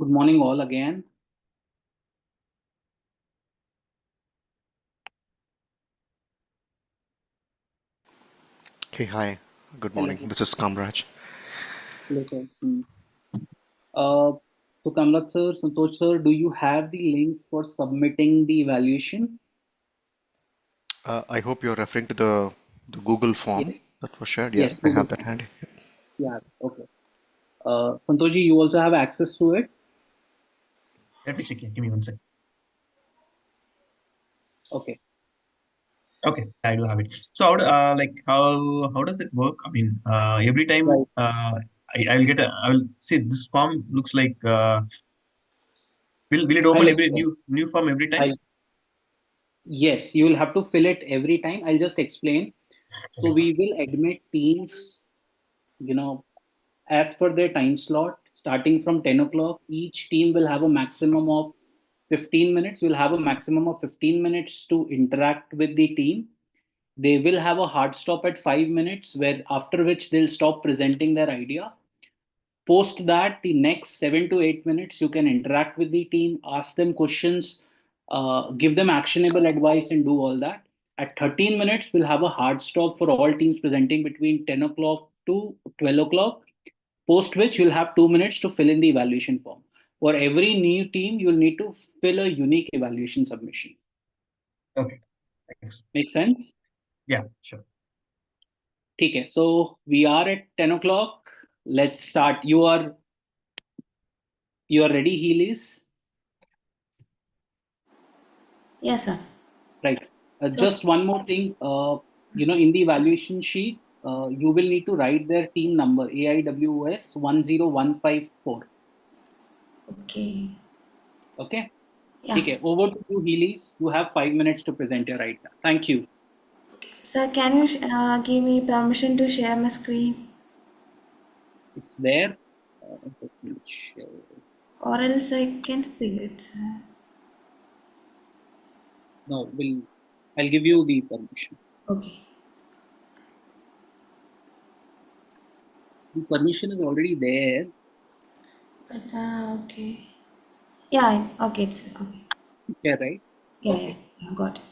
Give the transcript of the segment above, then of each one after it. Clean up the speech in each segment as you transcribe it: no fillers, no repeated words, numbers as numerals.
Good morning, all again. Hey, hi. Good Hello. morning. This is Kamraj. Hello, sir. Uh, so, Kamlat sir, Santosh sir, do you have the links for submitting the evaluation? I hope you're referring to the Google form Yes. that was shared. Yeah, Yes, I Google have that Form. handy. Yeah. Okay. Santosh ji, you also have access to it. Let me check it. Give me one second. Okay. Okay, I do have it. So how does it work? I mean, every time Right. I'll get I will see this form looks like will it I'll open every explain. new form every time? I'll Yes, you will have to fill it every time. I'll just explain. So Okay. we will admit teams, you know, as per their time slot, starting from 10 o'clock. Each team will have a maximum of 15 minutes. We'll have a maximum of 15 minutes to interact with the team. They will have a hard stop at 5 minutes, where after which they'll stop presenting their idea. Post that, the next 7 to 8 minutes, you can interact with the team, ask them questions, give them actionable advice, and do all that. At 13 minutes, we'll have a hard stop for all teams presenting between 10 o'clock to 12 o'clock, post which you'll have 2 minutes to fill in the evaluation form. For every new team, you'll need to fill a unique evaluation submission. Okay. Thanks. Make sense? Yeah. Sure. Okay, so we are at 10 o'clock. Let's start. You are ready, Heelys? Yes, sir. Right. So, Just one more thing. In the evaluation sheet, you will need to write their team number, AIWOS 10154. okay. Okay. Yeah. Okay. Over to you, Heelys. You have 5 minutes to present your idea. Thank you. Sir, can you give me permission to share my screen? It's there. Let me share. Or else I can speak it. No, I'll give you the permission. Okay. The permission is already there. But, okay. Yeah, okay. It's okay. Yeah, right? Yeah, yeah, Okay. yeah, got it.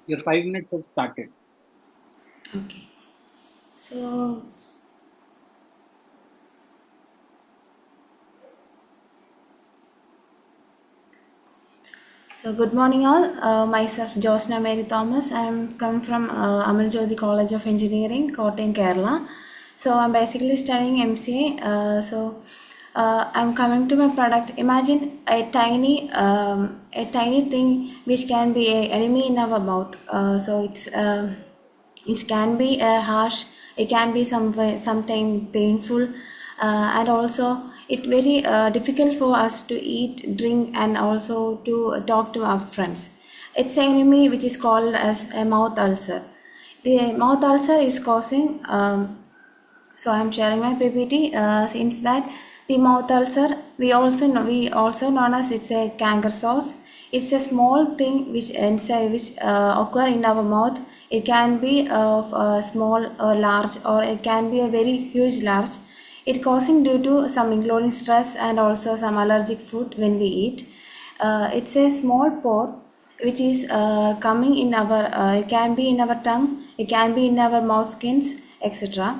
Your 5 minutes have started. Okay. So, good morning all. Myself Josna Mary Thomas. I'm come from Amal Jyoti College of Engineering, Kottayam, Kerala. So I'm basically studying MCA. I'm coming to my product. Imagine a tiny thing which can be a enemy in our mouth. It can be harsh, it can be sometimes painful, and also it very difficult for us to eat, drink, and also to talk to our friends. It's an enemy which is called as a mouth ulcer. The mouth ulcer is causing so I'm sharing my PPT. Since that the mouth ulcer, we also known as it's a canker sauce. It's a small thing which inside which occur in our mouth. It can be of small or large, or it can be a very huge large. It causing due to some including stress and also some allergic food when we eat. It's a small pore which is coming in our. It can be in our tongue. It can be in our mouth skins, etc.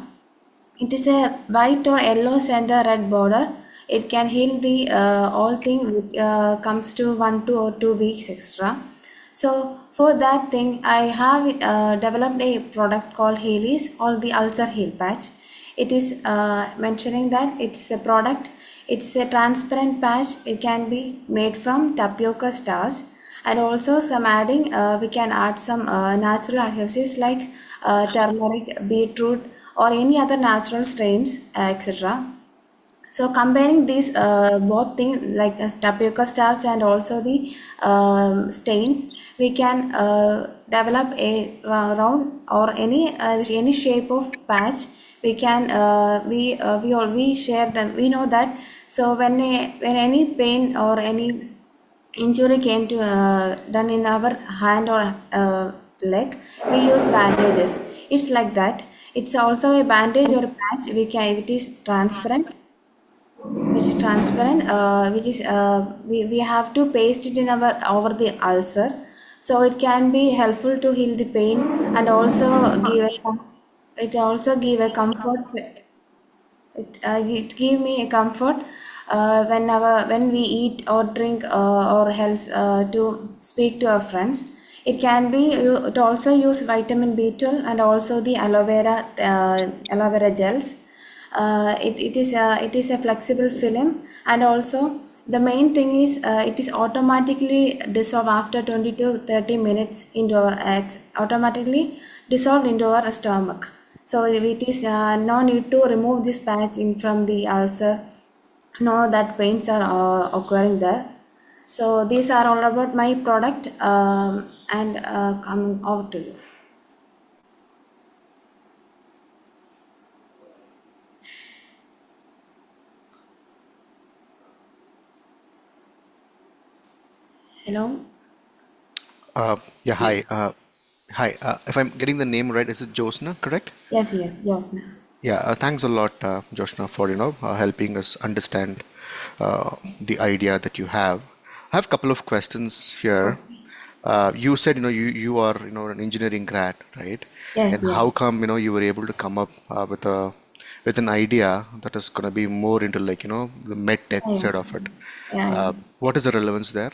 It is a white or yellow center red border. It can heal the all thing comes to 1 to 2 weeks extra. So for that thing, I have developed a product called Healy's or the ulcer heal patch. It is mentioning that it's a product. It's a transparent patch. It can be made from tapioca starch, and also some adding. We can add some natural adhesives like turmeric, beetroot, or any other natural strains, etc. So comparing these both things like tapioca starch and also the stains, we can develop a round or any shape of patch. We can we share them. We know that. So when any pain or any injury came to done in our hand or leg, we use bandages. It's like that. It's also a bandage or a patch. It is transparent, we have to paste it in our over the ulcer, so it can be helpful to heal the pain and also it also give a comfort. It give me a comfort when we eat or drink or else to speak to our friends. It can be it also use vitamin B12 and also the aloe vera gels. It is a flexible film, and also the main thing is it is automatically dissolved after 20 to 30 minutes into our eggs, automatically dissolved into our stomach. So it is no need to remove this patch in from the ulcer. No, that pains are occurring there. So these are all about my product, and coming over to you. Hello. Yeah, hi. Hi. If I'm getting the name right, is it Josna, correct? Yes, yes, Josna. Yeah, thanks a lot, Joshna, for helping us understand the idea that you have. I have a couple of questions here. You said you are an engineering grad, right? Yes, And how yes. come you were able to come up with an idea that is going to be more into the med tech Yeah, side of it? yeah, yeah. What is the relevance there?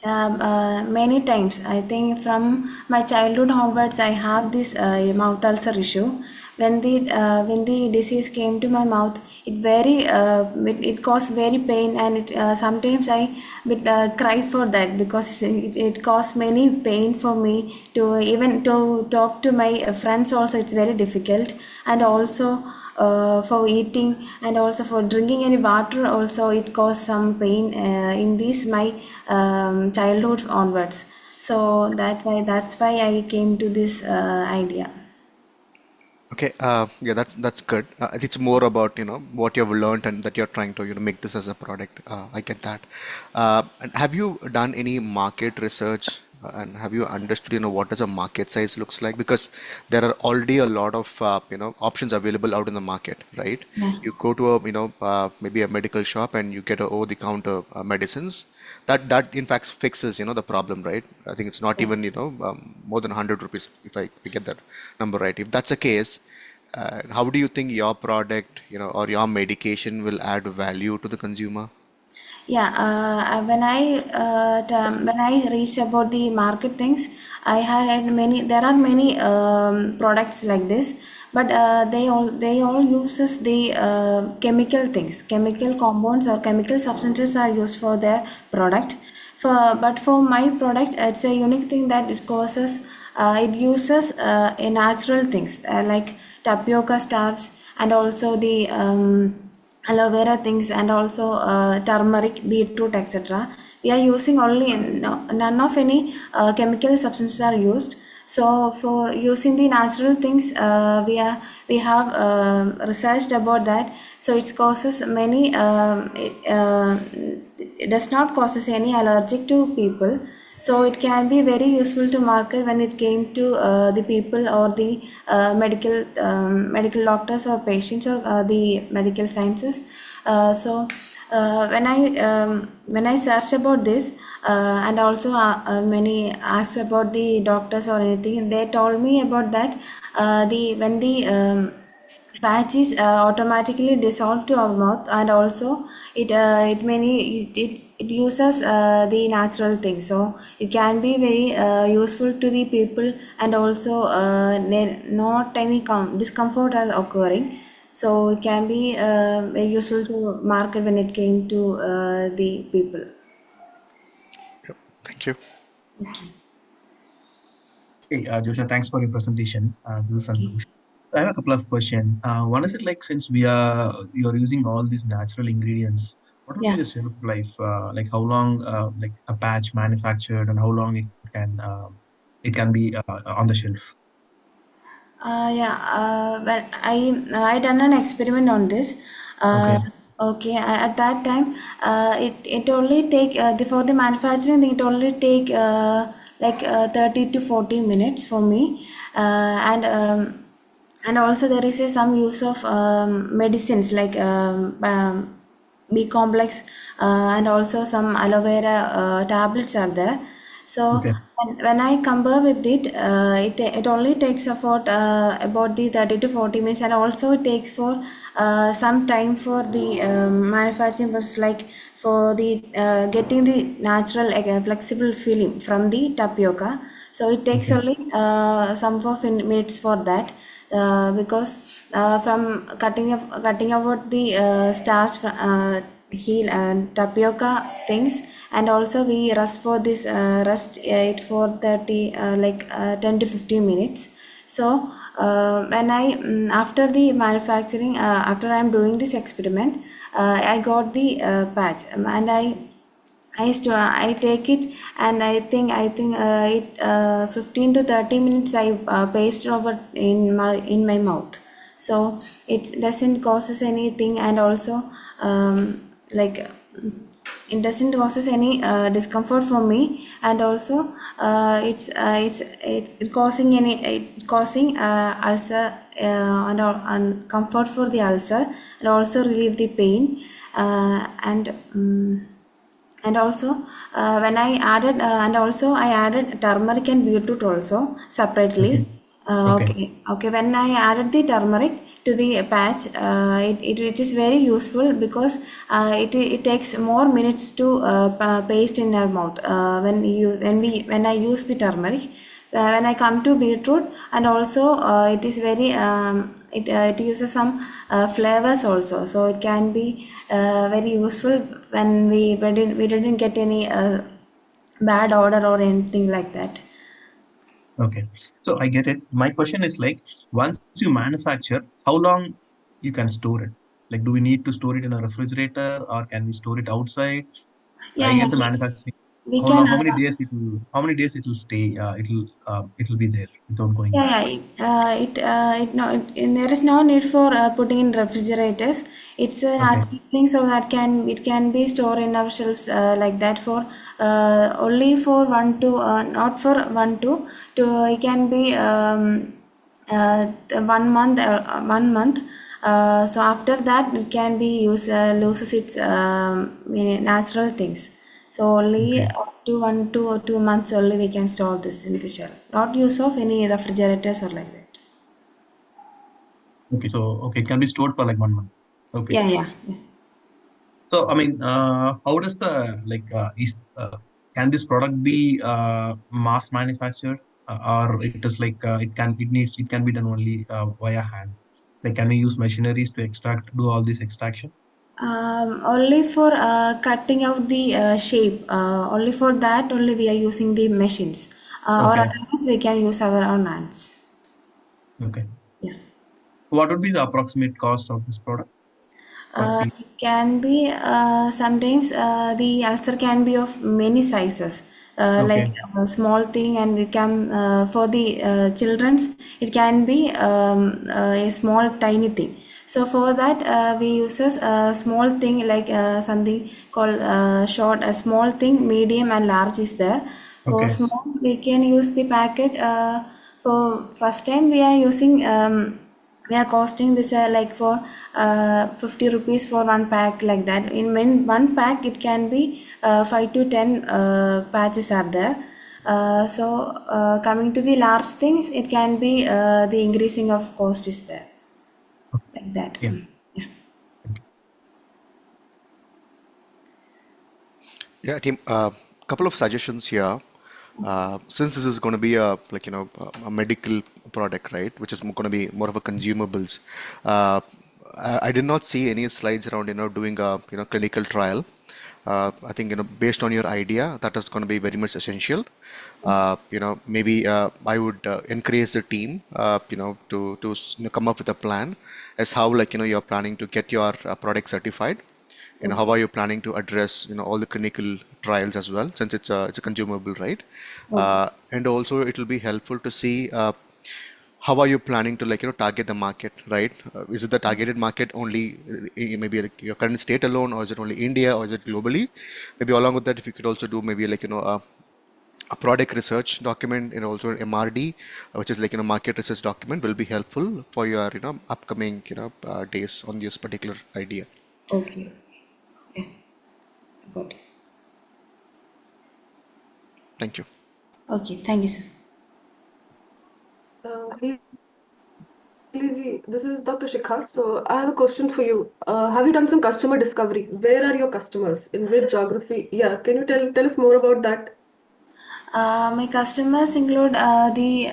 Many times. I think from my childhood onwards, I have this mouth ulcer issue. When the disease came to my mouth, it caused very pain, and sometimes I cry for that because it caused many pain for me to even to talk to my friends. Also, it's very difficult, and also for eating and also for drinking any water also it caused some pain in this my childhood onwards. So that's why I came to this idea. Okay, yeah, that's good. It's more about what you've learned and that you're trying to make this as a product. I get that. And have you done any market research and have you understood what does a market size looks like? Because there are already a lot of options available out in the market, right? Yeah. You go to a maybe a medical shop and you get a over-the-counter medicines. That in fact fixes the problem, right? I think it's not even more than 100 rupees if we get that number right. If that's the case, how do you think your product or your medication will add value to the consumer? Yeah, when I reached about the market things, I had many. There are many products like this, but they all uses the chemical things, chemical compounds or chemical substances are used for their product. For my product, it's a unique thing that it uses a natural things like tapioca starch and also the aloe vera things and also turmeric, beetroot, etc. We are using only none of any chemical substances are used. So for using the natural things, we have researched about that. So it causes many. It does not causes any allergic to people. So it can be very useful to market when it came to the people or the medical doctors or patients or the medical sciences. So when I searched about this and also many asked about the doctors or anything, they told me about that the when the patch is automatically dissolved to our mouth, and also it uses the natural thing, so it can be very useful to the people, and also not any discomfort are occurring, so it can be very useful to market when it came to the people. Yep. Thank you. Okay, Joshua, thanks for your presentation. This is Okay. Santosh. I have a couple of questions. One is it like since you're using all these natural ingredients, what would be Yeah. the shelf life? Like how long like a patch manufactured and how long it can be on the shelf? Yeah, well, I done an experiment on this. Uh, Okay. okay, at that time, it only take for the manufacturing thing. It only take like 30 to 40 minutes for me. And also there is some use of medicines like B complex, and also some aloe vera tablets are there. So Okay. when I compare with it, it only takes about the 30 to 40 minutes, and also it takes for some time for the manufacturing process, like for the getting the natural, like, flexible feeling from the tapioca. So it takes Okay. only some of minutes for that, because from cutting out the starch, heel and tapioca things, and also we rest it for 30, 10 to 15 minutes. So when after the manufacturing, after I'm doing this experiment, I got the patch, and I take it, and it 15 to 30 minutes I paste over in my mouth. So it doesn't causes anything, and also like it doesn't causes any discomfort for me, and also it causing ulcer, and comfort for the ulcer, and also relieve the pain, and also when I added and also I added turmeric and beetroot also Okay. separately. Okay. Okay. When I added the turmeric to the patch, it is very useful, because it takes more minutes to paste in our mouth when I use the turmeric. When I come to beetroot, and also it uses some flavors also, so it can be very useful when we didn't get any bad odor or anything like that. Okay. So I get it. My question is like, once you manufacture, how long you can store it? Like, do we need to store it in a refrigerator, or can we store it outside? I Yeah, get yeah, the manufacturing. we How can. long? How many days it will stay? It will be there without going Yeah, bad. yeah. There is no need for putting in refrigerators. It's a Okay. natural thing, so that it can be stored in our shelves like that for only for not for 1 to it can be 1 month, 1 month. So after that, it can be loses its natural things. So only Okay. up to 1 to 2 months only we can store this in the shelf. Not use of any refrigerators or like that. Okay. So okay, it can be stored for like 1 month. Okay. Yeah, yeah, yeah. So I mean, how does the like is can this product be mass manufactured, or it is like it can be done only via hand? Like, can we use machineries to do all this extraction? Only for cutting out the shape. Only for that only we are using the machines. Or Okay. otherwise we can use our own hands. Okay. Yeah. What would be the approximate cost of this product per piece? It can be sometimes the ulcer can be of many sizes, like Okay. a small thing, and it can for the children's it can be a small tiny thing. So for that we uses a small thing, like something called short, a small thing, medium and large is there. For Okay. small we can use the packet. For first time we are using. We are costing this like for 50 rupees for one pack, like that. In one pack it can be 5 to 10 patches are there. Coming to the large things, it can be the increasing of cost is there, like that. Yeah. Yeah. Okay. Yeah, team. Couple of suggestions here. Since this is going to be a a medical product, right, which is going to be more of a consumables. Uh, I did not see any slides around doing a clinical trial. I think based on your idea, that is going to be very much essential. Maybe I would encourage the team, come up with a plan as how you're planning to get your product certified. How are you planning to address all the clinical trials as well, since it's a consumable, right? Okay. And also it will be helpful to see how are you planning to target the market, right? Is it the targeted market only maybe like your current state alone, or is it only India, or is it globally? Maybe along with that, if you could also do maybe a product research document and also an MRD, which is like market research document, will be helpful for your upcoming days on this particular idea. Okay. Yeah, got it. Thank you. Okay, thank you, sir. Hey Lizzie, this is Dr. Shikhar. So I have a question for you. Have you done some customer discovery? Where are your customers? In which geography? Yeah, can you tell us more about that? My customers include the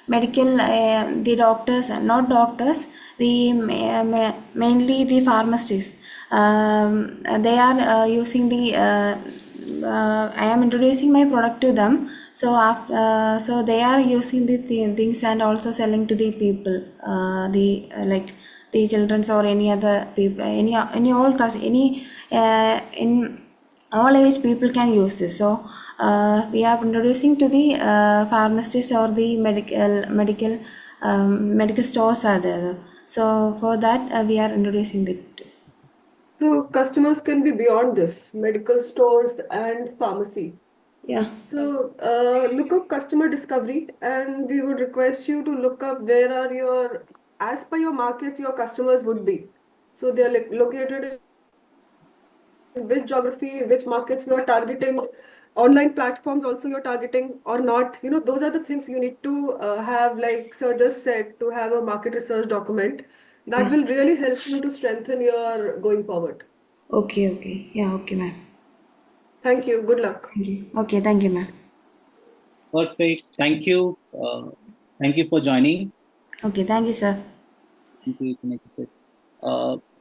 medical, the doctors, not doctors, the mainly the pharmacists. They are using the. I am introducing my product to them. So after, so they are using the things and also selling to the people. The like the childrens or any other people, any all class, any in all age people can use this. So we are introducing to the pharmacists or the medical stores are there. So for that we are introducing it. So customers can be beyond this, medical stores and pharmacy. Yeah. So look up customer discovery, and we would request you to look up where are your, as per your markets, your customers would be. So they are located in which geography, which markets you are targeting, online platforms also you're targeting or not. Those are the things you need to have, like sir just said, to have a market research document that will really help you to strengthen your going forward. Okay, okay. Yeah, okay, ma'am. Thank you. Good luck. Thank you. Okay, thank you, ma'am. Perfect. Thank you. Thank you for joining. Okay, thank you, sir. Thank you. Connected.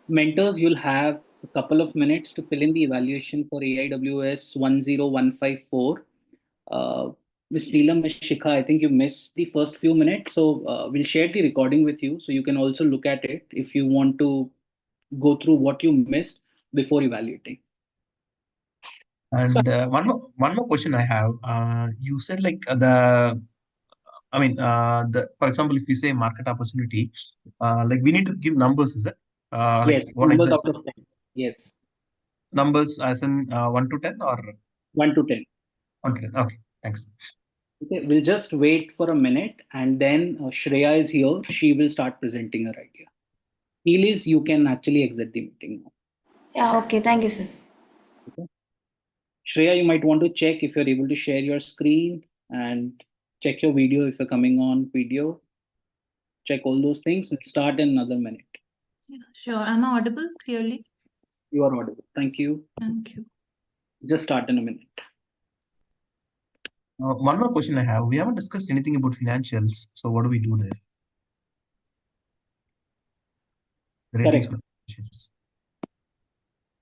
Mentors, you'll have a couple of minutes to fill in the evaluation for AIWS 10154. Uh, Miss Neelam, Miss Shikha, I think you missed the first few minutes. So we'll share the recording with you so you can also look at it if you want to go through what you missed before evaluating. And one more question I have. You said like for example, if we say market opportunity, like we need to give numbers, is it? Like Yes, what numbers out exactly? of 10. Yes, Numbers as in 1 to 10 or 1 to 10. 1 to 10? Okay, thanks. Okay, we'll just wait for a minute and then Shreya is here. She will start presenting her idea. Elise, you can actually exit the meeting now. Yeah, okay, thank you, sir. Okay. Shreya, you might want to check if you're able to share your screen and check your video if you're coming on video. Check all those things. We'll start in another minute. Yeah, sure. Am I audible clearly? You are audible. Thank you. Thank you. Just start in a minute. One more question I have. We haven't discussed anything about financials. So what do we do there? The ratings Correct. for financials.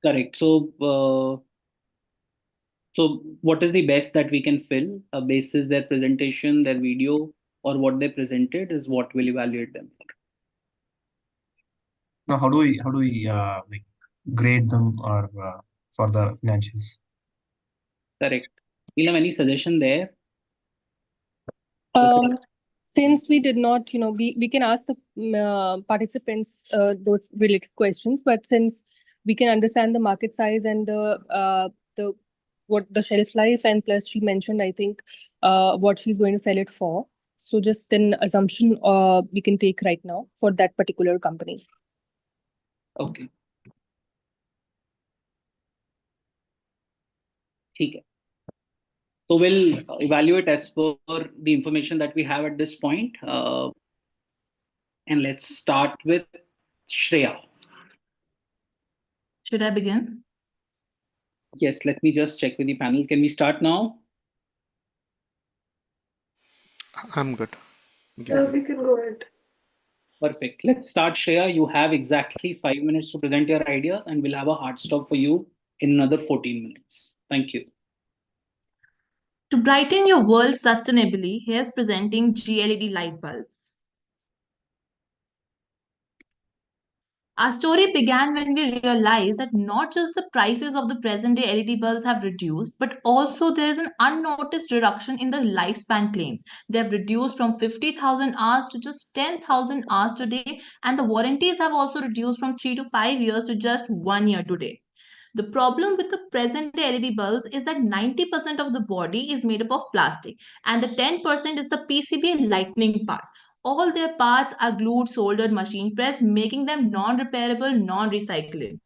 Correct. So what is the best that we can fill? Basis their presentation, their video, or what they presented is what will evaluate them for. Now, how do we like grade them or for the financials? Correct. Neelam, any suggestion there? Since we did not, we can ask the participants those related questions, but since we can understand the market size and the what the shelf life, and plus she mentioned, I think, what she's going to sell it for. So just an assumption we can take right now for that particular company. Okay. Okay. So we'll evaluate as per the information that we have at this point. And let's start with Shreya. Should I begin? Yes, let me just check with the panel. Can we start now? I'm good. We can go ahead. Perfect. Let's start, Shreya. You have exactly 5 minutes to present your ideas, and we'll have a hard stop for you in another 14 minutes. Thank you. To brighten your world sustainably, here's presenting GLED light bulbs. Our story began when we realized that not just the prices of the present day LED bulbs have reduced, but also there is an unnoticed reduction in the lifespan claims. They have reduced from 50,000 hours to just 10,000 hours today, and the warranties have also reduced from 3 to 5 years to just 1 year today. The problem with the present day LED bulbs is that 90% of the body is made up of plastic and the 10% is the PCB and lightning part. All their parts are glued, soldered, machine pressed, making them non-repairable, non-recyclable.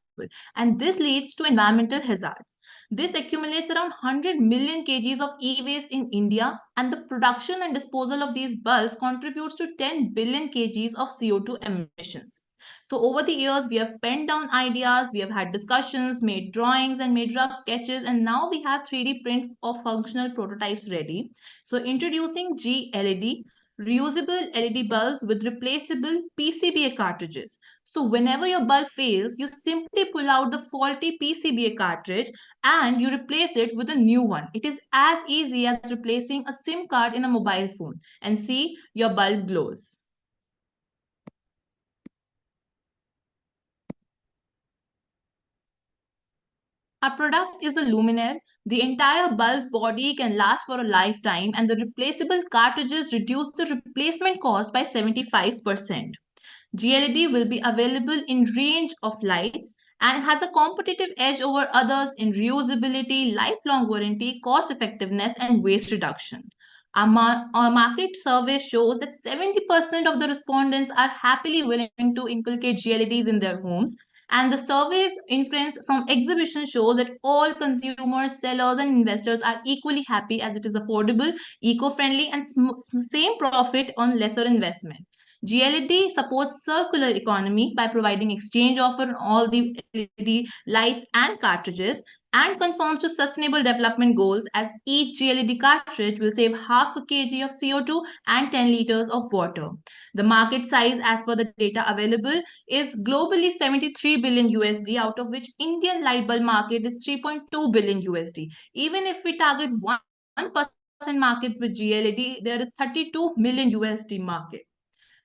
And this leads to environmental hazards. This accumulates around 100 million kgs of e-waste in India, and the production and disposal of these bulbs contributes to 10 billion kgs of CO2 emissions. So over the years, we have penned down ideas, we have had discussions, made drawings and made rough sketches, and now we have 3D prints of functional prototypes ready. So introducing G-LED, reusable LED bulbs with replaceable PCBA cartridges. So whenever your bulb fails, you simply pull out the faulty PCBA cartridge and you replace it with a new one. It is as easy as replacing a SIM card in a mobile phone. And see, your bulb glows. Our product is a luminaire. The entire bulb's body can last for a lifetime, and the replaceable cartridges reduce the replacement cost by 75%. GLED will be available in range of lights and has a competitive edge over others in reusability, lifelong warranty, cost effectiveness, and waste reduction. Our market survey shows that 70% of the respondents are happily willing to inculcate GLEDs in their homes. And the survey's inference from exhibition shows that all consumers, sellers, and investors are equally happy as it is affordable, eco-friendly, and same profit on lesser investment. GLED supports circular economy by providing exchange offer on all the LED lights and cartridges and conforms to sustainable development goals as each GLED cartridge will save half a kg of CO2 and 10 liters of water. The market size as per the data available is globally 73 billion USD, out of which Indian light bulb market is 3.2 billion USD. Even if we target 1% market with GLED, there is 32 million USD market.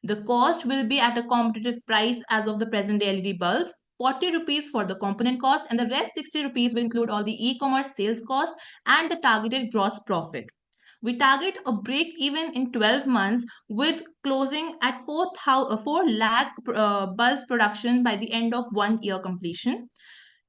The cost will be at a competitive price as of the present day LED bulbs. 40 rupees for the component cost and the rest 60 rupees will include all the e-commerce sales cost and the targeted gross profit. We target a break even in 12 months with closing at 4 lakh bulbs production by the end of 1 year completion.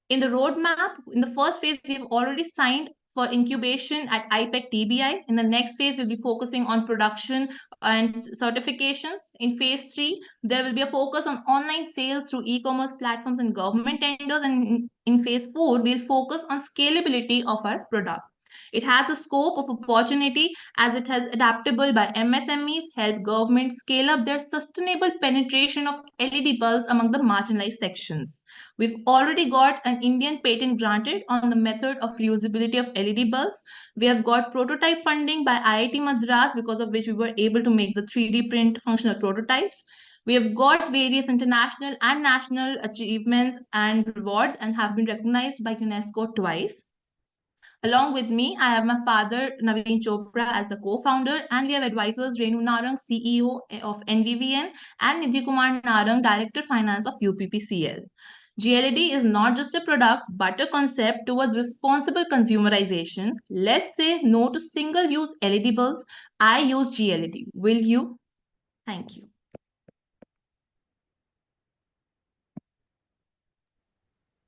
In the roadmap, in the first phase, we have already signed for incubation at IPEC TBI. In the next phase, we'll be focusing on production and certifications. In phase 3, there will be a focus on online sales through e-commerce platforms and government tenders. And in phase 4, we'll focus on scalability of our product. It has a scope of opportunity as it has adaptable by MSMEs, help government scale up their sustainable penetration of LED bulbs among the marginalized sections. We've already got an Indian patent granted on the method of reusability of LED bulbs. We have got prototype funding by IIT Madras, because of which we were able to make the 3D print functional prototypes. We have got various international and national achievements and rewards and have been recognized by UNESCO twice. Along with me, I have my father, Naveen Chopra, as the co-founder, and we have advisors Renu Narang, CEO of NVVN, and Nidhi Kumar Narang, Director Finance of UPPCL. GLED is not just a product, but a concept towards responsible consumerization. Let's say no to single-use LED bulbs. I use GLED. Will you? Thank you.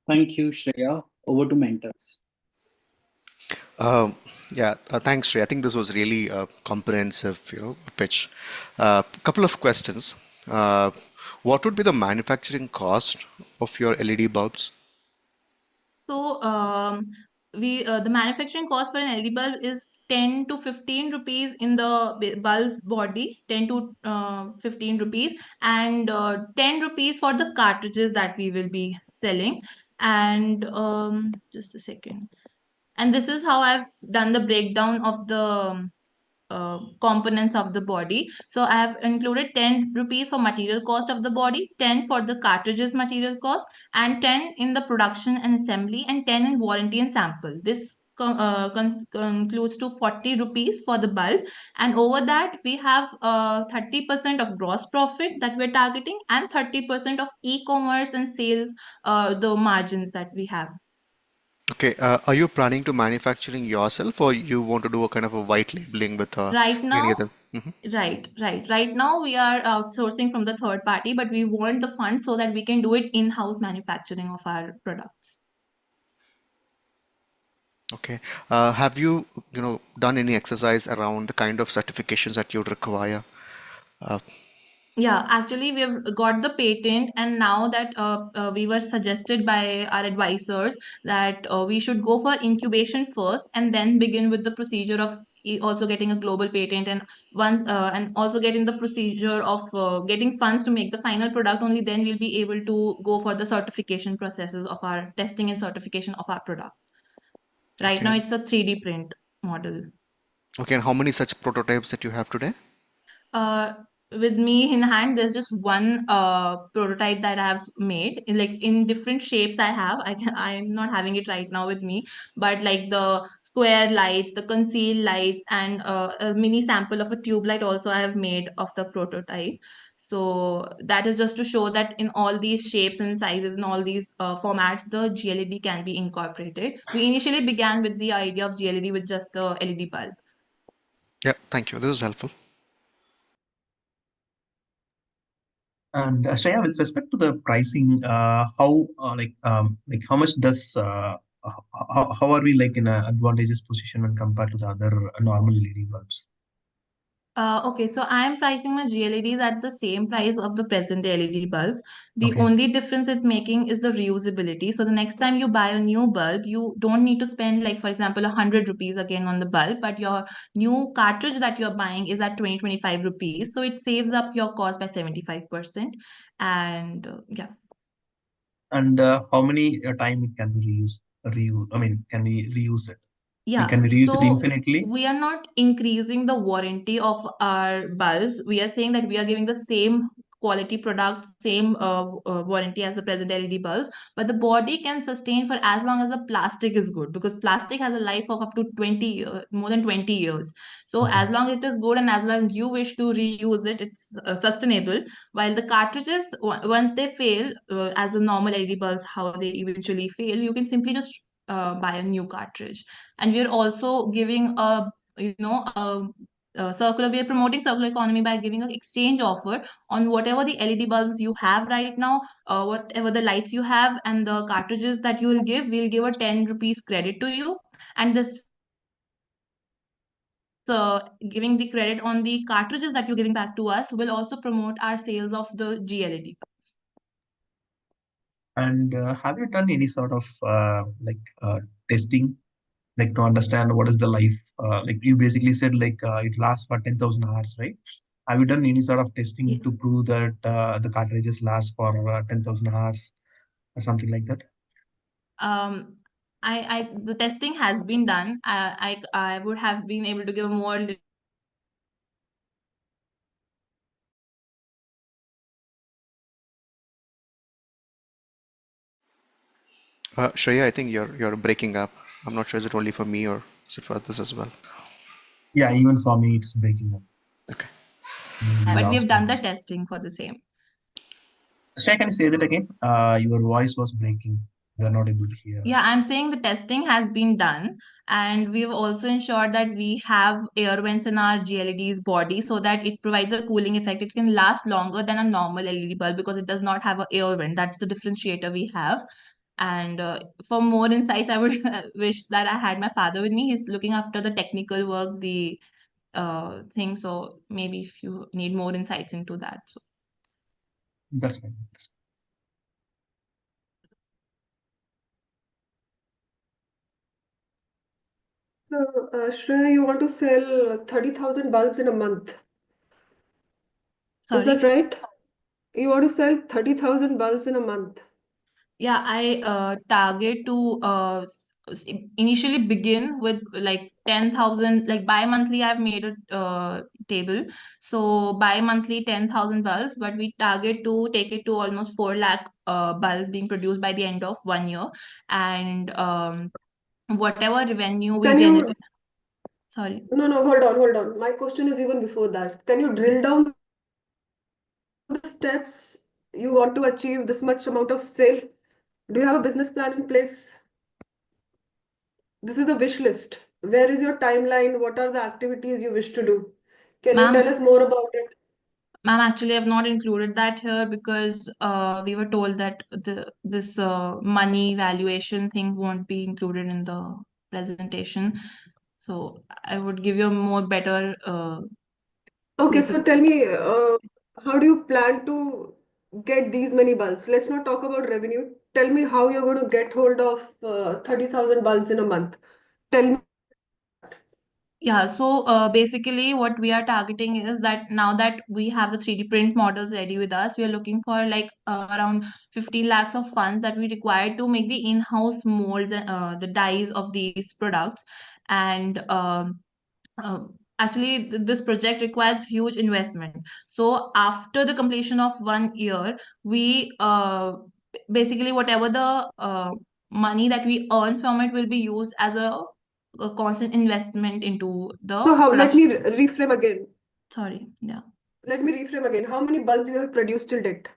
Thank you, Shreya. Over to mentors. Yeah, thanks, Sri. I think this was really a comprehensive, pitch. Couple of questions. What would be the manufacturing cost of your LED bulbs? So the manufacturing cost for an LED bulb is 10 to 15 rupees in the bulb's body, 10 to 15 rupees, and 10 rupees for the cartridges that we will be selling. And just a second. And this is how I've done the breakdown of the components of the body. So I have included 10 rupees for material cost of the body, 10 for the cartridges material cost, and 10 in the production and assembly, and 10 in warranty and sample. This concludes to 40 rupees for the bulb. And over that, we have 30% of gross profit that we're targeting and 30% of e-commerce and sales, the margins that we have. Okay, are you planning to manufacturing yourself, or you want to do a kind of a white labeling with Right any now, other? right. Right now, we are outsourcing from the third party, but we want the fund so that we can do it in-house manufacturing of our products. Okay. Have you, done any exercise around the kind of certifications that you'd require? Uh, Yeah, actually, we have got the patent, and now that we were suggested by our advisors that we should go for incubation first, and then begin with the procedure of also getting a global patent, and and also getting the procedure of getting funds to make the final product. Only then we'll be able to go for the certification processes of our testing and certification of our product. Right now, okay. it's a 3D print model. Okay. And how many such prototypes that you have today? uh with me in hand, there's just one prototype that I have made in different shapes. I'm not having it right now with me, but like the square lights, the concealed lights, and a mini sample of a tube light also I have made of the prototype. So that is just to show that in all these shapes and sizes and all these formats, the GLED can be incorporated. We initially began with the idea of GLED with just the LED bulb. Yeah, thank you. This is helpful. And Shreya, with respect to the pricing, how how much does how are we like in an advantageous position when compared to the other normal LED bulbs? Okay, so I am pricing my GLEDs at the same price of the present LED bulbs. The Okay. only difference it's making is the reusability. So the next time you buy a new bulb, you don't need to spend, like, for example, 100 rupees again on the bulb, but your new cartridge that you're buying is at 25 rupees. So it saves up your cost by 75%. And yeah. And how many time it can be reused? Reuse. I mean, can we reuse it? Yeah, Can we reuse it so infinitely? we are not increasing the warranty of our bulbs. We are saying that we are giving the same quality product, same warranty as the present LED bulbs, but the body can sustain for as long as the plastic is good, because plastic has a life of up to 20, more than 20 years. So Okay. as long as it is good and as long as you wish to reuse it, it's sustainable. While the cartridges, once they fail, as the normal LED bulbs, how they eventually fail, you can simply just buy a new cartridge. And we're also giving a circular we are promoting circular economy by giving an exchange offer on whatever the LED bulbs you have right now, whatever the lights you have, and the cartridges that you will give, we'll give a 10 rupees credit to you. And this giving the credit on the cartridges that you're giving back to us will also promote our sales of the GLED. And have you done any sort of testing, like to understand what is the life? Like you basically said, like it lasts for 10,000 hours, right? Have you done any sort of testing to prove that the cartridges last for 10,000 hours or something like that? um the testing has been done. I would have been able to give more. Shreya, I think you're breaking up. I'm not sure, is it only for me or is it for others as well? Yeah, even for me, it's breaking up. Okay. We But we lost have done the that. testing for the same. Shai, can you say that again? Your voice was breaking. We are not able to hear. Yeah, I'm saying the testing has been done, and we've also ensured that we have air vents in our GLED's body so that it provides a cooling effect. It can last longer than a normal LED bulb because it does not have an air vent. That's the differentiator we have. And for more insights, I would wish that I had my father with me. He's looking after the technical work, the thing. So maybe if you need more insights into that. So. That's fine. So, Shreya, you want to sell 30,000 bulbs in a month. Is that Sorry. right? You want to sell 30,000 bulbs in a month. Yeah, I target to initially begin with like 10,000, like bi-monthly I've made a table. So bi-monthly 10,000 bulbs, but we target to take it to almost 4 lakh bulbs being produced by the end of 1 year. And whatever revenue we Can generate, you, sorry. no, hold on. My question is even before that. Can you drill down the steps you want to achieve this much amount of sale? Do you have a business plan in place? This is a wish list. Where is your timeline? What are the activities you wish to do? Can you tell Ma'am, us more about it? Ma'am, actually, I've not included that here because we were told that this money valuation thing won't be included in the presentation. So I would give you a more better. Okay, Like so tell me, how do you plan to get these many bulbs? Let's not talk about revenue. Tell me how you're going to get hold of 30,000 bulbs in a month. Tell me. Yeah, so basically, what we are targeting is that now that we have the 3D print models ready with us, we are looking for like around 15 lakhs of funds that we require to make the in-house molds and the dyes of these products. And uh, actually, this project requires huge investment. So after the completion of 1 year, we basically whatever the money that we earn from it will be used as a constant investment into the So how, let me production. reframe again. Sorry, yeah. Let me reframe again. How many bulbs you have produced till date?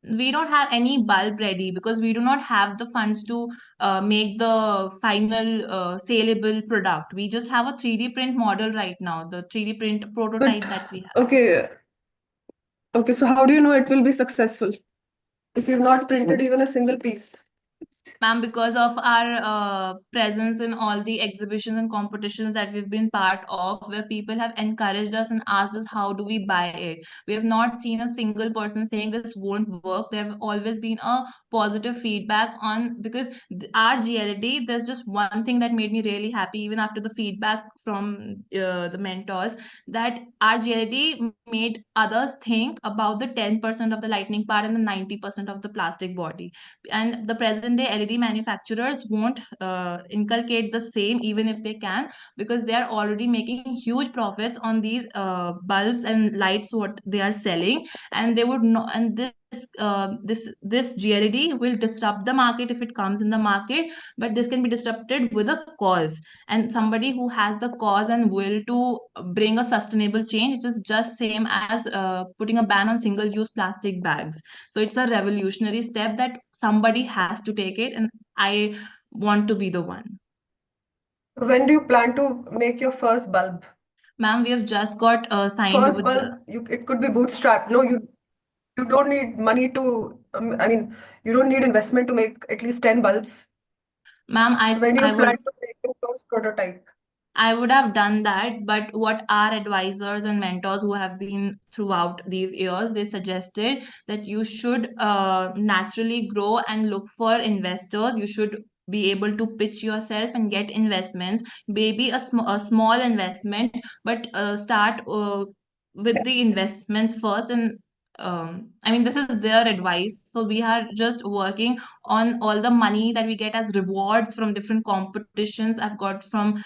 We don't have any bulb ready because we do not have the funds to make the final saleable product. We just have a 3D print model right now, the 3D print But prototype that we have. okay, okay. So how do you know it will be successful if you've not printed even a single piece? Ma'am, because of our presence in all the exhibitions and competitions that we've been part of, where people have encouraged us and asked us how do we buy it. We have not seen a single person saying this won't work. There have always been a positive feedback on, because our GLD, there's just one thing that made me really happy, even after the feedback from the mentors, that our GLD made others think about the 10% of the lightning part and the 90% of the plastic body. And the present day LED manufacturers won't inculcate the same, even if they can, because they are already making huge profits on these bulbs and lights what they are selling. And they would not, and this GLED will disrupt the market if it comes in the market, but this can be disrupted with a cause, and somebody who has the cause and will to bring a sustainable change. It is just same as putting a ban on single use plastic bags. So it's a revolutionary step that somebody has to take it, and I want to be the one. When do you plan to make your first bulb? Ma'am, we have just got signed First with bulb, the. it could be bootstrap. No, you don't need money to. I mean, you don't need investment to make at least 10 bulbs. Ma'am, So when do I you plan would to make your first prototype? I would have done that, but what our advisors and mentors who have been throughout these years, they suggested that you should naturally grow and look for investors. You should be able to pitch yourself and get investments, maybe a small investment, but start with the investments first. And I mean, this is their advice. So we are just working on all the money that we get as rewards from different competitions. I've got from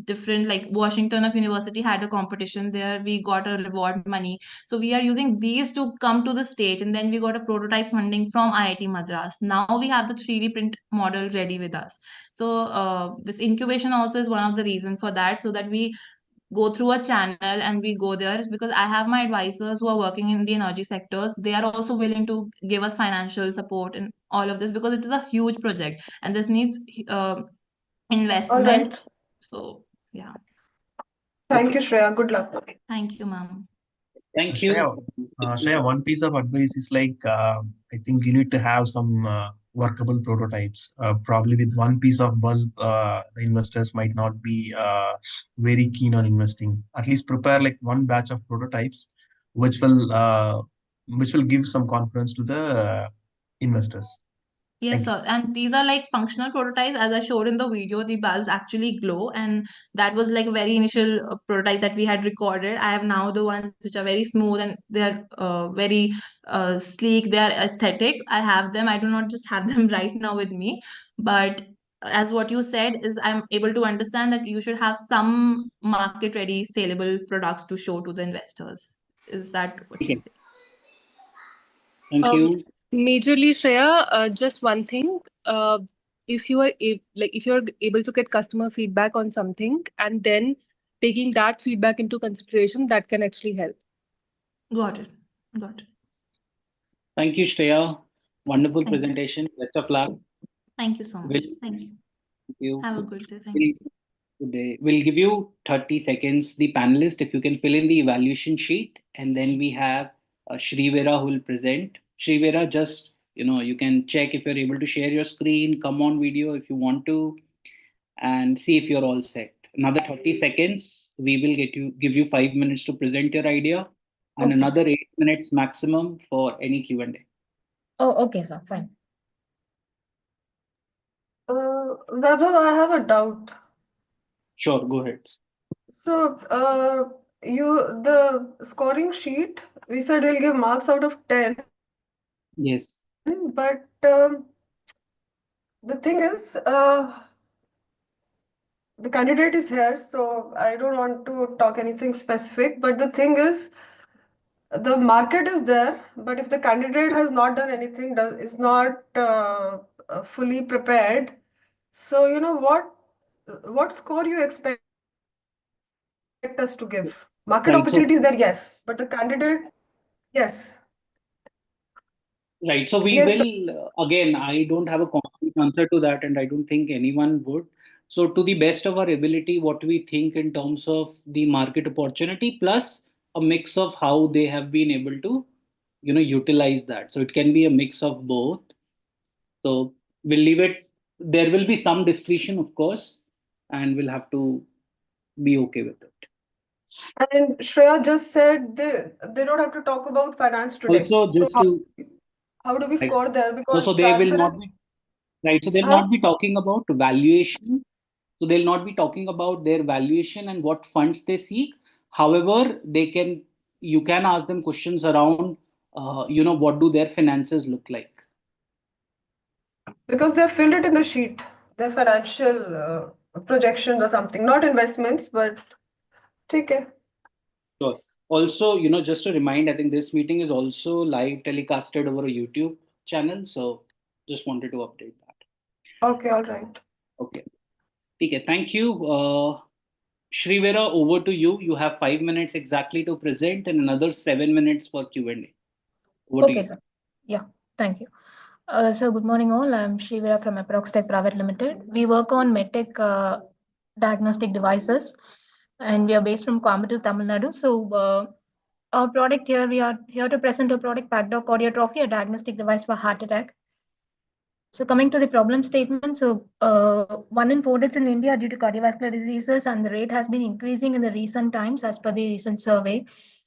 different, like Washington of University had a competition there. We got a reward money. So we are using these to come to the stage, and then we got a prototype funding from IIT Madras. Now we have the 3D print model ready with us. So this incubation also is one of the reasons for that, so that we go through a channel and we go there, is because I have my advisors who are working in the energy sectors. They are also willing to give us financial support and all of this, because it is a huge project and this needs All investment. right. So, yeah. Thank Okay. you, Shreya. Good luck. Thank you, ma'am. Thank Shreya, you. Shreya, one piece of advice is like I think you need to have some workable prototypes. Probably with one piece of bulb, the investors might not be very keen on investing. At least prepare like one batch of prototypes, which will uh, which will give some confidence to the investors. Yes, Thank you. sir. And these are like functional prototypes. As I showed in the video, the bulbs actually glow. And that was like a very initial prototype that we had recorded. I have now the ones which are very smooth and they're very sleek. They are aesthetic. I have them. I do not just have them right now with me. But as what you said is, I'm able to understand that you should have some market ready saleable products to show to the investors. Is that what you Okay. say? Thank Um, you. Majorly, Shreya, just one thing. If you are if you're able to get customer feedback on something and then taking that feedback into consideration, that can actually help. Got it. Got it. Thank you, Shreya. Wonderful Thank you. presentation. Best of luck. Thank you so Will much. Thank you. you. Have a good day. Thank We'll, you. today. We'll give you 30 seconds, the panelist, if you can fill in the evaluation sheet. And then we have Shrivera who will present. Shrivera, just, you can check if you're able to share your screen, come on video if you want to. and see if you're all set. Another 30 seconds, we will give you 5 minutes to present your idea, and Okay, another sir. 8 minutes maximum for any Q&A. Oh, okay, sir. Fine. Vaibhav, I have a doubt. Sure, go ahead. So, the scoring sheet, we said we'll give marks out of 10, Yes. but the thing is, the candidate is here, so I don't want to talk anything specific. But the thing is, the market is there, but if the candidate has not done anything, is not fully prepared, so what score you expect us to give? Market Right. opportunity is there, yes, but the candidate, yes, Right. So we yes. will, again, I don't have a concrete answer to that, and I don't think anyone would. So, to the best of our ability, what we think in terms of the market opportunity, plus a mix of how they have been able to, utilize that. So, it can be a mix of both. So, we'll leave it. There will be some discretion, of course, and we'll have to be okay with it. And Shreya just said they don't have to talk about finance today. Also, So just to, how do we right. score there? No, Because so the they will answer is not be, right. So, they'll how not be talking about valuation. So they'll not be talking about their valuation and what funds they seek. However, you can ask them questions around, what do their finances look like? because they've filled it in the sheet, their financial projections or something, not investments, but okay. Sure. Also, just to remind, I think this meeting is also live telecasted over a YouTube channel. So just wanted to update that. Okay, all right. Okay. Okay. Thank you. Shrivera, over to you. You have 5 minutes exactly to present and another 7 minutes for Q&A. Over to Okay, you. sir. Yeah, thank you. So good morning all. I'm Shrivira from Approx Tech Private Limited. We work on medtech diagnostic devices, and we are based from Coimbatore, Tamil Nadu. So our product here, we are here to present a product, Pacdoc Cardiotrophy, a diagnostic device for heart attack. So coming to the problem statement, so 1 in 4 deaths in India due to cardiovascular diseases, and the rate has been increasing in the recent times as per the recent survey.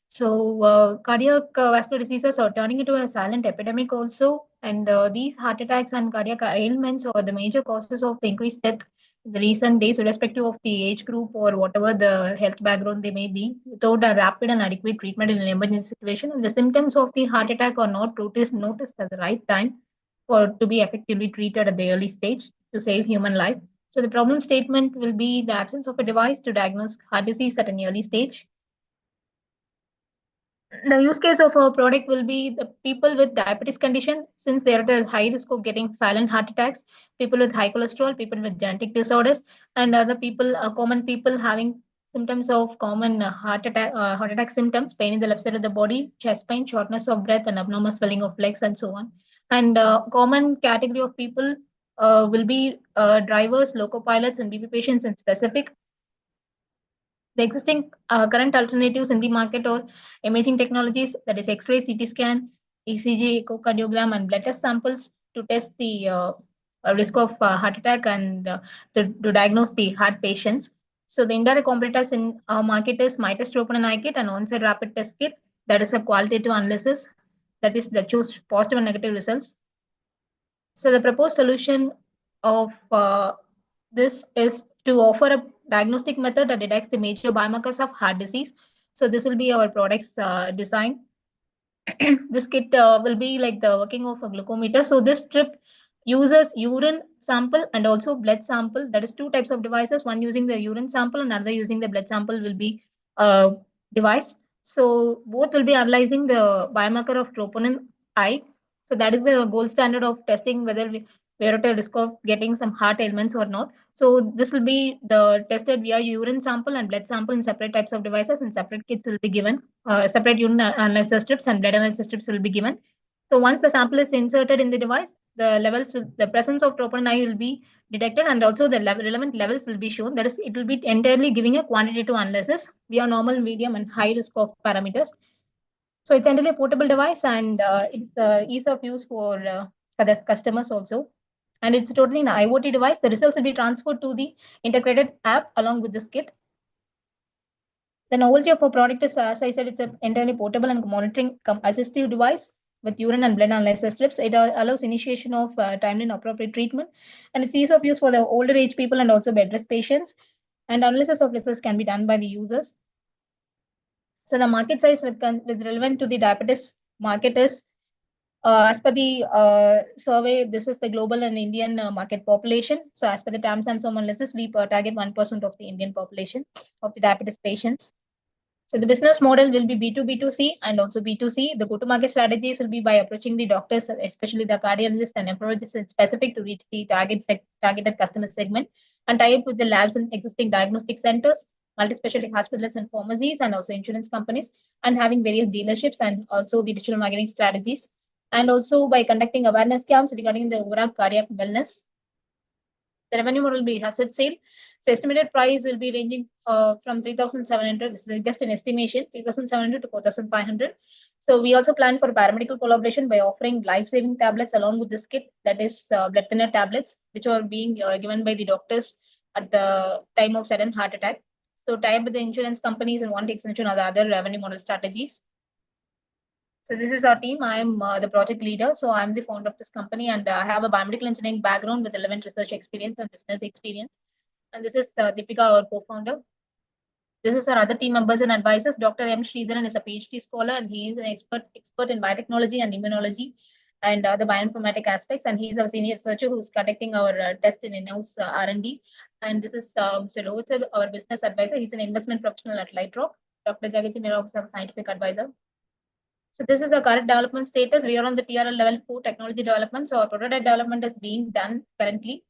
So cardiac vascular diseases are turning into a silent epidemic also, and these heart attacks and cardiac ailments are the major causes of the increased death in the recent days, irrespective of the age group or whatever the health background they may be, without a rapid and adequate treatment in an emergency situation. And the symptoms of the heart attack are not noticed at the right time for to be effectively treated at the early stage to save human life. So the problem statement will be the absence of a device to diagnose heart disease at an early stage. The use case of our product will be the people with diabetes condition, since they are at a high risk of getting silent heart attacks, people with high cholesterol, people with genetic disorders, and other people, common people having symptoms of common heart attack symptoms, pain in the left side of the body, chest pain, shortness of breath, and abnormal swelling of legs, and so on. And common category of people will be drivers, loco pilots, and BP patients in specific. The existing current alternatives in the market or imaging technologies, that is X-ray, CT scan, ECG, echocardiogram, and blood test samples to test the risk of heart attack and to diagnose the heart patients. So the indirect competitors in our market is MyTest Open and iKit and on-site rapid test kit. That is a qualitative analysis that is that shows positive and negative results. So the proposed solution of this is to offer a diagnostic method that detects the major biomarkers of heart disease. So this will be our product's design. This kit will be like the working of a glucometer. So this strip uses urine sample and also blood sample. That is two types of devices. One using the urine sample and another using the blood sample will be devised. So both will be analyzing the biomarker of troponin I. So that is the gold standard of testing whether we are at a risk of getting some heart ailments or not. So this will be the tested via urine sample and blood sample in separate types of devices, and separate kits will be given. Separate urine analysis strips and blood analysis strips will be given. So once the sample is inserted in the device, the presence of troponin I will be detected, and also the relevant levels will be shown. That is, it will be entirely giving a quantitative analysis via normal, medium, and high risk of parameters. So it's entirely a portable device, and it's the ease of use for the customers also. And it's totally an IoT device. The results will be transferred to the integrated app along with this kit. The novelty of our product is, as I said, it's an entirely portable and monitoring assistive device with urine and blood analyzer strips. It allows initiation of timely and appropriate treatment, and it's ease of use for the older age people and also bed rest patients. And analysis of results can be done by the users. So the market size with relevant to the diabetes market is, as per the survey, this is the global and Indian market population. So as per the TAM SAMSOM analysis, we target 1% of the Indian population of the diabetes patients. So the business model will be B2B2C and also B2C. The go-to-market strategies will be by approaching the doctors, especially the cardiologists and nephrologists, specific to reach the targeted customer segment, and tie up with the labs and existing diagnostic centers, multi-specialty hospitals and pharmacies, and also insurance companies, and having various dealerships and also the digital marketing strategies. And also by conducting awareness camps regarding the overall cardiac wellness. The revenue model will be asset sale. So estimated price will be ranging from 3,700. This is just an estimation, 3,700 to 4,500. So we also plan for paramedical collaboration by offering life-saving tablets along with this kit, that is blood thinner tablets, which are being given by the doctors at the time of sudden heart attack. So tie up with the insurance companies and one extension or the other revenue model strategies. So this is our team. I am the project leader. So I'm the founder of this company, and I have a biomedical engineering background with relevant research experience and business experience. And this is Deepika, our co-founder. This is our other team members and advisors. Dr. M. Sridharan is a PhD scholar, and he is an expert in biotechnology and immunology and the bioinformatic aspects. And he is our senior researcher who's conducting our test in in-house R&D. And this is Mr. Rohit, sir, our business advisor. He's an investment professional at Lightrock. Dr. Jagajin is our scientific advisor. So this is our current development status. We are on the TRL level 4 technology development. So our prototype development is being done currently.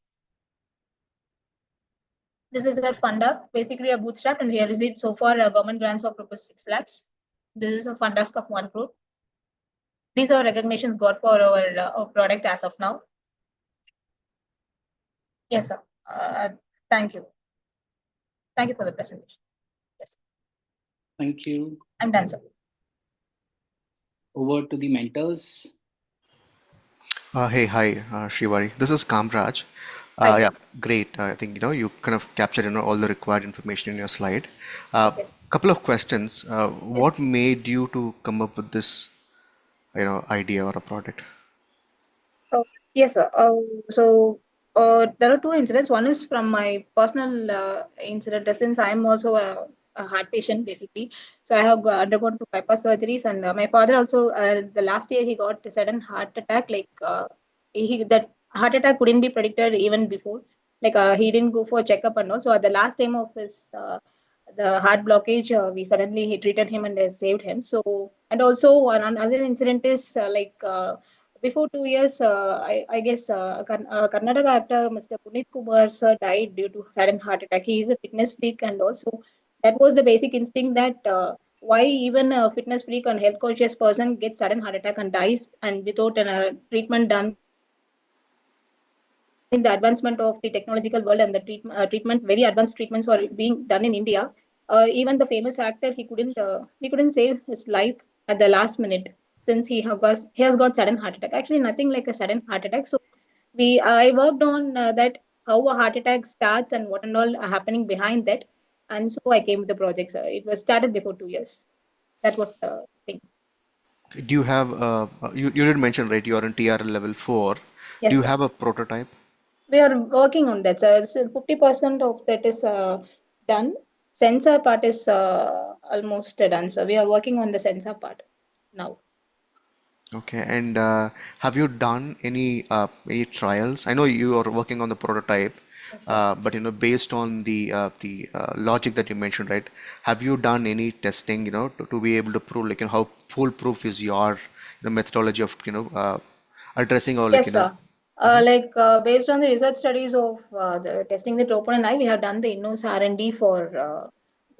This is our fundas, basically a bootstrap, and we have received so far government grants of rupees 6 lakhs. This is a fundask of 1 crore. These are recognitions got for our product as of now. Yes, sir. Thank you. Thank you for the presentation. Yes. Thank you. I'm done, sir. Over to the mentors. Hey, hi, Shrivari. This is Kamraj. Hi, sir. Yeah, great. I think you kind of captured all the required information in your slide. Yes. Couple of questions. What made you to come up with this, idea or a product? Yes, sir. There are two incidents. One is from my personal incident, since I'm also a heart patient, basically. So I have undergone two bypass surgeries, and my father also, the last year he got a sudden heart attack. Like that heart attack couldn't be predicted even before. Like he didn't go for checkup and all. So at the last time of his the heart blockage, we suddenly he treated him and saved him. So, and also another incident is before 2 years, I guess Karnataka actor Mr. Puneet Kumar sir died due to sudden heart attack. He is a fitness freak, and also that was the basic instinct that why even a fitness freak and health conscious person gets sudden heart attack and dies, and without a treatment done. In the advancement of the technological world and the treatment, very advanced treatments are being done in India. Even the famous actor, he couldn't save his life at the last minute, since he has got sudden heart attack. Actually, nothing like a sudden heart attack. So I worked on that, how a heart attack starts and what and all are happening behind that, and so I came with the project. So it was started before 2 years. That was the thing. Do you have, you did mention, right, you are in TRL level 4. Yes, Do you sir. have a prototype? We are working on that. So 50% of that is done. Sensor part is almost done. So we are working on the sensor part now. Okay, and have you done any trials? I know you are working on the prototype, Yes, sir. but based on the logic that you mentioned, right? Have you done any testing, to be able to prove like how foolproof is your methodology of addressing or like Yes, sir. Mhm. Based on the research studies of the testing the troponin I, we have done the in-house R&D for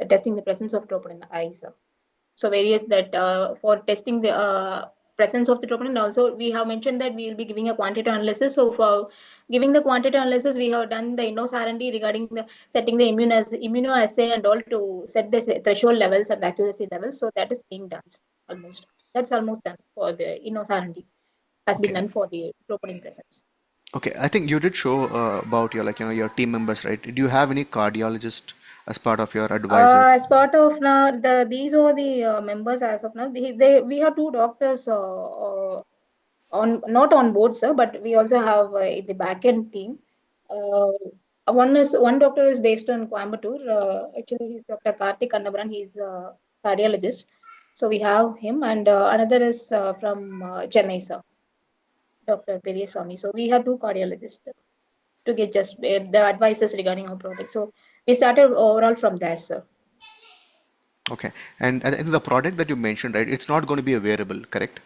testing the presence of troponin I, sir. So various that for testing the presence of the troponin, also we have mentioned that we will be giving a quantity analysis. So for giving the quantity analysis, we have done the in-house R&D regarding the setting the immunoassay and all to set the threshold levels and the accuracy levels. So that is being done almost. That's almost done for the in-house R&D has been Okay, done for the troponin presence. Okay, I think you did show about your your team members, right? Do you have any cardiologist as part of your advisor? As part of now, these are the members as of now. We have two doctors on not on board, sir, but we also have the back end team. Uh, one doctor is based on Coimbatore. Actually, he's Dr. Karthik Kannabaran. He's a cardiologist. So we have him, and another is from Chennai, sir, Dr. Periyaswamy. So we have two cardiologists to get just the advices regarding our product. So we started overall from there, sir. Okay, and I think the product that you mentioned, right? It's not going to be a wearable, correct?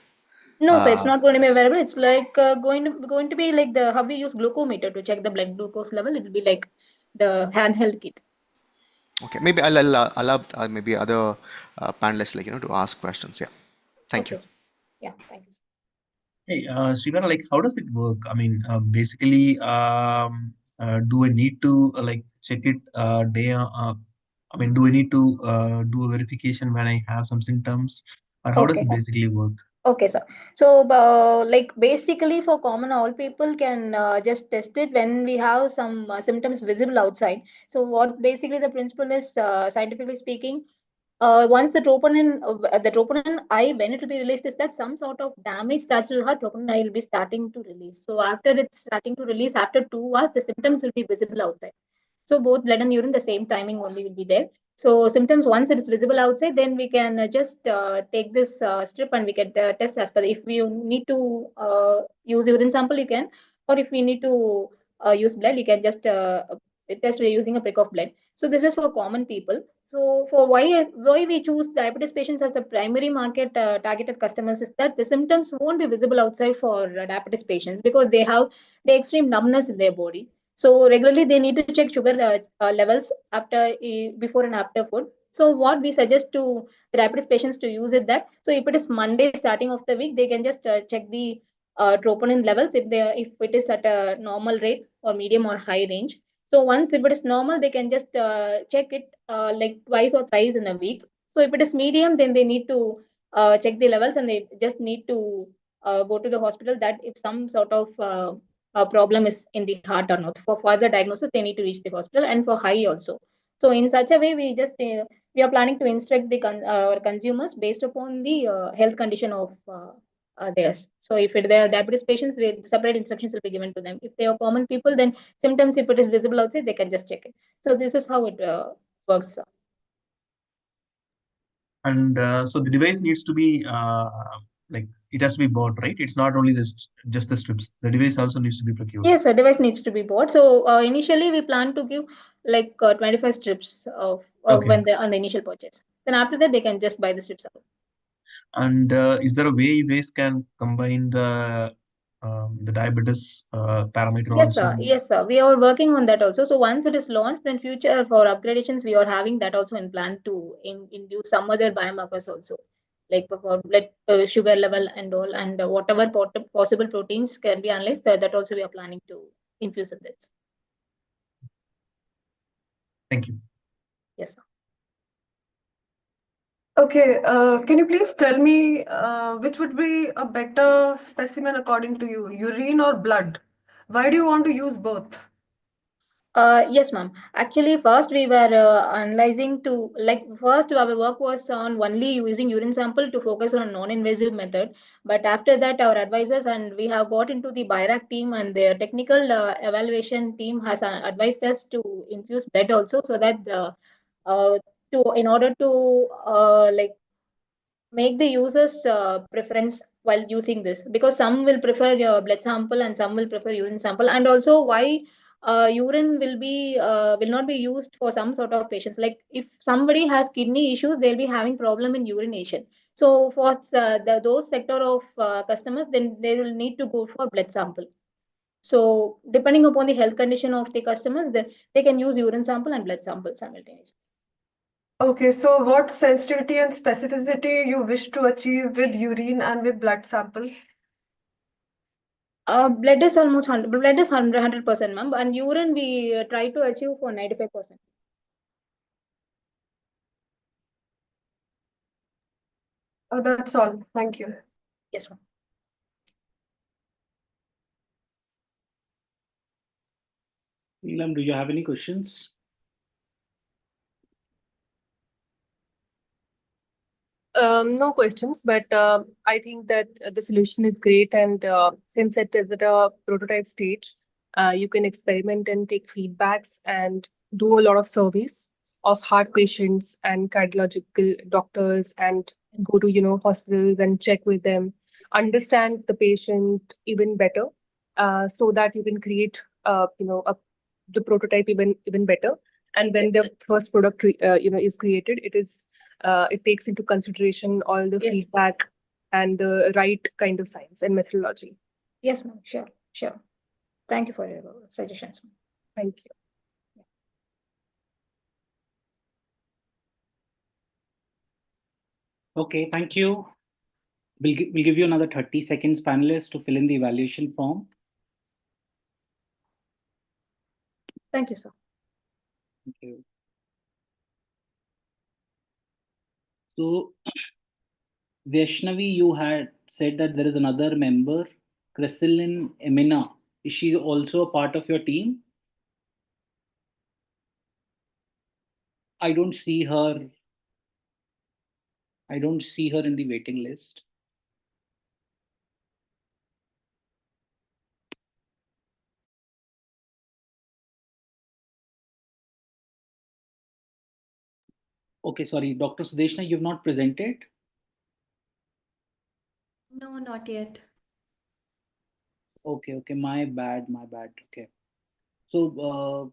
No, sir, it's Uh, not going to be available. It's like going to be like the how we use glucometer to check the blood glucose level. It will be like the handheld kit. okay, maybe I'll allow maybe other panelists to ask questions. Yeah, thank you. Okay, sir. Yeah, thank you, sir. Hey, Srivara, like, how does it work? I mean, basically, do I need to check it day? I mean, do I need to do a verification when I have some symptoms, or how does Okay. it basically work? Okay, sir. So, like basically for common, all people can just test it when we have some symptoms visible outside. So, what basically the principle is, scientifically speaking, once the troponin I when it will be released is that some sort of damage starts to her troponin I will be starting to release. So, after it's starting to release after 2 hours, the symptoms will be visible outside. So both blood and urine the same timing only will be there. So symptoms once it is visible outside, then we can just take this strip and we can test as per. If we need to use urine sample, you can, or if we need to use blood, you can just test using a prick of blood. So this is for common people. So for why we choose diabetes patients as the primary market targeted customers is that the symptoms won't be visible outside for diabetes patients because they have the extreme numbness in their body. So regularly they need to check sugar levels before and after food. So what we suggest to the diabetes patients to use is that, so if it is Monday starting of the week, they can just check the troponin levels if it is at a normal rate or medium or high range. So once if it is normal, they can just check it like twice or thrice in a week. So if it is medium, then they need to check the levels and they just need to go to the hospital that if some sort of problem is in the heart or not. For further diagnosis, they need to reach the hospital, and for high also. So in such a way, we are planning to instruct our consumers based upon the health condition of theirs. So if they are diabetes patients, separate instructions will be given to them. If they are common people, then symptoms, if it is visible outside, they can just check it. So this is how it works. And so the device needs to be like it has to be bought, right? It's not only just the strips. The device also needs to be procured. Yes, a device needs to be bought. So initially, we plan to give like 25 strips of Okay. when they on the initial purchase. Then after that, they can just buy the strips out. And is there a way you guys can combine the diabetes parameter Yes, also sir. in this? Yes, sir. We are working on that also. So once it is launched, then future for upgradations, we are having that also in plan to induce some other biomarkers also, like for blood sugar level and all, and whatever possible proteins can be analyzed. That also we are planning to infuse in this. Thank you. Yes, sir. Okay, can you please tell me which would be a better specimen according to you, urine or blood? Why do you want to use both? Yes, ma'am. Actually, first we were analyzing to like first our work was on only using urine sample to focus on a non-invasive method. But after that, our advisors and we have got into the BIRAC team and their technical evaluation team has advised us to infuse blood also so that to in order to like make the users preference while using this because some will prefer your blood sample and some will prefer urine sample and also why urine will not be used for some sort of patients like if somebody has kidney issues they'll be having problem in urination so for those sector of customers then they will need to go for blood sample so depending upon the health condition of the customers they can use urine sample and blood sample simultaneously. Okay, so what sensitivity and specificity you wish to achieve with urine and with blood sample? Blood is almost 100, blood is 100%, ma'am, and urine we try to achieve for 95%. That's all. Thank you. Yes, ma'am. Neelam, do you have any questions? No questions, but I think that the solution is great. And since it is at a prototype stage, you can experiment and take feedbacks and do a lot of surveys of heart patients and cardiological doctors and go to, hospitals and check with them, understand the patient even better, so that you can create, the prototype even better. And when the first product, is created, it takes into consideration all the Yes. feedback and the right kind of science and methodology. Yes, ma'am. Sure. Sure. Thank you for your suggestions, ma'am. Thank you. Okay, thank you. We'll give you another 30 seconds, panelists, to fill in the evaluation form. Thank you, sir. Thank you. So, Vaishnavi, you had said that there is another member, Kresilin Emina. Is she also a part of your team? I don't see her. I don't see her in the waiting list. Okay, sorry, Dr. Sudeshna, you've not presented? No, not yet. Okay, okay, my bad, my bad. Okay. So,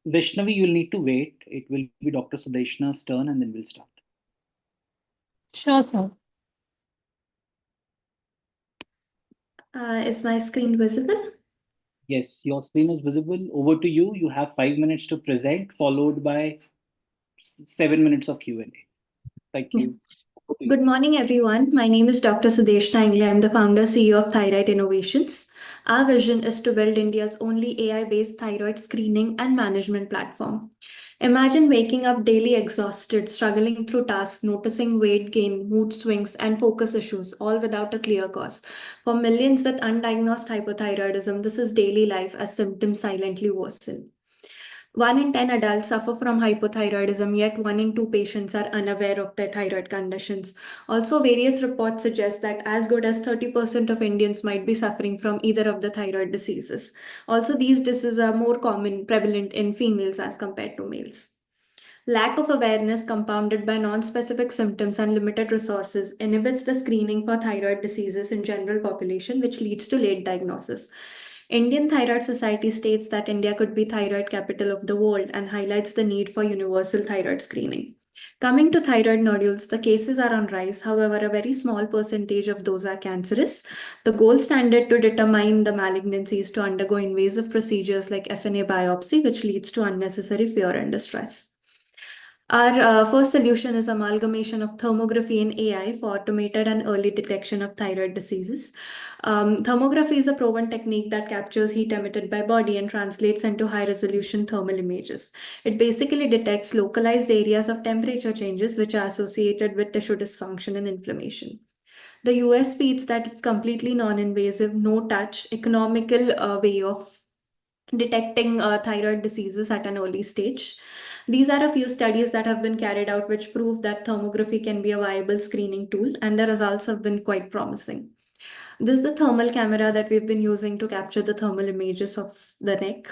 Vaishnavi, you'll need to wait. It will be Dr. Sudeshna's turn and then we'll start. Sure, sir. Is my screen visible? Yes, your screen is visible. Over to you. You have 5 minutes to present, followed by 7 minutes of Q&A. Thank you. Good morning, everyone. My name is Dr. Sudeshna Ingle. I'm the founder CEO of Thyroid Innovations. Our vision is to build India's only AI-based thyroid screening and management platform. Imagine waking up daily exhausted, struggling through tasks, noticing weight gain, mood swings, and focus issues, all without a clear cause. For millions with undiagnosed hypothyroidism, this is daily life as symptoms silently worsen. 1 in 10 adults suffer from hypothyroidism, yet 1 in 2 patients are unaware of their thyroid conditions. Also, various reports suggest that as good as 30% of Indians might be suffering from either of the thyroid diseases. Also, these diseases are more prevalent in females as compared to males. Lack of awareness compounded by non-specific symptoms and limited resources inhibits the screening for thyroid diseases in general population, which leads to late diagnosis. Indian Thyroid Society states that India could be thyroid capital of the world and highlights the need for universal thyroid screening. Coming to thyroid nodules, the cases are on rise. However, a very small percentage of those are cancerous. The gold standard to determine the malignancy is to undergo invasive procedures like FNA biopsy, which leads to unnecessary fear and distress. Our first solution is amalgamation of thermography and AI for automated and early detection of thyroid diseases. Thermography is a proven technique that captures heat emitted by body and translates into high-resolution thermal images. It basically detects localized areas of temperature changes which are associated with tissue dysfunction and inflammation. The USP is that it's completely non-invasive, no-touch, economical way of detecting thyroid diseases at an early stage. These are a few studies that have been carried out which prove that thermography can be a viable screening tool, and the results have been quite promising. This is the thermal camera that we've been using to capture the thermal images of the neck.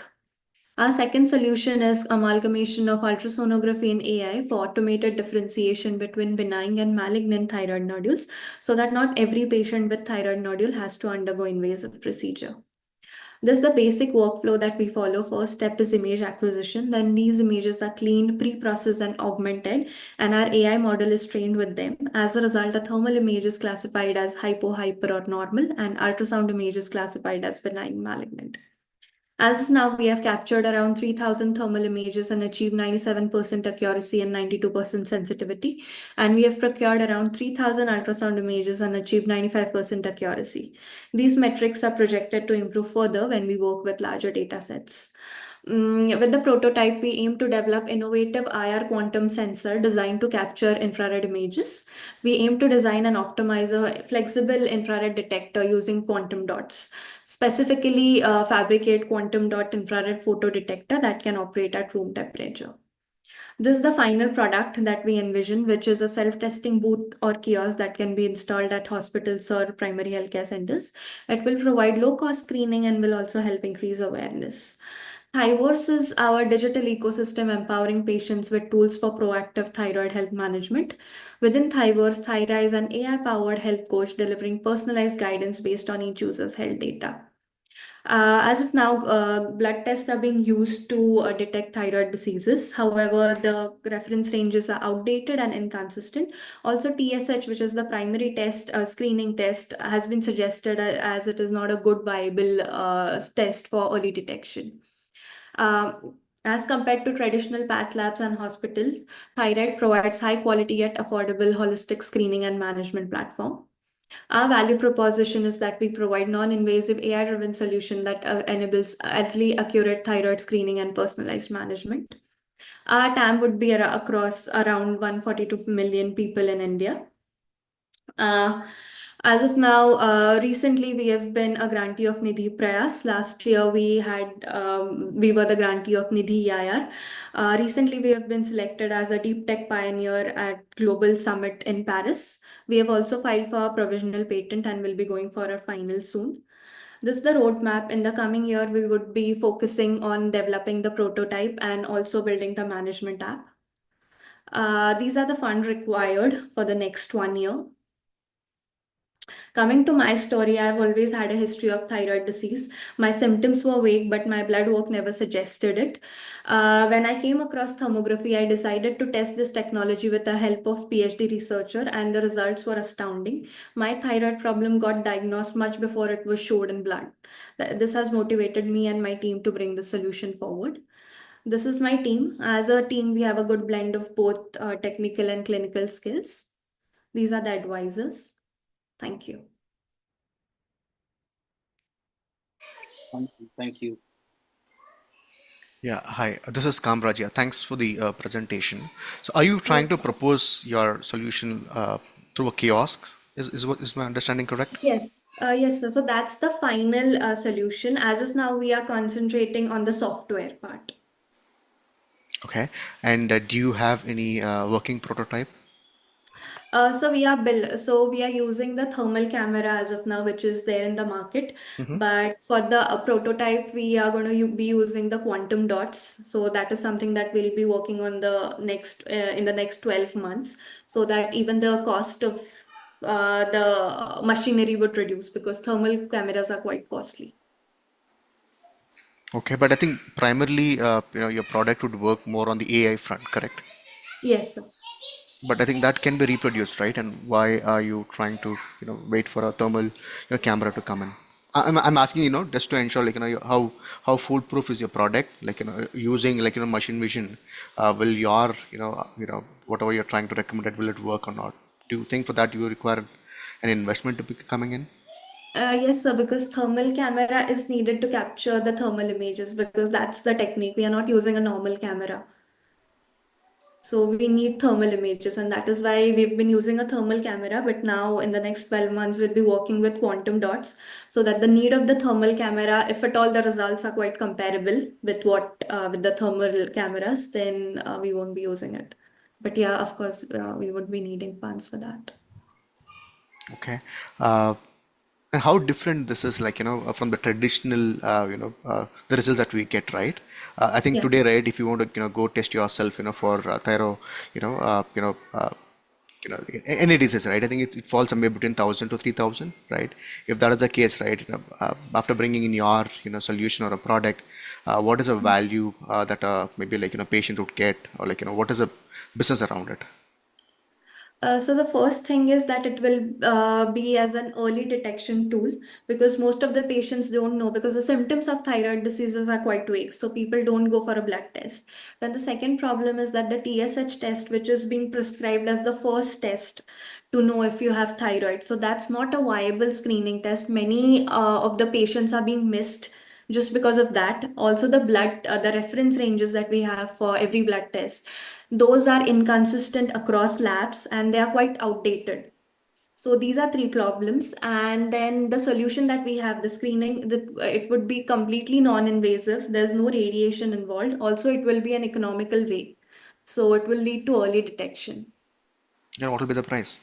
Our second solution is amalgamation of ultrasonography and AI for automated differentiation between benign and malignant thyroid nodules so that not every patient with thyroid nodule has to undergo invasive procedure. This is the basic workflow that we follow. First step is image acquisition. Then these images are cleaned, pre-processed, and augmented, and our AI model is trained with them. As a result, a thermal image is classified as hypo, hyper, or normal, and ultrasound image is classified as benign, malignant. As of now, we have captured around 3,000 thermal images and achieved 97% accuracy and 92% sensitivity. And we have procured around 3,000 ultrasound images and achieved 95% accuracy. These metrics are projected to improve further when we work with larger data sets. With the prototype, we aim to develop innovative IR quantum sensor designed to capture infrared images. We aim to design and optimize a flexible infrared detector using quantum dots, specifically fabricate quantum dot infrared photo detector that can operate at room temperature. This is the final product that we envision, which is a self-testing booth or kiosk that can be installed at hospitals or primary healthcare centers. It will provide low-cost screening and will also help increase awareness. AIWOS is our digital ecosystem empowering patients with tools for proactive thyroid health management. Within AIWOS, Thyra is an AI-powered health coach delivering personalized guidance based on each user's health data. As of now, blood tests are being used to detect thyroid diseases. However, the reference ranges are outdated and inconsistent. Also, TSH, which is the primary test, screening test, has been suggested as it is not a good viable test for early detection. As compared to traditional path labs and hospitals, Thyroid provides high quality yet affordable holistic screening and management platform. Our value proposition is that we provide non-invasive AI-driven solution that enables early accurate thyroid screening and personalized management. Our TAM would be across around 142 million people in India. Uh, as of now, recently we have been a grantee of Nidhi Prayas. Last year we were the grantee of Nidhi IR. Recently we have been selected as a deep tech pioneer at Global Summit in Paris. We have also filed for a provisional patent and will be going for a final soon. This is the roadmap. In the coming year, we would be focusing on developing the prototype and also building the management app. These are the funds required for the next 1 year. Coming to my story, I've always had a history of thyroid disease. My symptoms were vague, but my blood work never suggested it. When I came across thermography, I decided to test this technology with the help of PhD researcher, and the results were astounding. My thyroid problem got diagnosed much before it was showed in blood. This has motivated me and my team to bring the solution forward. This is my team. As a team, we have a good blend of both technical and clinical skills. These are the advisors. Thank you. Thank you. Yeah, hi. This is Kamraj. Yeah, thanks for the presentation. So, are you trying Yes, to propose your solution through a kiosk? Is my understanding correct? yes, sir. So that's the final solution. As of now, we are concentrating on the software part. Okay. And do you have any working prototype? So we are using the thermal camera as of now, which is there in the market. Hmm. But for the prototype, we are going to be using the quantum dots. So that is something that we'll be working on the next in the next 12 months, so that even the cost of the machinery would reduce because thermal cameras are quite costly. Okay, but I think primarily, your product would work more on the AI front, correct? Yes, sir. But I think that can be reproduced, right? And why are you trying to, wait for a thermal, camera to come in? I'm asking, just to ensure, like, how foolproof is your product? Like, using like, machine vision, will your, whatever you're trying to recommend, will it work or not? Do you think for that you require an investment to be coming in? Yes, sir, because thermal camera is needed to capture the thermal images because that's the technique. We are not using a normal camera. So we need thermal images, and that is why we've been using a thermal camera. But now, in the next 12 months, we'll be working with quantum dots so that the need of the thermal camera, if at all the results are quite comparable with what with the thermal cameras, then we won't be using it. But yeah, of course, we would be needing funds for that. Okay. Uh, and how different this is, like, from the traditional, the results that we get, right? I think Yeah. today, right, if you want to, go test yourself, for thyro, you know, uh, you know, uh, any disease, right? I think it falls somewhere between 1,000 to 3,000, right? If that is the case, right, after bringing in your, solution or a product, what is a value that maybe like, patient would get, or like, what is a business around it? So the first thing is that it will be as an early detection tool because most of the patients don't know because the symptoms of thyroid diseases are quite vague. So people don't go for a blood test. Then the second problem is that the TSH test, which is being prescribed as the first test to know if you have thyroid. So that's not a viable screening test. Many of the patients are being missed just because of that. Also, the reference ranges that we have for every blood test, those are inconsistent across labs and they are quite outdated. So these are three problems. And then the solution that we have, the screening, it would be completely non-invasive. There's no radiation involved. Also, it will be an economical way. So it will lead to early detection. And what will be the price?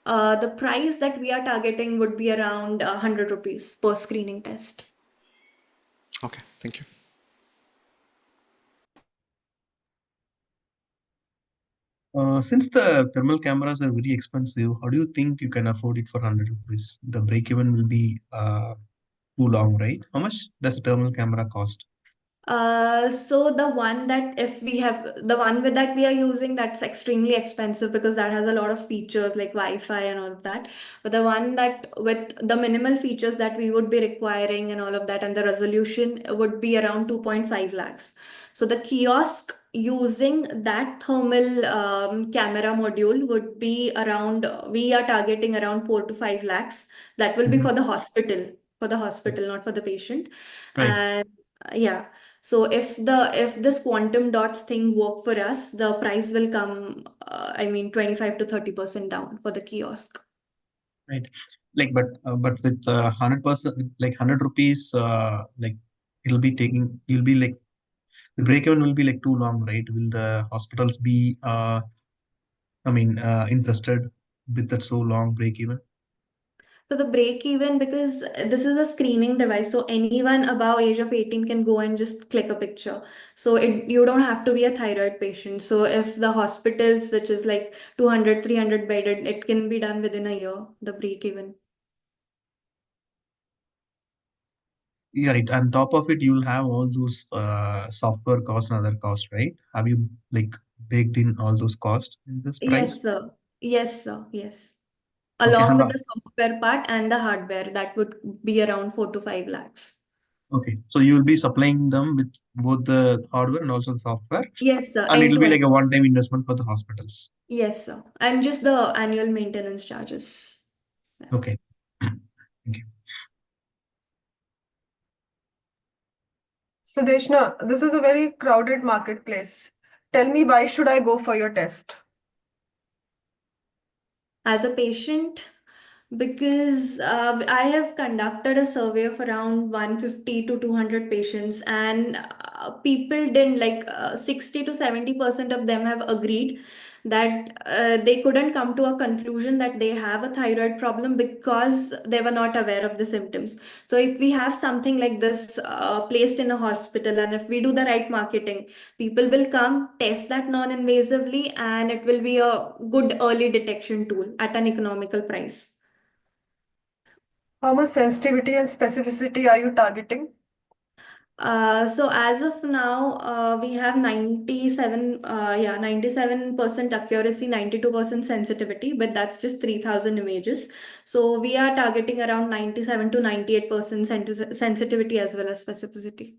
The price that we are targeting would be around 100 rupees per screening test. Okay, thank you. Since the thermal cameras are very expensive, how do you think you can afford it for 100 rupees? The break even will be too long, right? How much does a thermal camera cost? So the one that if we have the one with that we are using, that's extremely expensive because that has a lot of features like Wi-Fi and all of that. But the one that with the minimal features that we would be requiring and all of that and the resolution would be around 2.5 lakhs. So the kiosk using that thermal camera module would be around, we are targeting around 4 to 5 lakhs. That will be Mhm. for the hospital, not for the patient. Right. And yeah. So if this quantum dots thing work for us, the price will come, I mean, 25 to 30% down for the kiosk. Right. Like, but with 100%, like 100 rupees, like you'll be like, the break even will be like too long, right? Will the hospitals be, interested with that so long break even? So the break even, because this is a screening device, so anyone above age of 18 can go and just click a picture. So you don't have to be a thyroid patient. So if the hospitals, which is like 200, 300 bedded, it can be done within a year, the break even. Yeah, right. On top of it, you'll have all those software costs and other costs, right? Have you like baked in all those costs in this price? Yes, sir. Yes, sir. Yes. Okay, Along and with the software part and the hardware, that would be around 4 to 5 lakhs. okay, so you'll be supplying them with both the hardware and also the software, Yes, sir. and End it'll to be like end. a one-time investment for the hospitals. Yes, sir. And just the annual maintenance charges. Yeah. Okay. Thank you. Sudeshna, this is a very crowded marketplace. Tell me, why should I go for your test? As a patient, because I have conducted a survey of around 150 to 200 patients, and people didn't like 60 to 70% of them have agreed that they couldn't come to a conclusion that they have a thyroid problem because they were not aware of the symptoms. So if we have something like this placed in a hospital, and if we do the right marketing, people will come test that non-invasively, and it will be a good early detection tool at an economical price. How much sensitivity and specificity are you targeting? So as of now, we have 97% accuracy, 92% sensitivity, but that's just 3,000 images. So we are targeting around 97 to 98% sensitivity as well as specificity.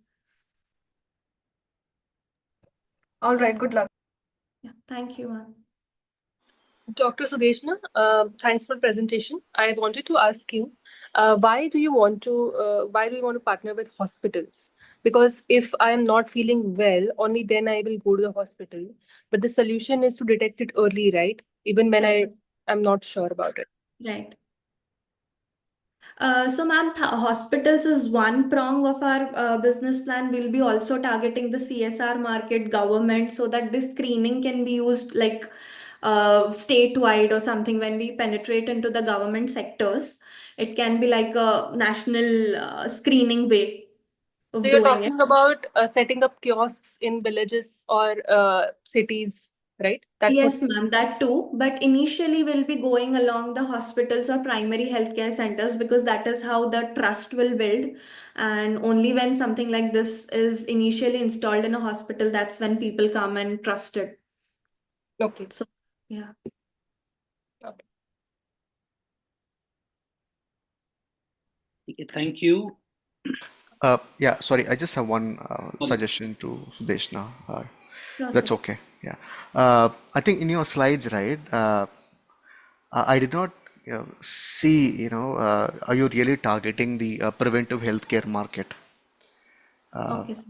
All right, good luck. Yeah, thank you, ma'am. Dr. Sudeshna, thanks for the presentation. I wanted to ask you, why do you want to partner with hospitals? Because if I am not feeling well, only then I will go to the hospital. But the solution is to detect it early, right? Even when Right, I am not sure about it. right. So, ma'am, hospitals is one prong of our business plan. We'll be also targeting the CSR market, government, so that this screening can be used like statewide or something. When we penetrate into the government sectors, it can be like a national screening way So of you're doing it. talking about setting up kiosks in villages or cities, right? That's what. Yes, ma'am, that too. But initially, we'll be going along the hospitals or primary healthcare centers because that is how the trust will build. And only when something like this is initially installed in a hospital, that's when people come and trust it. Okay. So, yeah. Okay. Okay, thank you. Yeah, sorry, I just have one Sorry. suggestion to Sudeshna. Sure, That's sir. okay. Yeah. I think in your slides, right, I did not see, are you really targeting the preventive healthcare market? Okay, sir.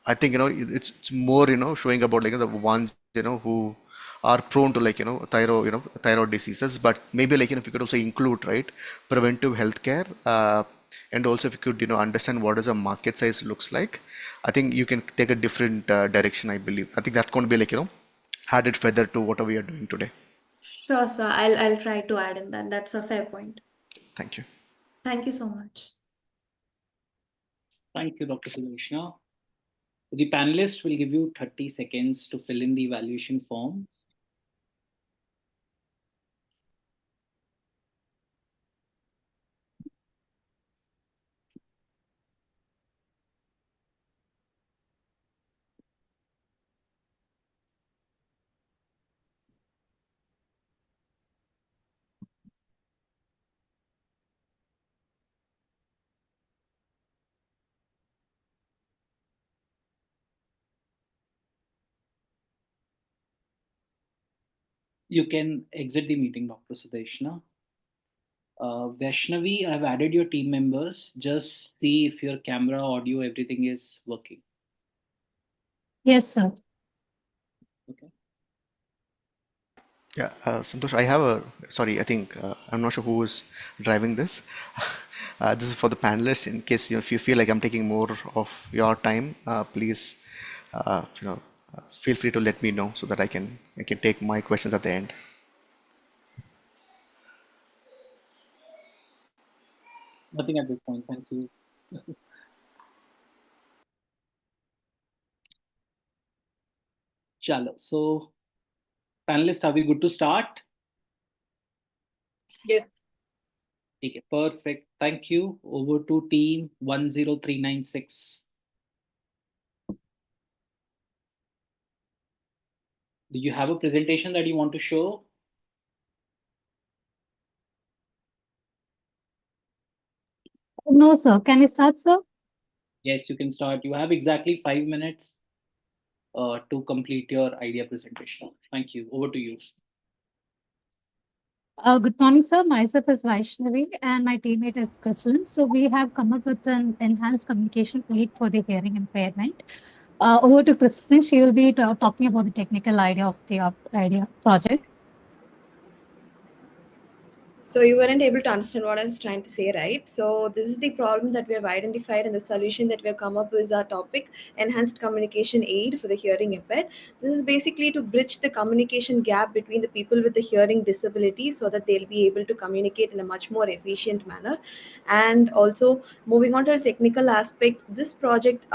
I think it's more showing about like the ones who are prone to like thyroid diseases, but maybe like if you could also include right preventive healthcare, and also if you could understand what does a market size looks like, I think you can take a different direction. I believe I think that's going to be like added feather to whatever we are doing today. Sure, sir. I'll try to add in that. That's a fair point. Thank you. Thank you so much. Thank you, Dr. Sudarshana. The panelists will give you 30 seconds to fill in the evaluation form. You can exit the meeting, Dr. Sudarshana. Vaishnavi, I've added your team members. Just see if your camera, audio, everything is working. Yes, sir. Okay. Yeah, Santosh, I have a sorry. I think I'm not sure who is driving this. This is for the panelists. In case if you feel like I'm taking more of your time, please, feel free to let me know so that I can take my questions at the end. Nothing at this point. Thank you. Chalo. So, panelists, are we good to start? Yes. Okay, perfect. Thank you. Over to team 10396. Do you have a presentation that you want to show? No, sir. Can we start, sir? Yes, you can start. You have exactly 5 minutes to complete your idea presentation. Thank you. Over to you. Good morning, sir. Myself is Vaishnavi and my teammate is Kristin. So we have come up with an enhanced communication aid for the hearing impairment. Over to Kristin. She will be talking about the technical idea of the idea project. So you weren't able to understand what I was trying to say, right? So this is the problem that we have identified, and the solution that we have come up with is our topic: enhanced communication aid for the hearing impaired. This is basically to bridge the communication gap between the people with the hearing disability, so that they'll be able to communicate in a much more efficient manner. And also, moving on to the technical aspect, this project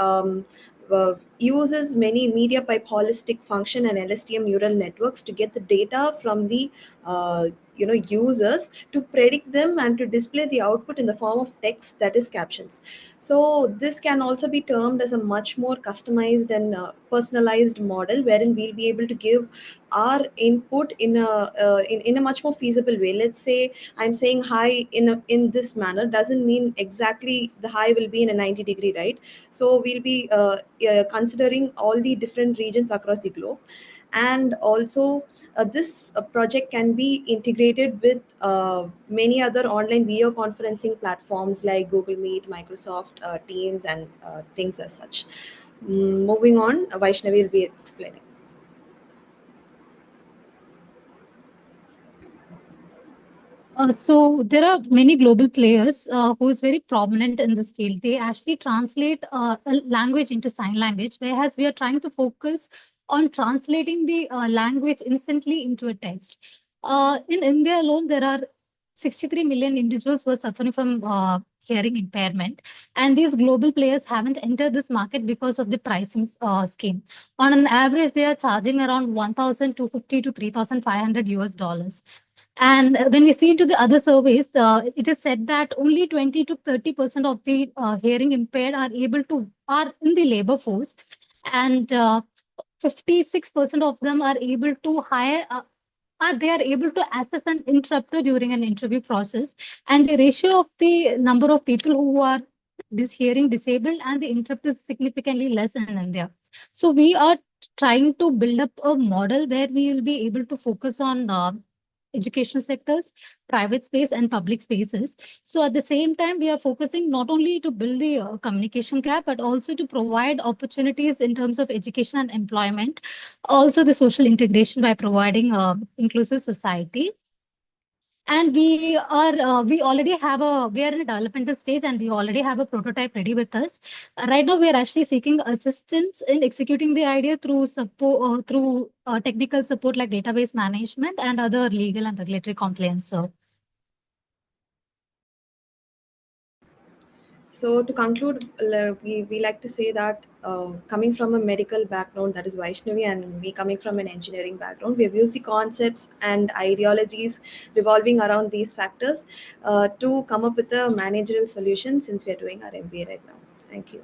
uses many media pipe holistic function and LSTM neural networks to get the data from the uh, users, to predict them and to display the output in the form of text, that is captions. So this can also be termed as a much more customized and personalized model, wherein we'll be able to give our input in a much more feasible way. Let's say I'm saying hi in this manner, doesn't mean exactly the hi will be in a 90-degree, right? So we'll be considering all the different regions across the globe. And also, this project can be integrated with many other online video conferencing platforms like Google Meet, Microsoft Teams, and things as such. Moving on, Vaishnavi will be explaining. So there are many global players who is very prominent in this field. They actually translate a language into sign language, whereas we are trying to focus on translating the language instantly into a text. In India alone, there are 63 million individuals who are suffering from hearing impairment, and these global players haven't entered this market because of the pricing scheme. On an average, they are charging around 1,250 to 3,500 US dollars. And when we see into the other surveys, it is said that only 20 to 30% of the hearing impaired are in the labor force, and 56% of them are able to hire. They are able to assess an interrupter during an interview process, and the ratio of the number of people who are this hearing disabled and the interrupter is significantly less in India. So we are trying to build up a model where we will be able to focus on educational sectors, private space, and public spaces. So at the same time, we are focusing not only to build the communication gap, but also to provide opportunities in terms of education and employment, also the social integration by providing inclusive society. And we already have we are in a developmental stage, and we already have a prototype ready with us. Right now we are actually seeking assistance in executing the idea through support, through technical support like database management and other legal and regulatory compliance. So So to conclude, we like to say that coming from a medical background, that is Vaishnavi, and me coming from an engineering background, we have used the concepts and ideologies revolving around these factors to come up with a managerial solution since we are doing our MBA right now. Thank you.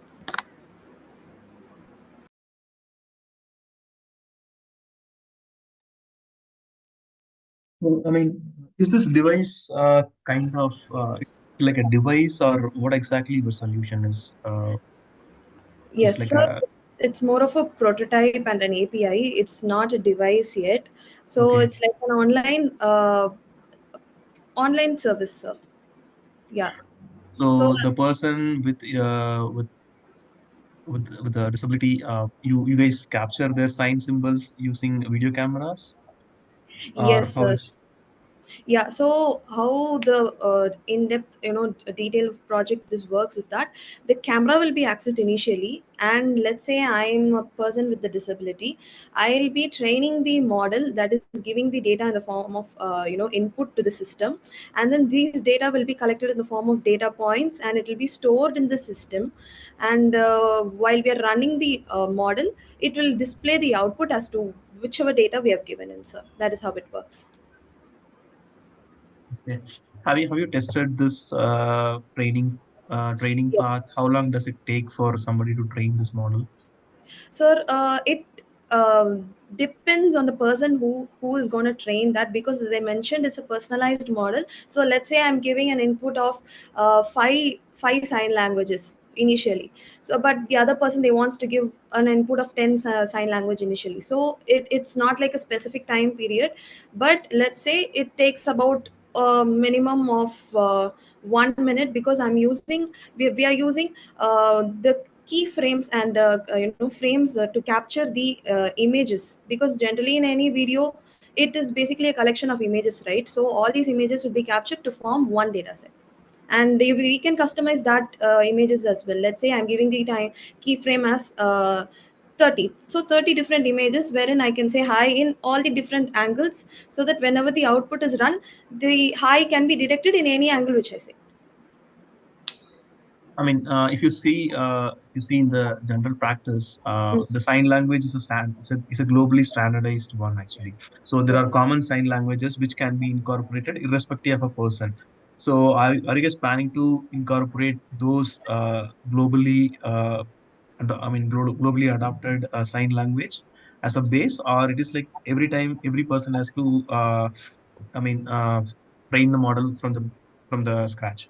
So, I mean, is this device kind of like a device, or what exactly your solution is? Just Yes, like sir. a It's more of a prototype and an API. It's not a device yet. So okay. it's like an online service, sir. Yeah. So So the person with the disability, you guys capture their sign symbols using video cameras, or yes, how sir. is? Yeah, so how the in-depth, detail of project this works is that the camera will be accessed initially, and let's say I'm a person with the disability, I'll be training the model that is giving the data in the form of input to the system, and then these data will be collected in the form of data points, and it will be stored in the system, and while we are running the model, it will display the output as to whichever data we have given in, sir. That is how it works. Okay. Have you tested this training path? How long does it take for somebody to train this model? So it depends on the person who is going to train that, because as I mentioned, it's a personalized model. So let's say I'm giving an input of five sign languages initially. So but the other person, they wants to give an input of 10 sign language initially. So it's not like a specific time period, but let's say it takes about a minimum of 1 minute, because we are using the keyframes and frames to capture the images, because generally in any video it is basically a collection of images, right? So all these images will be captured to form one data set, and we can customize that images as well. Let's say I'm giving the time keyframe as 30, so 30 different images wherein I can say hi in all the different angles, so that whenever the output is run, the hi can be detected in any angle which I say. I mean, if you see in the general practice, the sign language is it's a globally standardized one actually. So there are Yes. common sign languages which can be incorporated irrespective of a person. So are you guys planning to incorporate those globally, globally adopted sign language as a base, or it is like every time every person has to, I mean, uh, train the model from the scratch?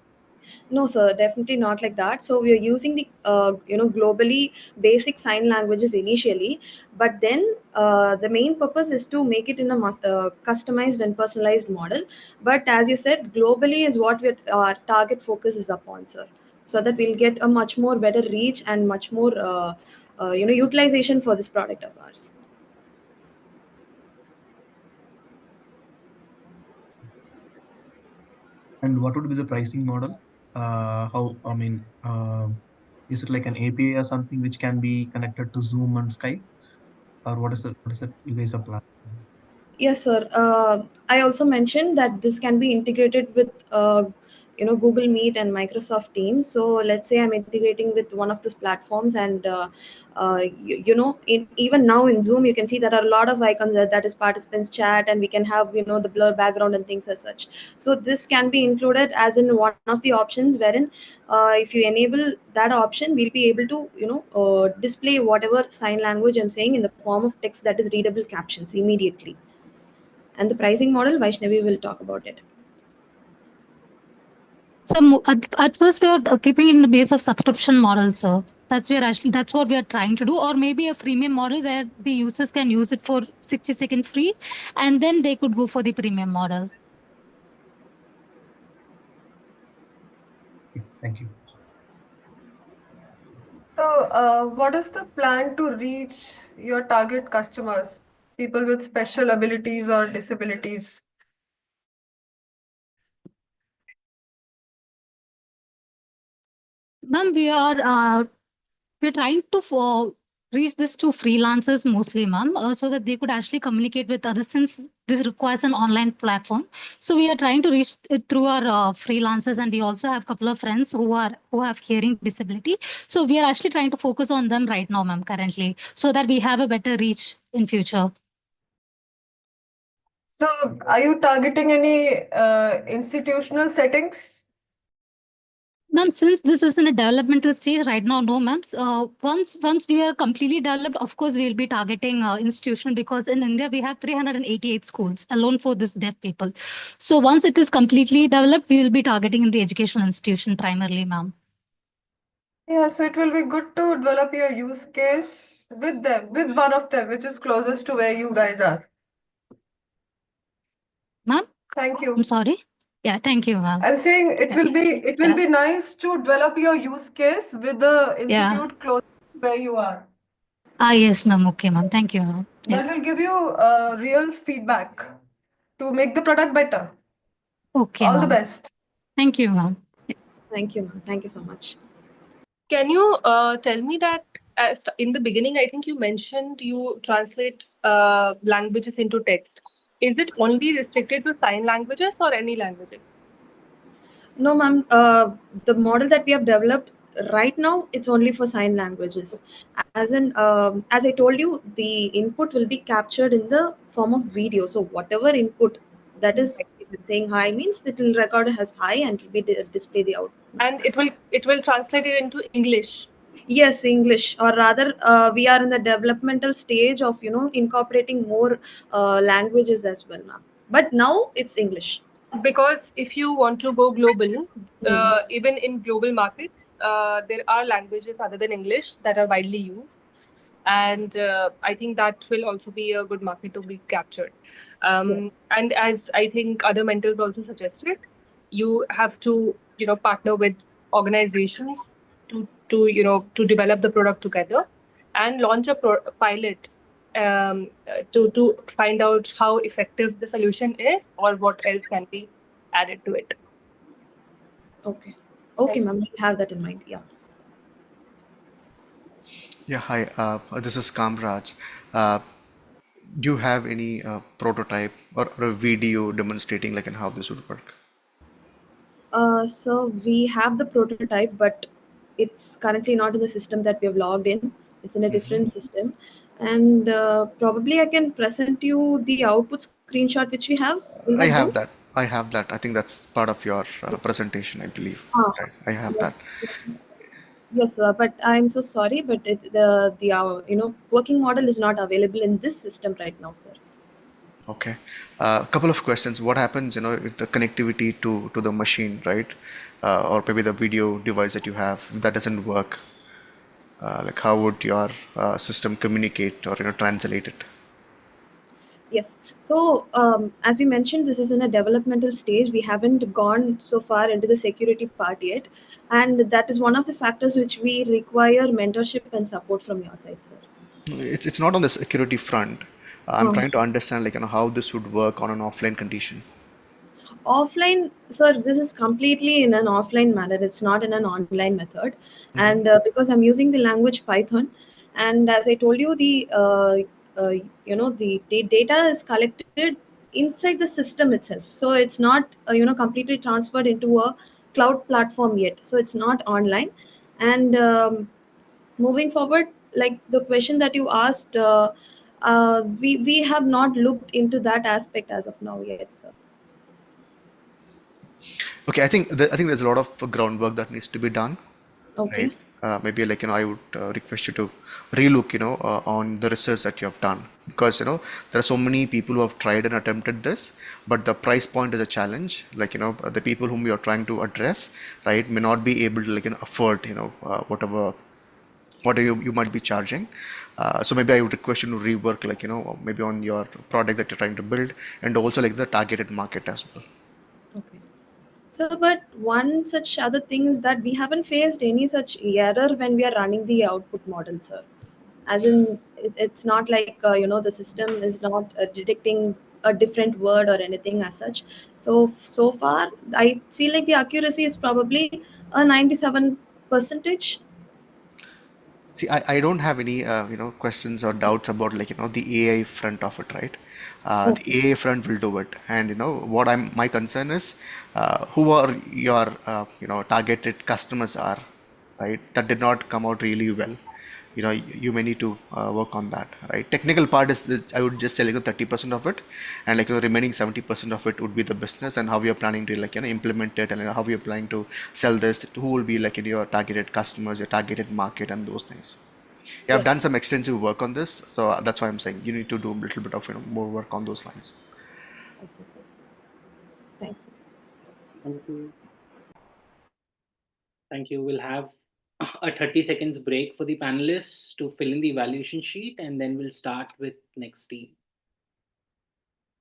No, sir, definitely not like that. So we are using the globally basic sign languages initially, but then the main purpose is to make it in a customized and personalized model. But as you said, globally is what our target focus is upon, sir, so that we'll get a much more better reach and much more utilization for this product of ours. And what would be the pricing model? Is it like an API or something which can be connected to Zoom and Skype, or what is it you guys are planning? Yes, sir. I also mentioned that this can be integrated with, Google Meet and Microsoft Teams. So let's say I'm integrating with one of those platforms, and even now in Zoom, you can see there are a lot of icons that is participants chat, and we can have the blur background and things as such. So this can be included as in one of the options, wherein if you enable that option, we'll be able to display whatever sign language I'm saying in the form of text that is readable captions immediately. And the pricing model, Vaishnavi will talk about it. so at first we are keeping in the base of subscription model, sir. That's what we are trying to do, or maybe a freemium model where the users can use it for 60 seconds free, and then they could go for the premium model. Thank you. So, what is the plan to reach your target customers, people with special abilities or disabilities? Ma'am, we're trying to reach this to freelancers mostly, ma'am, so that they could actually communicate with others, since this requires an online platform. So we are trying to reach it through our freelancers, and we also have a couple of friends who have hearing disability. So we are actually trying to focus on them right now, ma'am, currently, so that we have a better reach in future. So, are you targeting any institutional settings? Ma'am, since this is in a developmental stage right now, no, ma'am. Once we are completely developed, of course, we'll be targeting institution, because in India we have 388 schools alone for this deaf people. So once it is completely developed, we will be targeting in the educational institution primarily, ma'am. Yeah, so it will be good to develop your use case with them, with one of them, which is closest to where you guys are. Ma'am, Thank I'm you. sorry. Yeah, thank you, ma'am. I'm saying it will be nice to develop your use case with the Yeah. institute close to where you are. Yes, ma'am. Okay, ma'am. Thank you, ma'am. That will give you real feedback to make the product better. Okay, All the ma'am. best. Thank you, ma'am. Thank you, ma'am. Thank you so much. Can you tell me that in the beginning, I think you mentioned you translate languages into text. Is it only restricted to sign languages or any languages? No, ma'am. The model that we have developed right now, it's only for sign languages. As I told you, the input will be captured in the form of video. So whatever input that is, if it's saying hi, means it will record as hi and it will be display the output. And it will translate it into English. Yes, English, or rather, we are in the developmental stage of incorporating more languages as well, ma'am. But now it's English. Because if you want to go global, Hmm. even in global markets, there are languages other than English that are widely used. And I think that will also be a good market to be captured. Yes. And as I think other mentors also suggested, you have to, partner with organizations to develop the product together and launch a pilot to find out how effective the solution is or what else can be added to it. Okay. Okay, Thank ma'am. We have that in mind. Yeah. Yeah, hi. This is Kamraj. Uh, do you have any prototype or a video demonstrating like and how this would work? So we have the prototype, but it's currently not in the system that we have logged in. It's in a Mhm. different system, and probably I can present you the output screenshot which we have. Will I that do? have that. I have that. I think that's part of your presentation, I believe. Ah, Right. I have yes. that. Yes, but I'm so sorry, but the working model is not available in this system right now, sir. Okay. A couple of questions. What happens, if the connectivity to the machine, right? Or maybe the video device that you have, if that doesn't work, like how would your system communicate or translate it? Yes. So, as we mentioned, this is in a developmental stage. We haven't gone so far into the security part yet. And that is one of the factors which we require mentorship and support from your side, sir. It's not on the security front. I'm Uh, trying to understand like how this would work on an offline condition. Offline, sir, this is completely in an offline manner. It's not in an online method. Hmm. And because I'm using the language Python, and as I told you, uh, the data is collected inside the system itself. So it's not completely transferred into a cloud platform yet. So it's not online. And moving forward, like the question that you asked, we have not looked into that aspect as of now yet, sir. Okay, I think there's a lot of groundwork that needs to be done, right? Okay. Maybe like I would request you to relook on the research that you have done, because there are so many people who have tried and attempted this, but the price point is a challenge. Like the people whom you are trying to address, right, may not be able to like afford whatever what you might be charging. So maybe I would request you to rework, like, maybe on your product that you're trying to build, and also like the targeted market as well. Okay. So, but one such other thing is that we haven't faced any such error when we are running the output model, sir. As in, it's not like the system is not detecting a different word or anything as such. So far, I feel like the accuracy is probably a 97 percentage. See, I don't have any questions or doubts about, like, the AI front of it, right? The Okay. AI front will do it, and what my concern is, who are your targeted customers are, right? That did not come out really well. You may need to work on that, right? Technical part is, I would just say, 30% of it, and remaining 70% of it would be the business and how you're planning to, like, implement it, and how you're planning to sell this, who will be, like, your targeted customers, your targeted market, and those things. Yeah, I've Yeah. done some extensive work on this, so that's why I'm saying you need to do a little bit of more work on those lines. Okay, sir. Thank you. Thank you. Thank you. We'll have a 30 seconds break for the panelists to fill in the evaluation sheet, and then we'll start with next team.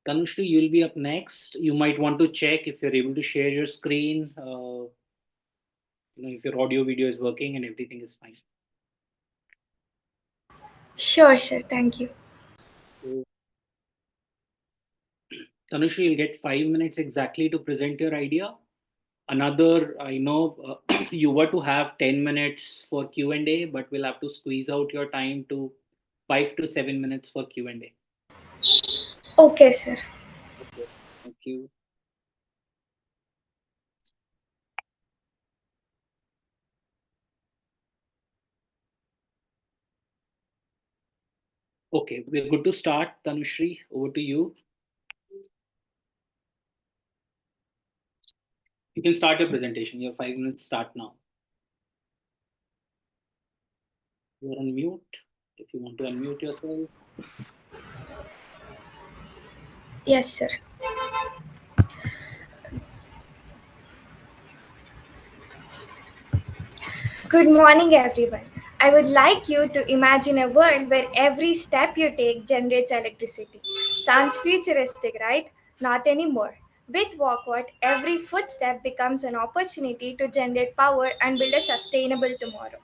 Tanushri, you'll be up next. You might want to check if you're able to share your screen, if your audio video is working and everything is fine. Sure, sir. Thank you. So, Tanushri, you'll get 5 minutes exactly to present your idea. Another, I know you were to have 10 minutes for Q&A, but we'll have to squeeze out your time to 5 to 7 minutes for Q&A. Okay, sir. Okay, thank you. Okay, we're good to start. Tanushri, over to you. You can start your presentation. Your 5 minutes start now. You're on mute. If you want to unmute yourself. Yes, sir. Good morning, everyone. I would like you to imagine a world where every step you take generates electricity. Sounds futuristic, right? Not anymore. With Walkward, every footstep becomes an opportunity to generate power and build a sustainable tomorrow.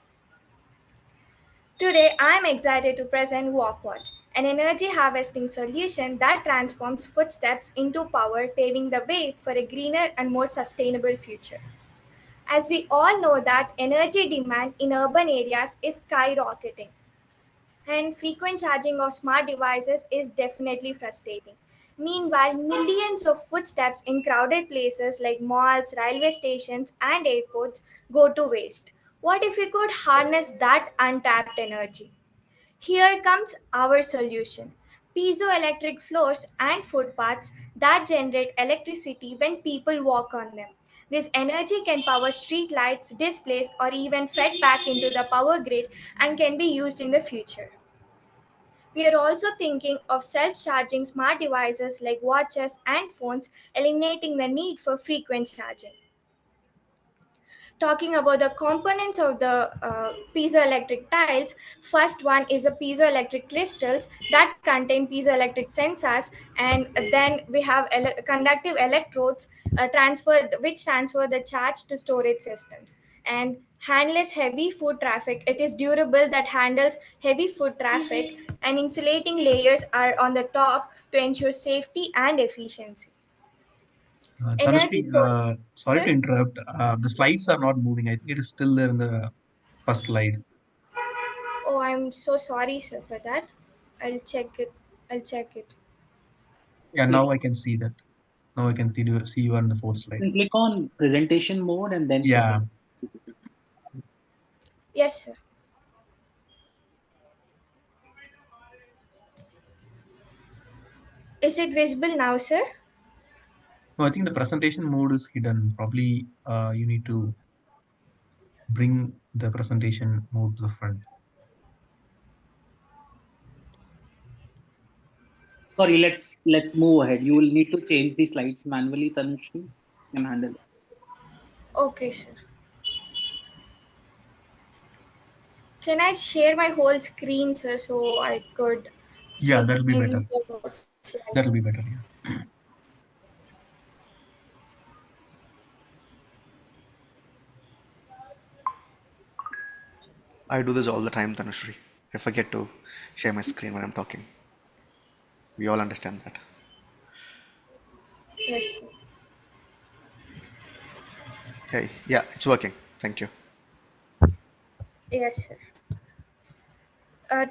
Today, I am excited to present Walkward, an energy harvesting solution that transforms footsteps into power, paving the way for a greener and more sustainable future. As we all know that energy demand in urban areas is skyrocketing and frequent charging of smart devices is definitely frustrating. Meanwhile, millions of footsteps in crowded places like malls, railway stations, and airports go to waste. What if we could harness that untapped energy? Here comes our solution: piezoelectric floors and footpaths that generate electricity when people walk on them. This energy can power street lights, displays, or even fed back into the power grid and can be used in the future. We are also thinking of self charging smart devices like watches and phones, eliminating the need for frequent charging. Talking about the components of the piezoelectric tiles, first one is the piezoelectric crystals that contain piezoelectric sensors, and then we have conductive electrodes which transfer the charge to storage systems, and handles heavy foot traffic. It is durable that handles heavy foot traffic, and insulating layers are on the top to ensure safety and efficiency. Tanushree, Energy source. sorry Sir? to interrupt. The Yes. slides are not moving. I think it is still there in the first slide. Oh, I'm so sorry, sir, for that. I'll check it. I'll check it. Yeah, Click, now I can see that. Now I can see you on the fourth slide. click on presentation mode and then Yeah. present. Yes, sir. Is it visible now, sir? No, I think the presentation mode is hidden. Probably you need to bring the presentation mode to the front. Sorry, let's move ahead. You will need to change the slides manually, Tanushri. Can handle it. Okay, sir. Can I share my whole screen, sir, so I could Yeah, that'll be change better. the That'll be slides? better. Yeah. I do this all the time, Tanushree. I forget to share my screen when I'm talking. We all understand that. Yes, sir. Hey, yeah, it's working. Thank you. Yes, sir.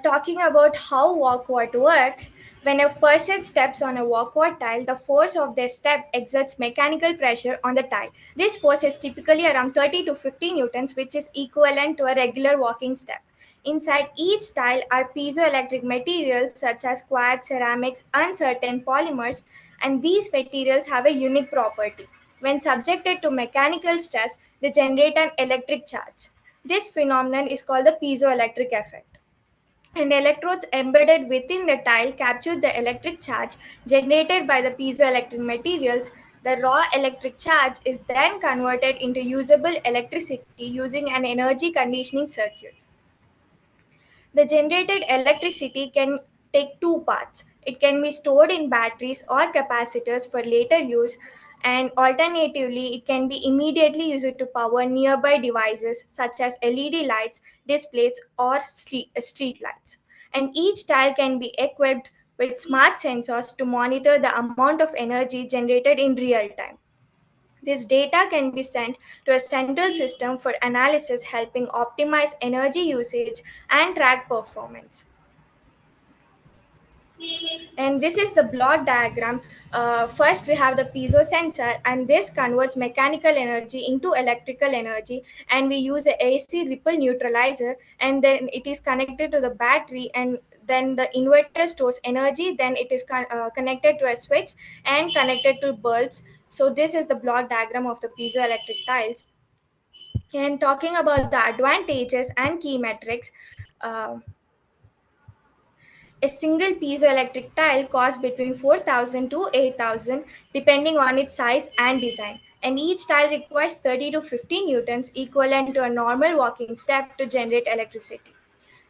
Talking about how walkward works, when a person steps on a walkward tile, the force of their step exerts mechanical pressure on the tile. This force is typically around 30 to 50 newtons, which is equivalent to a regular walking step. Inside each tile are piezoelectric materials such as quartz, ceramics, and certain polymers, and these materials have a unique property. When subjected to mechanical stress, they generate an electric charge. This phenomenon is called the piezoelectric effect, and electrodes embedded within the tile capture the electric charge generated by the piezoelectric materials. The raw electric charge is then converted into usable electricity using an energy conditioning circuit. The generated electricity can take two paths. It can be stored in batteries or capacitors for later use, and alternatively, it can be immediately used to power nearby devices such as LED lights, displays, or street lights. And each tile can be equipped with smart sensors to monitor the amount of energy generated in real time. This data can be sent to a central system for analysis, helping optimize energy usage and track performance. And this is the block diagram. First, we have the piezo sensor, and this converts mechanical energy into electrical energy. And we use a AC ripple neutralizer, and then it is connected to the battery, and then the inverter stores energy. Then it is connected to a switch and connected to bulbs. So this is the block diagram of the piezoelectric tiles. And talking about the advantages and key metrics, uh, a single piezoelectric tile costs between 4,000 to 8,000 depending on its size and design. And each tile requires 30 to 50 newtons, equivalent to a normal walking step, to generate electricity.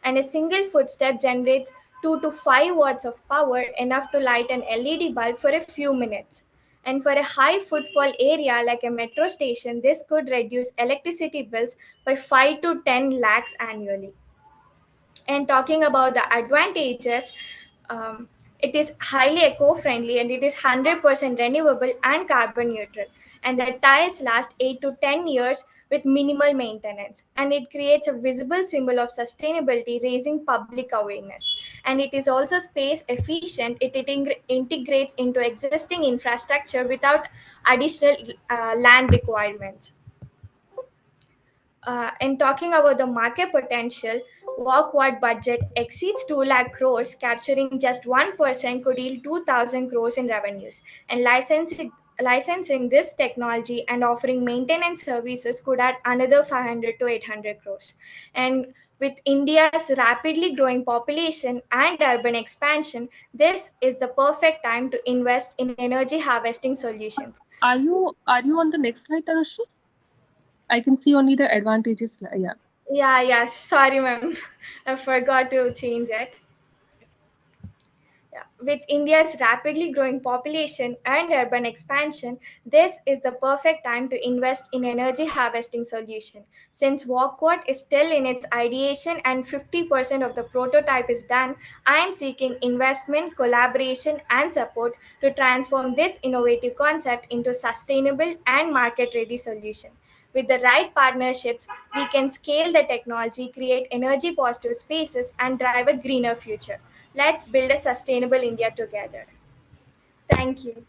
And a single footstep generates 2 to 5 watts of power, enough to light an LED bulb for a few minutes. And for a high footfall area like a metro station, this could reduce electricity bills by 5 to 10 lakhs annually. And talking about the advantages, it is highly eco-friendly, and it is 100% renewable and carbon neutral. And the tiles last 8 to 10 years with minimal maintenance. And it creates a visible symbol of sustainability, raising public awareness. And it is also space efficient. It integrates into existing infrastructure without additional land requirements. And talking about the market potential, walkward budget exceeds 2 lakh crores, capturing just 1% could yield 2,000 crores in revenues. And licensing this technology and offering maintenance services could add another 500 to 800 crores. And with India's rapidly growing population and urban expansion, this is the perfect time to invest in energy harvesting solutions. Are you on the next slide, Tanushree? I can see only the advantages. Yeah. Yeah, sorry, ma'am. I forgot to change it. Yeah. With India's rapidly growing population and urban expansion, this is the perfect time to invest in energy harvesting solution. Since Walkward is still in its ideation and 50% of the prototype is done, I am seeking investment, collaboration, and support to transform this innovative concept into sustainable and market-ready solution. With the right partnerships, we can scale the technology, create energy positive spaces, and drive a greener future. Let's build a sustainable India together. Thank you.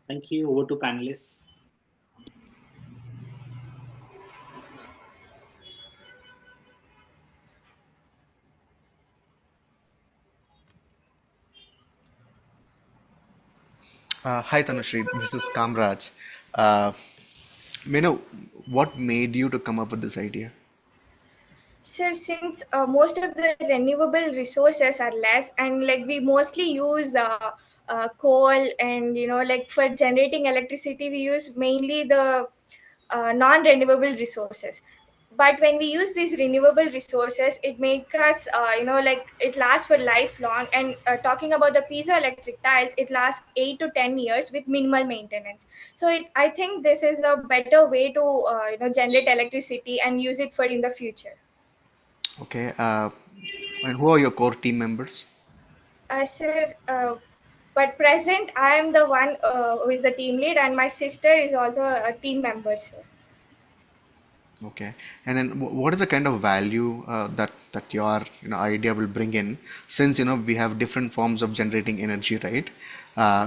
Thank you. Over to panelists. Hi, Tanushree. This is Kamraj. Uh, Minu, what made you to come up with this idea? Sir, since most of the renewable resources are less, and like we mostly use coal, and like for generating electricity, we use mainly the non-renewable resources. But when we use these renewable resources, it makes us like it lasts for lifelong. And talking about the piezoelectric tiles, it lasts 8 to 10 years with minimal maintenance. So I think this is a better way to generate electricity and use it for in the future. Okay. And who are your core team members? Sir, but present I am the one who is the team lead, and my sister is also a team member, sir. Okay. And then what is the kind of value that your idea will bring in, since we have different forms of generating energy, right?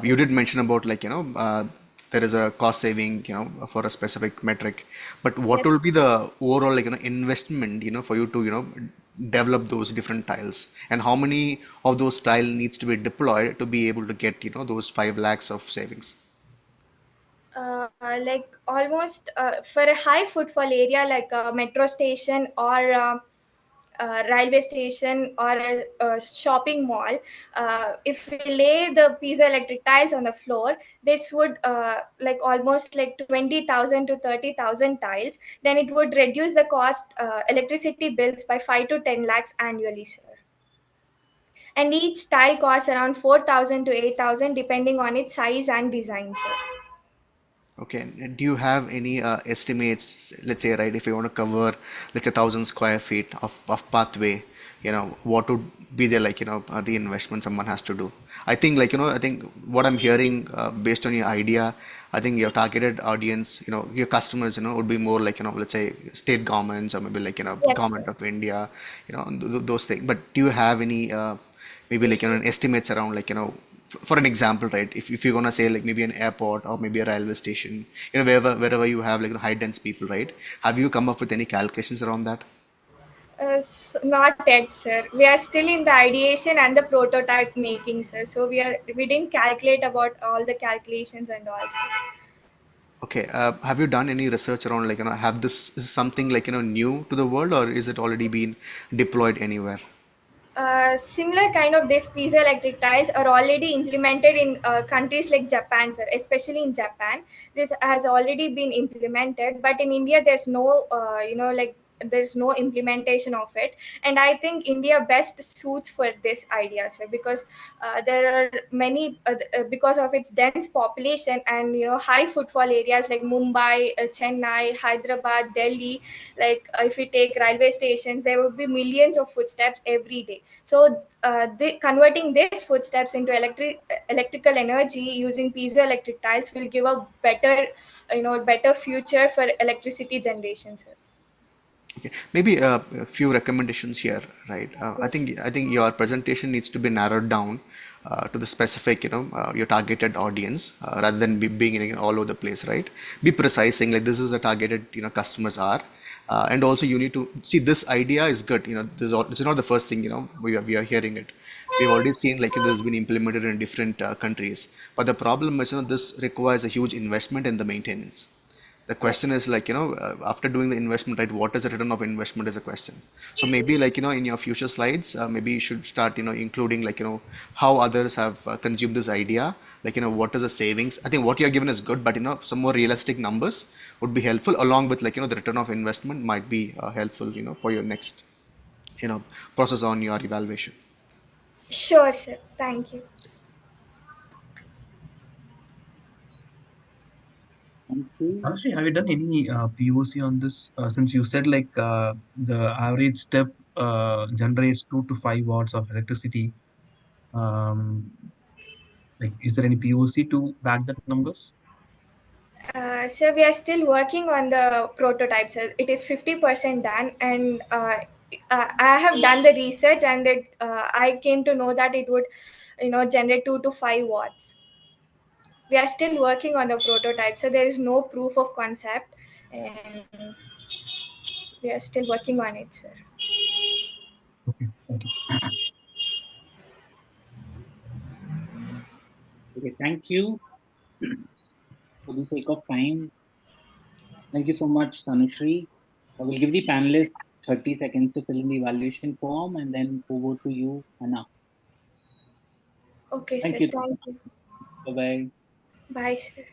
You did mention about there is a cost saving for a specific metric, but what Yes. will be the overall investment for you to develop those different tiles, and how many of those tile needs to be deployed to be able to get those 5 lakhs of savings? Like almost for a high footfall area like a metro station or a railway station or a shopping mall, if we lay the piezoelectric tiles on the floor, this would like almost like 20,000 to 30,000 tiles. Then it would reduce the cost electricity bills by 5 to 10 lakhs annually, sir. And each tile costs around 4,000 to 8,000 depending on its size and design, sir. Okay, and do you have any estimates, let's say, right, if you want to cover, let's say, 1,000 square feet of pathway, what would be the the investment someone has to do? I think I think what I'm hearing based on your idea, I think your targeted audience, your customers, would be more like, let's say, state governments or maybe Yes, government sir. of India, those things. But do you have any maybe estimates around for an example, right? If you're gonna say like maybe an airport or maybe a railway station, wherever you have high dense people, right? Have you come up with any calculations around that? Not yet, sir. We are still in the ideation and the prototype making, sir. So we didn't calculate about all the calculations and all, sir. Okay, have you done any research around have this is something new to the world, or is it already been deployed anywhere? Similar kind of these piezoelectric tiles are already implemented in countries like Japan, sir. Especially in Japan, this has already been implemented. But in India, there's no, like there's no implementation of it. And I think India best suits for this idea, sir, because there are many because of its dense population and high footfall areas like Mumbai, Chennai, Hyderabad, Delhi. Like if we take railway stations, there would be millions of footsteps every day. So converting these footsteps into electrical energy using piezoelectric tiles will give a better better future for electricity generation, sir. Okay, maybe a few recommendations here, right? Yes. I think your presentation needs to be narrowed down to the specific, your targeted audience, rather than being all over the place, right? Be precise, saying like this is a targeted, customers are, and also you need to see this idea is good. This is not the first thing, we are hearing it. We've already seen this has been implemented in different countries, but the problem is, this requires a huge investment in the maintenance. The question Yes. is after doing the investment, right, what is the return of investment is a question. So maybe in your future slides, maybe you should start including how others have consumed this idea, what is the savings. I think what you're given is good, but some more realistic numbers would be helpful, along with the return of investment might be helpful for your next you know process on your evaluation. Sure, sir. Thank you. Thank you. Actually, have you done any POC on this? Since you said the average step generates 2 to 5 watts of electricity, um, like is there any POC to back that numbers? So we are still working on the prototypes. It is 50% done, and I have done the research, and I came to know that it would, generate 2 to 5 watts. We are still working on the prototype, so there is no proof of concept, and we are still working on it, sir. Okay, thank you. Okay, thank you. For the sake of time, thank you so much, Tanushri. I will give the panelists 30 seconds to fill in the evaluation form and then over to you, Anna. Okay, Thank sir. you. Thank you. Bye bye. Bye, sir.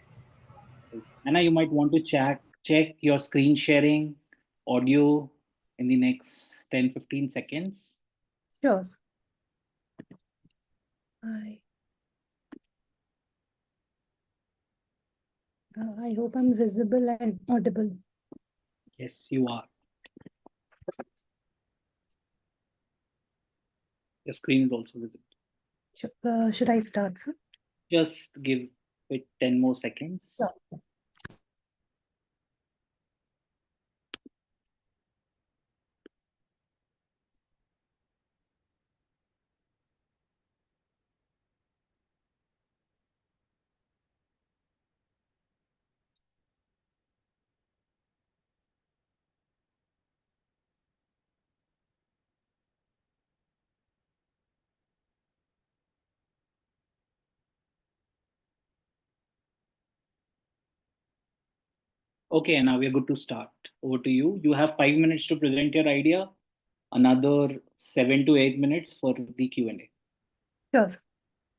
Anna, you might want to chat check your screen sharing audio in the next 10-15 seconds. Sure. I I hope I'm visible and audible. Yes, you are. Your screen is also visible. Should I start, sir? Just give it 10 more seconds. Sure. Okay, now we are good to start. Over to you. You have 5 minutes to present your idea, another 7 to 8 minutes for the Q&A. Sure.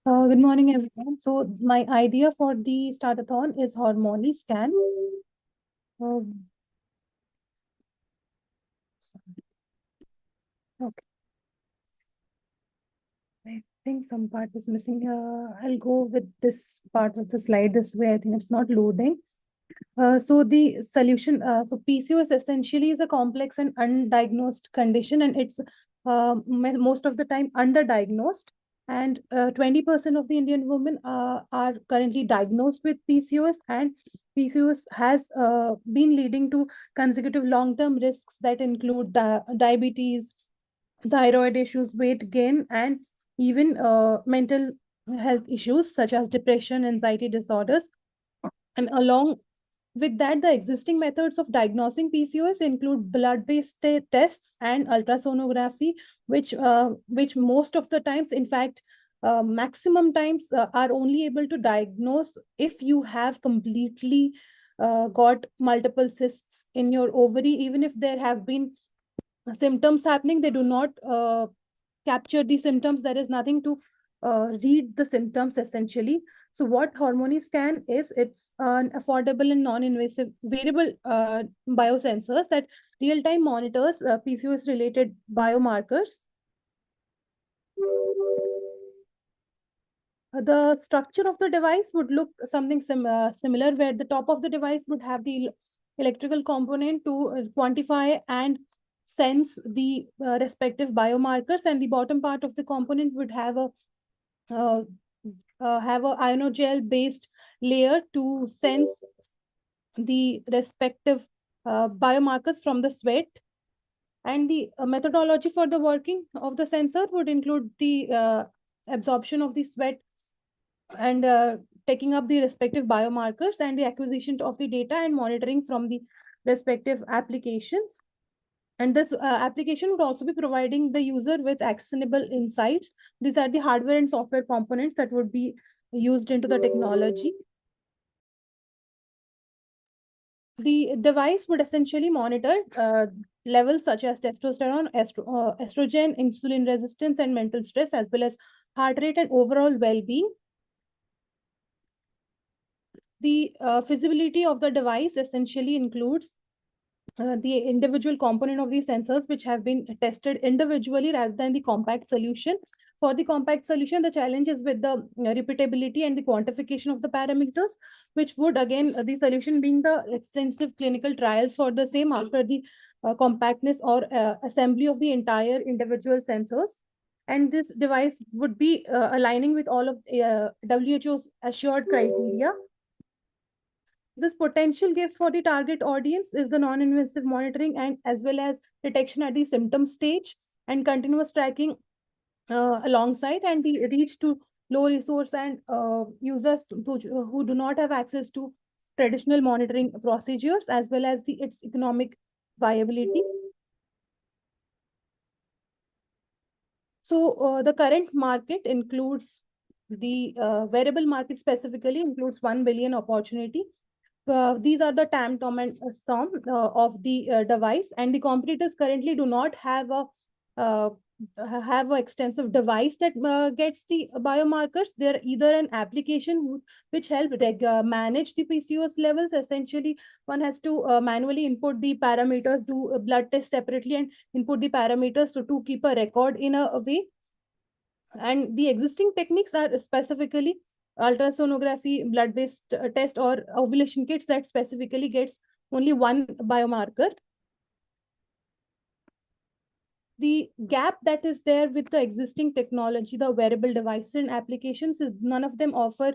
Good morning, everyone. So my idea for the startathon is Harmony Scan. Okay. I think some part is missing. I'll go with this part of the slide this way. I think it's not loading. So the solution, so PCOS essentially is a complex and undiagnosed condition, and it's most of the time underdiagnosed. And 20% of the Indian women are currently diagnosed with PCOS, and PCOS has been leading to consecutive long-term risks that include diabetes, thyroid issues, weight gain, and even mental health issues such as depression, anxiety disorders. And along with that, the existing methods of diagnosing PCOS include blood-based tests and ultrasonography, which most of the times, in fact, maximum times are only able to diagnose if you have completely got multiple cysts in your ovary. Even if there have been symptoms happening, they do not capture the symptoms. There is nothing to read the symptoms essentially. So what Harmony Scan is, it's an affordable and non-invasive wearable biosensors that real-time monitors PCOS related biomarkers. The structure of the device would look something similar, where the top of the device would have the electrical component to quantify and sense the respective biomarkers, and the bottom part of the component would have a ionogel based layer to sense the respective biomarkers from the sweat. And the methodology for the working of the sensor would include the absorption of the sweat and taking up the respective biomarkers and the acquisition of the data and monitoring from the respective applications. And this application would also be providing the user with actionable insights. These are the hardware and software components that would be used into the technology. The device would essentially monitor levels such as testosterone, estrogen, insulin resistance, and mental stress, as well as heart rate and overall well-being. The feasibility of the device essentially includes the individual component of these sensors, which have been tested individually rather than the compact solution. For the compact solution, the challenge is with the repeatability and the quantification of the parameters, which would again, the solution being the extensive clinical trials for the same after the compactness or assembly of the entire individual sensors. And this device would be aligning with all of WHO's assured criteria. This potential gives for the target audience is the non-invasive monitoring and as well as detection at the symptom stage and continuous tracking alongside, and the reach to low resource and users who do not have access to traditional monitoring procedures, as well as its economic viability. So the current market includes the wearable market specifically includes 1 billion opportunity. These are the TAM, TOM, and SOM of the device, and the competitors currently do not have a have an extensive device that gets the biomarkers. They're either an application which help manage the PCOS levels. Essentially, one has to manually input the parameters, do a blood test separately, and input the parameters to keep a record in a way. And the existing techniques are specifically ultrasonography, blood-based test, or ovulation kits that specifically gets only one biomarker. The gap that is there with the existing technology, the wearable devices and applications, is none of them offer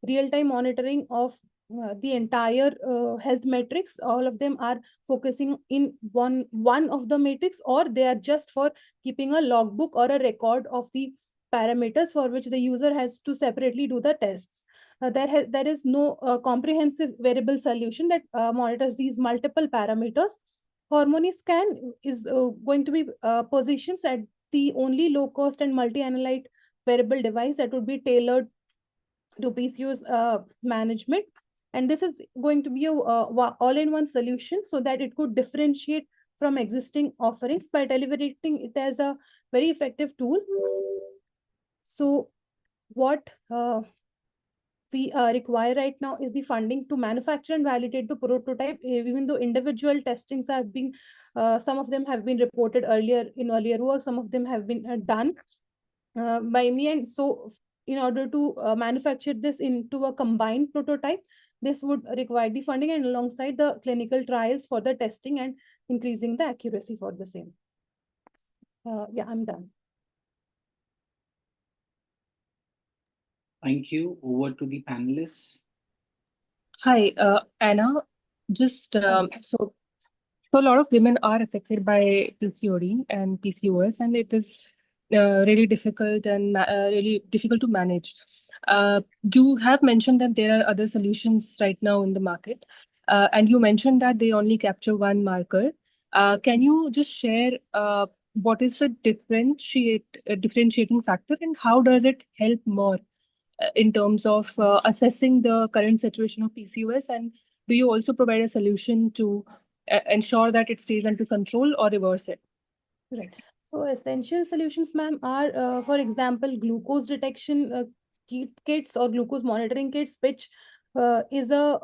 real-time monitoring of the entire health metrics. All of them are focusing in one of the metrics, or they are just for keeping a logbook or a record of the parameters for which the user has to separately do the tests. There is no comprehensive wearable solution that monitors these multiple parameters. Hormone scan is going to be positioned at the only low cost and multi-analyte wearable device that would be tailored to PCOS management. And this is going to be a all-in-one solution so that it could differentiate from existing offerings by delivering it as a very effective tool. So what we require right now is the funding to manufacture and validate the prototype, even though individual testings have been, some of them have been reported earlier in earlier work, some of them have been done by me. And so in order to manufacture this into a combined prototype, this would require the funding and alongside the clinical trials for the testing and increasing the accuracy for the same. Yeah, I'm done. Thank you. Over to the panelists. Hi, Anna. Just so a lot of women are affected by PCOD and PCOS, and it is really difficult and really difficult to manage. You have mentioned that there are other solutions right now in the market, and you mentioned that they only capture one marker. Can you just share what is the differentiating factor, and how does it help more in terms of assessing the current situation of PCOS? And do you also provide a solution to ensure that it stays under control or reverse it? Right. So essential solutions, ma'am, are, for example, glucose detection kits or glucose monitoring kits, which is a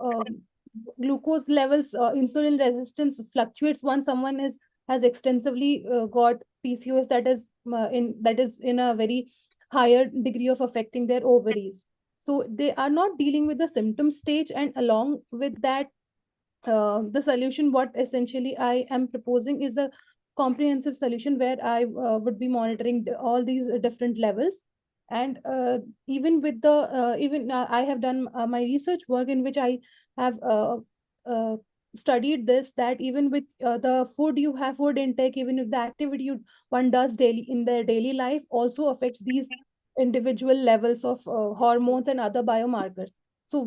glucose levels, insulin resistance fluctuates once someone has extensively got PCOS that is in a very higher degree of affecting their ovaries. So they are not dealing with the symptom stage, and along with that, the solution what essentially I am proposing is a comprehensive solution where I would be monitoring all these different levels. And even with the I have done my research work in which I have uh, studied this, that even with the food you have, food intake, even if the activity one does daily in their daily life also affects these individual levels of hormones and other biomarkers. So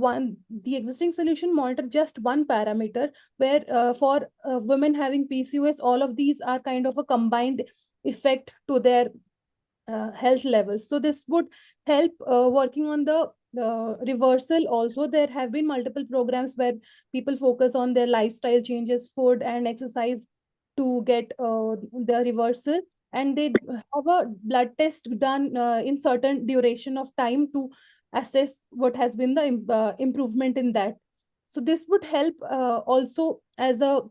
the existing solution monitor just one parameter, where for women having PCOS, all of these are kind of a combined effect to their health levels. So this would help working on the reversal. Also, there have been multiple programs where people focus on their lifestyle changes, food and exercise to get the reversal. And they have a blood test done in certain duration of time to assess what has been the improvement in that. So this would help also as a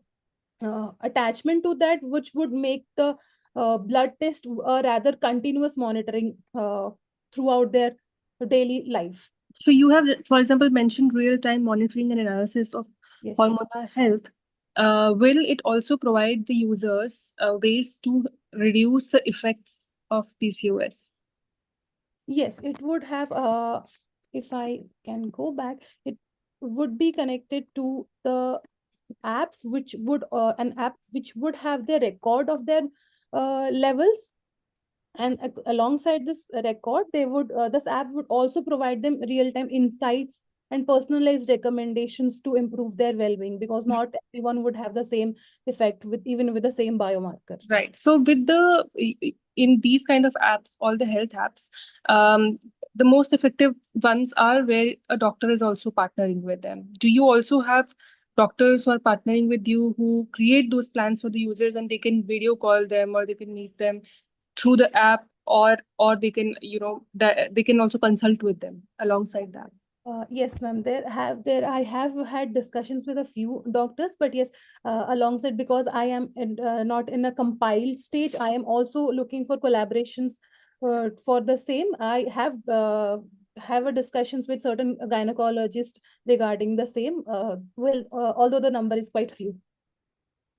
attachment to that, which would make the blood test rather continuous monitoring throughout their daily life. So you have, for example, mentioned real-time monitoring and analysis of Yes. hormonal health. Will it also provide the users ways to reduce the effects of PCOS? Yes, it would have, if I can go back, it would be connected to the apps, which would, an app which would have the record of their levels. And alongside this record, they would, this app would also provide them real-time insights and personalized recommendations to improve their well-being, because not everyone would have the same effect with even with the same biomarker. Right. So with in these kind of apps, all the health apps, the most effective ones are where a doctor is also partnering with them. Do you also have doctors who are partnering with you who create those plans for the users, and they can video call them or they can meet them through the app, or they can, they can also consult with them alongside that? Yes, ma'am. There I have had discussions with a few doctors, but yes, alongside, because I am not in a compiled stage, I am also looking for collaborations for the same. I have a discussions with certain gynecologists regarding the same. Although the number is quite few.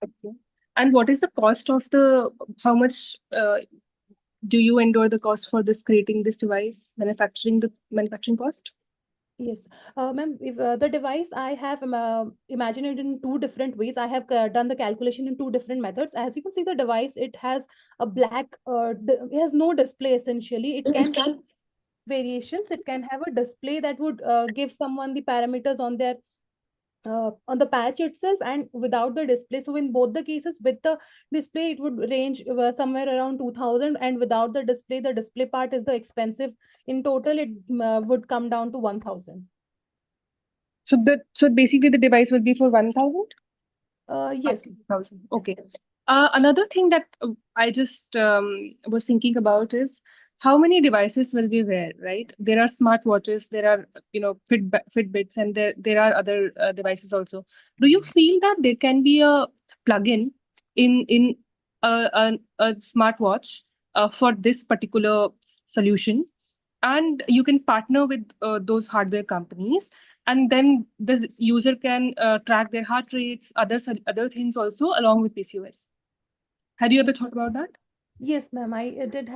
Okay. And what is the cost of the, how much do you endure the cost for this, creating this device, the manufacturing cost? Yes, ma'am, if the device I have imagined it in two different ways. I have done the calculation in two different methods. As you can see, the device, it has a black, it has no display essentially. It can have variations. It can have a display that would give someone the parameters on the patch itself and without the display. So in both the cases, with the display, it would range somewhere around 2000, and without the display part is the expensive. In total, it would come down to 1000. So basically the device will be for 1000? Yes. 1000. Okay. Another thing that I just was thinking about is how many devices will we wear, right? There are smartwatches, there are, Fitbits, and there are other devices also. Do you feel that there can be a plugin in a smartwatch for this particular solution, and you can partner with those hardware companies, and then the user can track their heart rates, other things also along with PCOS? Have you ever thought about that? Yes, ma'am. I did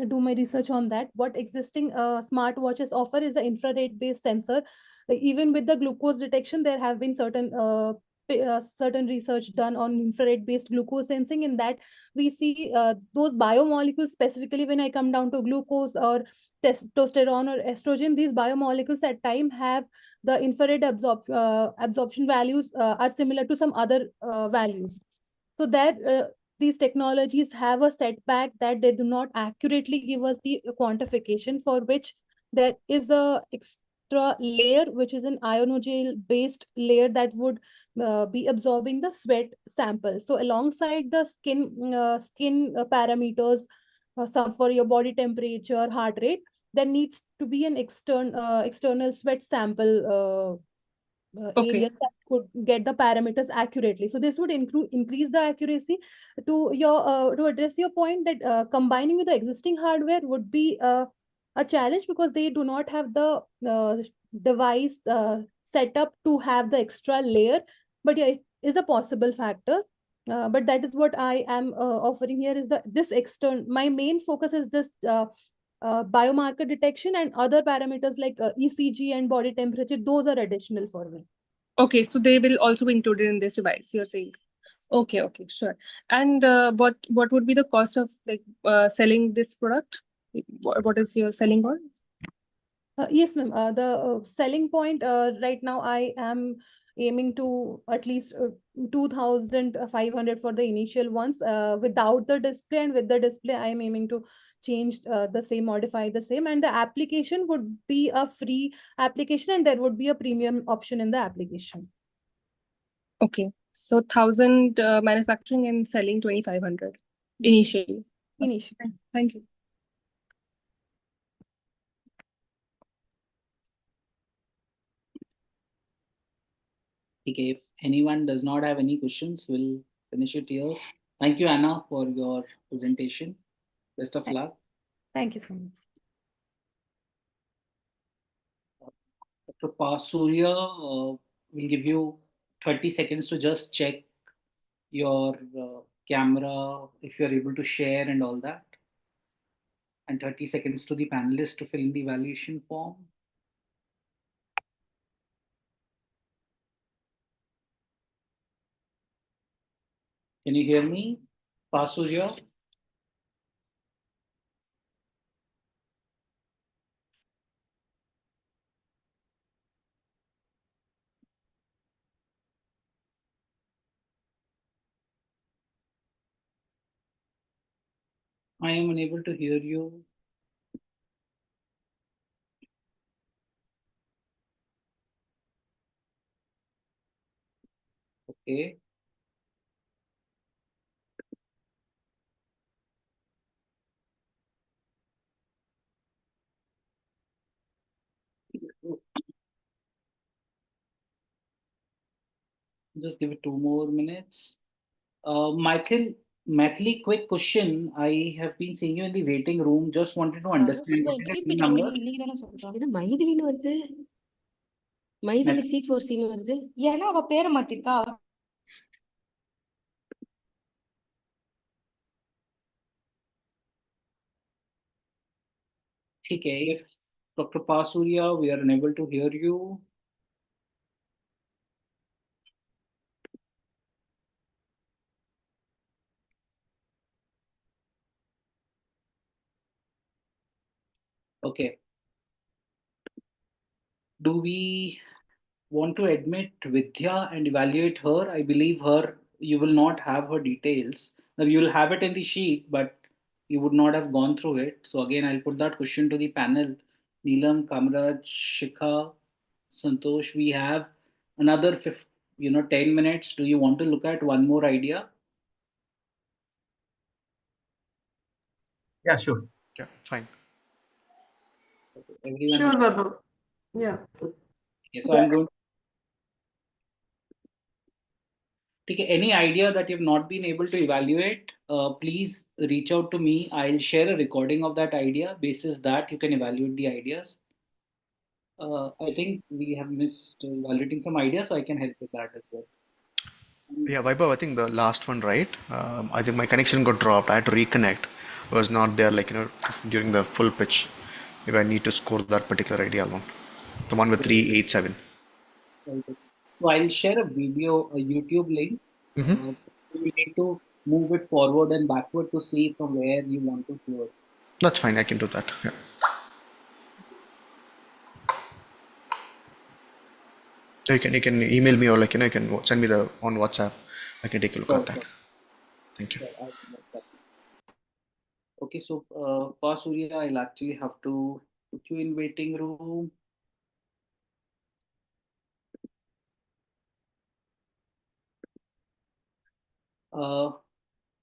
do my research on that. What existing smartwatches offer is an infrared-based sensor. Even with the glucose detection, there have been certain research done on infrared-based glucose sensing. In that, we see those biomolecules, specifically when I come down to glucose or testosterone or estrogen, these biomolecules at time have the infrared absorption values are similar to some other values. So that these technologies have a setback that they do not accurately give us the quantification, for which there is a extra layer, which is an ionogel based layer that would be absorbing the sweat sample. So alongside the skin parameters, some for your body temperature, heart rate, there needs to be an external sweat sample Okay. areas that could get the parameters accurately. So this would increase the accuracy. To address your point that combining with the existing hardware would be a challenge, because they do not have the device set up to have the extra layer. But yeah, it is a possible factor. But that is what I am offering here, is this external. My main focus is this biomarker detection, and other parameters like ECG and body temperature. Those are additional for me. Okay, so they will also be included in this device, you're saying? Okay, okay, sure. And what would be the cost of selling this product? What is your selling point? Yes, ma'am. The selling point right now, I am aiming to at least 2,500 for the initial ones without the display, and with the display, I am aiming to change the same, modify the same, and the application would be a free application, and there would be a premium option in the application. Okay, so 1000 manufacturing and selling 2500 initially. Initially. Thank you. Okay, if anyone does not have any questions, we'll finish it here. Thank you, Anna, for your presentation. Best of luck. Thank you so much. Dr. Pasurya, we'll give you 30 seconds to just check your camera, if you're able to share and all that. And 30 seconds to the panelists to fill in the evaluation form. Can you hear me, Pasurya? I am unable to hear you. Okay. Just give it 2 more minutes. Mathili, quick question. I have been seeing you in the waiting room. Just wanted to understand what is your team number? இது மைதிலின்னு வருது. மைதிலி C4Cன்னு வருது. ஏன்னா அவ பேரை மாத்திருக்கா. Okay, if Dr. Pasuria, we are unable to hear you. Okay. Do we want to admit Vidya and evaluate her? I believe her, you will not have her details. Now, you will have it in the sheet, but you would not have gone through it. So again, I'll put that question to the panel. Neelam, Kamraj, Shikha, Santosh, we have another 10 minutes. Do you want to look at one more idea? Yeah, sure. Yeah, fine. Everyone Sure, is Babu. Yeah. okay, so I'm going. Okay, any idea that you've not been able to evaluate, please reach out to me. I'll share a recording of that idea. Basis that you can evaluate the ideas. I think we have missed evaluating some ideas, so I can help with that as well. Yeah, Vaibhav, I think the last one, right? I think my connection got dropped. I had to reconnect. It was not there, like, during the full pitch. If I need to score that particular idea alone. The one with 387. Right. So I'll share a video, a YouTube link. Mm-hmm. You need to move it forward and backward to see from where you want to hear. That's fine. I can do that. Yeah. You can email me, or you can send me the on WhatsApp. I can take a look at that. Thank you. Okay, so Surya, I'll actually have to put you in waiting room.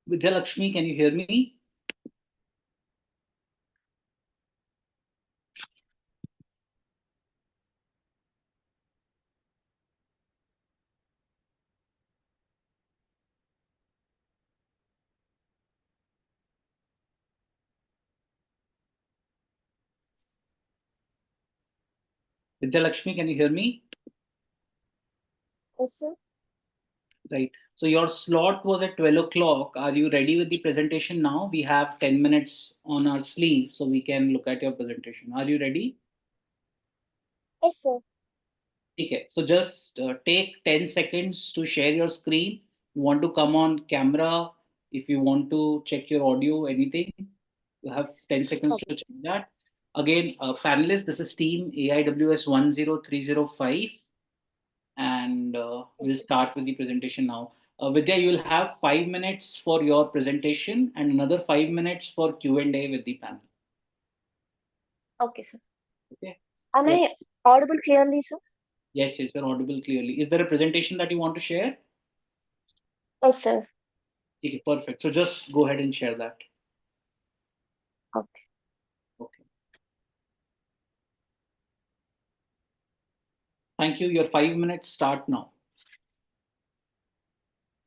Vidya Lakshmi, can you hear me? Vidya Lakshmi, can you hear me? Yes, sir. Right. So your slot was at 12 o'clock. Are you ready with the presentation now? We have 10 minutes on our sleeve, so we can look at your presentation. Are you ready? Yes, sir. Okay. So just take 10 seconds to share your screen. You want to come on camera, if you want to check your audio, anything, you have 10 seconds to check that. Again, panelists, this is team AIWS 10305. And we'll start with the presentation now. Vidya, you'll have 5 minutes for your presentation and another 5 minutes for Q&A with the panel. Okay, sir. Okay. Am I audible clearly, sir? Yes, you're audible clearly. Is there a presentation that you want to share? Yes, sir. Okay, perfect. So just go ahead and share that. Okay. Okay. Thank you. Your 5 minutes start now.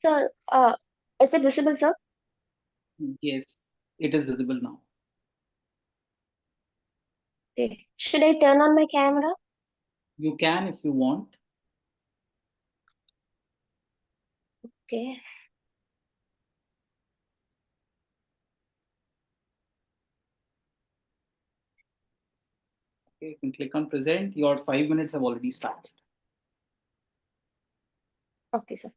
Sir, is it visible, sir? Yes, it is visible now. Okay. Should I turn on my camera? You can if you want. Okay. Okay, you can click on present. Your 5 minutes have already started. Okay, sir.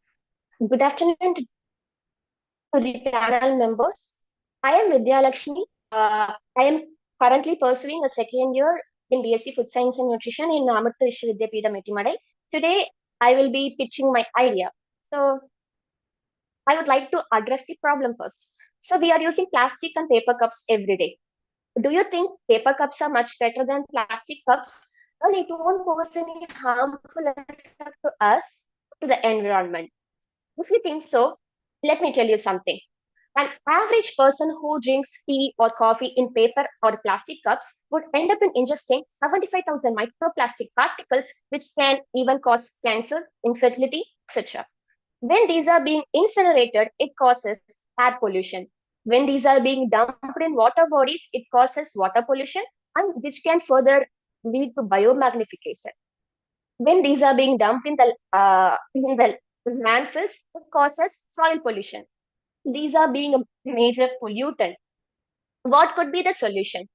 Good afternoon to the panel members. I am Vidya Lakshmi. I am currently pursuing a second year in BSc Food Science and Nutrition in Amartya Vishwavidyapitham Mettimadai. Today, I will be pitching my idea. So, I would like to address the problem first. So, we are using plastic and paper cups every day. Do you think paper cups are much better than plastic cups? Well, it won't pose any harmful effect to us, to the environment. If you think so, let me tell you something. An average person who drinks tea or coffee in paper or plastic cups would end up in ingesting 75,000 microplastic particles, which can even cause cancer, infertility, etc. When these are being incinerated, it causes air pollution. When these are being dumped in water bodies, it causes water pollution, and which can further lead to biomagnification. When these are being dumped in the landfills, it causes soil pollution. These are being a major pollutant. What could be the solution?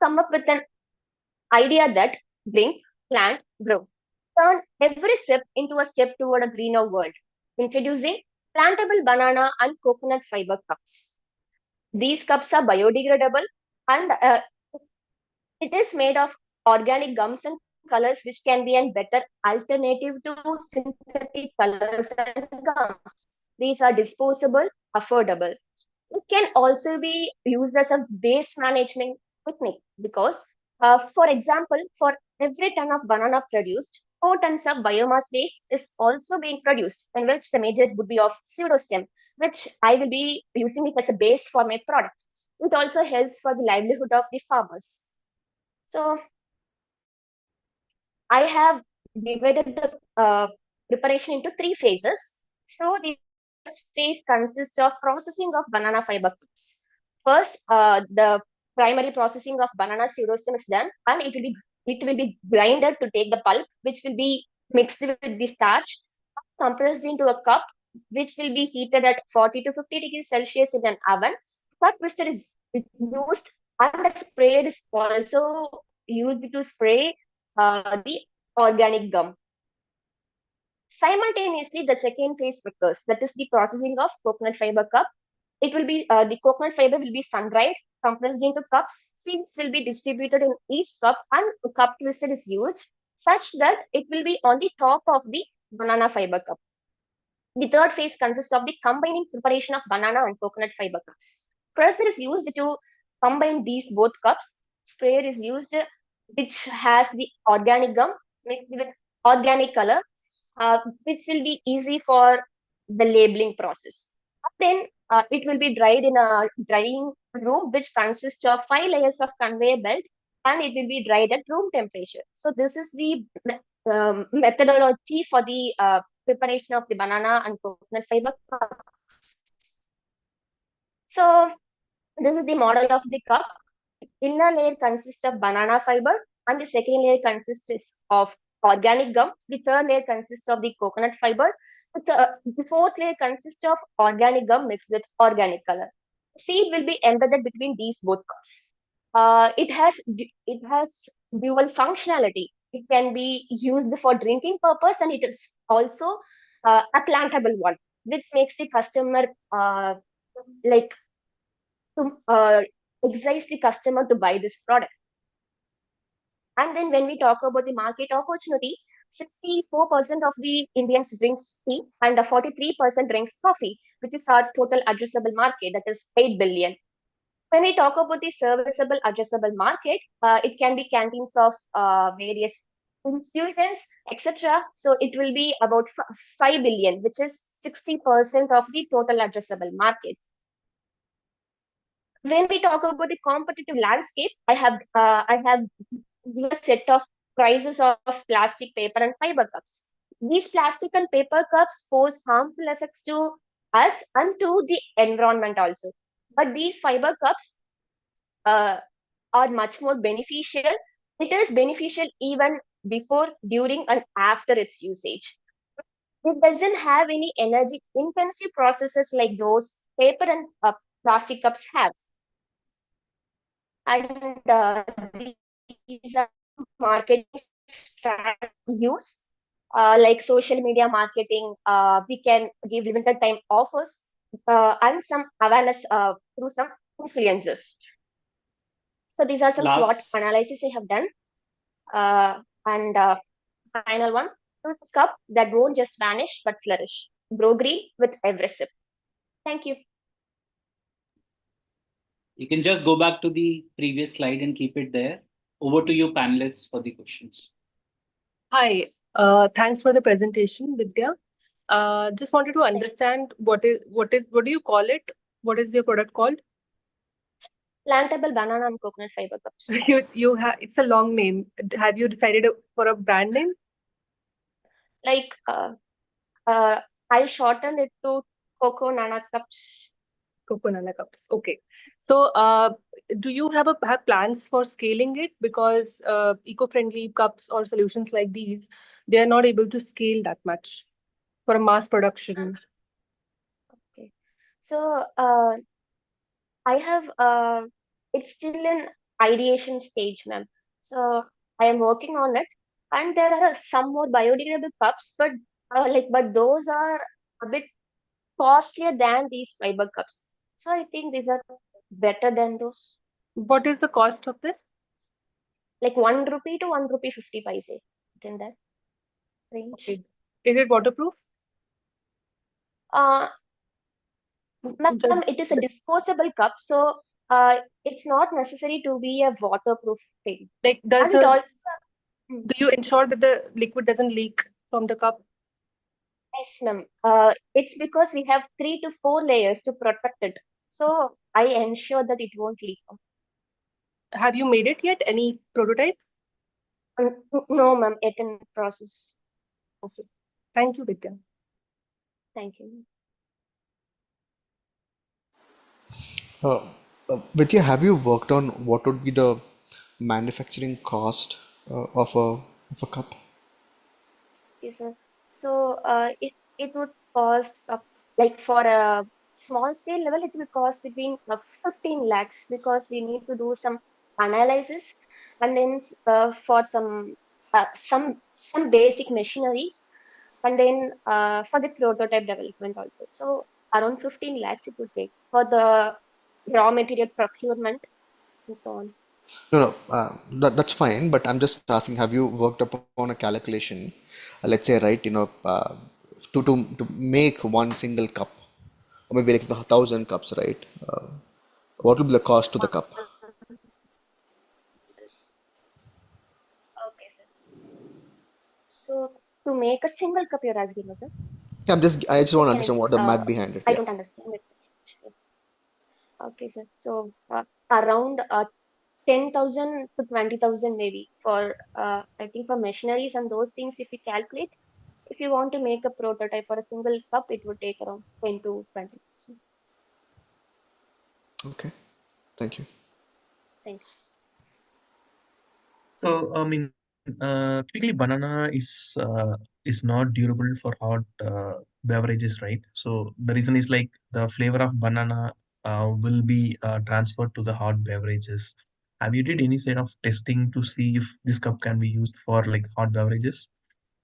Come up with an idea that blink, plant, grow. Turn every sip into a step toward a greener world. Introducing plantable banana and coconut fiber cups. These cups are biodegradable and it is made of organic gums and colors, which can be a better alternative to synthetic colors and gums. These are disposable, affordable. It can also be used as a waste management technique because, for example, for every ton of banana produced, 4 tons of biomass waste is also being produced, in which the major would be of pseudostem, which I will be using it as a base for my product. It also helps for the livelihood of the farmers. So I have divided the preparation into 3 phases. So the first phase consists of processing of banana fiber cups. First, the primary processing of banana pseudostem is done, and it will be grinded to take the pulp, which will be mixed with the starch, compressed into a cup, which will be heated at 40 to 50 degrees Celsius in an oven. Cup twister is used, and the sprayer is also used to spray the organic gum. Simultaneously, the second phase occurs, that is the processing of coconut fiber cup. It will be the coconut fiber will be sun-dried, compressed into cups. Seeds will be distributed in each cup, and a cup twister is used such that it will be on the top of the banana fiber cup. The third phase consists of the combining preparation of banana and coconut fiber cups. Pressure is used to combine these both cups. Sprayer is used, which has the organic gum mixed with organic color, which will be easy for the labeling process. Then it will be dried in a drying room, which consists of 5 layers of conveyor belt, and it will be dried at room temperature. So this is the methodology for the preparation of the banana and coconut fiber cups. So this is the model of the cup. Inner layer consists of banana fiber, and the second layer consists of organic gum. The third layer consists of the coconut fiber. The fourth layer consists of organic gum mixed with organic color. Seed will be embedded between these both cups. It has dual functionality. It can be used for drinking purpose, and it is also a plantable one, which makes the customer like to excite the customer to buy this product. And then when we talk about the market opportunity, 64% of the Indians drinks tea and 43% drinks coffee, which is our total addressable market, that is 8 billion. When we talk about the serviceable addressable market, it can be canteens of various institutions, etc. So it will be about 5 billion, which is 60% of the total addressable market. When we talk about the competitive landscape, I have a set of prices of plastic, paper, and fiber cups. These plastic and paper cups pose harmful effects to us and to the environment also. But these fiber cups uh, are much more beneficial. It is beneficial even before, during, and after its usage. It doesn't have any energy intensive processes like those paper and plastic cups have. And these are marketing use like social media marketing. We can give limited time offers and some awareness through some influencers. So these are some SWOT Last, analysis I have done. And final one, choose a cup that won't just vanish but flourish. Grow green with every sip. Thank you. you can just go back to the previous slide and keep it there. Over to you, panelists, for the questions. Hi, thanks for the presentation, Vidya. Just wanted to understand what do you call it? What is your product called? Plantable banana and coconut fiber cups. You have it's a long name. Have you decided for a brand name? Like I shortened it to Coco Nana cups. Coco Nana cups. Okay. So, do you have plans for scaling it? Because eco-friendly cups or solutions like these, they are not able to scale that much for mass production. Okay. So I have it's still in ideation stage, ma'am. So I am working on it, and there are some more biodegradable cups, but but those are a bit costlier than these fiber cups. So I think these are better than those. What is the cost of this? Like 1 rupee to 1 rupee 50 paise within that range. Okay. Is it waterproof? Uh, Ma'am, Just- it is a disposable cup, so it's not necessary to be a waterproof thing. Like, does And it the also, do you ensure that the liquid doesn't leak from the cup? yes, ma'am. It's because we have 3 to 4 layers to protect it. So I ensure that it won't leak out. Have you made it yet? Any prototype? No, ma'am, it in process. Okay. Thank you, Vidya. Thank you. Uh, Vidya, have you worked on what would be the manufacturing cost of a cup? Okay, sir. So it would cost like for a small scale level, it will cost between 15 lakhs because we need to do some analysis and then for some basic machineries and then for the prototype development also. So around 15 lakhs it would take for the raw material procurement and so on. No, no, that's fine, but I'm just asking, have you worked upon a calculation, let's say, right, to make one single cup, or maybe like 1,000 cups, right? What will be the cost to the cup? Okay, sir. So to make a single cup, you're asking, sir? Yeah, I just want to Can understand you, what the math behind it. I Yeah. don't understand it. Okay, sir. So around 10,000 to 20,000 maybe for I think for machineries and those things. If we calculate, if you want to make a prototype for a single cup, it would take around 10 to 20,000. Okay. Thank you. Thanks. So, I mean, typically banana is not durable for hot beverages, right? So the reason is like the flavor of banana will be transferred to the hot beverages. Have you did any sort of testing to see if this cup can be used for like hot beverages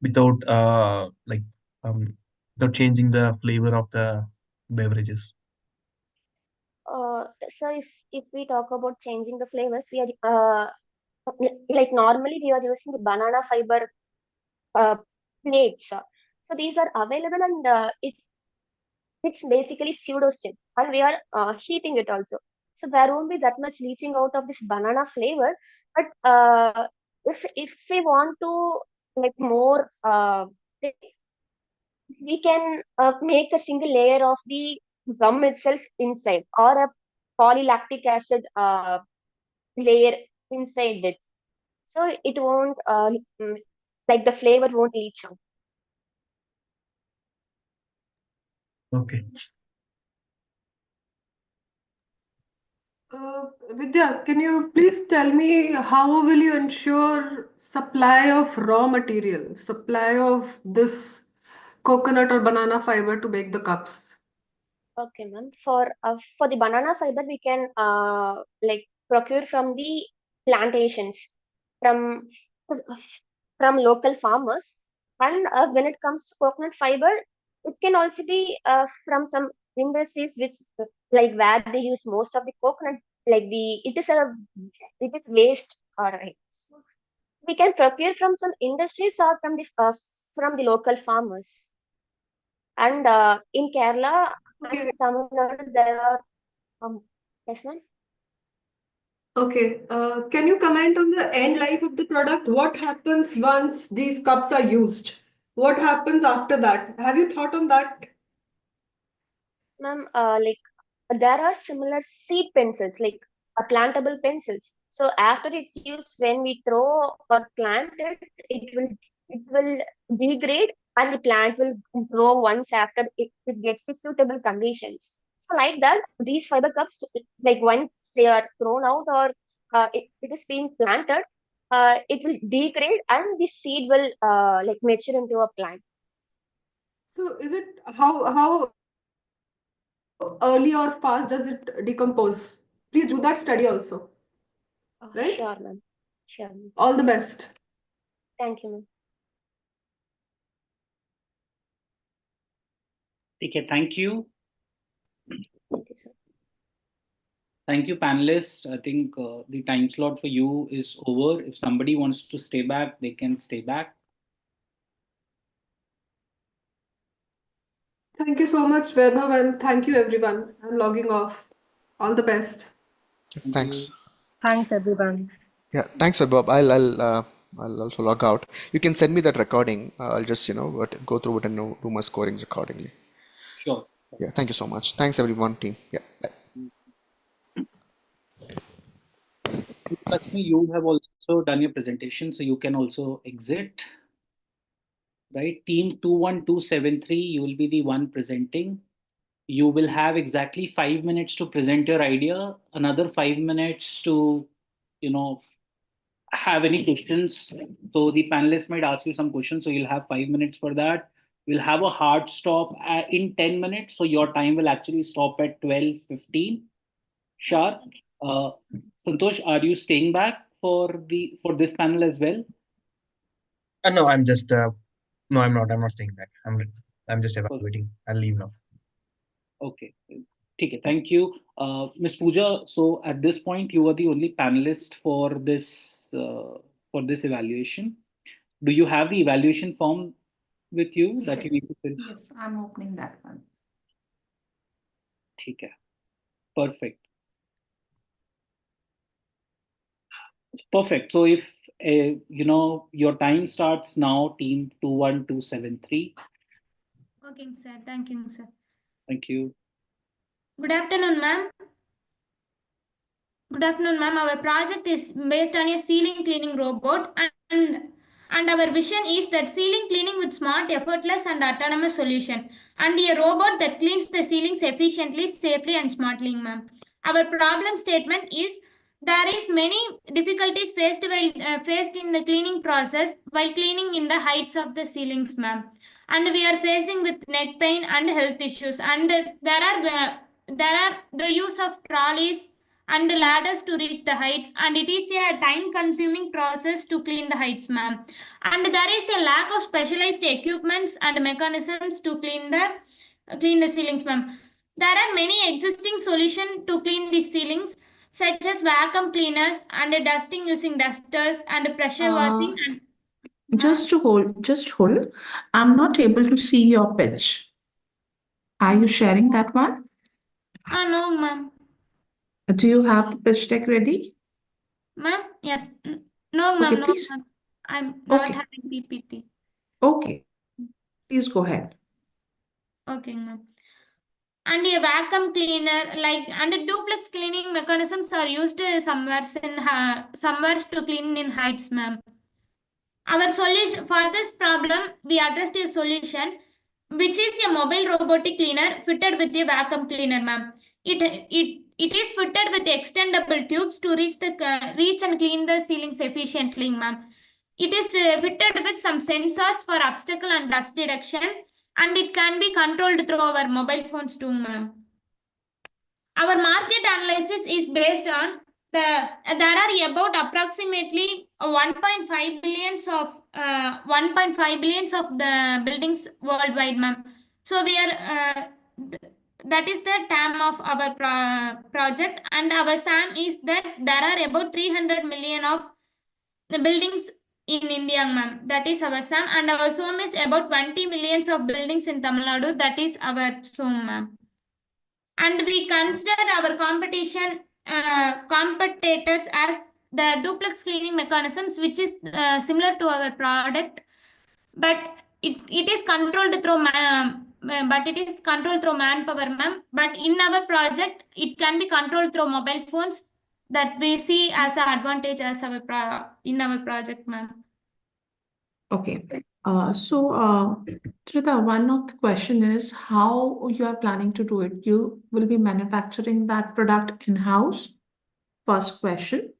without um without changing the flavor of the beverages? So if we talk about changing the flavors, we are like normally we are using the banana fiber uh, plates. So these are available and it's basically pseudo stick and we are heating it also. So there won't be that much leaching out of this banana flavor. But if we want to like more, we can make a single layer of the gum itself inside or a polylactic acid layer inside it. So it won't like the flavor won't leach out. Okay. Vidya, can you please tell me how will you ensure supply of raw material, supply of this coconut or banana fiber to make the cups? Okay, ma'am. For the banana fiber, we can like procure from the plantations from from local farmers. And when it comes to coconut fiber, it can also be from some industries which like where they use most of the coconut. Like it is waste. Alright. So we can procure from some industries or from the local farmers. And in Kerala and Okay. Tamil Nadu, there are yes, ma'am. Okay. Can you comment on the end life of the product? What happens once these cups are used? What happens after that? Have you thought on that? Ma'am, like there are similar seed pencils, like plantable pencils. So after it's used, when we throw or plant it, it will degrade and the plant will grow once after it gets the suitable conditions. So like that, these fiber cups, like once they are thrown out or it is being planted, it will degrade and the seed will like mature into a plant. So is it how early or fast does it decompose? Please do that study also, right? Sure, ma'am. Sure, ma'am. All the best. Thank you, ma'am. Okay, thank you. Thank you, sir. Thank you, panelists. I think the time slot for you is over. If somebody wants to stay back, they can stay back. Thank you so much, Vaibhav, and thank you everyone. I'm logging off. All the best. Thanks. Thanks, everyone. Yeah, thanks, Bob. I'll also log out. You can send me that recording. I'll just go through it and do my scorings accordingly. Sure. Yeah, thank you so much. Thanks, everyone, team. Yeah, bye. Lakshmi, you have also done your presentation, so you can also exit. Right, team 21273, you will be the one presenting. You will have exactly 5 minutes to present your idea, another 5 minutes to, have any questions. So the panelists might ask you some questions, so you'll have 5 minutes for that. We'll have a hard stop in 10 minutes, so your time will actually stop at 12:15 sharp. Santosh, are you staying back for this panel as well? No, I'm just no, I'm not. I'm not staying back. I'm just evaluating. I'll leave now. Okay. Okay, thank you. Ms. Pooja, so at this point, you are the only panelist for this evaluation. Do you have the evaluation form with you that you need to fill? Yes, I'm opening that one. Okay, perfect. Perfect. So if your time starts now, team 21273. Okay, sir. Thank you, sir. Thank you. Good afternoon, ma'am. Good afternoon, ma'am. Our project is based on a ceiling cleaning robot, and our vision is that ceiling cleaning with smart, effortless, and autonomous solution, and a robot that cleans the ceilings efficiently, safely, and smartly, ma'am. Our problem statement is there is many difficulties faced in the cleaning process while cleaning in the heights of the ceilings, ma'am. And we are facing with neck pain and health issues, and there are the use of trolleys and ladders to reach the heights, and it is a time consuming process to clean the heights, ma'am. And there is a lack of specialized equipments and mechanisms to clean the ceilings, ma'am. There are many existing solutions to clean the ceilings, such as vacuum cleaners and dusting using dusters and pressure washing and Just hold. I'm not able to see your pitch. Are you sharing that one? no, ma'am. Do you have the pitch deck ready? Ma'am, yes. No, ma'am, Okay, no, please. ma'am. I'm not Okay. having PPT. Okay. Please go ahead. Okay, ma'am. And a vacuum cleaner, and the duplex cleaning mechanisms are used somewhere to clean in heights, ma'am. Our solution for this problem, we addressed a solution which is a mobile robotic cleaner fitted with a vacuum cleaner, ma'am. It is fitted with extendable tubes to reach and clean the ceilings efficiently, ma'am. It is fitted with some sensors for obstacle and dust detection, and it can be controlled through our mobile phones too, ma'am. Our market analysis is based on there are about approximately 1.5 billions of 1.5 billions of the buildings worldwide, ma'am. So we are that is the term of our project, and our SAM is that there are about 300 million of the buildings in India, ma'am. That is our SAM, and our SOM is about 20 millions of buildings in Tamil Nadu. That is our SOM, ma'am. And we consider our competitors as the duplex cleaning mechanisms, which is similar to our product, but it is controlled through manpower, ma'am. But in our project, it can be controlled through mobile phones. That we see as an advantage as in our project, ma'am. Okay. Trita, one of the question is how you are planning to do it. You will be manufacturing that product in-house, first question,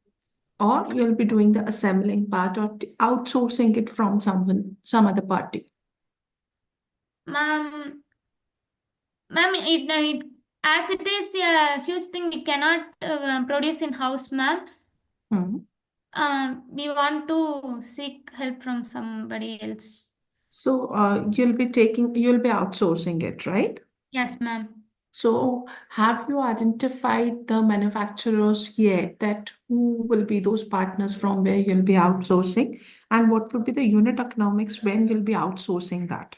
or you'll be doing the assembling part or outsourcing it from some other party. Ma'am, it as it is a huge thing, it cannot produce in house, ma'am. We want to seek help from somebody else. So you'll be outsourcing it, right? Yes, ma'am. So have you identified the manufacturers yet, that who will be those partners from where you'll be outsourcing, and what would be the unit economics when you'll be outsourcing that?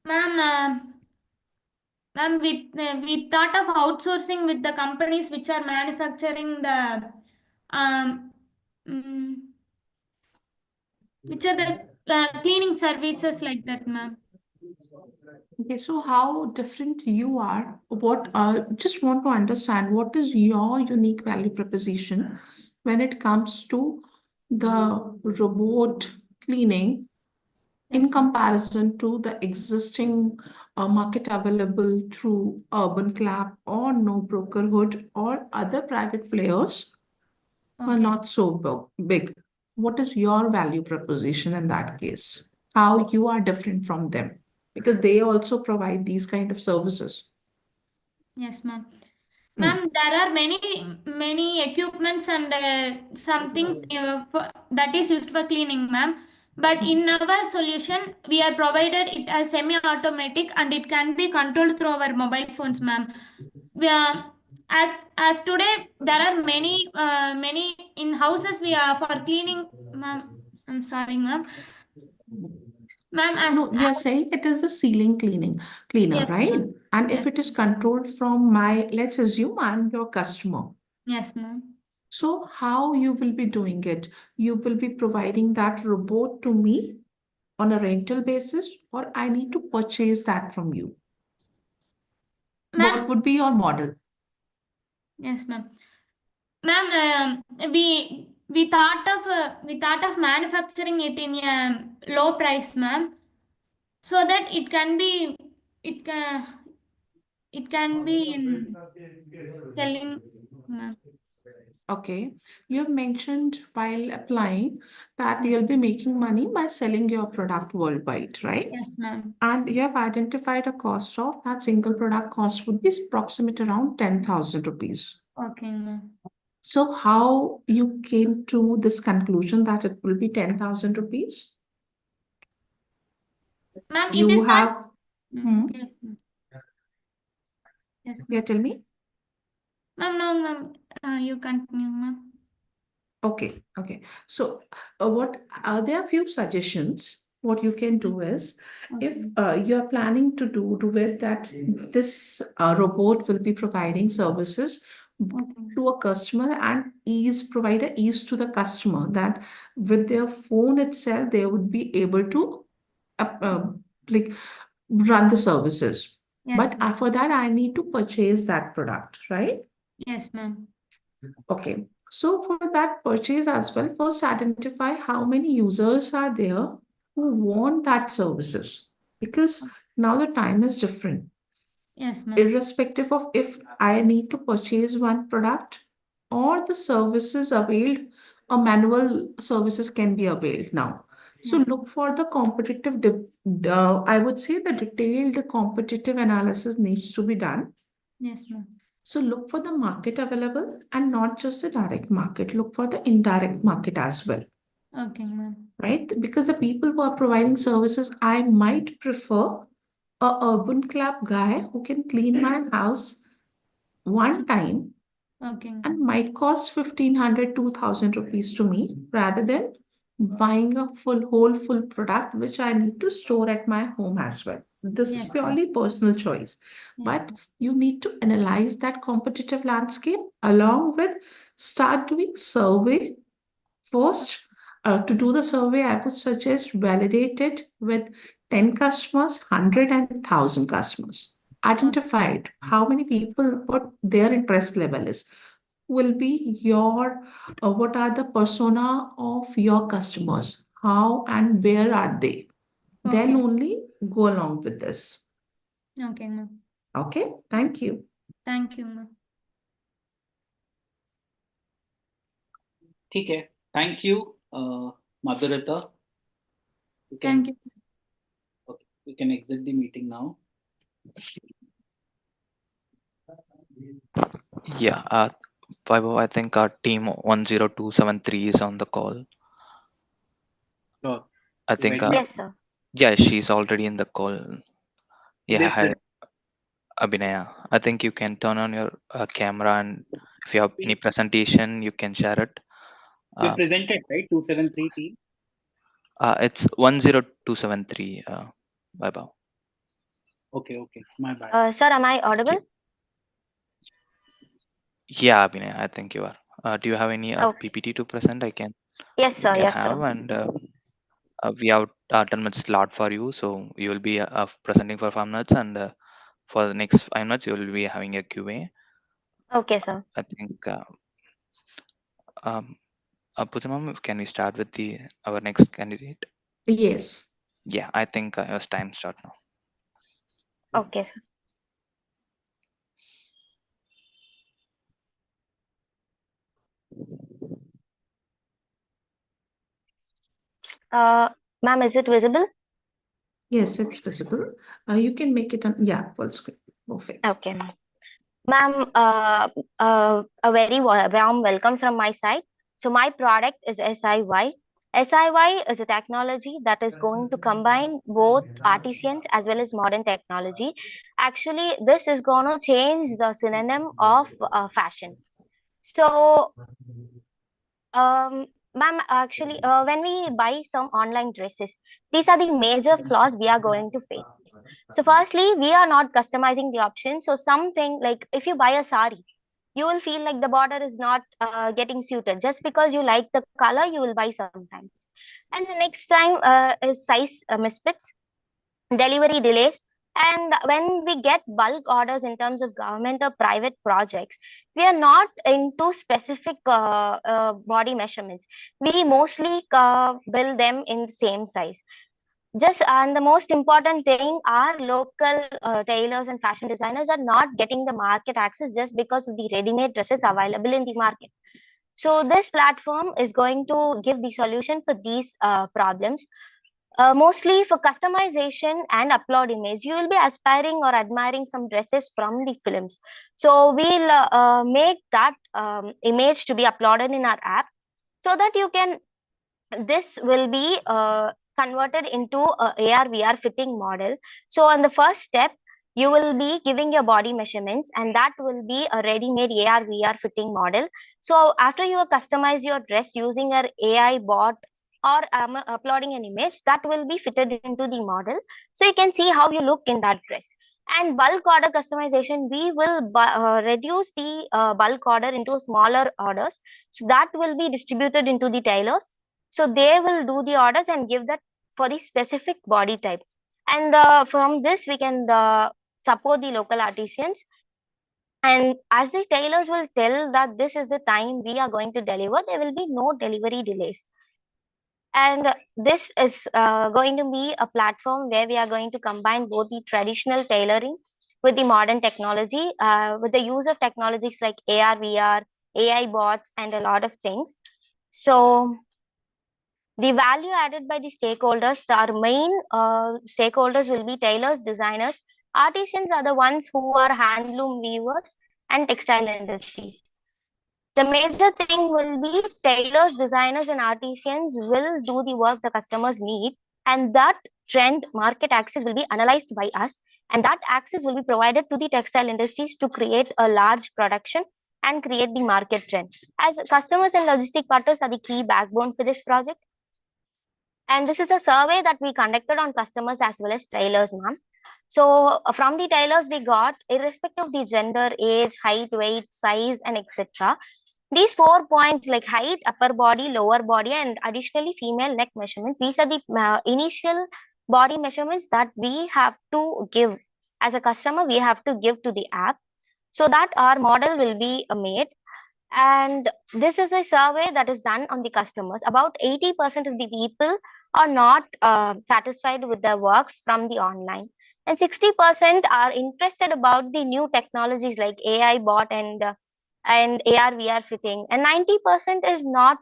Ma'am, we thought of outsourcing with the companies which are manufacturing the um, mm, which are the cleaning services like that, ma'am. Okay, so how different you are? What just want to understand what is your unique value proposition when it comes to the robot cleaning in comparison to the existing market available through Urban Clap or No Brokerhood or other private players who are not so big. What is your value proposition in that case? How you are different from them? Because they also provide these kind of services. Yes, ma'am. Ma'am, there are many equipments and some things that is used for cleaning, ma'am. But in our solution, we are provided it as semi-automatic and it can be controlled through our mobile phones, ma'am. We are, as today there are many in houses we are for cleaning, ma'am. I'm sorry, ma'am. Ma'am, No, you are saying it is a ceiling cleaner, yes, right? ma'am. And Yes. if it is controlled from let's assume I'm your customer. Yes, ma'am. So how you will be doing it? You will be providing that robot to me on a rental basis, or I need to purchase that from you? What would be your model? Yes, ma'am. Ma'am, we thought of manufacturing it in a low price, ma'am, so that it can it can be in selling, ma'am. Okay, you have mentioned while applying that you'll be making money by selling your product worldwide, right? Yes, ma'am. And you have identified a cost of that single product cost would be approximate around 10,000 rupees. Okay, ma'am. So how you came to this conclusion that it will be 10,000 rupees? Ma'am, it You is not. have, hmm? Yes, ma'am. Yes, Yeah, ma'am. tell me. Ma'am, no, ma'am. You continue, ma'am. Okay. So, there are a few suggestions. What you can do is, if you are planning to do with that, this robot will be providing services to a customer and provide a ease to the customer that with their phone itself they would be able to like run the services. Yes, But ma'am. for that, I need to purchase that product, right? Yes, ma'am. Okay. So for that purchase as well, first identify how many users are there who want that services. Because now the time is different. Yes, ma'am. Irrespective of if I need to purchase one product or the services availed, or manual services can be availed now. So Yes. look for the I would say the detailed competitive analysis needs to be done. Yes, ma'am. So look for the market available and not just the direct market. Look for the indirect market as well, Okay, ma'am. right? Because the people who are providing services, I might prefer a urban club guy who can clean my house one time Okay, and ma'am. might cost 1,500, 2,000 rupees to me rather than buying a full product which I need to store at my home as well. This is Yes, ma'am. purely personal choice. Yes, But you need to analyze that competitive landscape along with start doing survey first. To do the survey, I would suggest validate it with 10 customers, 100 and 1,000 customers. Identified how many people, what their interest level is. Will be what are the persona of your customers? how and where are they. Then Okay. only go along with this. Okay, ma'am. Okay, thank you. Thank you, ma'am. ठीक है. Thank you, Madhurita. You can, Thank you. okay, you can exit the meeting now. Yeah, Vaibhav, I think our team 10273 is on the call. Sure. I You think, ready? Yes, sir. yeah, she's already in the call. Yeah, They hi, present, Abhinaya. I think you can turn on your camera, and if you have any presentation, you can share it. you Uh, presented, right? 273 team. it's 10273, Vaibhav. Okay, okay. My bad. Sir, am I audible? Yeah, Abhinaya, I think you are. Do you have any Okay. PPT to present? Yes, You sir. can Yes, have, sir. and we have 10 minutes slot for you, so you will be presenting for 5 minutes, and for the next 5 minutes, you will be having a QA. Okay, sir. I think, um, Pujanam, can we start with our next candidate? Yes. Yeah, I think it was time start now. Okay, sir. Ma'am, is it visible? Yes, it's visible. You can make it on, yeah, full screen. Perfect. Okay, ma'am. Ma'am, a very warm welcome from my side. So my product is SIY. SIY is a technology that is going to combine both artisans as well as modern technology. Actually, this is going to change the synonym of fashion. So ma'am, actually, when we buy some online dresses, these are the major flaws we are going to face. So, firstly, we are not customizing the option. So, something like if you buy a sari, you will feel like the border is not getting suited. Just because you like the color, you will buy sometimes. And the next time is size misfits, delivery delays. And when we get bulk orders in terms of government or private projects, we are not into specific body measurements. We mostly build them in the same size. Just and the most important thing, our local tailors and fashion designers are not getting the market access just because of the ready-made dresses available in the market. So this platform is going to give the solution for these problems. Mostly for customization and upload image, you will be aspiring or admiring some dresses from the films. So we'll make that image to be uploaded in our app so that you can this will be converted into a AR VR fitting model. So on the first step, you will be giving your body measurements, and that will be a ready-made AR VR fitting model. So after you customize your dress using your AI bot or uploading an image, that will be fitted into the model. So you can see how you look in that dress. And bulk order customization, we will reduce the bulk order into smaller orders. So that will be distributed into the tailors, so they will do the orders and give that for the specific body type. And from this, we can support the local artisans. And as the tailors will tell that this is the time we are going to deliver, there will be no delivery delays. And this is going to be a platform where we are going to combine both the traditional tailoring with the modern technology, with the use of technologies like AR, VR, AI bots, and a lot of things. So the value added by the stakeholders, our main stakeholders will be tailors, designers. Artisans are the ones who are handloom weavers and textile industries. The major thing will be tailors, designers, and artisans will do the work the customers need, and that trend market access will be analyzed by us, and that access will be provided to the textile industries to create a large production and create the market trend. As customers and logistic partners are the key backbone for this project, and this is a survey that we conducted on customers as well as tailors, ma'am. So from the tailors, we got, irrespective of the gender, age, height, weight, size, and etc. These 4 points like height, upper body, lower body, and additionally female neck measurements. These are the initial body measurements that we have to give as a customer. We have to give to the app so that our model will be made. And this is a survey that is done on the customers. About 80% of the people are not satisfied with their works from the online, and 60% are interested about the new technologies like AI bot and AR VR fitting, and 90% is not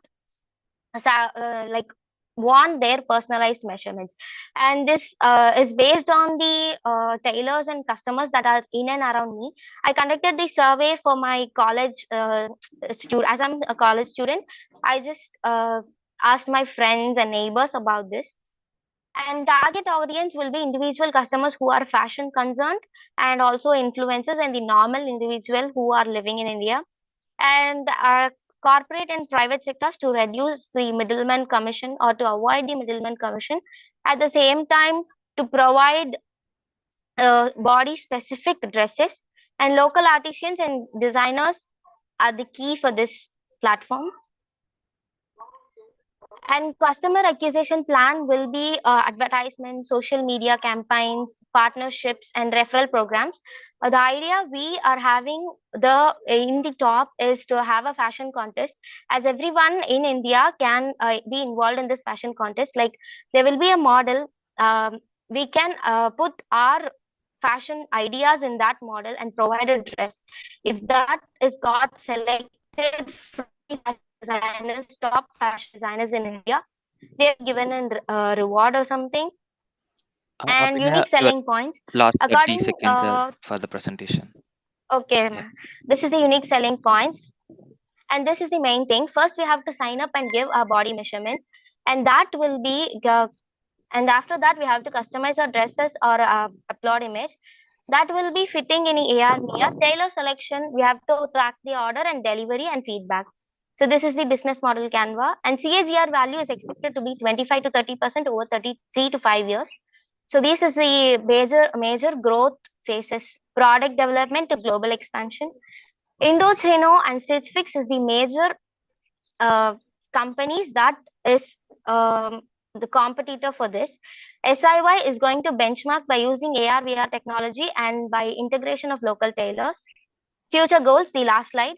like want their personalized measurements. And this is based on the tailors and customers that are in and around me. I conducted the survey for my college student. As I'm a college student, I just asked my friends and neighbors about this. And target audience will be individual customers who are fashion concerned, and also influencers and the normal individual who are living in India, and corporate and private sectors to reduce the middleman commission or to avoid the middleman commission. At the same time, to provide body specific dresses, and local artisans and designers are the key for this platform. And customer acquisition plan will be advertisement, social media campaigns, partnerships, and referral programs. The idea we are having the in the top is to have a fashion contest, as everyone in India can be involved in this fashion contest. Like there will be a model. We can put our fashion ideas in that model and provide a dress. If that is got selected from the fashion designers, top fashion designers in India, they are given a reward or something. And Abhinaya, unique your selling points. last 30 According, seconds for the presentation. okay, Yeah. this is the unique selling points. And this is the main thing. First, we have to sign up and give our body measurements. And that will be, and after that, we have to customize our dresses or upload image. That will be fitting in AR VR. Tailor selection, we have to track the order and delivery and feedback. So this is the business model Canva, and CAGR value is expected to be 25 to 30% over 33 to 5 years. So this is the major growth phases: product development to global expansion. Indochino and Stitch Fix is the major companies that is the competitor for this. SIY is going to benchmark by using AR VR technology and by integration of local tailors. Future goals, the last slide.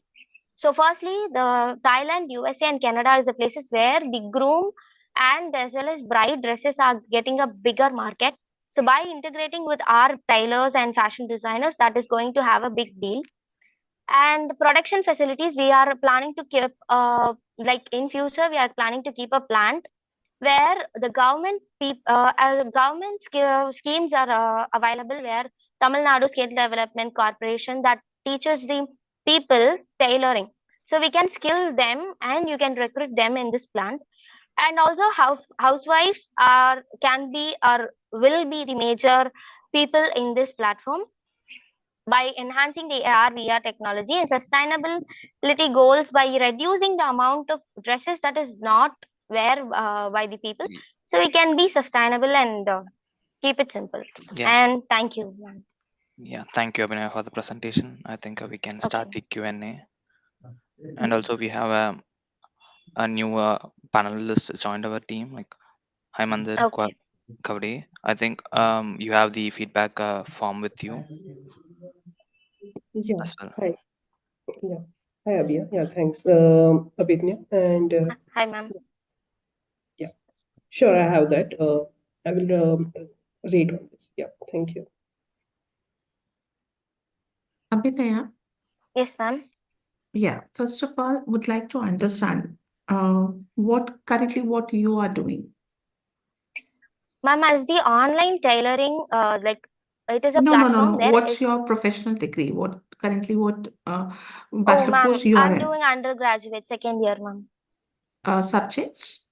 So firstly, the Thailand, USA, and Canada is the places where the groom and as well as bride dresses are getting a bigger market. So by integrating with our tailors and fashion designers, that is going to have a big deal. And the production facilities, we are planning to keep, like in future, we are planning to keep a plant where the government schemes are available, where Tamil Nadu State Development Corporation that teaches the people tailoring. So we can skill them and you can recruit them in this plant. And also housewives can be or will be the major people in this platform. By enhancing the AR VR technology and sustainability goals, by reducing the amount of dresses that is not wear by the people, so we can be sustainable and keep it simple. Yeah. And thank you, ma'am. Yeah, thank you, Abhinaya, for the presentation. I think we can start the Q&A. And also we have a new panelist joined our team, like Haimander Kavadi. I think you have the feedback form with you Yeah. as well. Hi. Yeah. Hi, Abhiya. Yeah, thanks, Abhidnya. And Hi, ma'am. yeah, sure, I have that. I will read on this. Yeah, thank you. Abhinaya, Yes, ma'am. yeah, first of all, would like to understand what you are doing. Ma'am, as the online tailoring, like it is a No. platform where What's your professional degree? What oh, bachelor ma'am, course you are I'm in? doing undergraduate second year, ma'am. Subjects?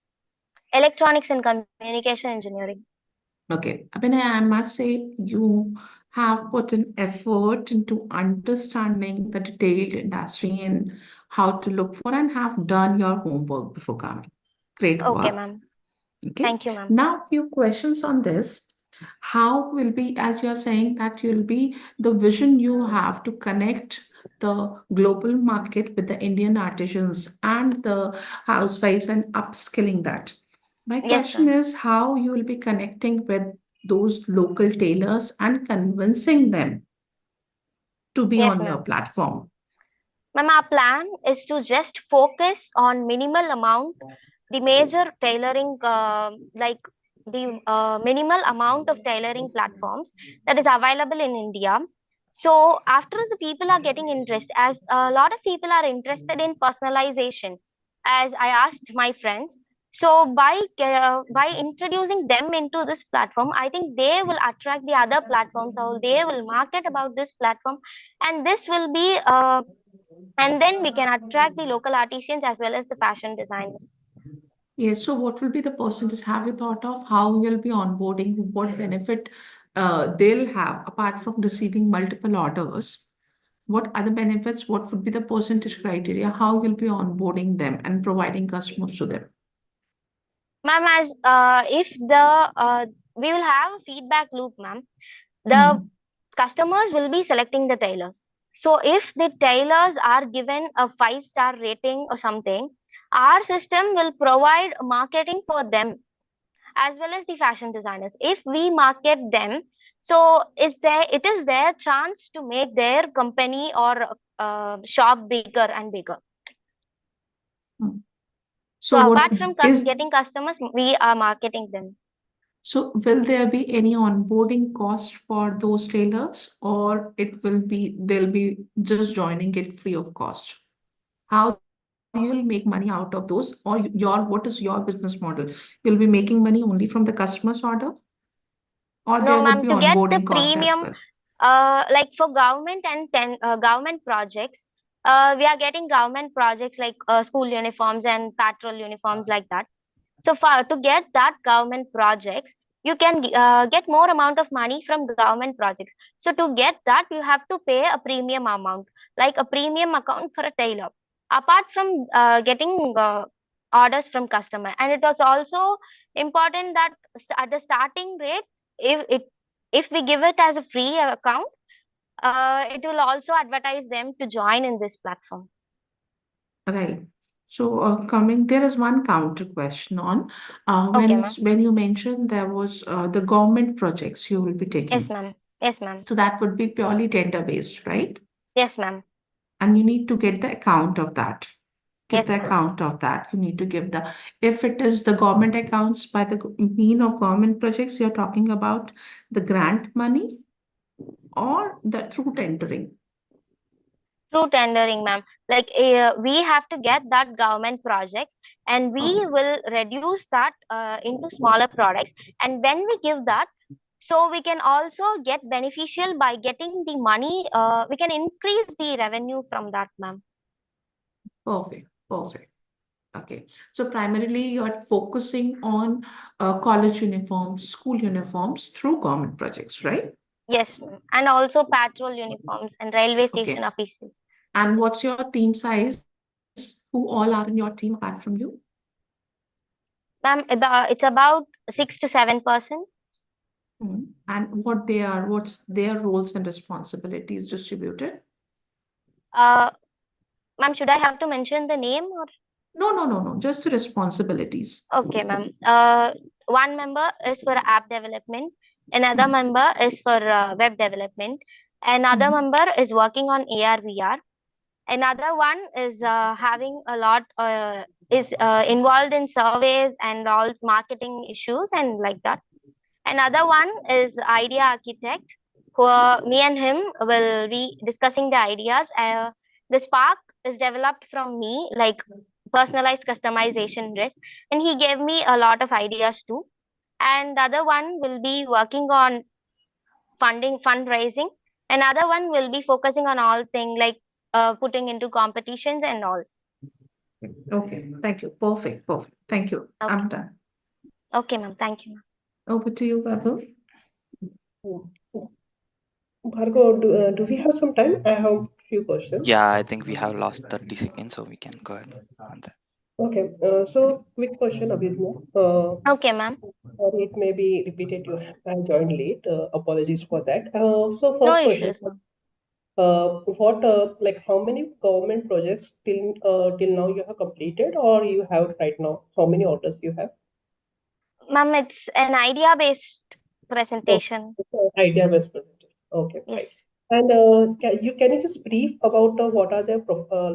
Electronics and communication engineering. Okay. Abhinaya, I must say you have put an effort into understanding the detailed industry and how to look for and have done your homework before coming. Great Okay, work. ma'am. Okay. Thank you, ma'am. Now, few questions on this. How will be, as you're saying, that you'll be the vision you have to connect the global market with the Indian artisans and the housewives and upskilling that. My Yes, question ma'am. is how you will be connecting with those local tailors and convincing them to be Yes, on your ma'am. platform. Ma'am, our plan is to just focus on minimal amount, the major tailoring, like the minimal amount of tailoring platforms that is available in India. So after the people are getting interest, as a lot of people are interested in personalization, as I asked my friends. So by introducing them into this platform, I think they will attract the other platforms, or they will market about this platform, and this will be and then we can attract the local artisans as well as the fashion designers. Yes, so what will be the percentage? Have you thought of how you'll be onboarding, what benefit they'll have apart from receiving multiple orders? What other benefits? What would be the percentage criteria? How you'll be onboarding them and providing customers to them? Ma'am, as if the we will have a feedback loop, ma'am. The customers will be selecting the tailors. So if the tailors are given a 5-star rating or something, our system will provide marketing for them as well as the fashion designers. If we market them, so it is their chance to make their company or shop bigger and bigger. So So what apart from is getting customers, we are marketing them. so will there be any onboarding cost for those tailors, or it will be they'll be just joining it free of cost? How you'll make money out of those, or what is your business model? You'll be making money only from the customer's order, or No, there would ma'am, be to get the onboarding cost as premium, well? like for government and government projects, we are getting government projects like school uniforms and patrol uniforms like that. So for to get that government projects, you can get more amount of money from government projects. So to get that, you have to pay a premium amount, like a premium account for a tailor. Apart from getting orders from customer, and it was also important that at the starting rate, if it if we give it as a free account, it will also advertise them to join in this platform. Right. So, there is one counter question on Okay, ma'am. when you mentioned there was the government projects you will be Yes, taking. ma'am. Yes, ma'am. So that would be purely tender based, right? Yes, ma'am. And you need to get the account of that. Give Yes, the ma'am. account of that. You need to give the, if it is the government accounts by the mean of government projects, you're talking about the grant money or the through tendering. Through tendering, ma'am. Like we have to get that government projects, and we will reduce that into smaller products. And when we give that, so we can also get beneficial by getting the money. We can increase the revenue from that, ma'am. Perfect. Perfect. Okay. So primarily you're focusing on college uniforms, school uniforms through government projects, right? Yes, ma'am. And also patrol uniforms and railway station Okay. officials. And what's your team size? Who all are in your team apart from you? Ma'am, it's about 6 to 7%. And what's their roles and responsibilities distributed? Uh, Ma'am, should I have to mention the name or? No. Just the responsibilities. Okay, ma'am. One member is for app development, another member is for web development, another member is working on AR VR, another one is having a lot is involved in surveys and all marketing issues and like that. Another one is idea architect, who me and him will be discussing the ideas. The Spark is developed from me, like personalized customization risk, and he gave me a lot of ideas too. And the other one will be working on fundraising. Another one will be focusing on all things like putting into competitions and all. Okay, thank you. Perfect. Thank you. Okay. I'm done. Okay, ma'am. Thank you, ma'am. Over to you, Babu. Bhargav, do we have some time? I have a few questions. Yeah, I think we have lost 30 seconds, so we can go ahead on that. Okay, so quick question, Abhidnya. Okay, ma'am. Sorry, it may be repetitive. I joined late. Apologies for that. So No first question. issues, ma'am. What like how many government projects till now you have completed, or you have right now? How many orders you have? Ma'am, it's an idea-based presentation. Idea based presentation. Okay, fine. Yes. And can you just brief about what are the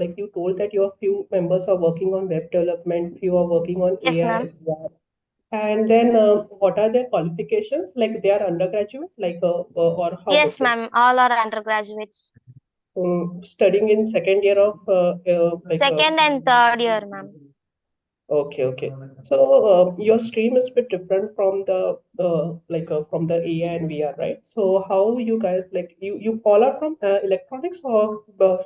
like you told that your few members are working on web development, few are working on Yes, AI ma'am. and VR. And then what are their qualifications? Like they are undergraduate, like or how Yes, is it? ma'am. All are undergraduates. Studying in second year of Second and third year, ma'am. okay, okay. So your stream is a bit different from the from the AI and VR, right? So how you guys like you all are from electronics or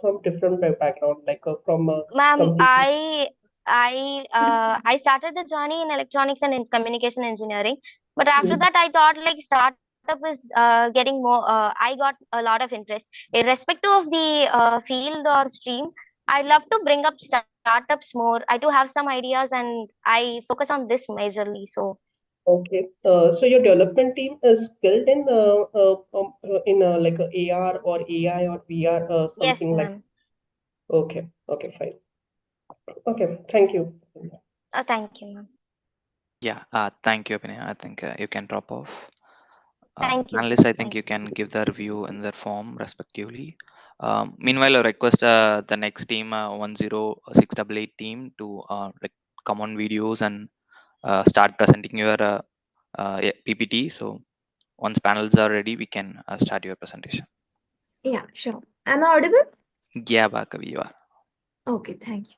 from different background, like from Ma'am, completely. I started the journey in electronics and in communication engineering, but after Hmm. that I thought like startup is getting more. I got a lot of interest, irrespective of the field or stream. I love to bring up startups more. I do have some ideas, and I focus on this majorly. So Okay. So your development team is skilled in like a AR or AI or VR yes, something like. ma'am. Okay. Okay. Fine. Okay. Thank you. Thank you, ma'am. Yeah, thank you, Abhinay. I think you can drop off. Thank you, sir. Panelists, I think Thank you you. can give the review in their form respectively. Meanwhile, I request the next team, 10688 team, to like come on videos and start presenting your PPT. So once panels are ready, we can start your presentation. Yeah, sure. Am I audible? Yeah, Bhargavi, you are. Okay, thank you.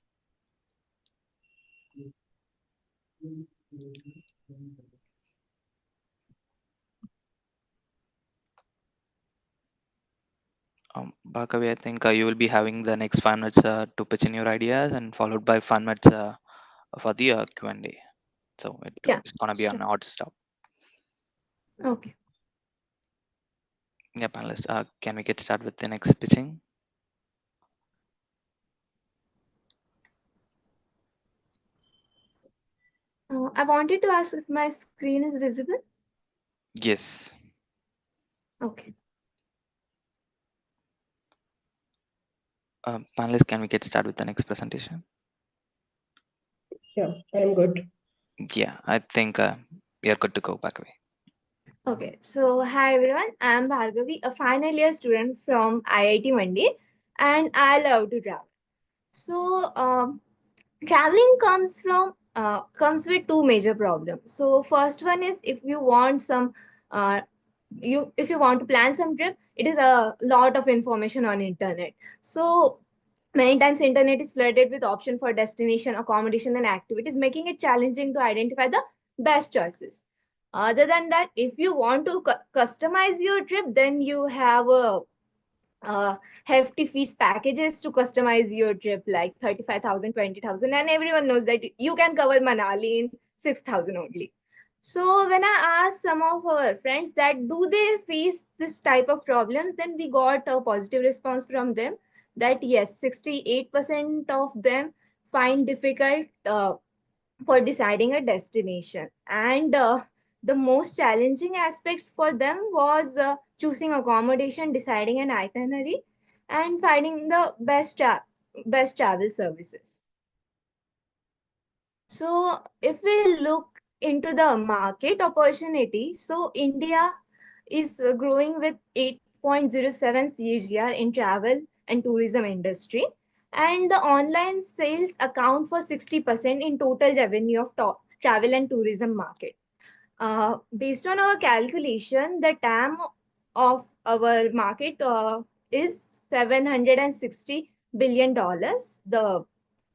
Bhargavi, I think you will be having the next 5 minutes to pitch in your ideas, and followed by 5 minutes for the Q&A. So Yeah, it's gonna be an sure. odd stop. Okay. Yeah, panelists, can we get started with the next pitching? I wanted to ask if my screen is visible. Yes. Okay. Panelists, can we get started with the next presentation? Yeah, I'm good. Yeah, I think we are good to go, Bhargavi. Okay. So, hi everyone. I'm Bhargavi, a final year student from IIT Mandi, and I love to travel. So, traveling comes with two major problems. So, first one is if you want some uh, if you want to plan some trip, it is a lot of information on internet. So many times internet is flooded with option for destination, accommodation, and activities, making it challenging to identify the best choices. Other than that, if you want to customize your trip, then you have a hefty fees packages to customize your trip, like 35,000, 20,000, and everyone knows that you can cover Manali in 6,000 only. So when I asked some of our friends that do they face this type of problems, then we got a positive response from them that yes, 68% of them find difficult for deciding a destination. And the most challenging aspects for them was choosing accommodation, deciding an itinerary, and finding the best travel services. So if we look into the market opportunity, so India is growing with 8.07 CAGR in travel and tourism industry. And the online sales account for 60% in total revenue of travel and tourism market. Based on our calculation, the TAM of our market is $760 billion. The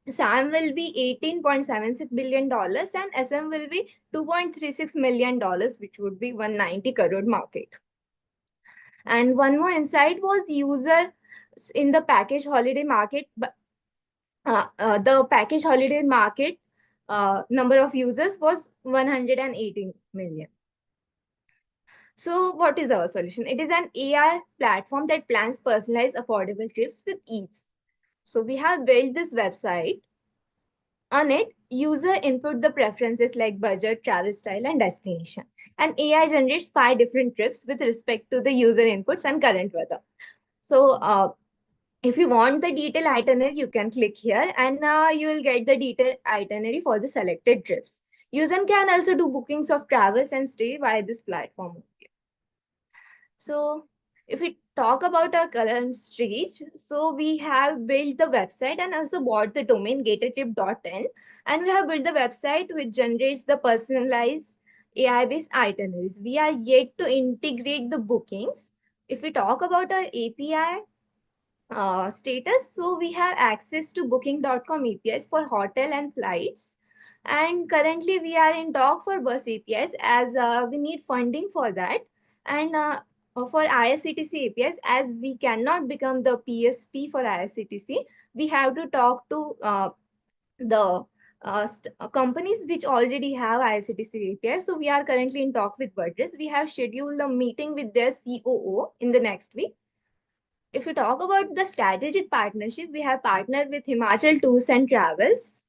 SAM will be $18.76 billion and SM will be $2.36 million, which would be 190 crore market. And one more insight was user in the package holiday market. The package holiday market number of users was 118 million. So what is our solution? It is an AI platform that plans personalized affordable trips with ease. So we have built this website. On it, user input the preferences like budget, travel style, and destination. And AI generates 5 different trips with respect to the user inputs and current weather. So if you want the detailed itinerary, you can click here and you will get the detailed itinerary for the selected trips. User can also do bookings of travels and stay via this platform. So If we talk about our current stage, so we have built the website and also bought the domain getatrip.in, and we have built the website which generates the personalized AI-based itineraries. We are yet to integrate the bookings. If we talk about our API status, so we have access to booking.com APIs for hotel and flights. And currently we are in talk for bus APIs as we need funding for that. And for IRCTC APIs, as we cannot become the PSP for IRCTC, we have to talk to the companies which already have IRCTC APIs. So we are currently in talk with Budgets. We have scheduled a meeting with their COO in the next week. If you talk about the strategic partnership, we have partnered with Himachal Tours and Travels.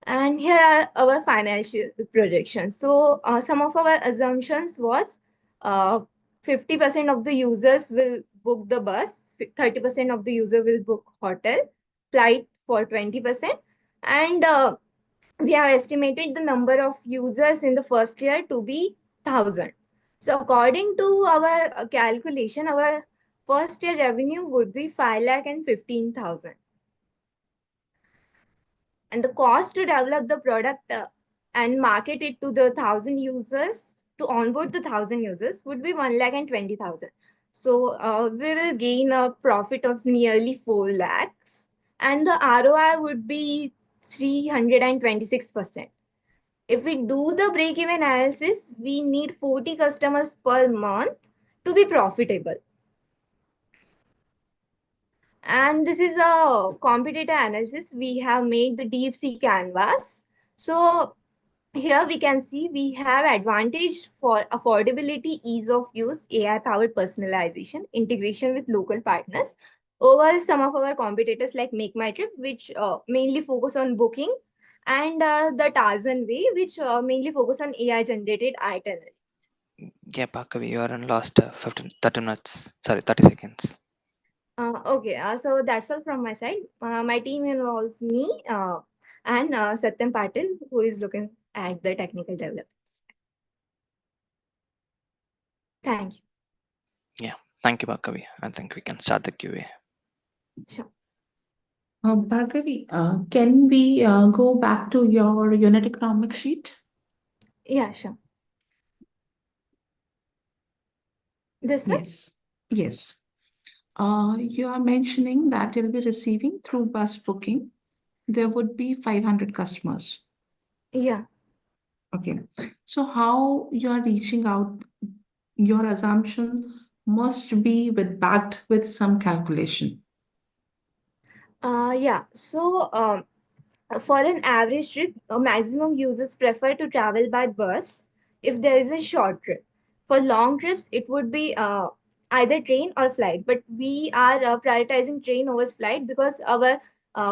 And here are our financial projections. So some of our assumptions was 50% of the users will book the bus, 30% of the user will book hotel, flight for 20%. And we have estimated the number of users in the first year to be 1,000. So according to our calculation, our first year revenue would be 5,15,000. And the cost to develop the product and market it to the 1,000 users, to onboard the 1,000 users, would be 1,20,000. So we will gain a profit of nearly 4 lakhs, and the ROI would be 326%. If we do the break-even analysis, we need 40 customers per month to be profitable. And this is a competitor analysis. We have made the deep sea canvas. So here we can see we have advantage for affordability, ease of use, AI-powered personalization, integration with local partners over some of our competitors like Make My Trip, which mainly focus on booking, and the Tarzan Way, which mainly focus on AI-generated itinerary. Yeah, Bhargavi, you are in last 30 minutes. Sorry, 30 seconds. Okay, so that's all from my side. My team involves me and Satyam Patil, who is looking at the technical developments. Thank you. Yeah, thank you, Bhargavi. I think we can start the QA. Sure. Bhargavi, can we go back to your unit economic sheet? Yeah, sure. This one? Yes. Yes. You are mentioning that you'll be receiving through bus booking. There would be 500 customers. Yeah. Okay. So how you are reaching out, your assumption must be backed with some calculation. Yeah. So for an average trip, maximum users prefer to travel by bus if there is a short trip. For long trips, it would be either train or flight. But we are prioritizing train over flight because our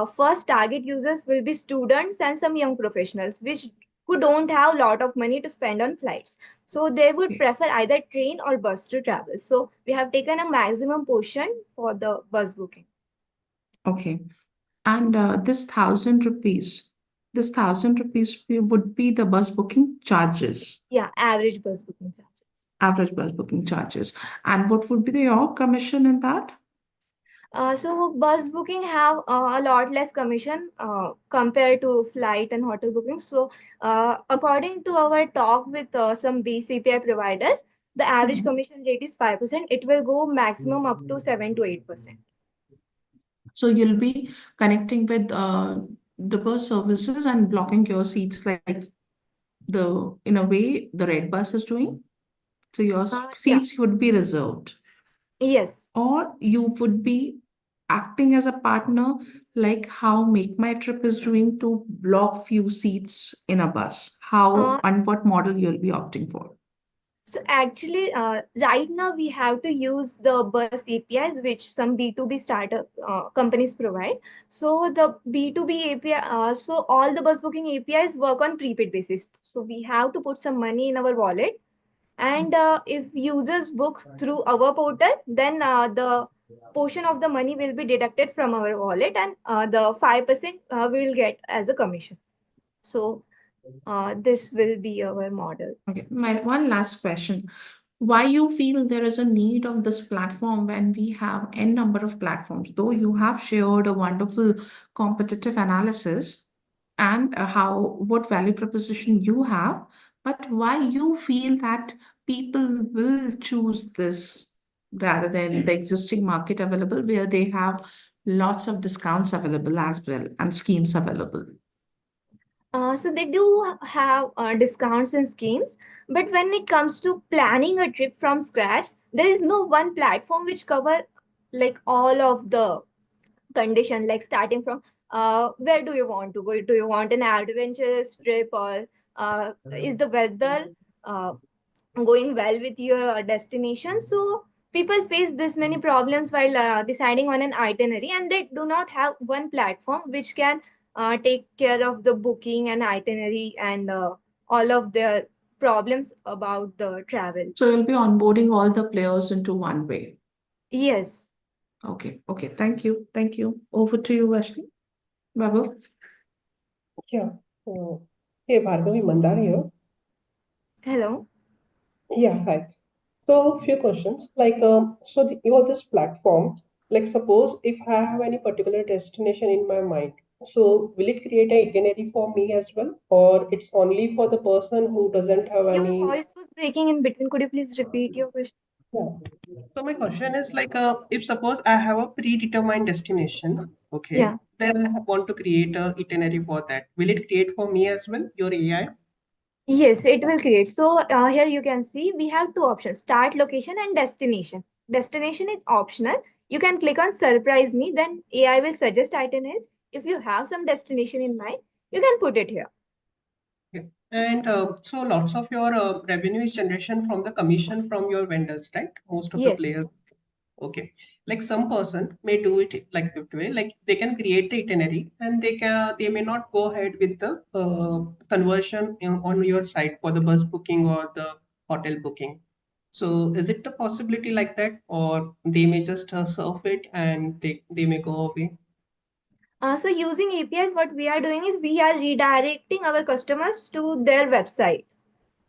first target users will be students and some young professionals, which who don't have a lot of money to spend on flights. So they would prefer either train or bus to travel. So we have taken a maximum portion for the bus booking. Okay. And this 1,000 rupees would be the bus booking charges. Yeah, average bus booking charges. Average bus booking charges. And what would be your commission in that? So bus booking have a lot less commission compared to flight and hotel bookings. So according to our talk with some base API providers, the average commission rate is 5%. It will go maximum up to 7 to 8%. So you'll be connecting with the bus services and blocking your seats like in a way the red bus is doing. So your seats would be reserved. Yes. Or you would be acting as a partner like how Make My Trip is doing to block few seats in a bus. How and what model you'll be opting for? So actually, right now we have to use the bus APIs, which some B2B startup companies provide. So the B2B API, so all the bus booking APIs work on prepaid basis. So we have to put some money in our wallet. And if users book through our portal, then the portion of the money will be deducted from our wallet, and the 5% we will get as a commission. So this will be our model. Okay, my one last question. why you feel there is a need of this platform when we have n number of platforms, though you have shared a wonderful competitive analysis and how what value proposition you have, but why you feel that people will choose this rather than the existing market available where they have lots of discounts available as well and schemes available. So they do have discounts and schemes, but when it comes to planning a trip from scratch, there is no one platform which cover like all of the condition, like starting from where do you want to go? Do you want an adventurous trip, or is the weather uh, going well with your destination? So people face this many problems while deciding on an itinerary, and they do not have one platform which can take care of the booking and itinerary and all of their problems about the travel. So you'll be onboarding all the players into one way. Yes. Okay, okay. Thank you. Thank you. Over to you, Ashley. Babu. Yeah. Hey, Bhargavi, Mandar here. Hello. Yeah, hi. So, few questions. Like, you have this platform. Like, suppose if I have any particular destination in my mind, so will it create an itinerary for me as well, or it's only for the person who doesn't have Your any? voice was breaking in between. Could you please repeat your question? Yeah. So my question is like, if suppose I have a predetermined destination, okay, Yeah. then I want to create a itinerary for that. Will it create for me as well, your AI? Yes, it will create. So here you can see we have two options: start location and destination. Destination is optional. You can click on surprise me, then AI will suggest itineraries. If you have some destination in mind, you can put it here. Okay. And so lots of your revenue is generation from the commission from your vendors, right? Most of the Yes. players. Okay. Like some person may do it like that way, like they can create the itinerary and they may not go ahead with the conversion on your site for the bus booking or the hotel booking. So is it the possibility like that, or they may just surf it and they may go away? So using APIs, what we are doing is we are redirecting our customers to their website.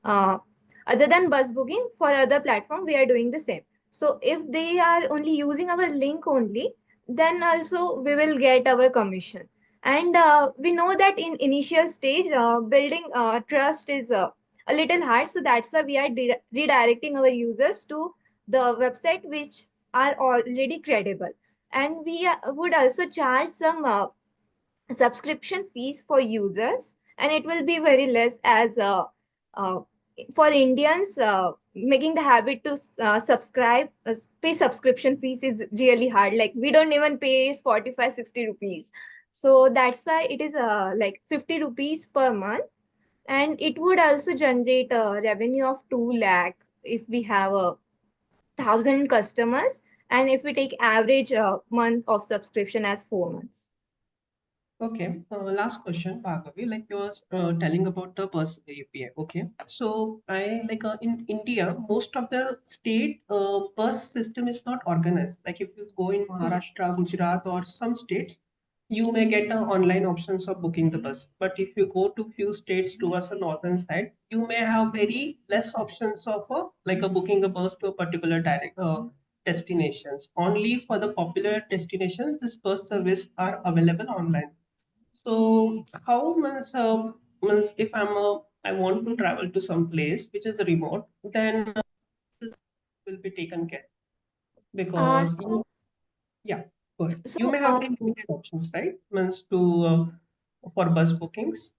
Uh, Other than bus booking, for other platform, we are doing the same. So if they are only using our link only, then also we will get our commission. And we know that in initial stage, building trust is a little hard. So that's why we are redirecting our users to the website which are already credible. And we would also charge some subscription fees for users, and it will be very less as uh, for Indians, making the habit to subscribe, pay subscription fees is really hard. Like we don't even pay 45, 60 rupees. So that's why it is like 50 rupees per month. And it would also generate a revenue of 2 lakh if we have a thousand customers. And if we take average month of subscription as 4 months. Okay, last question, Bhargavi. Like you was telling about the bus API. Okay, so I like in India, most of the state bus system is not organized. Like if you go in Maharashtra, Gujarat, or some states, you may get online options of booking the bus. But if you go to few states towards the northern side, you may have very less options of like a booking a bus to a particular direct destinations. Only for the popular destinations, this bus service are available online. So how means if I want to travel to some place which is remote, then this will be taken care because So yeah, go ahead. You So, may have very limited options, right? Means to for bus bookings,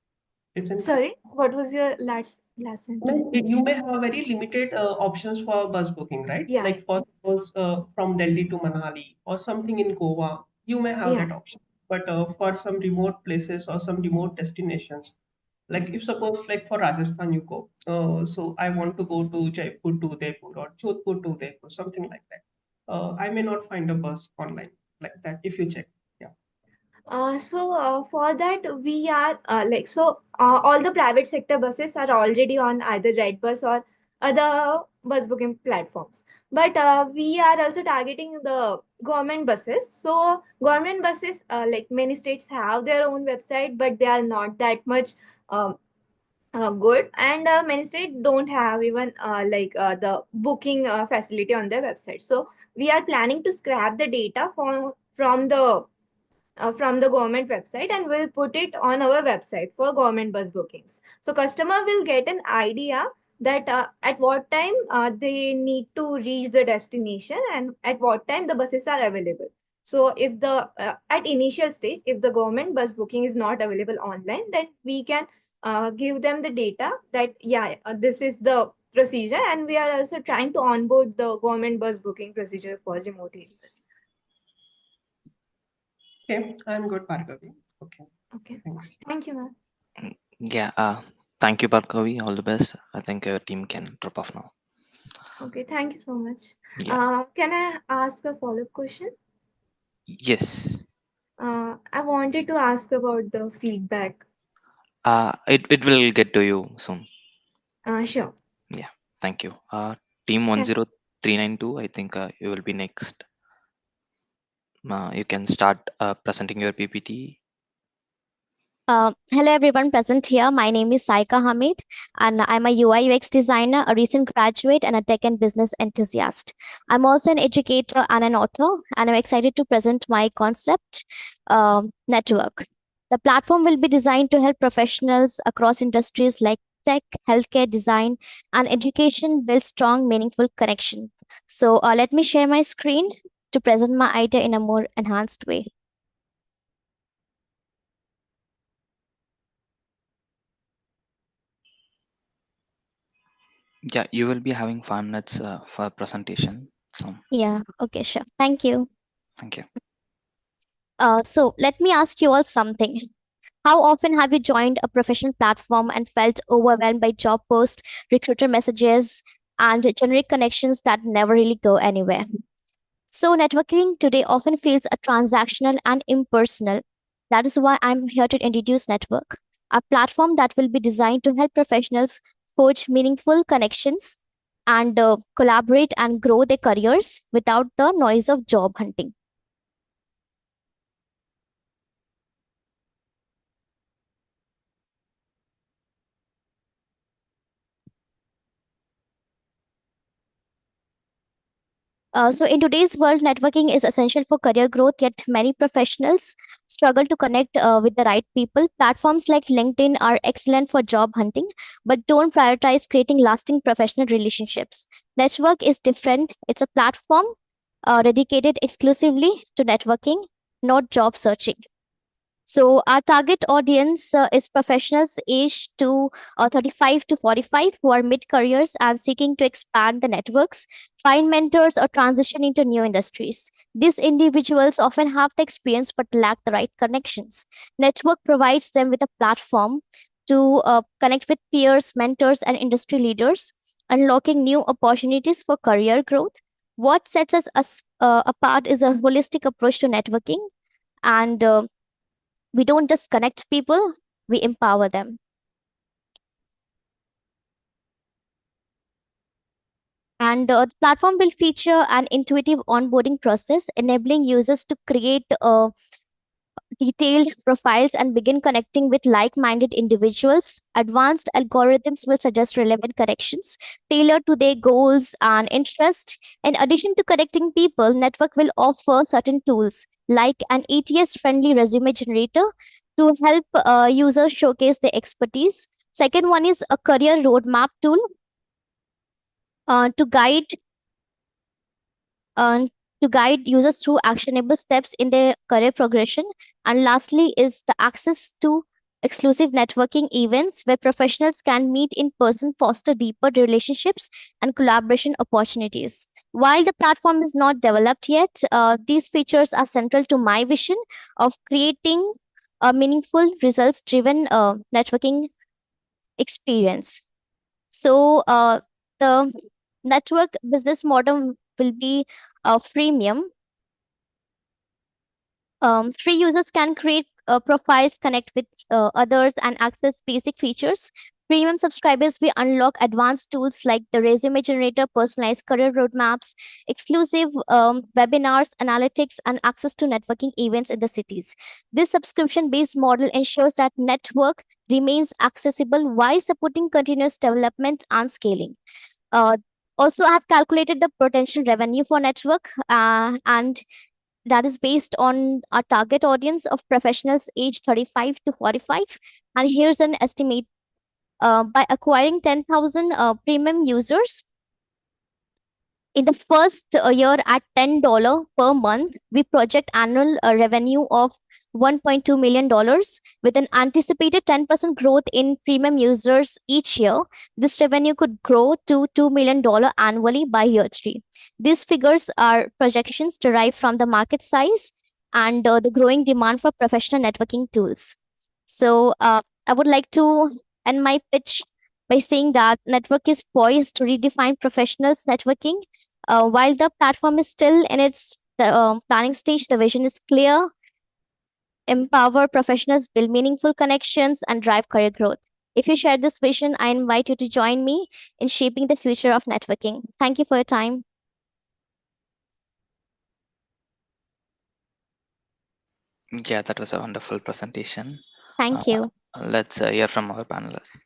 isn't it? sorry, what was your last sentence? You may have very limited options for bus booking, right? Yeah, Like for suppose from Delhi to Manali or something in Goa, you may have yeah. that option. But for some remote places or some remote destinations, like if suppose like for Rajasthan you go, so I want to go to Jaipur to Udaipur or Jodhpur to Udaipur, something like that. I may not find a bus online like that if you check. Yeah. For that we are all the private sector buses are already on either Redbus or other bus booking platforms. But we are also targeting the government buses. So government buses, like many states have their own website, but they are not that much um, good, and many states don't have even the booking facility on their website. So we are planning to scrap the data from the government website, and we'll put it on our website for government bus bookings. So customer will get an idea that at what time they need to reach the destination and at what time the buses are available. So if the at initial stage, if the government bus booking is not available online, then we can give them the data that this is the procedure, and we are also trying to onboard the government bus booking procedure for remote areas. Okay, I'm good, Bhargavi. Okay, Okay. thanks. Thank you, ma'am. Yeah, thank you, Bhargavi. All the best. I think your team can drop off now. Okay, thank you so much. Yeah. Can I ask a follow-up question? Yes. I wanted to ask about the feedback. It will get to you soon. Sure. Yeah. Thank you. Team Can 10392, I think you will be next. You can start presenting your PPT. Hello everyone present here. My name is Saika Hamid and I'm a UI UX designer, a recent graduate and a tech and business enthusiast. I'm also an educator and an author and I'm excited to present my concept network. The platform will be designed to help professionals across industries like tech, healthcare, design and education build strong, meaningful connection. So let me share my screen to present my idea in a more enhanced way. Yeah, you will be having 5 minutes for presentation. So Yeah, okay, sure. Thank you. thank you. So let me ask you all something. How often have you joined a professional platform and felt overwhelmed by job posts, recruiter messages, and generic connections that never really go anywhere? So, networking today often feels a transactional and impersonal. That is why I'm here to introduce Network, a platform that will be designed to help professionals forge meaningful connections and collaborate and grow their careers without the noise of job hunting. So, in today's world, networking is essential for career growth, yet, many professionals struggle to connect with the right people. Platforms like LinkedIn are excellent for job hunting, but don't prioritize creating lasting professional relationships. Network is different, it's a platform dedicated exclusively to networking, not job searching. So our target audience is professionals aged to 35 to 45 who are mid-careers and seeking to expand the networks, find mentors, or transition into new industries. These individuals often have the experience but lack the right connections. Network provides them with a platform to connect with peers, mentors, and industry leaders, unlocking new opportunities for career growth. What sets us apart is a holistic approach to networking, and we don't just connect people, we empower them. And the platform will feature an intuitive onboarding process, enabling users to create detailed profiles and begin connecting with like minded individuals. Advanced algorithms will suggest relevant connections tailored to their goals and interests. In addition to connecting people, Network will offer certain tools like an ETS friendly resume generator to help users showcase their expertise. Second one is a career roadmap tool to uh, guide users through actionable steps in their career progression. And lastly, is the access to exclusive networking events where professionals can meet in person, foster deeper relationships, and collaboration opportunities. While the platform is not developed yet, these features are central to my vision of creating a meaningful, results driven networking experience. So, the network business model will be a freemium. Free users can create profiles, connect with others, and access basic features. Premium subscribers will unlock advanced tools like the resume generator, personalized career roadmaps, exclusive webinars, analytics, and access to networking events in the cities. This subscription based model ensures that network remains accessible while supporting continuous development and scaling. Uh, Also, I have calculated the potential revenue for network, and that is based on our target audience of professionals aged 35 to 45. And here's an estimate. By acquiring 10,000 premium users in the first year at $10 per month, we project annual revenue of $1.2 million with an anticipated 10% growth in premium users each year. This revenue could grow to $2 million annually by year three. These figures are projections derived from the market size and the growing demand for professional networking tools. So, I would like to end my pitch by saying that network is poised to redefine professionals networking. While the platform is still in its planning stage, the vision is clear: empower professionals, build meaningful connections, and drive career growth. If you share this vision, I invite you to join me in shaping the future of networking. Thank you for your time. Yeah, that was a wonderful presentation. Thank you. Let's hear from our panelists.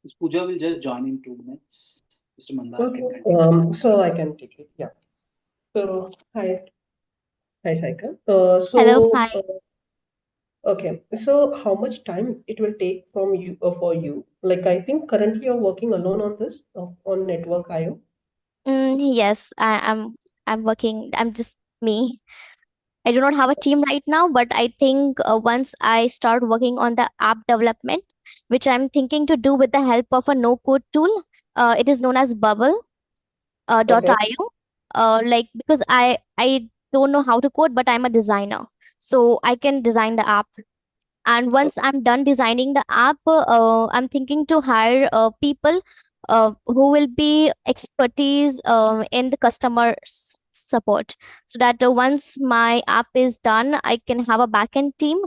Ms. Pooja will just join in 2 minutes. Mr. Mandar can Okay. continue. So I can take it. Yeah. So hi, Saika. Hello, hi. Okay. So how much time it will take from you for you? Like I think currently you're working alone on this on Network IO. Yes, I'm working. I'm just me. I do not have a team right now, but I think once I start working on the app development, which I'm thinking to do with the help of a no code tool, it is known as Bubble Okay. .io. Like because I don't know how to code, but I'm a designer, so I can design the app. And once I'm done designing the app, I'm thinking to hire people who will be expertise in the customer support, so that once my app is done, I can have a backend team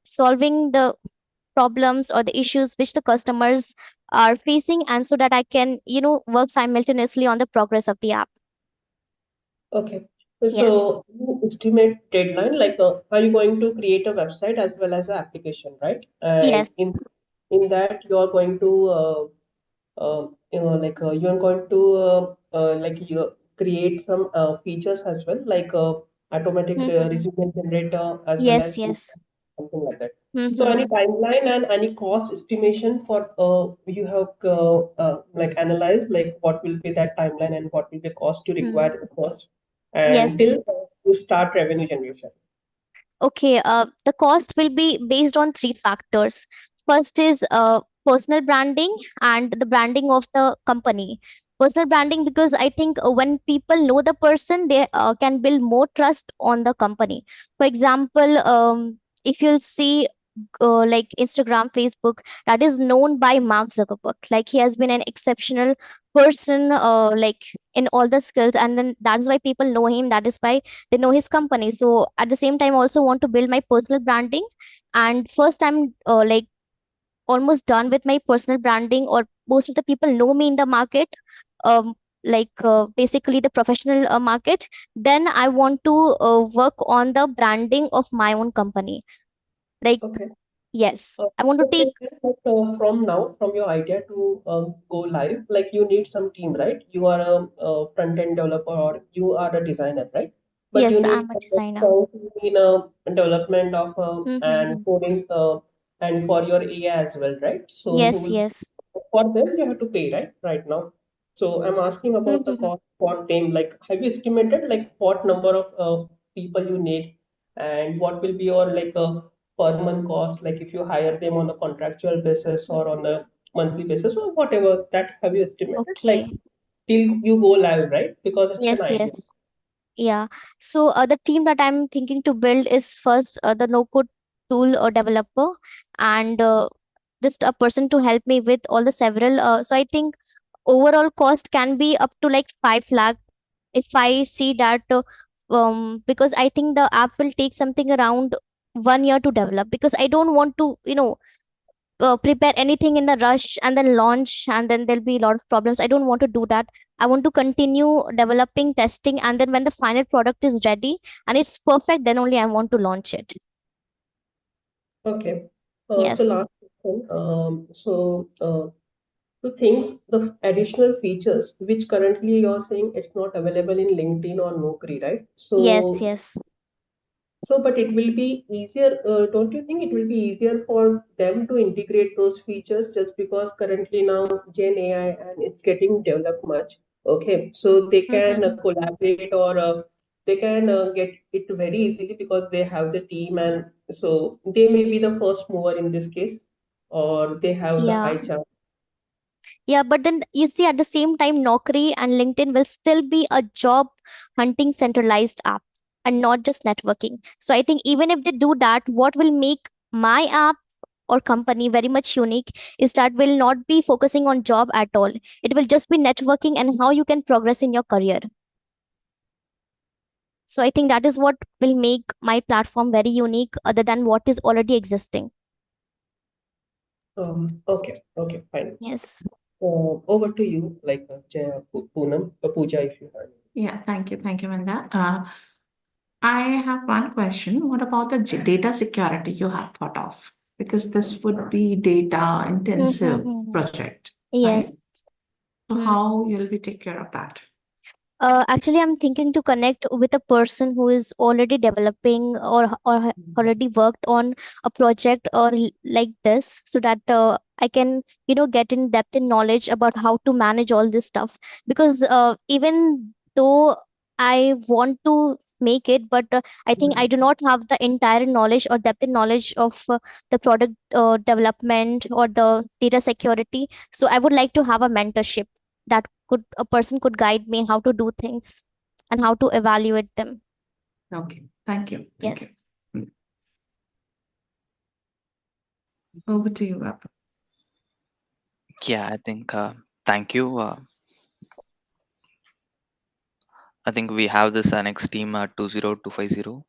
solving the problems or the issues which the customers are facing, and so that I can work simultaneously on the progress of the app. Okay. Yes. So you estimate deadline, like are you going to create a website as well as an application, right? And Yes. in that you are going to you're going to you create some features as well, like automatic Mm-hmm. resume generator as well Yes, as yes. something like that. So any Mm-hmm. timeline and any cost estimation for you have like analyzed, like what will be that timeline and what will be cost to Mm. require the cost and Yes. till you start revenue generation. Okay, the cost will be based on three factors. First is personal branding and the branding of the company. Personal branding, because I think when people know the person, they can build more trust on the company. For example, if you'll see like Instagram, Facebook, that is known by Mark Zuckerberg. Like he has been an exceptional person, like in all the skills, and then that's why people know him. That is why they know his company. So at the same time, also want to build my personal branding. And first, I'm like almost done with my personal branding, or most of the people know me in the market. Basically the professional market. Then I want to work on the branding of my own company. Like Okay. yes, I want to So take. in that, like, from now, from your idea to go live, like you need some team, right? You are a front-end developer or you are a designer, right? But you Yes, need I'm a a designer. strong team in development of and Mm-hmm. coding and for your AI as well, right? So who Yes, will yes. for them you have to pay, right now. So I'm asking about the Mm-hmm. cost for them. Like, have you estimated like what number of people you need and what will be your like per month cost, like if you hire them on a contractual basis or on a monthly basis or whatever, that have you estimated like Okay. till you go live, right? Because it's an Yes, idea. yes. Yeah. So the team that I'm thinking to build is first the no code tool or developer, and just a person to help me with all the several. So I think overall cost can be up to like 5 lakh if I see that. Because I think the app will take something around 1 year to develop, because I don't want to prepare anything in the rush and then launch, and then there'll be a lot of problems. I don't want to do that. I want to continue developing, testing, and then when the final product is ready and it's perfect, then only I want to launch it. Okay. So Yes. last question. The things, the additional features which currently you're saying it's not available in LinkedIn or Naukri, right? Yes, yes. But it will be easier. Don't you think it will be easier for them to integrate those features just because currently now Gen AI and it's getting developed much. Okay, so they can collaborate or they can get it very easily because they have the team, and so they may be the first mover in this case, or they have the Yeah. high chance. Yeah, but then you see, at the same time, Naukri and LinkedIn will still be a job hunting centralized app and not just networking. So I think even if they do that, what will make my app or company very much unique is that will not be focusing on job at all. It will just be networking and how you can progress in your career. So I think that is what will make my platform very unique other than what is already existing. Okay, fine. Yes. Over to you, Poonam, Pooja, if you have. Yeah, thank you, Manda. I have one question. What about the data security you have thought of? Because this would be data intensive project, right? Yes. So how you'll be take care of that? Actually, I'm thinking to connect with a person who is already developing or already worked on a project or like this, so that I can get in depth in knowledge about how to manage all this stuff. Because even though I want to make it, but I think I do not have the entire knowledge or depth in knowledge of the product development or the data security. So I would like to have a mentorship that could a person could guide me how to do things and how to evaluate them. Okay, thank you. Yes. Over to you, Rob. Yeah, I think thank you. I think we have this next team 20250.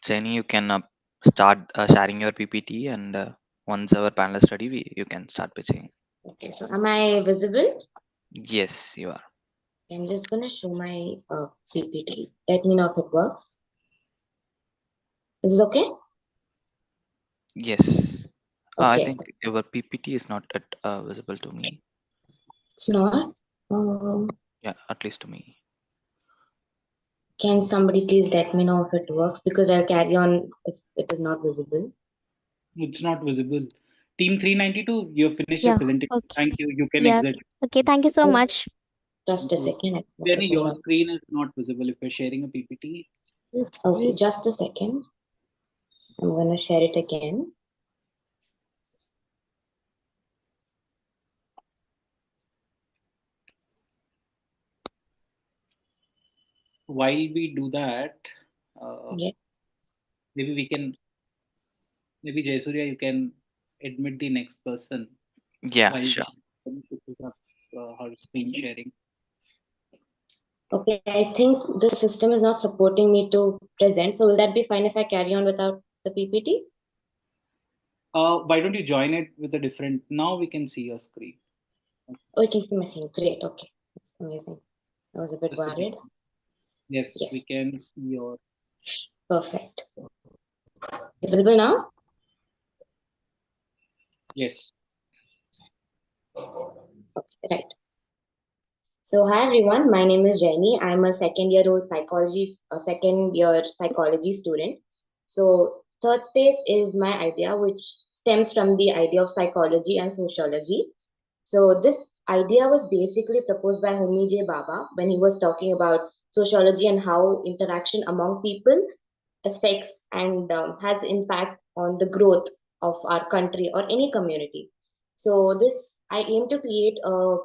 Jenny, you can start sharing your PPT, and once our panelists ready, you can start pitching. Okay, so am I visible? Yes, you are. I'm just going to show my PPT. Let me know if it works. Is this okay? Yes. I Okay. think your PPT is not at, visible to me. It's not? Yeah, at least to me. Can somebody please let me know if it works? Because I'll carry on if it is not visible. It's not visible. Team 392, you finished your Yeah. presentation. Okay. Thank you. You can Yeah. exit. Okay. Thank you so much. Just a second. Then your screen is not visible if you're sharing a PPT. Okay, just a second. I'm going to share it again. While we do that, maybe we can, maybe Jayasurya, you can admit the next person. Yeah, while sure. Her screen sharing. Okay, I think the system is not supporting me to present. So will that be fine if I carry on without the PPT? Why don't you join it with a different? Now we can see your screen. Oh, you can see my screen. Great. Okay, that's amazing. I was a bit Just a worried. Yes, we can see your. Perfect. Visible now? Yes. Okay, right. So hi everyone, my name is Jenny. I'm a second year psychology student. So third space is my idea, which stems from the idea of psychology and sociology. So this idea was basically proposed by Homi J. Baba when he was talking about sociology and how interaction among people affects and has impact on the growth of our country or any community. So this I aim to create a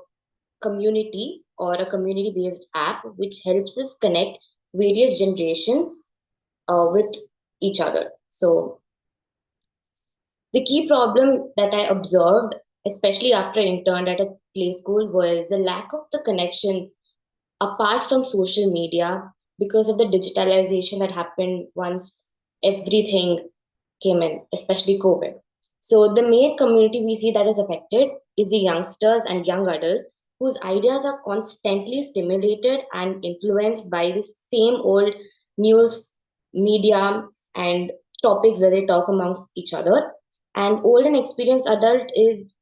community or a community based app which helps us connect various generations with each other. So the key problem that I observed, especially after I interned at a play school, was the lack of the connections apart from social media because of the digitalization that happened once everything came in, especially COVID. So the main community we see that is affected is the youngsters and young adults whose ideas are constantly stimulated and influenced by the same old news, media, and topics that they talk amongst each other. And old and experienced adult is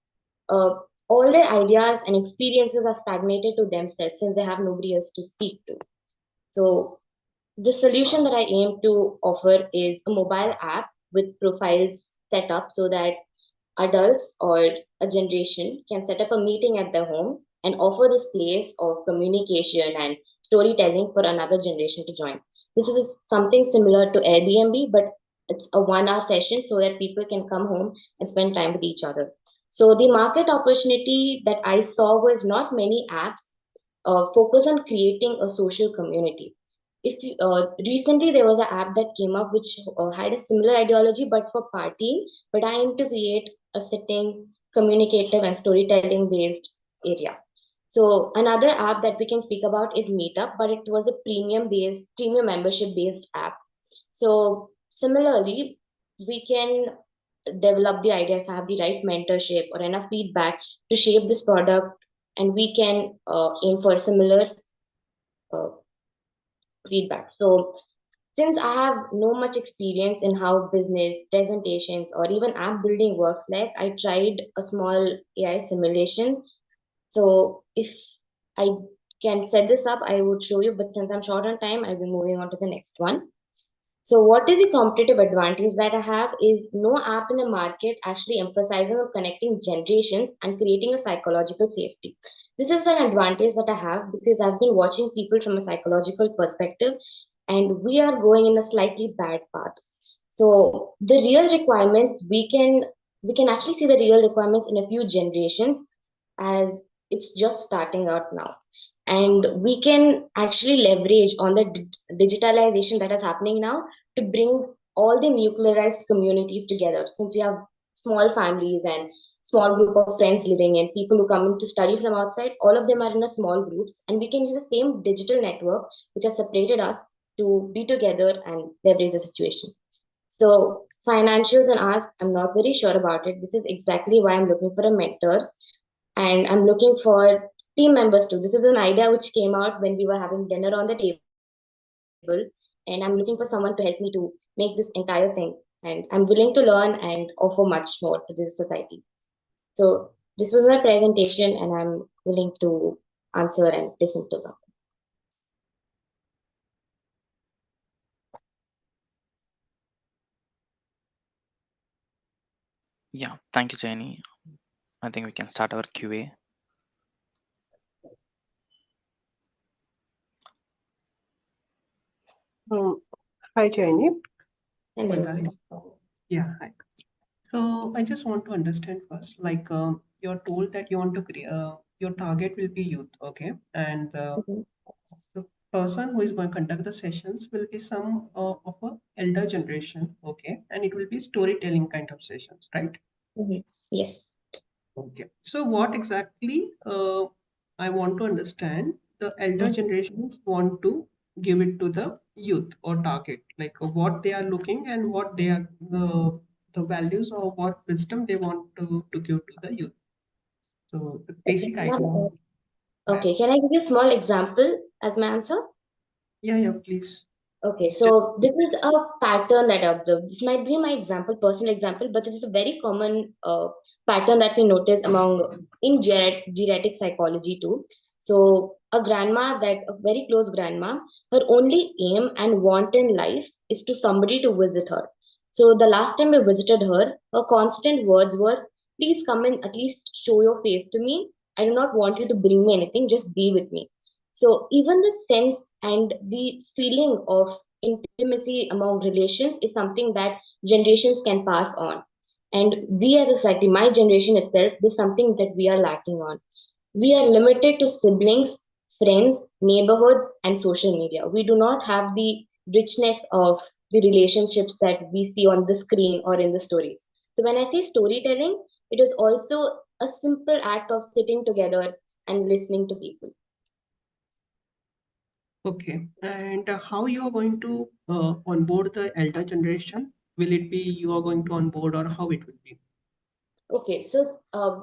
uh, all their ideas and experiences are stagnated to themselves since they have nobody else to speak to. So the solution that I aim to offer is a mobile app with profiles set up so that adults or a generation can set up a meeting at their home and offer this place of communication and storytelling for another generation to join. This is something similar to Airbnb, but it's a 1 hour session so that people can come home and spend time with each other. So the market opportunity that I saw was not many apps focus on creating a social community. If recently there was an app that came up which had a similar ideology but for partying, but I aim to create a sitting, communicative, and storytelling based area. So another app that we can speak about is Meetup, but it was a premium membership based app. So similarly, we can develop the idea if I have the right mentorship or enough feedback to shape this product, and we can aim for similar uh, feedback. So since I have no much experience in how business presentations or even app building works like, I tried a small AI simulation. So if I can set this up, I would show you, but since I'm short on time, I'll be moving on to the next one. So what is the competitive advantage that I have is no app in the market actually emphasizing on connecting generations and creating a psychological safety. This is an advantage that I have because I've been watching people from a psychological perspective and we are going in a slightly bad path. So the real requirements we can actually see the real requirements in a few generations as it's just starting out now. And we can actually leverage on the digitalization that is happening now to bring all the nuclearized communities together since we have small families and small group of friends living in people who come in to study from outside, all of them are in a small groups and we can use the same digital network which has separated us to be together and leverage the situation. So financials and ask, I'm not very sure about it. This is exactly why I'm looking for a mentor and I'm looking for team members too. This is an idea which came out when we were having dinner on the table, and I'm looking for someone to help me to make this entire thing. And I'm willing to learn and offer much more to this society. So this was my presentation, and I'm willing to answer and listen to something. Yeah, thank you, Jenny. I think we can start our QA. Hi, Jaini. Hello. Yeah, hi. So I just want to understand first, like you're told that you want to create, your target will be youth, okay? And the person who is going to conduct the sessions will be some of a elder generation, okay? And it will be storytelling kind of sessions, right? Yes. Okay. So what exactly I want to understand, the elder generations want to give it to the youth or target, like what they are looking and what they are the values or what wisdom they want to give to the youth. So the basic idea. Okay, can I give you a small example as my answer? Yeah, please. Okay, so this is a pattern that I observed. This might be my example, personal example, but this is a very common pattern that we notice among in geriatric psychology too. So a grandma, that a very close grandma, her only aim and want in life is to somebody to visit her. So the last time I visited her, her constant words were, "Please come and at least show your face to me. I do not want you to bring me anything. Just be with me." So even the sense and the feeling of intimacy among relations is something that generations can pass on. And we as a society, my generation itself, this is something that we are lacking on. We are limited to siblings, friends, neighborhoods, and social media. We do not have the richness of the relationships that we see on the screen or in the stories. So when I say storytelling, it is also a simple act of sitting together and listening to people. Okay. And how you are going to onboard the elder generation? Will it be you are going to onboard or how it will be? Okay, so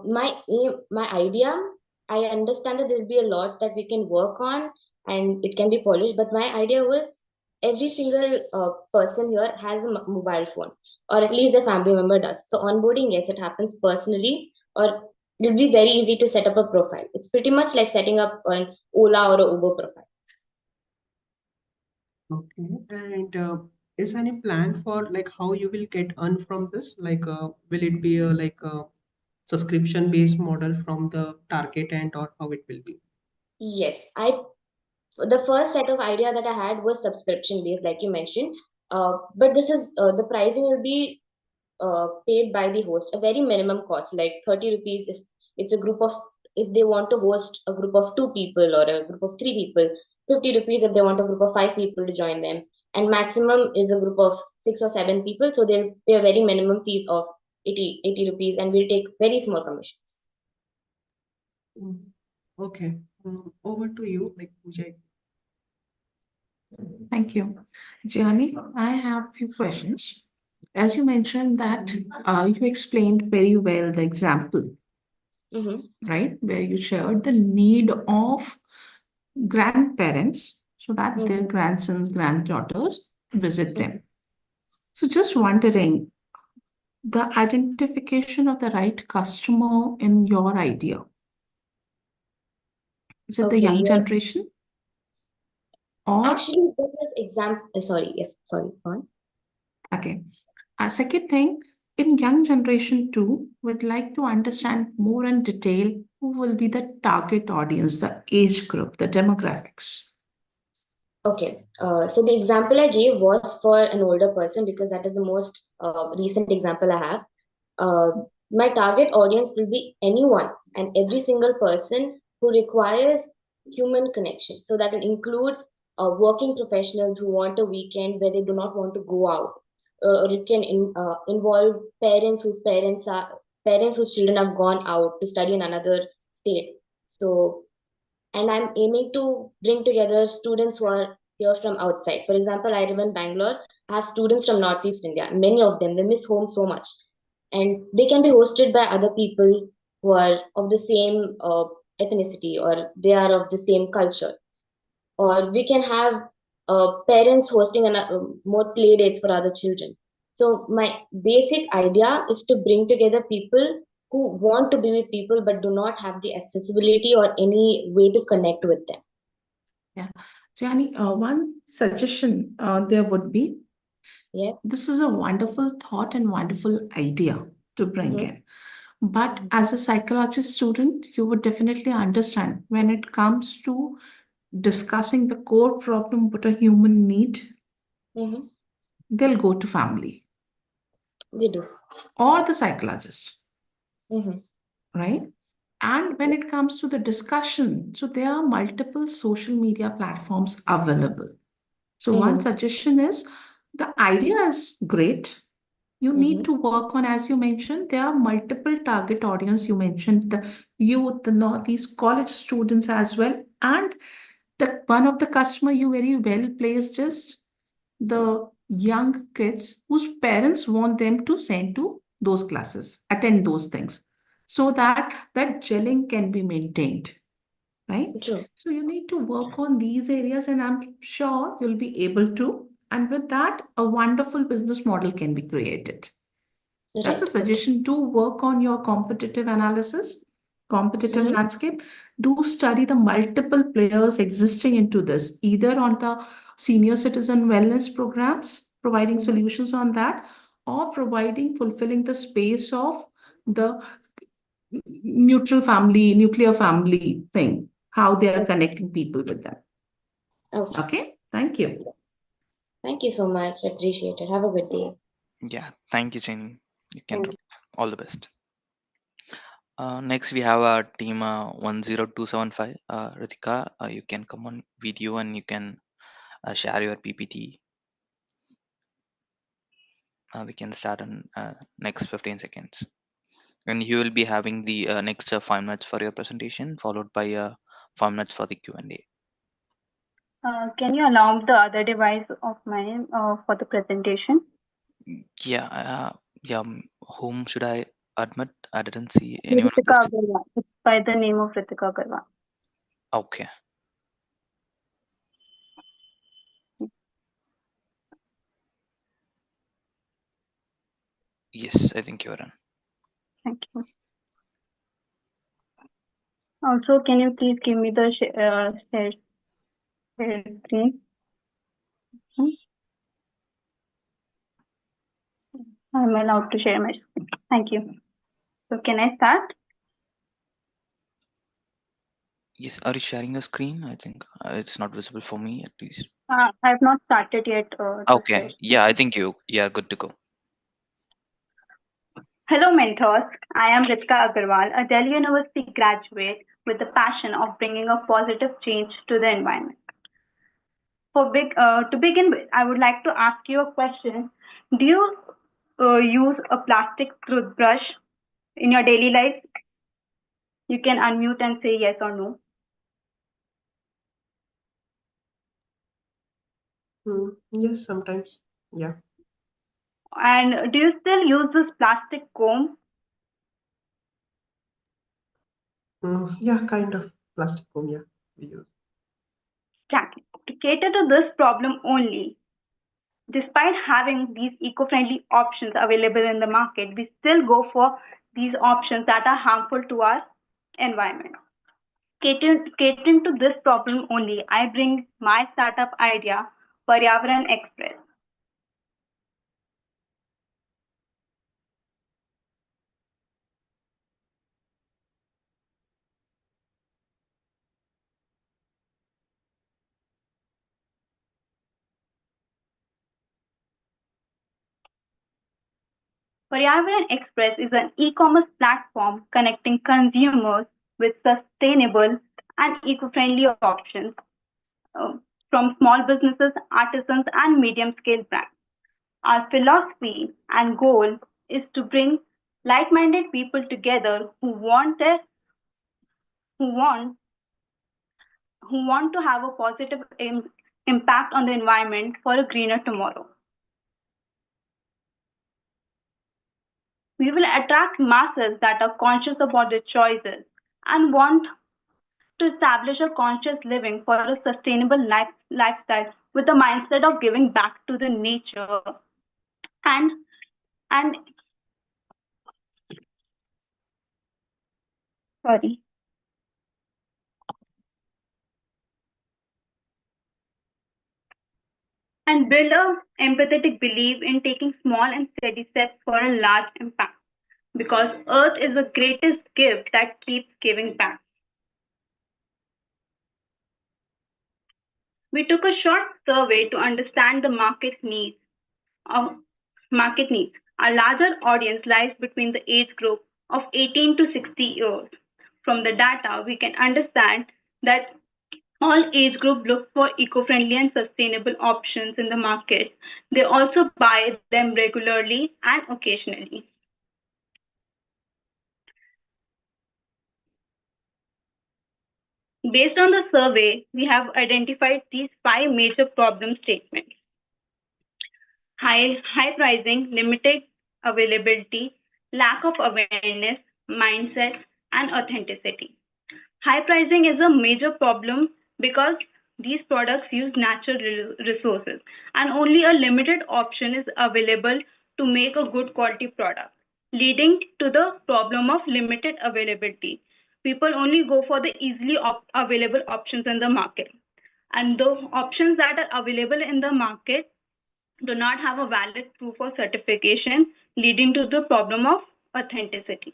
my idea, I understand that there'll be a lot that we can work on and it can be polished, but my idea was every single person here has a mobile phone, or at least a family member does. So onboarding, yes, it happens personally, or it'll be very easy to set up a profile. It's pretty much like setting up an Ola or a Uber profile. Okay. And is any plan for like how you will get earn from this? Like, will it be a like a subscription based model from the target end, or how it will be? Yes, the first set of idea that I had was subscription based, like you mentioned. But this is the pricing will be paid by the host, a very minimum cost, like 30 rupees if it's a group of, if they want to host a group of two people or a group of three people, 50 rupees if they want a group of five people to join them, and maximum is a group of six or seven people, so they'll pay a very minimum fees of 80 rupees, and we'll take very small commissions. Mm. Okay. Over to you, like Jay. Thank you. Gianni, I have a few questions. As you mentioned that you explained very well the example, right, where you shared the need of grandparents so that their grandsons, granddaughters visit them. So just wondering, the identification of the right customer in your idea. Is it the Okay, young yes. generation? Or Actually, this is sorry, yes, sorry, go on. okay. Second thing, in young generation too, would like to understand more in detail who will be the target audience, the age group, the demographics. Okay, so the example I gave was for an older person because that is the most recent example I have. Uh, my target audience will be anyone and every single person who requires human connection. So that will include working professionals who want a weekend where they do not want to go out, or it can involve parents whose children have gone out to study in another state. So, and I'm aiming to bring together students who are here from outside. For example, I live in Bangalore. I have students from Northeast India. Many of them, they miss home so much. And they can be hosted by other people who are of the same ethnicity, or they are of the same culture. Or we can have parents hosting more play dates for other children. So my basic idea is to bring together people who want to be with people but do not have the accessibility or any way to connect with them. Yeah. Gianni, one suggestion there would be, this is a wonderful thought and wonderful idea to bring in. But as a psychology student, you would definitely understand when it comes to discussing the core problem what a human need, they'll go to family. They do. Or the psychologist. Mm-hmm. Right? And when it comes to the discussion, so there are multiple social media platforms available. So one suggestion is the idea is great. You need to work on, as you mentioned, there are multiple target audience. You mentioned the youth, the Northeast college students as well. And the one of the customer you very well placed is the young kids whose parents want them to send to those classes, attend those things, so that that gelling can be maintained, right? True. So you need to work on these areas, and I'm sure you'll be able to. And with that, a wonderful business model can be created. That's a suggestion. To work on your competitive analysis, competitive landscape. Do study the multiple players existing into this, either on the senior citizen wellness programs, providing solutions on that, or providing, fulfilling the space of the nuclear family thing, how they are connecting people with them. Okay, thank you. Thank you so much. Appreciate it. Have a good day. Yeah, thank you, Jenny. You can Thank all the best. Next, we have our team 10275. Ritika, you can come on video and you can share your PPT. We can start in next 15 seconds. And you will be having the next 5 minutes for your presentation, followed by 5 minutes for the Q&A. Can you allow the other device of mine for the presentation? Yeah, whom should I admit I didn't see anyone with Ritika this. Agarwal. It's by the name of Ritika Agarwal. Okay. Yes, I think you're in. Thank you. Also, can you please give me the share screen? I'm allowed to share my screen. Thank you. So can I start? Yes, are you sharing your screen? I think it's not visible for me at least. I have not started yet to share. Okay. Yeah, I think you are good to go. Hello, mentors. I am Ritika Agarwal, a Delhi University graduate with the passion of bringing a positive change to the environment. To begin with, I would like to ask you a question. Do you use a plastic toothbrush in your daily life? You can unmute and say yes or no. Yes, sometimes. Yeah. And do you still use this plastic comb? Yeah, kind of plastic foam. Yeah, we use. Exactly. To cater to this problem only, despite having these eco-friendly options available in the market, we still go for these options that are harmful to our environment. Catering to this problem only, I bring my startup idea, Paryavaran Express. Paryavaran Express is an e-commerce platform connecting consumers with sustainable and eco-friendly options uh, from small businesses, artisans, and medium-scale brands. Our philosophy and goal is to bring like-minded people together who want who want to have a positive impact on the environment for a greener tomorrow. We will attract masses that are conscious about their choices and want to establish a conscious living for a sustainable lifestyle with the mindset of giving back to the nature and and sorry and build a empathetic belief in taking small and steady steps for a large impact because earth is the greatest gift that keeps giving back. We took a short survey to understand the uh, market needs. Our larger audience lies between the age group of 18 to 60 years. From the data, we can understand that all age group look for eco-friendly and sustainable options in the market. They also buy them regularly and occasionally. Based on the survey, we have identified these 5 major problem statements. High pricing, limited availability, lack of awareness, mindset, and authenticity. High pricing is a major problem because these products use natural resources and only a limited option is available to make a good quality product, leading to the problem of limited availability. People only go for the easily available options in the market. And the options that are available in the market do not have a valid proof or certification, leading to the problem of authenticity.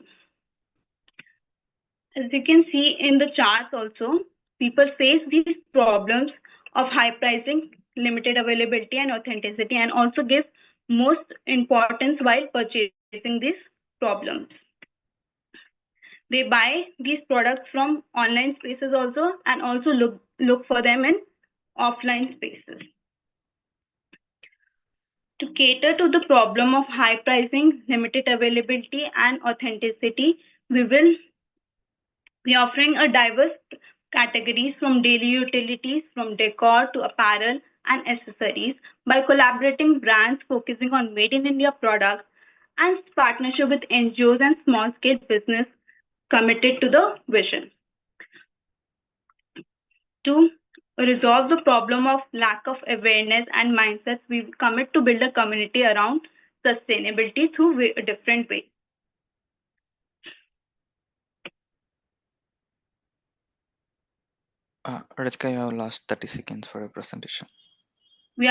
As you can see in the charts also, people face these problems of high pricing, limited availability, and authenticity, and also give most importance while purchasing these problems. They buy these products from online spaces also, and also look for them in offline spaces. To cater to the problem of high pricing, limited availability, and authenticity, we will be offering a diverse categories from daily utilities, from decor to apparel and accessories by collaborating brands focusing on made in India products and partnership with NGOs and small-scale business committed to the vision. To resolve the problem of lack of awareness and mindsets, we commit to build a community around sustainability through different ways. Ritika, you have last 30 seconds for your presentation. We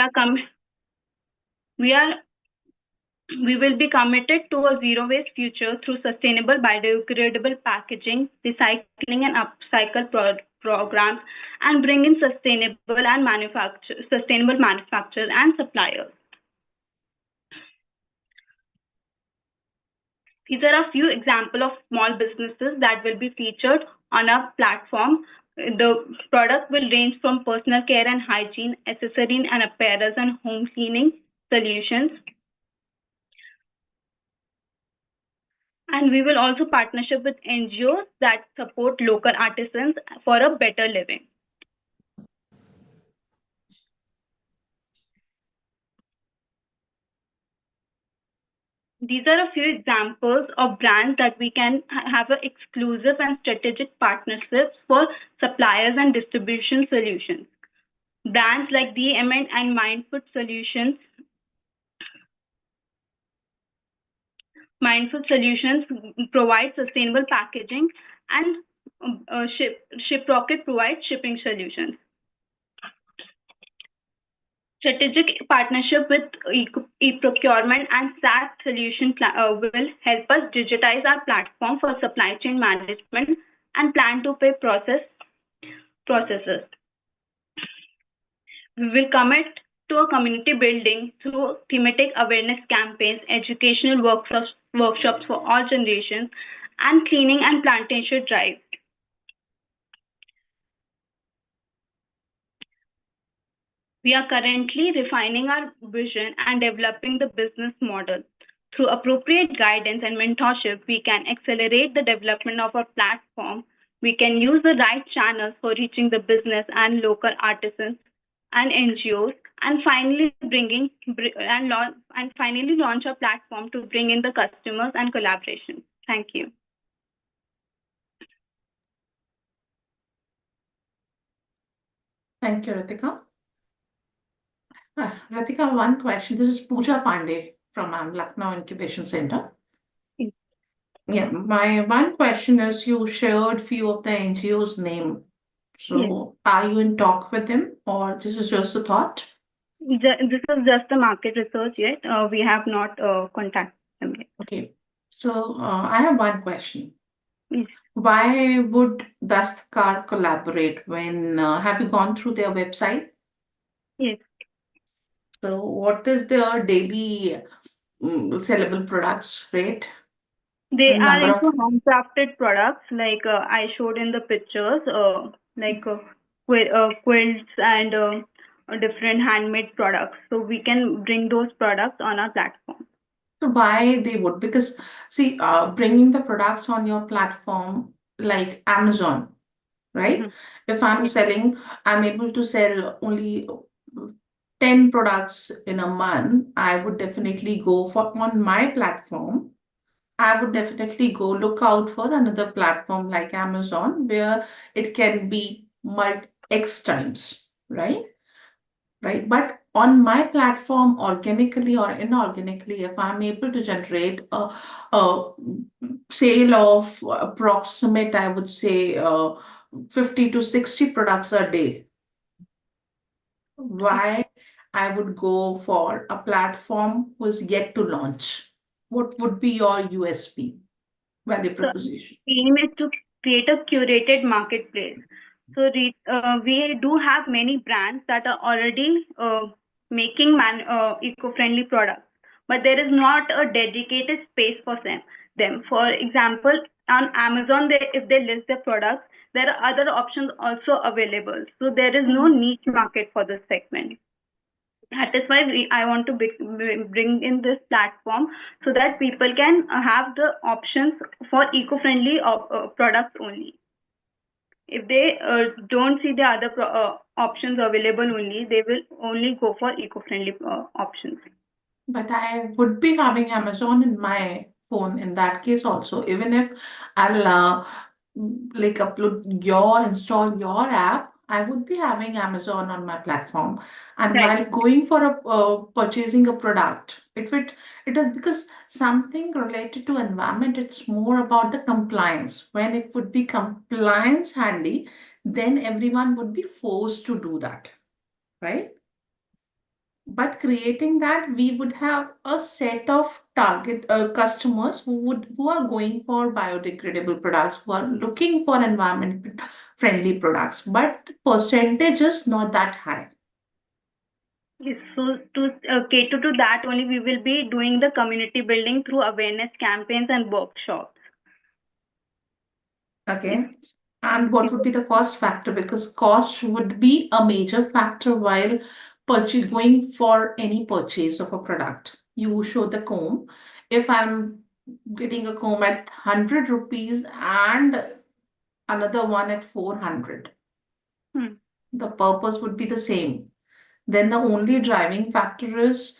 will be committed to a zero-waste future through sustainable biodegradable packaging, recycling and upcycle programs, and bring in sustainable manufacturers and suppliers. These are a few examples of small businesses that will be featured on our platform. The product will range from personal care and hygiene, accessories and apparel, and home cleaning solutions. And we will also partnership with NGOs that support local artisans for a better living. These are a few examples of brands that we can have an exclusive and strategic partnerships for suppliers and distribution solutions. Brands like DMN and Mindfood Solutions provide sustainable packaging, and ShipRocket provides shipping solutions. Strategic partnership with e-procurement and SaaS solution will help us digitize our platform for supply chain management and plan-to-pay processes. We will commit to a community building through thematic awareness campaigns, educational workshops for all generations, and cleaning and plantation drives. We are currently refining our vision and developing the business model. Through appropriate guidance and mentorship, we can accelerate the development of our platform. We can use the right channels for reaching the business and local artisans and NGOs, and finally launch a platform to bring in the customers and collaboration. Thank you. Thank you, Ritika. Ritika, one question. This is Pooja Pandey from Lucknow Incubation Center. Yeah, my one question is, you shared few of the NGOs' name. So are you in talk with them, or this is just a thought? This is just the market research yet. We have not contacted them yet. Okay. So I have one question. Why would Dastcar collaborate when, have you gone through their website? Yes. So what is their daily sellable products rate? They are into handcrafted products, like I showed in the pictures, like quilts and different handmade products. So we can bring those products on our platform. So why they would? Because see, bringing the products on your platform like Amazon, right? If I'm selling, I'm able to sell only 10 products in a month. I would definitely go for on my platform. I would definitely go look out for another platform like Amazon where it can be X times, right? Right. But on my platform, organically or inorganically, if I'm able to generate a sale of approximate, I would say 50 to 60 products a day, why I would go for a platform who's yet to launch? What would be your USP, value proposition? The aim is to create a curated marketplace. So we do have many brands that are already making eco-friendly products, but there is not a dedicated space for them. For example, on Amazon, if they list their products, there are other options also available. So there is no niche market for this segment. That is why I want to bring in this platform so that people can have the options for eco-friendly products only. If they don't see the other options available only, they will only go for eco-friendly options. But I would be having Amazon in my phone in that case also, even if I'll like install your app, I would be having Amazon on my platform. And Right. while going for a purchasing a product, it is because something related to environment, it's more about the compliance. When it would be compliance handy, then everyone would be forced to do that, right? But creating that, we would have a set of target customers who are going for biodegradable products, who are looking for environment friendly products, but percentage is not that high. Yes, so to cater to that only, we will be doing the community building through awareness campaigns and workshops. Okay. And what would be the cost factor? Because cost would be a major factor while going for any purchase of a product. You show the comb. If I'm getting a comb at 100 rupees and another one at 400, the purpose would be the same. Then the only driving factor is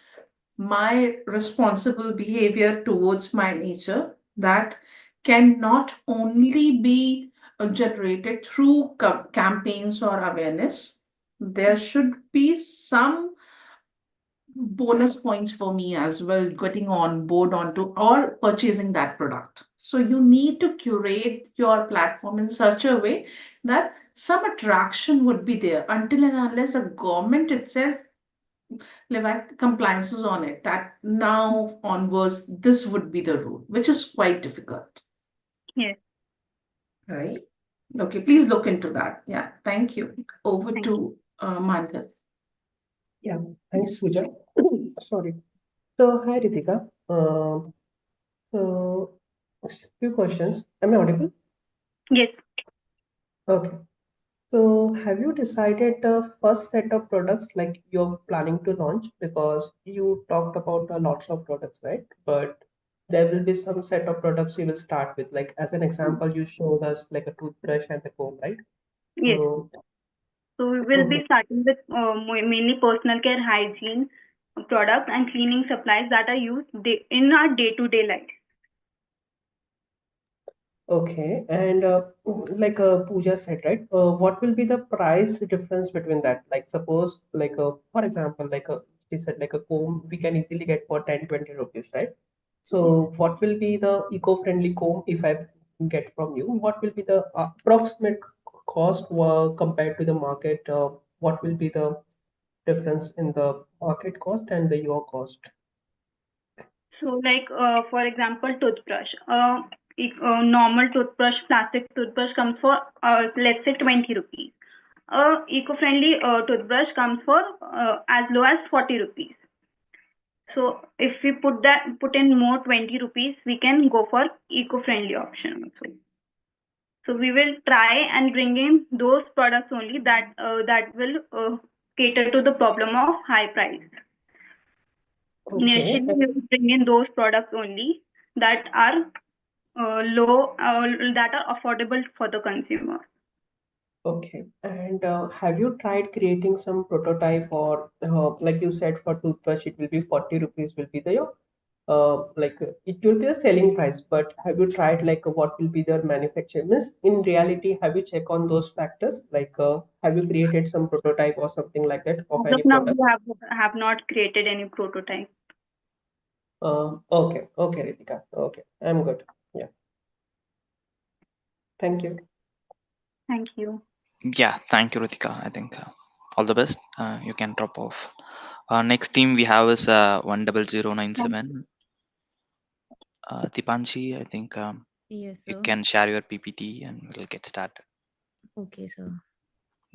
my responsible behavior towards my nature that can not only be generated through campaigns or awareness. There should be some bonus points for me as well getting on board onto or purchasing that product. So you need to curate your platform in such a way that some attraction would be there until and unless the government itself levy compliances on it, that now onwards this would be the rule, which is quite difficult. Yes. Right. Okay, please look into that. Yeah, thank you. Over Thank to Mandar. Yeah, thanks, Pooja. Sorry. So, hi, Ritika. So, a few questions. Am I audible? Yes. Okay. So, have you decided the first set of products like you're planning to launch? Because you talked about lots of products, right? But there will be some set of products you will start with. Like, as an example, you showed us like a toothbrush and a comb, right? Yes. So, So we will be okay. starting with mainly personal care hygiene products and cleaning supplies that are used in our day-to-day life. Okay, and like Pooja said, right? What will be the price difference between that? Like, suppose, like, for example, like she said, like a comb we can easily get for 10-20 rupees, right? So, what will be the eco-friendly comb if I get from you? What will be the approximate cost compared to the market? What will be the difference in the market cost and your cost? So, like for example, toothbrush. Normal toothbrush, plastic toothbrush comes for let's say 20 rupees. Eco-friendly toothbrush comes for as low as 40 rupees. So if we put in more 20 rupees, we can go for eco-friendly option also. So we will try and bring in those products only that will cater to the problem of high price. Okay. Initially, we will bring in those products only that are low, that are affordable for the consumer. Okay. And have you tried creating some prototype or like you said for toothbrush it will be 40 rupees will be the it will be a selling price, but have you tried like what will be their manufacturing means in reality, have you checked on those factors, like have you created some prototype or something like that of As of any now, we product? have not created any prototype. Okay, Ritika. Okay, I'm good. Yeah, thank you. Thank you. Yeah, thank you, Ritika. I think all the best. You can drop off. Next team we have is 10097. Dipanshi, I think Yes, you sir. can share your PPT and we'll get started. Okay, sir.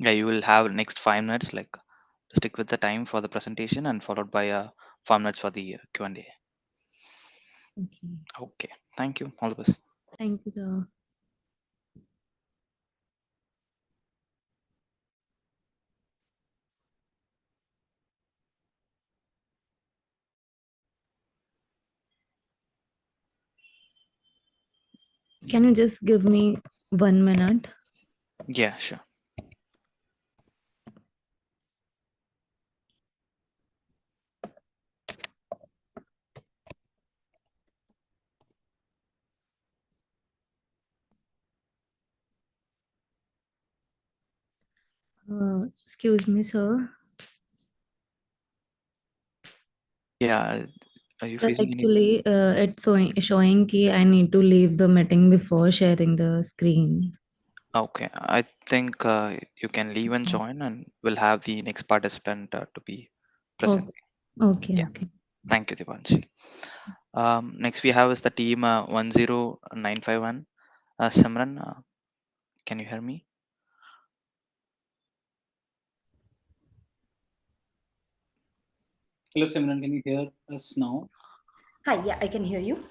Yeah, you will have next 5 minutes. Like stick with the time for the presentation and followed by 5 minutes for the Q&A. Okay. Okay, thank you. All the best. Thank you, sir. Can you just give me 1 minute? Yeah, sure. Excuse me, sir. Yeah, are you Sir, facing any? actually, it's showing key I need to leave the meeting before sharing the screen. Okay, I think you can leave and join, and we'll have the next participant to be Oh, present. okay, Yeah, okay. thank you, Divanshi. Next we have is the team 10951. Simran, can you hear me? Hello, Simran, can you hear us now? Hi, yeah, I can hear you.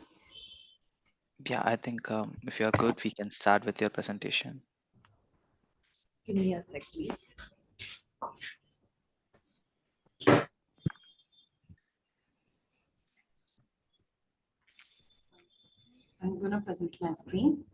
Yeah, I think if you are good, we can start with your presentation. Give me a sec, please. I'm going to present my screen.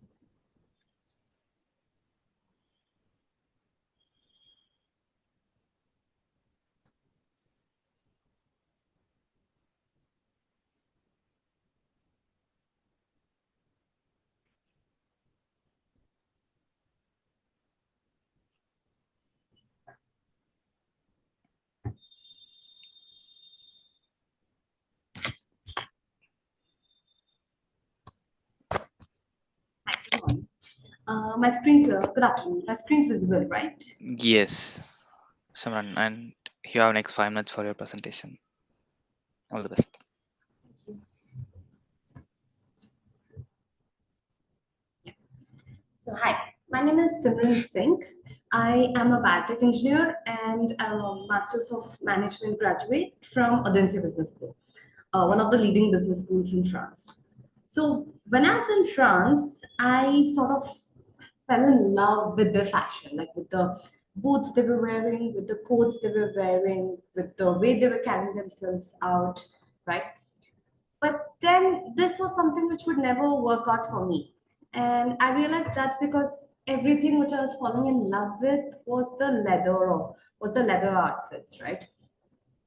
My screen's, good afternoon. My screen's visible, right? Yes, Simran, and you have next 5 minutes for your presentation. All the best. Thank you. So, hi, my name is Simran Singh. I am a biotech engineer and I'm a Masters of Management graduate from Odense Business School, one of the leading business schools in France. So, when I was in France, I sort of fell in love with their fashion, like with the boots they were wearing, with the coats they were wearing, with the way they were carrying themselves out, right? But then this was something which would never work out for me. And I realized that's because everything which I was falling in love with was the leather or was the leather outfits, right?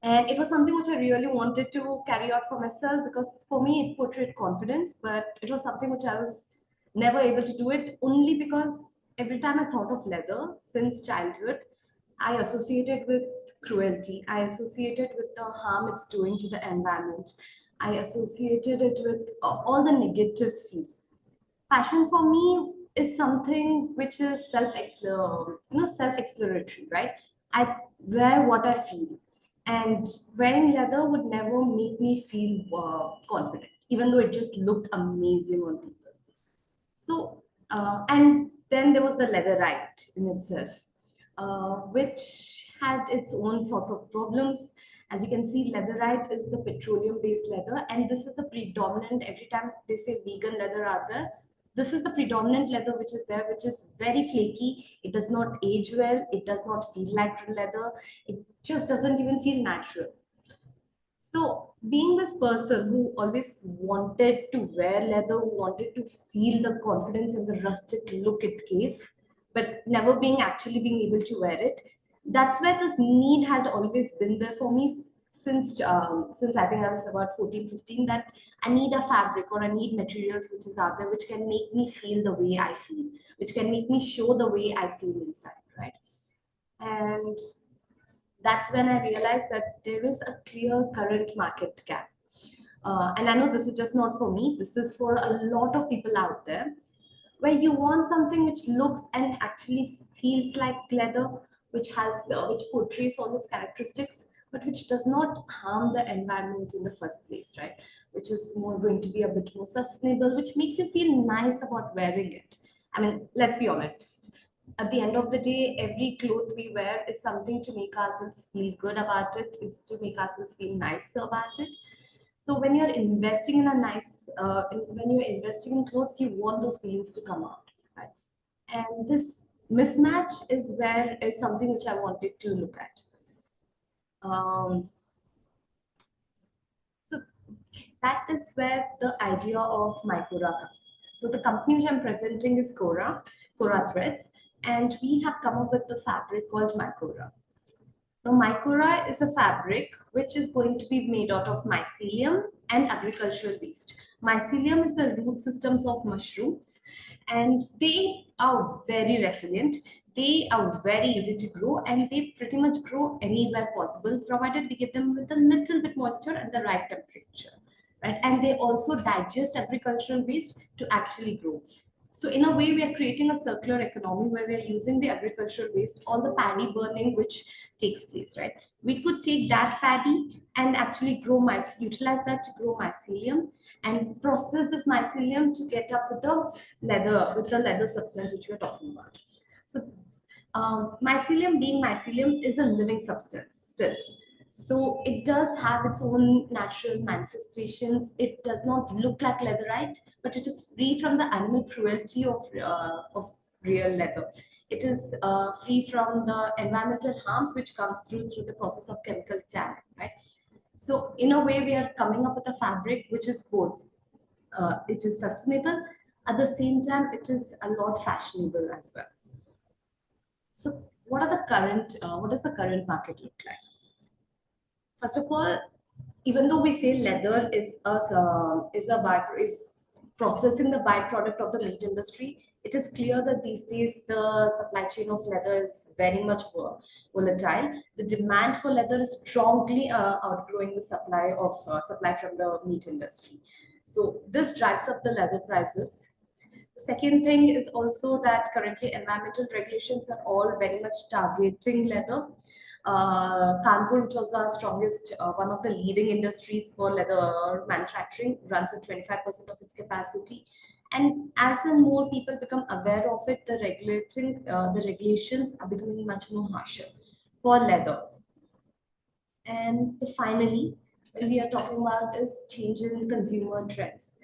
And it was something which I really wanted to carry out for myself because for me it portrayed confidence, but it was something which I was never able to do it only because every time I thought of leather since childhood, I associated with cruelty. I associated with the harm it's doing to the environment. I associated it with all the negative feels. Passion for me is something which is self-explanatory, right? I wear what I feel, and wearing leather would never make me feel confident, even though it just looked amazing on people. So, and then there was the leatherite in itself, which had its own sorts of problems. As you can see, leatherite is the petroleum-based leather, and this is the predominant. Every time they say vegan leather out there, this is the predominant leather which is there, which is very flaky. It does not age well. It does not feel like real leather. It just doesn't even feel natural. So, being this person who always wanted to wear leather, who wanted to feel the confidence and the rustic look it gave, but never being able to wear it, that's where this need had always been there for me since I think I was about 14, 15, that I need a fabric or I need materials which is out there which can make me feel the way I feel, which can make me show the way I feel inside, right? And that's when I realized that there is a clear current market gap. And I know this is just not for me, this is for a lot of people out there, where you want something which looks and actually feels like leather, which portrays all its characteristics, but which does not harm the environment in the first place, right? Which is more going to be a bit more sustainable, which makes you feel nice about wearing it. I mean, let's be honest. At the end of the day, every cloth we wear is something to make ourselves feel good about it, is to make ourselves feel nice about it. So when you're investing in when you're investing in clothes, you want those feelings to come out, right? And this mismatch is something which I wanted to look at. So that is where the idea of Mycora comes. So the company which I'm presenting is Cora Threads, and we have come up with the fabric called Mycora. Now, mycora is a fabric which is going to be made out of mycelium and agricultural waste. Mycelium is the root systems of mushrooms, and they are very resilient. They are very easy to grow and they pretty much grow anywhere possible, provided we give them with a little bit moisture and the right temperature, right? And they also digest agricultural waste to actually grow. So in a way, we are creating a circular economy where we are using the agricultural waste, all the paddy burning which takes place, right? We could take that paddy and actually grow utilize that to grow mycelium and process this mycelium to get up with the leather substance which we are talking about. So mycelium being mycelium is a living substance still. So it does have its own natural manifestations. It does not look like leatherite, but it is free from the animal cruelty of real leather. It is free from the environmental harms which comes through the process of chemical tanning, right? So in a way, we are coming up with a fabric which is both. It is sustainable. At the same time, it is a lot fashionable as well. So what does the current market look like? First of all, even though we say leather is processing the byproduct of the meat industry, it is clear that these days the supply chain of leather is very much volatile. The demand for leather is strongly outgrowing the supply from the meat industry. So this drives up the leather prices. The second thing is also that currently environmental regulations are all very much targeting leather. Kanpur, which was our strongest, one of the leading industries for leather manufacturing, runs at 25% of its capacity. And as and more people become aware of it, the regulations are becoming much more harsher for leather. And finally, when we are talking about is change in consumer trends.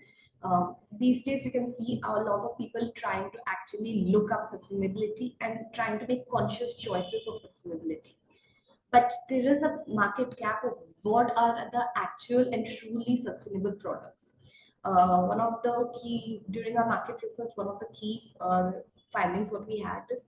These days, we can see a lot of people trying to actually look up sustainability and trying to make conscious choices of sustainability. But there is a market gap of what are the actual and truly sustainable products. One of the key, during our market research, one of the key findings what we had is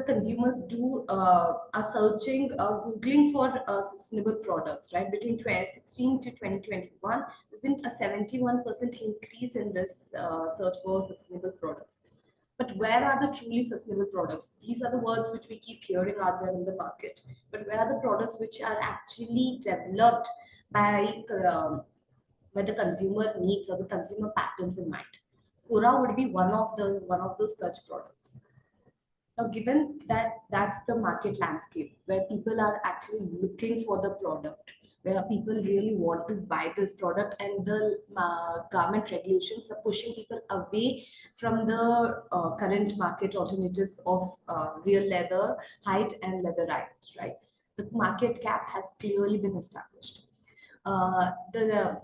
consumers are searching, googling for sustainable products, right? Between 2016 to 2021, there's been a 71% increase in this search for sustainable products. But where are the truly sustainable products? These are the words which we keep hearing out there in the market. But where are the products which are actually developed by the consumer needs or the consumer patterns in mind? Kura would be one of those such products. Now, given that that's the market landscape where people are actually looking for the product, where people really want to buy this product, and the government regulations are pushing people away from the current market alternatives of real leather, hide, and leatherite, right? The market cap has clearly been established. The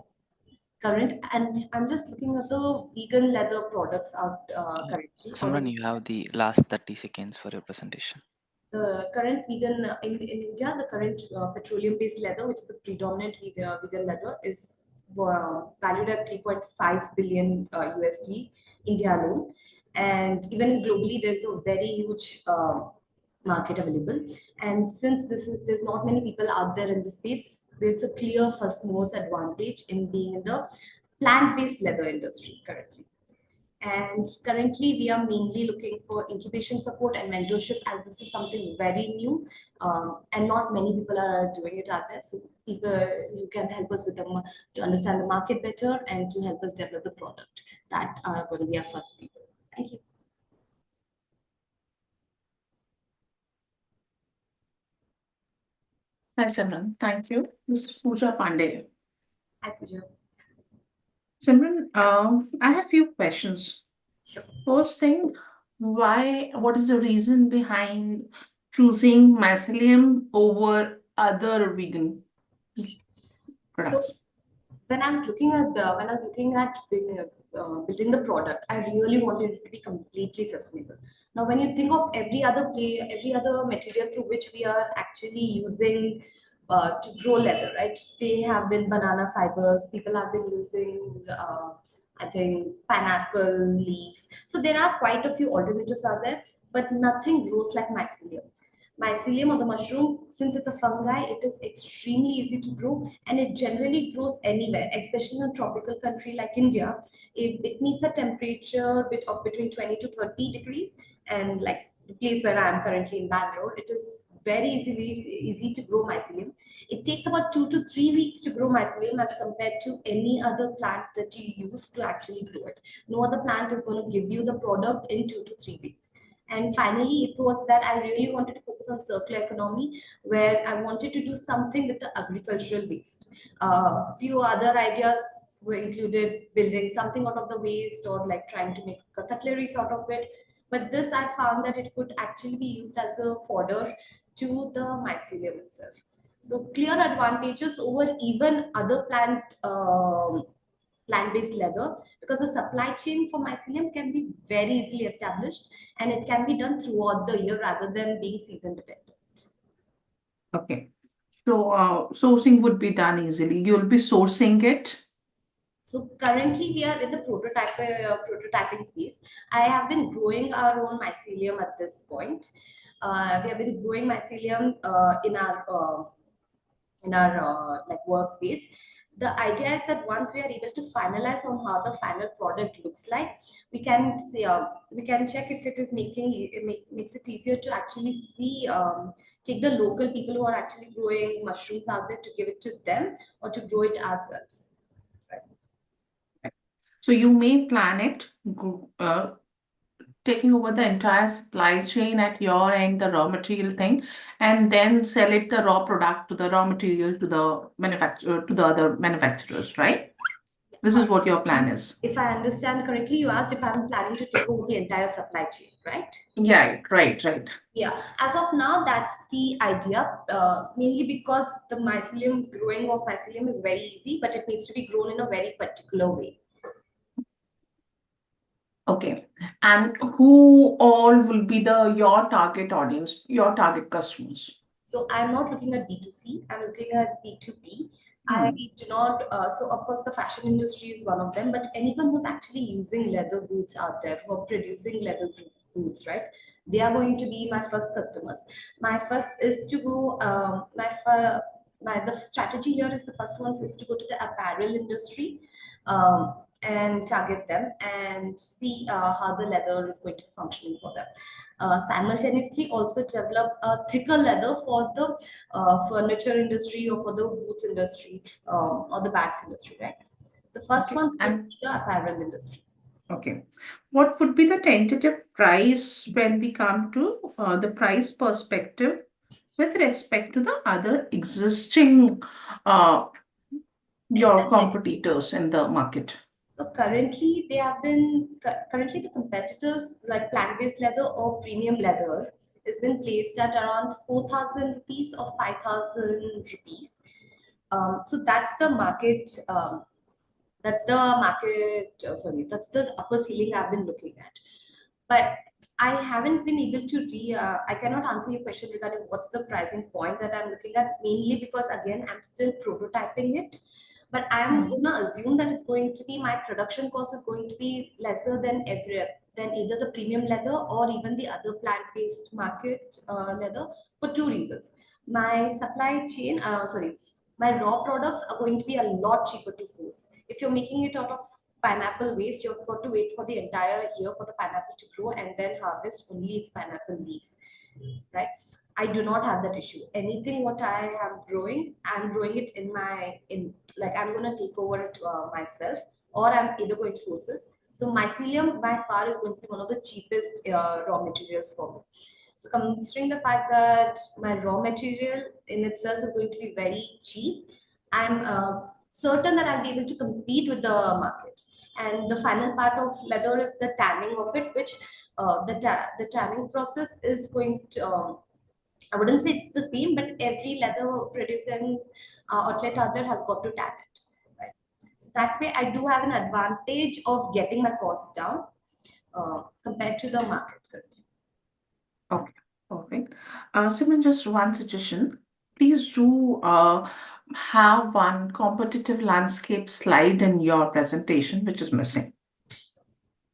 current, and I'm just looking at the vegan leather products out currently. Simran, you have the last 30 seconds for your presentation. The current vegan in India, the current petroleum-based leather, which is the predominant vegan leather, is valued at 3.5 billion USD, India alone. And even globally, there's a very huge market available. And since there's not many people out there in the space, there's a clear first mover's advantage in being in the plant-based leather industry currently. And currently, we are mainly looking for incubation support and mentorship, as this is something very new, and not many people are doing it out there. So, you can help us with them to understand the market better and to help us develop the product. That are going to be our first people. Thank you. Hi, Simran. Thank you. This is Pooja Pandey. Hi, Pooja. Simran, I have a few questions. Sure. First thing, what is the reason behind choosing mycelium over other vegan products? So, when I was looking at building the product, I really wanted it to be completely sustainable. Now, when you think of every other material through which we are actually using to grow leather, right? They have been banana fibers. People have been using, I think, pineapple leaves. So there are quite a few alternatives out there, but nothing grows like mycelium. Mycelium or the mushroom, since it's a fungi, it is extremely easy to grow and it generally grows anywhere, especially in a tropical country like India. It needs a temperature of between 20 to 30 degrees and like the place where I am currently in Bangalore, it is very easy to grow mycelium. It takes about 2 to 3 weeks to grow mycelium as compared to any other plant that you use to actually grow it. No other plant is going to give you the product in 2 to 3 weeks. And finally, it was that I really wanted to focus on circular economy, where I wanted to do something with the agricultural waste. Few other ideas were included building something out of the waste, or like trying to make a cutlery sort of it. But this I found that it could actually be used as a fodder to the mycelium itself. So clear advantages over even other plant-based leather, because the supply chain for mycelium can be very easily established, and it can be done throughout the year rather than being season dependent. Okay. So sourcing would be done easily. You'll be sourcing it. So currently we are in the prototyping phase. I have been growing our own mycelium at this point. We have been growing mycelium in our like workspace. The idea is that once we are able to finalize on how the final product looks like, we can see, we can check if it is makes it easier to actually see, take the local people who are actually growing mushrooms out there to give it to them, or to grow it ourselves. So you may plan it, taking over the entire supply chain at your end, the raw material thing, and then sell it the raw product to the raw material to the manufacturer, to the other manufacturers, right? This is what your plan is. If I understand correctly, you asked if I'm planning to take over the entire supply chain, right? Yeah, right. Yeah, as of now, that's the idea. Mainly because the mycelium, growing of mycelium is very easy, but it needs to be grown in a very particular way. Okay. And who all will be your target audience, your target customers? So I'm not looking at B2C, I'm looking at B2B. I do not, so of course the fashion industry is one of them, but anyone who's actually using leather goods out there, who are producing leather goods, right? They are going to be my first customers. My first is to go, the strategy here is, the first one is to go to the apparel industry, and target them and see how the leather is going to be functioning for them. Simultaneously also develop a thicker leather for the furniture industry, or for the boots industry, or the bags industry, right? The first one would be the apparel industry. Okay. What would be the tentative price when we come to the price perspective with respect to the other existing your competitors in the market? So currently currently the competitors like plant-based leather or premium leather has been placed at around 4,000 rupees or 5,000 rupees. So that's the market. Sorry, that's the upper ceiling I've been looking at. But I haven't been able to I cannot answer your question regarding what's the pricing point that I'm looking at, mainly because again, I'm still prototyping it. But I'm gonna assume that it's going to be, my production cost is going to be lesser than either the premium leather or even the other plant-based market leather, for two reasons. My supply chain, my raw products are going to be a lot cheaper to source. If you're making it out of pineapple waste, you've got to wait for the entire year for the pineapple to grow and then harvest only its pineapple leaves, right? I do not have that issue. Anything what I am growing, I'm growing it I'm going to take over it myself, or I'm either going to source this. So mycelium by far is going to be one of the cheapest raw materials for me. So considering the fact that my raw material in itself is going to be very cheap, I'm certain that I'll be able to compete with the market. And the final part of leather is the tanning of it, which the tanning process is going to, I wouldn't say it's the same, but every leather producing outlet out there has got to tan it. Right? So that way, I do have an advantage of getting my costs down compared to the market currently. Okay, perfect. Simon, just one suggestion. Please do have one competitive landscape slide in your presentation, which is missing,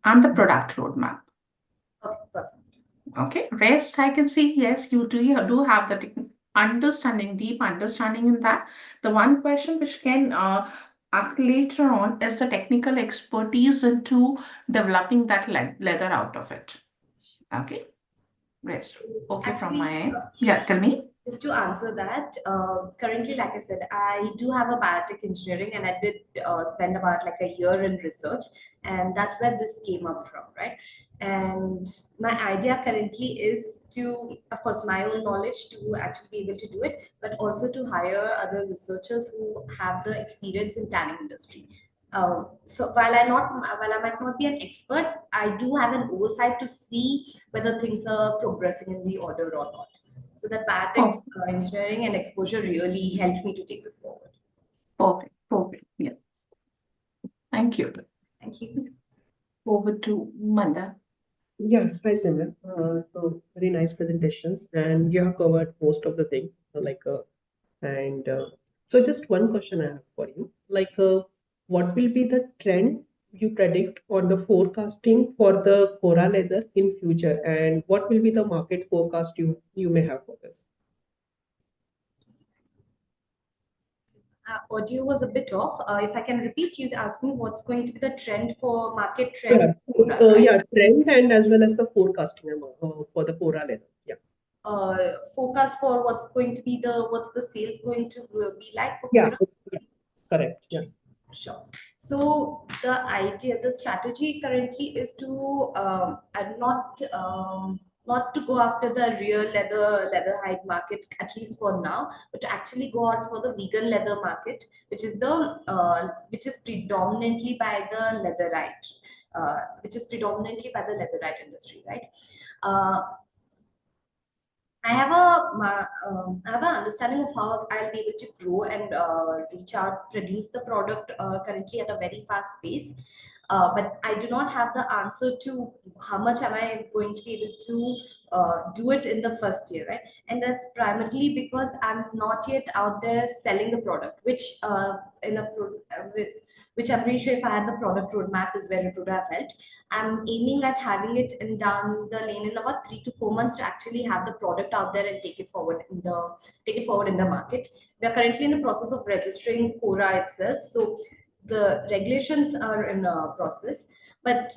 and the product roadmap. Okay, perfect. Okay, rest I can see, yes, you do have the deep understanding in that. The one question which can ask later on is the technical expertise into developing that leather out of it. Okay. Rest. Okay, from Actually, my end. Yeah, tell me. just to answer that, currently, like I said, I do have a biotech engineering, and I did spend about like a year in research, and that's where this came up from, right? And my idea currently is to, of course, my own knowledge to actually be able to do it, but also to hire other researchers who have the experience in tanning industry. So while I might not be an expert, I do have an oversight to see whether things are progressing in the order or not. So that biotech engineering and exposure really helped me to take this forward. Perfect. Perfect. Yeah. Thank you. Thank you. Over to Manda. Yeah, hi Simran. So very nice presentations, and you have covered most of the things. And so just one question I have for you. What will be the trend you predict on the forecasting for the Cora leather in future, and what will be the market forecast you may have for this? Audio was a bit off. If I can repeat, he's asking what's going to be the trend for market trend Yeah, for Cora, right? yeah, trend and as well as the forecasting for the Cora leather. Yeah. Forecast for what's the sales going to be like for Yeah, Cora? correct. Yeah. Sure. So the strategy currently is to not to go after the real leather hide market, at least for now, but to actually go out for the vegan leather market, which is predominantly by the leatherite industry, right? I have an understanding of how I'll be able to grow and produce the product currently at a very fast pace. But I do not have the answer to how much am I going to be able to do it in the first year, right? And that's primarily because I'm not yet out there selling the product, which I'm pretty sure if I had the product roadmap is where it would have helped. I'm aiming at having it in down the lane in about 3 to 4 months to actually have the product out there and take it forward in the market. We are currently in the process of registering Cora itself, so the regulations are in a process. But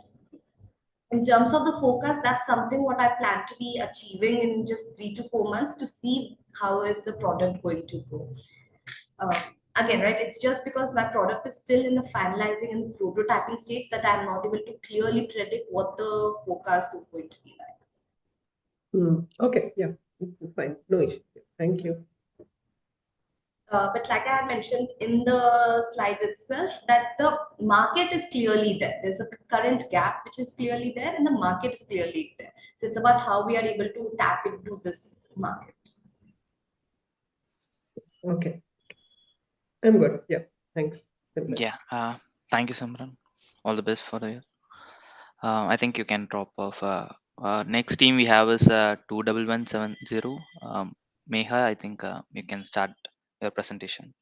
in terms of the forecast, that's something what I plan to be achieving in just 3 to 4 months to see how is the product going to go. Uh, Again, right, it's just because my product is still in the finalizing and prototyping stage that I'm not able to clearly predict what the forecast is going to be like. Okay, yeah, fine, no issue. Thank you. But like I had mentioned in the slide itself, that the market is clearly there. There's a current gap which is clearly there, and the market is clearly there. So it's about how we are able to tap into this market. Okay, I'm good. Yeah, thanks. Simran. Yeah, thank you, Simran. All the best for the year. I think you can drop off. Next team we have is 21170. Meha, I think you can start your presentation,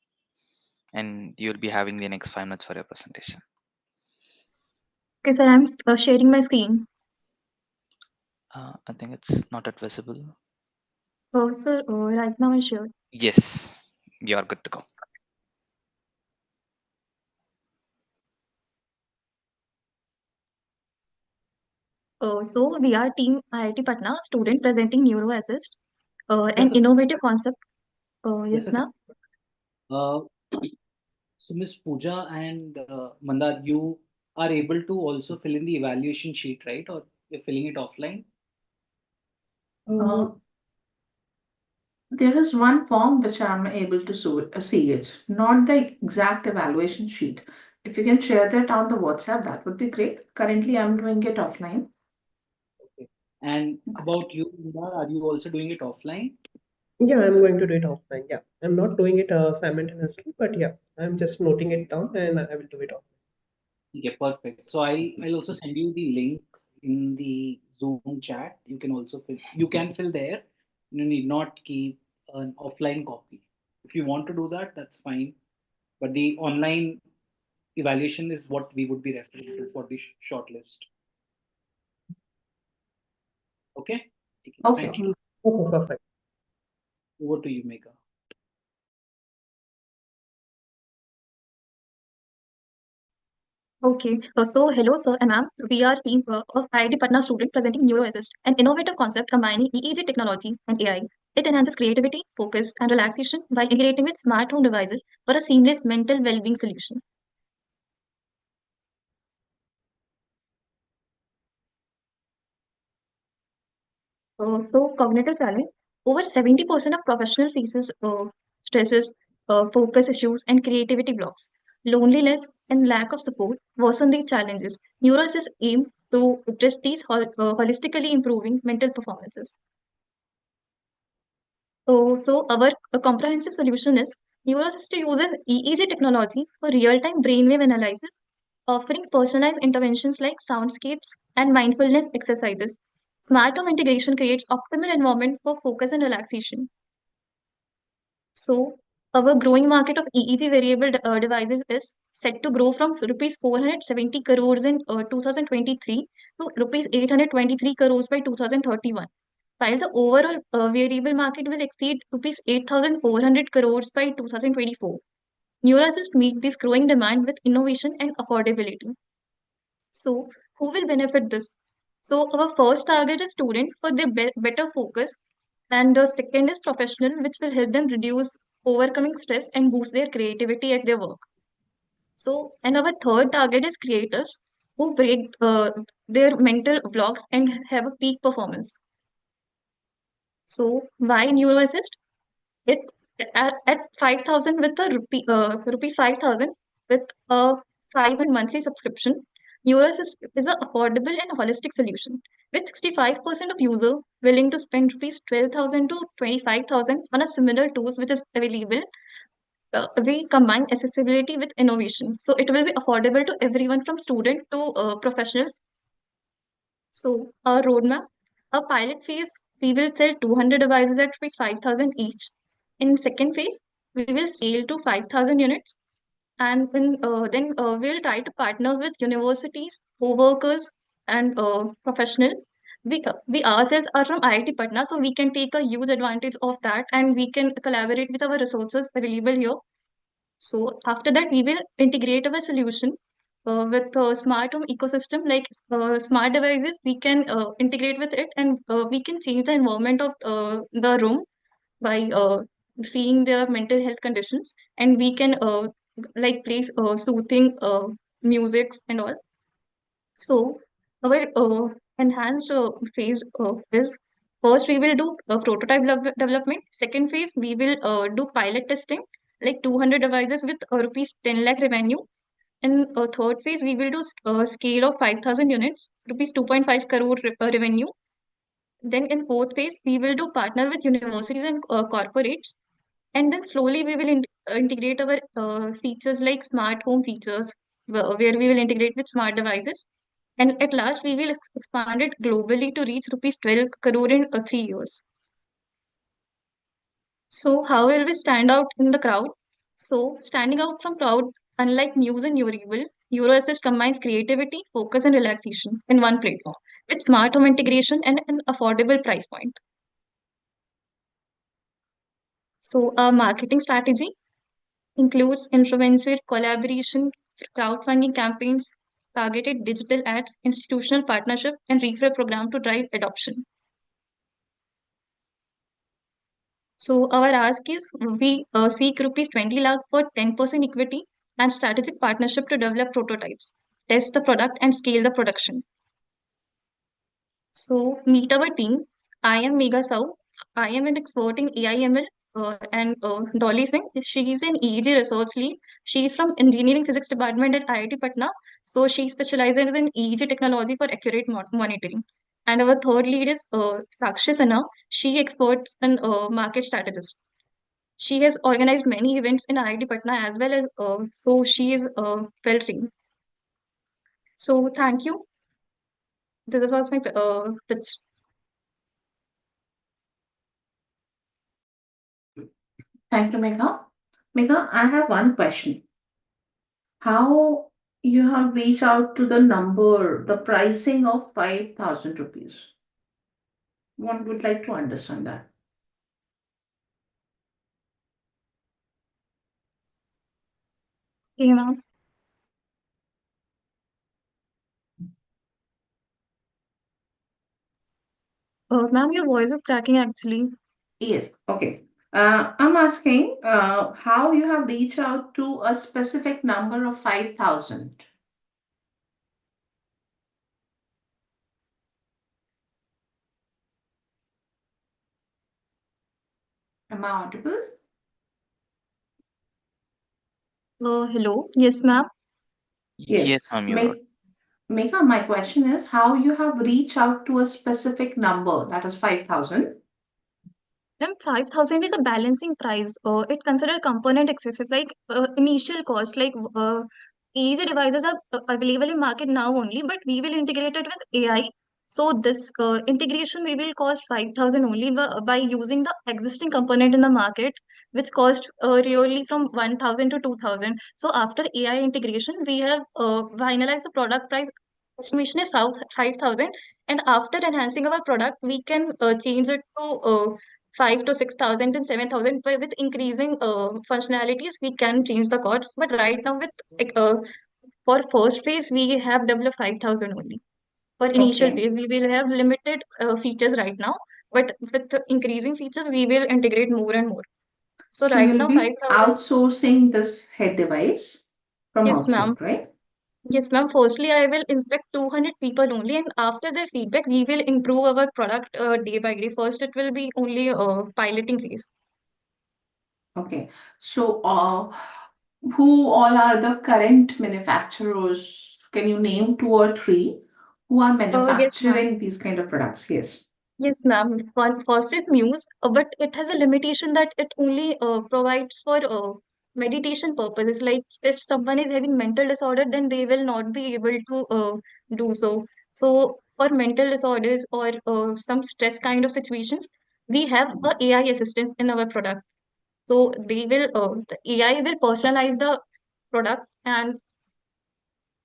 and you'll be having the next 5 minutes for your presentation. Okay, sir, I'm sharing my screen. I think it's not at visible. Oh, sir, right now I share. Yes, you are good to go. So we are team IIT Patna student presenting Neuro Assist, an innovative concept. Yes, ma'am. So Miss Pooja and Mandar, you are able to also fill in the evaluation sheet, right? Or you're filling it offline? There is one form which I'm able to see it, not the exact evaluation sheet. If you can share that on the WhatsApp, that would be great. Currently, I'm doing it offline. Okay. And about you, Mandar, are you also doing it offline? Yeah, I'm going to do it offline. Yeah, I'm not doing it simultaneously, but yeah, I'm just noting it down and I will do it offline. Okay, perfect. So I'll also send you the link in the Zoom chat. You can fill there. You need not keep an offline copy. If you want to do that, that's fine. But the online evaluation is what we would be referring to for the short list. Okay? Okay. Thank you. Okay, perfect. Over to you, Megha. Okay, so hello, sir and ma'am. We are team of IIT Patna student presenting NeuroAssist, an innovative concept combining EEG technology and AI. It enhances creativity, focus, and relaxation while integrating with smart home devices for a seamless mental well-being solution. So cognitive challenge, over 70% of professional faces stresses, focus issues, and creativity blocks. Loneliness and lack of support worsen these challenges. NeuroAssist aim to address these holistically improving mental performances. So our comprehensive solution is NeuroAssist uses EEG technology for real-time brainwave analysis, offering personalized interventions like soundscapes and mindfulness exercises. Smart home integration creates optimal environment for focus and relaxation. So our growing market of EEG variable devices is set to grow from rupees 470 crores in 2023 to rupees 823 crores by 2031, while the overall variable market will exceed rupees 8,400 crores by 2024. NeuroAssist meet this growing demand with innovation and affordability. So, who will benefit this? So, our first target is student for their better focus, and the second is professional, which will help them reduce overcoming stress and boost their creativity at their work. So, and our third target is creators who break their mental blocks and have a peak performance. So, why NeuroAssist? It at 5,000 with a rupees 5,000 with a 5 and monthly subscription. NeuroAssist is an affordable and holistic solution with 65% of user willing to spend rupees 12,000 to 25,000 on a similar tools which is available. We combine accessibility with innovation, so it will be affordable to everyone from student to professionals. So our roadmap, our pilot phase, we will sell 200 devices at rupees 5,000 each. In second phase, we will scale to 5,000 units, and then we'll try to partner with universities, co-workers, and professionals. We ourselves are from IIT Patna, so we can take a huge advantage of that, and we can collaborate with our resources available here. So after that, we will integrate our solution with a smart home ecosystem like smart devices. We can integrate with it, and we can change the environment of the room by seeing their mental health conditions, and we can like play soothing musics and all. So our enhanced phase is first we will do prototype development. Second phase we will do pilot testing like 200 devices with rupees 10 lakh revenue. In third phase we will do scale of 5,000 units, rupees 2.5 crore revenue. Then in fourth phase we will do partner with universities and corporates, and then slowly we will integrate our features like smart home features where we will integrate with smart devices, and at last, we will expand it globally to reach rupees 12 crore in 3 years. So, how will we stand out in the crowd? So, standing out from crowd, unlike news and NeuroAssist combines creativity, focus, and relaxation in one platform with smart home integration and an affordable price point. So, our marketing strategy includes influencer collaboration, crowdfunding campaigns, targeted digital ads, institutional partnership, and referral program to drive adoption. So our ask is we seek rupees 20 lakh for 10% equity and strategic partnership to develop prototypes, test the product and scale the production. So meet our team. I am Megha Sau. I am an expert in AIML and Dolly Singh. She is an EEG research lead. She is from Engineering Physics Department at IIT Patna. So she specializes in EEG technology for accurate monitoring. And our third lead is Sakshi Sinha. She experts in market strategist. She has organized many events in IIT Patna as well as so she is well trained. So thank you. This was my pitch. Thank you, Megha. Megha, I have one question. How you have reached out to the number, the pricing of 5,000 rupees? One would like to understand that. Okay, ma'am. Ma'am, your voice is cracking actually. Yes, okay. I'm asking how you have reached out to a specific number of 5,000. Am I audible? Hello. Yes, ma'am. Yes, Yes. ma'am, you're right. Megha, my question is how you have reached out to a specific number, that is 5,000. Then 5,000 is a balancing price. It considered component excessive, like initial cost, like easy devices are available in market now only, but we will integrate it with AI. So this integration we will cost 5,000 only by using the existing component in the market, which cost really from 1,000 to 2,000. So after AI integration, we have finalized the product price estimation is 5,000, and after enhancing our product, we can change it to 5 to 6,000 and 7,000. But with increasing functionalities, we can change the cost. But right now, with like, for first phase, we have developed 5,000 only. For initial Okay. phase, we will have limited features right now, but with the increasing features, we will integrate more and more. So So right you'll now, be 5,000. outsourcing this head device from Yes, ma'am. outside, right? Yes, ma'am. Firstly, I will inspect 200 people only, and after their feedback, we will improve our product day by day. First, it will be only a piloting phase. Okay. So who all are the current manufacturers? Can you name two or three who are Yes, ma'am. manufacturing these kind of products? Yes. Yes, ma'am. First is Muse, but it has a limitation that it only provides for meditation purposes. Like if someone is having mental disorder, then they will not be able to do so. So for mental disorders or some stress kind of situations, we have a AI assistance in our product. So the AI will personalize the product, and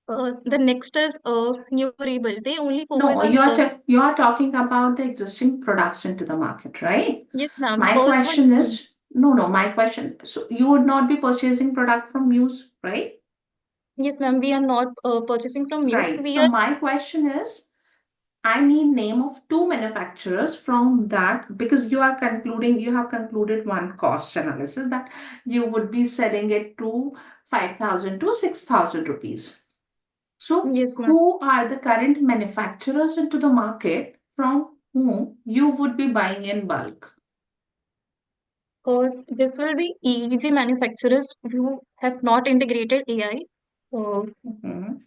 the next is Neural. They only focus No, on you are talking about the existing products into the market, right? yes, ma'am. My First one is question Muse. is, no, no, my question, so you would not be purchasing product from Muse, right? Yes, ma'am. We are not purchasing from Muse. Right. We So are my question is, I need name of two manufacturers from that because you have concluded one cost analysis that you would be selling it to 5,000 to 6,000 rupees. So yes, ma'am. who are the current manufacturers into the market from whom you would be buying in bulk? This will be easy manufacturers who have not integrated AI. Uh, Mhm.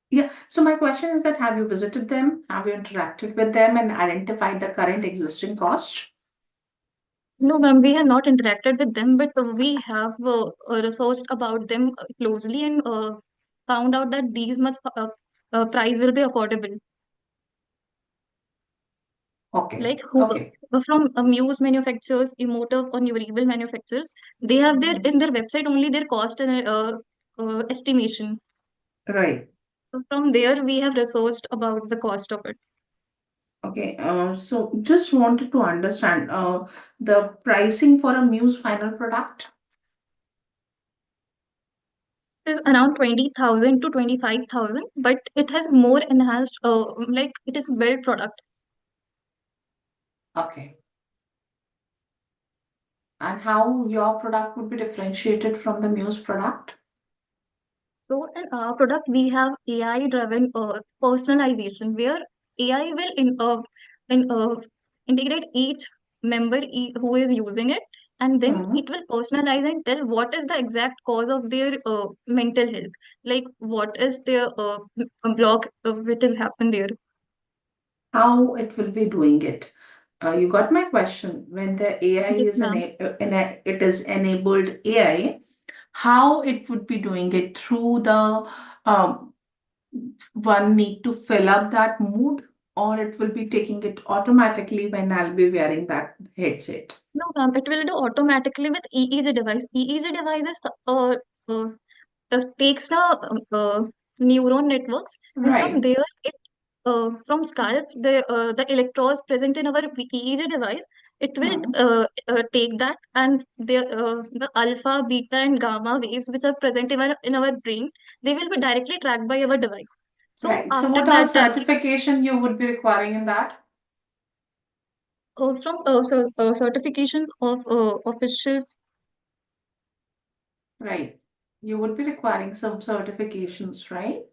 Yeah. So my question is that have you visited them? Have you interacted with them and identified the current existing cost? no, ma'am. We have not interacted with them, but we have researched about them closely and found out that these much price will be affordable. Okay. Like who Okay. from Muse manufacturers, Emotive or Neural manufacturers, they have their in their website only their cost and estimation. Right. So from there, we have researched about the cost of it. Okay. So just wanted to understand the pricing for a Muse final product. It is around 20,000 to 25,000, but it has more enhanced, like it is built product. Okay. And how your product would be differentiated from the Muse product? So in our product, we have AI-driven personalization where AI will in, integrate each member who is using it, and then Mhm. it will personalize and tell what is the exact cause of their mental health, like what is their block which has happened there. How it will be doing it. You got my question. When the AI Yes, is ma'am. it is enabled AI, how it would be doing it through the one need to fill up that mood, or it will be taking it automatically when I'll be wearing that headset. No, ma'am, it will do automatically with EEG device. EEG device is takes the neuron networks, and from Right. there it from scalp the electrodes present in our EEG device, it will Hmm. take that, and the alpha, beta, and gamma waves which are present in our brain, they will be directly tracked by our device. So Right. So after what all that, certification you would be requiring in that? from certifications of officials. Right. You would be requiring some certifications, right?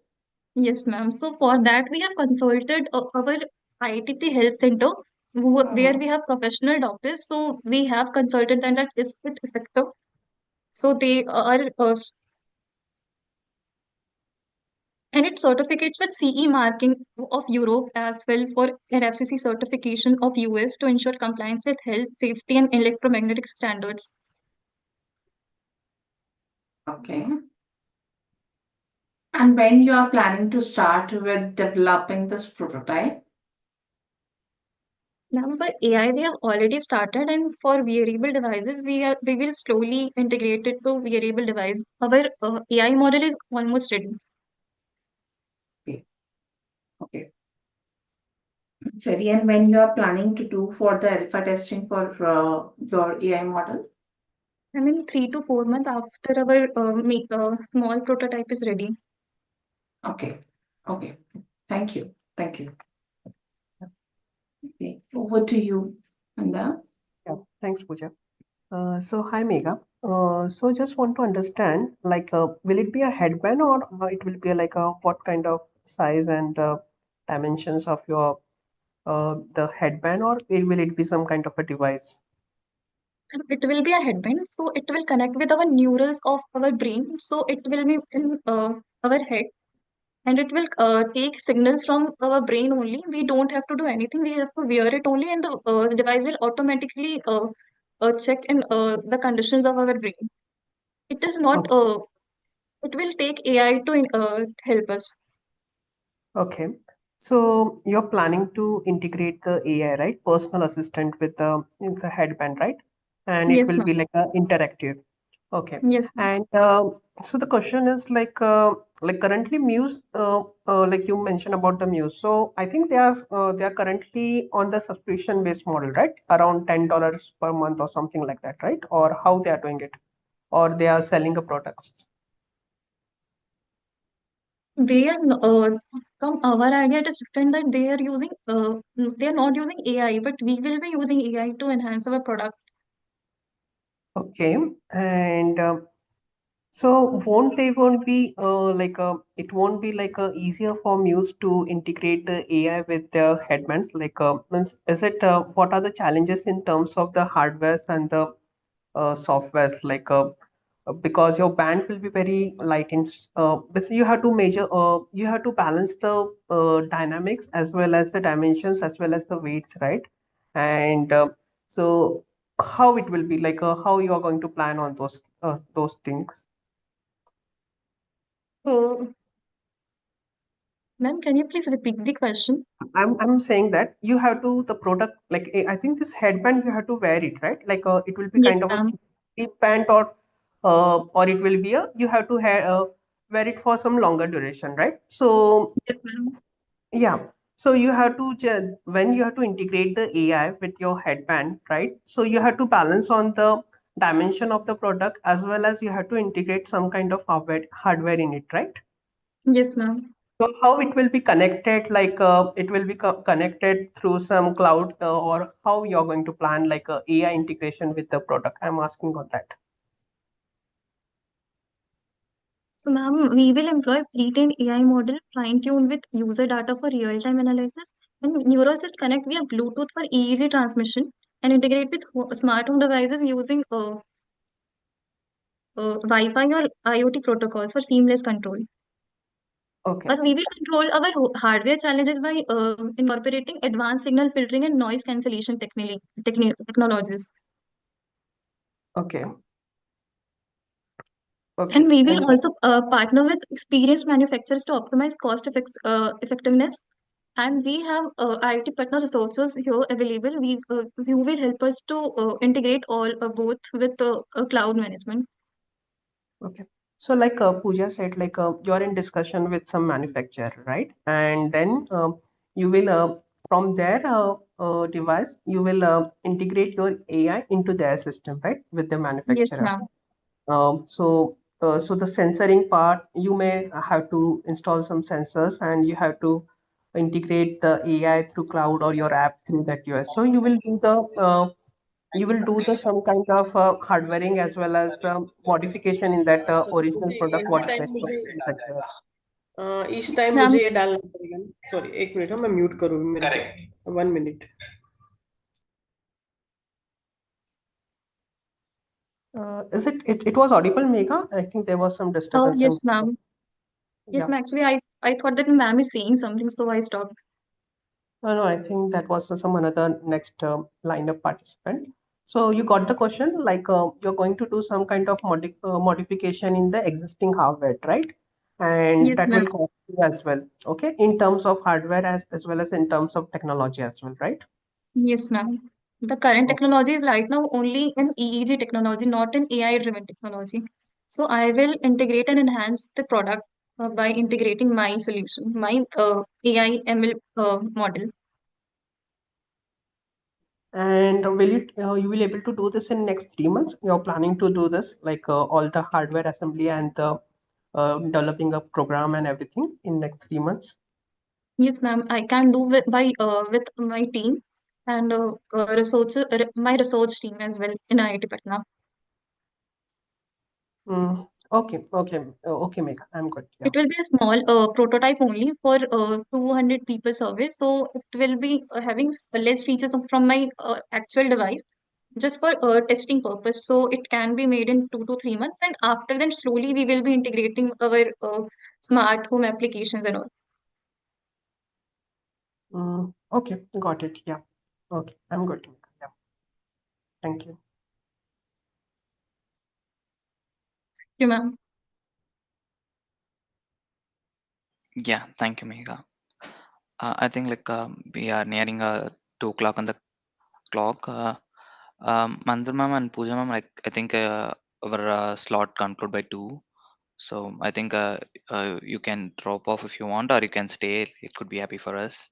Yes, ma'am. So for that, we have consulted our ITP Health Center, where we have professional doctors. So we have consulted them that is it effective. So they are, and it certificates with CE marking of Europe as well for NFCC certification of US to ensure compliance with health, safety, and electromagnetic standards. Okay. And when you are planning to start with developing this prototype? Now, for AI, we have already started, and for wearable devices, we will slowly integrate it to wearable device. Our AI model is almost ready. Okay. Okay. It's ready. And when you are planning to do for the alpha testing for your AI model? I mean, 3 to 4 months after our small prototype is ready. Okay. Okay. Thank you. Thank you. Okay. Over to you, Manda. Yeah, thanks, Pooja. So hi Megha. So just want to understand, like, will it be a headband or it will be like a what kind of size and dimensions of your the headband, or will it be some kind of a device? It will be a headband, so it will connect with our neurals of our brain. So it will be in our head, and it will take signals from our brain only. We don't have to do anything. We have to wear it only, and the device will automatically check in the conditions of our brain. It is not. Okay. It will take AI to help us. Okay. So you're planning to integrate the AI, right? Personal assistant with the headband, right? And it Yes, will ma'am. be like a interactive. Okay. Yes, ma'am. And so the question is like currently Muse, like you mentioned about the Muse. So I think they are currently on the subscription based model, right? Around $10 per month or something like that, right? Or how they are doing it, or they are selling a products. They are from our idea. It is different that they are using. They are not using AI, but we will be using AI to enhance our product. Okay. And so won't be like it won't be like easier for Muse to integrate the AI with their headbands? Like, means is it what are the challenges in terms of the hardwares and the softwares? Like, because your band will be very light in, but you have to measure, you have to balance the dynamics as well as the dimensions as well as the weights, right? And so how it will be like, how you are going to plan on those things? So, ma'am, can you please repeat the question? I'm saying that you have to the product like I think this headband you have to wear it, right? Like it will be Yes, kind of a ma'am. sleep band, or it will be a you have to wear it for some longer duration, right? So Yes, ma'am. yeah, so you have to when you have to integrate the AI with your headband, right? So you have to balance on the dimension of the product as well as you have to integrate some kind of hardware in it, right? Yes, ma'am. So how it will be connected? Like it will be connected through some cloud, or how you're going to plan like a AI integration with the product? I'm asking on that. So, ma'am, we will employ pre-trained AI model fine-tuned with user data for real-time analysis, and NeuroAssist connect via Bluetooth for easy transmission and integrate with smart home devices using Wi-Fi or IoT protocols for seamless control. Okay. Or we will control our hardware challenges by incorporating advanced signal filtering and noise cancellation technologies. Okay. And Okay. we will And also partner with experienced manufacturers to optimize effectiveness. And we have IT partner resources here available. You will help us to integrate all both with cloud management. okay. So like Pooja said, like you're in discussion with some manufacturer, right? And then you will from their device, you will integrate your AI into their system, right? With the Yes, manufacturer. ma'am. So the sensoring part, you may have to install some sensors and you have to integrate the AI through cloud or your app through that US. So you will do the some kind of hardwaring as well as modification in that अच्छा तो original मुझे product every what is time मुझे required in that US. इस time ma'am मुझे ये डालना पड़ेगा ना सॉरी एक मिनट मैं म्यूट करूँ मेरे को 1 minute It was audible, Megha? I think there was some Oh, disturbance in. yes, ma'am. Yes, Yeah. ma'am. Actually, I thought that ma'am is saying something, so I stopped. No, I think that was some another next line of participant. So you got the question, like you're going to do some kind of modification in the existing hardware, right? And Yes, that ma'am. will cost you as well, okay? In terms of hardware as well as in terms of technology as well, right? Yes, ma'am. The current technology is right now only an EEG technology, not an AI-driven technology. So I will integrate and enhance the product by integrating my solution, my AI ML model. And will you will able to do this in next 3 months? You're planning to do this like all the hardware assembly and the developing a program and everything in next 3 months? Yes, ma'am. I can do with my team and my research team as well in IIT Patna. Okay, Megha, I'm good. Yeah. It will be a small prototype only for 200 people service. So it will be having less features from my actual device just for testing purpose. So it can be made in 2 to 3 months. And after then, slowly we will be integrating our smart home applications and all. Okay, got it. Yeah. Okay, I'm good. Yeah. Thank you. Thank you, ma'am. Yeah, thank you, Megha. I think like we are nearing 2 o'clock on the clock. Mandar ma'am and Pooja ma'am, like I think our slot conclude by 2. So I think you can drop off if you want, or you can stay. It could be happy for us.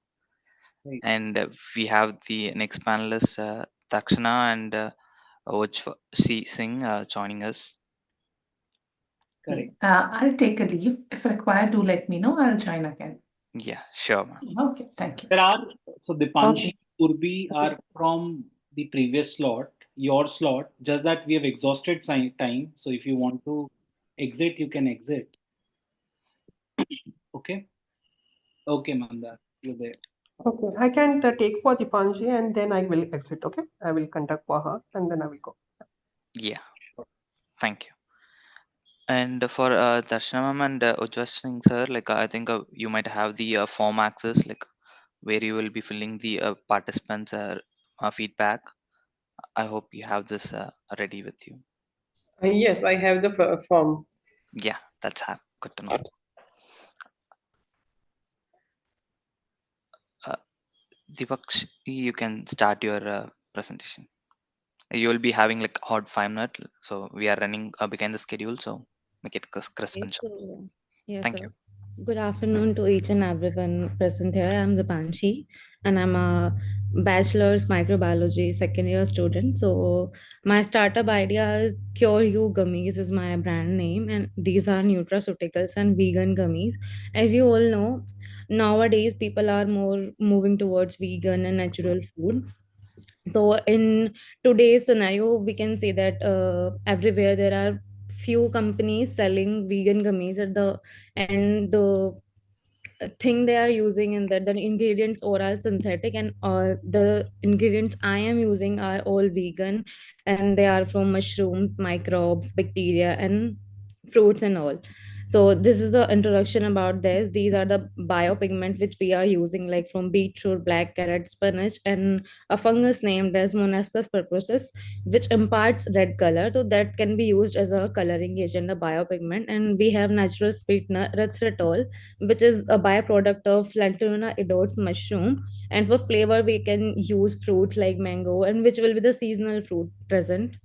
Right. And we have the next panelist, Takshana and Singh joining us. Correct. I'll take a leave. If required, do let me know. I'll join again. Yeah, sure, ma'am. Okay, thank you. There are so Dipanshi, Okay. Purbi are from the previous slot, your slot. Just that we have exhausted time. So if you want to exit, you can exit. Okay. Okay, Mandar, you're there. Okay, I can take for Dipanji and then I will exit. Okay, I will conduct for her and then I will go. Yeah, thank you. And for Darshana ma'am and Ujjwal Singh sir, like I think you might have the form access, like where you will be filling the participants' feedback. I hope you have this ready with you. yes I have the form Yeah, good to know. Deepak, you can start your presentation. You will be having like hot 5 minutes, so we are running behind the schedule, so make it crisp Okay, and sharp. yes, Thank sir. you. Good afternoon to each and everyone present here. I'm Dipanshi, and I'm a bachelor's microbiology second year student. So my startup idea is Cure You Gummies is my brand name, and these are nutraceuticals and vegan gummies. As you all know, nowadays people are more moving towards vegan and natural food. So in today's scenario, we can say that everywhere there are few companies selling vegan gummies at the and the thing they are using in that the ingredients are all synthetic, and the ingredients I am using are all vegan, and they are from mushrooms, microbes, bacteria, and fruits and all. So this is the introduction about this. These are the biopigment which we are using, like from beetroot, black carrot, spinach, and a fungus named as Monascus purpureus, which imparts red color. So that can be used as a coloring agent, a biopigment. And we have natural sweetener erythritol, which is a byproduct of Lantana edodes mushroom. And for flavor, we can use fruits like mango, and which will be the seasonal fruit present.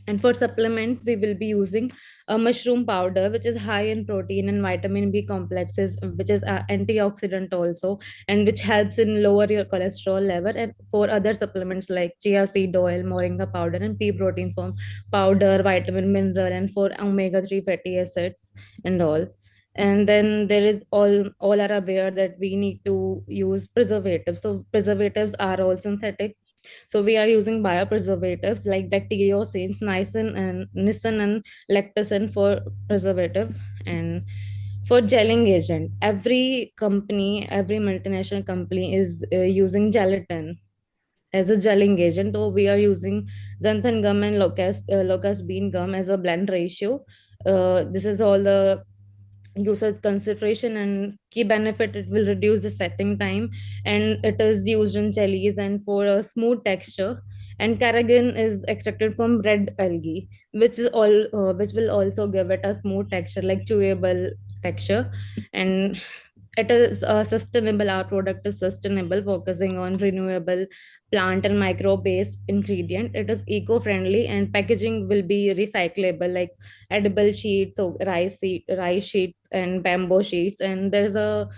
And for supplement, we will be using a mushroom powder, which is high in protein and vitamin B complexes, which is antioxidant also, and which helps in lower your cholesterol level. And for other supplements like chia seed oil, moringa powder, and pea protein form powder, vitamin, mineral, and for omega 3 fatty acids and all. And then there is all are aware that we need to use preservatives. So preservatives are all synthetic. So we are using biopreservatives like bacteriocins, niacin and lactocin for preservative. And for gelling agent, every multinational company is using gelatin as a gelling agent. So we are using xanthan gum and locust bean gum as a blend ratio. This is all the usage consideration and key benefit. It will reduce the setting time, and it is used in jellies and for a smooth texture. And carrageen is extracted from red algae, which will also give it a smooth texture, like chewable texture. And it is sustainable. Our product is sustainable, focusing on renewable plant and microbe based ingredient. It is eco-friendly, and packaging will be recyclable, like edible sheets, so rice sheets and bamboo sheets. And there's a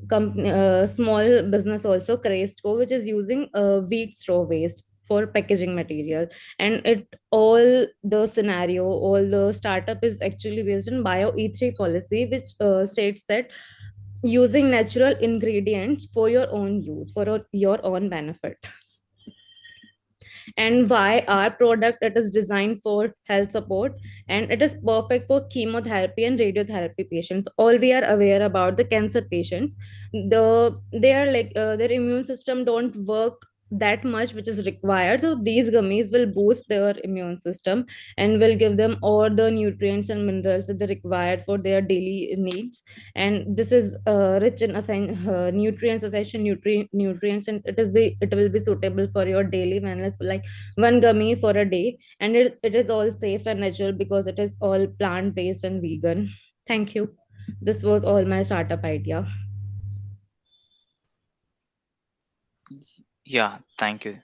company, small business also, Crestco, which is using wheat straw waste for packaging material. And all the startup is actually based on bio E3 policy, which states that using natural ingredients for your own use, for your own benefit. And why our product, it is designed for health support, and it is perfect for chemotherapy and radiotherapy patients. All we are aware about the cancer patients, they are like their immune system don't work that much which is required. So these gummies will boost their immune system and will give them all the nutrients and minerals that they required for their daily needs. And this is rich in nutrients, essential nutrients, and it will be suitable for your daily wellness, like one gummy for a day. And it is all safe and natural because it is all plant based and vegan. Thank you. This was all my startup idea. Yeah, thank you.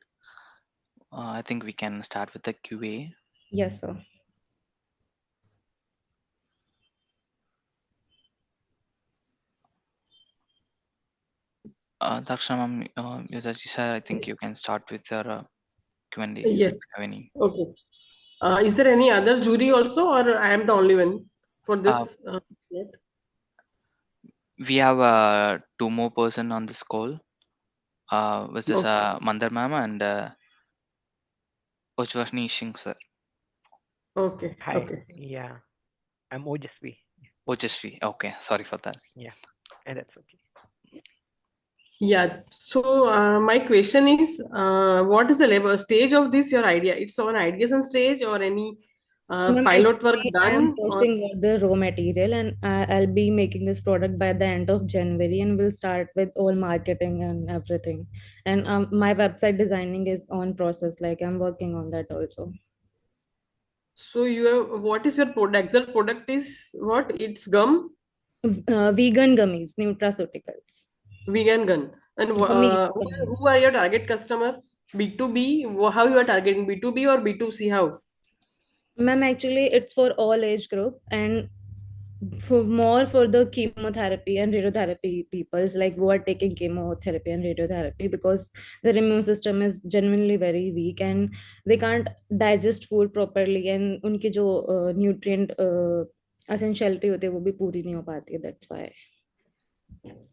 I think we can start with the QA. Yes, sir. Dakshana ma'am, Yosaji sir, I think you can start with your Q&A if you Yes. have any. Okay. Is there any other jury also, or I am the only one for Uh, this? Yet? we have two more person on this call, which is Okay. Mandar ma'am and Ujvashni Singh sir. Okay. Hi. Okay. Yeah. I'm Ojasvi. Ojasvi. Okay, sorry for that. Yeah. And that's okay. Yeah. So my question is, what is the level stage of this your idea? It's on ideation stage or any Ma'am, pilot work actually, I am done or? sourcing all the raw material, and I'll be making this product by the end of January, and we'll start with all marketing and everything. And my website designing is on process, like I'm working on that also. So you have, what is your product? Exact product is what? It's gum, Vegan gummies, nutraceuticals. vegan gun. And Gummies, who are your target customer? B2B? How you are targeting B2B or B2C? How? Ma'am, actually, it's for all age group, and for more for the chemotherapy and radiotherapy peoples, like who are taking chemotherapy and radiotherapy, because their immune system is genuinely very weak and they can't digest food properly, and उनकी जो nutrient essentiality होती है वो भी पूरी नहीं हो पाती है. That's why.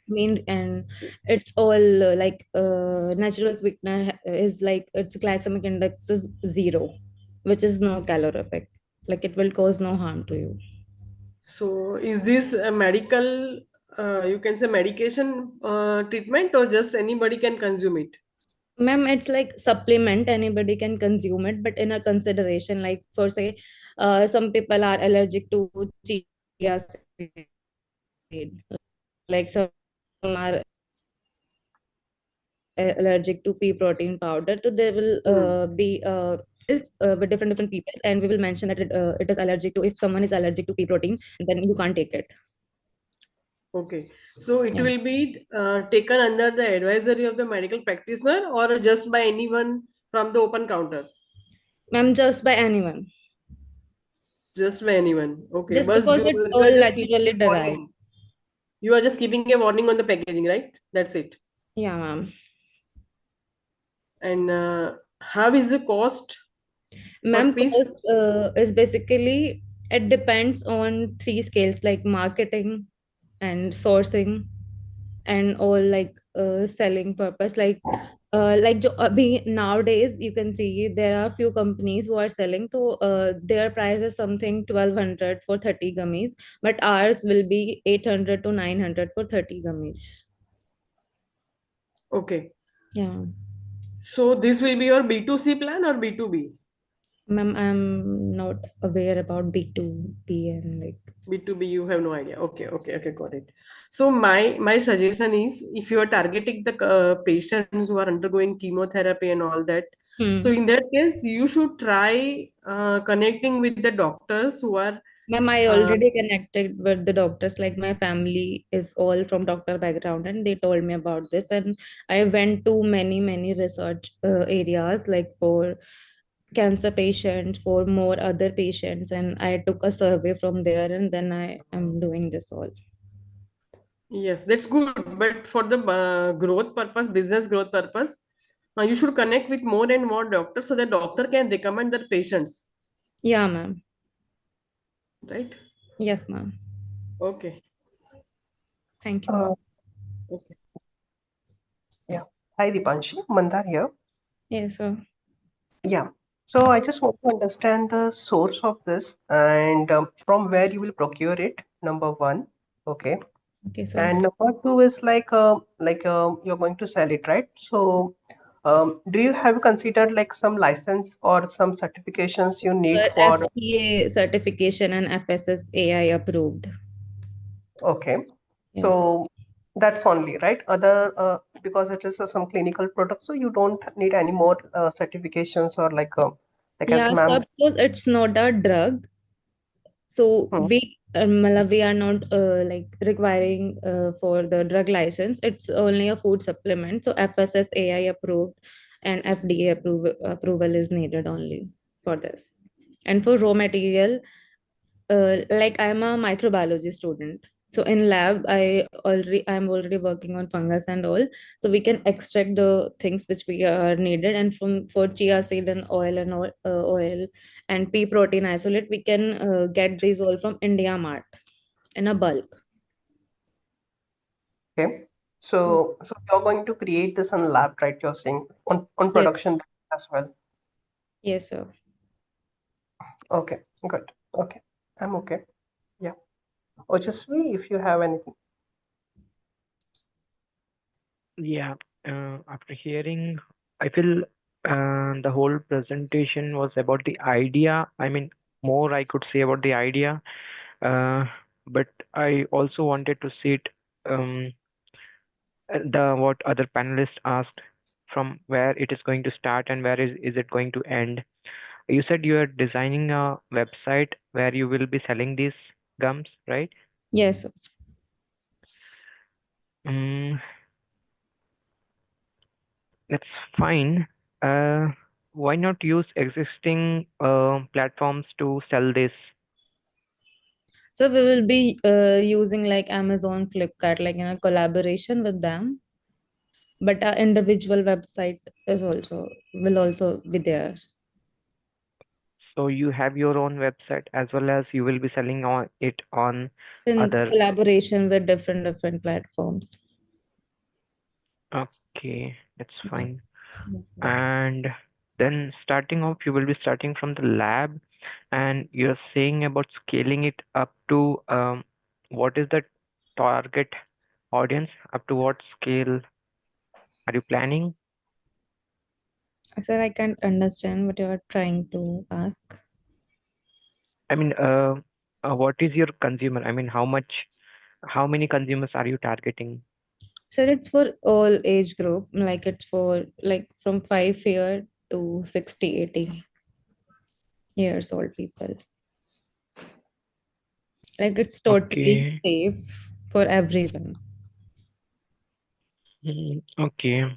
Mean, and it's all natural sweetener is like its glycemic index is 0, which is no calorific, like it will cause no harm to you. So is this a medical, you can say medication treatment, or just anybody can consume it? Ma'am, it's like supplement, anybody can consume it, but in a consideration, like for say some people are allergic to chia seed, like some are allergic to pea protein powder. So there will be with different people, and we will mention that it is allergic to, if someone is allergic to pea protein, then you can't take it. Okay. So it Yeah. will be taken under the advisory of the medical practitioner or just by anyone from the open counter? Ma'am, just by anyone. Just by anyone. Okay. Just But because you it's are all just keeping naturally a derived. warning. You are just keeping a warning on the packaging, right? That's it. Yeah, ma'am. And how is the cost per Ma'am, piece? cost is basically, it depends on three scales, like marketing. and sourcing and all, like selling purpose, nowadays you can see there are few companies who are selling, so their price is something 1200 for 30 gummies, but ours will be 800 to 900 for 30 gummies. Okay. Yeah. So this will be your B2C plan or B2B? Ma'am, I'm not aware about B2B and like B2B, you have no idea. Okay, got it. So my suggestion is, if you are targeting the patients who are undergoing chemotherapy and all that, so in that case, you should try connecting with the doctors who are. Ma'am, I Uh, already connected with the doctors. Like my family is all from doctor background, and they told me about this. And I went to many research areas, like for cancer patients, for more other patients, and I took a survey from there, and then I am doing this all. Yes, that's good. But for the growth purpose, business growth purpose, you should connect with more and more doctors so the doctor can recommend their patients, Yeah, ma'am. right? Yes, ma'am. Okay. Thank you. Okay. Yeah. Hi, Dipanshi. Mandar here. Yes, sir. Yeah. So I just want to understand the source of this and from where you will procure it, number one. Okay. Okay, sir. And number two is you're going to sell it, right? So do you have considered like some license or some certifications you need Sir, for? FDA certification and FSS AI approved. Okay. Yes. So that's only, right? Other because it is some clinical product, so you don't need any more certifications or like as Yeah, ma'am. sir, because it's not a drug. So Hmm. we are not like requiring for the drug license. It's only a food supplement. So FSS AI approved and FDA approval is needed only for this. And for raw material, like I'm a microbiology student. So in lab, I'm already working on fungus and all. So we can extract the things which we are needed, and from for chia seed and oil and pea protein isolate, we can get these all from India Mart in a bulk. Okay. So you're going to create this in lab, right? You're saying on Yes, production as well. yes, sir. Okay, good. Okay, I'm okay. Yeah. Ojasvi, if you have anything. Yeah, after hearing, I feel the whole presentation was about the idea. I mean, more I could say about the idea, uh, but I also wanted to see it, the what other panelists asked, from where it is going to start and where is it going to end. You said you are designing a website where you will be selling these gums, right? Yes, sir. Mm, that's fine. Uh, why not use existing platforms to sell this? So we will be using like Amazon, Flipkart, like in a collaboration with them. But our individual website is also will also be there. So you have your own website as well as you will be selling on it on In other. collaboration with different platforms. Okay, that's fine. Yes, sir. And then starting off, you will be starting from the lab, and you're saying about scaling it up to what is the target audience? Up to what scale are you planning? Sir, I can't understand what you are trying to ask. I mean, what is your consumer? I mean, how many consumers are you targeting? Sir, it's for all age group. Like it's for like from 5 year to 60, 80 years old people. Like it's totally Okay. safe for everyone. Okay.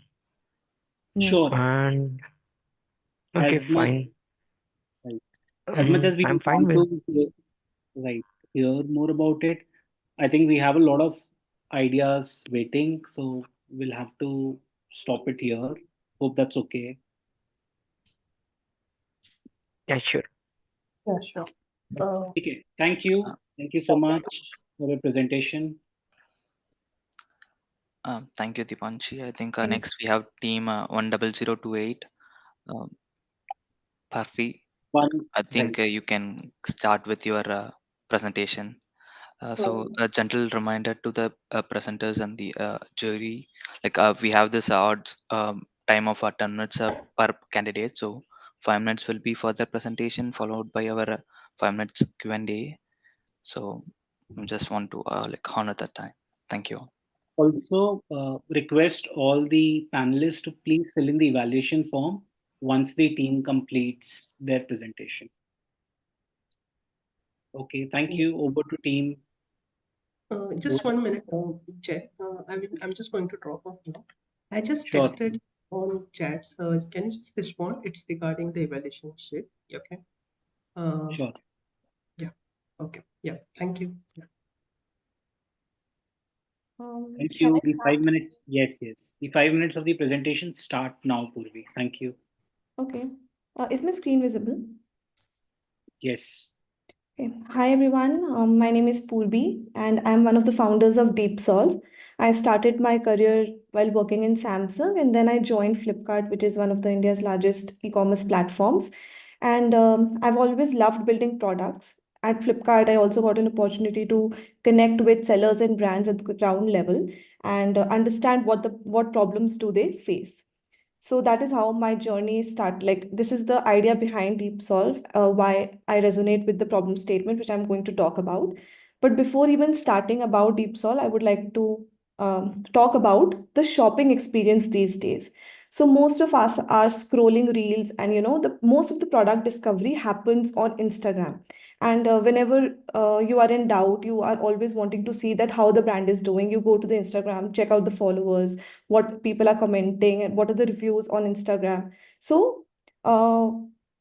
Yes. Sure. And okay, As much fine. right. As much as we I'm fine want with. to hear more about it, I think we have a lot of ideas waiting, so we'll have to stop it here. Hope that's okay. Yeah, sure. Yeah, sure. Okay. Thank you. Thank you so much for your presentation. Thank you, Dipanshi. I think Thank next we have team 10028. Parfi, One, I right. think you can start with your presentation. So Um, a gentle reminder to the presenters and the jury, like we have this odds time of 10 minutes per candidate. So 5 minutes will be for the presentation, followed by our 5 minutes Q&A. So I just want to like honor that time. Thank you. Also, request all the panelists to please fill in the evaluation form once the team completes their presentation. Okay, thank you. Over to team. just 1 minute, Jay. I'm just going to drop off now. I just Sure. texted on chat, so can you just respond? It's regarding the evaluation sheet. Okay. Sure. Yeah. Okay. Yeah. Thank you. Yeah. Thank Shall you. I The start? 5 minutes. Yes, yes. The 5 minutes of the presentation start now, Purvi. Thank you. Okay. Is my screen visible? Yes. Okay. Hi everyone, my name is Purbi and I'm one of the founders of DeepSolve. I started my career while working in Samsung and then I joined Flipkart, which is one of the India's largest e-commerce platforms. And I've always loved building products. At Flipkart, I also got an opportunity to connect with sellers and brands at the ground level and understand what problems do they face. So that is how my journey start. Like this is the idea behind Deep Solve, why I resonate with the problem statement, which I'm going to talk about. But before even starting about Deep Solve, I would like to talk about the shopping experience these days. So most of us are scrolling reels, and the most of the product discovery happens on Instagram. And whenever you are in doubt, you are always wanting to see that how the brand is doing. You go to the Instagram, check out the followers, what people are commenting, and what are the reviews on Instagram. So, uh,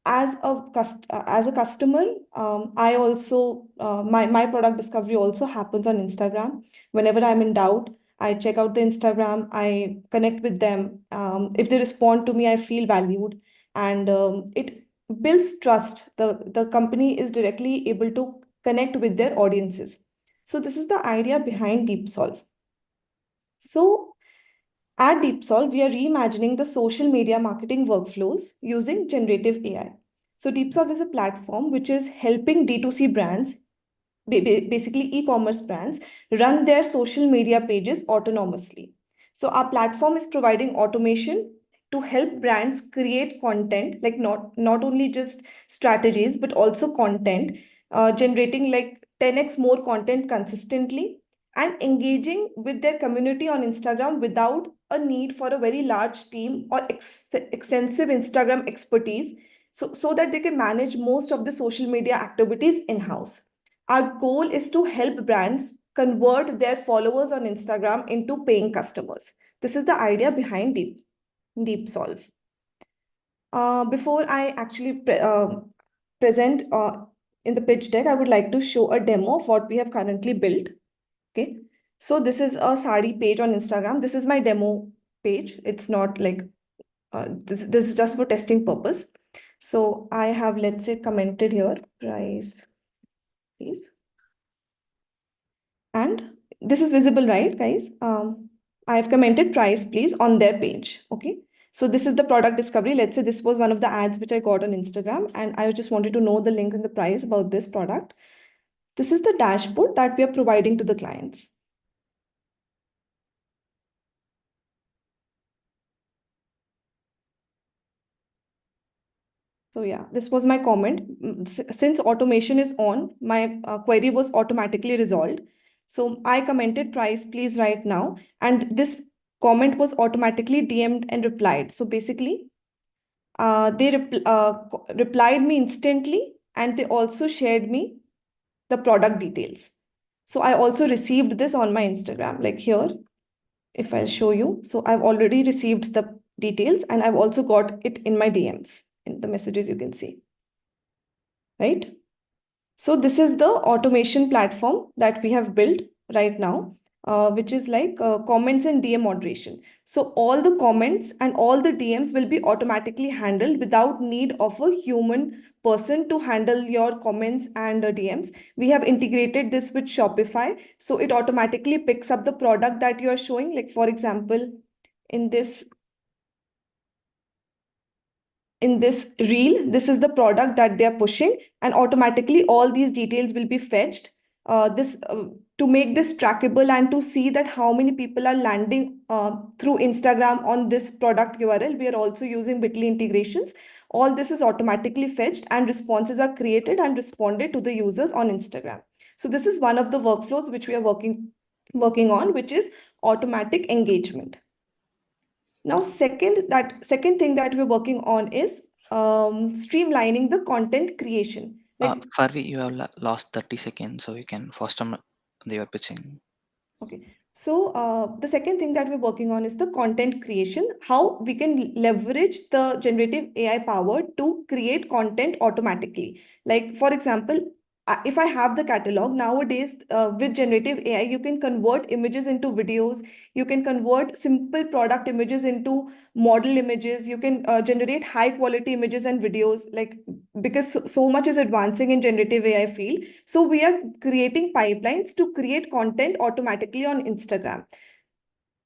as a customer, I also my product discovery also happens on Instagram. Whenever I'm in doubt, I check out the Instagram. I connect with them. If they respond to me, I feel valued, and it builds trust. The company is directly able to connect with their audiences. So this is the idea behind DeepSolve. So at DeepSolve, we are reimagining the social media marketing workflows using generative AI. So DeepSolve is a platform which is helping D2C brands, basically e-commerce brands, run their social media pages autonomously. So our platform is providing automation to help brands create content, like not only just strategies, but also content, generating like 10x more content consistently and engaging with their community on Instagram without a need for a very large team or extensive Instagram expertise, so that they can manage most of the social media activities in-house. Our goal is to help brands convert their followers on Instagram into paying customers. This is the idea behind DeepSolve. Before I actually present in the pitch deck, I would like to show a demo of what we have currently built. Okay, so this is a sari page on Instagram. This is my demo page. It's not like this is just for testing purpose. So I have, let's say, commented here price, please. And this is visible, right, guys? I have commented price, please, on their page. Okay. So this is the product discovery. Let's say this was one of the ads which I got on Instagram, and I just wanted to know the link and the price about this product. This is the dashboard that we are providing to the clients. So yeah, this was my comment. Since automation is on, my query was automatically resolved. So I commented price, please, right now. And this comment was automatically DM'd and replied. So basically, they replied me instantly, and they also shared me the product details. So I also received this on my Instagram, like here, if I show you. So I've already received the details, and I've also got it in my DMs, in the messages you can see, right? So this is the automation platform that we have built right now. which is like comments and DM moderation. So all the comments and all the DMs will be automatically handled without need of a human person to handle your comments and DMs. We have integrated this with Shopify, so it automatically picks up the product that you are showing. Like for example, in this reel, this is the product that they are pushing, and automatically all these details will be fetched. This to make this trackable and to see that how many people are landing through Instagram on this product URL, we are also using Bitly integrations. All this is automatically fetched and responses are created and responded to the users on Instagram. So this is one of the workflows which we are working on, which is automatic engagement. Now, second thing that we're working on is streamlining the content creation. Like, Farvi, you have lost 30 seconds, so you can first on your pitching. okay. So the second thing that we're working on is the content creation, how we can leverage the generative AI power to create content automatically. Like, for example, if I have the catalog nowadays with generative AI, you can convert images into videos, you can convert simple product images into model images, you can generate high quality images and videos, like because so much is advancing in generative AI field. So we are creating pipelines to create content automatically on Instagram.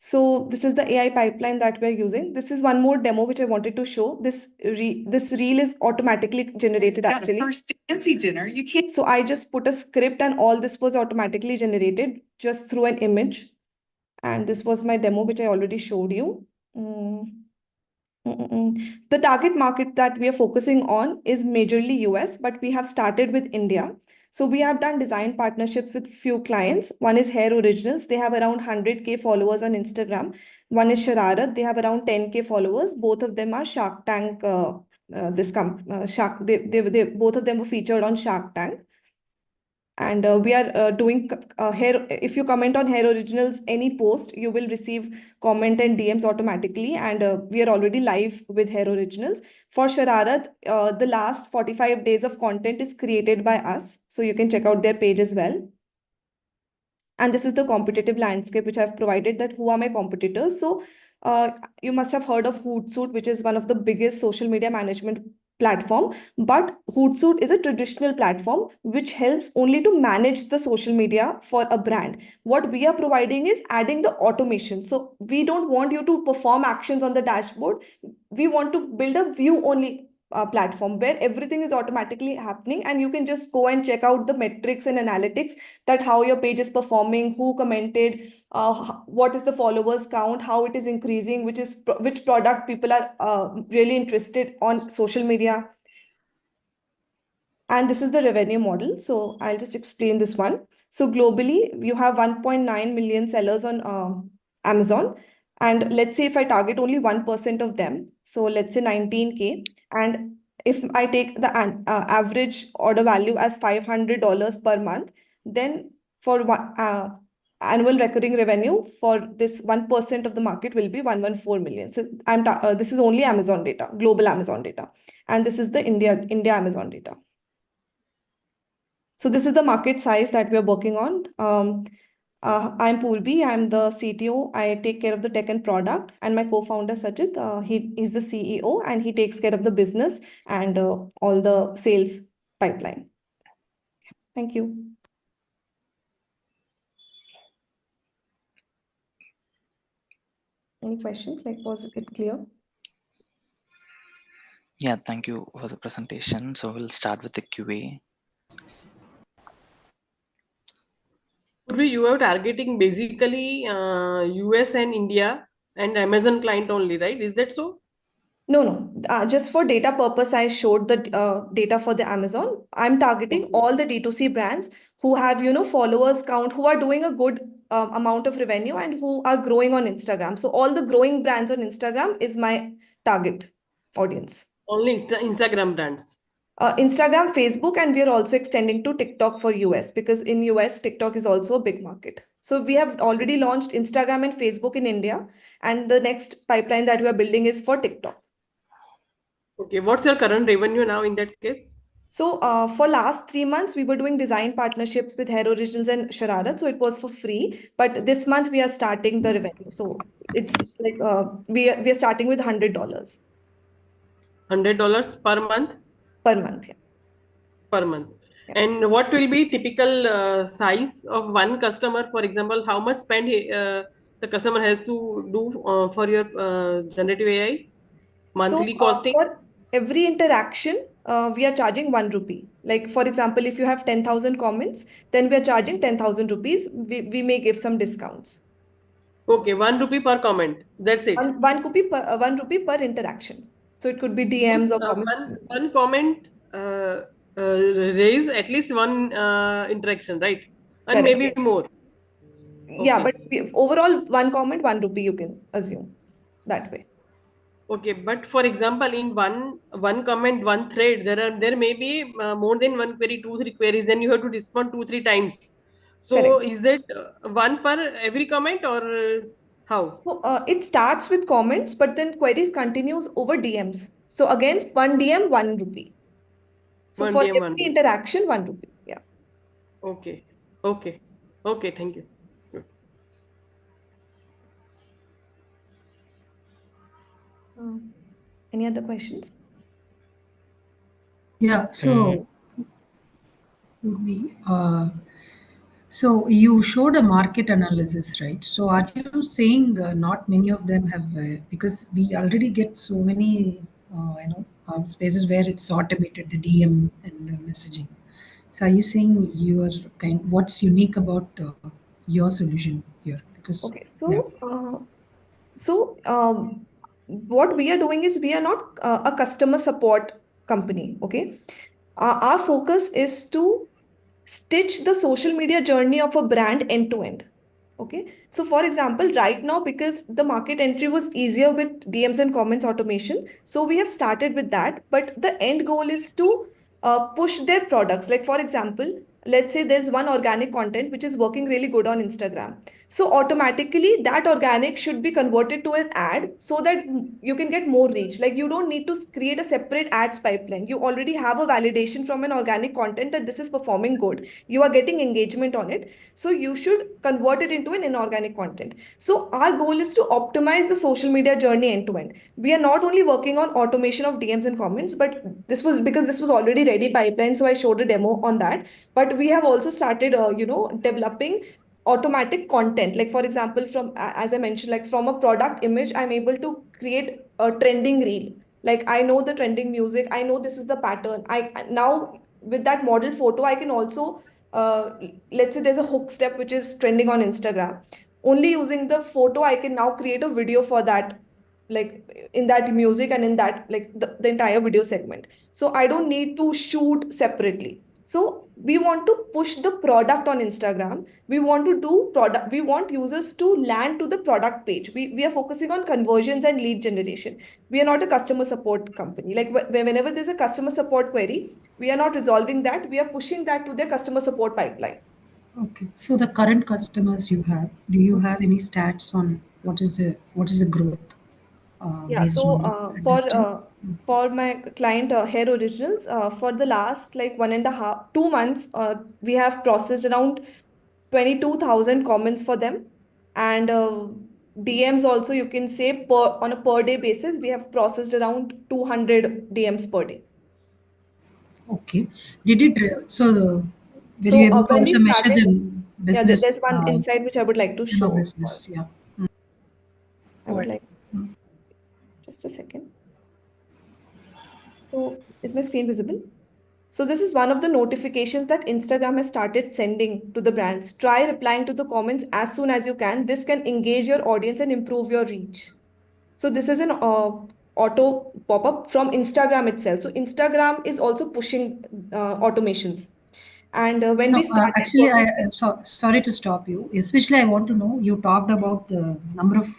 So this is the AI pipeline that we're using. This is one more demo which I wanted to show. This reel is automatically generated actually. First fancy dinner, you can't. So I just put a script and all this was automatically generated just through an image. And this was my demo which I already showed you. The target market that we are focusing on is majorly US, but we have started with India. So we have done design partnerships with few clients. One is Hair Originals. They have around 100K followers on Instagram. One is Shararat. They have around 10K followers. Both of them are Shark Tank. Shark. They both of them were featured on Shark Tank. And we are doing hair. If you comment on Hair Originals any post, you will receive comment and DMs automatically. And we are already live with Hair Originals. For Shararat, the last 45 days of content is created by us. So you can check out their page as well. And this is the competitive landscape which I've provided, that who are my competitors. So you must have heard of Hootsuite, which is one of the biggest social media management platform. But Hootsuite is a traditional platform which helps only to manage the social media for a brand. What we are providing is adding the automation. So we don't want you to perform actions on the dashboard. We want to build a view only platform where everything is automatically happening, and you can just go and check out the metrics and analytics, that how your page is performing, who commented, what is the followers count, how it is increasing, which product people are really interested on social media. And this is the revenue model. So I'll just explain this one. So globally, you have 1.9 million sellers on Amazon. And let's say if I target only 1% of them, so let's say 19K, and if I take the average order value as $500 per month, then for annual recurring revenue for this 1% of the market will be 114 million. So this is only Amazon data, global Amazon data. And this is the India Amazon data. So this is the market size that we are working on. I'm Purbi. I'm the CTO. I take care of the tech and product. And my co-founder, Sajid, he is the CEO, and he takes care of the business and all the sales pipeline. Thank you. Any questions? Like, was it clear? Yeah, thank you for the presentation. So we'll start with the QA. You are targeting basically US and India and Amazon client only, right? Is that so? No. Just for data purpose, I showed the data for the Amazon. I'm targeting all the D2C brands who have, followers count, who are doing a good amount of revenue and who are growing on Instagram. So all the growing brands on Instagram is my target audience. Only Instagram brands. Instagram, Facebook, and we are also extending to TikTok for US, because in US, TikTok is also a big market. So we have already launched Instagram and Facebook in India, and the next pipeline that we are building is for TikTok. Okay, what's your current revenue now in that case? So for last 3 months, we were doing design partnerships with Hair Originals and Shararat. So it was for free. But this month we are starting the revenue. So it's like we are starting with $100 $100 per month? per month. Yeah. Per month. Yeah. And what will be typical size of one customer? For example, how much spend the customer has to do for your generative AI? So Monthly costing? for every interaction, we are charging 1 rupee. Like for example, if you have 10,000 comments, then we are charging 10,000 rupees. We may give some discounts. Okay, 1 rupee per comment. That's it. One rupee per interaction. So it could be DMs Means or comments. one comment raise at least one interaction, right? And Correct. maybe Yes. more. Yeah, Okay. but overall, one comment, 1 rupee, you can assume that way. Okay, but for example, in one comment, one thread, there may be more than one query, two, three queries. Then you have to respond two, three times. So Correct. is that one per every comment or how? So it starts with comments, but then queries continues over DMs. So again, one DM, 1 rupee. So One for DM, one every rupee. interaction, 1 rupee. Yeah. Okay, okay, okay. Thank you. Good. Any other questions? Yeah, Mm, so we so you showed a market analysis, right? So are you saying not many of them have because we already get so many spaces where it's automated, the DM and messaging. So are you saying you are what's unique about your solution here? Because Okay. yeah. So what we are doing is we are not a customer support company. Okay. Our focus is to stitch the social media journey of a brand end to end. Okay. So for example, right now, because the market entry was easier with DMs and comments automation, so we have started with that. But the end goal is to push their products. Like for example, let's say there's one organic content which is working really good on Instagram. So automatically that organic should be converted to an ad so that you can get more reach. Like you don't need to create a separate ads pipeline. You already have a validation from an organic content that this is performing good. You are getting engagement on it. So you should convert it into an inorganic content. So our goal is to optimize the social media journey end to end. We are not only working on automation of DMs and comments, but this was because this was already ready pipeline. So I showed a demo on that. But we have also started, developing automatic content. Like for example, from as I mentioned, like from a product image, I'm able to create a trending reel. Like I know the trending music, I know this is the pattern. I now with that model photo, I can also uh, let's say there's a hook step which is trending on Instagram. Only using the photo, I can now create a video for that, like in that music and in that like the entire video segment. So I don't need to shoot separately. So we want to push the product on Instagram. We want to do product. We want users to land to the product page. We are focusing on conversions and lead generation. We are not a customer support company. Like whenever there's a customer support query, we are not resolving that. We are pushing that to their customer support pipeline. Okay. So the current customers you have, do you have any stats on what is the growth Yeah. based So on this at this time? for my client Hair Originals, for the last like 1.5, 2 months, we have processed around 22,000 comments for them, and DMs also, you can say, on a per day basis we have processed around 200 DMs per day. Okay. Did it were you So able to when we also measure started, the yeah, there's business one insight which I would like to kind of show. business? Yeah. I Go would ahead. like, just a second. So is my screen visible? So this is one of the notifications that Instagram has started sending to the brands. Try replying to the comments as soon as you can. This can engage your audience and improve your reach. So this is an auto pop-up from Instagram itself. So Instagram is also pushing automations. And when we No, started actually, working sorry to stop you. Especially, I want to know. You talked about the number of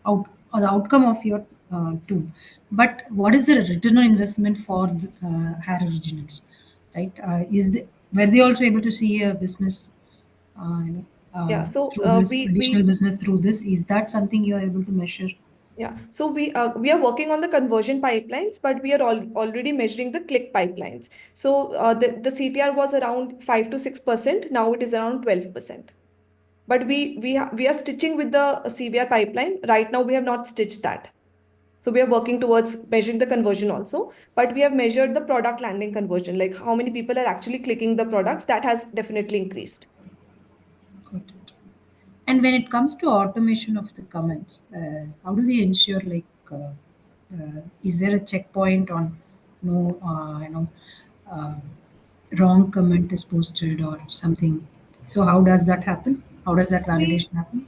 or the outcome of your tool, but what is the return on investment for the, Hair Originals, right? Were they also able to see a business, yeah, so through this we additional business through this? Is that something you are able to measure? Yeah, so we are working on the conversion pipelines, but we are already measuring the click pipelines. So the CTR was around 5 to 6%. Now it is around 12%. But we are stitching with the CVR pipeline. Right now we have not stitched that. So we are working towards measuring the conversion also. But we have measured the product landing conversion, like how many people are actually clicking the products. That has definitely increased. Got it. And when it comes to automation of the comments, how do we ensure is there a checkpoint on no uh, wrong comment is posted or something? So how does that happen? How does that validation happen?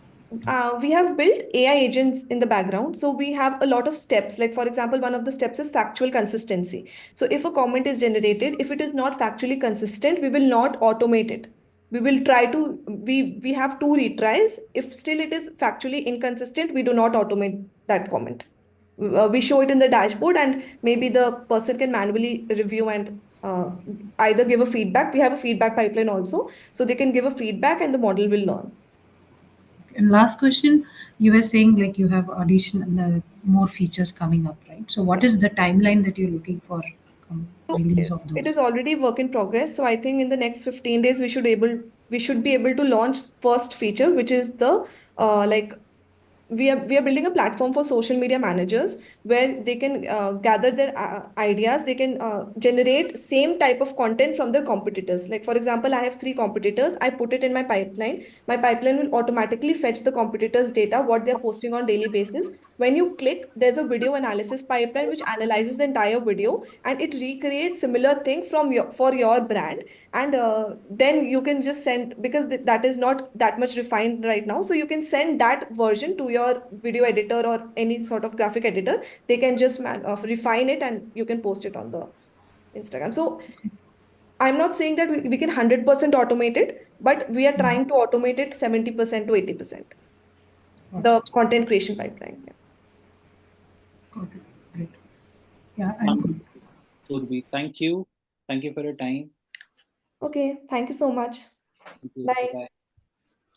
We have built AI agents in the background. So we have a lot of steps. Like, for example, one of the steps is factual consistency. So if a comment is generated, if it is not factually consistent, we will not automate it. We will try to, we have 2 retries. If still it is factually inconsistent, we do not automate that comment. We show it in the dashboard, and maybe the person can manually review and either give a feedback. We have a feedback pipeline also. So they can give a feedback and the model will learn. And last question, you were saying like you have more features coming up, right? So what is the timeline that you're looking for release of It is those? already work in progress. So I think in the next 15 days we should be able to launch first feature, which is the like we are building a platform for social media managers where they can gather their ideas. They can generate same type of content from their competitors. Like, for example, I have 3 competitors. I put it in my pipeline. My pipeline will automatically fetch the competitors data, what they're posting on daily basis. When you click, there's a video analysis pipeline which analyzes the entire video, and it recreates similar thing from for your brand. And then you can just send, because that is not that much refined right now, so you can send that version to your video editor or any sort of graphic editor. They can just refine it, and you can post it on the Instagram. So I'm not saying that we can 100% automate it, but we are trying to automate it 70% to 80%, the content creation pipeline. Yeah. Got it. Great. Yeah, I'm good. Urvi, thank you. Thank you for your time. Okay, thank you so much. Thank you. Bye. Bye.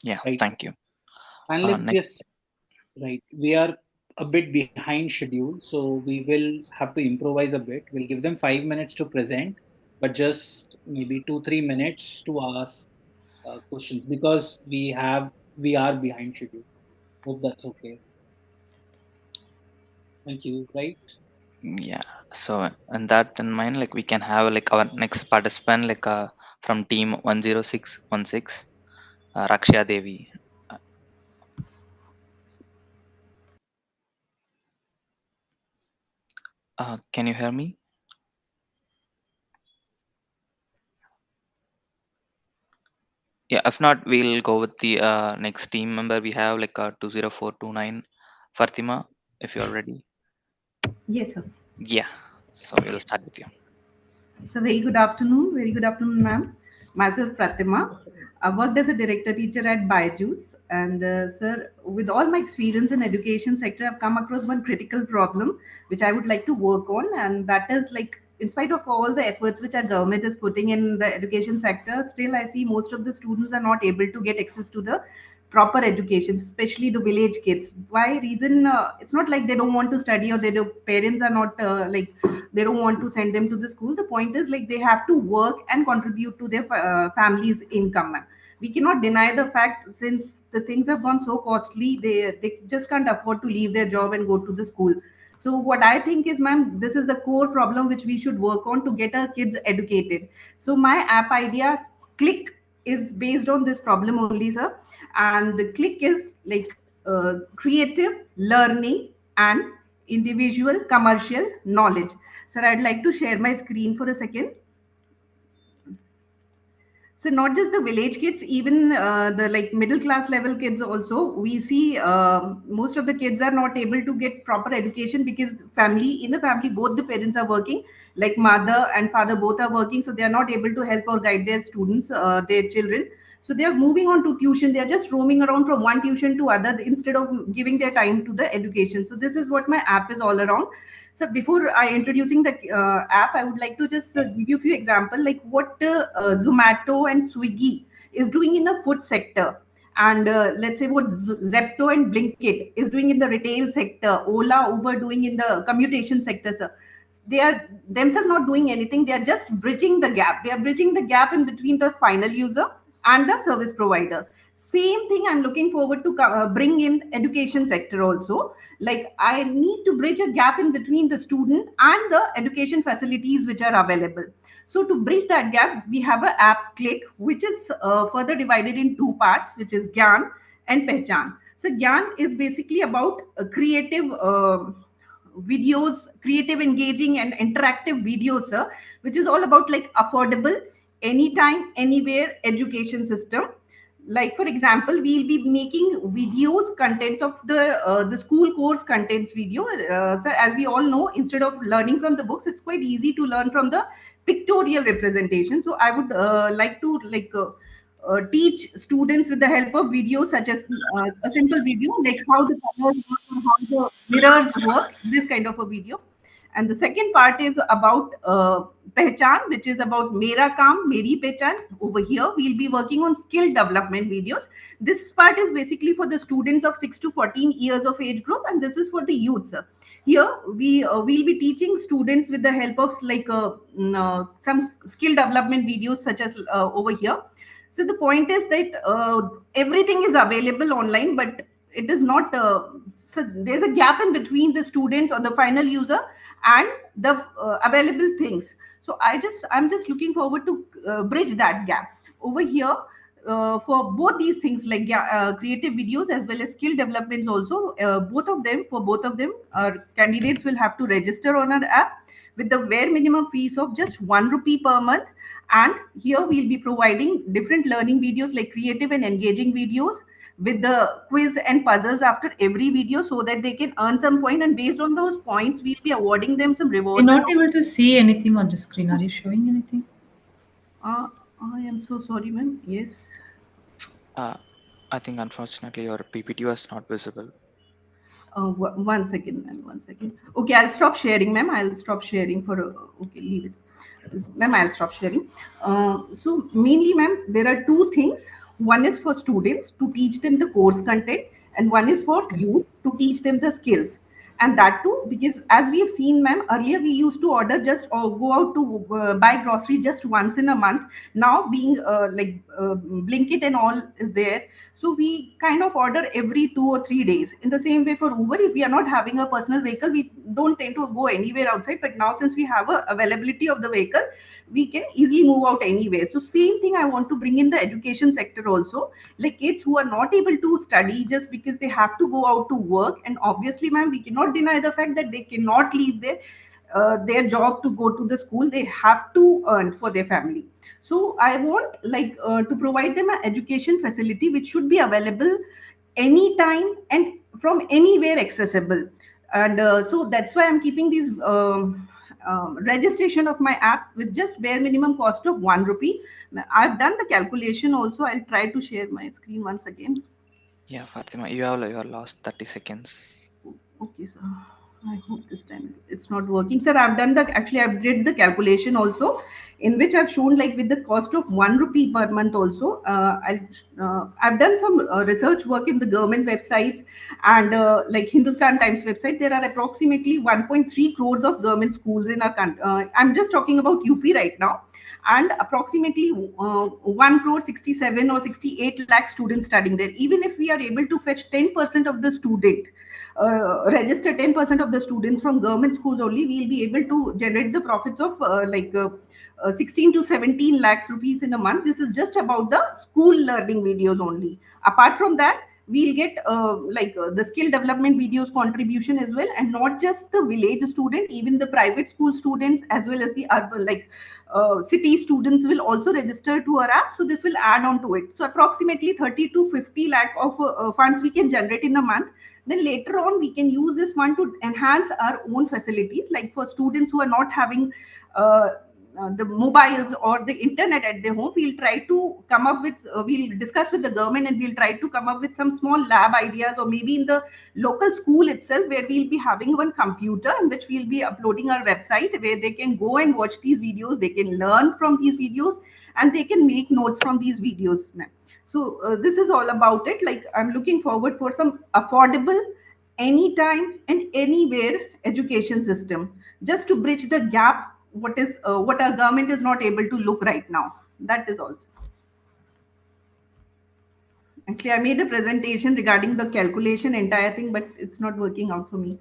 Yeah, Right. thank you. Panelists, Next, yes, right. We are a bit behind schedule, so we will have to improvise a bit. We'll give them 5 minutes to present, but just maybe 2-3 minutes to ask questions, because we are behind schedule. Hope that's okay. Thank you. Right. yeah. So, and that in mind, like we can have like our next participant, like from team 10616, Raksha Devi. Can you hear me? Yeah, if not, we'll go with the next team member. We have like 20429, Fatima, if you're ready. Yes, sir. Yeah, so we'll start with you. So very good afternoon. Very good afternoon, ma'am. Myself, Pratima. I worked as a director teacher at BYJU'S, and sir, with all my experience in education sector, I've come across one critical problem which I would like to work on, and that is like, in spite of all the efforts which our government is putting in the education sector, still I see most of the students are not able to get access to the proper education, especially the village kids. Why reason? It's not like they don't want to study, or their parents are not like they don't want to send them to the school. The point is like they have to work and contribute to their family's income. We cannot deny the fact, since the things have gone so costly, they just can't afford to leave their job and go to the school. So what I think is, ma'am, this is the core problem which we should work on to get our kids educated. So my app idea, Click, is based on this problem only, sir. And the Click is like creative learning and individual commercial knowledge. Sir, I'd like to share my screen for a second. So not just the village kids, even the like middle class level kids also. We see most of the kids are not able to get proper education because family, in a family, both the parents are working, like mother and father both are working, so they are not able to help or guide their students, their children. So they are moving on to tuition. They are just roaming around from one tuition to other instead of giving their time to the education. So this is what my app is all around. So before I introducing the app, I would like to just give you a few example, like what Zomato and Swiggy is doing in the food sector. and let's say what Zepto and Blinkit is doing in the retail sector, Ola, Uber doing in the commutation sector, sir. They are themselves not doing anything. They are just bridging the gap. They are bridging the gap in between the final user and the service provider. Same thing I'm looking forward to bring in education sector also. Like I need to bridge a gap in between the student and the education facilities which are available. So to bridge that gap, we have an app Click, which is further divided in two parts, which is Gyan and Pehchan. So Gyan is basically about creative videos, creative, engaging, and interactive videos, sir, which is all about like affordable, anytime, anywhere education system. Like for example, we'll be making videos, contents of the school course contents video. So as we all know, instead of learning from the books, it's quite easy to learn from the pictorial representation. So I would like to teach students with the help of videos such as a simple video like how the colors work or how the mirrors work, this kind of a video. And the second part is about Pehchan, which is about Mera Kaam, Meri Pehchan. Over here, we'll be working on skill development videos. This part is basically for the students of 6 to 14 years of age group, and this is for the youths. Here, we'll be teaching students with the help of some skill development videos, such as over here. So the point is that everything is available online, but it is not. So there's a gap in between the students or the final user and the available things. So I'm just looking forward to bridge that gap over here. For both these things like creative videos as well as skill developments also, both of them candidates will have to register on our app with the bare minimum fees of just 1 rupee per month. And here we'll be providing different learning videos like creative and engaging videos with the quiz and puzzles after every video, so that they can earn some point, and based on those points we'll be awarding them some You're rewards. not able to see anything on the screen. Are you showing anything? uh, I am so sorry, ma'am. Yes. I think unfortunately your PPT was not visible. One second, ma'am. One second. Okay, I'll stop sharing, ma'am. I'll stop sharing for. Okay, leave it. Ma'am, I'll stop sharing. So mainly, ma'am, there are two things. One is for students to teach them the course content, and one is for youth to teach them the skills. And that too, because as we have seen, ma'am, earlier we used to order just or go out to buy grocery just once in a month. Now, being Blinkit and all is there, so we kind of order every 2 or 3 days. In the same way for Uber, if we are not having a personal vehicle, we don't tend to go anywhere outside. But now, since we have a availability of the vehicle, we can easily move out anywhere. So same thing I want to bring in the education sector also, like kids who are not able to study just because they have to go out to work. And obviously, ma'am, we cannot deny the fact that they cannot leave their job to go to the school. They have to earn for their family. So I want to provide them an education facility which should be available anytime and from anywhere accessible. And so that's why I'm keeping these registration of my app with just bare minimum cost of 1 rupee. I've done the calculation also. I'll try to share my screen once again. Yeah, Fatima, you have your last 30 seconds. Okay, sir. I hope this time it's not working, sir. I've did the calculation also, in which I've shown like with the cost of 1 rupee per month also. I've done some research work in the government websites and like Hindustan Times website. There are approximately 1.3 crores of government schools in our country. I'm just talking about UP right now, and approximately 1 crore 67 or 68 lakh students studying there. Even if we are able to fetch 10% of the student, register 10% of the students from government schools only, we'll be able to generate the profits of 16 to 17 lakhs rupees in a month. This is just about the school learning videos only. Apart from that, we'll get the skill development videos contribution as well, and not just the village student, even the private school students as well as the urban city students will also register to our app. So this will add on to it. So approximately 30 to 50 lakh of funds we can generate in a month. Then later on we can use this fund to enhance our own facilities, like for students who are not having the mobiles or the internet at their home, we'll try to come up with, we'll discuss with the government and we'll try to come up with some small lab ideas, or maybe in the local school itself, where we'll be having one computer in which we'll be uploading our website, where they can go and watch these videos, they can learn from these videos, and they can make notes from these videos, ma'am. So this is all about it. Like, I'm looking forward for some affordable, anytime and anywhere education system, just to bridge the gap what our government is not able to look right now. That is also. Actually, I made a presentation regarding the calculation entire thing, but it's not working out for me.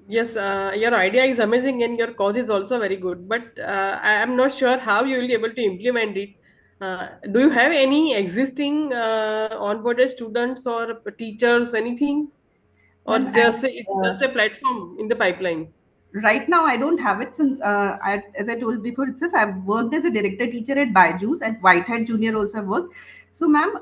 Yes, your idea is amazing and your cause is also very good, but I am not sure how you will be able to implement it. Do you have any existing onboarded students or teachers, anything, or Ma'am, just it's just a platform in the pipeline? right now I don't have it, since as I told before itself, I've worked as a director teacher at Byju's, at Whitehead Junior also I've worked. So ma'am,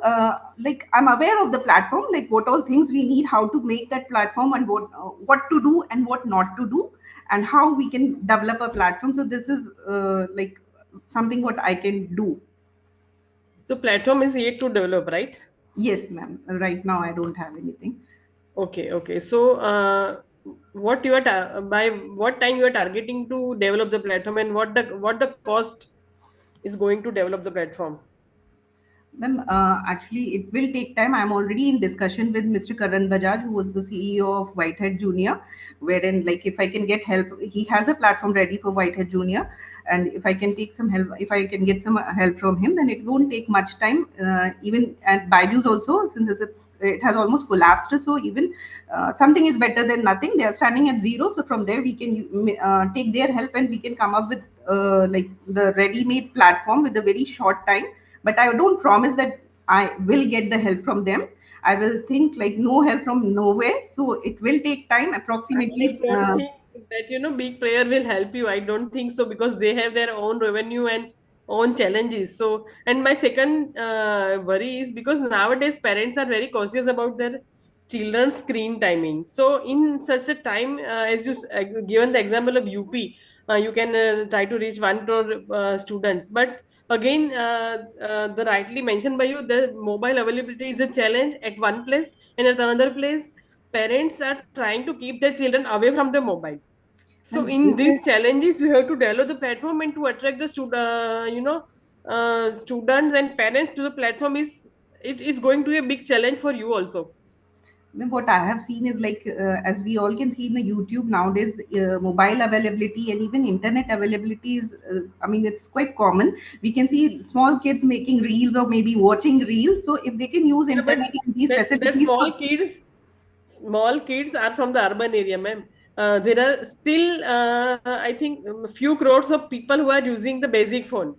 like, I'm aware of the platform, like what all things we need, how to make that platform, and what to do and what not to do, and how we can develop a platform. So this is like something what I can do. So platform is yet to develop, right? Yes, ma'am. Right now I don't have anything. Okay, okay. So, what you are by what time you are targeting to develop the platform, and what the cost is going to develop the platform? Ma'am, actually, it will take time. I'm already in discussion with Mr. Karan Bajaj, who was the CEO of Whitehead Junior, wherein, like, if I can get help, he has a platform ready for Whitehead Junior, and if I can take some help, if I can get some help from him, then it won't take much time. Even at Byju's also, since it has almost collapsed, so even something is better than nothing. They are standing at zero, so from there we can take their help, and we can come up with like the ready-made platform with a very short time. But I don't promise that I will get the help from them. I will think like no help from nowhere, so it will take time, I approximately. don't think that big player will help you. I don't think so because they have their own revenue and own challenges. So, and my second worry is because nowadays parents are very cautious about their children's screen timing. So, in such a time, as given the example of UP, you can try to reach 1 crore students. But again, the rightly mentioned by you, the mobile availability is a challenge at one place, and at another place parents are trying to keep their children away from the mobile. So And in this is these challenges we have to develop the platform and to attract the students and parents to the platform is going to be a big challenge for you also. what I have seen is like, as we all can see in the YouTube nowadays, mobile availability and even internet availability is, I mean, it's quite common. We can see small kids making reels or maybe watching reels. So if they can use Yeah, but internet and these that facilities for. small kids are from the urban area, ma'am. There are still I think few crores of people who are using the basic phone. Ma'am,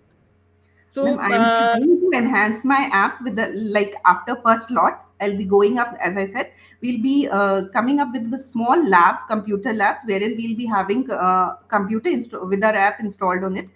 So I'm trying to enhance my app with the, like, after first lot, I'll be going up, as I said, we'll be coming up with the small lab, computer labs, wherein we'll be having with our app installed on it.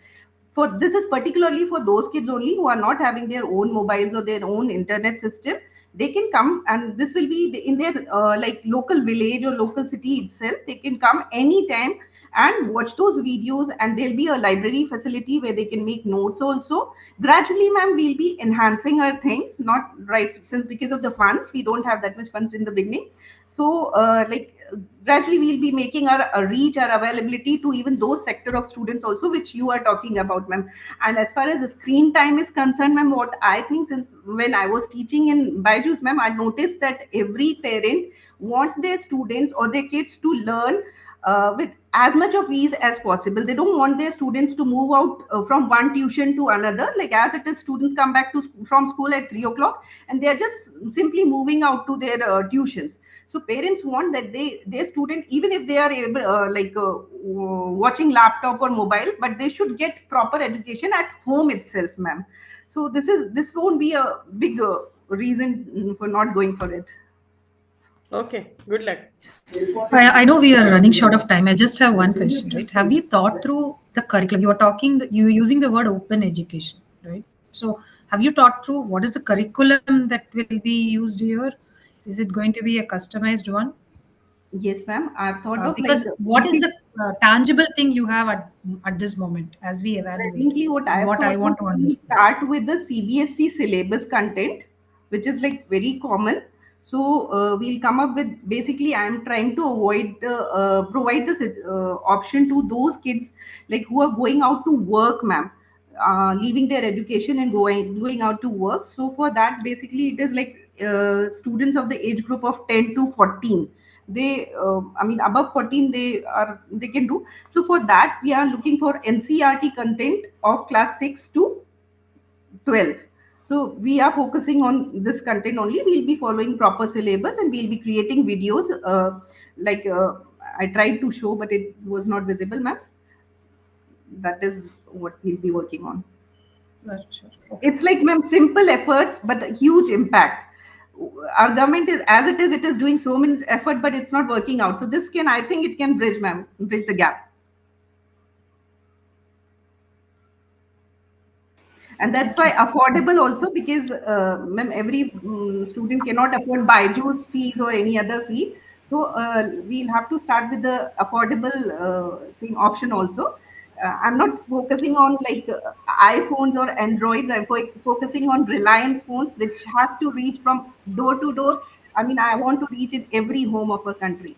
For this is particularly for those kids only who are not having their own mobiles or their own internet system. They can come, and this will be in their like local village or local city itself. They can come anytime and watch those videos, and there'll be a library facility where they can make notes also. Gradually, ma'am, we'll be enhancing our things, not right, since because of the funds we don't have that much funds in the beginning. So like, gradually we'll be making our reach, our availability to even those sector of students also, which you are talking about, ma'am. And as far as the screen time is concerned, ma'am, what I think, since when I was teaching in Byju's, ma'am, I noticed that every parent want their students or their kids to learn with as much of ease as possible. They don't want their students to move out from one tuition to another. Like, as it is, students come back from school at 3 o'clock, and they are just simply moving out to their tuitions. So parents want that their student, even if they are able watching laptop or mobile, but they should get proper education at home itself, ma'am. So this won't be a big reason for not going for it. okay, good luck. I know we are running short of time. I just have one question, right? Have you thought through the curriculum? You are talking, you using the word open education, right? So have you thought through what is the curriculum that will be used here? Is it going to be a customized one? Yes, ma'am. I've thought of like Because what is making the tangible thing you have at this moment as we evaluate presently what is I've what I thought of, want to we understand. start with the CBSE syllabus content, which is like very common. So we'll come up with basically I'm trying to avoid the provide this option to those kids like who are going out to work, ma'am, leaving their education and going out to work. So for that, basically it is like students of the age group of 10 to 14. They I mean above 14 they can do. So for that we are looking for NCRT content of class 6 to 12th. So we are focusing on this content only. We'll be following proper syllabus and we'll be creating videos like I tried to show but it was not visible, ma'am. That is what we'll be working on. Right, sure. Okay. It's like, ma'am, simple efforts but a huge impact. Our government is as it is doing so much effort but it's not working out. So this can, I think it can bridge, ma'am, bridge the gap. And that's Thank why you. affordable also, because ma'am, every student cannot afford byju's fees or any other fee. So we'll have to start with the affordable thing option also. I'm not focusing on like iPhones or Androids. I'm focusing on Reliance phones, which has to reach from door to door. I mean, I want to reach in every home of a country.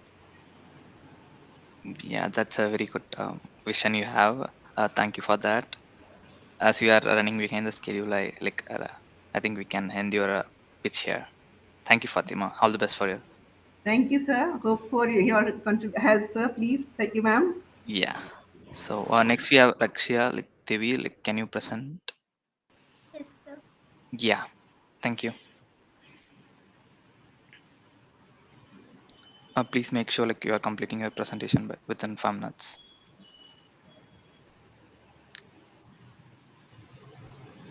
Yeah, that's a very good vision you have. Thank you for that. As we are running behind the schedule, I think we can end your pitch here. Thank you, Fatima. All the best for you. Thank you, sir. Hope for your help, sir. Please. Thank you, ma'am. Yeah. So next we have Rakshya, like Devi, like can you present? Yes, sir. Yeah. Thank you. Please make sure like you are completing your presentation within 5 minutes.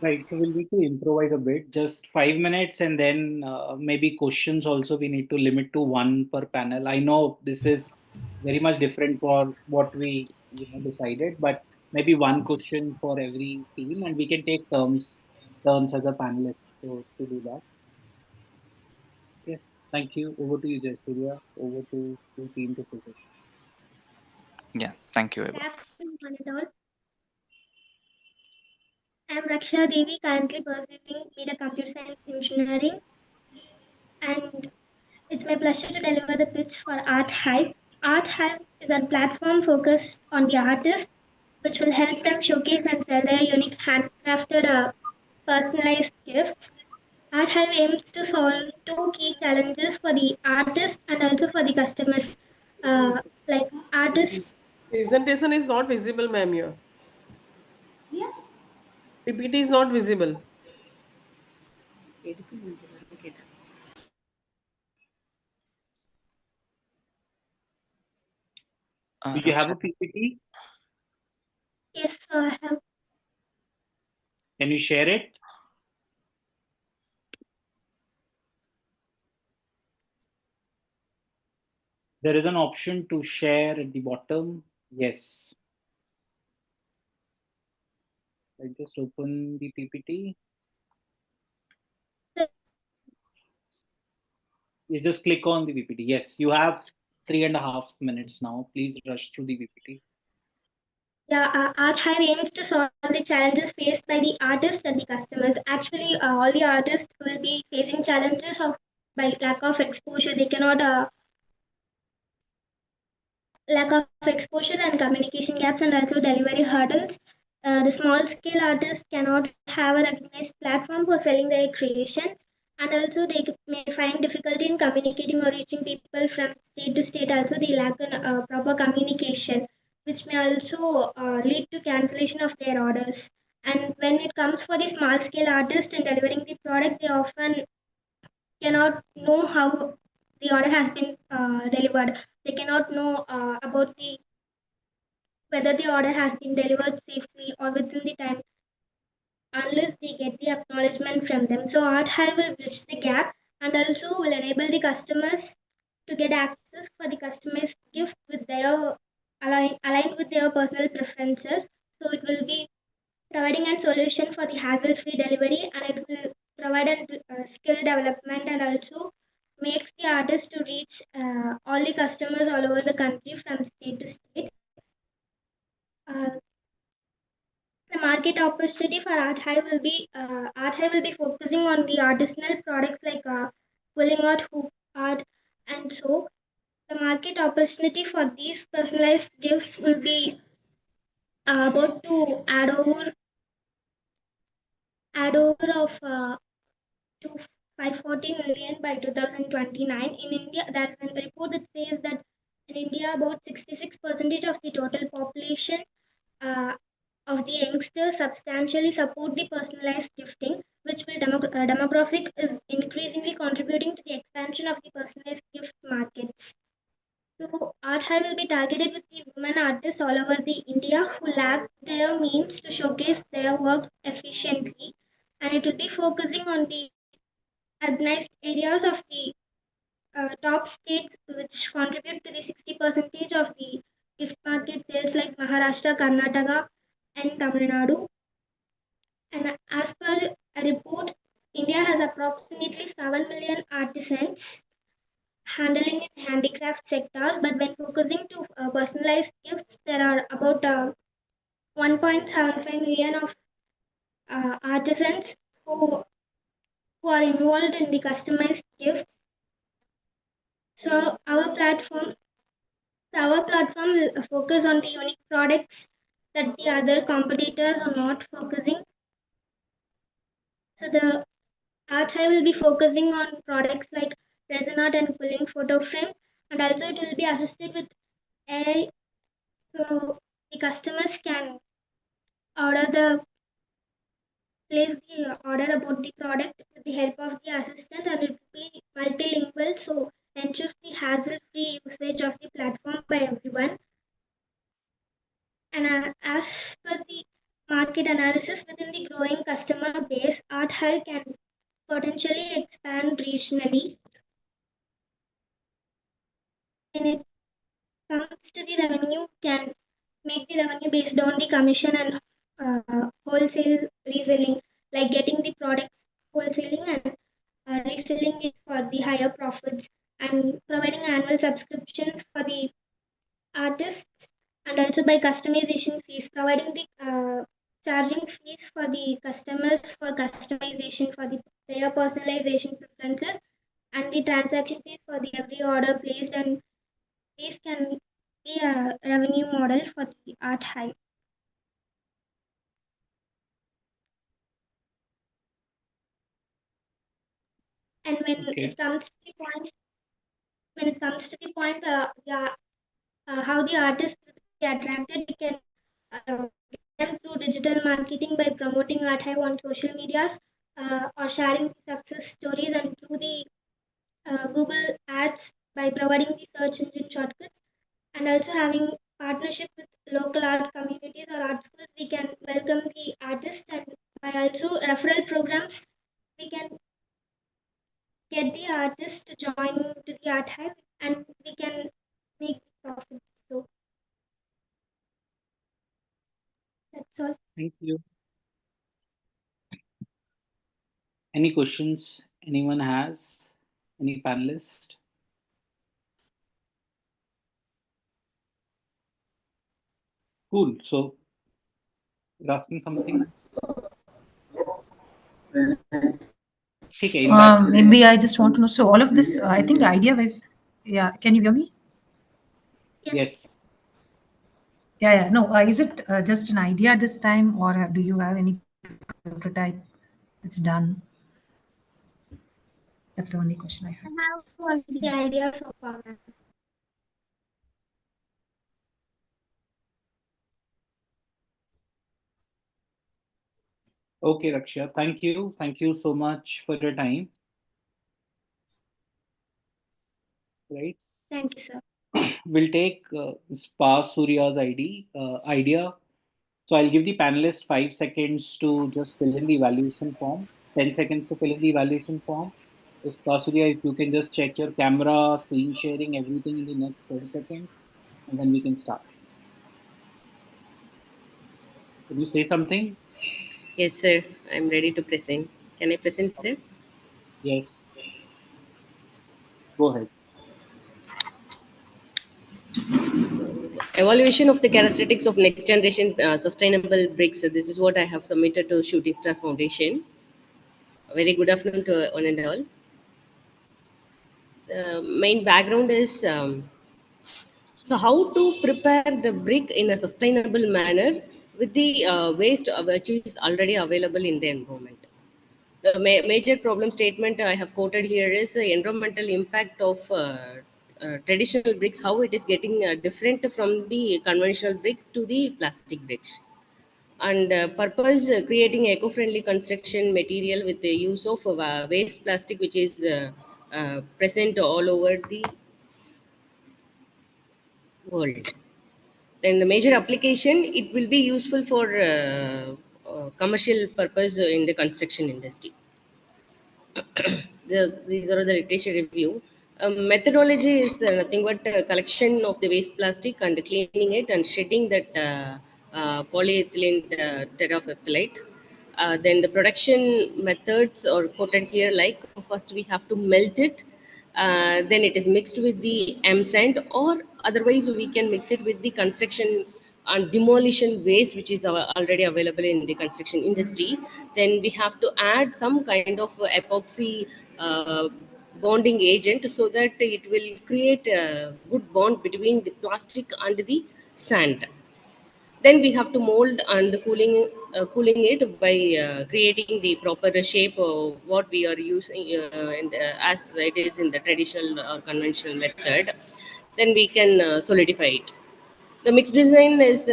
Right. So we'll need to improvise a bit, just 5 minutes, and then maybe questions also we need to limit to one per panel. I know this is very much different for what we decided, but maybe one question for every team, and we can take turns as a panelist to do that. Okay. Thank you. Over to you, Jasurya. Over to team to focus. Yeah. Thank you, Good Eva. afternoon, one and all. I'm Raksha Devi, currently pursuing BTech Computer Science Engineering, and it's my pleasure to deliver the pitch for Art Hive. Art Hive is a platform focused on the artists, which will help them showcase and sell their unique handcrafted, personalized gifts. Art Hive aims to solve two key challenges for the artists and also for the customers. Like artists. Presentation is not visible, ma'am, here. Yeah. PPT is not visible. Do you have Raksha, a PPT? Yes, sir, I have. Can you share it? There is an option to share at the bottom. Yes. I just open the PPT. You just click on the PPT. Yes, you have 3.5 minutes now. Please rush through the PPT. Yeah, Art Hive aims to solve the challenges faced by the artists and the customers. Actually, all the artists will be facing challenges of by lack of exposure. They cannot lack of exposure and communication gaps and also delivery hurdles. The small scale artists cannot have a recognized platform for selling their creations, and also they may find difficulty in communicating or reaching people from state to state. Also, they lack proper communication, which may also lead to cancellation of their orders. And when it comes for the small scale artists in delivering the product, they often cannot know how the order has been delivered. They cannot know about the whether the order has been delivered safely or within the time unless they get the acknowledgement from them. So Art Hive will bridge the gap and also will enable the customers to get access for the customized gift with their aligned with their personal preferences. So it will be providing a solution for the hassle-free delivery, and it will provide a skill development and also makes the artist to reach all the customers all over the country from state to state. The market opportunity for Art Hive will be focusing on the artisanal products like pulling art, hoop art, and so the market opportunity for these personalized gifts will be about to add over of to 540 million by 2029. In India, there's a report that says that in India, about 66% of the total population uh, of the youngsters substantially support the personalized gifting, which will demographic is increasingly contributing to the expansion of the personalized gift markets. So Art High will be targeted with the women artists all over the India who lack their means to showcase their work efficiently, and it will be focusing on the urbanized areas of the top states which contribute to the 60% of the gift market sales like Maharashtra, Karnataka, and Tamil Nadu. And as per a report, India has approximately 7 million artisans handling in handicraft sectors, but when focusing to personalized gifts, there are about 1.75 million of artisans who are involved in the customized gifts. So our platform will focus on the unique products that the other competitors are not focusing. So the Art High will be focusing on products like resin art and pulling photo frames, and also it will be assisted with AI, so the customers can order the place the order about the product with the help of the assistant, and it will be multilingual, so ensures the hassle-free usage of the platform by everyone. And as per the market analysis within the growing customer base, Art High can potentially expand regionally. When it comes to the revenue, can make the revenue based on the commission and wholesale reselling, like getting the products wholesaling and reselling it for the higher profits, and providing annual subscriptions for the artists, and also by customization fees, providing the charging fees for the customers for customization for their personalization preferences, and the transaction fees for the every order placed, and these can be a revenue model for the Art High. And when it comes to the point, how the artists will be attracted, we can get them through digital marketing by promoting Art Hive on social medias, or sharing success stories, and through the Google Ads by providing the search engine shortcuts, and also having partnership with local art communities or art schools. We can welcome the artists, and by also referral programs, we can get the artists to join to the Art Hive, and we can make profit. So that's all. Thank you. Any questions anyone has? Any panelist? Cool. So you're asking something? Okay, Maybe I just want to know. So all of this, I think the idea was, yeah. Can you hear me? Yes. Yeah. No, is it just an idea at this time, or do you have any prototype that's done? That's the only question I I had. have already ideas so far, ma'am. Okay, Raksha. Thank you. Thank you so much for your time. Right. Thank you, sir. We'll take Spa Surya's idea. So I'll give the panelists 5 seconds to just fill in the evaluation form. 10 seconds to fill in the evaluation form. If Surya, if you can just check your camera, screen sharing, everything in the next 10 seconds, and then we can start. Can you say something? Yes, sir. I'm ready to present. Can I present, sir? Yes. Go ahead. Evaluation of the characteristics of next generation sustainable bricks. This is what I have submitted to Shooting Star Foundation. A very good afternoon to one and all. The main background is so how to prepare the brick in a sustainable manner with the waste which is already available in the environment. The major problem statement I have quoted here is the environmental impact of traditional bricks, how it is getting different from the conventional brick to the plastic bricks. And purpose creating eco-friendly construction material with the use of waste plastic, which is present all over the world. Then the major application, it will be useful for commercial purpose in the construction industry. These are the literature review. Methodology is nothing but a collection of the waste plastic and cleaning it and shedding that polyethylene terephthalate. Then the production methods are quoted here, like first we have to melt it, then it is mixed with the M sand, or otherwise we can mix it with the construction and demolition waste which is already available in the construction industry. Then we have to add some kind of epoxy bonding agent so that it will create a good bond between the plastic and the sand. Then we have to mold and cooling it by creating the proper shape of what we are using as it is in the traditional or conventional method. Then we can solidify it. The mixed design is,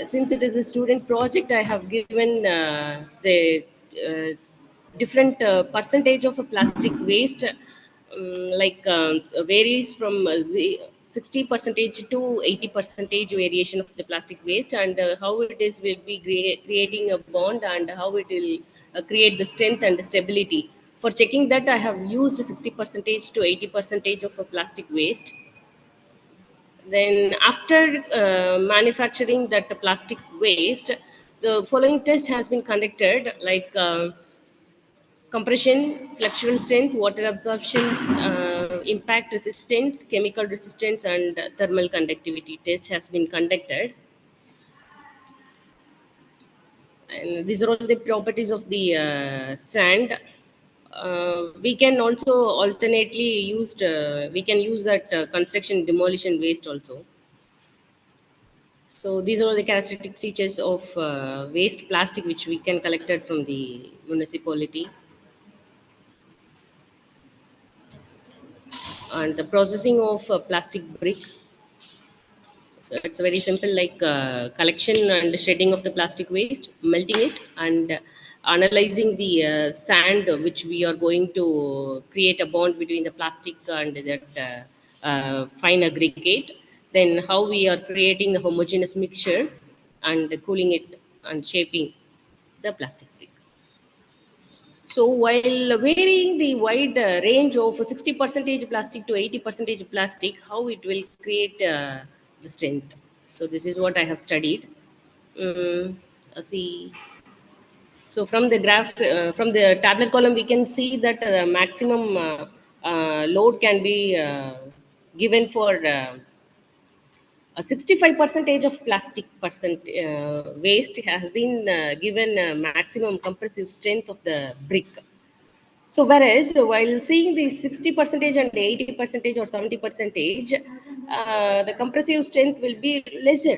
since it is a student project, I have given the different percentage of a plastic waste, varies from 60 percentage to 80 percentage variation of the plastic waste, and how it is will be creating a bond and how it will create the strength and stability. For checking that, I have used 60 percentage to 80 percentage of a plastic waste. Then after manufacturing that plastic waste, the following test has been conducted, like compression, fluxural strength, water absorption, impact resistance, chemical resistance, and thermal conductivity test has been conducted. And these are all the properties of the sand. We can also alternately used, we can use that construction demolition waste also. So these are all the characteristic features of waste plastic which we can collect it from the municipality. And the processing of plastic brick. So it's very simple, like collection and shedding of the plastic waste, melting it, and analyzing the sand which we are going to create a bond between the plastic and that fine aggregate. Then how we are creating the homogeneous mixture and cooling it and shaping the plastic brick. So while varying the wide range of 60 percentage plastic to 80 percentage plastic, how it will create the strength. So this is what I have studied. See. So from the graph, from the tabular column, we can see that maximum load can be given for a 65 percentage of plastic waste has been given maximum compressive strength of the brick. So whereas while seeing the 60 percentage and 80 percentage or 70 percentage, the compressive strength will be lesser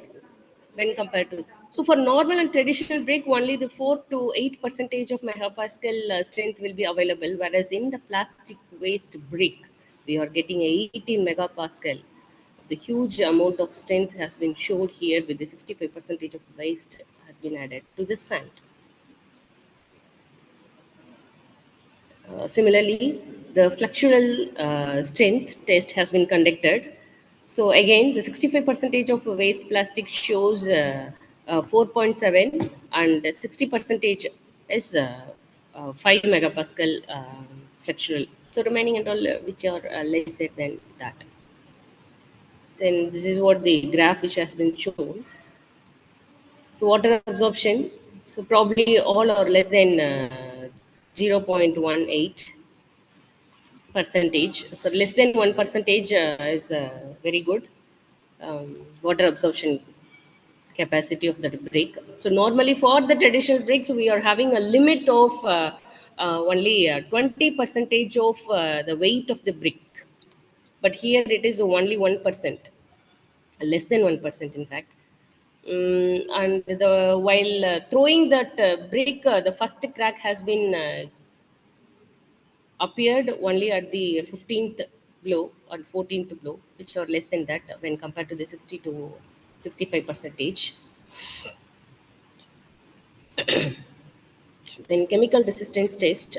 when compared to. So for normal and traditional brick, only the 4 to 8 percentage of megapascal strength will be available. Whereas in the plastic waste brick, we are getting 18 megapascal. The huge amount of strength has been showed here with the 65 percentage of waste has been added to the sand. Similarly, the fluxural strength test has been conducted. So again, the 65 percentage of waste plastic shows 4.7, and 60 percentage is 5 megapascal fluxural. So remaining and all which are lesser than that. Then this is what the graph which has been shown. So water absorption, so probably all or less than 0.18. percentage. So less than 1% is very good water absorption capacity of the brick. So normally for the traditional bricks, we are having a limit of only 20% of the weight of the brick. But here it is only 1%, less than 1% in fact. And while throwing that brick, the first crack has been appeared only at the 15th blow or 14th blow, which are less than that when compared to the 60 to 65 percentage. Then chemical resistance test.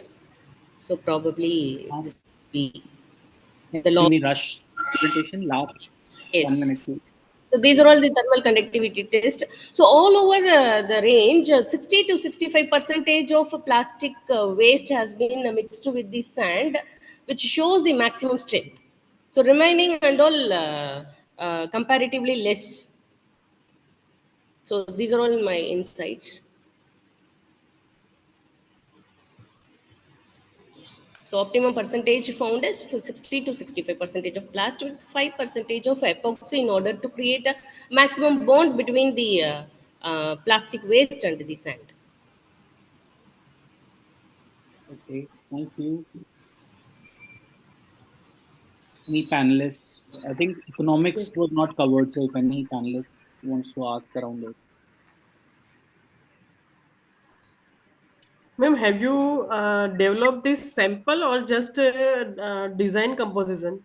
So probably this will be the Can law. we rush presentation? Last Yes. 1 minute, please. So these are all the thermal conductivity test. So all over the range, 60 to 65% of plastic waste has been mixed with the sand, which shows the maximum strength. So remaining and all comparatively less. So these are all my insights. Yes. So optimum percentage found is for 60 to 65% of plastic with 5% of epoxy in order to create a maximum bond between the plastic waste and the sand. Okay, thank you. Any panelists? I think economics was not covered, so if any panelists wants to ask around it. Ma'am, have you developed this sample or just design composition?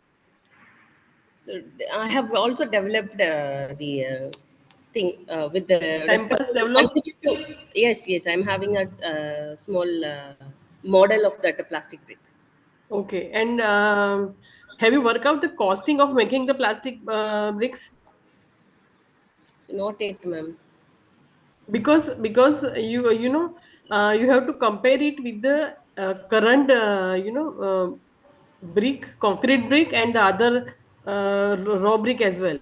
So I have also developed the thing with the respect Samples to the developed? sensitive. Yes, yes, I'm having a small model of that plastic brick. Okay. And have you worked out the costing of making the plastic bricks? So not it, ma'am. Because you have to compare it with the current brick, concrete brick, and the other raw brick as well.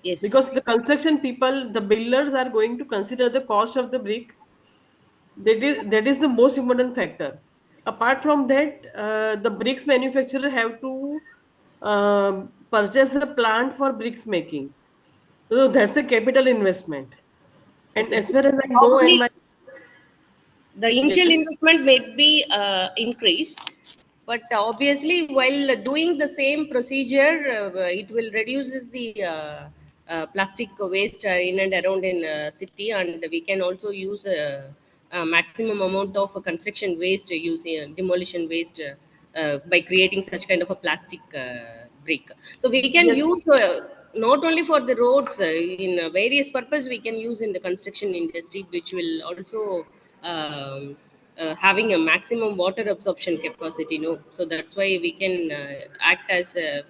Yes. Because the construction people, the builders are going to consider the cost of the brick. That is the most important factor. Apart from that, the bricks manufacturer have to purchase a plant for bricks making. So that's a capital investment. Yes, And it as far as I know, and probably my the initial yes, investment may be increased, but obviously while doing the same procedure, it will reduces the plastic waste in and around in city, and we can also use a maximum amount of construction waste using demolition waste by creating such kind of a plastic brick. So we can yes, use not only for the roads, in various purpose we can use in the construction industry, which will also having a maximum water absorption capacity, no? So that's why we can act as a,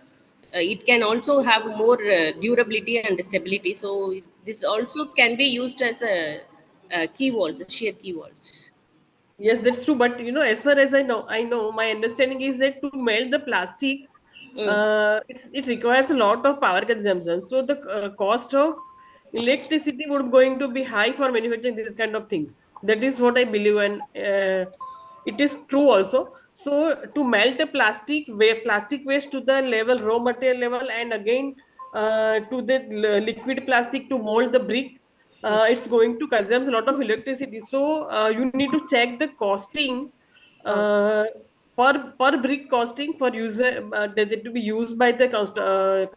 it can also have more durability and stability. So this also can be used as a key walls, sheer key walls. yes, that's true. But as far as I know, my understanding is that to melt the plastic, Mm. it requires a lot of power consumption. So the cost of electricity would going to be high for manufacturing these kind of things. That is what I believe, and it is true also. So to melt the plastic waste to the level raw material level, and again to the liquid plastic to mold the brick, it's Yes. going to consume a lot of electricity. So you need to check the costing Oh. uh, per brick costing for user that to be used by the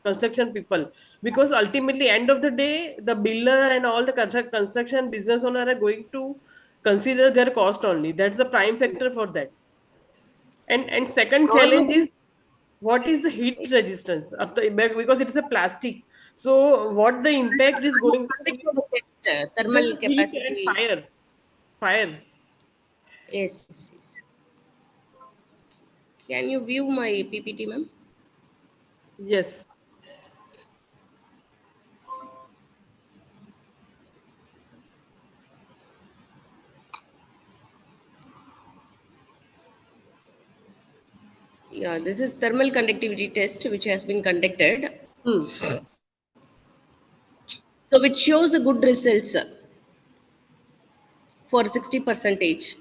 construction people, because ultimately end of the day the builder and all the construction business owner are going to consider their cost only. That's the prime factor for that. And second challenge Probably is, what is the heat resistance of the, because it's a plastic, so what the impact is going to be the thermal heat and capacity. fire. Yes, yes, yes. Can you view my PPT, ma'am? Yes. Yeah, this is thermal conductivity test which has been conducted. So which shows the good results for 60 percentage.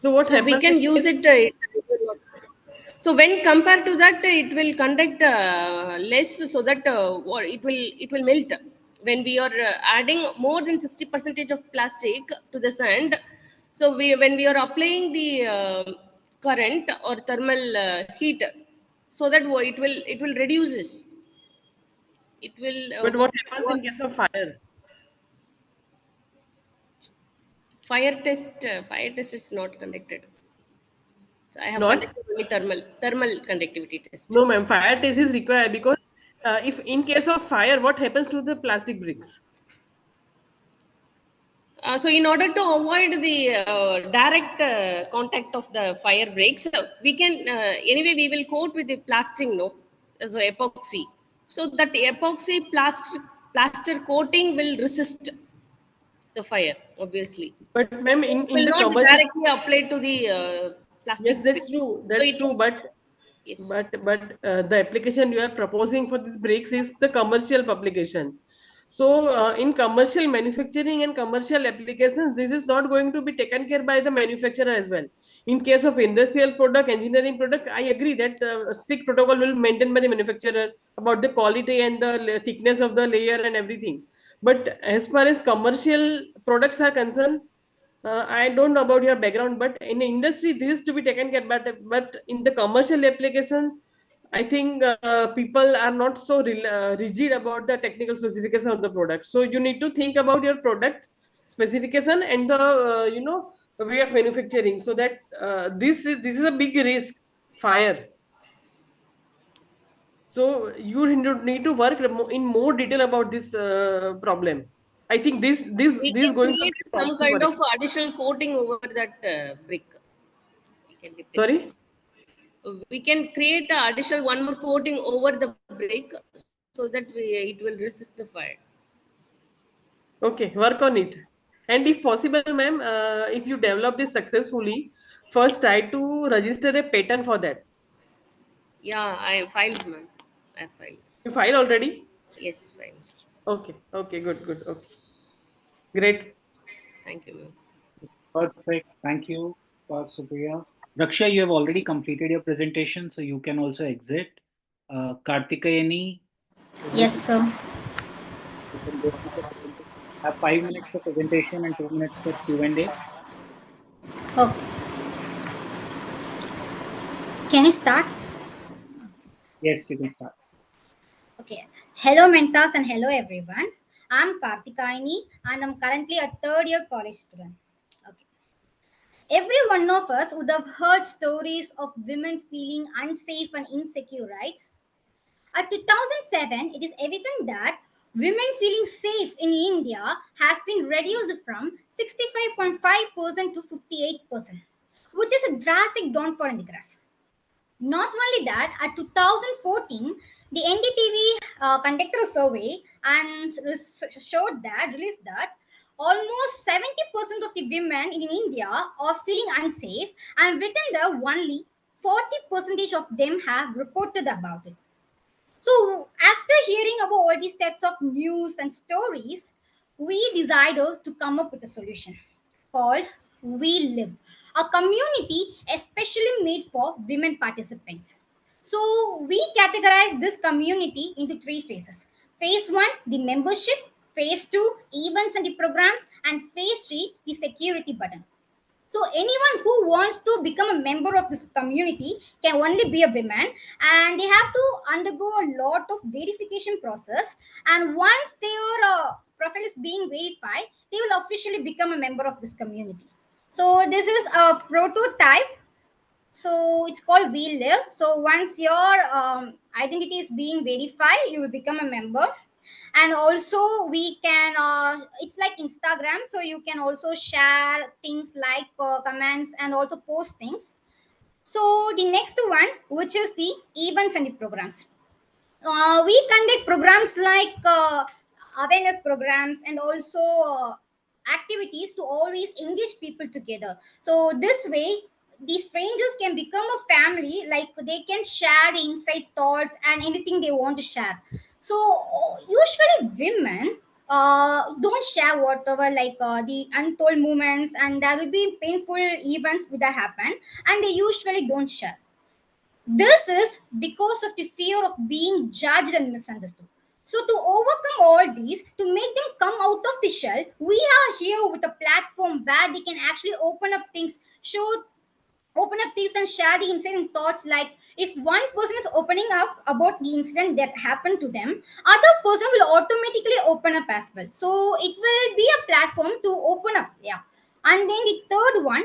So what So we happens can in use case, it. So when compared to that, it will conduct less, so that it will melt. When we are adding more than 60 percentage of plastic to the sand, so when we are applying the current or thermal heat, so that it will reduces. It will but what happens in case of fire? fire test is not conducted. So I have Not? conducted only thermal conductivity test. No, ma'am. Fire test is required because if in case of fire, what happens to the plastic bricks? So in order to avoid the direct contact of the fire breaks, we can anyway we will coat with the plastering, no, so epoxy. So that epoxy plaster coating will resist the fire, obviously. But ma'am, So in it will the not commercial, directly apply to the yes, plastic that's bricks. true. So That's it true. will, But yes. the application you are proposing for these brakes is the commercial application. So in commercial manufacturing and commercial applications, this is not going to be taken care by the manufacturer as well. In case of industrial product, engineering product, I agree that strict protocol will maintain by the manufacturer about the quality and the thickness of the layer and everything. But as far as commercial products are concerned, I don't know about your background, but in the industry, this is to be taken care. But in the commercial application, I think people are not so rigid about the technical specification of the product. So you need to think about your product specification and the way of manufacturing. So that this is a big risk, fire. So you need to work in more detail about this problem. I think We this is can going to create be a some problem for kind it. of additional coating over that brick. We can dip it. Sorry. We can create a additional one more coating over the brick, so that it will resist the fire. Okay, work on it. And if possible, ma'am, if you develop this successfully, first try to register a patent for that. Yeah, I filed, ma'am. I filed. You file already? Yes, filed. Okay, okay, good, good, okay. Great. Thank you, ma'am. Perfect. Thank you, Supriya. Raksha, you have already completed your presentation, so you can also exit. Kartikayani, Yes, sir. you can go on with the presentation. Have 5 minutes for presentation and 2 minutes for Q&A. Okay. Can you start? Yes, you can start. Okay. Hello, mentors, and hello, everyone. I'm Kartikaini, and I'm currently a third year college student. Okay. Every one of us would have heard stories of women feeling unsafe and insecure, right? At 2007, it is evident that women feeling safe in India has been reduced from 65.5% to 58%, which is a drastic downfall in the graph. Not only that, at 2014, the NDTV conducted a survey and released that almost 70% of the women in India are feeling unsafe, and within the only 40% of them have reported about it. So, after hearing about all these types of news and stories, we decided to come up with a solution called We Live, a community especially made for women participants. So, we categorize this community into three phases. Phase one, the membership. Phase two, events and the programs. And phase three, the security button. So anyone who wants to become a member of this community can only be a woman, and they have to undergo a lot of verification process. And once their profile is being verified, they will officially become a member of this community. So this is a prototype. So it's called We Live. So once your identity is being verified, you will become a member. And also we can it's like Instagram, so you can also share things like comments and also post things. So the next one, which is the events and the programs, we conduct programs like awareness programs and also activities to always engage people together. So this way the strangers can become a family, like they can share the inside thoughts and anything they want to share. So usually women don't share whatever like the untold moments, and there will be painful events would have happened, and they usually don't share. This is because of the fear of being judged and misunderstood. So, to overcome all these, to make them come out of the shell, we are here with a platform where they can actually open up things, open up tips, and share the insight and thoughts. Like if one person is opening up about the incident that happened to them, other person will automatically open up as well. So, it will be a platform to open up. Yeah. And then the third one,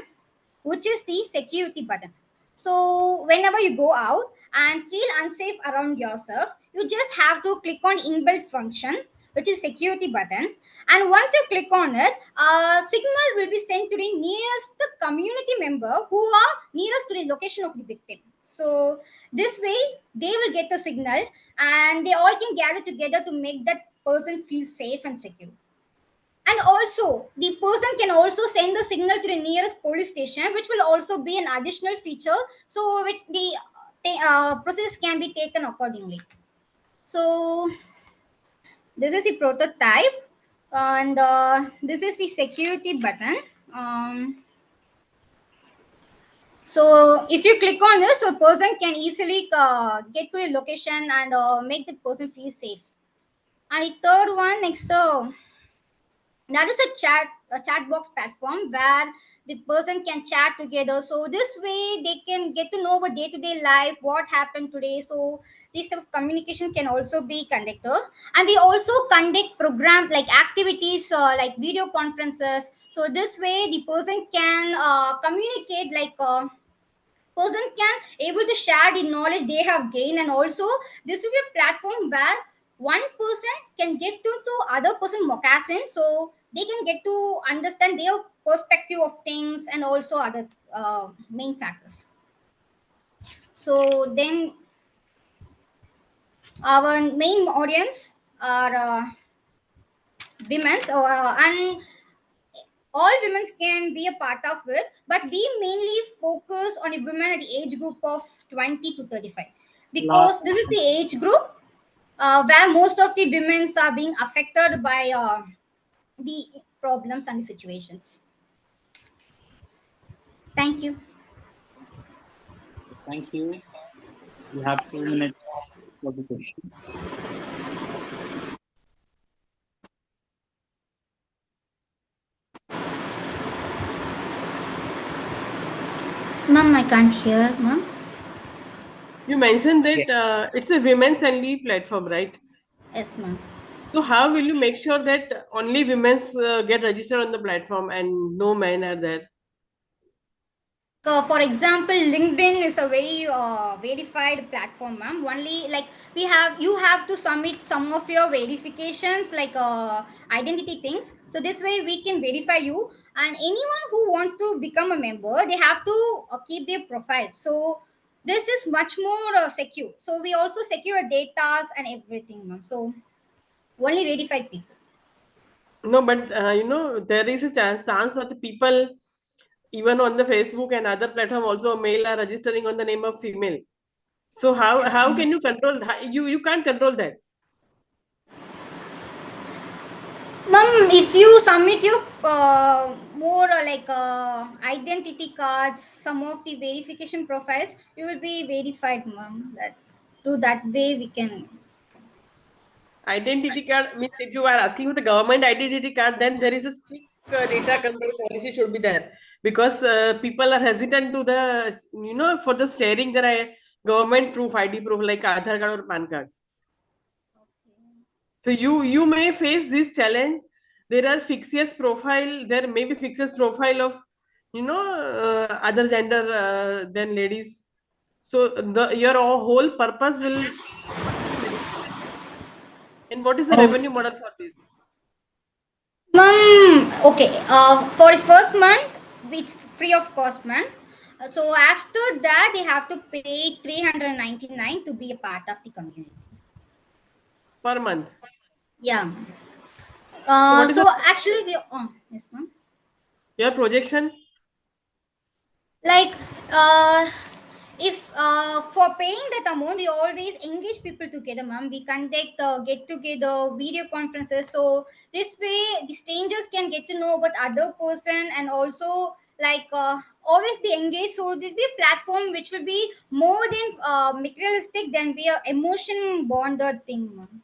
which is the security button. So whenever you go out and feel unsafe around yourself, you just have to click on inbuilt function, which is security button. And once you click on it, a signal will be sent to the nearest community member who are nearest to the location of the victim. So this way, they will get the signal, and they all can gather together to make that person feel safe and secure. And also the person can also send the signal to the nearest police station, which will also be an additional feature, so which the process can be taken accordingly. So this is the prototype, and this is the security button. So if you click on this, so a person can easily get to a location and make the person feel safe. And the third one next, that is a chat box platform where the person can chat together, so this way they can get to know about day-to-day life, what happened today. So this sort of communication can also be conducted. And we also conduct programs like activities, like video conferences, so this way the person can communicate, like person can able to share the knowledge they have gained. And also this will be a platform where one person can get to other person moccasin, so they can get to understand their perspective of things and also other main factors. So then our main audience are women, so and all women can be a part of it, but we mainly focus on the women at the age group of 20 to 35, because Last. this is the age group where most of the women are being affected by the problems and the situations. Thank you. Thank you. We have 2 minutes for the questions. Ma'am, I can't hear, ma'am. You mentioned Yes. that it's a women's only platform, right? Yes, ma'am. So how will you make sure that only women's get registered on the platform and no men are there? For example, LinkedIn is a very verified platform, ma'am. Only like you have to submit some of your verifications, like identity things. So this way we can verify you, and anyone who wants to become a member, they have to keep their profile. So this is much more secure. So we also secure data and everything, ma'am. So only verified people. No, but there is a chance that the people, even on the Facebook and other platform, also male are registering on the name of female. So how can you control that? You can't control that. Ma'am, if you submit your more like identity cards, some of the verification profiles, you will be verified, ma'am. That's through that way we can. Identity card means if you are asking for the government identity card, then there is a strict data control policy should be there, because people are hesitant to the for the sharing their government proof, ID proof like Aadhaar card or PAN card. So you may face this challenge. There are fictitious profile. There may be fictitious profile of other gender than ladies. So your whole purpose will not be verified. And what is the revenue model for this? Ma'am, okay. For the first month, it's free of cost, ma'am. So after that, they have to pay 399 to be a part of the community. Per month. Yeah. So what is So actually, yes, ma'am. your projection? Like if for paying that amount, we always engage people together, ma'am. We conduct get together video conferences, so this way the strangers can get to know about other person, and also like always be engaged. So it will be a platform which will be more than materialistic than be a emotion bonded thing, ma'am.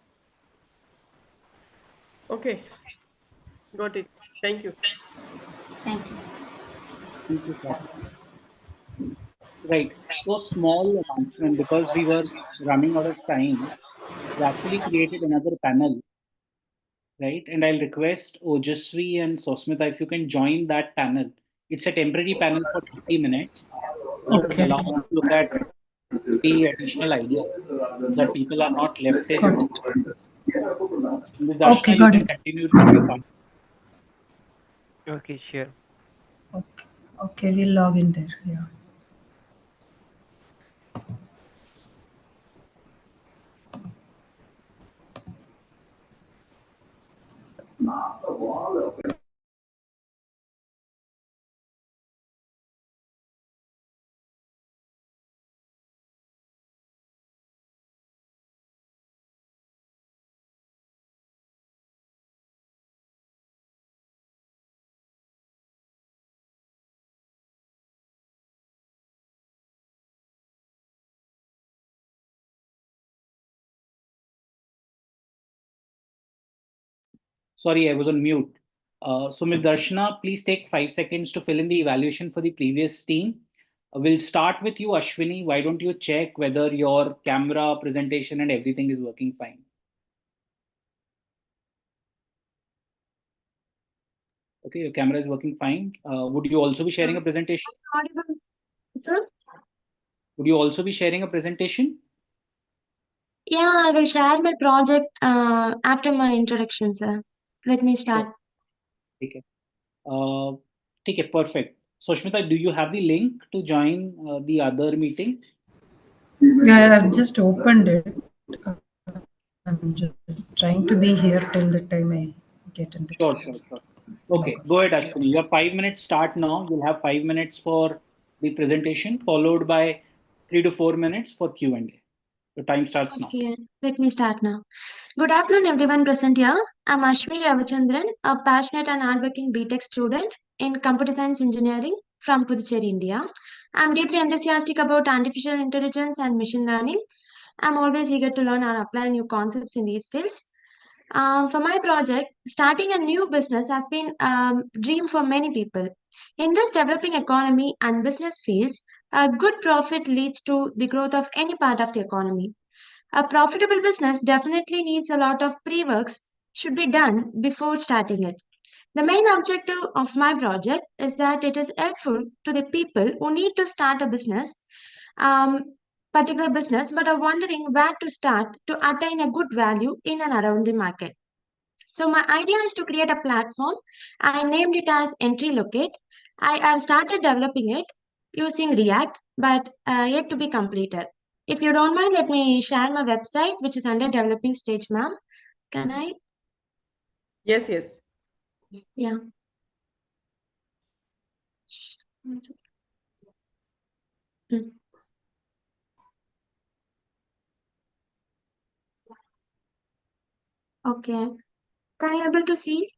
Okay, got it. Thank you. Thank you. Thank you, sir. Right. So small announcement, because we were running out of time. We actually created another panel, right? And I'll request Ojasvi and Sosmita if you can join that panel. It's a temporary panel for 30 minutes. This will Okay. allow us to look at 30 additional ideas so that people are not left in Got the it. Ms. Okay, Darshana, you got can it. continue with your part. Okay, sure. Okay. Okay, we'll log in there. Yeah. Sorry, I was on mute. So, Ms. Darshana, please take 5 seconds to fill in the evaluation for the previous team. We'll start with you, Ashwini. Why don't you check whether your camera, presentation, and everything is working fine? Okay, your camera is working fine. Would you also be sharing a presentation? Sir? Would you also be sharing a presentation? Yeah, I will share my project after my introduction, sir. Let me start. Okay. Okay, perfect. So, Shmita, do you have the link to join the other meeting? Yeah, I've just opened it. I'm just trying to be here till the time I get into Sure, the sure, class. sure. Okay, go ahead, Ashwini. Your 5 minutes start now. You'll have 5 minutes for the presentation, followed by 3 to 4 minutes for Q&A. The time starts now. Okay, let me start now. Good afternoon, everyone present here. I'm Ashwini Ravichandran, a passionate and hardworking BTech student in Computer Science Engineering from Puducherry, India. I'm deeply enthusiastic about artificial intelligence and machine learning. I'm always eager to learn and apply new concepts in these fields. For my project, starting a new business has been a dream for many people. In this developing economy and business fields, a good profit leads to the growth of any part of the economy. A profitable business definitely needs a lot of pre-works should be done before starting it. The main objective of my project is that it is helpful to the people who need to start a business, um, particular business, but are wondering where to start to attain a good value in and around the market. So my idea is to create a platform. I named it as Entry Locate. I have started developing it using React, but yet to be completed. If you don't mind, let me share my website, which is under developing stage, ma'am. Can I? Yes, yes. Yeah. Mm. Okay. Can you able to see?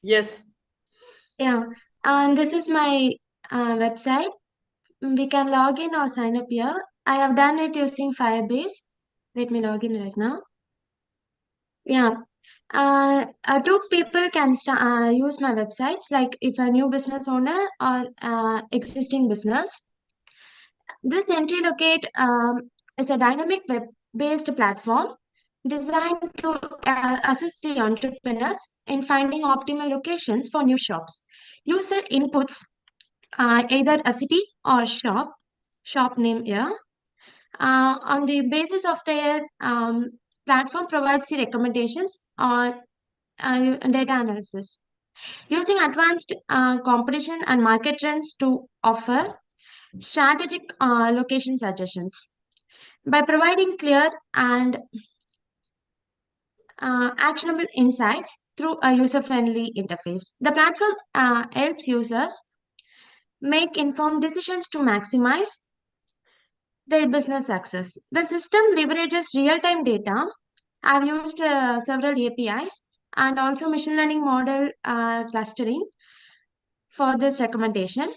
Yes. Yeah. And this is my website. We can log in or sign up here. I have done it using Firebase. Let me log in right now. Yeah. Two people can use my websites, like if a new business owner or existing business. This Entry Locate is a dynamic web-based platform designed to assist the entrepreneurs in finding optimal locations for new shops. User inputs either a city or shop name here. On the basis of their platform provides the recommendations on data analysis. Using advanced competition and market trends to offer strategic location suggestions. By providing clear and actionable insights through a user-friendly interface. The platform helps users make informed decisions to maximize their business success. The system leverages real-time data. I've used several APIs and also machine learning model clustering for this recommendation.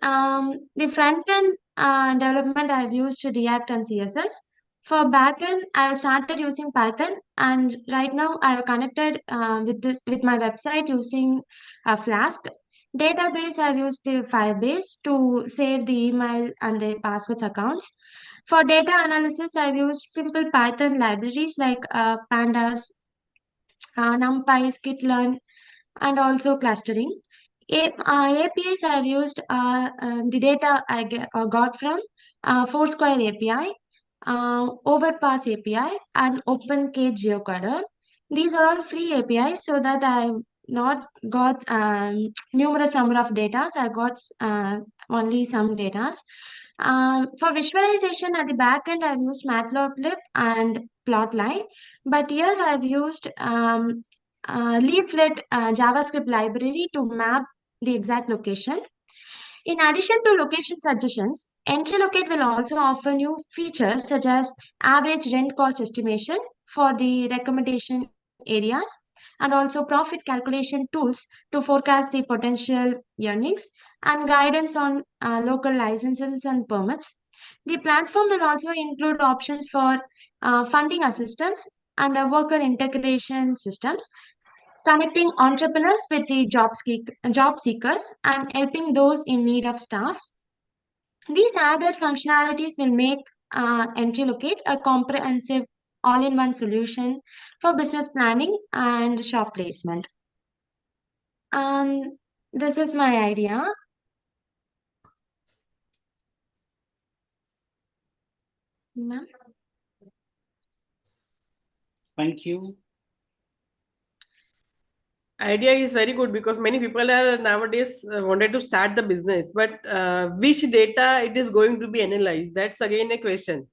The front end development, I've used React and CSS. For backend, I've started using Python, and right now I've connected with my website using Flask. Database, I've used the Firebase to save the email and the passwords accounts. For data analysis, I've used simple Python libraries like Pandas, NumPy, skitlearn, and also clustering. APIs I've used the data got from Foursquare API, Overpass API, and OpenCage Geocoder. These are all free APIs, so that I've not got numerous number of data. I got only some data. For visualization at the back end, I've used Matplotlib and Plotline, but here I've used Leaflet JavaScript library to map the exact location. In addition to location suggestions, EntryLocate will also offer new features such as average rent cost estimation for the recommendation areas and also profit calculation tools to forecast the potential earnings and guidance on local licenses and permits. The platform will also include options for funding assistance and worker integration systems, connecting entrepreneurs with the job seekers and helping those in need of staff. These added functionalities will make EntryLocate a comprehensive all-in-one solution for business planning and shop placement. This is my idea. Ma'am? Thank you. Idea is very good because many people are nowadays wanted to start the business, but which data it is going to be analyzed? That's again a question.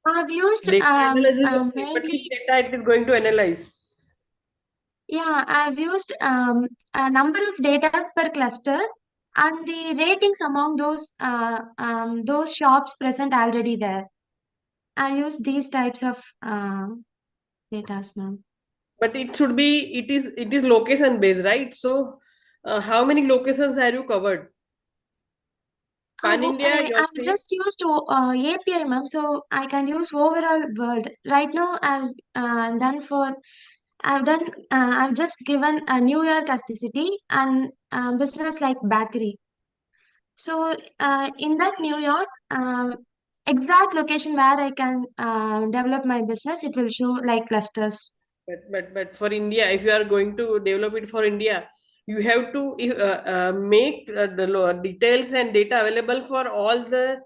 I've used Data analysis, okay, but mainly. which data it is going to analyze? Yeah, I've used a number of data per cluster and the ratings among those shops present already there. I use these types of data, ma'am. But it should be, it is location based, right? So how many locations have you covered? Pan India, your I've state? just used API, ma'am, so I can use overall world. Right now, I've just given New York as the city and business like bakery. So in that New York, exact location where I can develop my business, it will show like clusters. But for India, if you are going to develop it for India, you have to make the details and data available for all the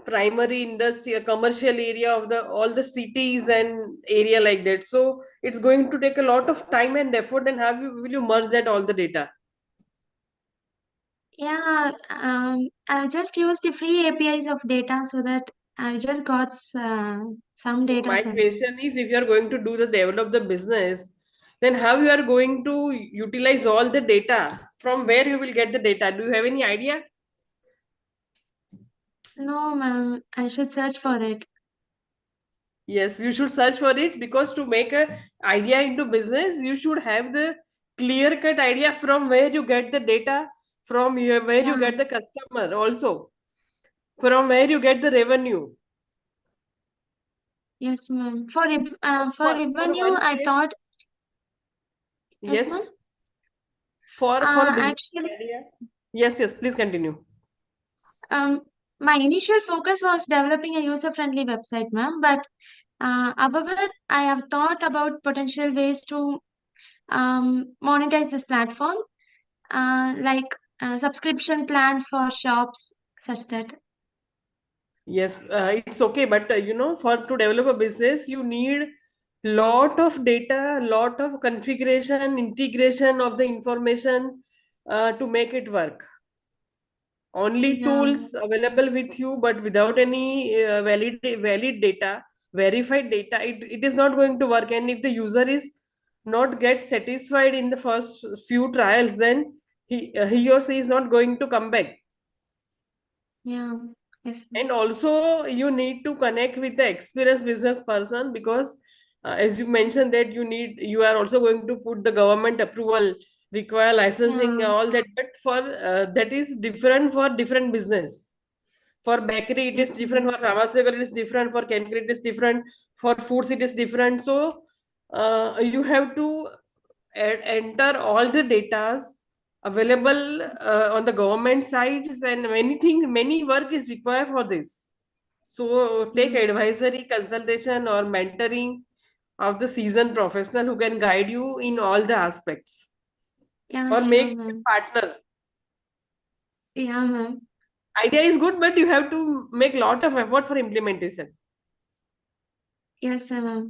primary industry, commercial area of the all the cities and area like that. So it's going to take a lot of time and effort. And how will you merge that all the data? Yeah, I've just used the free APIs of data so that I just got some data My set. question is, if you are going to do the develop the business, then how you are going to utilize all the data? From where you will get the data? Do you have any idea? No, ma'am, I should search for it. Yes, you should search for it because to make a idea into business, you should have the clear cut idea from where you get the data, from where you get the customer also, from where you get the revenue. Yes, ma'am. For For revenue, one I case, thought. Yes, yes. ma'am. For business Actually, idea. Yes, please continue. My initial focus was developing a user-friendly website, ma'am. But however, I have thought about potential ways to monetize this platform, like subscription plans for shops, such that. Yes, it's okay, but for to develop a business, you need lot of data, lot of configuration, integration of the information to make it work. Only Yeah. tools available with you, but without any valid data, verified data, it is not going to work. And if the user is not get satisfied in the first few trials, then he or she is not going to come back. Yeah. Yes. And also you need to connect with the experienced business person, because as you mentioned that you are also going to put the government approval, require licensing, Yeah. all that, but for that is different for different business. For bakery it is Yes, different, ma'am. for pharmaceutical it is different, for chemical it is different, for foods it is different. So you have to enter all the datas available on the government sites, and many work is required for this. So take Yeah. advisory consultation or mentoring of the seasoned professional who can guide you in all the aspects, Yeah, or sure, make ma'am. a partner. Yeah, ma'am. Idea is good, but you have to make lot of effort for implementation. Yes, ma'am.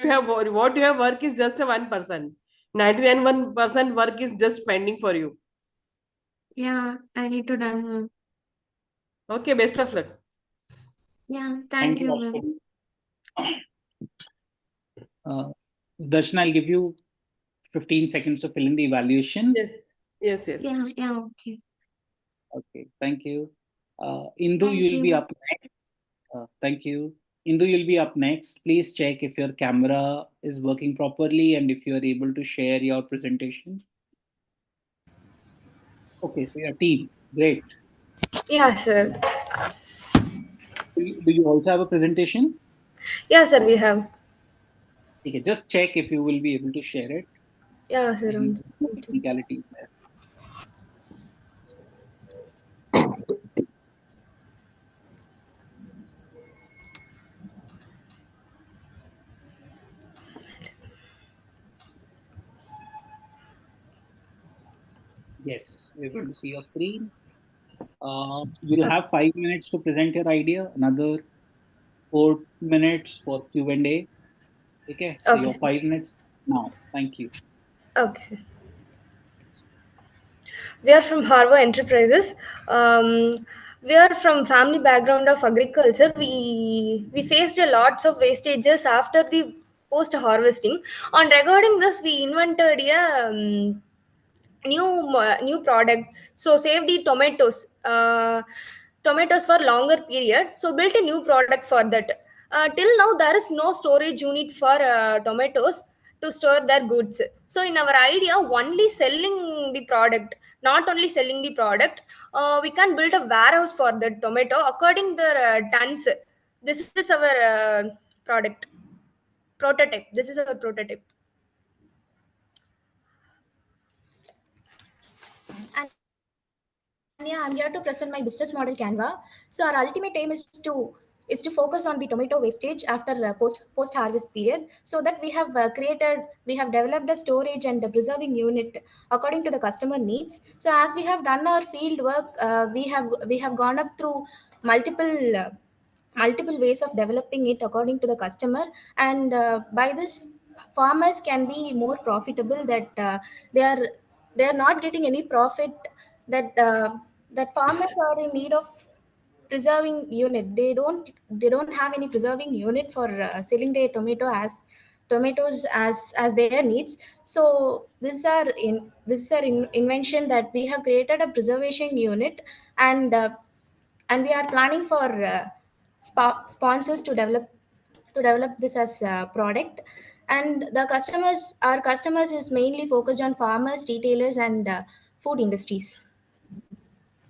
You have what you have work is just a 1%. 99% work is just pending for you. Yeah, I need to done, ma'am. Okay, best of luck. Yeah, thank Thank you, you, ma'am. Ashwini. Darshan, I'll give you 15 seconds to fill in the evaluation. Yes. Yeah, okay. Okay, thank you. Indu, Thank you'll be you. up next. Thank you. Indu, you'll be up next. Please check if your camera is working properly and if you're able to share your presentation. Okay, so your team. Great. Yeah, sir. Do you also have a presentation? Yeah, sir, we have. Okay, just check if you will be able to share it. Yeah, sir. Maybe no technicalities there. Yes, we're going to see your screen. You'll have 5 minutes to present your idea, another 4 minutes for Q&A. Okay, so Okay, your sir. 5 minutes now. Thank you. Okay, sir. We are from Harvard Enterprises. We are from family background of agriculture. We faced a lots of wastages after the post harvesting. On regarding this, we invented a new product, so save the tomatoes for longer period, so built a new product for that. Till now there is no storage unit for tomatoes to store their goods, so in our idea only selling the product, not only selling the product, we can build a warehouse for the tomato according the tons. This is our product prototype. This is our prototype. And yeah, I'm here to present my business model Canva. So our ultimate aim is to focus on the tomato wastage after post harvest period, so that we have developed a storage and a preserving unit according to the customer needs. So as we have done our field work, we have gone up through multiple ways of developing it according to the customer, and by this farmers can be more profitable, that they are they are not getting any profit, that farmers are in need of preserving unit. They don't have any preserving unit for selling their tomatoes as their needs. So this is our invention, that we have created a preservation unit, and we are planning for sponsors to develop this as a product. And our customers is mainly focused on farmers, retailers, and food industries.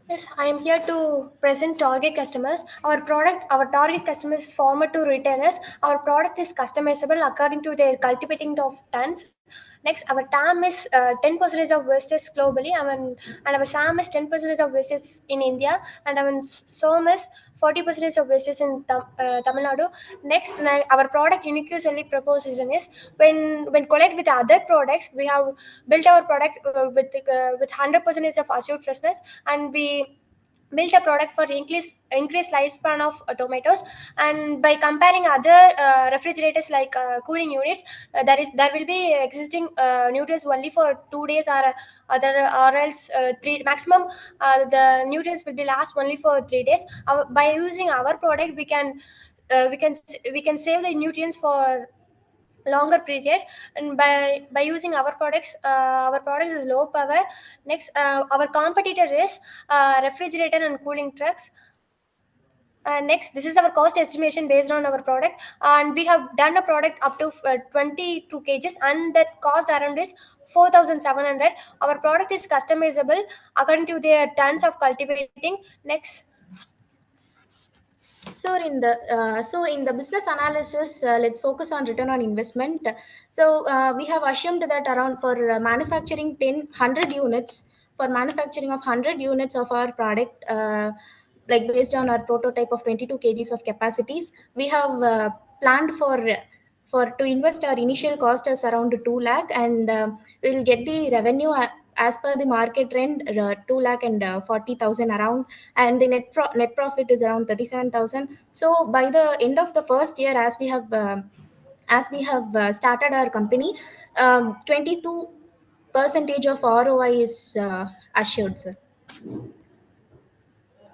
Yes, I am here to present target customers. Our target customers is farmer to retailers. Our product is customizable according to their cultivating of tons. Next, our TAM is 10% of wastage globally. And our SAM is 10% of wastage in India. And our SOM is 40% of wastage in Tamil Nadu. Next, our product unique selling proposition is, when collect with other products, we have built our product with 100% of assured freshness, and we built a product for increased lifespan of tomatoes. And by comparing other refrigerators like cooling units, there will be existing nutrients only for 2 days, or else three maximum. The nutrients will be last only for 3 days. By using our product, we can save the nutrients longer period, and by using our products is low power. Next, our competitor is refrigerator and cooling trucks. Next, this is our cost estimation based on our product, and we have done a product up to 22 kgs, and that cost around is 4,700. Our product is customizable according to their tons of cultivating. Next. So in the business analysis, let's focus on return on investment. We have assumed that around for manufacturing 100 units, for manufacturing of 100 units of our product, like based on our prototype of 22 kgs of capacities, we have planned for to invest our initial cost as around 2 lakh, and we'll get the revenue as per the market trend, 2 lakh and 40,000 around, and the net profit is around 37,000. So by the end of the first year, as we have started our company, 22 percentage of ROI is assured, sir.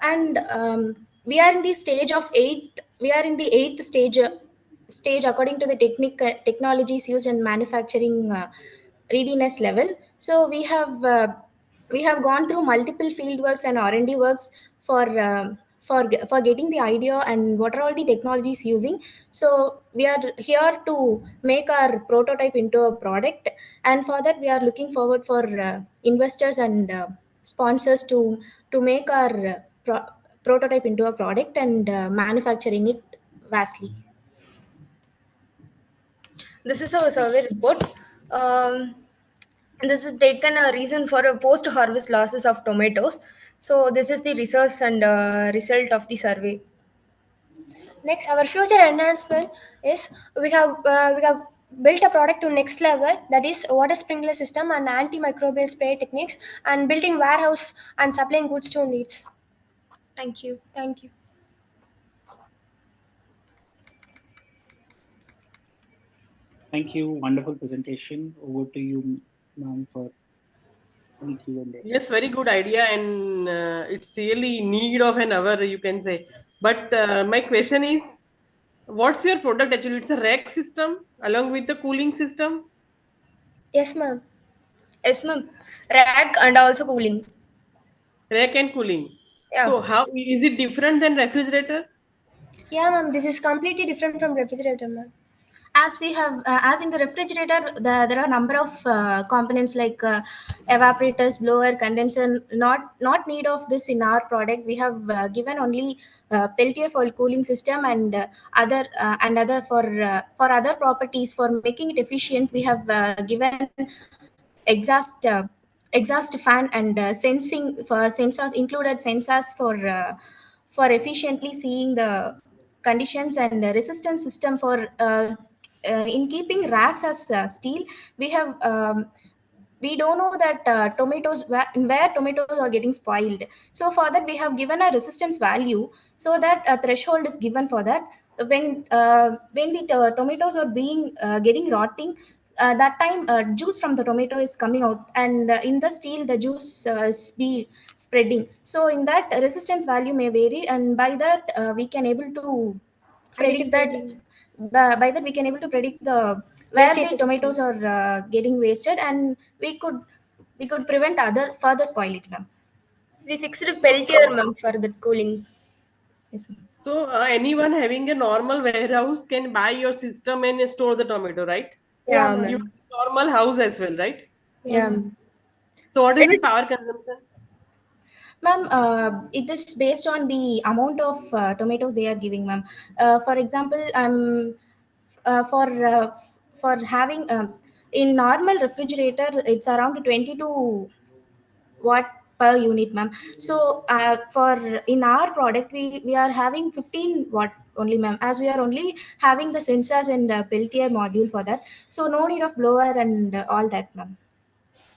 And we are in the stage of eighth we are in the eighth stage according to the technologies used in manufacturing readiness level. So we have gone through multiple field works and R&D works for for getting the idea and what are all the technologies using. So we are here to make our prototype into a product, and for that we are looking forward for investors and sponsors to make our prototype into a product and manufacturing it vastly. This is our survey report. This is taken a reason for a post-harvest losses of tomatoes. So this is the research and result of the survey. Next, our future enhancement is we have built a product to next level, that is water sprinkler system and antimicrobial spray techniques, and building warehouse and supplying goods to needs. Thank you. Thank you. Thank you. Wonderful presentation. Over to you, ma'am, for any Q&A. Yes, very good idea, and it's really in need of an hour, you can say. But my question is, what's your product actually? It's a rack system along with the cooling system. Yes, ma'am. Yes, ma'am. Rack and also cooling. Rack and cooling. Yeah. So how is it different than refrigerator? Yeah, ma'am. This is completely different from refrigerator, ma'am. As in the refrigerator, there are a number of components like evaporators, blower, condenser. Not need of this in our product. We have given only peltier for cooling system and other for other properties for making it efficient. We have given exhaust exhaust fan and sensing for sensors, included sensors for efficiently seeing the conditions, and resistance system for in keeping racks as steel. We don't know that where tomatoes are getting spoiled. So for that we have given a resistance value, so that a threshold is given for that. When the tomatoes are being getting rotting, that time juice from the tomato is coming out, and in the steel the juice is be spreading. So in that resistance value may vary, and by that we can able to predict that by that we can able to predict the where Wastage the is tomatoes are getting wasted, and we could prevent other further spoilage, ma'am. We fixed a peltier, ma'am, for the cooling. Yes, ma'am. So anyone having a normal warehouse can buy your system and store the tomato, right? Yeah, Yeah, You ma'am. have normal house as well, right? Yes, Yeah. ma'am. So what is It the is. power consumption? Ma'am, it is based on the amount of tomatoes they are giving, ma'am. For example, uh, for uh, for having in normal refrigerator, it's around 22 watt per unit, ma'am. So for in our product, we are having 15 watt only, ma'am, as we are only having the sensors and peltier module for that. So no need of blower and all that, ma'am.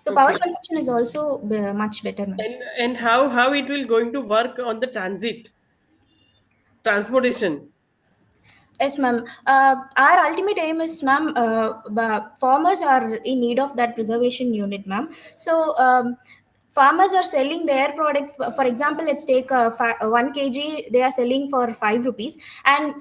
So power Okay. consumption is also much better, ma'am. And how it will going to work on the transportation? Yes, ma'am. Our ultimate aim is, ma'am, farmers are in need of that preservation unit, ma'am. So, farmers are selling their product. For example, let's take 1 kg, they are selling for 5 rupees. And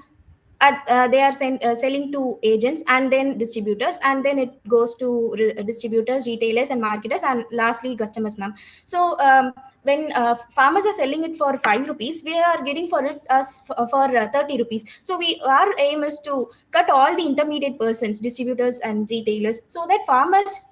they are selling to agents and then distributors, and then it goes to distributors, retailers, and marketers, and lastly customers, ma'am. So when farmers are selling it for 5 rupees, we are getting for it as for 30 rupees. So our aim is to cut all the intermediate persons, distributors and retailers, so that farmers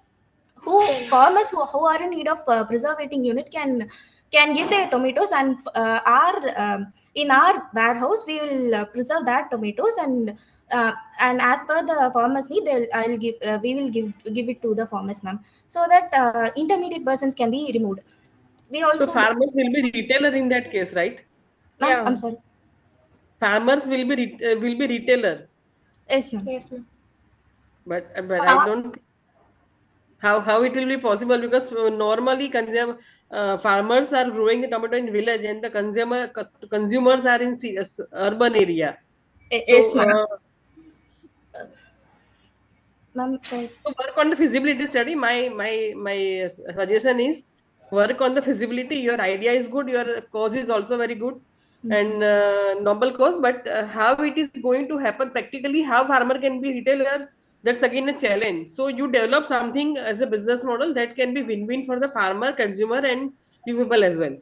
who are in need of preservating unit can give their tomatoes, and our in our warehouse we will preserve that tomatoes, and as per the farmers need, I'll give we will give it to the farmers, ma'am, so that intermediate persons can be removed. We So also farmers will be retailer in that case, right? ma'am, I'm sorry. Farmers will be retailer. Yes, ma'am. Yes, ma'am. But I don't think how it will be possible, because normally farmers are growing the tomato in village and the consumers are in urban area. Yes, So ma'am. Ma'am, sorry. to work on the feasibility study, my suggestion is work on the feasibility. Your idea is good, your cause is also very good, and noble cause. But how it is going to happen practically, how farmer can be retailer, that's again a challenge. So you develop something as a business model that can be win-win for the farmer, consumer, and you people as well.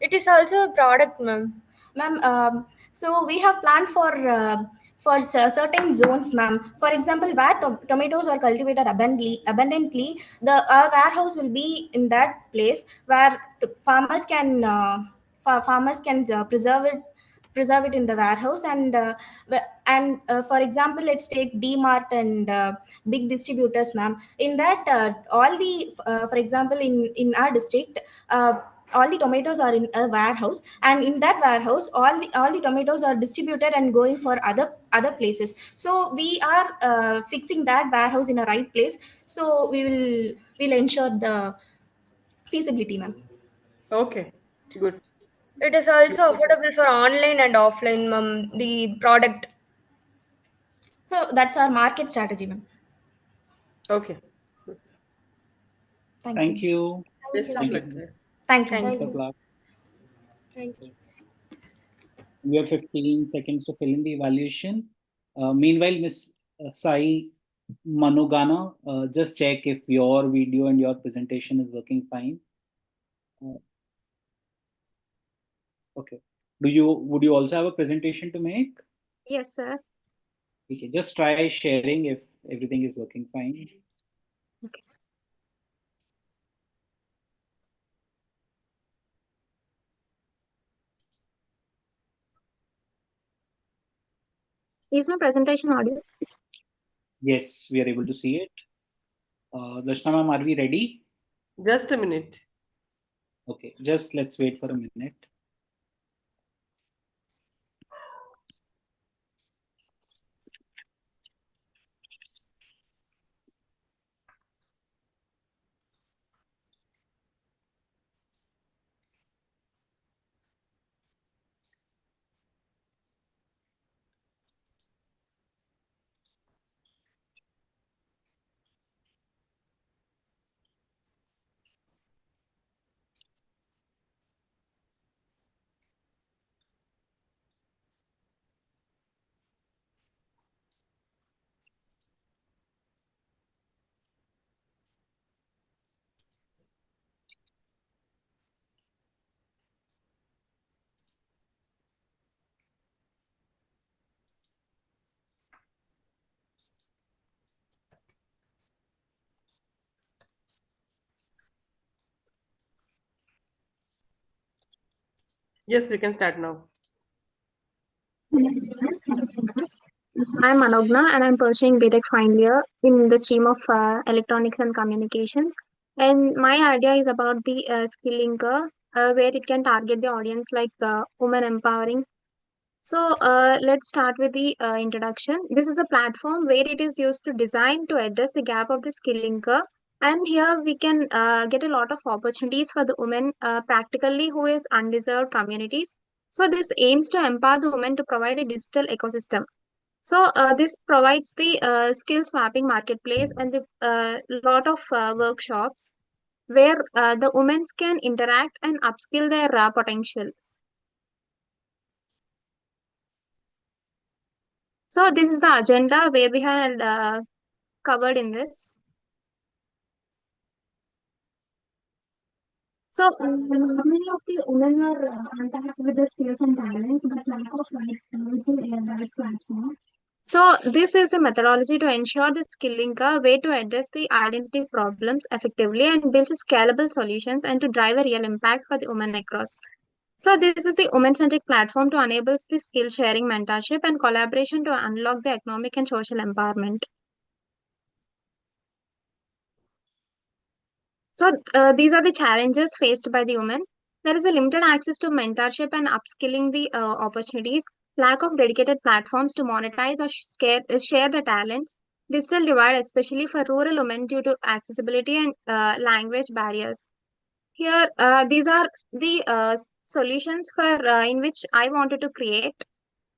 It is also a product, ma'am. Ma'am, so we have planned for certain zones, ma'am. For example, where tomatoes are cultivated abundantly, our warehouse will be in that place where farmers can preserve it in the warehouse, and for example, let's take D-Mart and big distributors, ma'am. In that, all the for example, in our district, all the tomatoes are in a warehouse, and in that warehouse all the tomatoes are distributed and going for other places. So we are fixing that warehouse in a right place, so we'll ensure the feasibility, ma'am. Okay, good. It is also affordable for online and offline, ma'am, the product. So that's our market strategy, ma'am. Okay. Thank you. you. Best of Thank luck. you. Thank you. Best of luck. Thank you. We have 15 seconds to fill in the evaluation. Meanwhile, Miss Sai Manogana, just check if your video and your presentation is working fine. Okay. Would you also have a presentation to make? Yes, sir. Okay, just try sharing if everything is working fine. Okay, sir. Is my presentation audible? Yes, we are able to see it. Darshna ma'am, are we ready? Just a minute. Okay, just let's wait for a minute. Yes, we can start now. I'm Manogna and I'm pursuing BTech final year in the stream of electronics and communications. And my idea is about the skill linker, where it can target the audience like women empowering. So let's start with the introduction. This is a platform where it is used to design to address the gap of the skill linker. And here we can get a lot of opportunities for the women practically who is undeserved communities. So this aims to empower the women to provide a digital ecosystem. So this provides the skills mapping marketplace and the lot of workshops where the women can interact and upskill their potential. So this is the agenda where we had covered in this. So many of the women were untapped with the skills and talents, but lack of with the right platform. So this is the methodology to ensure the skilling way to address the identity problems effectively and build scalable solutions and to drive a real impact for the women across. So this is the women-centric platform to enable the skill sharing, mentorship, and collaboration to unlock the economic and social empowerment. So these are the challenges faced by the women. There is a limited access to mentorship and upskilling the opportunities, lack of dedicated platforms to monetize or share the talents, digital divide, especially for rural women due to accessibility and language barriers. Here, these are the solutions for in which I wanted to create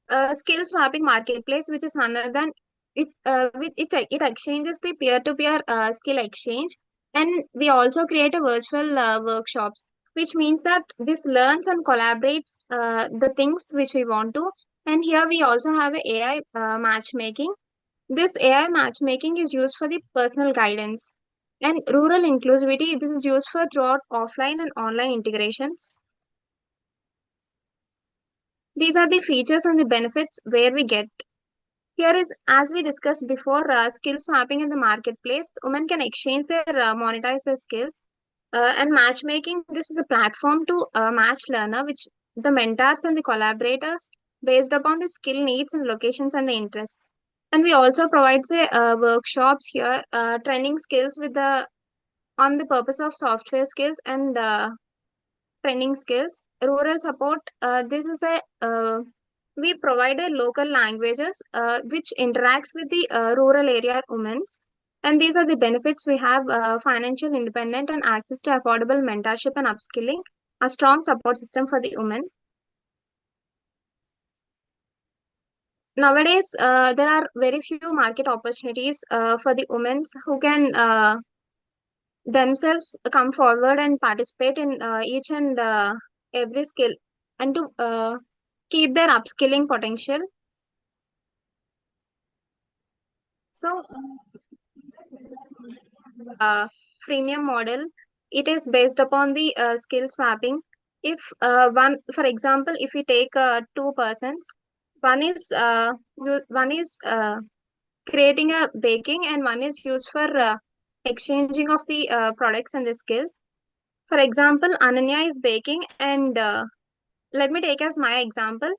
a skill swapping marketplace, which is none other than it exchanges the peer-to-peer skill exchange, and we also create a virtual workshops, which means that this learns and collaborates the things which we want to. And here we also have a AI matchmaking. This AI matchmaking is used for the personal guidance and rural inclusivity. This is used for throughout offline and online integrations. These are the features and the benefits where we get. Here is, as we discussed before, skills mapping in the marketplace. Women can exchange their monetize their skills and matchmaking. This is a platform to match learner, which the mentors and the collaborators based upon the skill needs and locations and the interests. And we also provide say workshops here, training skills with the on the purpose of software skills and training skills. Rural support. This is a we provided local languages which interacts with the rural area women. And these are the benefits we have: financial independent and access to affordable mentorship and upskilling, a strong support system for the women. Nowadays, there are very few market opportunities for the women who can themselves come forward and participate in each and every skill and to keep their upskilling potential. So, freemium model, it is based upon the skill swapping. If for example, if we take two persons, one is creating a baking and one is used for exchanging of the products and the skills. For example, Ananya is baking and let me take as my example.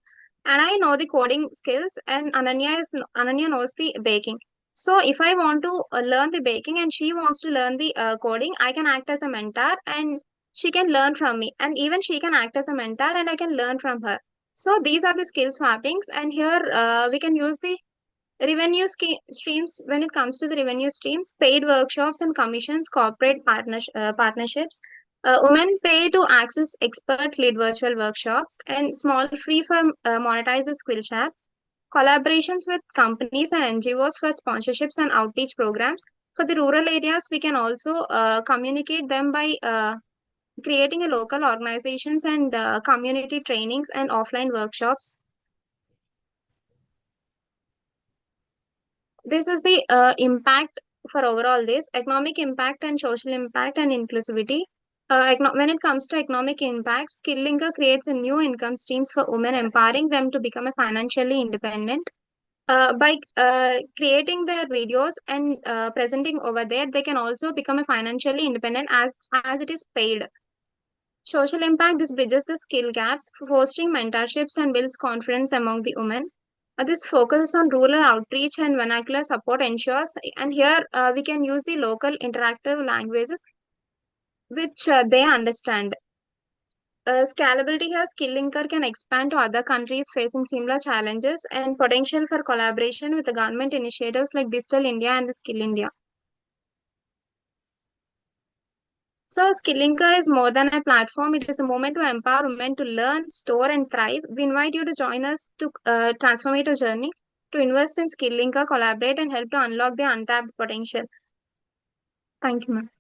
And I know the coding skills and Ananya knows the baking. So if I want to learn the baking and she wants to learn the coding, I can act as a mentor and she can learn from me. And even she can act as a mentor and I can learn from her. So these are the skill swappings. And here we can use the streams. When it comes to the revenue streams, paid workshops and commissions, corporate partnerships. Women pay to access expert lead virtual workshops and small free for monetize skill shops. Collaborations with companies and NGOs for sponsorships and outreach programs. For the rural areas, we can also communicate them by creating a local organizations and community trainings and offline workshops. This is the impact for overall this economic impact and social impact and inclusivity. When it comes to economic impact, Skillinker creates a new income streams for women, empowering them to become a financially independent. By creating their videos and presenting over there, they can also become a financially independent as it is paid. Social impact, this bridges the skill gaps, fostering mentorships and builds confidence among the women. This focuses on rural outreach and vernacular support ensures, and here we can use the local interactive languages which they understand. Scalability here, Skillinker can expand to other countries facing similar challenges and potential for collaboration with the government initiatives like Digital India and the Skill India. So Skillinker is more than a platform. It is a moment to empower women to learn, store, and thrive. We invite you to join us to transformative journey, to invest in Skillinker, collaborate, and help to unlock their untapped potential. Thank you, ma'am.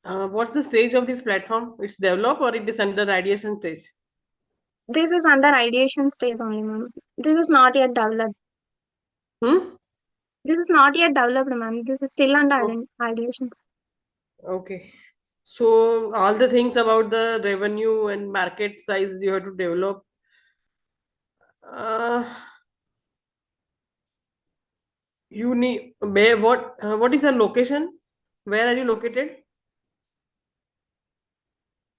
What's the stage of this platform? It's developed or it is under ideation stage? This is under ideation stage only, ma'am. This is not yet developed. This is not yet developed, ma'am. This is still under ideation. Okay. So all the things about the revenue and market size you have to develop. You need what is your location? Where are you located?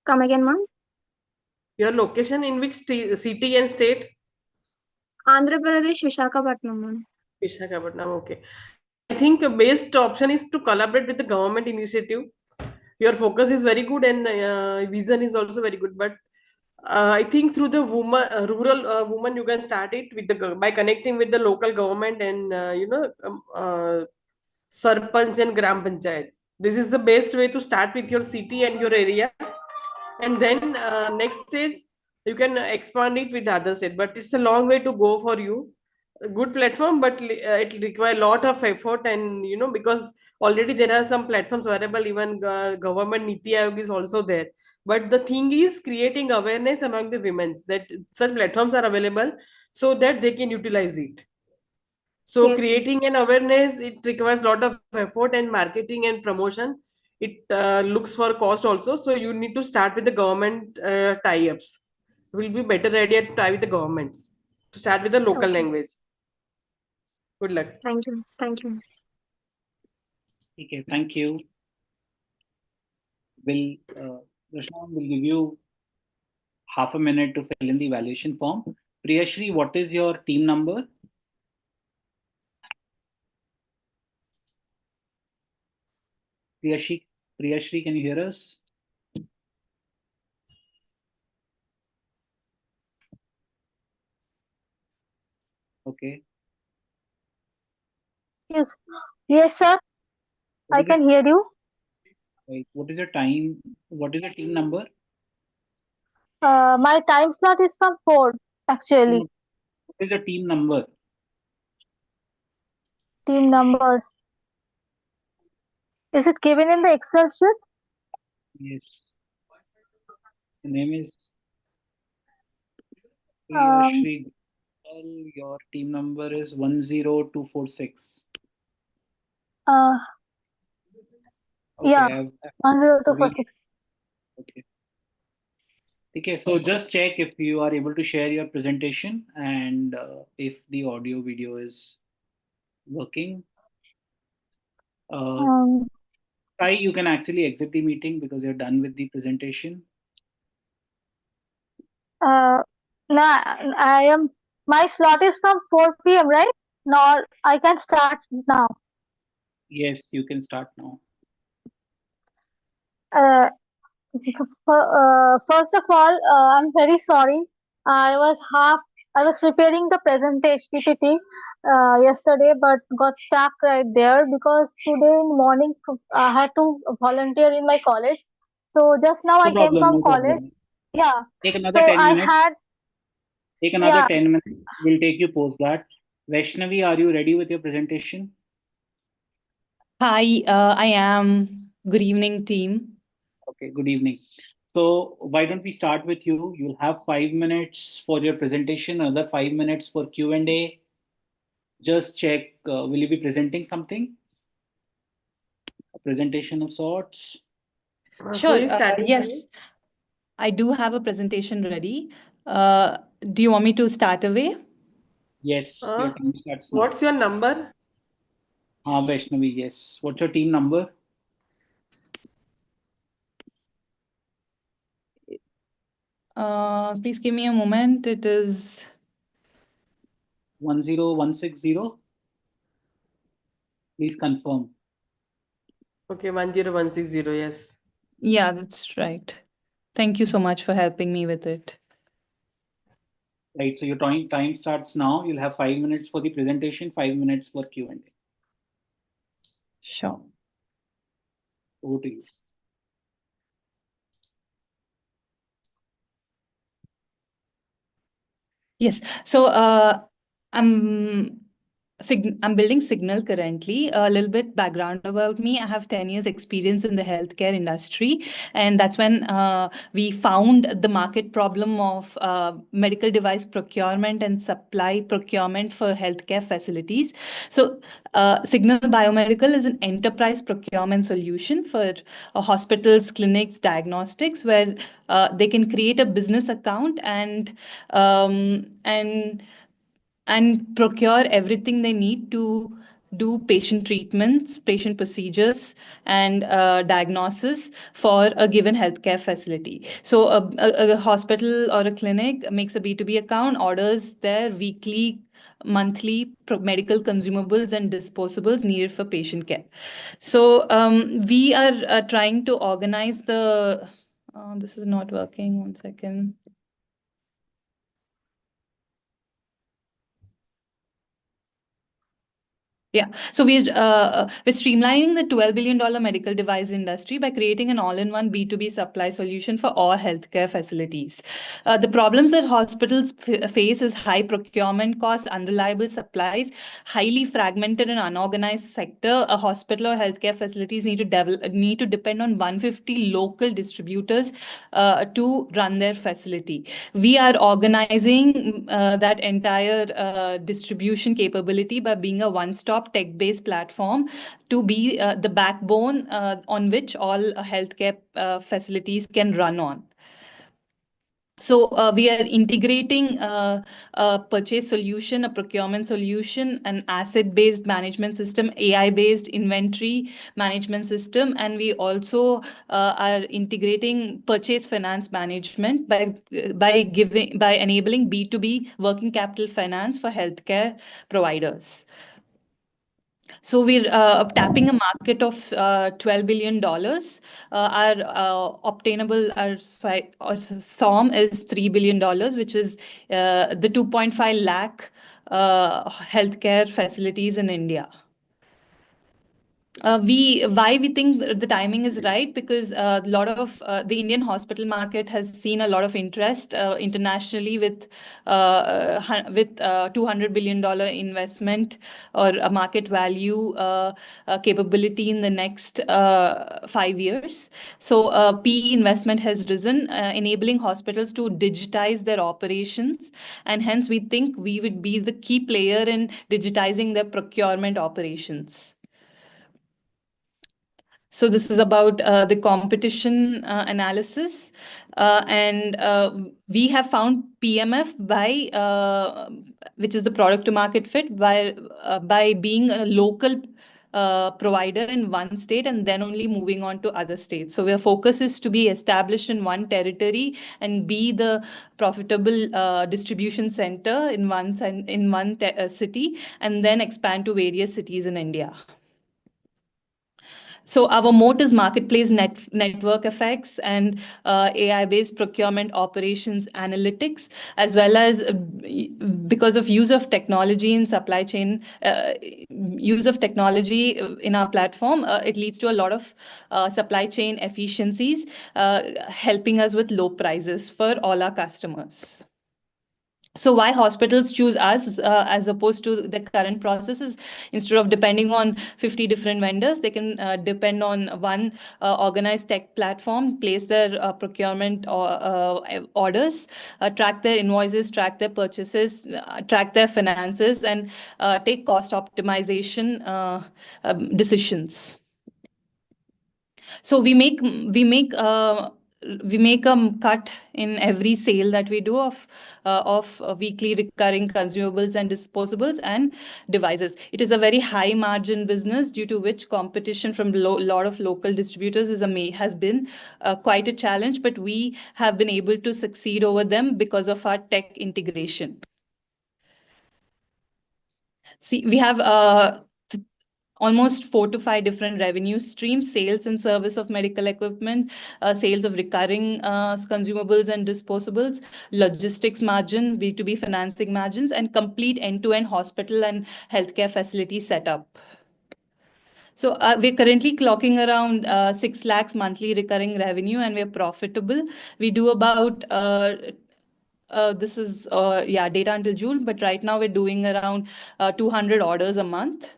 Come again, ma'am. Your location in which city and state? Andhra Pradesh, Visakhapatnam, ma'am. Visakhapatnam, okay. I think a best option is to collaborate with the government initiative. Your focus is very good and vision is also very good. But I think through the rural woman, you can start it with by connecting with the local government and sarpanch and gram panchayat. This is the best way to start with your city and your area, and then next stage you can expand it with the other state. But it's a long way to go for you. A good platform, but it require a lot of effort, and because already there are some platforms available. Even government Niti Aayog is also there. But the thing is creating awareness among the women that such platforms are available so that they can utilize it. So Yes, ma'am. creating an awareness, it requires a lot of effort and marketing and promotion. It looks for cost also. So you need to start with the government tie-ups. It will be better idea to tie with the governments. To start with the local Okay. language. Good luck. Thank you. Thank you. Okay, thank you. Rashna will give you half a minute to fill in the evaluation form. Priyashri, what is your team number? Priyashri, can you hear us? Okay. Yes, yes, sir. I can hear you. Right. What is your time? What is your team number? My time slot is from 4, actually. What is your team number? Team number. Is it given in the Excel sheet? Yes. The name is Priyashri. Your team number is 10246. Uh, Okay, yeah, 10246. Okay. Okay, so just check if you are able to share your presentation and if the audio video is working. Sai, you can actually exit the meeting because you're done with the presentation. Nah, my slot is from 4 p.m., right? No, I can start now. Yes, you can start now. First of all, I'm very sorry. I was preparing the presentation PPT yesterday, but got stuck right there because today in morning I had to volunteer in my college. So just now I No came problem, from no college. problem. Yeah. Take another So 10 I minutes. had. Take another Yeah. 10 minutes. We'll take you post that. Vaishnavi, are you ready with your presentation? Hi, I am. Good evening, team. Okay, good evening. So why don't we start with you? You'll have 5 minutes for your presentation, another 5 minutes for Q&A. Just check, will you be presenting something? A presentation of sorts? Sure. Yes, I do have a presentation ready. Do you want me to start away? Yes, your team starts now. What's your number? Vaishnavi, yes. What's your team number? Please give me a moment. It is 10160. Please confirm. Okay, 10160, yes. Yeah, that's right. Thank you so much for helping me with it. Right, so your time starts now. You'll have 5 minutes for the presentation, 5 minutes for Q&A. Sure. Over to you. Yes. So I'm I'm building Signal currently. A little bit background about me. I have 10 years experience in the healthcare industry. And that's when we found the market problem of medical device procurement and supply procurement for healthcare facilities. So Signal Biomedical is an enterprise procurement solution for hospitals, clinics, diagnostics, where they can create a business account and procure everything they need to do patient treatments, patient procedures, and diagnosis for a given healthcare facility. So a hospital or a clinic makes a B2B account, orders their weekly, monthly medical consumables and disposables needed for patient care. So we are trying to organize the, this is not working, one second. Yeah, so we're streamlining the $12 billion medical device industry by creating an all-in-one B2B supply solution for all healthcare facilities. The problems that hospitals face is high procurement costs, unreliable supplies, highly fragmented and unorganized sector. A hospital or healthcare facilities need to depend on 150 local distributors to run their facility. We are organizing that entire distribution capability by being a one-stop tech-based platform to be the backbone on which all healthcare facilities can run on. So we are integrating a purchase solution, a procurement solution, an asset-based management system, AI-based inventory management system, and we also are integrating purchase finance management by enabling B2B working capital finance for healthcare providers. So we're tapping a market of $12 billion. Our obtainable, our SOM is $3 billion, which is the 2.5 lakh healthcare facilities in India. Why we think the timing is right, because a lot of the Indian hospital market has seen a lot of interest internationally with $200 billion investment or a market value capability in the next 5 years. So PE investment has risen, enabling hospitals to digitize their operations, and hence we think we would be the key player in digitizing their procurement operations. So this is about the competition analysis, and we have found PMF which is the product to market fit, by being a local provider in one state and then only moving on to other states. So our focus is to be established in one territory and be the profitable distribution center in one city, and then expand to various cities in India. So our moat is marketplace network effects and AI-based procurement operations analytics, as well as because of use of technology in supply chain, use of technology in our platform, it leads to a lot of supply chain efficiencies, helping us with low prices for all our customers. So why hospitals choose us as opposed to the current processes? Instead of depending on 50 different vendors, they can depend on one organized tech platform, place their procurement orders, track their invoices, track their purchases, track their finances, and take cost optimization decisions. So we make a cut in every sale that we do of weekly recurring consumables and disposables and devices. It is a very high margin business, due to which competition from a lot of local distributors has been quite a challenge, but we have been able to succeed over them because of our tech integration. See, we have almost 4 to 5 different revenue streams: sales and service of medical equipment, sales of recurring consumables and disposables, logistics margin, B2B financing margins, and complete end-to-end hospital and healthcare facility setup. So we're currently clocking around 6 lakhs monthly recurring revenue, and we're profitable. We do about This is data until June, but right now we're doing around 200 orders a month,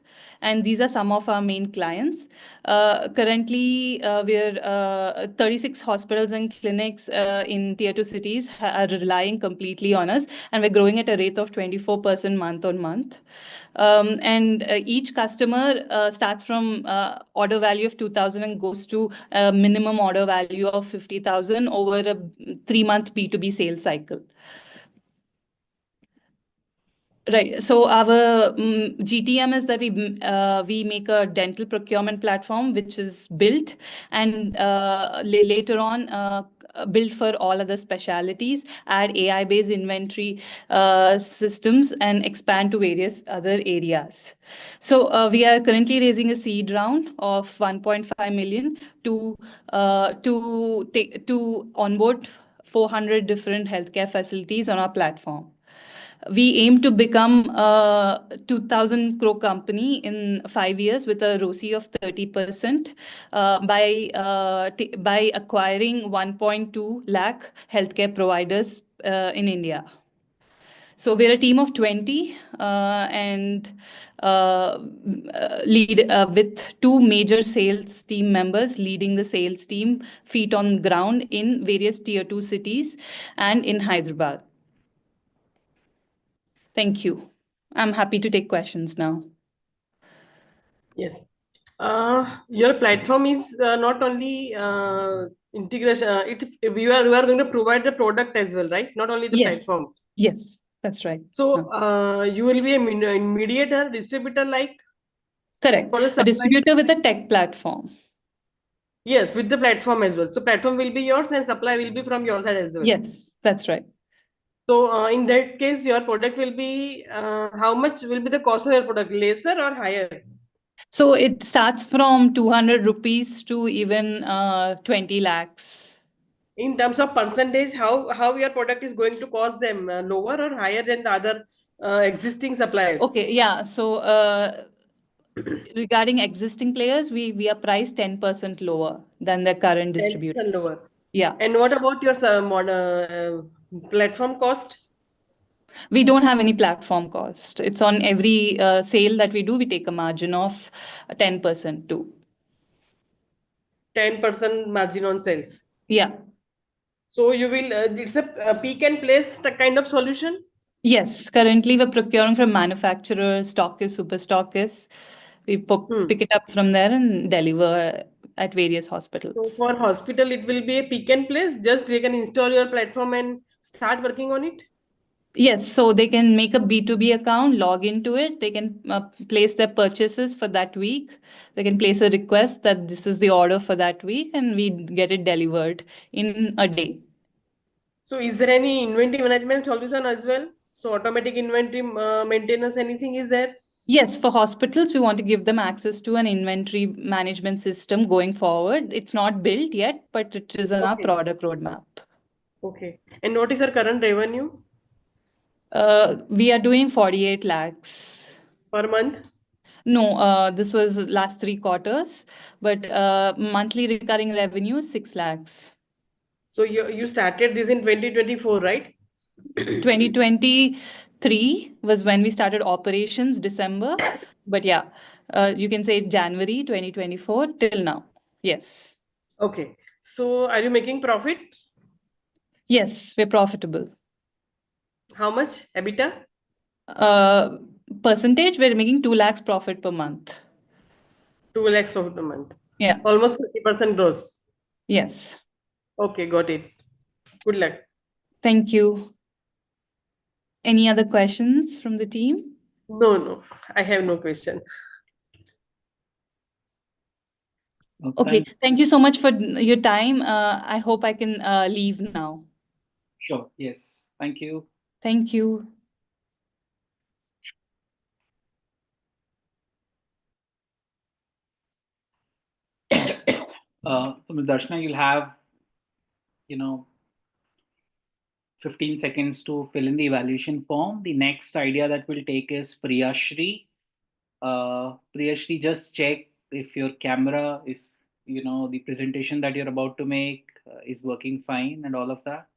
and these are some of our main clients. Currently, we're 36 hospitals and clinics in tier 2 cities are relying completely on us, and we're growing at a rate of 24% month on month. And each customer starts from order value of 2,000 and goes to a minimum order value of 50,000 over a 3-month B2B sales cycle. Right. So our GTM is that we make a dental procurement platform which is built and later on built for all other specialities, add AI-based inventory systems, and expand to various other areas. So we are currently raising a seed round of 1.5 million to onboard 400 different healthcare facilities on our platform. We aim to become a 2,000 crore company in 5 years with a ROCE of 30% by acquiring 1.2 lakh healthcare providers in India. So we're a team of 20 and lead with 2 major sales team members leading the sales team, feet on ground in various tier 2 cities and in Hyderabad. Thank you. I'm happy to take questions now. Yes. Your platform is not only integration. You are going to provide the product as well, right? Not only the Yes. platform. Yes, that's right. So you will be a mediator, distributor, like Correct. for the A supplies. distributor with a tech platform. Yes, with the platform as well. So platform will be yours and supply will be from your side as well. Yes, that's right. So in that case, your product will be how much will be the cost of your product, lesser or higher? So it starts from 200 rupees to even 20 lakhs. In terms of percentage, how your product is going to cost them, lower or higher than the other existing suppliers? Okay, yeah. So regarding existing players, we are priced 10% lower than their current 10% distributors. lower. Yeah. And what about your platform cost? We don't have any platform cost. It's on every sale that we do, we take a margin of 10% too. 10% margin on sales. Yeah. So you will, it's a pick and place kind of solution? Yes, currently we're procuring from manufacturers, stockists, super stockists. We pick it up from there and deliver at various So hospitals. for hospital, it will be a pick and place. Just you can install your platform and start working on it. Yes, so they can make a B2B account, log into it. They can place their purchases for that week. They can place a request that this is the order for that week, and we get it delivered in a day. So is there any inventory management solution as well? So automatic inventory maintenance, anything is there? Yes, for hospitals, we want to give them access to an inventory management system going forward. It's not built yet, but it is on our Okay. product roadmap. Okay. And what is your current revenue We are doing 48 lakhs. per month? No, this was last 3 quarters, but monthly recurring revenue 6 lakhs. So you started this in 2024, right? 2023 was when we started operations, December. But yeah, you can say January 2024 till now. Yes. Okay. So are you making profit? Yes, we're profitable. How much EBITDA? Percentage, we're making 2 lakhs profit per month. 2 lakhs profit per month. Yeah. Almost 30% gross. Yes. Okay, got it. Good luck. Thank you. Any other questions from the team? No, I have no question. Okay, thank you so much for your time. I hope I can leave now. Sure, yes. Thank you. Thank you. So Ms. Darshana, you'll have, 15 seconds to fill in the evaluation form. The next idea that we'll take is Priyashri. Priyashri, just check if your camera, if the presentation that you're about to make is working fine and all of that.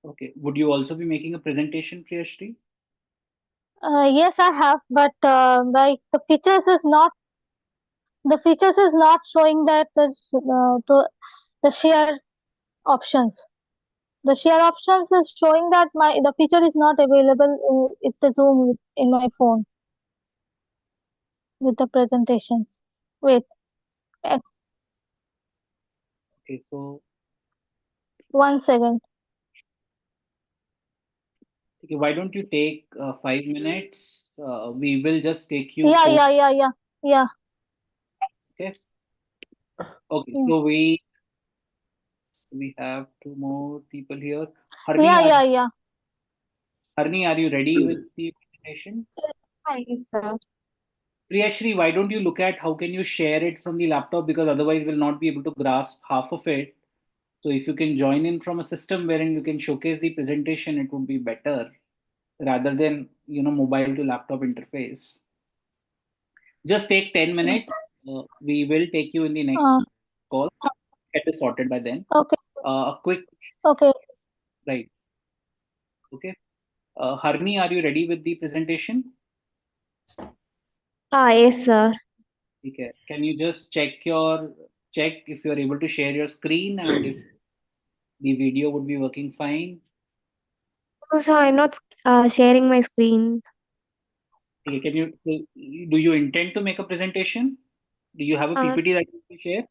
Okay. Would you also be making a presentation, Priyashri? Yes, I have, but like the features is not showing that to the share options. The share options is showing that the feature is not available in the Zoom in my phone with the presentations. Wait, eh, Okay. So, 1 second. okay, why don't you take 5 minutes? We will just take you Yeah, over. yeah, yeah, yeah, yeah, Okay. Okay. yeah, So we have two more people here. yeah, yeah, yeah. Harni, are you ready with the presentation? Hi, sir. Priyashri, why don't you look at how can you share it from the laptop, because otherwise we'll not be able to grasp half of it. So if you can join in from a system wherein you can showcase the presentation, it would be better rather than mobile to laptop interface. Just take 10 minutes. We will take you in the Uh, next call. Get it sorted by then. okay, A quick okay. right. Okay. Harni, are you ready with the presentation? Yes, sir. Okay. Can you just check if you're able to share your screen and if the video would be working fine? Oh, sir, I'm not sharing my screen. Okay. Do you intend to make a presentation? Do you have a Uh, PPT that you can share?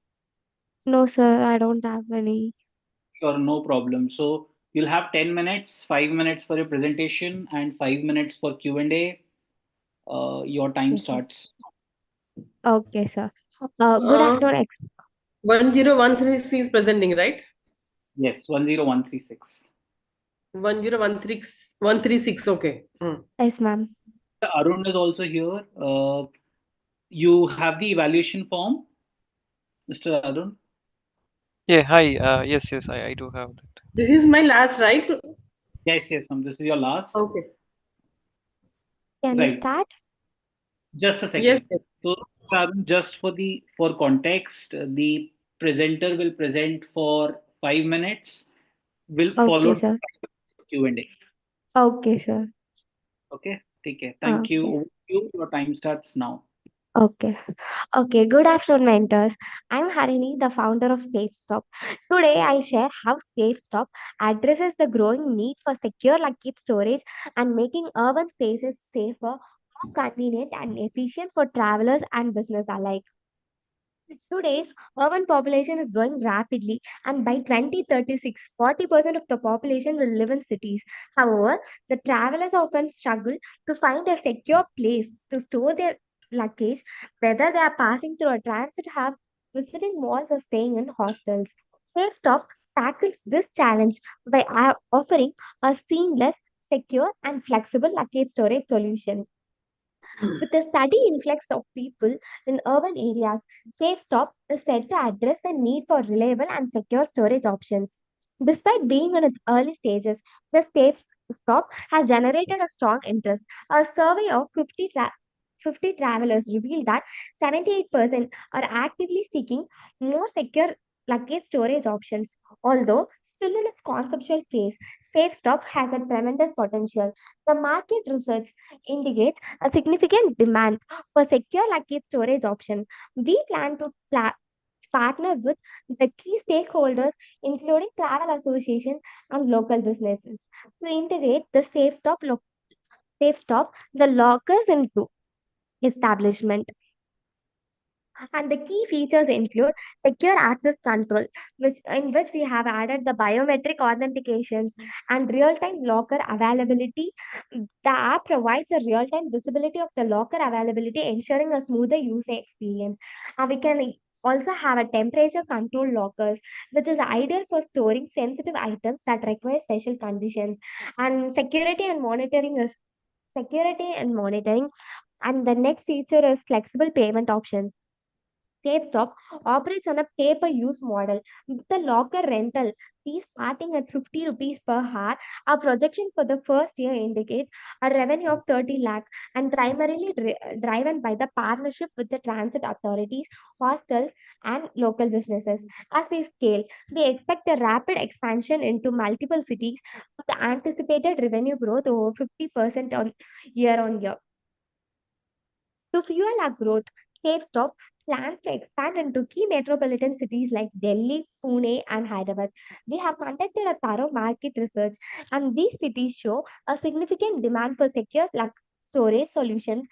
no, sir, I don't have any. Sure, no problem. So you'll have 10 minutes, 5 minutes for your presentation and 5 minutes for Q&A. Your time Okay, sir. starts. Okay, sir. Good Uh, afternoon. 10136 is presenting, right? Yes, 10136. 10136. Okay. Yes, ma'am. Arun is also here. You have the evaluation form, Mr. Arun? Yeah, hi. Yes, I do have that. This is my last, right? Yes, yes, this is your last. Okay. Can we Right. start? Just a Yes. second. So, Arun, just for context, the presenter will present for 5 minutes. Will Okay, follow sir. Q&A. Okay, sir. Okay, take care. Thank you. Okay. Over to you. Your time starts now. Okay. Okay. Good afternoon, mentors. I'm Harini, the founder of SafeStop. Today, I share how SafeStop addresses the growing need for secure luggage storage and making urban spaces safer, more convenient, and efficient for travelers and business alike. Today's urban population is growing rapidly, and by 2036, 40% of the population will live in cities. However, the travelers often struggle to find a secure place to store their luggage, whether they are passing through a transit hub, visiting malls, or staying in hostels. SafeStop tackles this challenge by offering a seamless, secure, and flexible luggage storage solution. With a steady influx of people in urban areas, SafeStop is said to address the need for reliable and secure storage options. Despite being in its early stages, the SafeStop has generated a strong interest. A survey of 50 travelers revealed that 78% are actively seeking more secure luggage storage options. Although still in its conceptual phase, SafeStop has a tremendous potential. The market research indicates a significant demand for secure luggage storage option. We plan to partner with the key stakeholders, including travel associations and local businesses, to integrate the safe stop the lockers into establishment. And the key features include secure access control, in which we have added the biometric authentications and real-time locker availability. The app provides a real-time visibility of the locker availability, ensuring a smoother user experience. And we can also have a temperature control lockers, which is ideal for storing sensitive items that require special conditions. And security and monitoring. And the next feature is flexible payment options. SafeStop operates on a pay-per-use model with the locker rental fees starting at 50 rupees per hour. Our projection for the first year indicates a revenue of 30 lakh and primarily driven by the partnership with the transit authorities, hostels, and local businesses. As we scale, we expect a rapid expansion into multiple cities with the anticipated revenue growth over 50% on year. To fuel our growth, SafeStop plans to expand into key metropolitan cities like Delhi, Pune, and Hyderabad. We have conducted a thorough market research, and these cities show a significant demand for secure storage solutions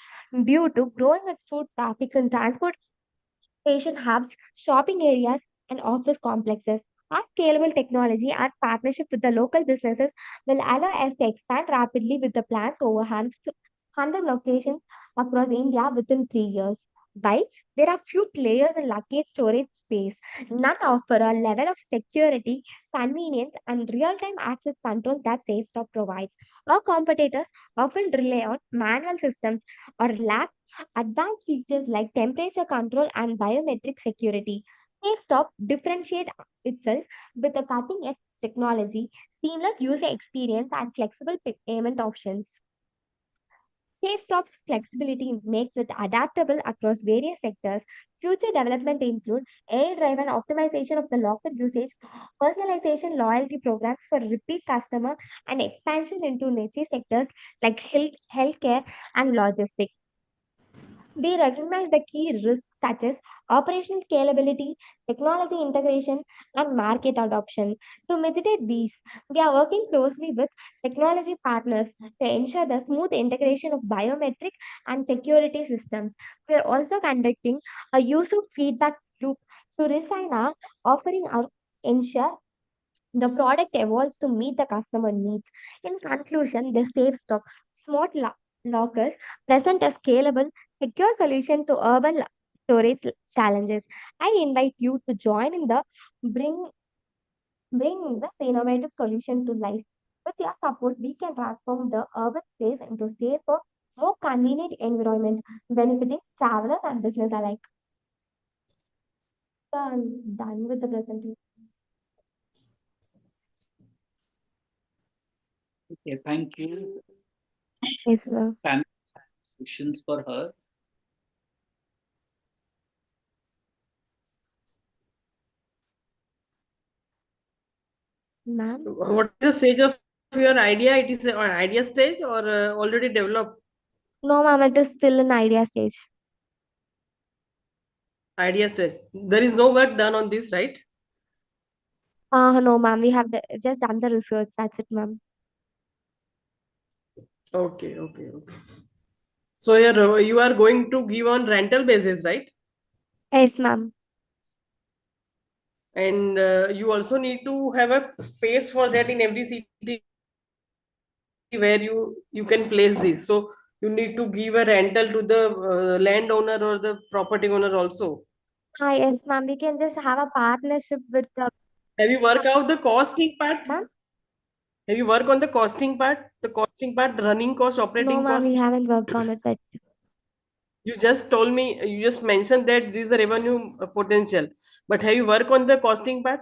due to growing food traffic and transportation hubs, shopping areas, and office complexes. Our scalable technology and partnership with the local businesses will allow us to expand rapidly with the plans over 100 locations across India within 3 years. While there are few players in luggage storage space, none offer a level of security, convenience, and real-time access control that SafeStop provides. Our competitors often rely on manual systems or lack advanced features like temperature control and biometric security. SafeStop differentiates itself with a cutting-edge technology, seamless user experience, and flexible payment options. SafeStop's flexibility makes it adaptable across various sectors. Future development include AI-driven optimization of the locker usage, personalization loyalty programs for repeat customer, and expansion into niche sectors like healthcare and logistics. We recognize the key risks such as operational scalability, technology integration, and market adoption. To mitigate these, we are working closely with technology partners to ensure the smooth integration of biometric and security systems. We are also conducting a user feedback loop to refine our offering and ensure the product evolves to meet the customer needs. In conclusion, the SafeStop smart lockers present a scalable, secure solution to urban storage challenges. I invite you to join in the bring bring this innovative solution to life. With your support, we can transform the urban space into safer, more convenient environment, benefiting travelers and business alike. So I'm done with the presentation. Okay, thank you. Yes, sir. Questions for her. Ma'am? What is the stage of your idea? It is on idea stage or already developed? No, ma'am, it is still in idea stage. Idea stage. There is no work done on this, right? No, ma'am, we have just done the research. That's it, ma'am. Okay, okay, okay. So you are going to give on rental basis, right? Yes, ma'am. And you also need to have a space for that in every city where you can place this. So you need to give a rental to the landowner or the property owner also. Yes, ma'am. We can just have a partnership with the. Have you worked out the costing part? Ma'am? Have you worked on the costing part? The costing part, running cost, No, operating ma'am, we cost? haven't worked on it, but You just told me, you just mentioned that this is a revenue potential. But have you worked on the costing part?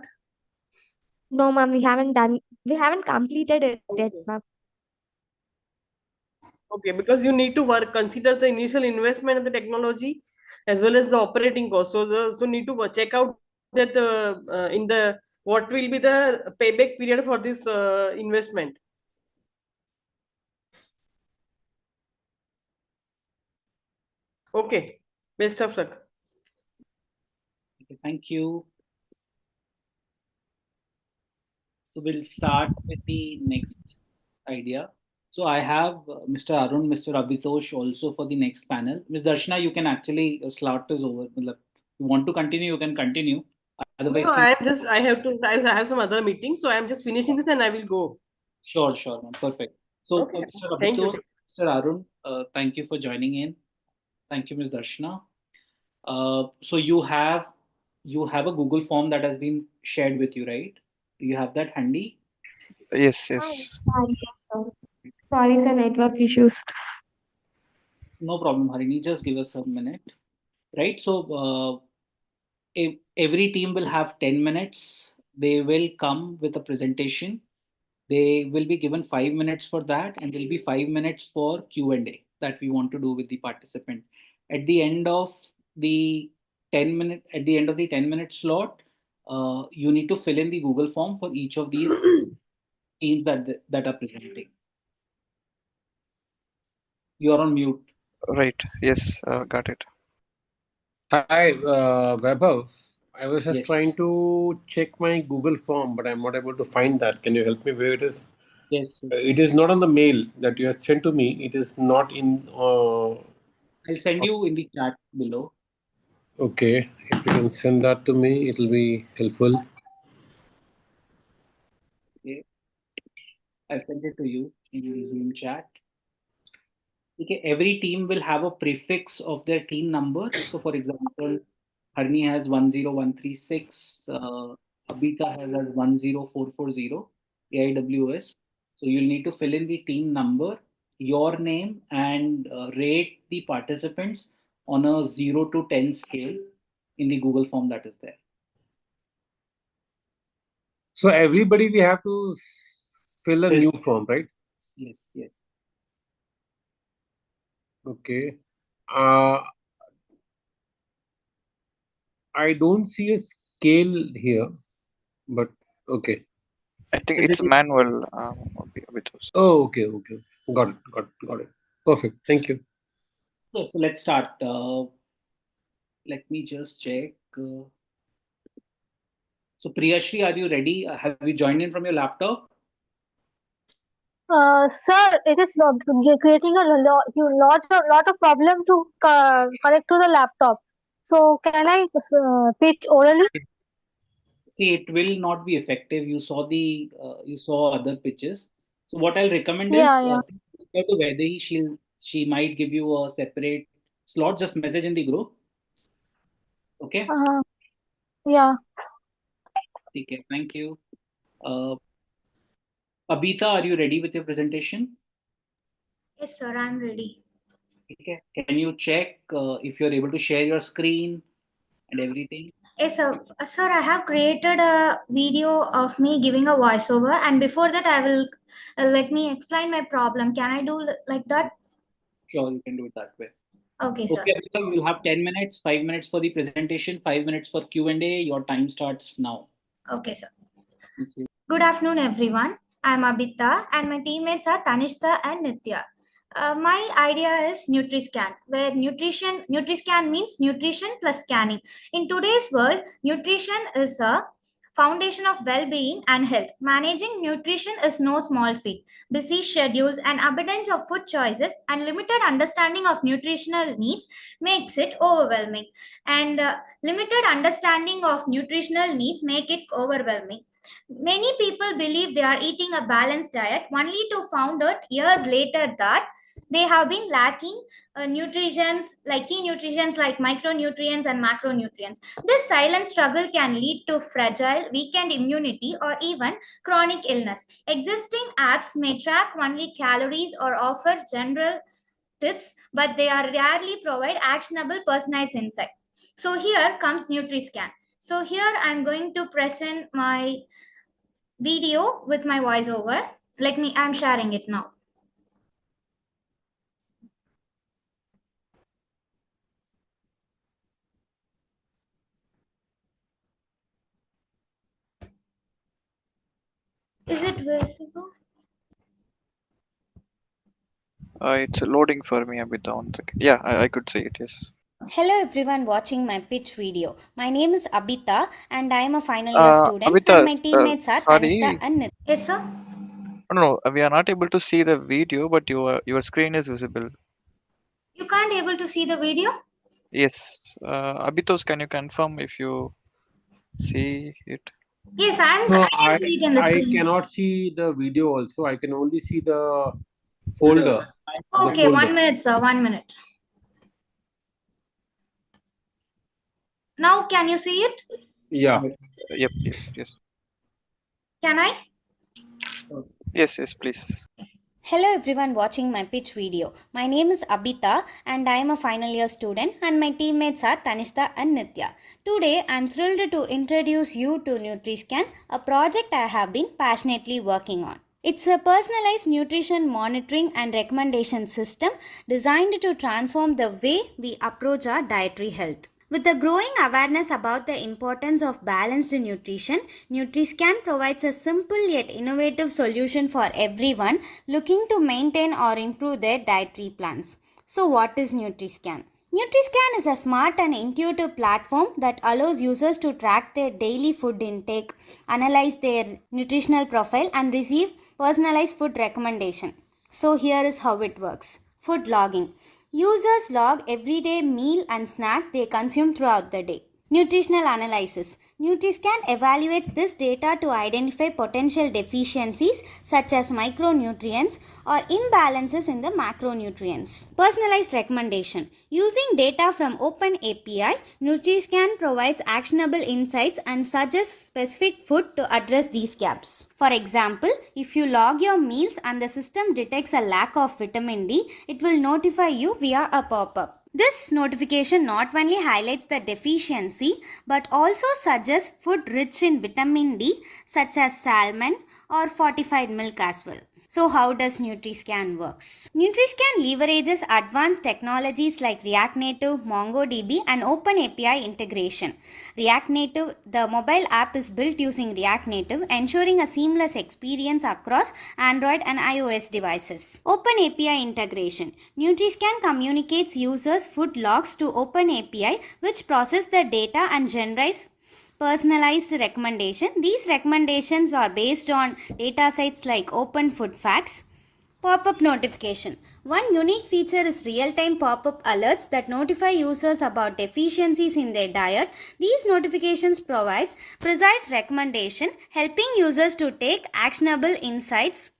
no, ma'am, we haven't completed it yet, Okay. ma'am. Okay, because you need to consider the initial investment in the technology as well as the operating cost. So need to check out that in the what will be the payback period for this investment. Okay, best of luck. Okay, thank you. So we'll start with the next idea. So I have Mr. Arun, Mr. Abhitosh also for the next panel. Ms. Darshana, you can actually slot this over. If you want to continue, you can continue. Otherwise, No, I have some other meetings, so I am just finishing this and I will go. Sure, ma'am. Perfect. So, Okay, Mr. thank you. Abhitosh, Mr. Arun, thank you for joining in. Thank you, Ms. Darshana. So you have a Google form that has been shared with you, right? Do you have that handy? Yes, Hi, yes. sorry for network issues. No problem, Harini. Just give us a minute. Right. So every team will have 10 minutes. They will come with a presentation. They will be given 5 minutes for that, and there will be 5 minutes for Q&A that we want to do with the participant. At the end of the 10-minute slot, you need to fill in the Google form for each of these teams that are presenting. You are on mute. Right. Yes. Got it. Hi, Vaibhav. I was just Yes. trying to check my Google form, but I'm not able to find that. Can you help me where it is? Yes. It is not on the mail that you have sent to me. It is not in. I'll send you in the chat below. Okay, if you can send that to me, it'll be helpful. Okay. I've sent it to you in the Zoom chat. Okay, every team will have a prefix of their team number. So, for example, Harni has 10136, Abita has 10440, AIWS. So, you'll need to fill in the team number, your name, and rate the participants on a 0 to 10 scale in the Google form that is there. So everybody we have to fill a new form, right? Yes, yes. Okay. I don't see a scale here, but okay. I think it's manual. Oh, okay. Got it. Perfect. Thank you. So let's start. Let me just check. So Priyashri, are you ready? Have you joined in from your laptop? Sir, it is creating a lot of problem to connect to the laptop. So can I pitch orally? See, it will not be effective. You saw other pitches. So what I'll recommend is Yeah. go to Vaidehi. She might give you a separate slot. Just message in the group. Okay. Yeah. Okay. Thank you. Abita, are you ready with your presentation? Yes, sir. I'm ready. Okay. Can you check if you're able to share your screen and everything? Yes, sir. Sir, I have created a video of me giving a voiceover, and before that, I will let me explain my problem. Can I do like that? Sure, you can do it that way. Okay, sir. Okay, so you'll have 10 minutes, 5 minutes for the presentation, 5 minutes for Q&A. Your time starts now. Okay, sir. Thank you. Good afternoon, everyone. I'm Abita, and my teammates are Tanishta and Nitya. My idea is NutriScan, where NutriScan means nutrition plus scanning. In today's world, nutrition is a foundation of well-being and health. Managing nutrition is no small feat. Busy schedules and abundance of food choices and limited understanding of nutritional needs makes it overwhelming. And limited understanding of nutritional needs make it overwhelming. Many people believe they are eating a balanced diet only to find out years later that they have been lacking nutrients like key nutrients like micronutrients and macronutrients. This silent struggle can lead to fragile, weakened immunity or even chronic illness. Existing apps may track only calories or offer general tips, but they are rarely provide actionable personalized insight. So here comes NutriScan. So here I'm going to present my video with my voiceover. I'm sharing it now. Is it visible? It's loading for me a bit. One second. Yeah, I could see it. Yes. Hello everyone watching my pitch video. My name is Abita and I am a final year student Abita, and my teammates are Tanishta sorry. and Nit. Yes, sir. No, we are not able to see the video, but your screen is visible. You can't able to see the video? Yes. Abitos, can you confirm if you see it? Yes, No, I can see it in the I screen. cannot see the video also. I can only see the folder. Okay, 1 minute, sir. 1 minute. Now, can you see it? Yeah. Yep. Yes. Can I? Yes, please. Hello everyone watching my pitch video. My name is Abita and I am a final year student and my teammates are Tanishta and Nitya. Today I am thrilled to introduce you to NutriScan, a project I have been passionately working on. It's a personalized nutrition monitoring and recommendation system designed to transform the way we approach our dietary health. With the growing awareness about the importance of balanced nutrition, NutriScan provides a simple yet innovative solution for everyone looking to maintain or improve their dietary plans. So what is NutriScan? NutriScan is a smart and intuitive platform that allows users to track their daily food intake, analyze their nutritional profile and receive personalized food recommendation. So here is how it works. Food logging. Users log everyday meal and snack they consume throughout the day. Nutritional analysis. NutriScan evaluates this data to identify potential deficiencies such as micronutrients or imbalances in the macronutrients. Personalized recommendation. Using data from OpenAPI, NutriScan provides actionable insights and suggests specific food to address these gaps. For example, if you log your meals and the system detects a lack of vitamin D, it will notify you via a pop-up. This notification not only highlights the deficiency but also suggests food rich in vitamin D such as salmon or fortified milk as well. So how does NutriScan works? NutriScan leverages advanced technologies like React Native, MongoDB and OpenAPI integration. React Native, the mobile app is built using React Native, ensuring a seamless experience across Android and iOS devices. OpenAPI integration. NutriScan communicates users' food logs to OpenAPI, which process the data and generates personalized recommendation. These recommendations are based on data sets like Open Food Facts. Pop-up notification. One unique feature is real-time pop-up alerts that notify users about deficiencies in their diet. These notifications provide precise recommendation, helping users to take actionable insights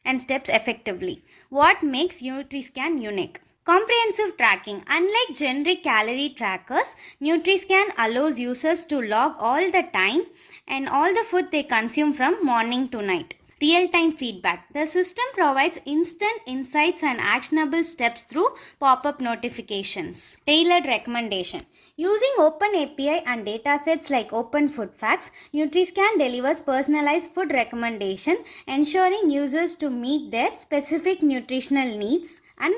and steps effectively. What makes NutriScan unique? Comprehensive tracking. Unlike generic calorie trackers, NutriScan allows users to log all the time and all the food they consume from morning to night. Real-time feedback. The system provides instant insights and actionable steps through pop-up notifications. Tailored recommendation. Using OpenAPI and datasets like Open Food Facts, NutriScan delivers personalized food recommendation, ensuring users to meet their specific nutritional needs and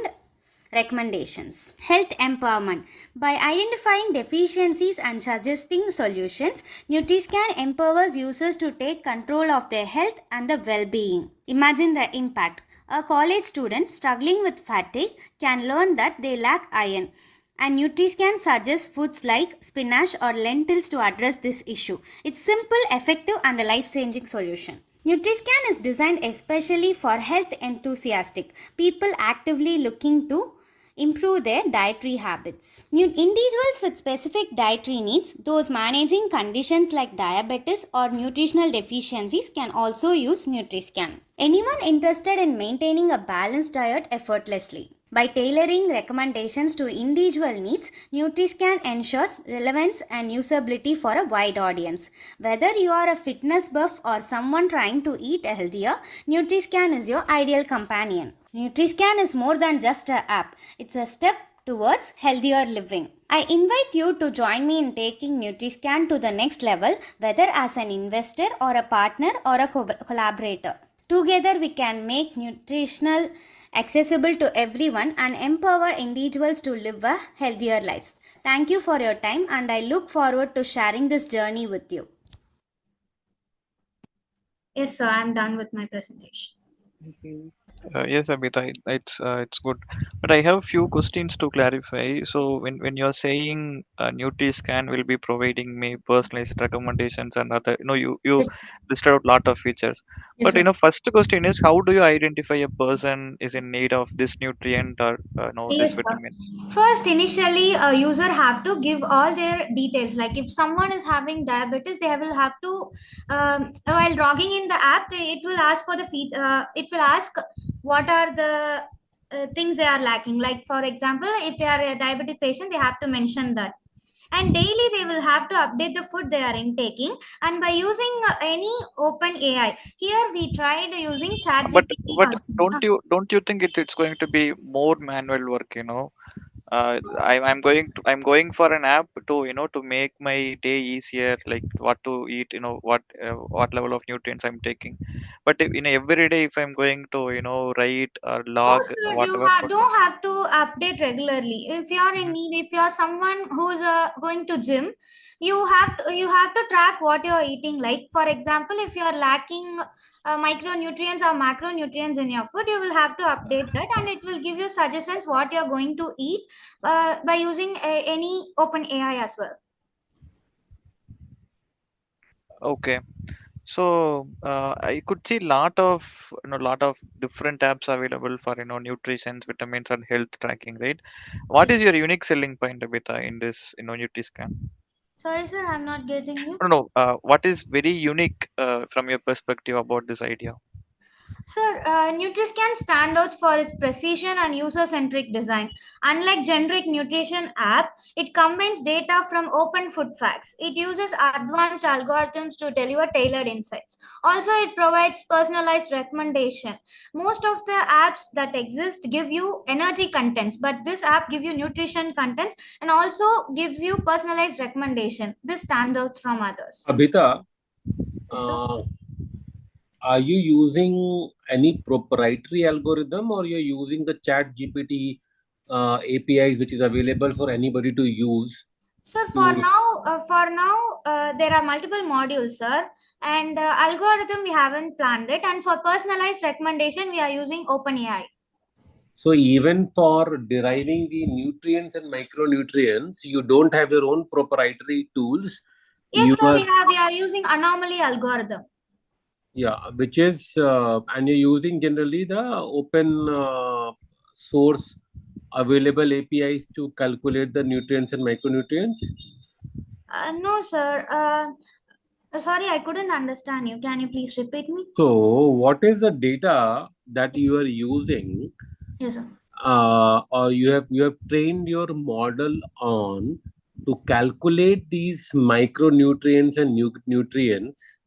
recommendations. Health empowerment. By identifying deficiencies and suggesting solutions, NutriScan empowers users to take control of their health and the well-being. Imagine the impact. A college student struggling with fatigue can learn that they lack iron, and NutriScan suggests foods like spinach or lentils to address this issue. It's simple, effective and a life-changing solution. NutriScan is designed especially for health enthusiastic people actively looking to improve their dietary habits. Individuals with specific dietary needs, those managing conditions like diabetes or nutritional deficiencies, can also use NutriScan. Anyone interested in maintaining a balanced diet effortlessly. By tailoring recommendations to individual needs, NutriScan ensures relevance and usability for a wide audience. Whether you are a fitness buff or someone trying to eat healthier, NutriScan is your ideal companion. NutriScan is more than just an app. It's a step towards healthier living. I invite you to join me in taking NutriScan to the next level, whether as an investor or a partner or a collaborator. Together we can make nutritional accessible to everyone and empower individuals to live a healthier lives. Thank you for your time and I look forward to sharing this journey with you. Yes, sir, I'm done with my presentation. Yes, Abhita, it's good. But I have few questions to clarify. So when you're saying NutriScan will be providing me personalized recommendations and other, you Yes, listed out lot of features. yes, But sir. first question is how do you identify a person is in need of this nutrient or this Yes, sir. vitamin? First, initially, a user have to give all their details. Like if someone is having diabetes, they will have to, while logging in the app, it will ask for the feed. It will ask what are the things they are lacking. Like for example, if they are a diabetic patient, they have to mention that. and daily they will have to update the food they are intaking. And by using any open AI, here we tried using chat But gpt but also. don't you think it's going to be more manual work, you know? I'm going for an app to, you know, to make my day easier, like what to eat, you know, what level of nutrients I'm taking. But if, you know, every day if I'm going to, you know, write or No, log sir, whatever food. don't have to update regularly. If you are in need, if you are someone who's going to gym, you have to track what you are eating. Like for example, if you are lacking micronutrients or macronutrients in your food, you will have to update that, and it will give you suggestions what you are going to eat by using any open AI as well. Okay. So I could see lot of different apps available for, you know, nutrition, vitamins, and health tracking, right? What is your unique selling point, Abita, in this, you know, NutriScan? Sorry, sir, I'm not getting you. No, no. What is very unique from your perspective about this idea? Sir, NutriScan stands out for its precision and user-centric design. Unlike generic nutrition app, it combines data from open food facts. It uses advanced algorithms to deliver tailored insights. Also, it provides personalized recommendation. Most of the apps that exist give you energy contents, but this app gives you nutrition contents and also gives you personalized recommendation. This stands out from others. Abhita, Yes, sir. uh, are you using any proprietary algorithm, or you're using the chat GPT APIs which is available for anybody to use Sir, to? there are multiple modules, sir, and algorithm we haven't planned it, and for personalized recommendation, we are using OpenAI. So even for deriving the nutrients and micronutrients, you don't have your own proprietary tools. Yes, You sir, are, we are using anomaly algorithm. yeah, which is and you're using generally the open source available APIs to calculate the nutrients and micronutrients. No, sir. Sorry, I couldn't understand you. Can you please repeat me? So what is the data that you are using, Yes, sir. or you have trained your model on to calculate these micronutrients and nutrients?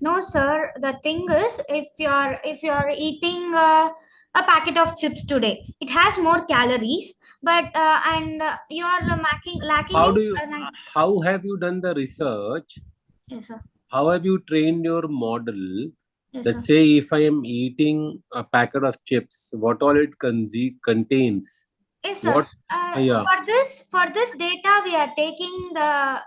No, sir. The thing is, if you're eating a packet of chips today, it has more calories, but and you are lacking How in. do you, how have you done the research? Yes, sir. How have you trained your model Yes, that sir. say if I am eating a packet of chips, what all it contains? Yes, sir. What? Yeah. For this data, we are taking the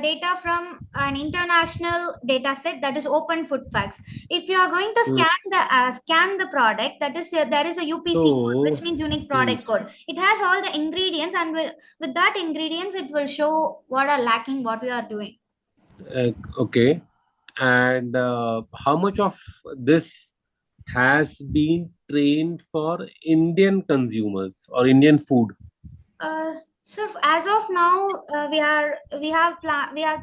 data from an international data set, that is Open Food Facts. If you are going to Hmm. scan the product, that is there is a UPC code, which So, means unique hmm, product code. It has all the ingredients, and with that ingredients, it will show what are lacking, what we are doing. okay. And how much of this has been trained for Indian consumers or Indian food? So as of now, we are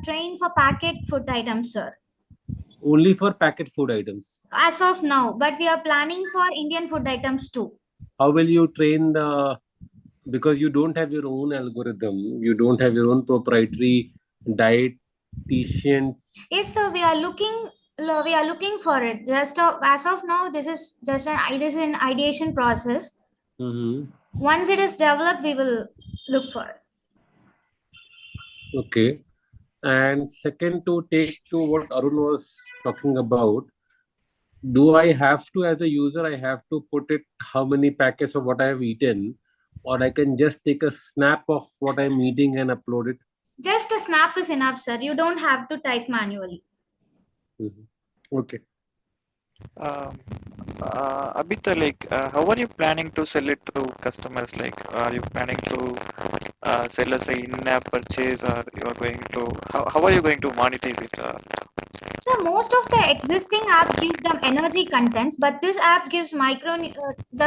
trained for packet food items, sir. Only for packet food items. As of now, but we are planning for Indian food items too. How will you train the, because you don't have your own algorithm, you don't have your own proprietary dietitian. Yes, sir, we are looking for it. Just as of now, this is just it is an ideation process. Mhm. Once it is developed, we will look for it. Okay. And second, to take to what Arun was talking about, do I have to, as a user, I have to put it how many packets of what I have eaten, or I can just take a snap of what I'm eating and upload it? Just a snap is enough, sir. You don't have to type manually. Mhm. Okay. Abita, like, how are you planning to sell it to customers? Like, are you planning to sell as a in-app purchase, or you are going to how are you going to monetize it? So most of the existing apps give them energy contents, but this app gives the No, no,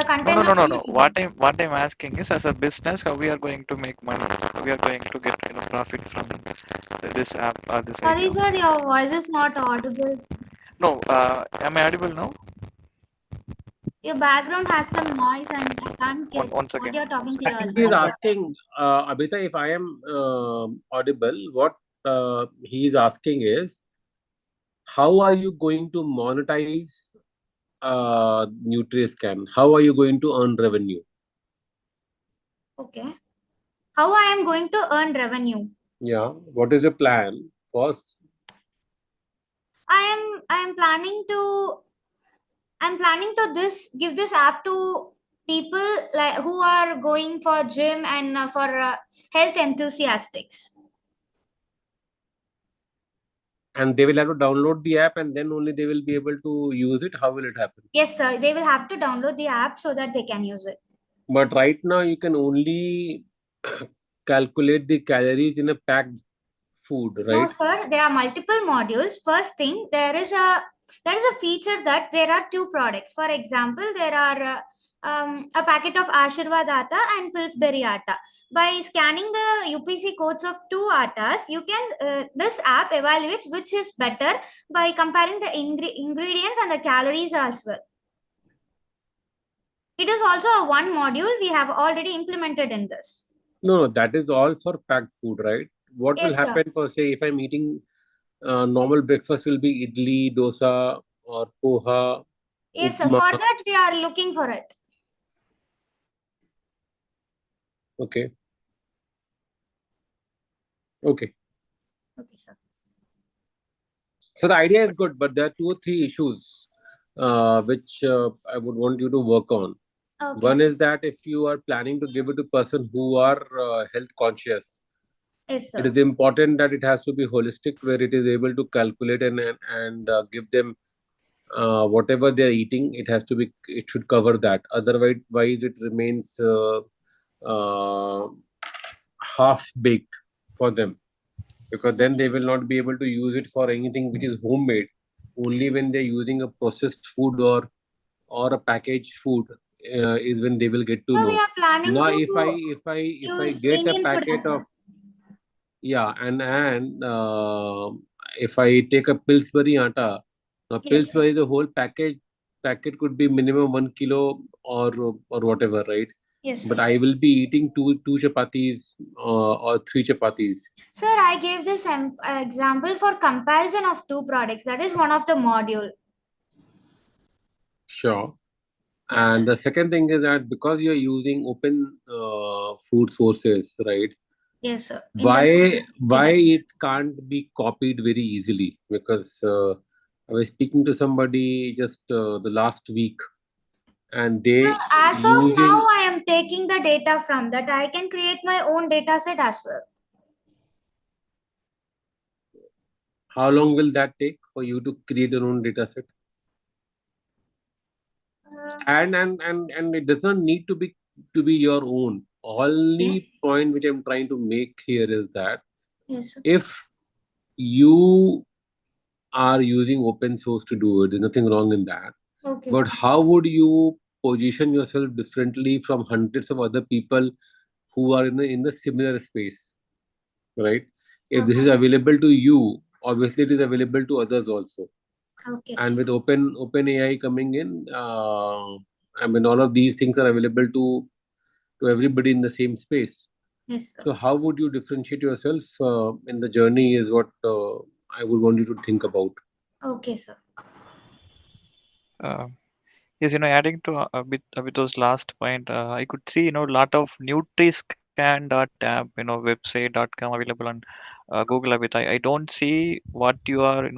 contents no, of no, no. nutrition. What I'm asking is, as a business, how we are going to make money? How we are going to get, you know, profit from this app or this Sorry, idea? sir, your voice is not audible. No, am I audible now? Your background has some noise and I can't get Once what again. you're talking clearly. He is asking, Abhita, if I am audible, what he is asking is, how are you going to monetize NutriScan? How are you going to earn revenue? Okay. How I am going to earn revenue? Yeah. What is your plan? First, I'm planning to give this app to people like who are going for gym and for health enthusiasts. and they will have to download the app, and then only they will be able to use it. How will it happen? Yes, sir. They will have to download the app so that they can use it. But right now, you can only calculate the calories in a packed food, No, right? sir. There are multiple modules. First thing, there is a feature that there are two products. For example, there are a packet of Ashirwad atta and Pillsbury atta. By scanning the UPC codes of two attas, you can this app evaluates which is better by comparing the ingredients and the calories as well. It is also a one module we have already implemented in this. No, that is all for packed food, right? What will Yes, sir. happen for, say, if I'm eating normal breakfast will be idli, dosa, or poha, Yes, sir. upma. For that, we are looking for it. Okay. Okay. Okay, sir. So the idea is good, but there are two or three issues which I would want you to work on. Okay, One sir. is that if you are planning to give it to person who are health conscious, Yes, it sir. is important that it has to be holistic, where it is able to calculate and give them whatever they are eating. It should cover that. Otherwise, it remains uh, half baked for them, because then they will not be able to use it for anything which is homemade. Only when they're using a processed food or a packaged food is when they will get to So we know. are planning Now, to if I use get a Indian food as packet well. of, yeah, and if I take a Pillsbury atta, now Yes, sir. Pillsbury, the whole packet could be minimum 1 kilo or whatever, right? Yes, But sir. I will be eating two chapatis or three chapatis. Sir, I gave this example for comparison of two products. That is one of the module. Sure. And the second thing is that because you're using open food sources, right? Yes, sir. Why it can't be copied very easily? Because I was speaking to somebody just the last week, and Sir, they as of using. now, I am taking the data from that. I can create my own data set as well. How long will that take for you to create your own data set? And it does not need to be your own. Only point which I'm trying to make here is that Yes, sir. if you are using open source to do it, there's nothing wrong in that. Okay, But sir. how would you position yourself differently from hundreds of other people who are in the similar space, right? If this is available to you, obviously it is available to others also. Okay, And sir. with open AI coming in, I mean, all of these things are available to everybody in the same space. Yes, sir. So how would you differentiate yourself in the journey is what I would want you to think about. Okay, sir. Yes, adding to a bit those last point, I could see, a lot of nutriscan.app, website.com available on Google a bit. I don't see what you are,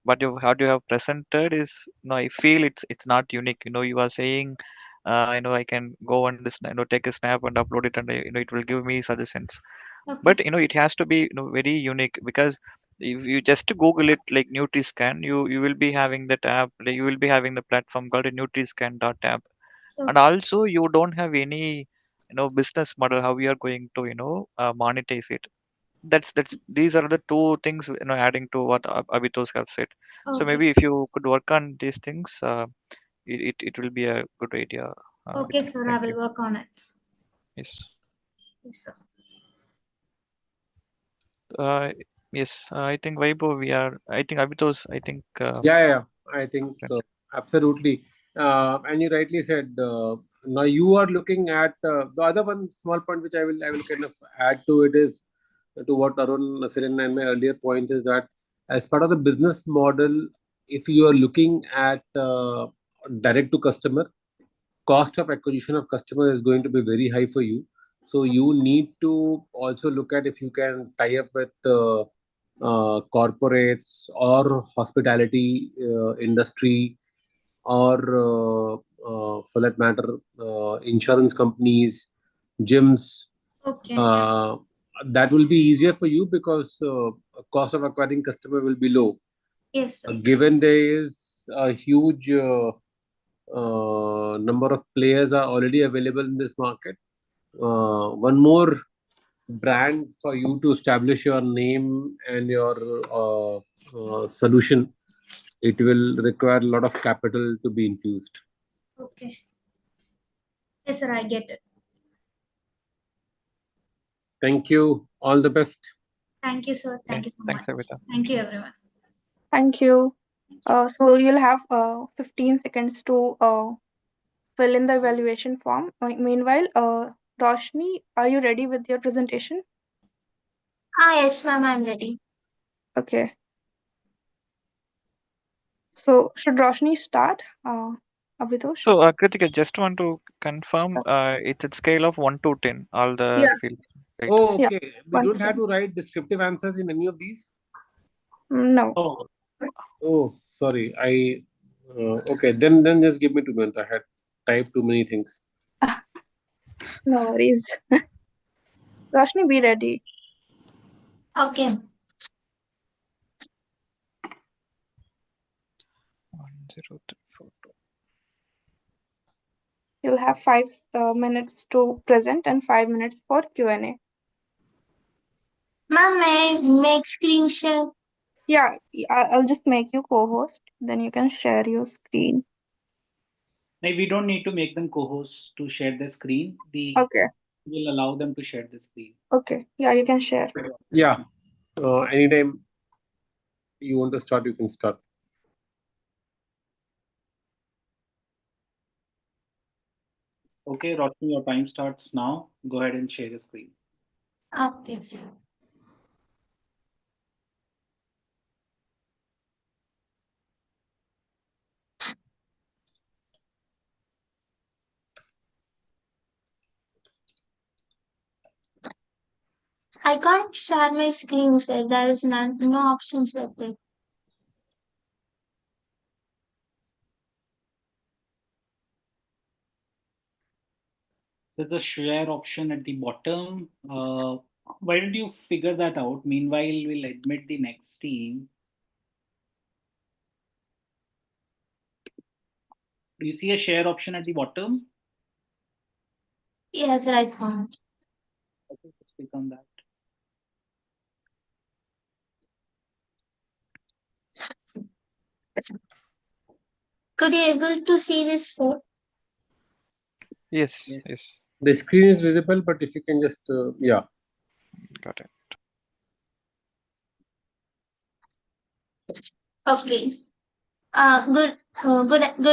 what you have presented is, I feel it's not unique. You are saying, I can go and take a snap and upload it, and it will give me suggestions. Okay. But it has to be very unique, because if you just Google it like Nutriscan, you will be having that app, like, you will be having the platform called a Nutriscan.app, and Okay. also you don't have any business model how we are going to monetize it. That's these are the two things, adding to what Abitos have said. So Okay. maybe if you could work on these things, it will be a good idea. Okay, sir. I Thank will you. work on it. Yes. Yes, sir. Uh, yes, I think Vaibhav, I think Abitos, I think. Yeah. I think Absolutely. And you rightly said, now you are looking at the other one small point which I will kind of add to it is to what Arun said in my earlier point is that as part of the business model, if you are looking at direct to customer, cost of acquisition of customer is going to be very high for you. So you need to also look at if you can tie up with corporates or hospitality industry or for that matter insurance companies, gyms. Okay. That will be easier for you because cost of acquiring customer will be low. Yes, sir. Given there is a huge number of players are already available in this market, one more brand for you to establish your name and your solution, it will require a lot of capital to be infused. Okay. Yes, sir, I get it. Thank you. All the best. Thank you, sir. Thank you so Thanks, much. Savita. Thank you, everyone. Thank you. So you'll have 15 seconds to fill in the evaluation form. Meanwhile, Roshni, are you ready with your presentation? Yes, ma'am, I'm ready. Okay. So should Roshni start? Abhitosh? So, Kritika, just want to confirm, it's at scale of 1 to 10, all the Yeah. fields, right? Oh, Yeah. okay. We don't have to write descriptive answers in any of these. No. Oh, oh, sorry. Okay. Then just give me 2 minutes. I had typed too many things. No worries. Roshni, be ready. Okay. 10342. You'll have 5 minutes to present and 5 minutes for Q&A. Ma'am, may I make screen share? Yeah, I'll just make you co-host. Then you can share your screen. No, we don't need to make them co-hosts to share the screen. Okay. Will allow them to share the screen. Okay. Yeah, you can share. Yeah. Anytime you want to start, you can start. Okay, Roshni, your time starts now. Go ahead and share your screen. Okay, sir. I can't share my screen, sir. There is no options like that. There's a share option at the bottom. Why don't you figure that out? Meanwhile, we'll admit the next team. Do you see a share option at the bottom? Yes, sir, I found. Okay, let's click on that. Could you able to see this, sir? Yes, yes. The screen is visible, but if you can just, yeah. Got it. Okay. Good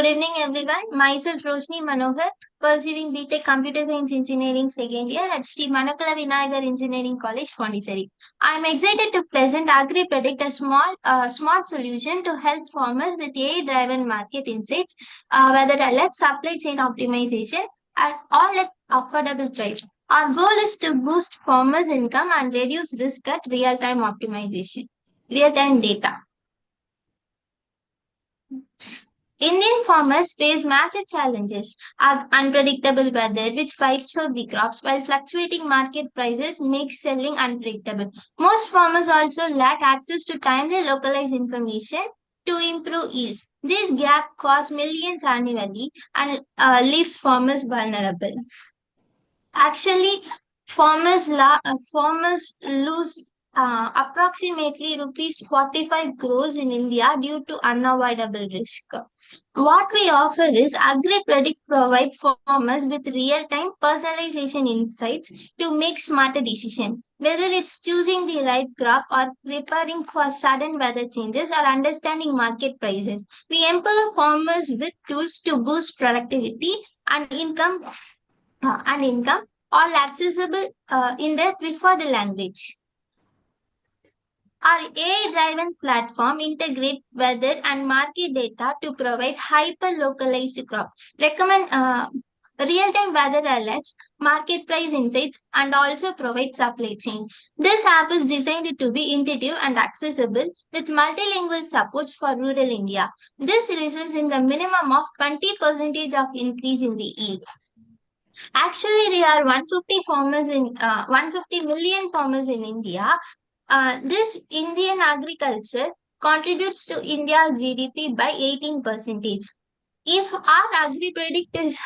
evening, everyone. Myself, Roshni Manohar, pursuing BTech Computer Science Engineering second year at Sri Manakala Vinayagar Engineering College, Pondicherry. I am excited to present AgriPredict, a smart solution to help farmers with AI-driven market insights, whether alert supply chain optimization, and all at affordable price. Our goal is to boost farmers' income and reduce risk at real-time data. Indian farmers face massive challenges: unpredictable weather, which wipes out the crops, while fluctuating market prices make selling unpredictable. Most farmers also lack access to timely localized information to improve yields. This gap costs millions annually and leaves farmers vulnerable. Actually, farmers lose approximately rupees 45 crores in India due to unavoidable risk. What we offer is AgriPredict provide farmers with real-time personalization insights to make smarter decisions, whether it's choosing the right crop or preparing for sudden weather changes or understanding market prices. We empower farmers with tools to boost productivity and income, all accessible in their preferred language. Our AI-driven platform integrate weather and market data to provide hyper-localized crop, recommend real-time weather alerts, market price insights, and also provide supply chain. This app is designed to be intuitive and accessible with multilingual supports for rural India. This results in the minimum of 20% of increase in the yield. Actually, there are 150 million farmers in India. This Indian agriculture contributes to India's GDP by 18%. If our AgriPredict is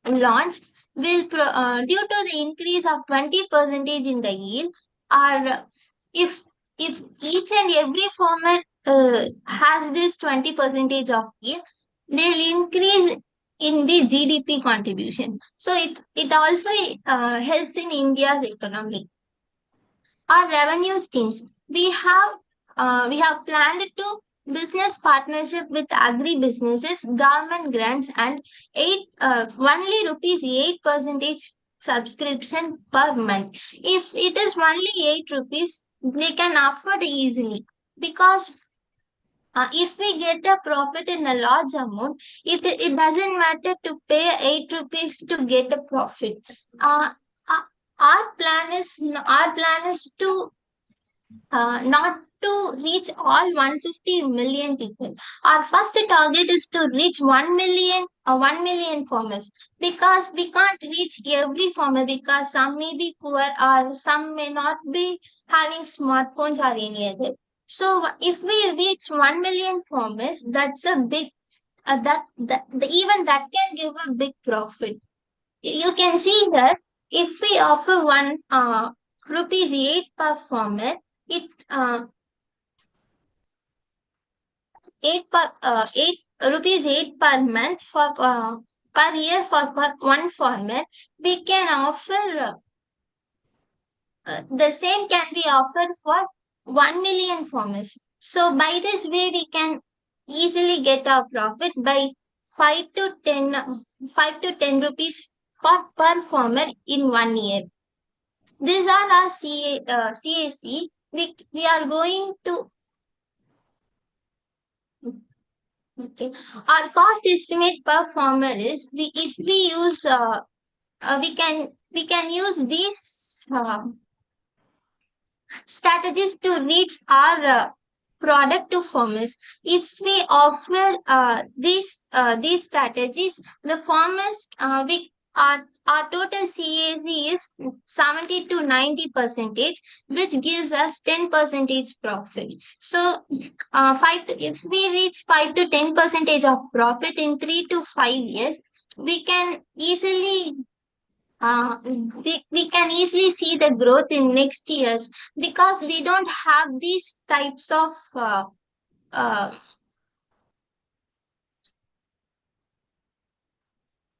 launched, due to the increase of 20% in the yield, or if each and every farmer has this 20% of yield, they'll increase in the GDP contribution. So it also helps in India's economy. Our revenue schemes. We have planned to business partnership with agri businesses, government grants, and only rupees 8% subscription per month. If it is only 8 rupees, they can afford easily, because if we get a profit in a large amount, it doesn't matter to pay 8 rupees to get a profit. Uh, uh, our plan is to not to reach all 150 million people. Our first target is to reach 1 million farmers, because we can't reach every farmer, because some may be poor or some may not be having smartphones or any other. So if we reach 1 million farmers, that's a big even that can give a big profit. You can see that if we offer one rupees 8 per farmer, it 8 rupees 8 per month for per year for one farmer. We can offer the same can be offered for 1 million farmers. So by this way, we can easily get our profit by 5 to 10 rupees per farmer in 1 year. These are our CAC. We are going to. Okay. Our cost estimate per farmer is, if we use we can use these strategies to reach our product to farmers. If we offer these strategies, the farmers our total CAC is 70 to 90 percentage, which gives us 10 percentage profit. So, if we reach 5 to 10 percentage of profit in 3 to 5 years, we can easily we can easily see the growth in next years, because we don't have these types of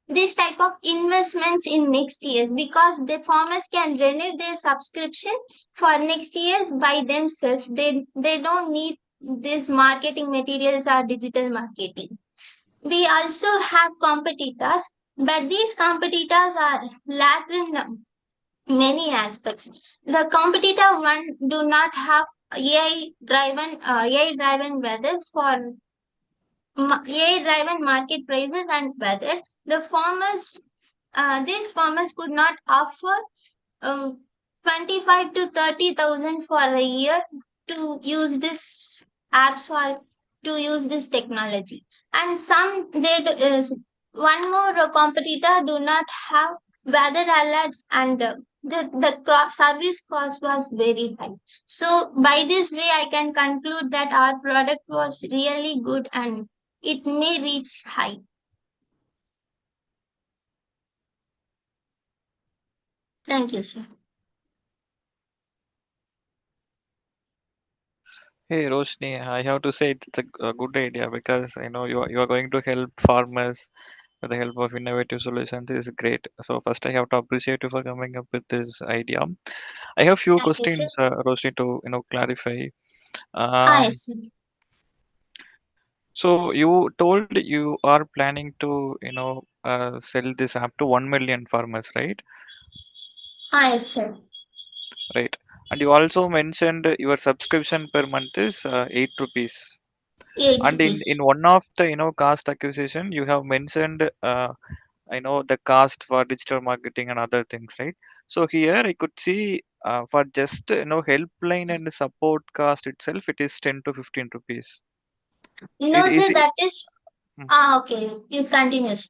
this type of investments in next years, because the farmers can renew their subscription for next years by themselves. They don't need this marketing materials or digital marketing. We also have competitors, but these competitors are lack in many aspects. The competitor one do not have AI driven weather for AI-driven market prices and weather. These farmers could not offer 25 to 30,000 for a year to use this apps or to use this technology. And one more competitor do not have weather alerts, and the service cost was very high. So by this way, I can conclude that our product was really good and it may reach high. Thank you, sir. Hey Roshni, I have to say it's a good idea because you are going to help farmers with the help of innovative solutions. This is great. So first, I have to appreciate you for coming up with this idea. I have few Thank you, sir. questions, Roshni, to clarify. Yes, Um, sir. so you told you are planning to sell this app to 1 million farmers, right? Yes, sir. Right. And you also mentioned your subscription per month is 8 rupees. 8 And in rupees. one of the cost acquisition, you have mentioned the cost for digital marketing and other things, right? So here I could see for just helpline and support cost itself, it is 10 to 15 rupees. No, Is sir, it? that is. Hmm. Okay. You continue, sir.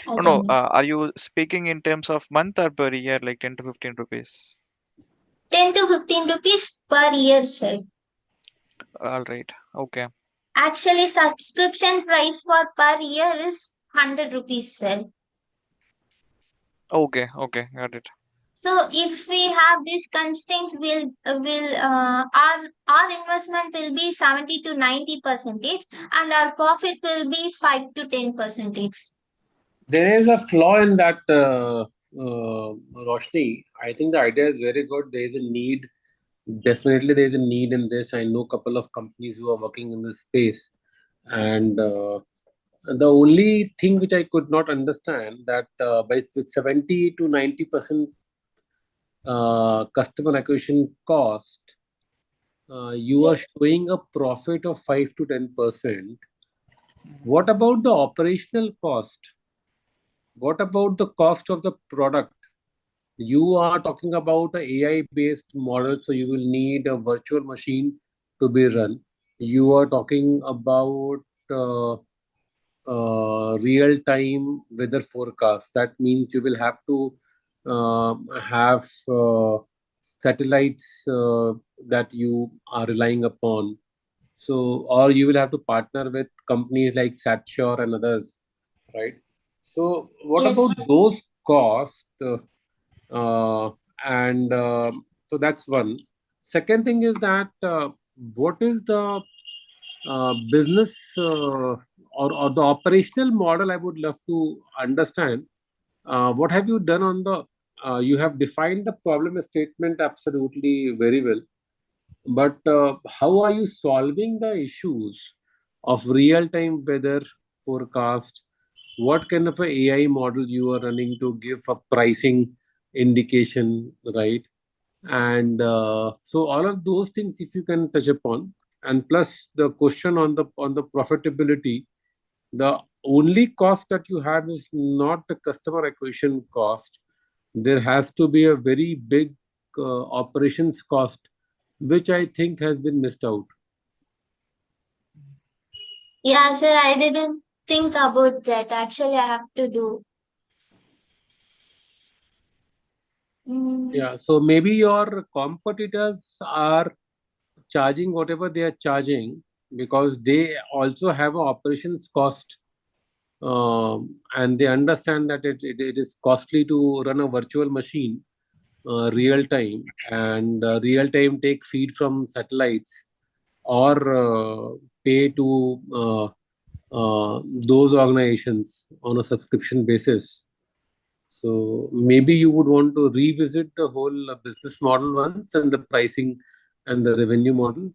I Oh, no, can. are you speaking in terms of month or per year, like 10 to 15 rupees? 10 to 15 rupees per year, sir. All right. Okay. Actually, subscription price for per year is 100 rupees, sir. Okay. Okay. Got it. So if we have these constraints, our investment will be 70 to 90 percentage, and our profit will be 5 to 10 percentage. There is a flaw in that, Roshni. I think the idea is very good. There is a need. Definitely, there is a need in this. I know a couple of companies who are working in this space, and the only thing which I could not understand that by with 70 to 90% customer acquisition cost, you are Yes. showing a profit of 5 to 10%. What about the operational cost? What about the cost of the product? You are talking about a AI based model, so you will need a virtual machine to be run. You are talking about real time weather forecast. That means you will have to have satellites that you are relying upon. So, or you will have to partner with companies like Satshore and others, right? So, what about Yes. those costs? And so that's one. Second thing is that what is the business or the operational model? I would love to understand. What have you done on the? You have defined the problem statement absolutely very well, but how are you solving the issues of real-time weather forecast? What kind of a AI model you are running to give a pricing indication, right? And so all of those things, if you can touch upon, and plus the question on the profitability, the only cost that you have is not the customer acquisition cost. There has to be a very big operations cost, which I think has been missed out. Yeah, sir, I didn't think about that. Actually, I have to do. Yeah, so maybe your competitors are charging whatever they are charging because they also have a operations cost, and they understand that it is costly to run a virtual machine real time, and real time take feed from satellites or pay to those organizations on a subscription basis. So maybe you would want to revisit the whole business model once and the pricing and the revenue model.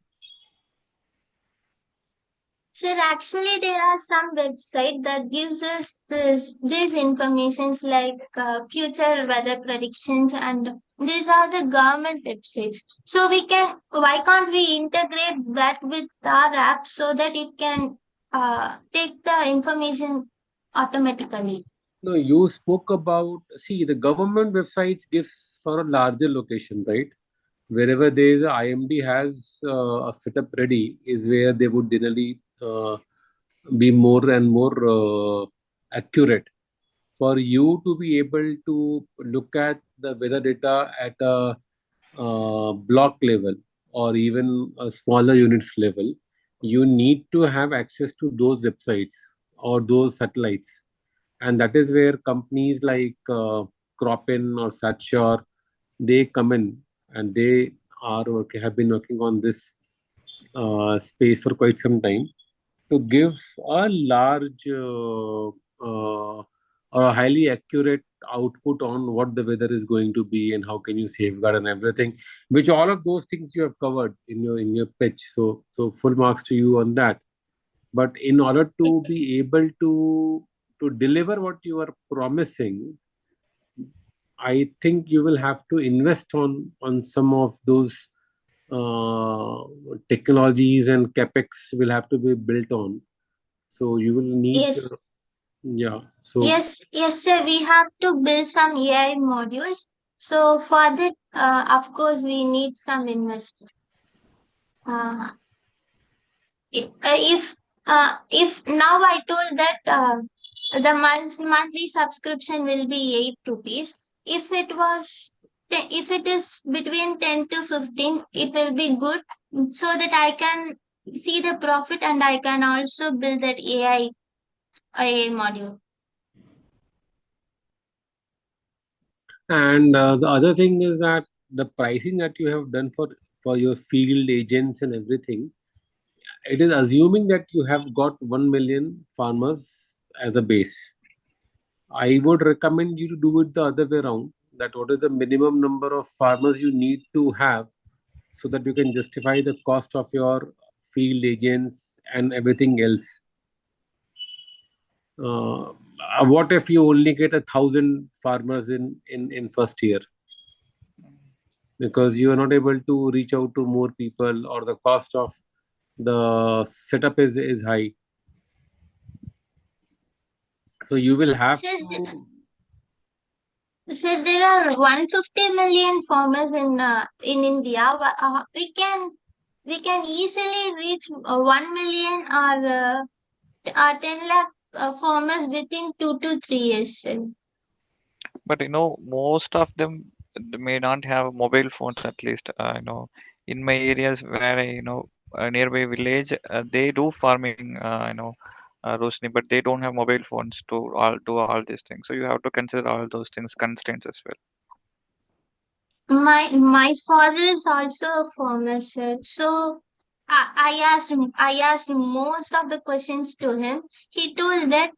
Sir, actually, there are some website that gives us these informations like future weather predictions, and these are the government websites. So why can't we integrate that with our app so that it can take the information automatically? No, you spoke about, see, the government websites gives for a larger location, right? Wherever there is a IMD has a setup ready is where they would generally be more and more accurate. For you to be able to look at the weather data at a block level or even a smaller units level, you need to have access to those websites or those satellites, and that is where companies like Cropin or Satshore, they come in, and they have been working on this. space for quite some time to give a large or a highly accurate output on what the weather is going to be and how can you safeguard and everything, which all of those things you have covered in your pitch. So full marks to you on that. But in order to be able to deliver what you are promising, I think you will have to invest on some of those uh, technologies, and capex will have to be built on. So you will need, Yes, yeah. So yes, sir. We have to build some AI modules. So for that, of course, we need some investment. Uh, if now I told that the monthly subscription will be 8 rupees. If it was if it is between 10 to 15, it will be good so that I can see the profit and I can also build that AI module. and the other thing is that the pricing that you have done for your field agents and everything, it is assuming that you have got 1 million farmers as a base. I would recommend you to do it the other way around. That what is the minimum number of farmers you need to have so that you can justify the cost of your field agents and everything else. What if you only get 1,000 farmers in first year because you are not able to reach out to more people, or the cost of the setup is high, so you will have So, to. so there are 150 million farmers in India. We can easily reach 1 million or 10 lakh farmers within 2 to 3 years. Sir. But most of them may not have mobile phones. At least in my areas where nearby village, they do farming. Rosni, but they don't have mobile phones to all do all these things. So you have to consider all those things constraints as well. My father is also a farmer, sir. So I asked most of the questions to him. He told that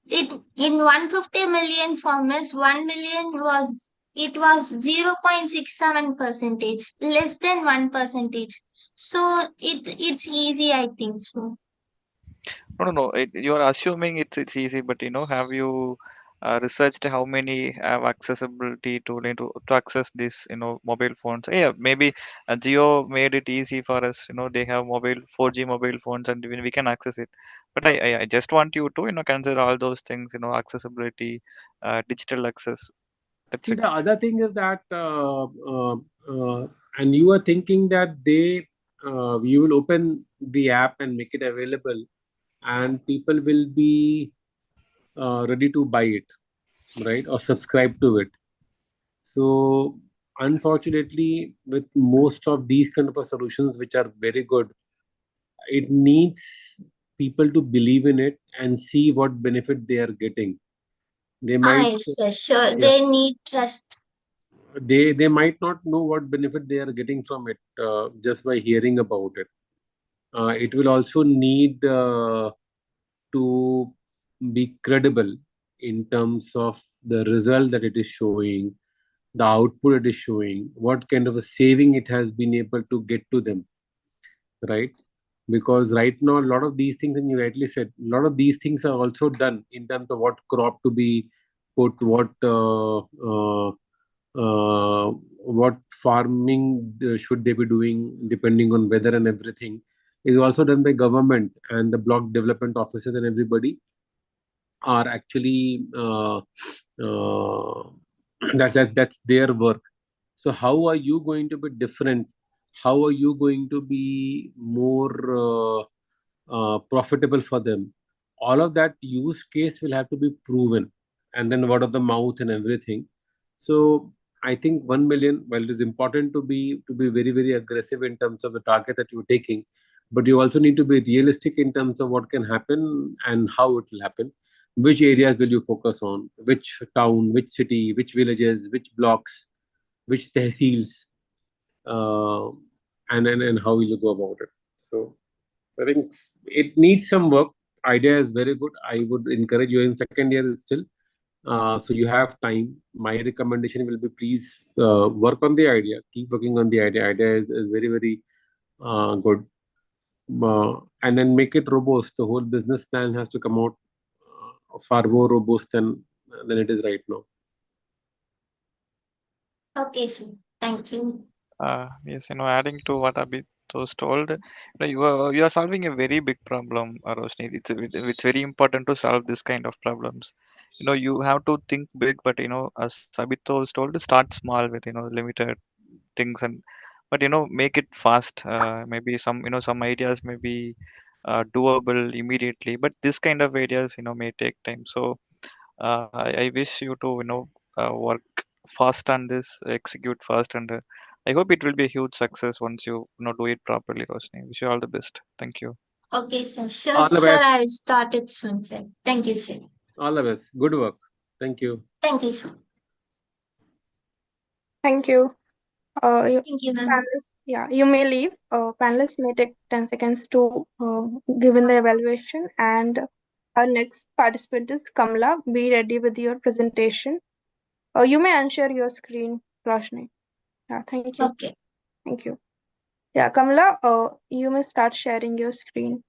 it in 150 million farmers, 1 million was 0.67 percentage, less than 1 percentage. So it's easy, I think so. No. You are assuming it's easy, but have you researched how many have accessibility to access this mobile phones? Yeah, maybe Geo made it easy for us. They have 4G mobile phones, and we can access it. But I just want you to consider all those things. Accessibility, digital access. That's See, it. the other thing is that, and you are thinking that you will open the app and make it available, and people will be ready to buy it, right, or subscribe to it. So, unfortunately, with most of these kind of solutions, which are very good, it needs people to believe in it and see what benefit they are getting. They might, Yes, sir, sure. yeah, They need trust. they might not know what benefit they are getting from it just by hearing about it. It will also need to be credible in terms of the result that it is showing, the output it is showing, what kind of a saving it has been able to get to them, right? Because right now, a lot of these things, and you rightly said, a lot of these things are also done in terms of what crop to be put, what farming should they be doing, depending on weather and everything, is also done by government and the block development officers, and everybody are actually that's their work. So how are you going to be different? How are you going to be more profitable for them? All of that use case will have to be proven, and then word of the mouth and everything. So I think 1 million. Well, it is important to be very very aggressive in terms of the target that you're taking, but you also need to be realistic in terms of what can happen and how it will happen. Which areas will you focus on? Which town? Which city? Which villages? Which blocks? Which tehsils? Uh, and how will you go about it? So I think it needs some work. Idea is very good. I would encourage you in second year still. So you have time. My recommendation will be please work on the idea. Keep working on the idea. Idea is very very good. And then make it robust. The whole business plan has to come out far more robust than it is right now. Okay, sir. Thank you. Yes, adding to what Abhi was told, you are solving a very big problem, Roshni. It's very important to solve this kind of problems. You have to think big, but as Abhito was told, start small with limited things, but make it fast. Maybe some ideas may be doable immediately, but this kind of ideas may take time. So I wish you to work fast on this, execute fast, and I hope it will be a huge success once you do it properly, Roshni. Wish you all the best. Thank you. Okay, sir. Sure, All the sure. best. I'll start it soon, sir. Thank you, sir. All the best. Good work. Thank you. Thank you, sir. Thank you. Thank you, ma'am. Panelists, yeah, you may leave. Panelists may take 10 seconds to give in the evaluation. And our next participant is Kamla. Be ready with your presentation. You may unshare your screen, Roshni. Yeah, thank you. Okay. Thank you. Yeah, Kamla, you may start sharing your screen.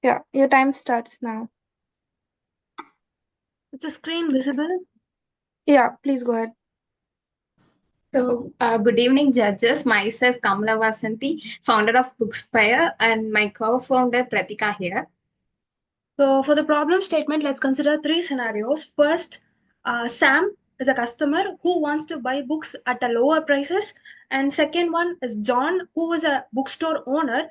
Yeah, your time starts now. Is the screen visible? Yeah, please go ahead. So, good evening, judges. Myself, Kamala Vasanti, founder of Bookspire, and my co-founder, Pratika here. So, for the problem statement, let's consider three scenarios. First, Sam is a customer who wants to buy books at a lower prices. And second one is John, who is a bookstore owner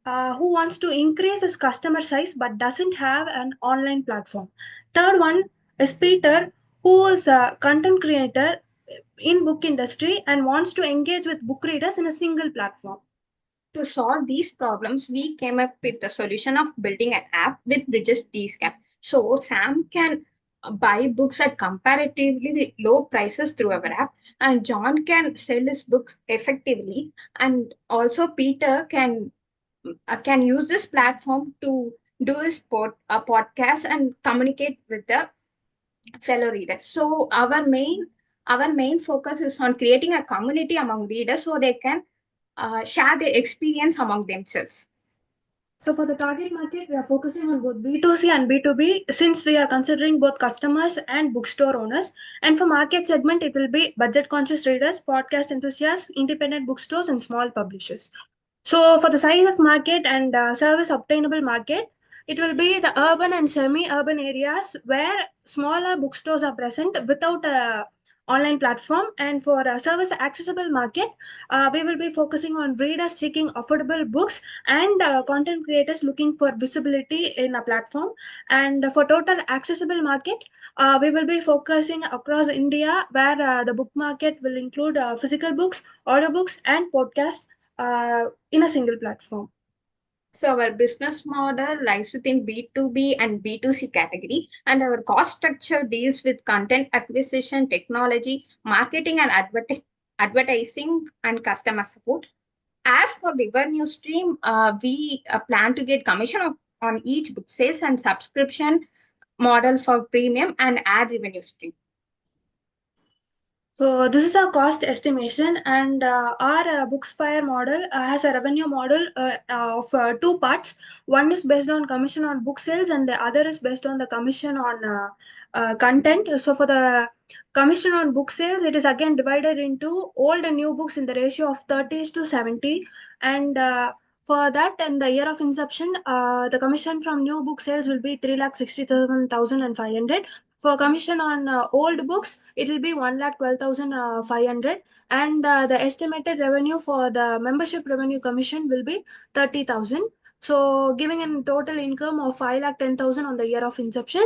who wants to increase his customer size but doesn't have an online platform. Third one is Peter, who is a content creator in book industry and wants to engage with book readers in a single platform. To solve these problems, we came up with the solution of building an app which bridges these gaps. So Sam can buy books at comparatively low prices through our app, and John can sell his books effectively, and also Peter can use this platform to do his podcast and communicate with the fellow readers. So our main focus is on creating a community among readers so they can share their experience among themselves. So for the target market, we are focusing on both B2C and B2B since we are considering both customers and bookstore owners. And for market segment, it will be budget conscious readers, podcast enthusiasts, independent bookstores, and small publishers. So for the size of market and service obtainable market, it will be the urban and semi-urban areas where smaller bookstores are present without a online platform. And for a service accessible market, we will be focusing on readers seeking affordable books and content creators looking for visibility in a platform. And for total accessible market, we will be focusing across India where the book market will include physical books, audiobooks, and podcasts in a single platform. So our business model lies within B2B and B2C category, and our cost structure deals with content acquisition, technology, marketing, and advertising and customer support. As for revenue stream, we plan to get commission on each book sales and subscription model for premium and ad revenue stream. So this is our cost estimation, and our Bookspire model has a revenue model of two parts. One is based on commission on book sales, and the other is based on the commission on content. So for the commission on book sales, it is again divided into old and new books in the ratio of 30:70, and for that, in the year of inception, the commission from new book sales will be 3,67,500. For commission on old books, it will be 1,12,500, and the estimated revenue for the membership revenue commission will be 30,000. So, giving a total income of 5,10,000 on the year of inception.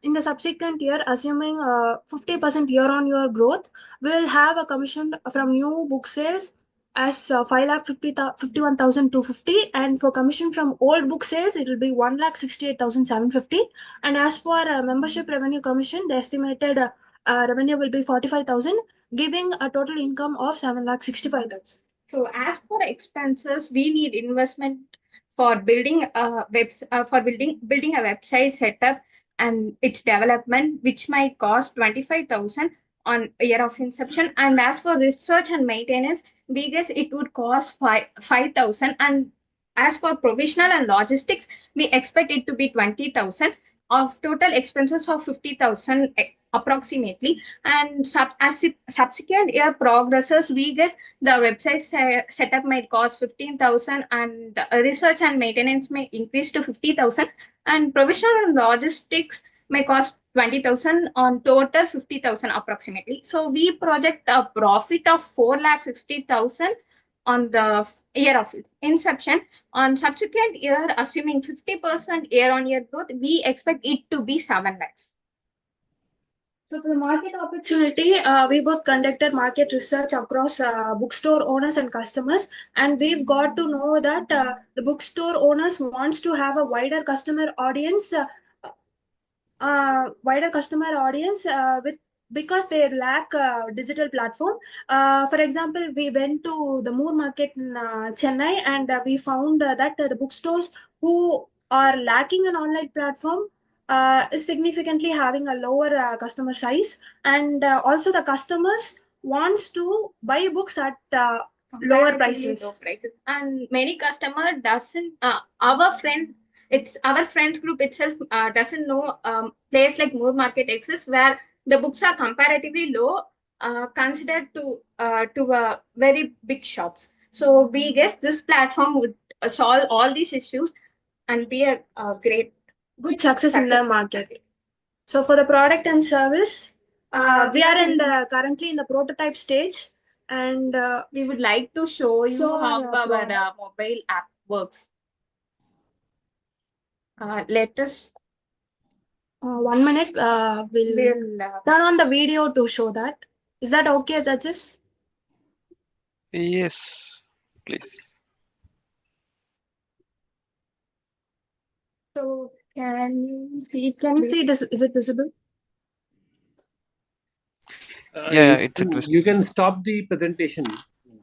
In the subsequent year, assuming 50% year-on-year growth, we will have a commission from new book sales as 5,51,250, and for commission from old book sales it will be 1,68,750, and as for membership revenue commission, the estimated revenue will be 45,000, giving a total income of 7,65,000. So as for expenses, we need investment for building a building a website setup and its development, which might cost 25,000 on a year of inception. And as for research and maintenance, we guess it would cost 5,000. And as for provisional and logistics, we expect it to be 20,000 of total expenses of 50,000 approximately. And as subsequent year progresses, we guess the website setup might cost 15,000, and research and maintenance may increase to 50,000, and provisional and logistics may cost 20,000, on total 50,000 approximately. So we project a profit of 4,60,000 on the year of inception. On subsequent year, assuming 50% year-on-year growth, we expect it to be 7 lakhs. So for the market opportunity, we both conducted market research across bookstore owners and customers, and we've got to know that the bookstore owners wants to have a wider customer audience, with because they lack a digital platform. For example, we went to the Moore Market in Chennai, and we found that the bookstores who are lacking an online platform is significantly having a lower customer size, and also the customers wants to buy books at lower prices. Low prices. And many customer doesn't our friends group itself doesn't know place like Moore Market exists, where the books are comparatively low considered to very big shops. So we guess this platform would solve all these issues and be a great good success in the market. So for the product and service, we are currently in the prototype stage, and we would like to show you how our mobile app works. Let us 1 minute. We'll turn on the video to show that. Is that okay, judges? Yes, please. So can you see this? Is it visible? Yeah, it's interesting. You can stop the presentation.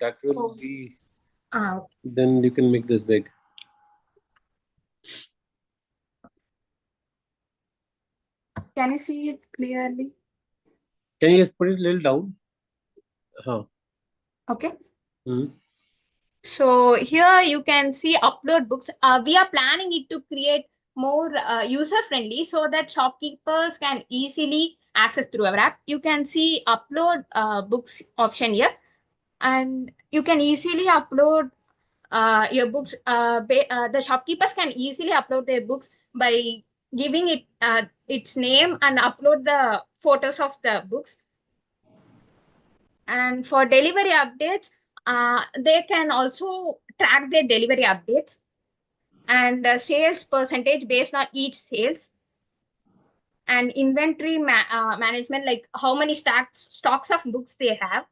That will be. Then you can make this big. Can you see it clearly? Can you just put it a little down? Okay. Hmm. So here you can see upload books. We are planning it to create more user friendly so that shopkeepers can easily access through our app. You can see upload books option here, and you can easily upload your books. The shopkeepers can easily upload their books by giving it its name and upload the photos of the books. And for delivery updates, they can also track their delivery updates and sales percentage based on each sales, and inventory management, like how many stocks of books they have.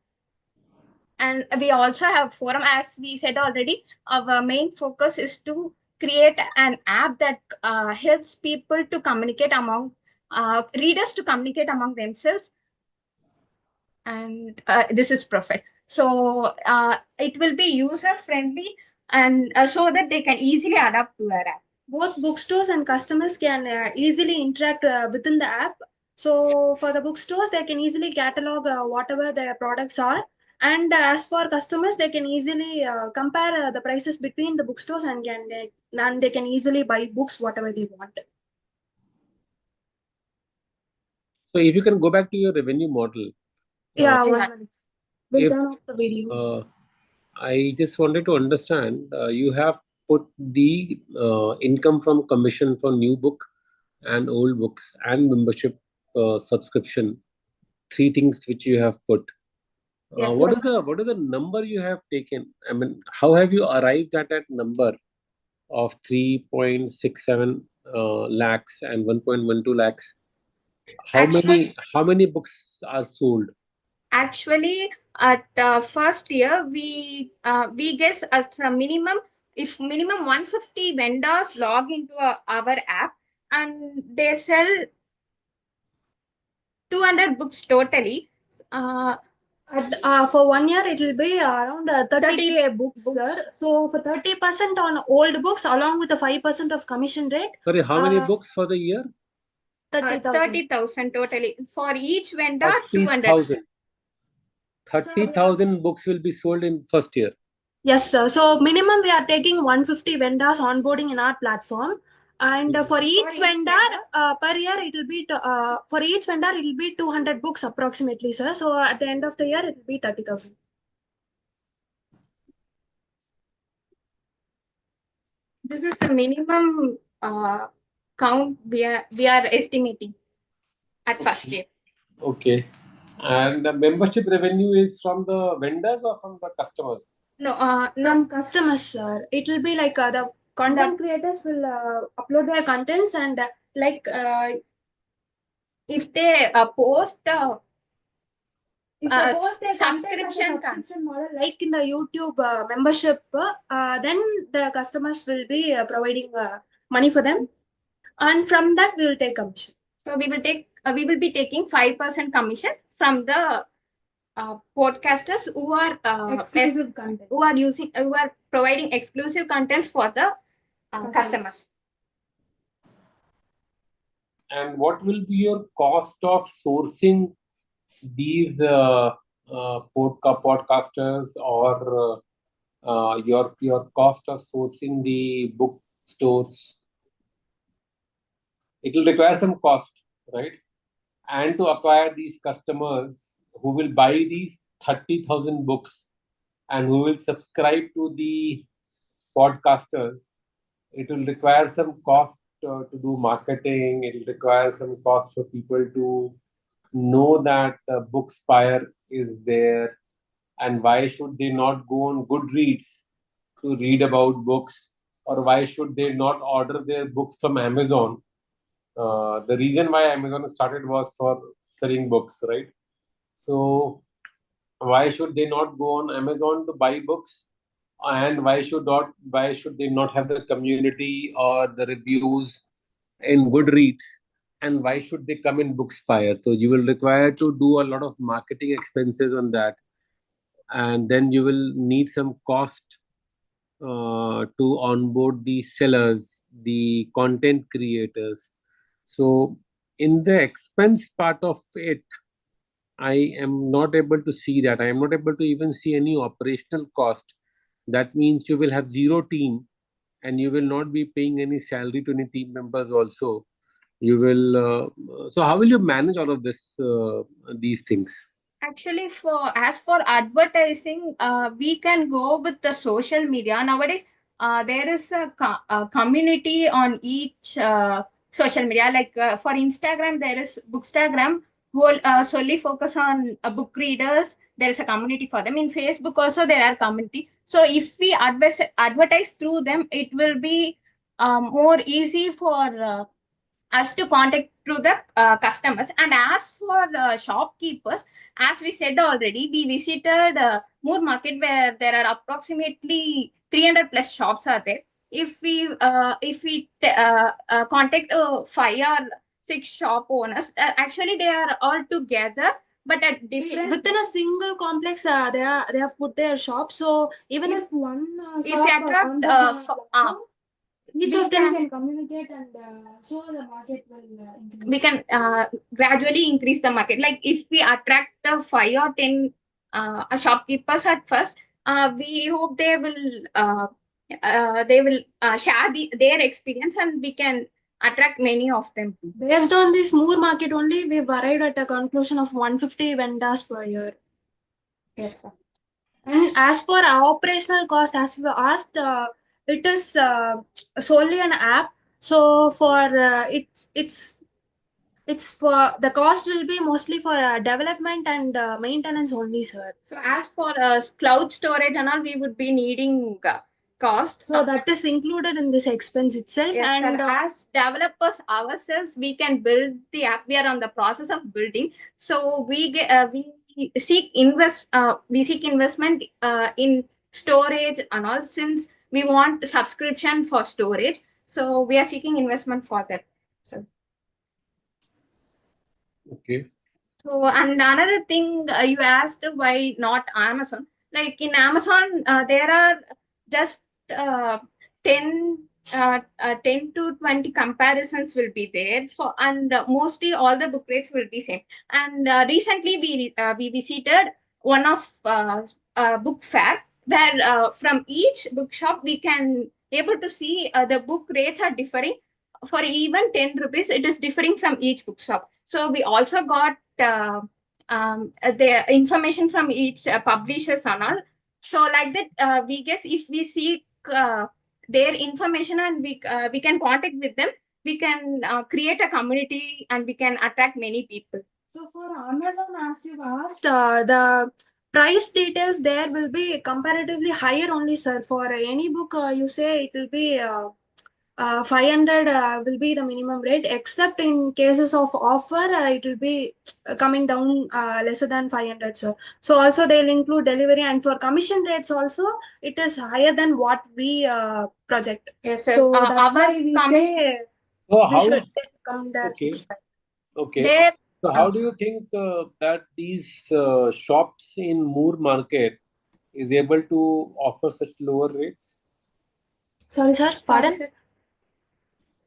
And we also have forum. As we said already, our main focus is to create an app that helps people to communicate among readers to communicate among themselves, and this is perfect. So it will be user friendly, and so that they can easily adapt to our app. Both bookstores and customers can easily interact within the app. So for the bookstores, they can easily catalog whatever their products are, and as for customers, they can easily compare the prices between the bookstores, and they can easily buy books whatever they want. So if you can go back to your revenue model. Yeah, 1 minute. We'll turn off the video. I just wanted to understand, you have put the income from commission for new book and old books and membership subscription, 3 things which you have put. Yes, what is the number you have taken? I mean, how have you arrived at that number of 3.67 lakhs and 1.12 lakhs? How many books are sold? Actually, At first year, we guess at a minimum, if minimum 150 vendors log into our app and they sell 200 books totally. For 1 year, it will be around 30 books, sir. So for 30% on old books, along with the 5% of commission rate. Sorry, how many books for the year? 30,000 totally. For each vendor, 200. 30,000. 30,000 books will be sold in first year. Yes, sir. So minimum we are taking 150 vendors onboarding in our platform, and for each vendor per year it will be for each vendor it will be 200 books approximately, sir. So at the end of the year it will be 30,000. This is the minimum count we are estimating at first year. Okay. And the membership revenue is from the vendors or from the customers? No, from customers, sir. It will be like the content creators will upload their contents and if they post if they post their subscription subscription model like in the YouTube membership, then the customers will be providing money for them, and from that we will take commission. So we will be taking 5% commission from the podcasters who are Exclusive content. who are providing exclusive contents for the customers. And what will be your cost of sourcing these podcasters, or your cost of sourcing the bookstores? It will require some cost, right? And to acquire these customers who will buy these 30,000 books and who will subscribe to the podcasters, it will require some cost to do marketing. It will require some cost for people to know that Bookspire is there, and why should they not go on Goodreads to read about books, or why should they not order their books from Amazon? The reason why Amazon started was for selling books, right? So why should they not go on Amazon to buy books? And why should they not have the community or the reviews in Goodreads? And why should they come in Bookspire? So you will require to do a lot of marketing expenses on that, and then you will need some cost to onboard the sellers, the content creators. So in the expense part of it, I am not able to see that. I am not able to even see any operational cost. That means you will have zero team, and you will not be paying any salary to any team members also. You will. So how will you manage all of this? These things. Actually, as for advertising, we can go with the social media nowadays. There is a community on each social media. Like for Instagram, there is Bookstagram, who will solely focus on book readers. There is a community for them. In Facebook also there are community. So if we advertise through them, it will be more easy for us to contact through the customers. And as for shopkeepers, as we said already, we visited Moor Market, where there are approximately 300 plus shops are there. If we contact 5 or 6 shop owners, actually they are all together, but at different within a single complex, they have put their shop. So even if one if shop we attract each of them can communicate, and so the market will increase. We can gradually increase the market. Like if we attract 5 or 10 shopkeepers at first, we hope they will share their experience, and we can attract many of them too. Based on this Moor Market only, we've arrived at a conclusion of 150 vendors per year. Yes, sir. And as for our operational cost, as we asked, it is solely an app. So for it's for the cost will be mostly for development and maintenance only, sir. So as for cloud storage and all, we would be needing cost. So that is included in this expense itself. Yes, and sir. As developers ourselves, we can build the app. We are on the process of building. So we we seek investment in storage and all, since we want subscription for storage, so we are seeking investment for that. So Okay. so, and another thing, you asked why not Amazon. Like in Amazon, there are just uh, 10, 10 to 20 comparisons will be there. So, and mostly all the book rates will be same. And recently we visited one of book fair where from each bookshop we can able to see the book rates are differing. For even 10 rupees, it is differing from each bookshop. So we also got the information from each publishers and all. So like that, we guess if we seek their information and we can contact with them, we can create a community and we can attract many people. So for Amazon, as you asked, the price details there will be comparatively higher only, sir. For any book, you say it will be 500 will be the minimum rate, except in cases of offer, it will be coming down lesser than 500, sir. So also they'll include delivery, and for commission rates also, it is higher than what we project. Yes, sir. So that's Our why we say So we how? should come there. Okay. Okay. there. So how do you think that these shops in Moor Market is able to offer such lower rates? Sorry, sir. Pardon?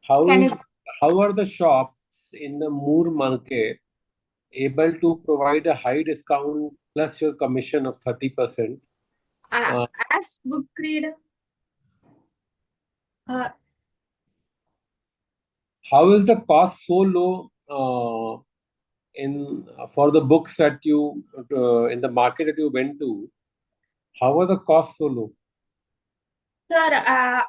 How Can is you? how are the shops in the Moor Market able to provide a high discount plus your commission of 30%? As book reader, How is the cost so low in for the books that you in the market that you went to? How are the costs so low? Sir,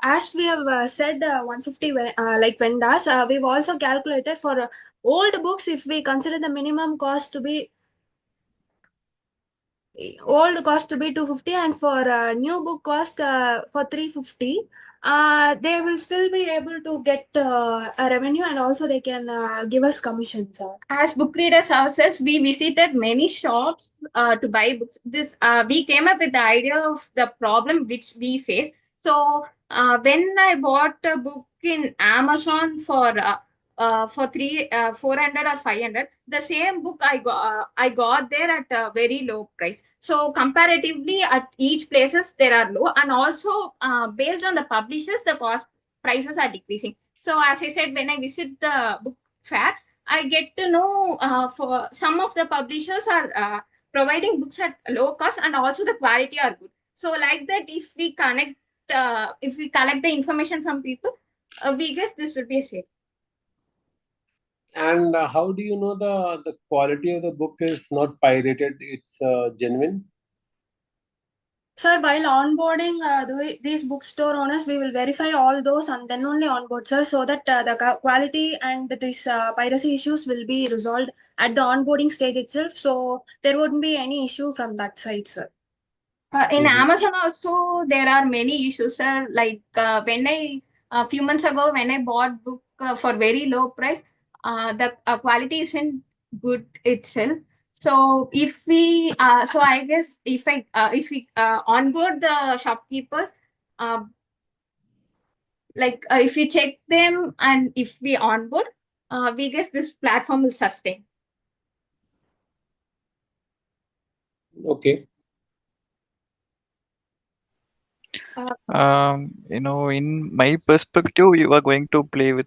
as we have said, 150 like vendors, we've also calculated for old books, if we consider the minimum cost to be old cost to be 250, and for new book cost for 350, they will still be able to get a revenue, and also they can give us commission, sir. as book readers ourselves, we visited many shops to buy books. This we came up with the idea of the problem which we face. So when I bought a book in Amazon for 400 or 500, the same book I got there at a very low price. So comparatively, at each places there are low, and also based on the publishers, the cost prices are decreasing. So as I said, when I visit the book fair, I get to know for some of the publishers are providing books at low cost, and also the quality are good. So like that, if we collect the information from people, we guess this will be safe. And how do you know the quality of the book is not pirated? It's genuine. Sir, while onboarding these bookstore owners, we will verify all those and then only onboard, sir, so that the quality and this piracy issues will be resolved at the onboarding stage itself. So there wouldn't be any issue from that side, sir. In Amazon also there are many issues, sir. Like when I a few months ago when I bought book for very low price, the quality isn't good itself. So if we, so I guess if we onboard the shopkeepers, uh, like if we check them and if we onboard, we guess this platform will sustain. Okay. In my perspective, you are going to play with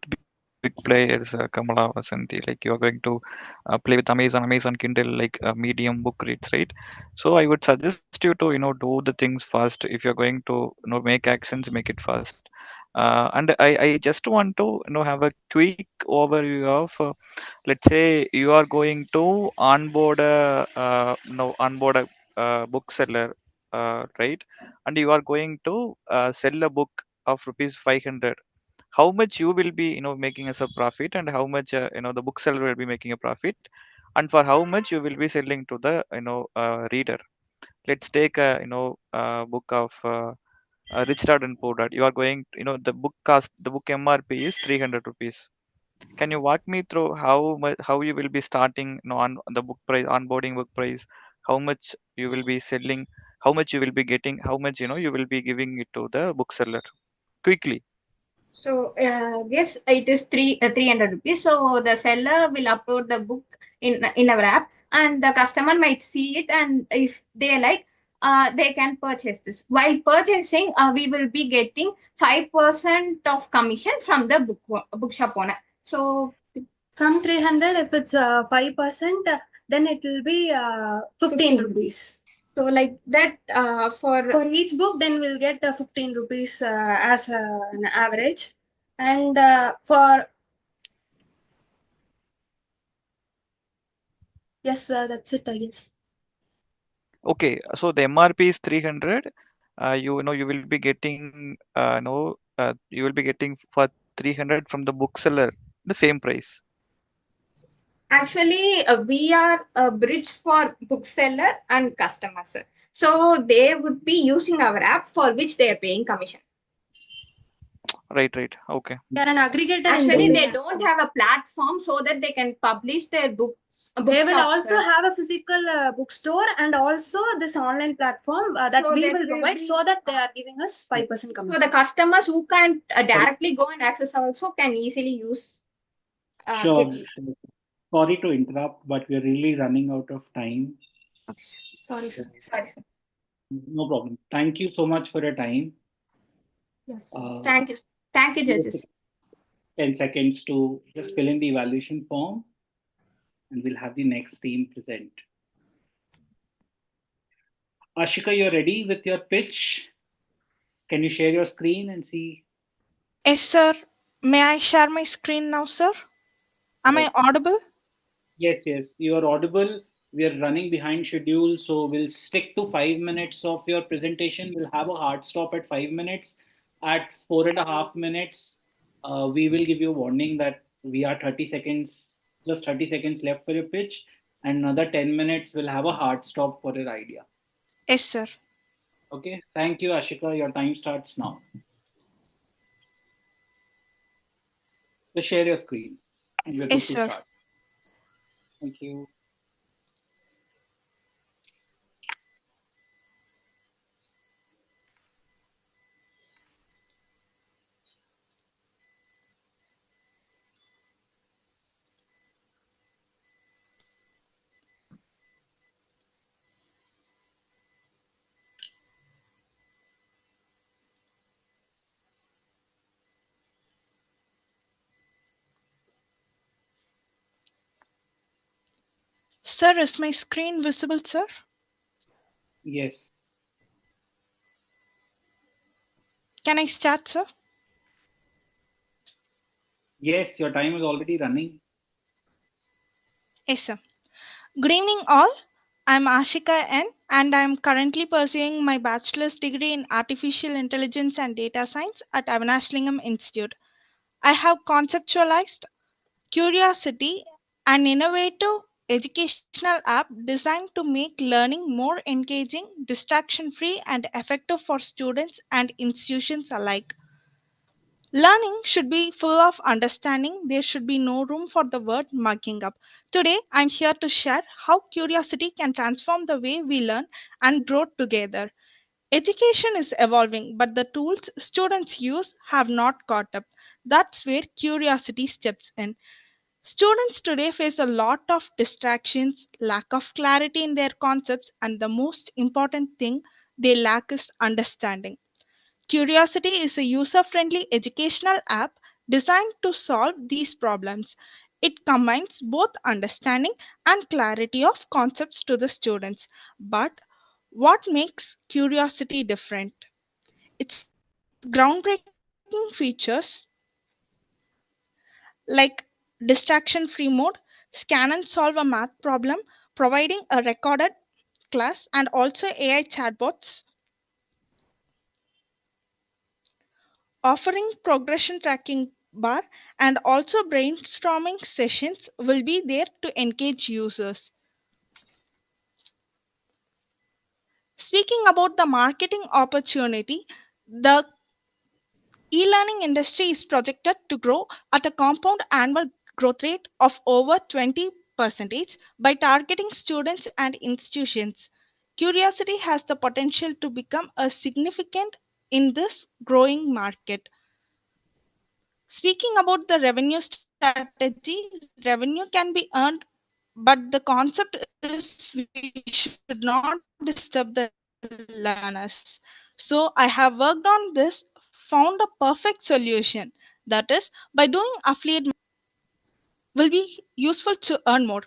big players, Kamala Vasanti. Like you are going to play with Amazon Kindle, like medium book reads, right? So I would suggest you to do the things fast. If you're going to make actions, make it fast. And I just want to have a quick overview of let's say you are going to onboard a onboard a bookseller, right? And you are going to sell a book of rupees 500. How much you will be making as a profit, and how much the bookseller will be making a profit, and for how much you will be selling to the reader. Let's take a book of Rich Dad and Poor Dad. You are going, the book MRP is 300 rupees. Can you walk me through how you will be starting on the book price, onboarding book price, how much you will be selling, how much you will be getting, how much you will be giving it to the bookseller quickly. So yes, it is 300 rupees. So the seller will upload the book in our app, and the customer might see it, and if they like, they can purchase this. While purchasing, we will be getting 5% of commission from the bookshop owner. So From 300, if it's 5%, then it will be 15 rupees. So like that, For each book, then we'll get 15 rupees as an average. And yes, that's it, I guess. Okay, so the MRP is 300. You will be getting no you will be getting for 300 from the bookseller the same price. actually, we are a bridge for bookseller and customers. So they would be using our app for which they are paying commission. Right, right. Okay. They are an aggregator. Actually, in they don't have a platform so that they can publish their books. They will also have a physical bookstore and also this online platform that So we that will will provide, be- so that they are giving us 5% So commission. the customers who can't directly go and access also can easily use. Sure. Sorry to interrupt, but we're really running out of time. Sorry, sir. Sorry, sir. No problem. Thank you so much for your time. Yes. Thank you. Thank you, judges. 10 seconds to just fill in the evaluation form, and we'll have the next team present. Ashika, you're ready with your pitch? Can you share your screen and see? Yes, sir. May I share my screen now, sir? Am I audible? Yes, yes, you are audible. We are running behind schedule, so we'll stick to 5 minutes of your presentation. We'll have a hard stop at 5 minutes. At 4.5 minutes, we will give you a warning that we are 30 seconds, just 30 seconds left for your pitch, and another 10 minutes, we'll have a hard stop for your idea. Yes, sir. Okay, thank you, Ashika. Your time starts now. Just share your screen, and we're Yes, good to sir. start. Thank you. Sir, is my screen visible, sir? Yes. Can I start, sir? Yes, your time is already running. Yes, sir. Good evening, all. I'm Ashika N, and I'm currently pursuing my bachelor's degree in Artificial Intelligence and Data Science at Avanashlingam Institute. I have conceptualized Curiosity, an innovative educational app designed to make learning more engaging, distraction free, and effective for students and institutions alike. Learning should be full of understanding. There should be no room for the word mugging up. Today, I'm here to share how curiosity can transform the way we learn and grow together. Education is evolving, but the tools students use have not caught up. That's where curiosity steps in. Students today face a lot of distractions, lack of clarity in their concepts, and the most important thing they lack is understanding. Curiosity is a user friendly educational app designed to solve these problems. It combines both understanding and clarity of concepts to the students. But what makes curiosity different? Its groundbreaking features like distraction free mode, scan and solve a math problem, providing a recorded class, and also AI chatbots offering progression tracking bar, and also brainstorming sessions will be there to engage users. Speaking about the marketing opportunity, the e-learning industry is projected to grow at a compound annual growth rate of over 20% percentage by targeting students and institutions. Curiosity has the potential to become a significant in this growing market. Speaking about the revenue strategy, revenue can be earned, but the concept is we should not disturb the learners. So I have worked on this, found a perfect solution. That is, by doing affiliate marketing will be useful to earn more,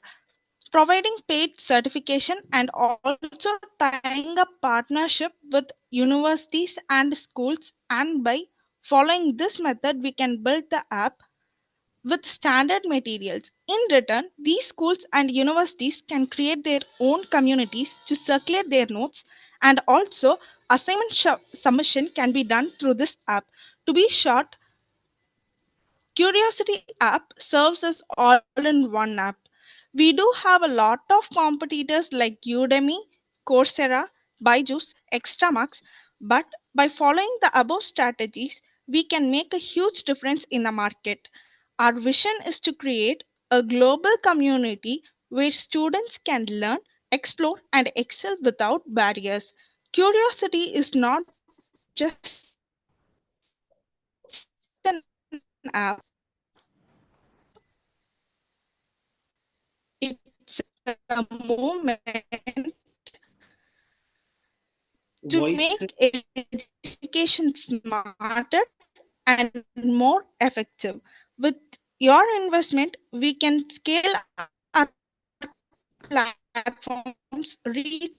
providing paid certification and also tying up partnership with universities and schools. And by following this method, we can build the app with standard materials. In return, these schools and universities can create their own communities to circulate their notes, and also assignment submission can be done through this app. To be short, Curiosity app serves as all-in-one app. We do have a lot of competitors like Udemy, Coursera, Byju's, Extramarks, but by following the above strategies, we can make a huge difference in the market. Our vision is to create a global community where students can learn, explore, and excel without barriers. Curiosity is not just an app, it's a movement to Voice, make education smarter and more effective. With your investment, we can scale our platforms, reach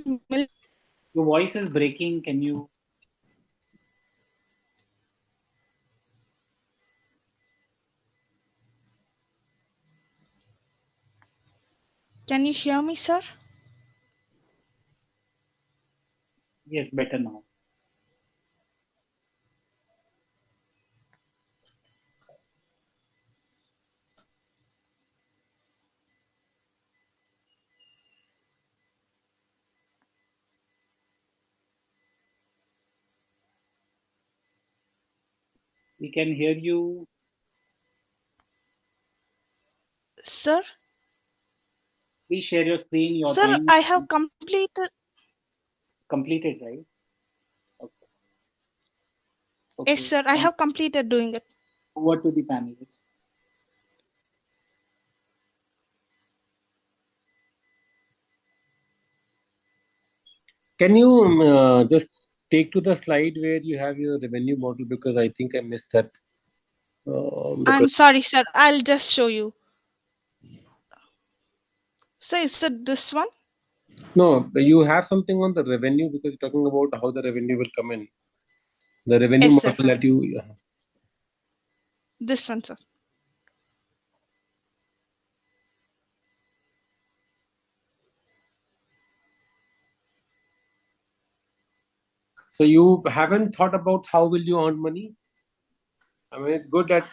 millions of students. your voice is breaking. Can you? Can you hear me, sir? Yes, better now. We can hear you. Sir? Please share your screen, your Sir, time. I have completed. Completed, right? Okay. Yes, Okay. sir, I have completed doing it. Over to the panelists. Can you just take to the slide where you have your revenue model, because I think I missed that. I'm Because sorry, sir. I'll just show you. So is it this one? no, you have something on the revenue, because you're talking about how the revenue will come in. The revenue Yes, sir. model that you. This one, sir. So you haven't thought about how will you earn money? I mean, it's good that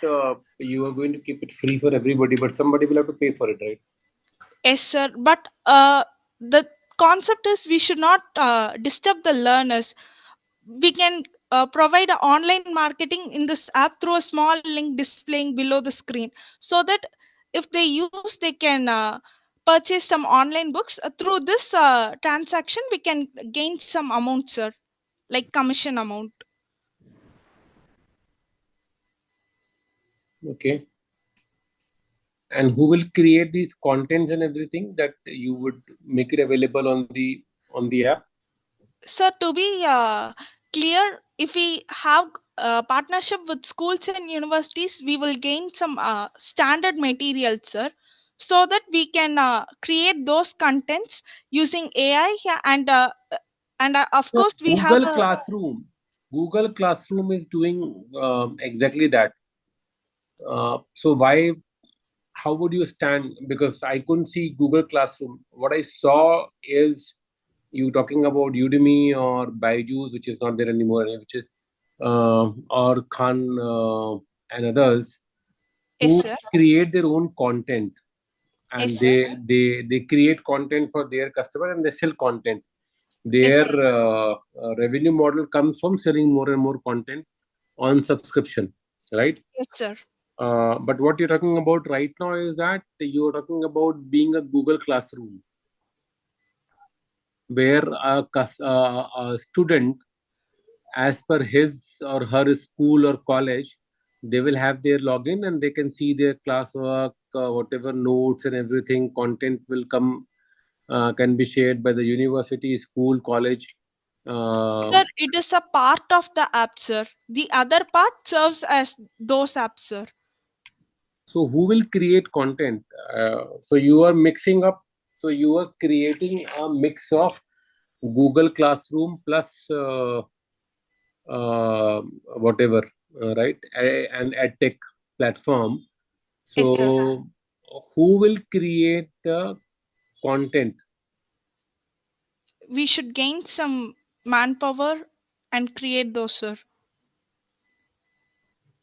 you are going to keep it free for everybody, but somebody will have to pay for it, right? Yes, sir. But the concept is we should not disturb the learners. We can provide online marketing in this app through a small link displaying below the screen, so that if they use, they can purchase some online books. Through this transaction, we can gain some amount, sir, like commission amount. Okay. And who will create these contents and everything that you would make it available on the app? Sir, to be clear, if we have a partnership with schools and universities, we will gain some standard materials, sir, so that we can create those contents using AI. And of So course, we have Google Classroom is doing exactly that. So why? How would you stand? Because I couldn't see Google Classroom. What I saw is you talking about Udemy or Byju's, which is not there anymore, which is or Khan and others Yes, who sir. create their own content, and Yes, sir. they create content for their customer and they sell content. Yes, Their sir. revenue model comes from selling more and more content on subscription, right? Yes, sir. But what you're talking about right now is that you're talking about being a Google Classroom, where a student, as per his or her school or college, they will have their login and they can see their classwork, whatever notes and everything, content will come, can be shared by the university, school, college. Sir, it is a part of the app, sir. The other part serves as those apps, sir. So who will create content? So you are mixing up. So you are creating a mix of Google Classroom plus whatever, right? An edtech platform. Yes, sir. So who will create the content? We should gain some manpower and create those, sir.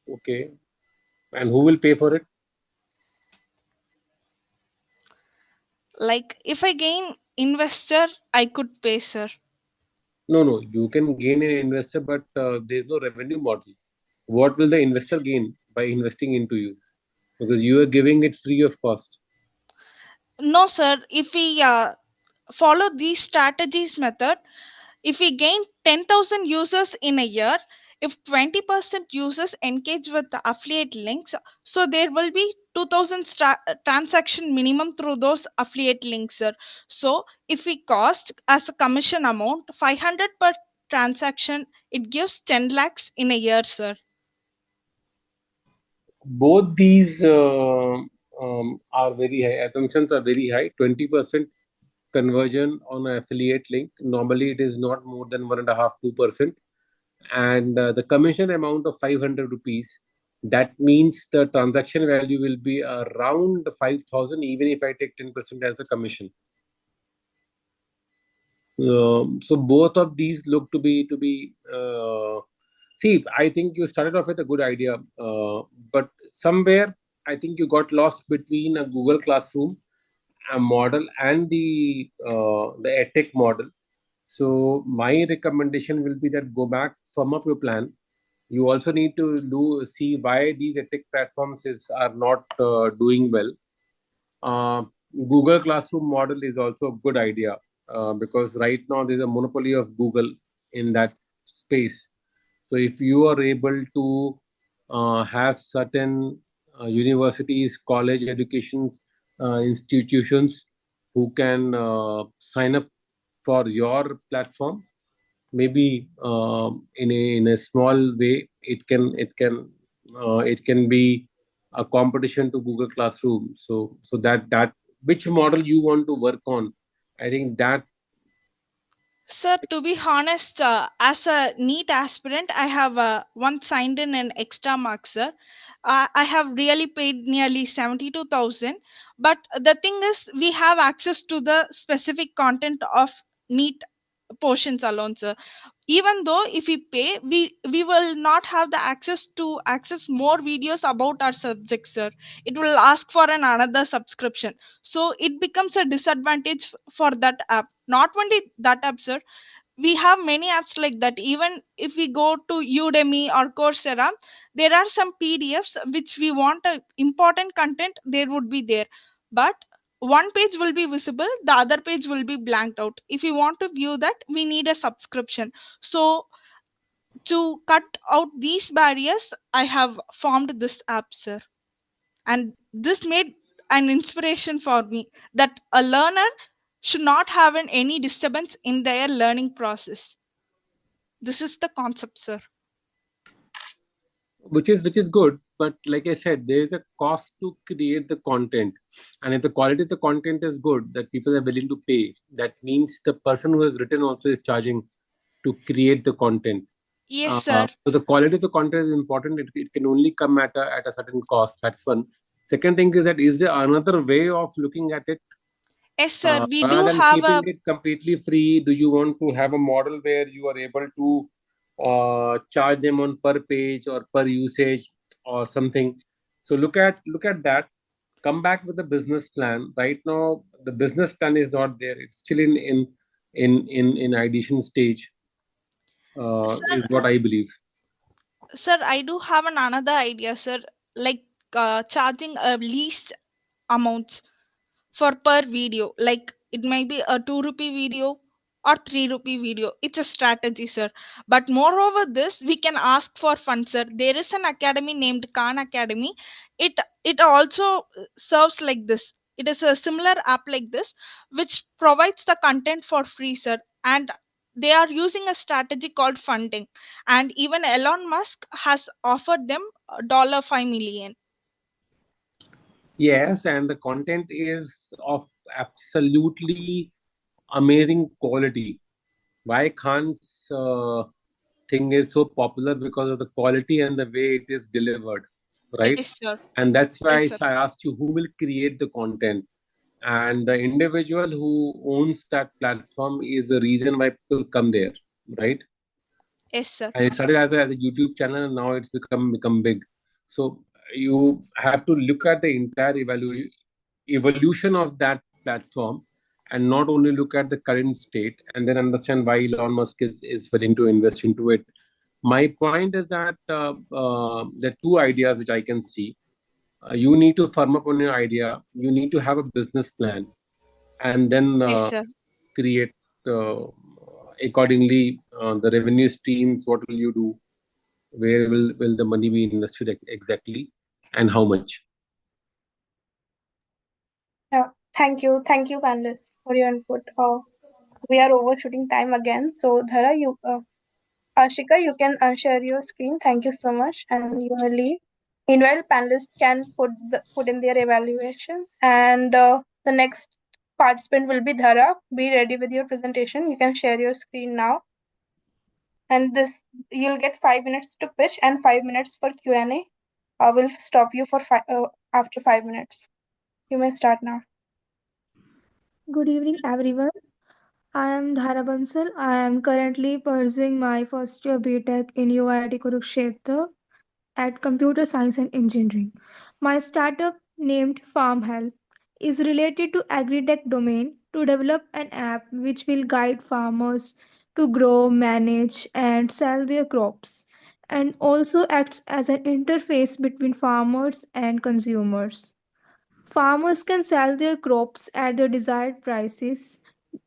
Okay, and who will pay for it? Like if I gain investor, I could pay, sir. No, you can gain an investor, but there is no revenue model. What will the investor gain by investing into you? Because you are giving it free of cost. No, sir. If we follow these strategies method, if we gain 10,000 users in a year, if 20% users engage with the affiliate links, so there will be 2000 transaction minimum through those affiliate links, sir. So if we cost as a commission amount 500 per transaction, it gives 10 lakhs in a year, sir. Both these are very high. Assumptions are very high. 20% conversion on an affiliate link. Normally, it is not more than 1.5-2%. And the commission amount of 500 rupees. That means the transaction value will be around 5,000, even if I take 10% as a commission. So both of these look to be. See, I think you started off with a good idea, but somewhere I think you got lost between a Google Classroom model and the edtech model. So my recommendation will be that go back, firm up your plan. You also need to see why these edtech platforms are not doing well. Uh, Google Classroom model is also a good idea, because right now there's a monopoly of Google in that space. So if you are able to have certain universities, college educations, institutions who can sign up for your platform, maybe in a small way, it can be a competition to Google Classroom. So that which model you want to work on, I think that. Sir, to be honest, as a NEET aspirant, I have once signed in an extra mark, sir. I have really paid nearly 72,000. But the thing is, we have access to the specific content of NEET portions alone, sir. Even though if we pay, we will not have the access to access more videos about our subject, sir. It will ask for another subscription. So it becomes a disadvantage for that app. Not only that app, sir, we have many apps like that. Even if we go to Udemy or Coursera, there are some PDFs which we want a important content, there would be there, but one page will be visible, the other page will be blanked out. If we want to view that, we need a subscription. So to cut out these barriers, I have formed this app, sir. And this made an inspiration for me that a learner should not have any disturbance in their learning process. This is the concept, sir. Which is good, but like I said, there is a cost to create the content, and if the quality of the content is good, that people are willing to pay, that means the person who has written also is charging to create the content. Yes, sir. So the quality of the content is important. It can only come at a certain cost. That's one. Second thing is that, is there another way of looking at it? Yes, sir. We Rather do than have keeping a it completely free, do you want to have a model where you are able to charge them on per page or per usage or something? So look at that. Come back with a business plan. Right now, the business plan is not there. It's still in ideation stage. sir. Is what I believe. Sir, I do have another idea, sir. Like charging a least amounts for per video, like it might be a 2 rupee video or 3 rupee video. It's a strategy, sir. But moreover this, we can ask for funds, sir. There is an academy named Khan Academy. It also serves like this. It is a similar app like this, which provides the content for free, sir. And they are using a strategy called funding, and even Elon Musk has offered them $5 million. Yes, and the content is of absolutely amazing quality. Why Khan's thing is so popular? Because of the quality and the way it is delivered, right? Yes, sir. And that's why Yes, sir. I asked you who will create the content. And the individual who owns that platform is the reason why people come there, right? Yes, sir. And it started as a YouTube channel, and now it's become big. So you have to look at the entire evolution of that platform, and not only look at the current state, and then understand why Elon Musk is willing to invest into it. My point is that there are two ideas which I can see. You need to firm up on your idea. You need to have a business plan, and then Yes, sir. create uh, accordingly the revenue streams. What will you do? Where will the money be invested exactly, and how much? Yeah, thank you, panelists, for your input. We are overshooting time again. So, Dhara, Ashika, you can share your screen. Thank you so much, and you may leave. Meanwhile, panelists can put in their evaluations, and the next participant will be Dhara. Be ready with your presentation. You can share your screen now, and this you'll get 5 minutes to pitch and 5 minutes for Q&A. I will stop you for after 5 minutes. You may start now. Good evening, everyone. I am Dhara Bansal. I am currently pursuing my first year BTech in UIT Kurukshetra at Computer Science and Engineering. My startup, named Farm Help, is related to agri-tech domain to develop an app which will guide farmers to grow, manage, and sell their crops, and also acts as an interface between farmers and consumers. Farmers can sell their crops at the desired prices.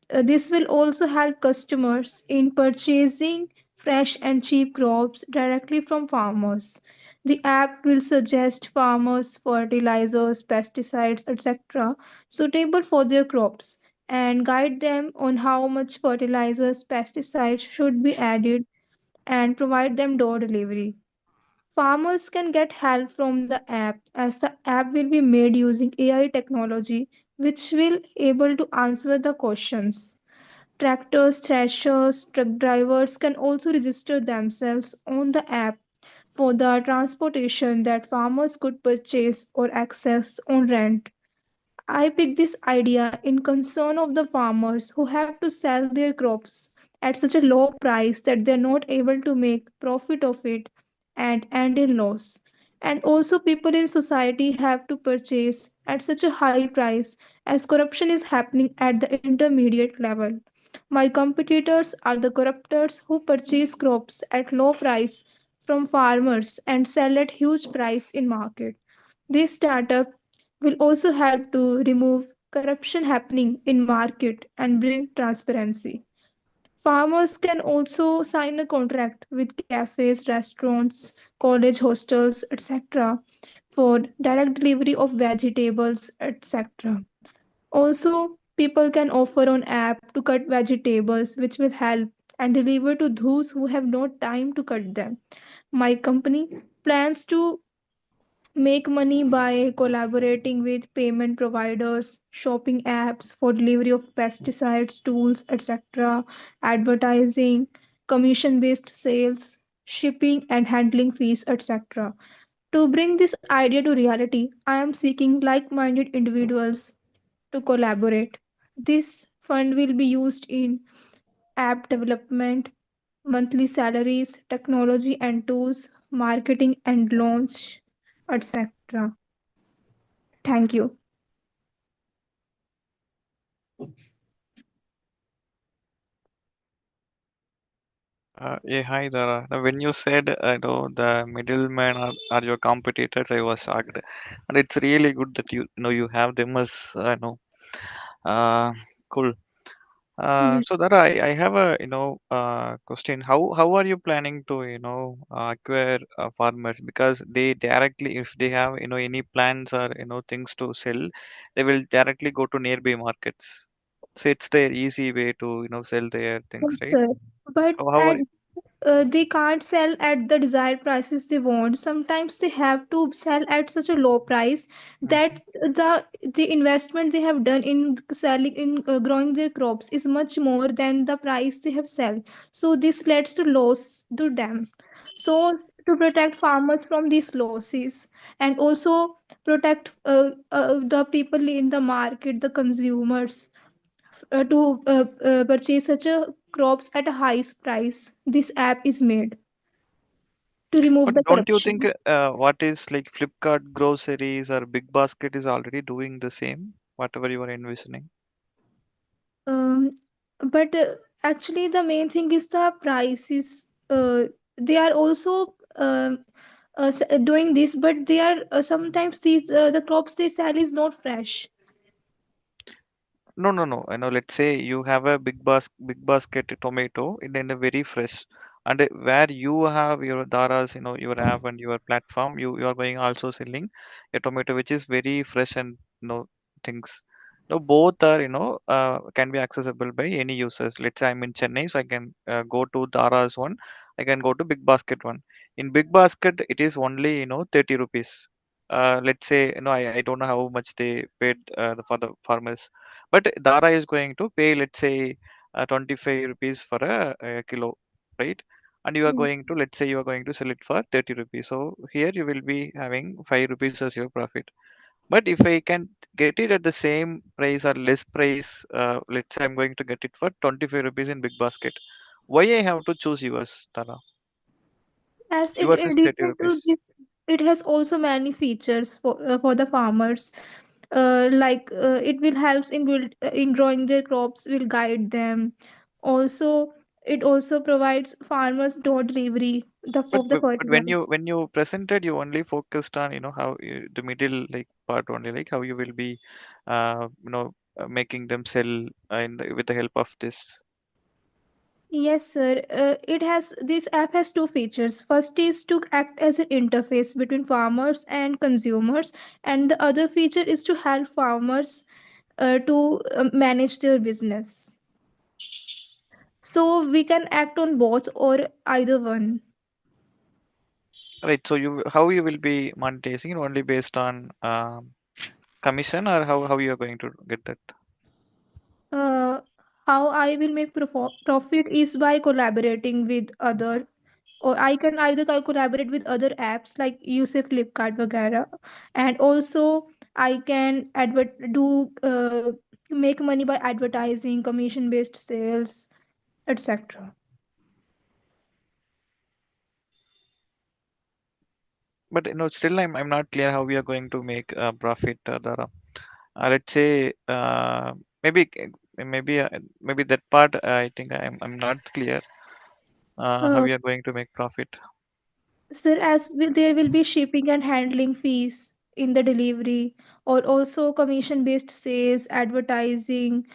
This will also help customers in purchasing fresh and cheap crops directly from farmers. The app will suggest farmers fertilizers, pesticides, etc., suitable for their crops and guide them on how much fertilizers, pesticides should be added and provide them door delivery. Farmers can get help from the app as the app will be made using AI technology which will able to answer the questions. Tractors, threshers, truck drivers can also register themselves on the app for the transportation that farmers could purchase or access on rent. I picked this idea in concern of the farmers who have to sell their crops at such a low price that they're not able to make profit of it and end in loss. And also people in society have to purchase at such a high price as corruption is happening at the intermediate level. My competitors are the corruptors who purchase crops at low price from farmers and sell at huge price in market. This startup will also help to remove corruption happening in market and bring transparency. Farmers can also sign a contract with cafes, restaurants, college hostels, etc. for direct delivery of vegetables, etc. Also, people can offer on app to cut vegetables which will help and deliver to those who have no time to cut them. My company plans to make money by collaborating with payment providers, shopping apps for delivery of pesticides, tools, etc., advertising, commission based sales, shipping and handling fees, etc. To bring this idea to reality, I am seeking like minded individuals to collaborate. This fund will be used in app development, monthly salaries, technology and tools, marketing and launch, etc. Thank you. Yeah, hi Dara. Now, when you said, the middlemen are your competitors, I was shocked, and it's really good that you have them as, uh, cool. Yes. So that I have a question. How are you planning to acquire farmers? Because they directly, if they have any plans or things to sell, they will directly go to nearby markets. So it's the easy way to sell their things, Yes, right? sir. But How are they can't sell at the desired prices they want. Sometimes they have to sell at such a low price that the investment they have done in selling in growing their crops is much more than the price they have sell. So this leads to loss to them. So to protect farmers from these losses and also protect the people in the market, the consumers to purchase such a crops at a high price. This app is made to remove But the don't you think corruption. what is like Flipkart groceries or Big Basket is already doing the same, whatever you are envisioning? Um, but actually, the main thing is the prices. They are also doing this, but they are sometimes these the crops they sell is not fresh. No, no, no. Let's say you have a big basket tomato in a very fresh, and where you have your Daras, your app and your platform, you are going also selling a tomato which is very fresh and things. Both are can be accessible by any users. Let's say I'm in Chennai, so I can go to Dara's one. I can go to Big Basket one. In Big Basket, it is only 30 rupees. Let's say I don't know how much they paid for the farmers, but Dara is going to pay, let's say, 25 rupees for a kilo, right? And you are Yes. going to, let's say, you are going to sell it for 30 rupees. So here you will be having 5 rupees as your profit. But if I can get it at the same price or less price, let's say I'm going to get it for 25 rupees in Big Basket. Why I have to choose yours, Tara? As it Yours in is 30 addition to rupees. this, it has also many features for the farmers. It will helps in in growing their crops, will guide them. Also, it also provides farmers door delivery But, of the but but when you fertilizers. when you presented, you only focused on how the middle like part only, like how you will be, making them sell with the help of this. Yes, sir. This app has two features. First is to act as an interface between farmers and consumers, and the other feature is to help farmers to manage their business. So we can act on both or either one. Right. So how you will be monetizing it only based on commission, or how you are going to get that? Uh, how I will make profit is by collaborating with other, or I can either collaborate with other apps like you say Flipkart, vagara, and also I can make money by advertising, commission based sales, etc. But still I'm not clear how we are going to make profit, Dara. Let's say maybe maybe that part I think I'm not clear how Uh, we are going to make profit. Sir, there will be shipping and handling fees in the delivery, or also commission-based sales, advertising,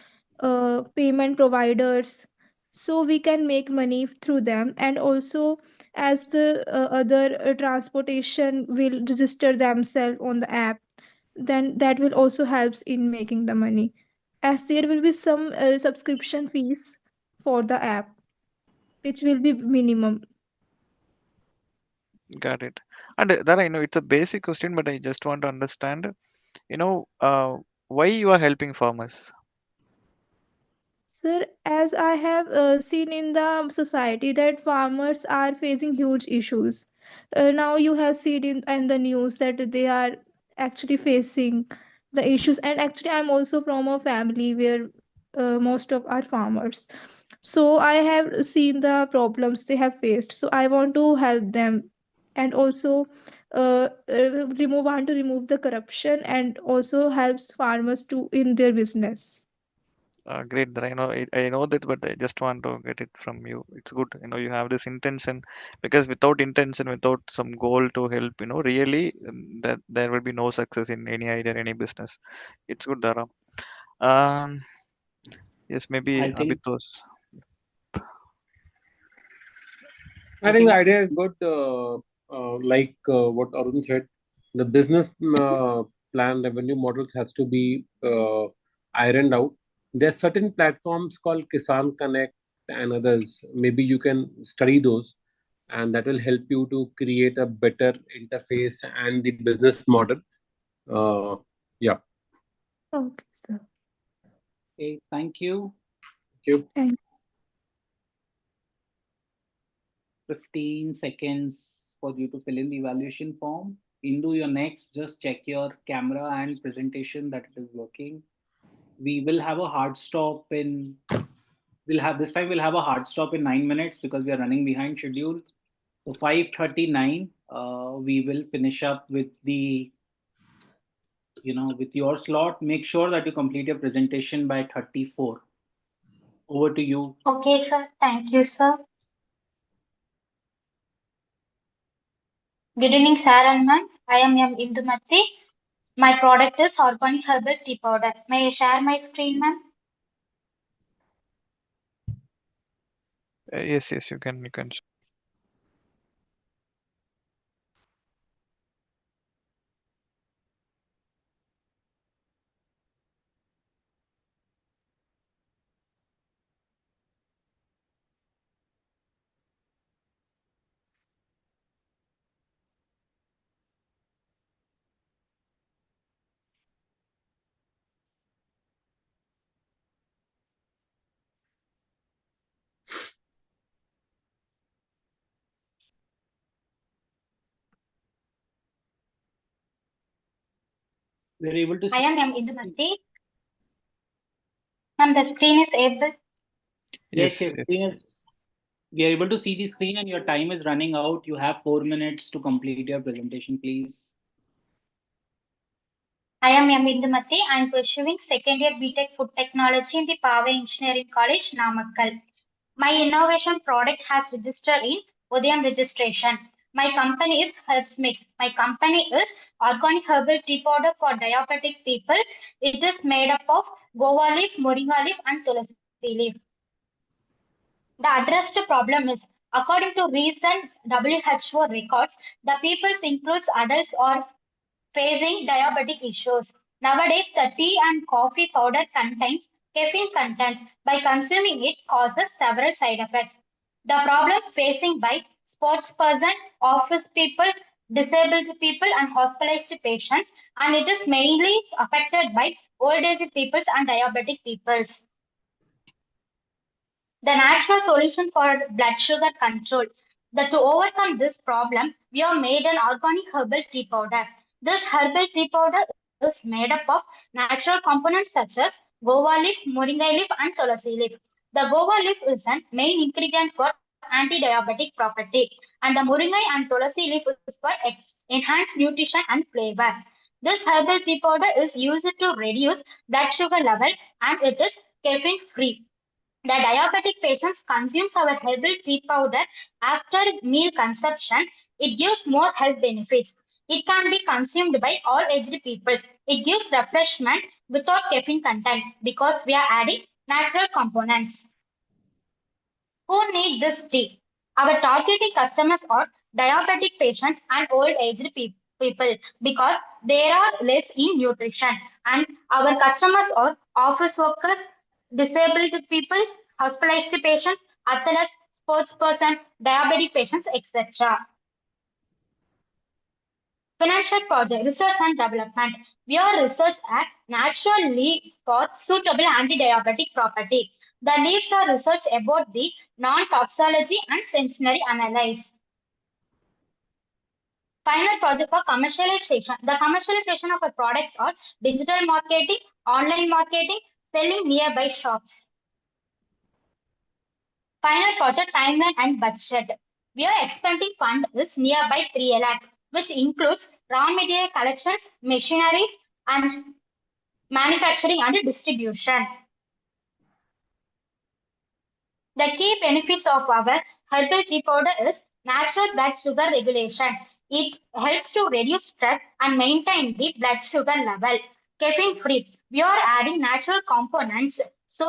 payment providers. So we can make money through them, and also as the other transportation will register themselves on the app, then that will also helps in making the money. As there will be some subscription fees for the app, which will be minimum. Got it. And Dara, it's a basic question, but I just want to understand, you know, uh, why you are helping farmers. Sir, as I have seen in the society that farmers are facing huge issues. Now you have seen in the news that they are actually facing the issues. And actually, I'm also from a family where most of our farmers. So I have seen the problems they have faced. So I want to help them, and also want to remove the corruption, and also helps farmers to in their business. Great. That I know that, but I just want to get it from you. It's good. You have this intention, because without intention, without some goal to help, really, that there will be no success in any idea, any business. It's good, Dara. Um, yes, maybe I think Abitos. I think the idea is good. Like what Arun said, the business plan revenue models has to be ironed out. There are certain platforms called Kisan Connect and others. Maybe you can study those, and that will help you to create a better interface and the business model. Yeah. Okay, sir. Okay, thank you. Thank you. Thank 15 seconds for you to fill in the evaluation form. Into your next, just check your camera and presentation that it is working. We will have a hard stop in, we'll have a hard stop in 9 minutes because we are running behind schedule. So 5:39, we will finish up with with your slot. Make sure that you complete your presentation by 34. Over to you. Okay, sir. Thank you, sir. Good evening, sir and ma'am. I am M. Indumati. My product is organic herbal tea powder. May I share my screen, ma'am? Yes, yes, you can. We're able to I see. am M. Indumati. Ma'am, the screen is able. Yes, Yes. we are able to see the screen and your time is running out. You have 4 minutes to complete your presentation, please. I am M. Indumati. I am pursuing second year BTech Food Technology in the Power Engineering College, Namakkal. My innovation product has registered in Udayam registration. My company is Herbs Mix. My company is organic herbal tea powder for diabetic people. It is made up of guava leaf, moringa leaf, and tulsi leaf. The addressed problem is, according to recent WHO records, the people includes adults or facing diabetic issues. Nowadays, the tea and coffee powder contains caffeine content. By consuming it causes several side effects. The problem facing by sports person, office people, disabled people and hospitalized patients, and it is mainly affected by old age peoples and diabetic peoples. The natural solution for blood sugar control. That to overcome this problem, we have made an organic herbal tea powder. This herbal tea powder is made up of natural components such as guava leaf, moringa leaf, and tulsi leaf. The guava leaf is the main ingredient for anti-diabetic property, and the moringa and tulsi leaf is for enhanced nutrition and flavor. This herbal tea powder is used to reduce blood sugar level and it is caffeine free. The diabetic patients consumes our herbal tea powder after meal consumption. It gives more health benefits. It can be consumed by all aged people. It gives refreshment without caffeine content because we are adding natural components. Who need this tea? Our targeting customers are diabetic patients and old aged people because they are less in nutrition. And our customers are office workers, disabled people, hospitalized patients, athletes, sports person, diabetic patients, etc. Financial project, research and development. We are research at natural leaf for suitable anti-diabetic property. The leaves are research about the non-toxology and sensory analysis. Final project for commercialization. The commercialization of our products are digital marketing, online marketing, selling nearby shops. Final project timeline and budget. We are expecting fund is nearby 3 lakh, which includes raw material collections, machineries, and manufacturing and distribution. The key benefits of our herbal tea powder is natural blood sugar regulation. It helps to reduce stress and maintain the blood sugar level. Caffeine free. We are adding natural components, so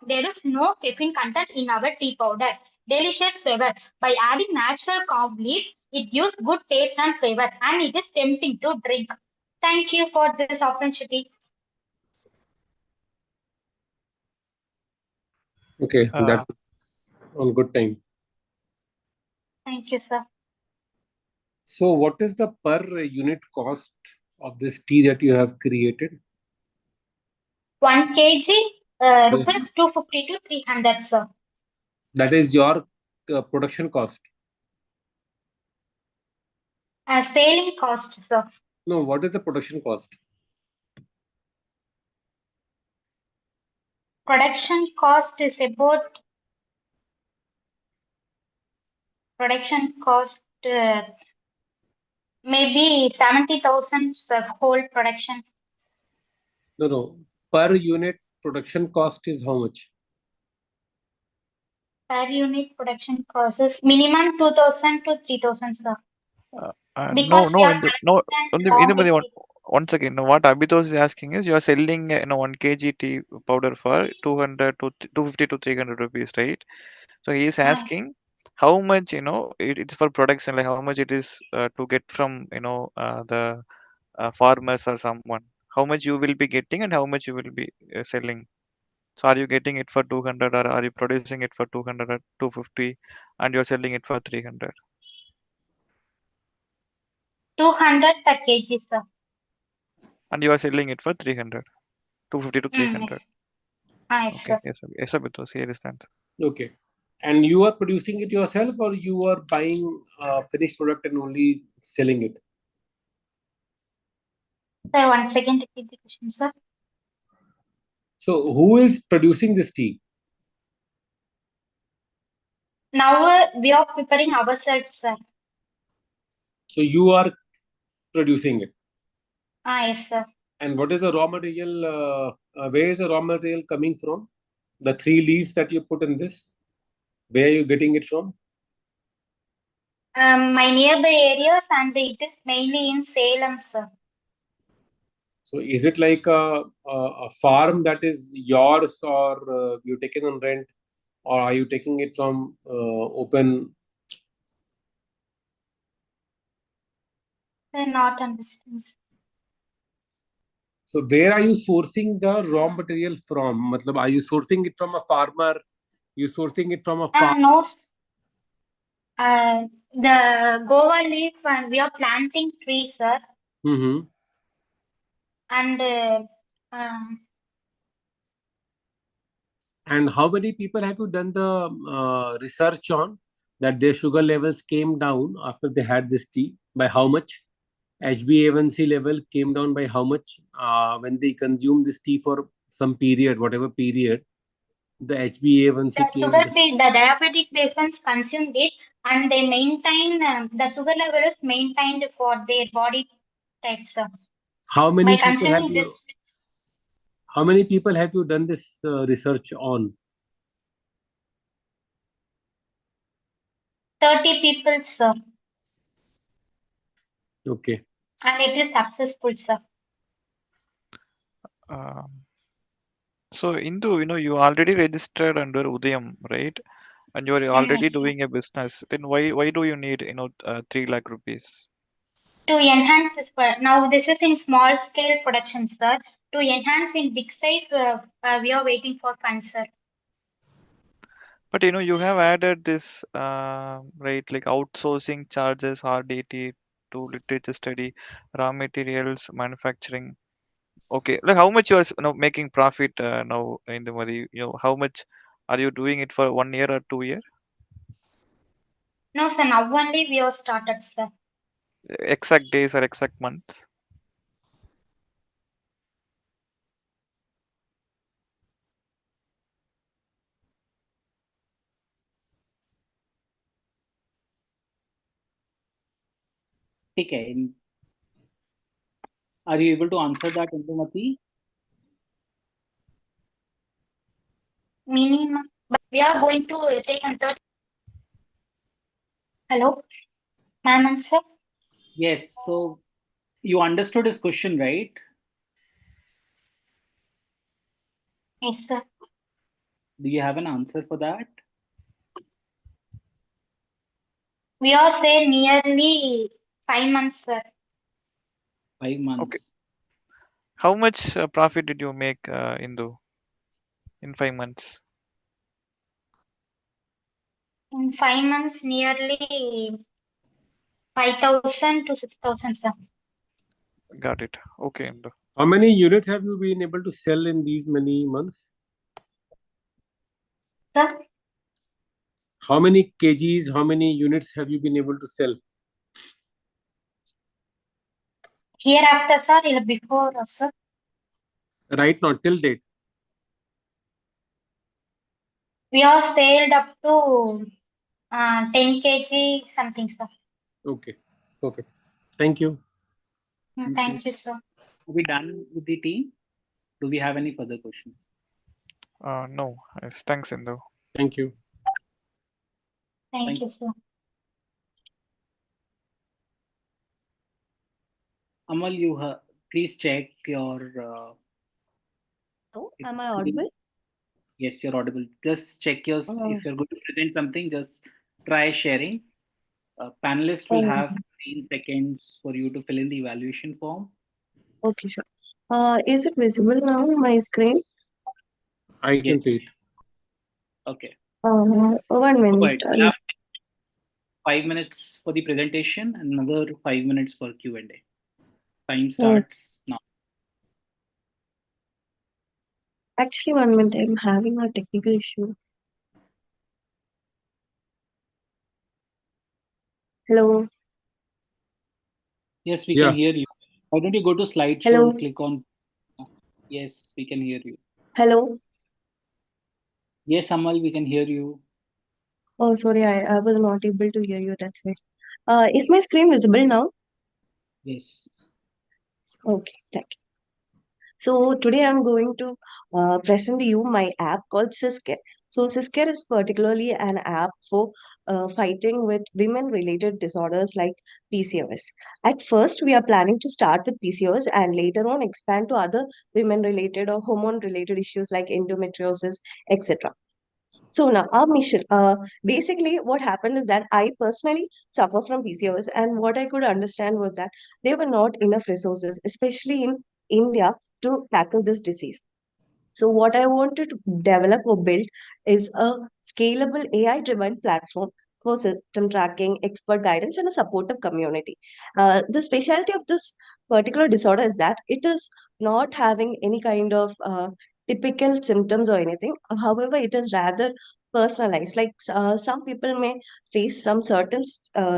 there is no caffeine content in our tea powder. Delicious flavor. By adding natural cob leaves, it gives good taste and flavor, and it is tempting to drink. Thank you for this opportunity. Okay, that on good time. Thank you, sir. So, what is the per unit cost of this tea that you have created? 1 kg, rupees 250 to 300, sir. That is your production cost. Selling cost, sir. No, what is the production cost? Production cost is about maybe 70,000, sir, whole production. No. Per unit production cost is how much? Per unit production cost is minimum 2,000 to 3,000, sir. Because we are Once again, what Abitos is asking is you are selling 1 kg tea powder for 200 to 250 to 300 rupees, right? So he is asking how much it's for production, like how much it is to get from the farmers or someone. How much you will be getting and how much you will be selling. So are you getting it for 200 or are you producing it for 200 or 250 and you're selling it for 300? 200 per kg, sir. And you are selling it for 300, 250 to 300. Yes, Okay, sir. yes, Abitos, here is the answer. Okay. And you are producing it yourself or you are buying a finished product and only selling it? Sir, one second, repeat the question, sir. So, who is producing this tea? Now we are preparing ourselves, sir. So, you are producing it. Yes, sir. And what is the raw material? Where is the raw material coming from? The 3 leaves that you put in this, where are you getting it from? My nearby areas, and it is mainly in Salem, sir. So, is it like a farm that is yours or you taken on rent, or are you taking it from open? Sir, not understand, sir. So, where are you sourcing the raw material from? Matlab, are you sourcing it from a farmer? You sourcing it from a farm? No. The Goa leaf, and we are planting trees, sir. Mm-hmm. And And how many people have you done the research on that their sugar levels came down after they had this tea? By how much? HbA1c level came down by how much when they consumed this tea for some period, whatever period, the HbA1c came down. the diabetic patients consumed it, and they maintain the sugar level is maintained for their body type, sir. How many By people have consuming you? this, How many people have you done this research on? 30 people, sir. Okay. And it is successful, sir. So Indu, you already registered under Udayam, right? And you are already Yes, sir. doing a business. Then why do you need 3 lakh rupees? To enhance this, now this is in small scale production, sir. To enhance in big size, we are waiting for funds, sir. But you have added this right, like outsourcing charges, RDT to literature study, raw materials, manufacturing. Okay, like how much you are making profit now in the money? How much are you doing it for 1 year or 2 year? No, sir. Now only we are started, sir. Exact days or exact months? Okay. Are you able to answer that, Indumati? Minimum. We are going to take and third. Hello, ma'am and sir. Yes. So you understood his question, right? Yes, sir. Do you have an answer for that? We are say nearly 5 months, sir. 5 months. Okay. How much profit did you make, Indu, in 5 months? In 5 months, nearly 5,000 to 6,000, sir. Got it. Okay, Indu. How many units have you been able to sell in these many months? Sir, How many kgs, how many units have you been able to sell? hereafter, sir, or before, sir. Right now, till date. We are sailed up to 10 kg something, sir. Okay, perfect. Thank you. Thank you, sir. Are we done with the team? Do we have any further questions? No. Yes, thanks, Indu. Thank you. Thank you, sir. Amal, please check your. Oh, am I audible? Yes, you're audible. Just check your. Oh. If you're going to present something, just try sharing. Panelists will Oh, have 15 seconds for you to fill in the evaluation form. okay, sure. Is it visible now, my screen? I can see it. Okay. 1 minute. Go ahead. You have 5 minutes for the presentation and another 5 minutes for Q&A. Time starts now. Actually, 1 minute. I'm having a technical issue. Hello. Yes, we Yeah. can hear you. Why don't you go to slideshow Hello. and click on. Yes, we can hear you. Hello. Yes, Amal, we can hear you. Oh, sorry, I was not able to hear you. That's it. Is my screen visible now? Yes. Okay, thank you. So today I'm going to present to you my app called Syscare. So Syscare is particularly an app for fighting with women-related disorders like PCOS. At first, we are planning to start with PCOS and later on expand to other women-related or hormone-related issues like endometriosis, etc. So now our mission, basically what happened is that I personally suffer from PCOS, and what I could understand was that there were not enough resources, especially in India, to tackle this disease. So what I wanted to develop or build is a scalable AI-driven platform for system tracking, expert guidance, and a supportive community. The specialty of this particular disorder is that it is not having any kind of typical symptoms or anything. However, it is rather personalized. Like some people may face some certain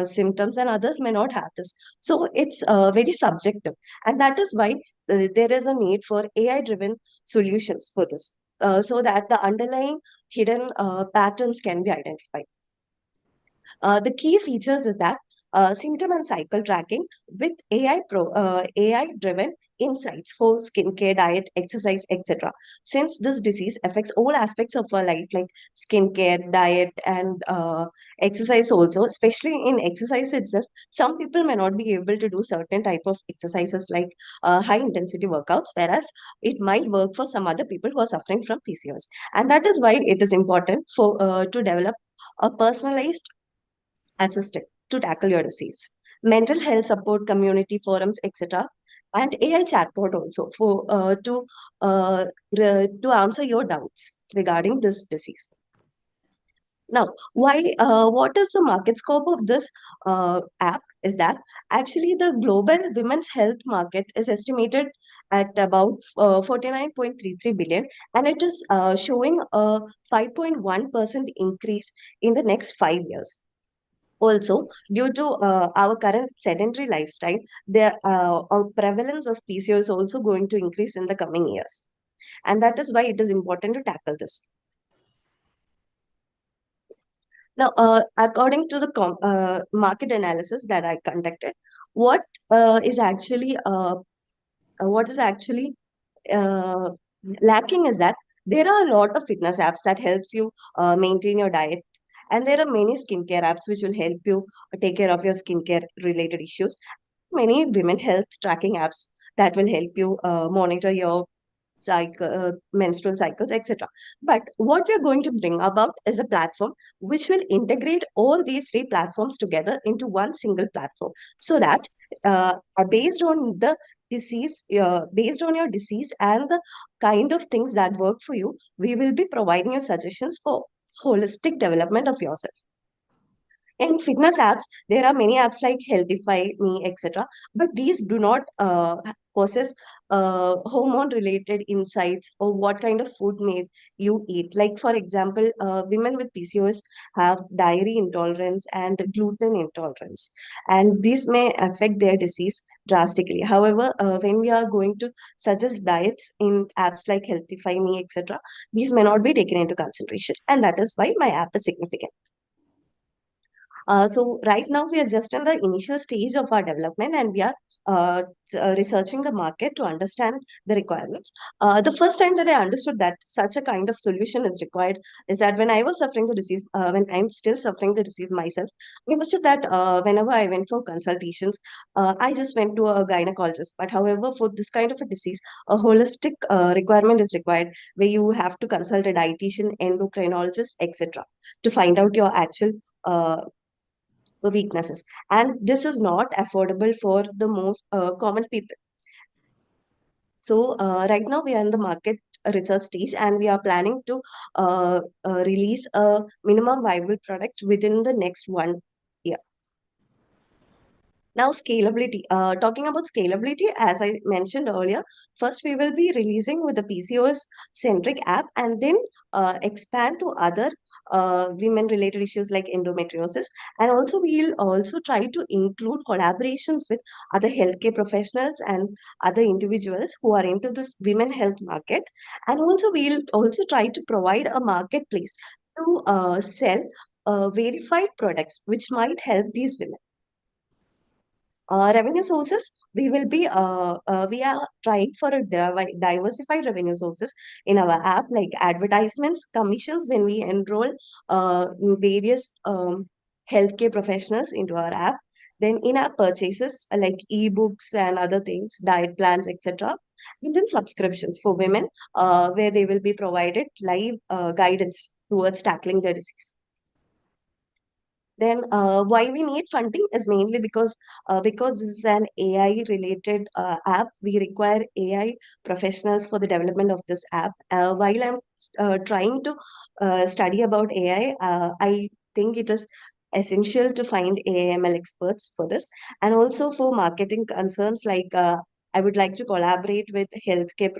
symptoms and others may not have this. So it's very subjective. And that is why there is a need for AI-driven solutions for this, so that the underlying hidden patterns can be identified. The key features is that symptom and cycle tracking with AI-driven insights for skincare, diet, exercise, etc. Since this disease affects all aspects of our life, like skincare, diet, and exercise also, especially in exercise itself, some people may not be able to do certain type of exercises like high intensity workouts, whereas it might work for some other people who are suffering from PCOS. And that is why it is important for to develop a personalized assistant to tackle your disease. Mental health support, community forums, etc., and AI chatbot also for to answer your doubts regarding this disease. Now, what is the market scope of this app? Is that actually the global women's health market is estimated at about 49.33 billion, and it is showing a 5.1% increase in the next 5 years. Also, due to our current sedentary lifestyle, our prevalence of PCO is also going to increase in the coming years. And that is why it is important to tackle this. Now, according to the market analysis that I conducted, what is actually lacking is that There are a lot of fitness apps that helps you maintain your diet, and there are many skincare apps which will help you take care of your skincare related issues. Many women health tracking apps that will help you monitor your cycle, menstrual cycles, etc. But what we're going to bring about is a platform which will integrate all these three platforms together into one single platform, so that based on the based on your disease and the kind of things that work for you, we will be providing you suggestions for holistic development of yourself. In fitness apps, there are many apps like Healthify Me, etc. But these do not possess hormone-related insights or what kind of food may you eat. Like, for example, women with PCOS have dairy intolerance and gluten intolerance, and this may affect their disease drastically. However, when we are going to suggest diets in apps like Healthify Me, etc., these may not be taken into consideration, and that is why my app is significant. So right now we are just in the initial stage of our development, and we are researching the market to understand the requirements. The first time that I understood that such a kind of solution is required is that when I was suffering the disease, when I'm still suffering the disease myself, I understood that whenever I went for consultations, I just went to a gynecologist. But however, for this kind of a disease, a holistic requirement is required, where you have to consult a dietitian, endocrinologist, etc., to find out your actual weaknesses, and this is not affordable for the most common people. So right now we are in the market research stage, and we are planning to release a minimum viable product within the next 1 year. Now, scalability. Talking about scalability, as I mentioned earlier, first we will be releasing with the PCOS centric app, and then expand to other women related issues like endometriosis. And also, we'll also try to include collaborations with other healthcare professionals and other individuals who are into this women health market. And also, we'll also try to provide a marketplace to sell verified products which might help these women. Revenue sources, we are trying for a diversified revenue sources in our app, like advertisements, commissions when we enroll in various healthcare professionals into our app. Then in-app purchases like ebooks and other things, diet plans, etc. And then subscriptions for women, where they will be provided live guidance towards tackling their disease. Then why we need funding is mainly because this is an AI related app. We require AI professionals for the development of this app. While I'm trying to study about AI, I think it is essential to find AML experts for this, and also for marketing concerns like. I would like to collaborate with healthcare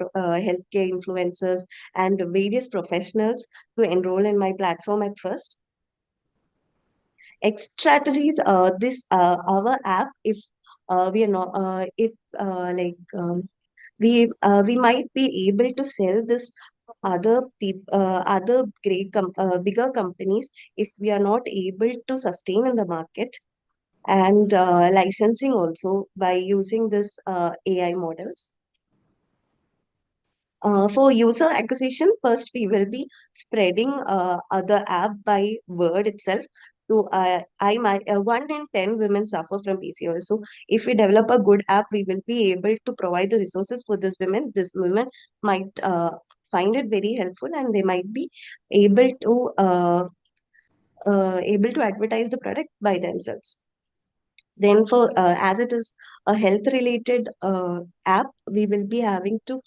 influencers and various professionals to enroll in my platform at first. X strategies, this our app, if we are not if like we might be able to sell this to other bigger companies if we are not able to sustain in the market, and licensing also by using this AI models. For user acquisition, first we will be spreading other app by word itself. To I my 1 in 10 women suffer from PCOS. So if we develop a good app, we will be able to provide the resources for this women. This women might find it very helpful, and they might be able to advertise the product by themselves. Then for as it is a health related app, we'll be having to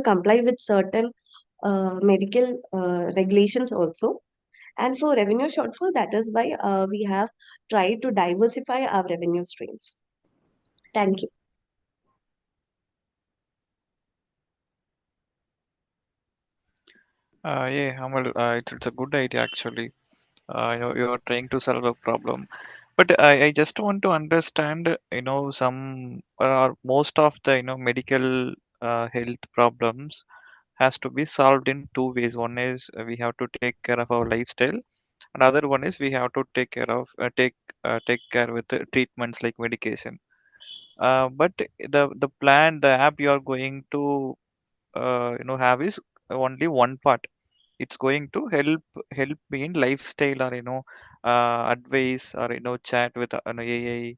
comply with certain medical regulations also. And for revenue shortfall, that is why we have tried to diversify our revenue streams. Thank you. Yeah, Amal, it's a good idea actually. You're trying to solve a problem, but I just want to understand, some or most of the medical health problems has to be solved in two ways. One is we have to take care of our lifestyle, and other one is we have to take care with treatments like medication. But the app you are going to have is only one part. It's going to help me in lifestyle, or advice, or chat with AI,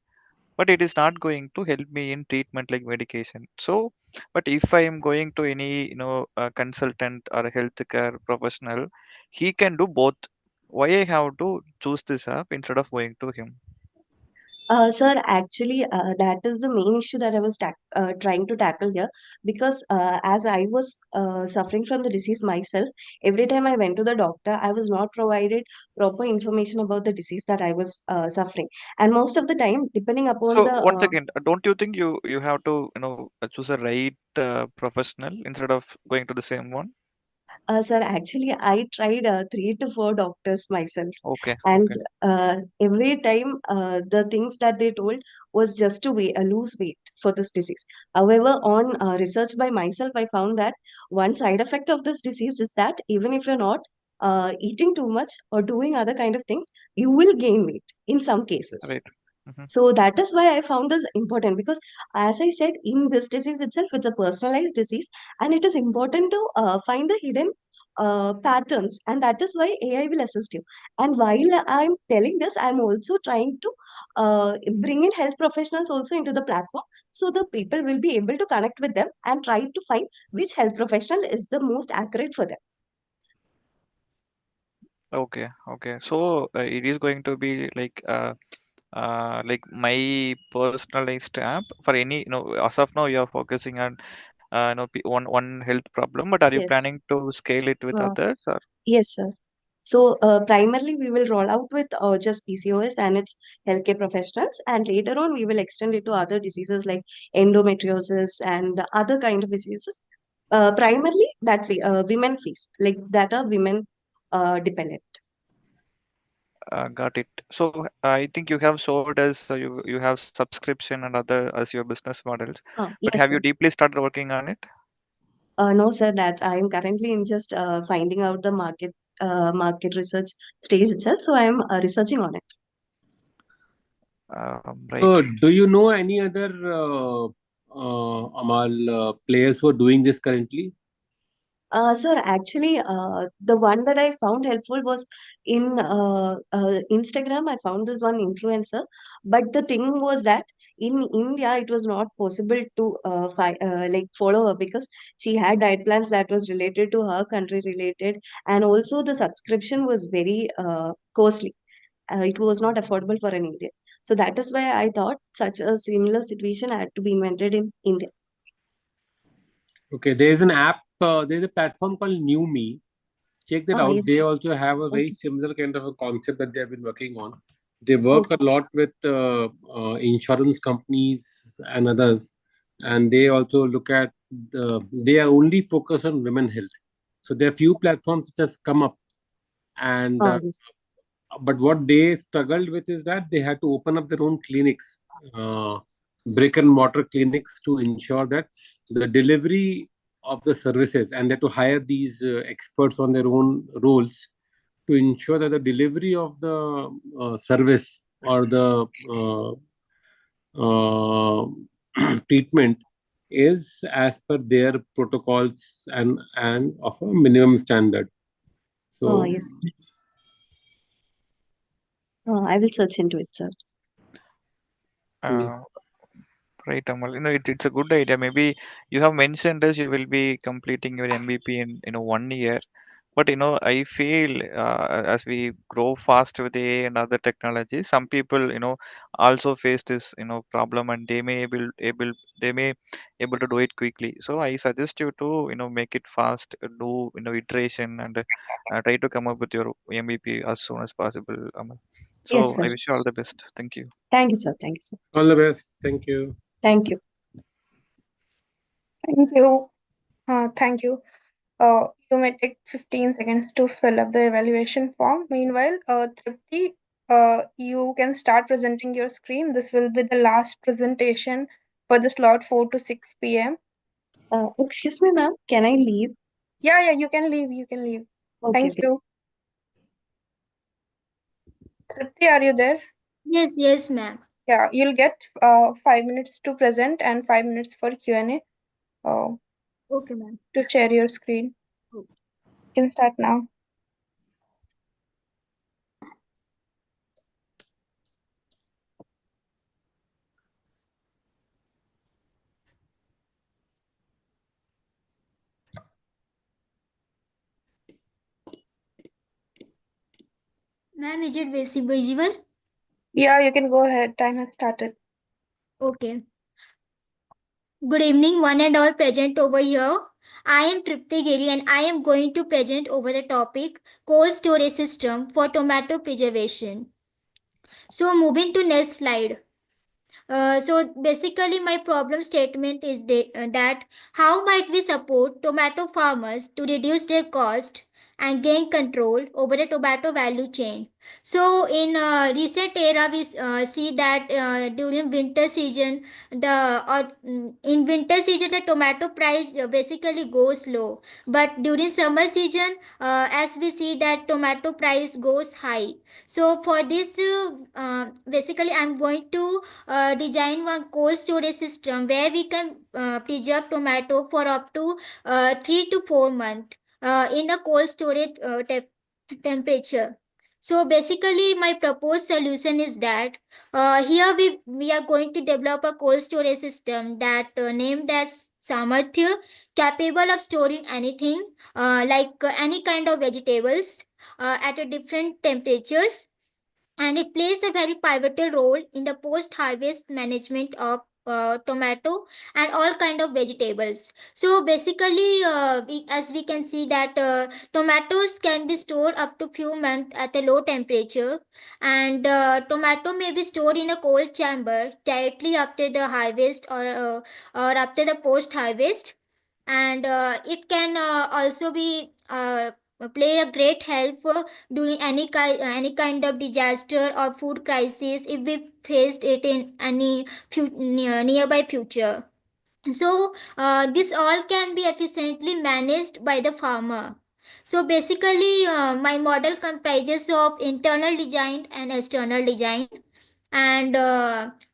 but it is not going to help me in treatment like medication. So, but if I am going to any consultant or a healthcare professional, he can do both. Why I have to choose this app instead of going to him? Sir, actually, that is the main issue that I was trying to tackle here, because as I was suffering from the disease myself, every time I went to the doctor, I was not provided proper information about the disease that I was suffering. And most of the time, depending upon So the once again, don't you think you have to choose a right professional instead of going to the same one? Sir, actually, I tried 3 to 4 doctors myself, Okay, and okay. every time the things that they told was just to lose weight for this disease. However, on research by myself, I found that one side effect of this disease is that even if you're not eating too much or doing other kind of things, you will gain weight in some cases. Right. Mhm. So that is why I found this important, because, as I said, in this disease itself, it's a personalized disease, and it is important to find the hidden patterns, and that is why AI will assist you. And while I'm telling this, I'm also trying to bring in health professionals also into the platform, so the people will be able to connect with them and try to find which health professional is the most accurate for them. Okay, okay. So it is going to be like my personalized app for any, as of now you are focusing on one health problem, but are you Yes. planning to scale it with Uh, others, or? yes, sir. So, primarily, we will roll out with just PCOS and its healthcare professionals, and later on, we will extend it to other diseases like endometriosis and other kind of diseases. Primarily, that women face, like that are women dependent. Got it. So I think you have showed us you have subscription and other as your business models, but Yes, have you sir. deeply started working on it? No, sir, that I am currently in just finding out the market research stage itself. So I am researching on it. Right. So, do you know any other Amal players who are doing this currently? Sir, actually, the one that I found helpful was in Instagram. I found this one influencer, but the thing was that in India, it was not possible to like follow her, because she had diet plans that was related to her country related, and also the subscription was very costly. It was not affordable for an Indian. So that is why I thought such a similar situation had to be invented in India. Okay, there is an app, there is a platform called New Me. Check that out. Yes, They yes. also have a very Okay. similar kind of a concept that they have been working on. They work a Okay. lot with insurance companies and others, and they also look at they are only focused on women health. So there are few platforms which has come up, and Yes. but what they struggled with is that they had to open up their own clinics, uh, brick and mortar clinics, to ensure that the delivery of the services, and they had to hire these experts on their own roles to ensure that the delivery of the service or the uh, treatment is as per their protocols and of a minimum standard. So Yes. I will search into it, sir. yeah. Uh, Right, Amal. It's a good idea. Maybe you have mentioned as you will be completing your MVP in 1 year. But I feel as we grow fast with AI and other technologies, some people also face this problem, and they may able to do it quickly. So I suggest you to make it fast, do iteration, and try to come up with your MVP as soon as possible, Amal. Yes, So sir. I wish you all the best. Thank you. Thank you, sir. Thank you, sir. All the best. Thank you. Thank you. Thank you. Thank you. You may take 15 seconds to fill up the evaluation form. Meanwhile, Tripti, you can start presenting your screen. This will be the last presentation for the slot 4 to 6 p.m. Excuse me, ma'am. Can I leave? Yeah, you can leave. You can leave. Okay, Thank okay. you. Tripti, are you there? Yes, ma'am. Yeah, you'll get 5 minutes to present and 5 minutes for Q&A. Okay, ma'am. To share your screen. You can start now. Ma'am, is it visible? Yeah, you can go ahead. Time has started. Okay. Good evening, one and all present over here. I am Tripti Giri and I am going to present over the topic cold storage system for tomato preservation. So moving to next slide. So basically, my problem statement is that how might we support tomato farmers to reduce their cost and gain control over the tomato value chain. So in recent era, we see that during winter season, in winter season the tomato price basically goes low, but during summer season, as we see that tomato price goes high. So for this, basically, I'm going to design one cold storage system where we can preserve tomato for up to 3 to 4 months in a cold storage temperature. So basically, my proposed solution is that here we are going to develop a cold storage system that named as Samarthya, capable of storing anything like any kind of vegetables at a different temperatures, and it plays a very pivotal role in the post-harvest management of tomato and all kind of vegetables. So basically, as we can see that tomatoes can be stored up to few months at a low temperature, and tomato may be stored in a cold chamber directly after the harvest or after the post-harvest, and it can also be play a great help for doing any kind of disaster or food crisis if we faced it in any nearby future. So this all can be efficiently managed by the farmer. So basically, my model comprises of internal design and external design, and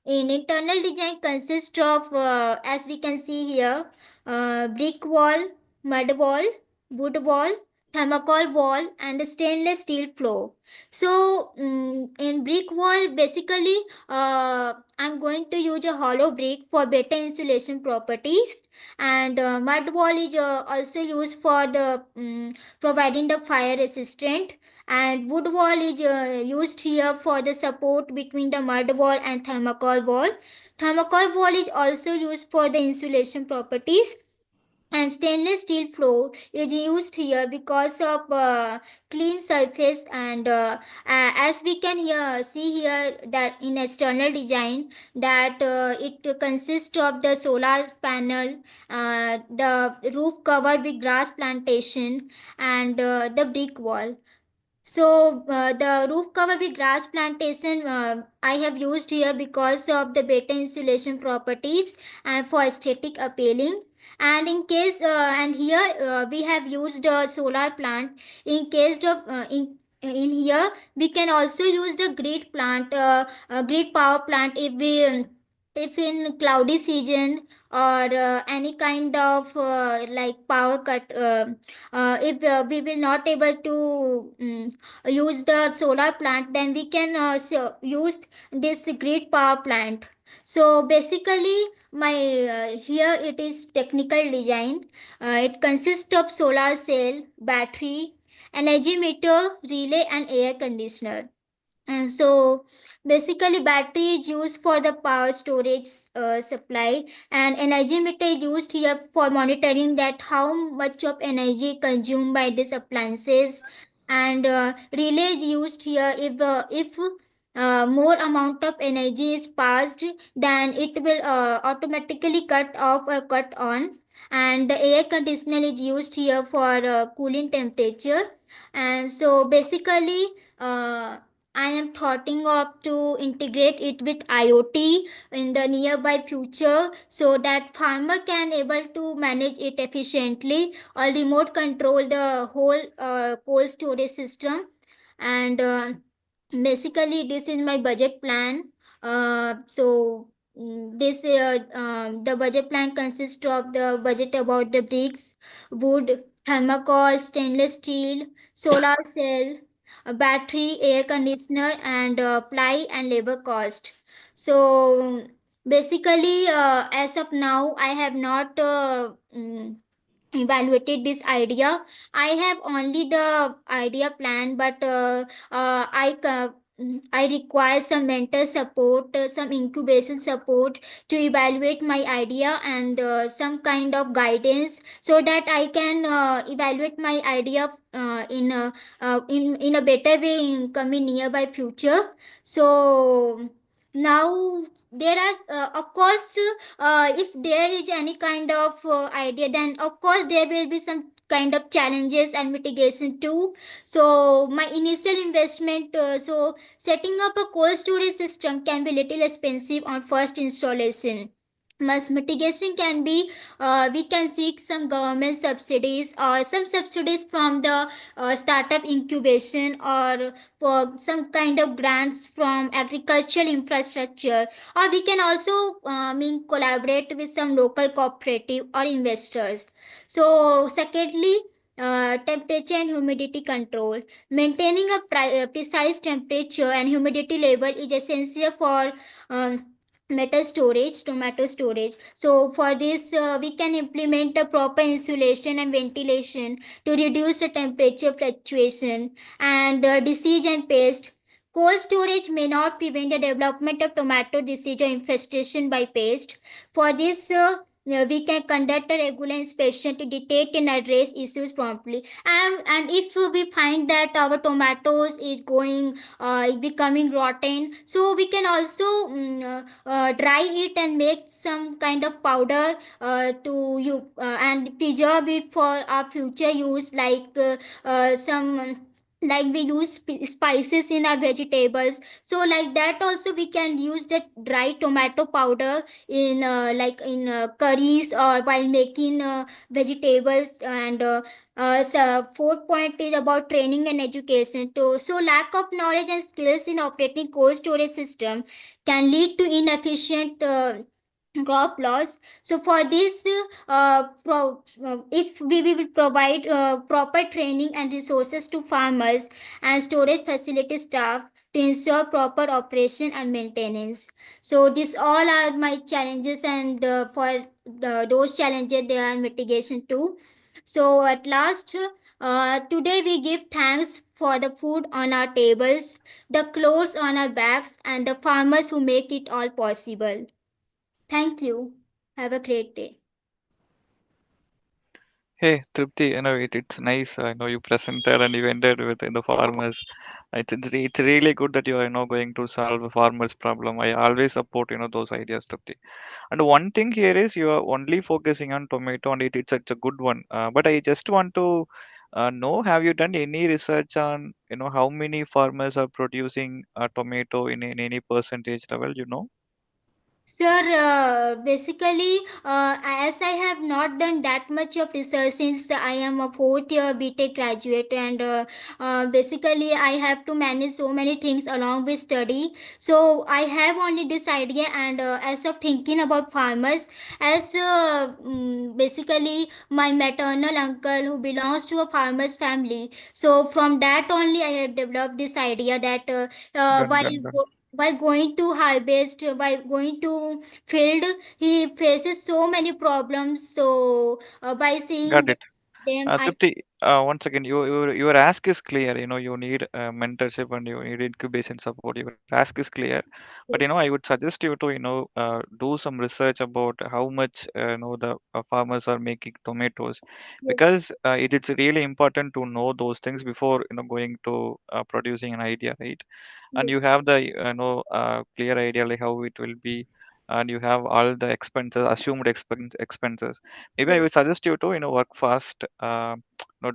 in internal design consists of as we can see here, brick wall, mud wall, wood wall, thermocol wall, and stainless steel floor. So in brick wall, basically, I'm going to use a hollow brick for better insulation properties, and mud wall is also used for the providing the fire resistant, and wood wall is used here for the support between the mud wall and thermocol wall. Thermocol wall is also used for the insulation properties, and stainless steel floor is used here because of clean surface, and as we can here see here that in external design that it consists of the solar panel, the roof covered with grass plantation, and the brick wall. So the roof cover with grass plantation I have used here because of the better insulation properties and for aesthetic appealing. And in case and here we have used a solar plant. In case of in here we can also use the grid power plant if in cloudy season or any kind of like power cut, if we will not able to use the solar plant, then we can use this grid power plant. So basically, my here it is technical design. It consists of solar cell, battery, energy meter, relay, and air conditioner. And so basically battery is used for the power storage supply, and energy meter is used here for monitoring that how much of energy consumed by these appliances, and relay is used here if more amount of energy is passed, then it will automatically cut off or cut on, and the air conditioner is used here for cooling temperature. And so basically, I am thoughting of to integrate it with IoT in the nearby future so that farmer can able to manage it efficiently or remote control the whole cold storage system. And basically this is my budget plan. So the budget plan consists of the budget about the bricks, wood, thermocol, stainless steel, solar cell, a battery, air conditioner, and ply and labor cost. So basically, as of now, I have not evaluated this idea. I have only the idea plan, but I require some mentor support, some incubation support to evaluate my idea, and some kind of guidance so that I can evaluate my idea in a better way in coming nearby future. So now there are of course, if there is any kind of idea, then of course there will be some kind of challenges and mitigation too. So my initial investment, so setting up a cold storage system can be little expensive on first installation. Mass mitigation can be, we can seek some government subsidies or some subsidies from the startup incubation, or for some kind of grants from agricultural infrastructure, or we can also collaborate with some local cooperative or investors. So secondly, temperature and humidity control. Maintaining a precise temperature and humidity level is essential for tomato storage. So for this, we can implement a proper insulation and ventilation to reduce the temperature fluctuation. And disease and pest. Cold storage may not prevent the development of tomato disease or infestation by pest. For this, we can conduct a regular inspection to detect and address issues promptly. And if we find that our tomatoes is going becoming rotten, so we can also dry it and make some kind of powder to you and preserve it for our future use, some like we use spices in our vegetables. So like that also we can use the dry tomato powder in curries or while making vegetables. And so fourth point is about training and education. So lack of knowledge and skills in operating cold storage system can lead to inefficient crop loss. So for this, if we will provide proper training and resources to farmers and storage facility staff to ensure proper operation and maintenance. So these all are my challenges, and for those challenges there are mitigation too. So at last, today we give thanks for the food on our tables, the clothes on our backs, and the farmers who make it all possible. Thank you. Have a great day. Hey, Tripti, it's nice. I know you presented and you ended with the farmers. It's really good that you are going to solve a farmer's problem. I always support those ideas, Tripti. And one thing here is you are only focusing on tomato, and it's a good one. But I just want to know, have you done any research on how many farmers are producing tomato in any percentage level? Sir, basically, as I have not done that much of research since I am a fourth year BTech graduate, and basically I have to manage so many things along with study. So I have only this idea, and as of thinking about farmers, as basically my maternal uncle who belongs to a farmer's family. So from that only I have developed this idea that Done, done, done. while going to harvest, while going to field, he faces so many problems. So by seeing Got it. them, I Tripti, once again, your ask is clear. You need mentorship and you need incubation support. Your ask is clear, but yes, I would suggest you to do some research about how much the farmers are making tomatoes, yes, because it's really important to know those things before going to producing an idea, right? And you yes, have the clear idea like how it will be, and you have all the expenses, assumed expenses. Maybe I yes, would suggest you to work fast,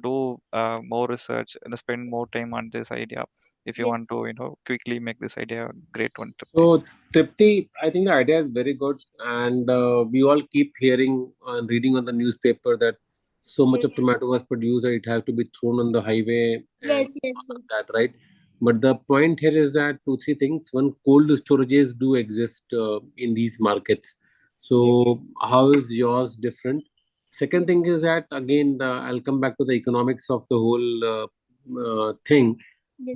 do more research and spend more time on this idea if you yes, want to quickly make this idea a great one, Tripti. So, Tripti, I think the idea is very good, and we all keep hearing and reading on the newspaper that so much yes, of tomato was produced that it has to be thrown on the highway and yes, yes, sir. that, right? But the point here is that 2-3 things. One, cold storages do exist in these markets. So how is yours different? Second thing is that, again, I'll come back to the economics of the whole thing.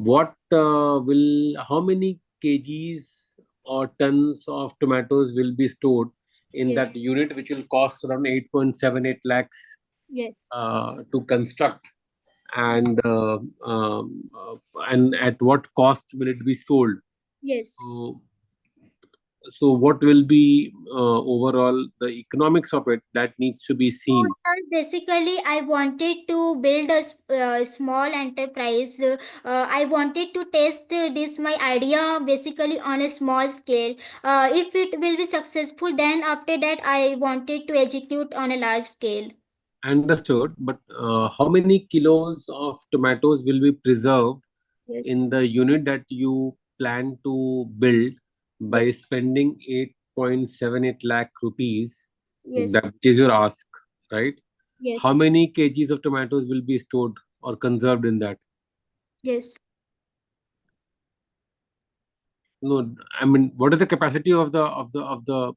What how many kgs or tons of tomatoes will be stored in Yes. that unit, which will cost around 8.78 lakhs Yes. to construct, and and at what cost will it be sold? Yes. So what will be overall the economics of it, that needs to be So, seen. sir, basically, I wanted to build a small enterprise. I wanted to test this my idea basically on a small scale. If it will be successful, then after that, I wanted to execute on a large scale. Understood, but how many kilos of tomatoes will be preserved Yes. in the unit that you plan to build by Yes. spending 8.78 lakh rupees? Yes. That is your ask, right? Yes. How many kgs of tomatoes will be stored or conserved in that? Yes. No, I mean, what is the capacity of the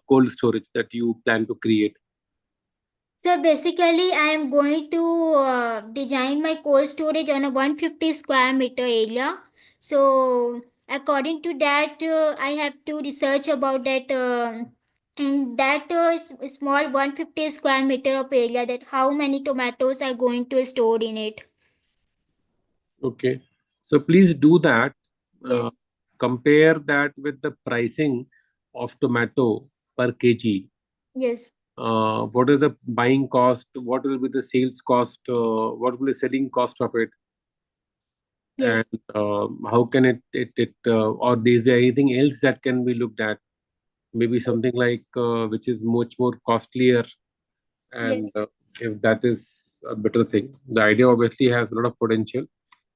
cold storage that you plan to create? So basically, I am going to design my cold storage on a 150 square meter area. So according to that, I have to research about that. In that small 150 square meter of area, that how many tomatoes are going to store in it. Okay, so please do that. Yes. Compare that with the pricing of tomato per kg. Yes. What is the buying cost? What will be the sales cost? What will be the selling cost of it? And Yes. how can or is there anything else that can be looked at? Maybe something like which is much more costlier, and Yes. if that is a better thing. The idea obviously has a lot of potential.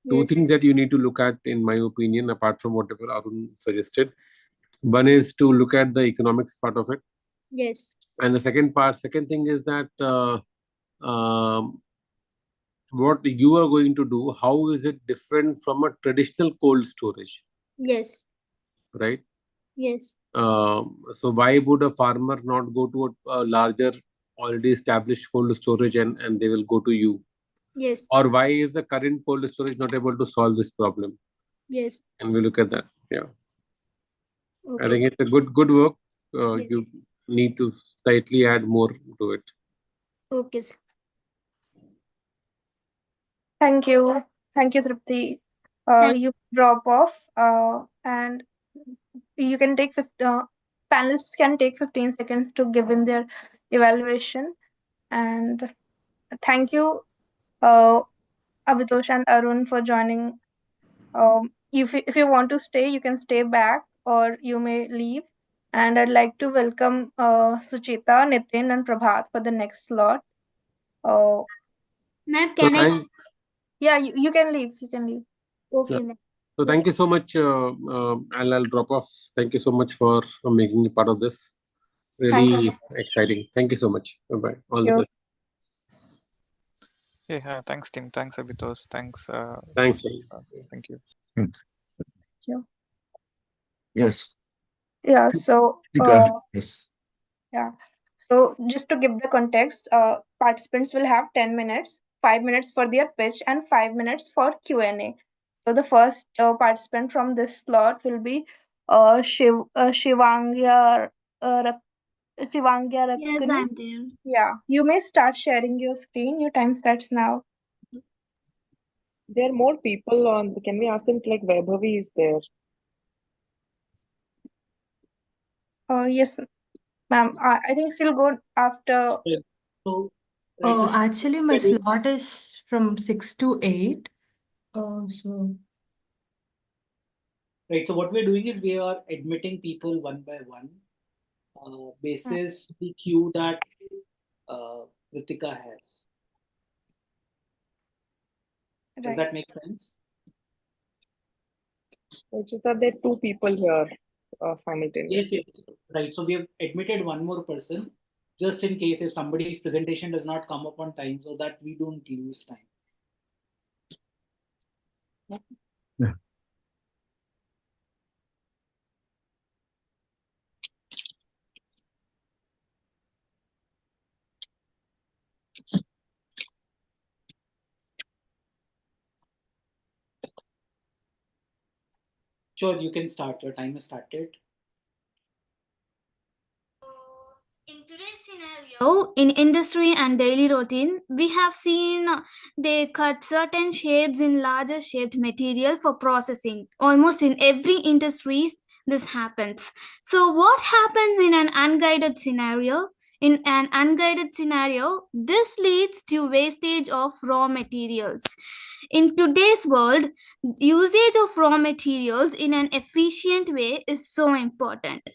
Two Yes. things that you need to look at, in my opinion, apart from whatever Arun suggested. One is to look at the economics part of it, Yes. and the second thing is that um, what you are going to do, how is it different from a traditional cold storage, Yes. right? Yes. So why would a farmer not go to a larger, already established cold storage, and they will go to you? Yes. Or why is the current cold storage not able to solve this problem? Yes. And we look at that. Yeah, I Okay, think sir. it's a good work. Yes. You need to slightly add more to it. Okay, sir. Thank you. Thank you, Tripti. You drop off, and you can take panelists can take 15 seconds to give in their evaluation. And thank you, Avitosh and Arun, for joining. If you want to stay, you can stay back or you may leave. And I'd like to welcome Suchita, Nitin, and Prabhat for the next slot. Uh, Ma'am, So can I? thank, yeah, you can leave. You can leave. yeah. Okay, ma'am. So thank you so much. I'll drop off. Thank you so much for making a part of this. Thank you. Really exciting. Thank you so much. Bye bye. All the You. best. Yeah, thanks, team. Thanks, Abitos. Thanks. Thanks. Thank you. You. Yes. Yeah. So. Yes. Yeah. So just to give the context, participants will have 10 minutes, 5 minutes for their pitch and 5 minutes for Q&A. So the first participant from this slot will be Shivangya Yes, Rakuni. I'm there. Yeah, you may start sharing your screen. Your time starts now. There are more people on. Can we ask them like Vaibhavi is there? Yes, ma'am. I think she'll go after. So, Oh, actually, my slot is from 6 to 8. So right. So what we're doing is we are admitting people one by one, basis the queue that Ritika has. Does that make sense? It's just that there are two people here simultaneously. Yes. Right. So we have admitted one more person, just in case if somebody's presentation does not come up on time, so that we don't lose time. Sure, you can start. Your time is started. In today's scenario, in industry and daily routine, we have seen they cut certain shapes in larger shaped material for processing. Almost in every industries, this happens. So, what happens in an unguided scenario? In an unguided scenario, this leads to wastage of raw materials. In today's world, usage of raw materials in an efficient way is so important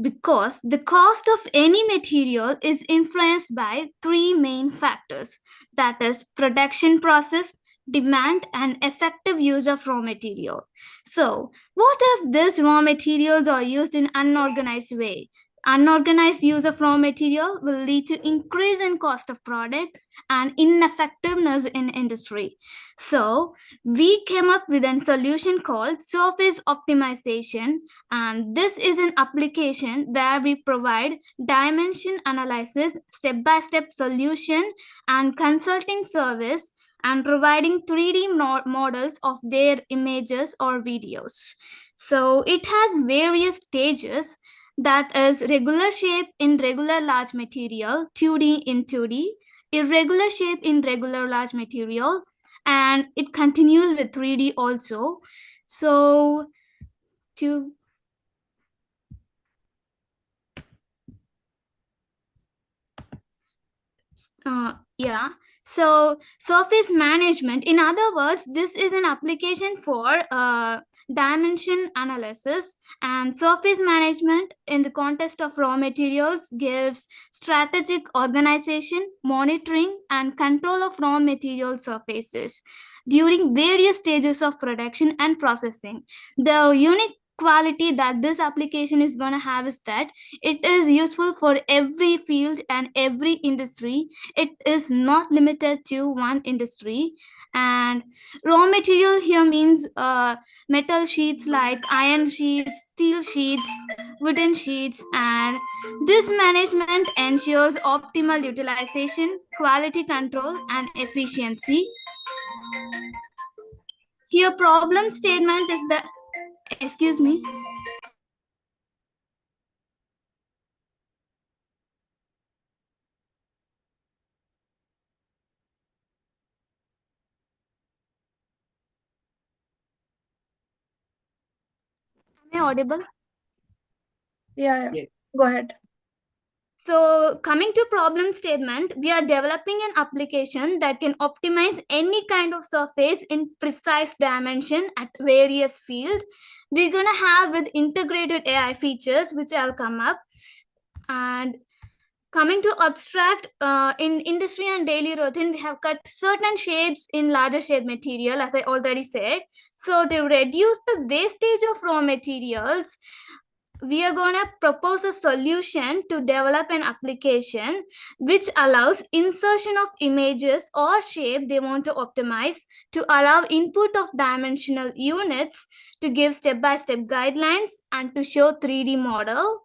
because the cost of any material is influenced by three main factors, that is production process, demand and effective use of raw material. So what if these raw materials are used in unorganized way? Unorganized use of raw material will lead to increase in cost of product and ineffectiveness in industry. So we came up with a solution called surface optimization, and this is an application where we provide dimension analysis, step by step solution and consulting service, and providing 3D models of their images or videos. So it has various stages, that is regular shape in regular large material, 2D in 2D, irregular shape in regular large material, and it continues with 3D also. So to yeah, so surface management, in other words, this is an application for dimension analysis, and surface management in the context of raw materials gives strategic organization, monitoring and control of raw material surfaces during various stages of production and processing. The unique quality that this application is going to have is that it is useful for every field and every industry. It is not limited to one industry. And raw material here means metal sheets like iron sheets, steel sheets, wooden sheets, and this management ensures optimal utilization, quality control and efficiency. Here problem statement is the, excuse me. Am I audible? Yeah. Yes. Go ahead. So coming to problem statement, we are developing an application that can optimize any kind of surface in precise dimension at various fields. We're gonna have with integrated AI features, which I'll come up. And coming to abstract, in industry and daily routine, we have cut certain shapes in larger shape material, as I already said. So to reduce the wastage of raw materials, we are going to propose a solution to develop an application which allows insertion of images or shape they want to optimize, to allow input of dimensional units, to give step-by-step guidelines and to show 3D model.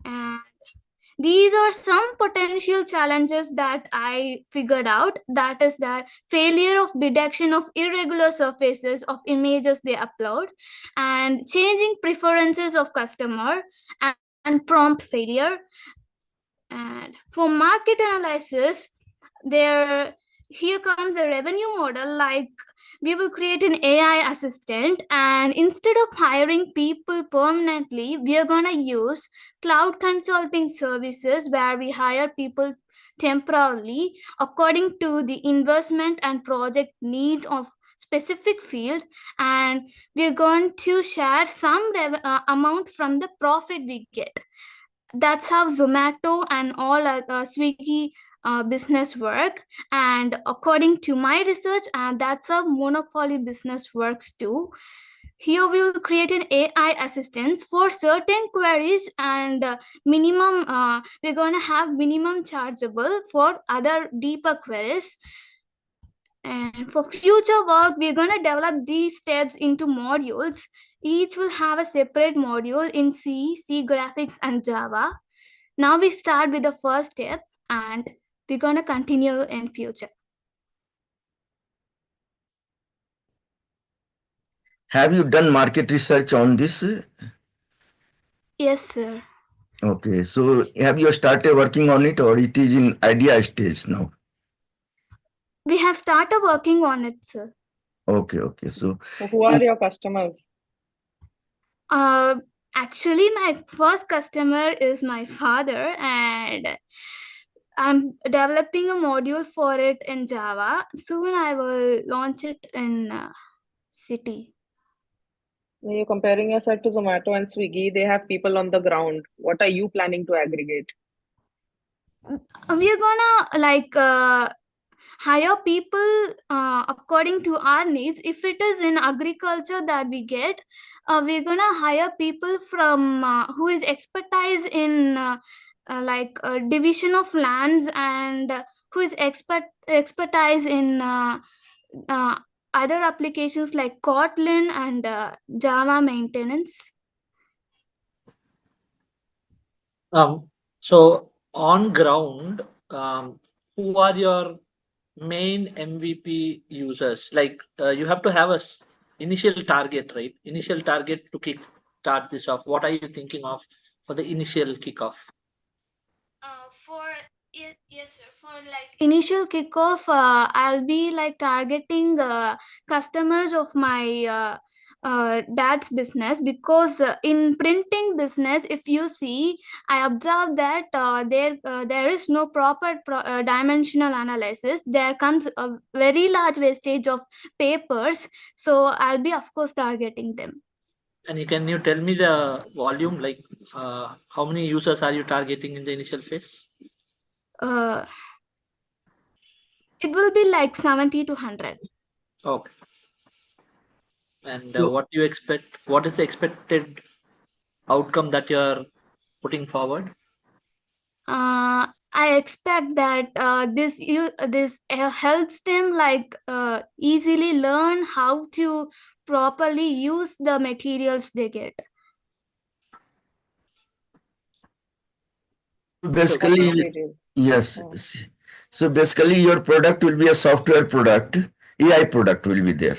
And these are some potential challenges that I figured out, that is that failure of detection of irregular surfaces of images they upload, and changing preferences of customer, and prompt failure. And for market analysis, here comes a revenue model, like we will create an AI assistant, and instead of hiring people permanently, we are going to use cloud consulting services where we hire people temporarily according to the investment and project needs of specific field, and we're going to share some amount from the profit we get. That's how Zomato and all Swiggy business work. And according to my research, that's how monopoly business works too. Here we will create an AI assistance for certain queries, and minimum we're going to have minimum chargeable for other deeper queries. And for future work, we're going to develop these steps into modules. Each will have a separate module in C graphics, and Java. Now we start with the first step, and we're gonna continue in future. Have you done market research on this? Yes, sir. Okay, so have you started working on it or it is in idea stage now? We have started working on it, sir. Okay. So who are your customers? Actually, my first customer is my father, and I'm developing a module for it in Java. Soon I will launch it in City. You're comparing yourself to Zomato and Swiggy. They have people on the ground. What are you planning to aggregate? We're gonna hire people according to our needs. If it is in agriculture that we get, we're gonna hire people from who is expertise in division of lands, and who is expertise in uh, other applications like Kotlin and Java maintenance. So on ground, who are your main MVP users? Like you have to have initial target, right? Initial target to kick start this off. What are you thinking of for the initial kickoff? Yes, sir. For initial kickoff, I'll be targeting customers of my dad's business, because in printing business, if you see, I observed that there is no proper dimensional analysis. There comes a very large wastage of papers, so I'll be of course targeting them. And can you tell me the volume? Like how many users are you targeting in the initial phase? It will be 70 to 100. Okay. And what do you expect? What is the expected outcome that you're putting forward? I expect that this helps them easily learn how to properly use the materials they get. basically, yes. So basically, your product will be a software product, AI product will be there.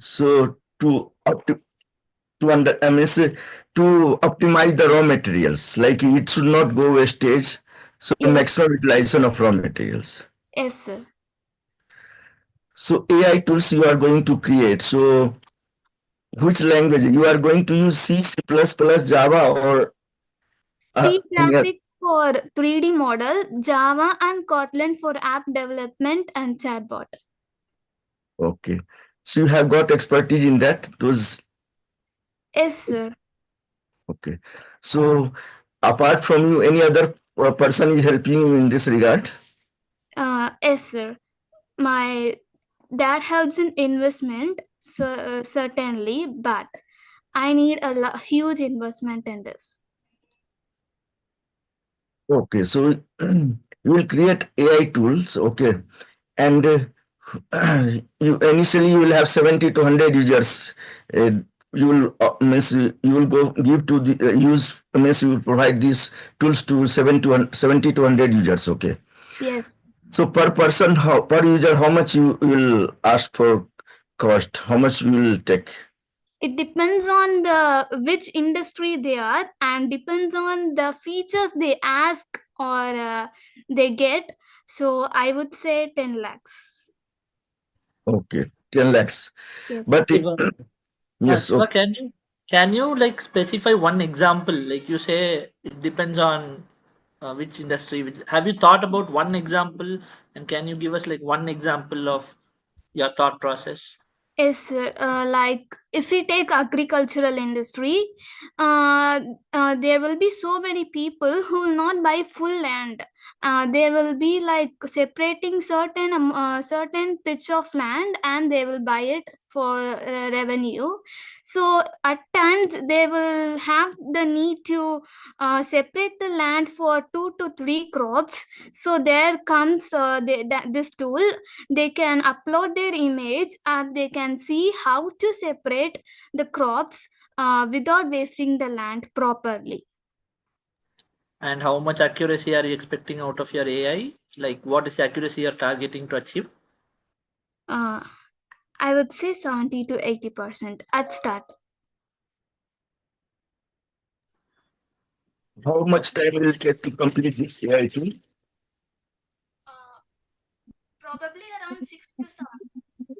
So to optimize the raw materials, like it should not go wastage. So maximum utilization of raw materials. Yes, sir. So AI tools you are going to create. So which language you are going to use? C, C++, Java, or C graphics for 3D model, Java and Kotlin for app development and chatbot. Okay. So you have got expertise in those. Yes, sir. Okay. So apart from you, any other person is helping you in this regard? Yes, sir. My dad helps in investment, certainly, but I need a huge investment in this. Okay. So you will create AI tools. Okay. And you will have 70 to 100 users. You will go give to the you will provide these tools to 70 to 100 users. Okay. Yes. So per person, per user, how much you will ask for cost? How much you will take? It depends on which industry they are, and depends on the features they ask or they get. So I would say 10 lakhs. Okay, 10 lakhs. Yes. But yes. Shiva, Okay. can you specify one example? Like you say, it depends on which industry. Have you thought about one example, and can you give us one example of your thought process? Yes, sir. If we take agricultural industry, there will be so many people who will not buy full land. There will be separating certain pitch of land, and they will buy it for revenue. So at times they will have the need to separate the land for 2 to 3 crops. So there comes this tool. They can upload their image, and they can see how to separate the crops without wasting the land properly. And how much accuracy are you expecting out of your AI? Like, what is the accuracy you're targeting to achieve? I would say 70 to 80% at start. How much time will it take to complete this AI tool? Probably around 6 to 7 months.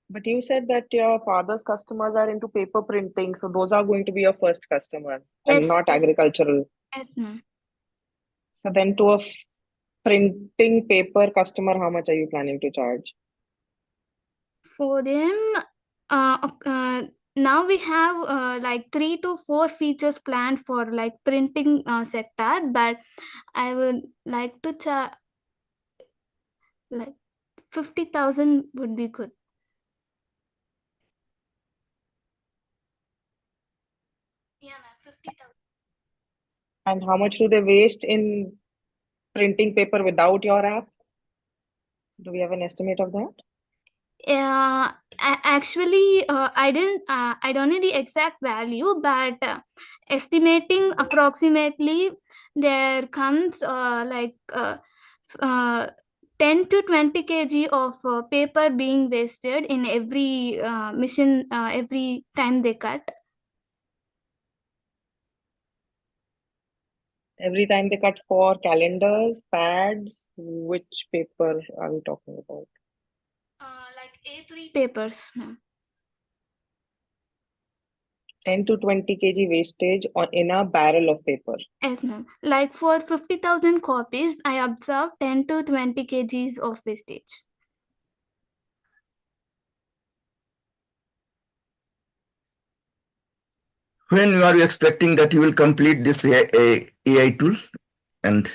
But you said that your father's customers are into paper printing, so those are going to be your first customers and Yes, not agricultural. yes, ma'am. So then to a printing paper customer, how much are you planning to charge? For them, now we have like 3 to 4 features planned for like printing sector, but I would like to charge like 50,000 would be good. Yeah, ma'am, 50,000. And how much do they waste in printing paper without your app? Do we have an estimate of that? Actually, I don't know the exact value, but estimating approximately there comes 10 to 20 kg of paper being wasted in every mission every time they cut. Every time they cut for calendars, pads, which paper are we talking about? Like A3 papers, ma'am. 10 to 20 kg wastage in a barrel of paper. Yes, ma'am. Like for 50,000 copies, I observed 10 to 20 kgs of wastage. When are you expecting that you will complete this AI tool and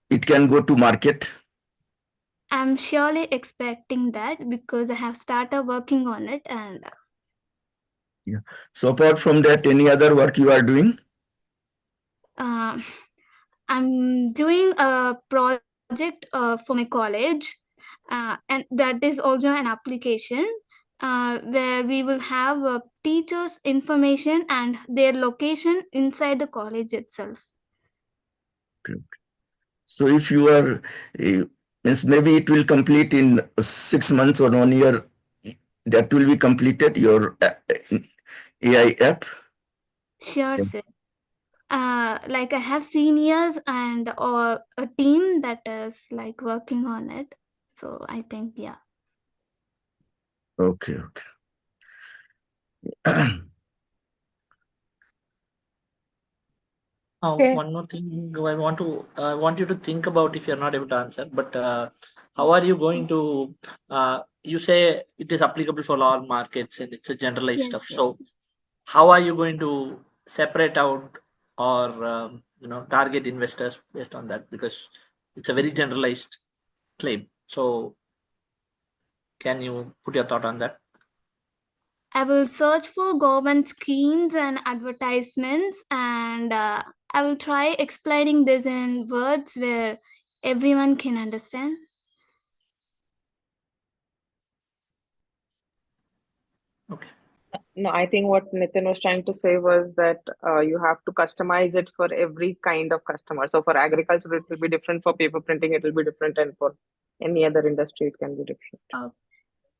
it can go to market? I'm surely expecting that because I have started working on it, and Yeah. So apart from that, any other work you are doing? uh, I'm doing a project for my college, and that is also an application where we will have teachers' information and their location inside the college itself. Okay. So if you are, means maybe it will complete in 6 months or 1 year, that will be completed, your AI app. Sure, sir. Like I have seniors and or a team that is like working on it. So I think yeah. Okay, okay. Okay. One more thing I want you to think about if you're not able to answer, but how are you going to, you say it is applicable for all markets and it's a generalized Yes, stuff. yes. So how are you going to separate out or, target investors based on that? Because it's a very generalized claim. So can you put your thought on that? I will search for government schemes and advertisements, and I will try explaining this in words where everyone can understand. No, I think what Nitin was trying to say was that you have to customize it for every kind of customer. So for agriculture, it will be different. For paper printing, it will be different. And for any other industry, it can be different.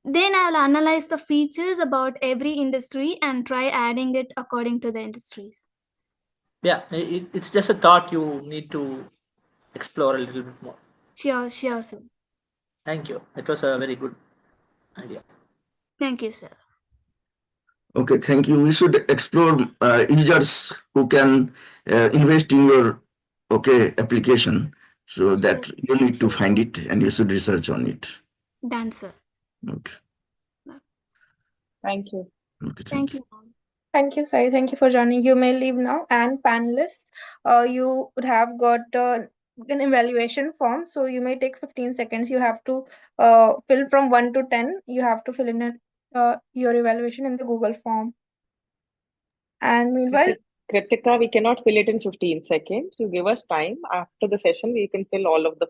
Then I'll analyze the features about every industry and try adding it according to the industries. Yeah, it's just a thought you need to explore a little bit more. Sure, sir. Thank you. It was a very good idea. Thank you, sir. Okay, thank you. We should explore users who can invest in your application. So that you need to find it and you should research on it. Done, sir. Okay. Thank you. Okay, Thank you. Thank you, Sai. Thank you for joining. You may leave now. And panelists, you would have got an evaluation form. So you may take 15 seconds. You have to fill from 1 to 10. You have to fill in your evaluation in the Google form. And meanwhile, Kritika, we cannot fill it in 15 seconds. You give us time. After the session, we can fill all of the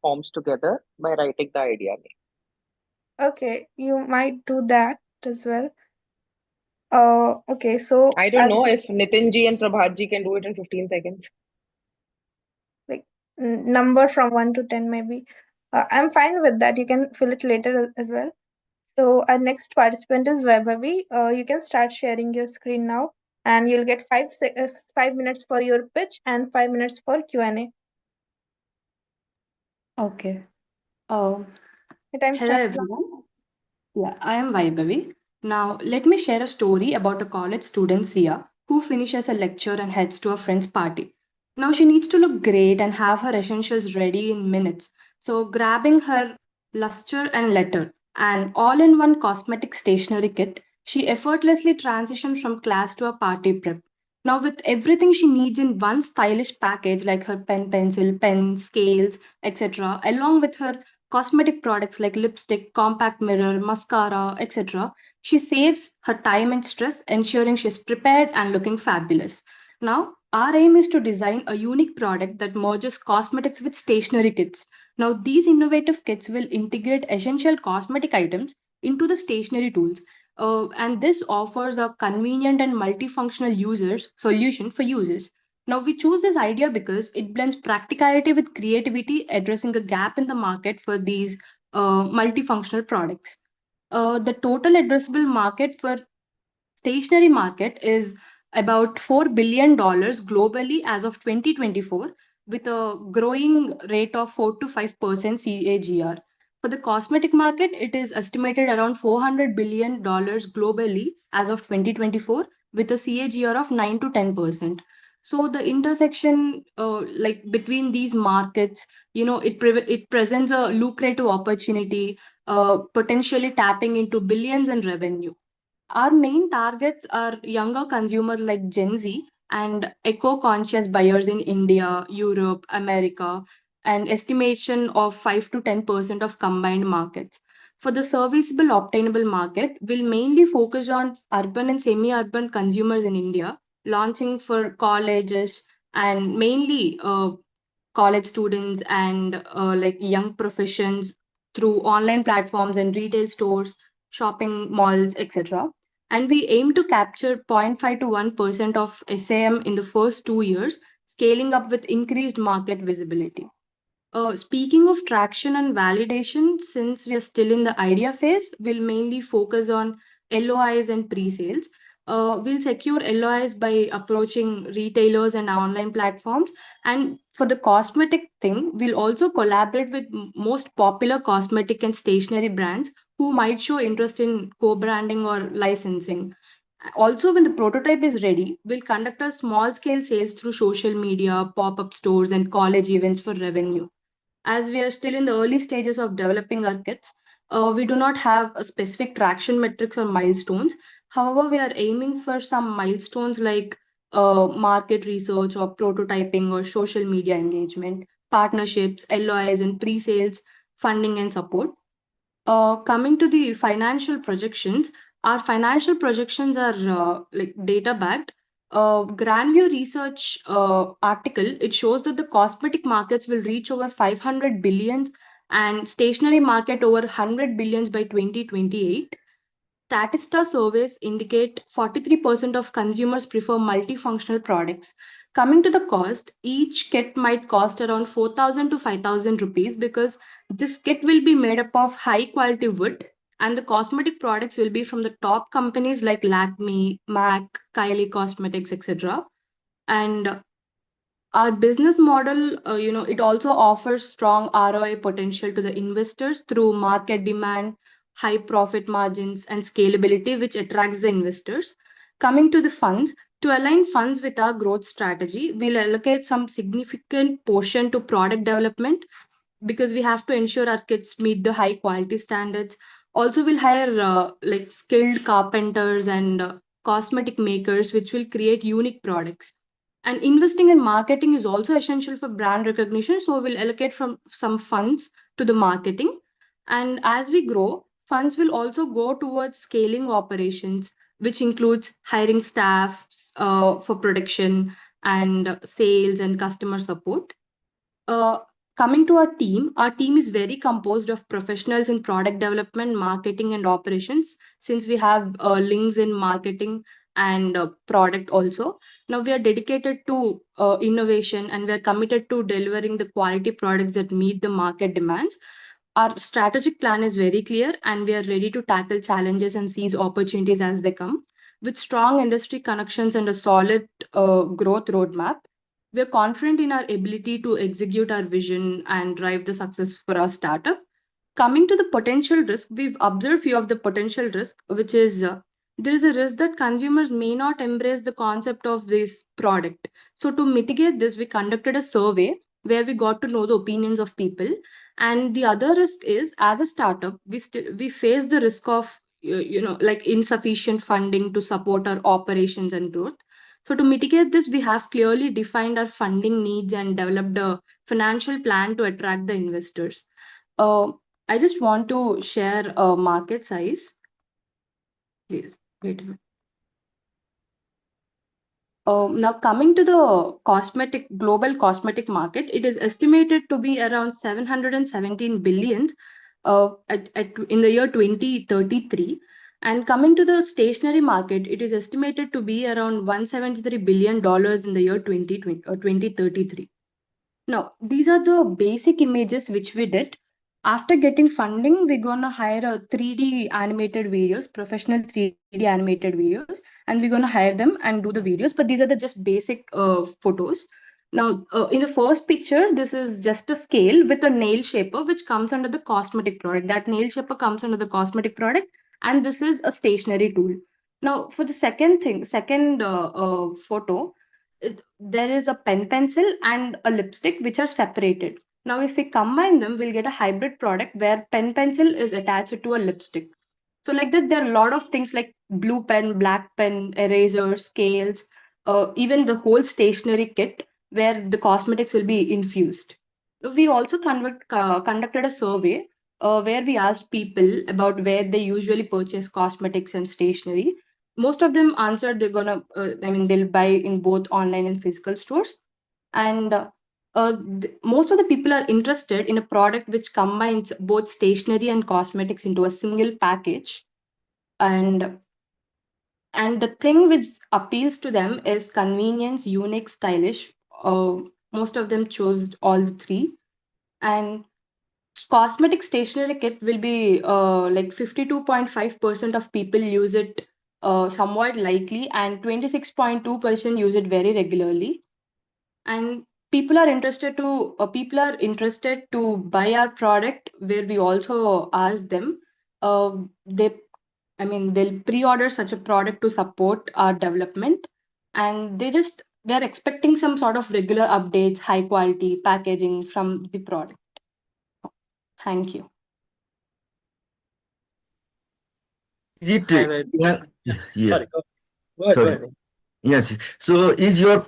forms together by writing the idea. okay, you might do that as well. Okay, so I don't know if Nitin ji and Prabhat ji can do it in 15 seconds. like number from 1 to 10 maybe. I'm fine with that. You can fill it later as well. So our next participant is Vaibhavi. You can start sharing your screen now, and you'll get 5 minutes for your pitch and 5 minutes for Q&A. Okay. Uh, Your time Hello starts now. everyone. Yeah, I am Vaibhavi. Now, let me share a story about a college student, Sia, who finishes a lecture and heads to a friend's party. Now, she needs to look great and have her essentials ready in minutes. So, grabbing her luster and letter and all in one cosmetic stationery kit, she effortlessly transitions from class to a party prep. Now, with everything she needs in one stylish package like her pen, pencil, pens, scales, etc., along with her cosmetic products like lipstick, compact mirror, mascara, etc., she saves her time and stress, ensuring she's prepared and looking fabulous. Now, our aim is to design a unique product that merges cosmetics with stationery kits. Now, these innovative kits will integrate essential cosmetic items into the stationery tools. And this offers a convenient and multifunctional users solution for users. Now, we choose this idea because it blends practicality with creativity, addressing a gap in the market for these multifunctional products. The total addressable market for stationery market is about $4 billion globally as of 2024, with a growing rate of 4 to 5% CAGR. For the cosmetic market, it is estimated around $400 billion globally as of 2024, with a CAGR of 9 to 10%. So the intersection, like between these markets, it presents a lucrative opportunity, potentially tapping into billions in revenue. Our main targets are younger consumers like Gen Z and eco-conscious buyers in India, Europe, America, and estimation of 5 to 10% of combined markets. For the serviceable obtainable market, we'll mainly focus on urban and semi-urban consumers in India, launching for colleges and mainly college students and like young professions through online platforms and retail stores, shopping malls, etc. And we aim to capture zero point 0.5 to 1% of SAM in the first 2 years, scaling up with increased market visibility. Speaking of traction and validation, since we are still in the idea phase, we'll mainly focus on LOIs and pre-sales. We'll secure LOIs by approaching retailers and online platforms. And for the cosmetic thing, we'll also collaborate with most popular cosmetic and stationery brands who might show interest in co-branding or licensing. Also, when the prototype is ready, we'll conduct a small scale sales through social media, pop up stores, and college events for revenue. As we are still in the early stages of developing our kits, we do not have a specific traction metrics or milestones. However, we are aiming for some milestones like market research or prototyping or social media engagement, partnerships, LOIs, and pre sales, funding, and support. Coming to the financial projections, our financial projections are like data backed. Grandview research article, it shows that the cosmetic markets will reach over 500 billions and stationery market over 100 billions by 2028. Statista surveys indicate 43% of consumers prefer multifunctional products. Coming to the cost, each kit might cost around 4,000 to 5,000 rupees because this kit will be made up of high quality wood and the cosmetic products will be from the top companies like Lakme, MAC, Kylie Cosmetics, etc. And our business model, it also offers strong ROI potential to the investors through market demand, high profit margins, and scalability, which attracts the investors. Coming to the funds, to align funds with our growth strategy, we'll allocate some significant portion to product development because we have to ensure our kits meet the high quality standards. Also, we'll hire like skilled carpenters and cosmetic makers, which will create unique products. And investing in marketing is also essential for brand recognition. So we'll allocate from some funds to the marketing. And as we grow, funds will also go towards scaling operations, which includes hiring staff for production and sales and customer support. Coming to our team is very composed of professionals in product development, marketing, and operations, since we have links in marketing and product also. Now we are dedicated to innovation, and we are committed to delivering the quality products that meet the market demands. Our strategic plan is very clear, and we are ready to tackle challenges and seize opportunities as they come. With strong industry connections and a solid growth roadmap, we are confident in our ability to execute our vision and drive the success for our startup. Coming to the potential risk, we've observed few of the potential risk, which is there is a risk that consumers may not embrace the concept of this product. So to mitigate this, we conducted a survey where we got to know the opinions of people. And the other risk is, as a startup, we face the risk of like insufficient funding to support our operations and growth. So to mitigate this, we have clearly defined our funding needs and developed a financial plan to attract the investors. Uh, I just want to share a market size. Please wait a minute. Now coming to the global cosmetic market, it is estimated to be around 717 billion in the year 2033. And coming to the stationery market, it is estimated to be around $173 billion in the year 2033. Now, these are the basic images which we did. After getting funding, we're gonna hire a 3D animated videos, professional 3D animated videos, and we're gonna hire them and do the videos. But these are the just basic photos. Now, in the first picture, this is just a scale with a nail shaper, which comes under the cosmetic product. That nail shaper comes under the cosmetic product, and this is a stationary tool. Now, for the second photo, there is a pen pencil and a lipstick which are separated. Now, if we combine them, we'll get a hybrid product where pen pencil is attached to a lipstick. So like that, there are a lot of things like blue pen, black pen, erasers, scales, even the whole stationery kit where the cosmetics will be infused. We also conducted a survey where we asked people about where they usually purchase cosmetics and stationery. Most of them answered they'll buy in both online and physical stores. And most of the people are interested in a product which combines both stationery and cosmetics into a single package. And the thing which appeals to them is convenience, unique, stylish. Most of them chose all the three. And cosmetic stationery kit will be like 52.5% of people use it somewhat likely, and 26.2% use it very regularly. And people are interested to buy our product, where we also ask them they they'll pre-order such a product to support our development, and they're expecting some sort of regular updates, high quality packaging from the product. Thank you. Is it? Highlight. Yeah. Sorry, go ahead, go Sorry. ahead. Yes. So is your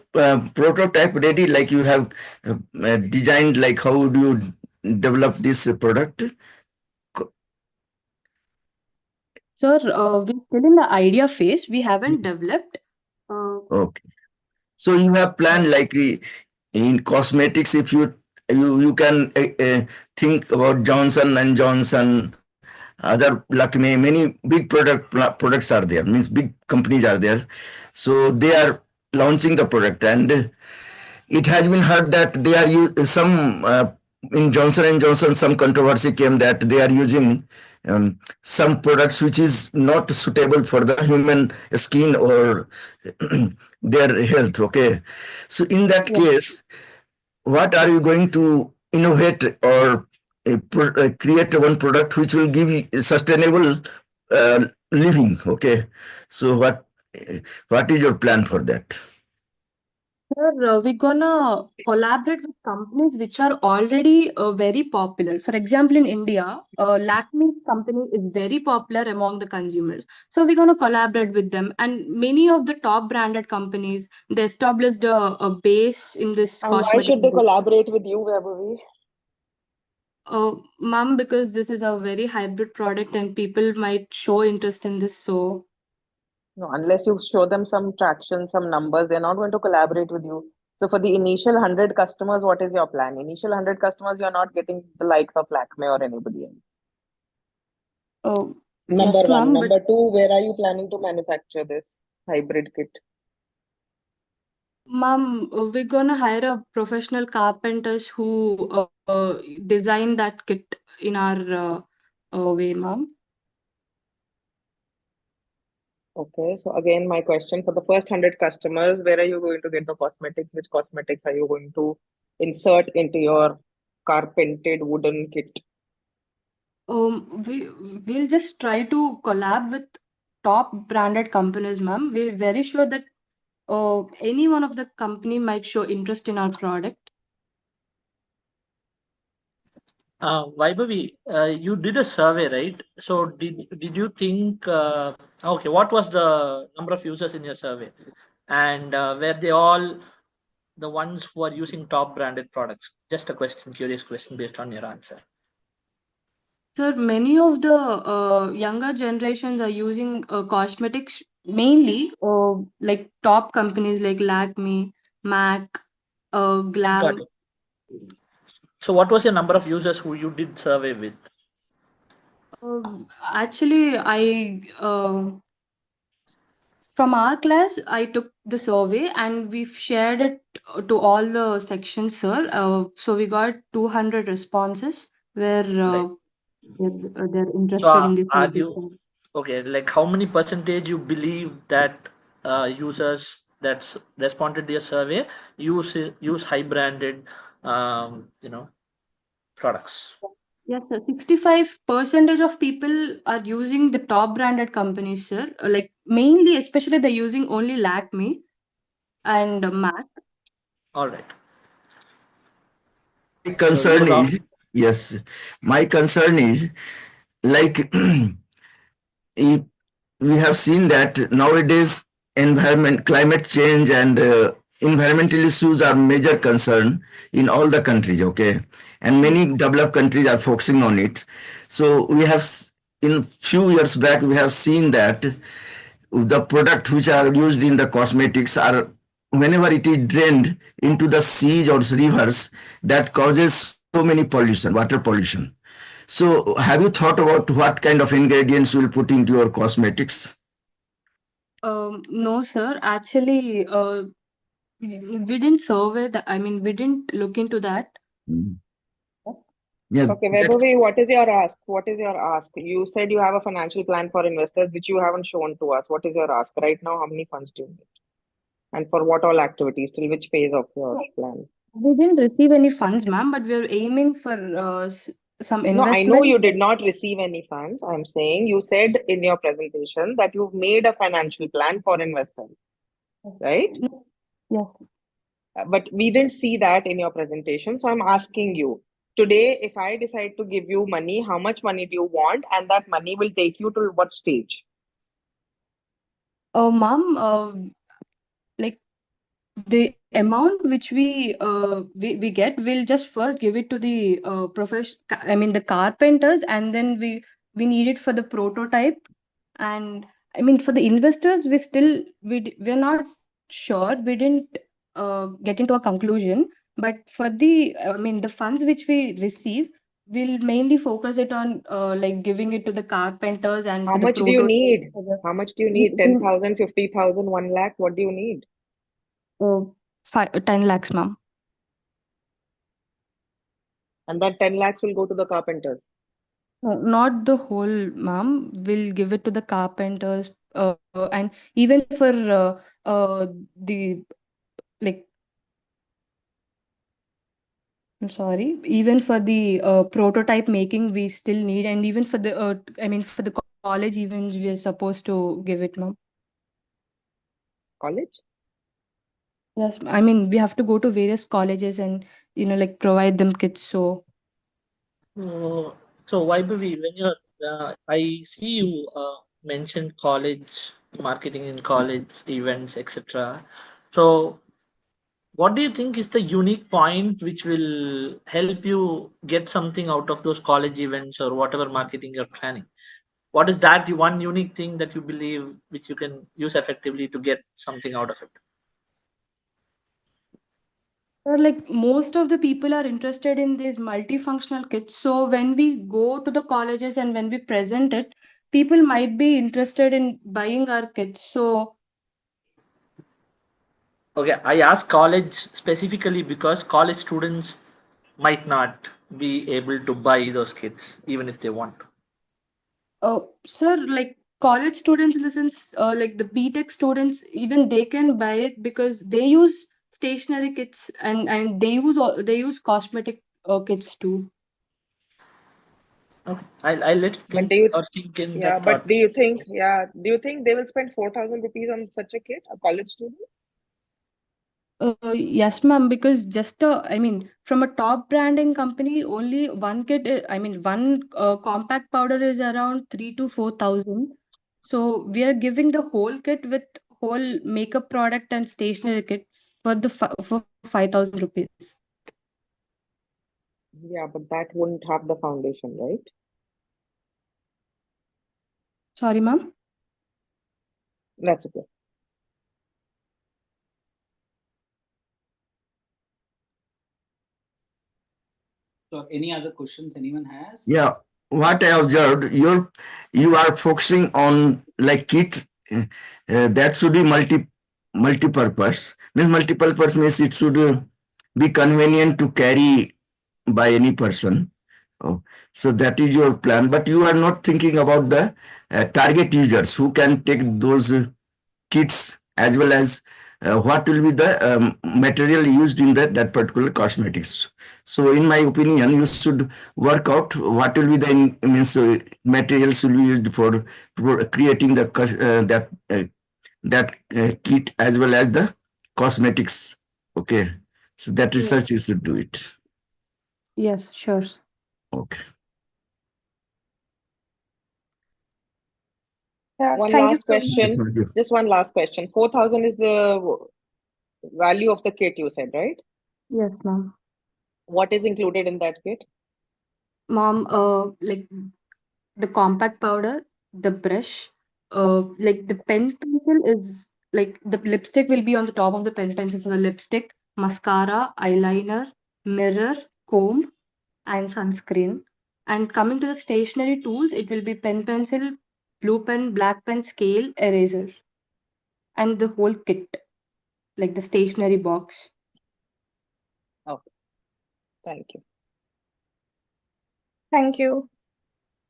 prototype ready? Like you have designed, like how do you develop this product? Sir, we're still in the idea phase. We haven't developed. Okay. So you have planned like in cosmetics, if you can think about Johnson and Johnson, other Lakme, many big products are there. Means big companies are there. So they are launching the product, and it has been heard that they are some in Johnson and Johnson. Some controversy came that they are using some products which is not suitable for the human skin or their health. Okay, so in that case, what are you going to innovate or create one product which will give you sustainable living? Okay, so what is your plan for that? Sir, we're gonna collaborate with companies which are already very popular. For example, in India, Lakme company is very popular among the consumers. So we're gonna collaborate with them, and many of the top branded companies, they established a base in this And why cosmetic. should they collaborate with you, Vaibhavi? Ma'am, because this is a very hybrid product and people might show interest in this. So No, unless you show them some traction, some numbers, they're not going to collaborate with you. So for the initial 100 customers, what is your plan? Initial 100 customers, you're not getting the likes of Lakme or anybody else. Oh, Number yes, one. ma'am. But Number two, where are you planning to manufacture this hybrid kit? ma'am, we're gonna hire a professional carpenters who design that kit in our way, ma'am. Okay, so again, my question for the first 100 customers, where are you going to get the cosmetics? Which cosmetics are you going to insert into your carpented wooden kit? We'll just try to collab with top branded companies, ma'am. We're very sure that any one of the company might show interest in our product. Vaibhavi, you did a survey, right? So did you think okay, what was the number of users in your survey? And were they all the ones who are using top branded products? Just a question, curious question based on your answer. Sir, many of the younger generations are using cosmetics mainly like top companies like Lakme, MAC, Got Glam. it. So what was your number of users who you did survey with? Actually, from our class, I took the survey and we've shared it to all the sections, sir. So we got 200 responses where Right. they're So interested in this are hybrid you product. okay? Like how many percentage you believe that users that responded to your survey use high branded products? Yes, sir. 65% of people are using the top branded companies, sir. Like mainly, especially they're using only Lakme and MAC. All right. My concern is, yes, my concern is like if we have seen that nowadays climate change and environmental issues are major concern in all the countries, okay? And many developed countries are focusing on it. So we have, in few years back, we have seen that the product which are used in the cosmetics are, whenever it is drained into the seas or rivers, that causes so many pollution, water pollution. So have you thought about what kind of ingredients you will put into your cosmetics? No, sir. Actually, we didn't survey that. I mean, we didn't look into that. Yeah, Okay, Vaibhavi, what is your ask? What is your ask? You said you have a financial plan for investors, which you haven't shown to us. What is your ask right now? How many funds do you need? And for what all activities? Till which phase of your plan? We didn't receive any funds, ma'am, but we're aiming for some No, I know investment. you did not receive any funds. I'm saying you said in your presentation that you've made a financial plan for investors, right? Yes. But we didn't see that in your presentation. So I'm asking you today, if I decide to give you money, how much money do you want? And that money will take you to what stage? Oh, ma'am, like the amount which we get, we'll just first give it to the I mean the carpenters, and then we need it for the prototype. And I mean for the investors, we're not sure. We didn't get into a conclusion. But for the I mean the funds which we receive, we'll mainly focus it on like giving it to the carpenters and How for the much do you prototype. need? How much do you need? 10,000, 50,000, 1 lakh? What do you need? 10 lakhs, ma'am. And that 10 lakhs will go to the carpenters. Not the whole, ma'am. We'll give it to the carpenters, and even for the like. I'm sorry. Even for the prototype making, we still need, and even for the I mean for the college events, we are supposed to give it, ma'am. College? Yes, I mean we have to go to various colleges and like provide them kits. So So Vaibhavi, when you're, I see you mentioned college marketing in college events, etc. So, what do you think is the unique point which will help you get something out of those college events or whatever marketing you're planning? What is that one unique thing that you believe which you can use effectively to get something out of it? Or like most of the people are interested in these multifunctional kits. So when we go to the colleges and when we present it, people might be interested in buying our kits. So Okay, I asked college specifically because college students might not be able to buy those kits even if they want. Sir, like college students in the sense, like the BTech students, even they can buy it because they use stationery kits and they use cosmetic kits too. Okay, I'll let it But think do you, or sink in yeah, that but thought. do you think, do you think they will spend 4,000 rupees on such a kit, a college student? Yes, ma'am, because I mean, from a top branding company, only one kit, one compact powder is around 3 to 4,000. So we are giving the whole kit with whole makeup product and stationery kit for 5,000 rupees. Yeah, but that wouldn't have the foundation, right? Sorry, ma'am. That's okay. So, any other questions anyone has? Yeah, what I observed, you are focusing on like kit that should be multi-purpose. Means multi-purpose means it should be convenient to carry by any person. Oh, so that is your plan, but you are not thinking about the target users who can take those kits as well as what will be the material used in that particular cosmetics. So in my opinion, you should work out what will be the materials will be used for creating that kit as well as the cosmetics. Okay, so that Yes, research you should do it. yes, sure. Okay. Yeah, One thank you last so much. question. Just one last question. 4,000 is the value of the kit, you said, right? Yes, ma'am. What is included in that kit? Mom, like the compact powder, the brush, like the pencil is like the lipstick will be on the top of the pencil. So the lipstick, mascara, eyeliner, mirror, comb, and sunscreen. And coming to the stationery tools, it will be pen, pencil, blue pen, black pen, scale, eraser, and the whole kit, like the stationery box. Okay, thank you. Thank you.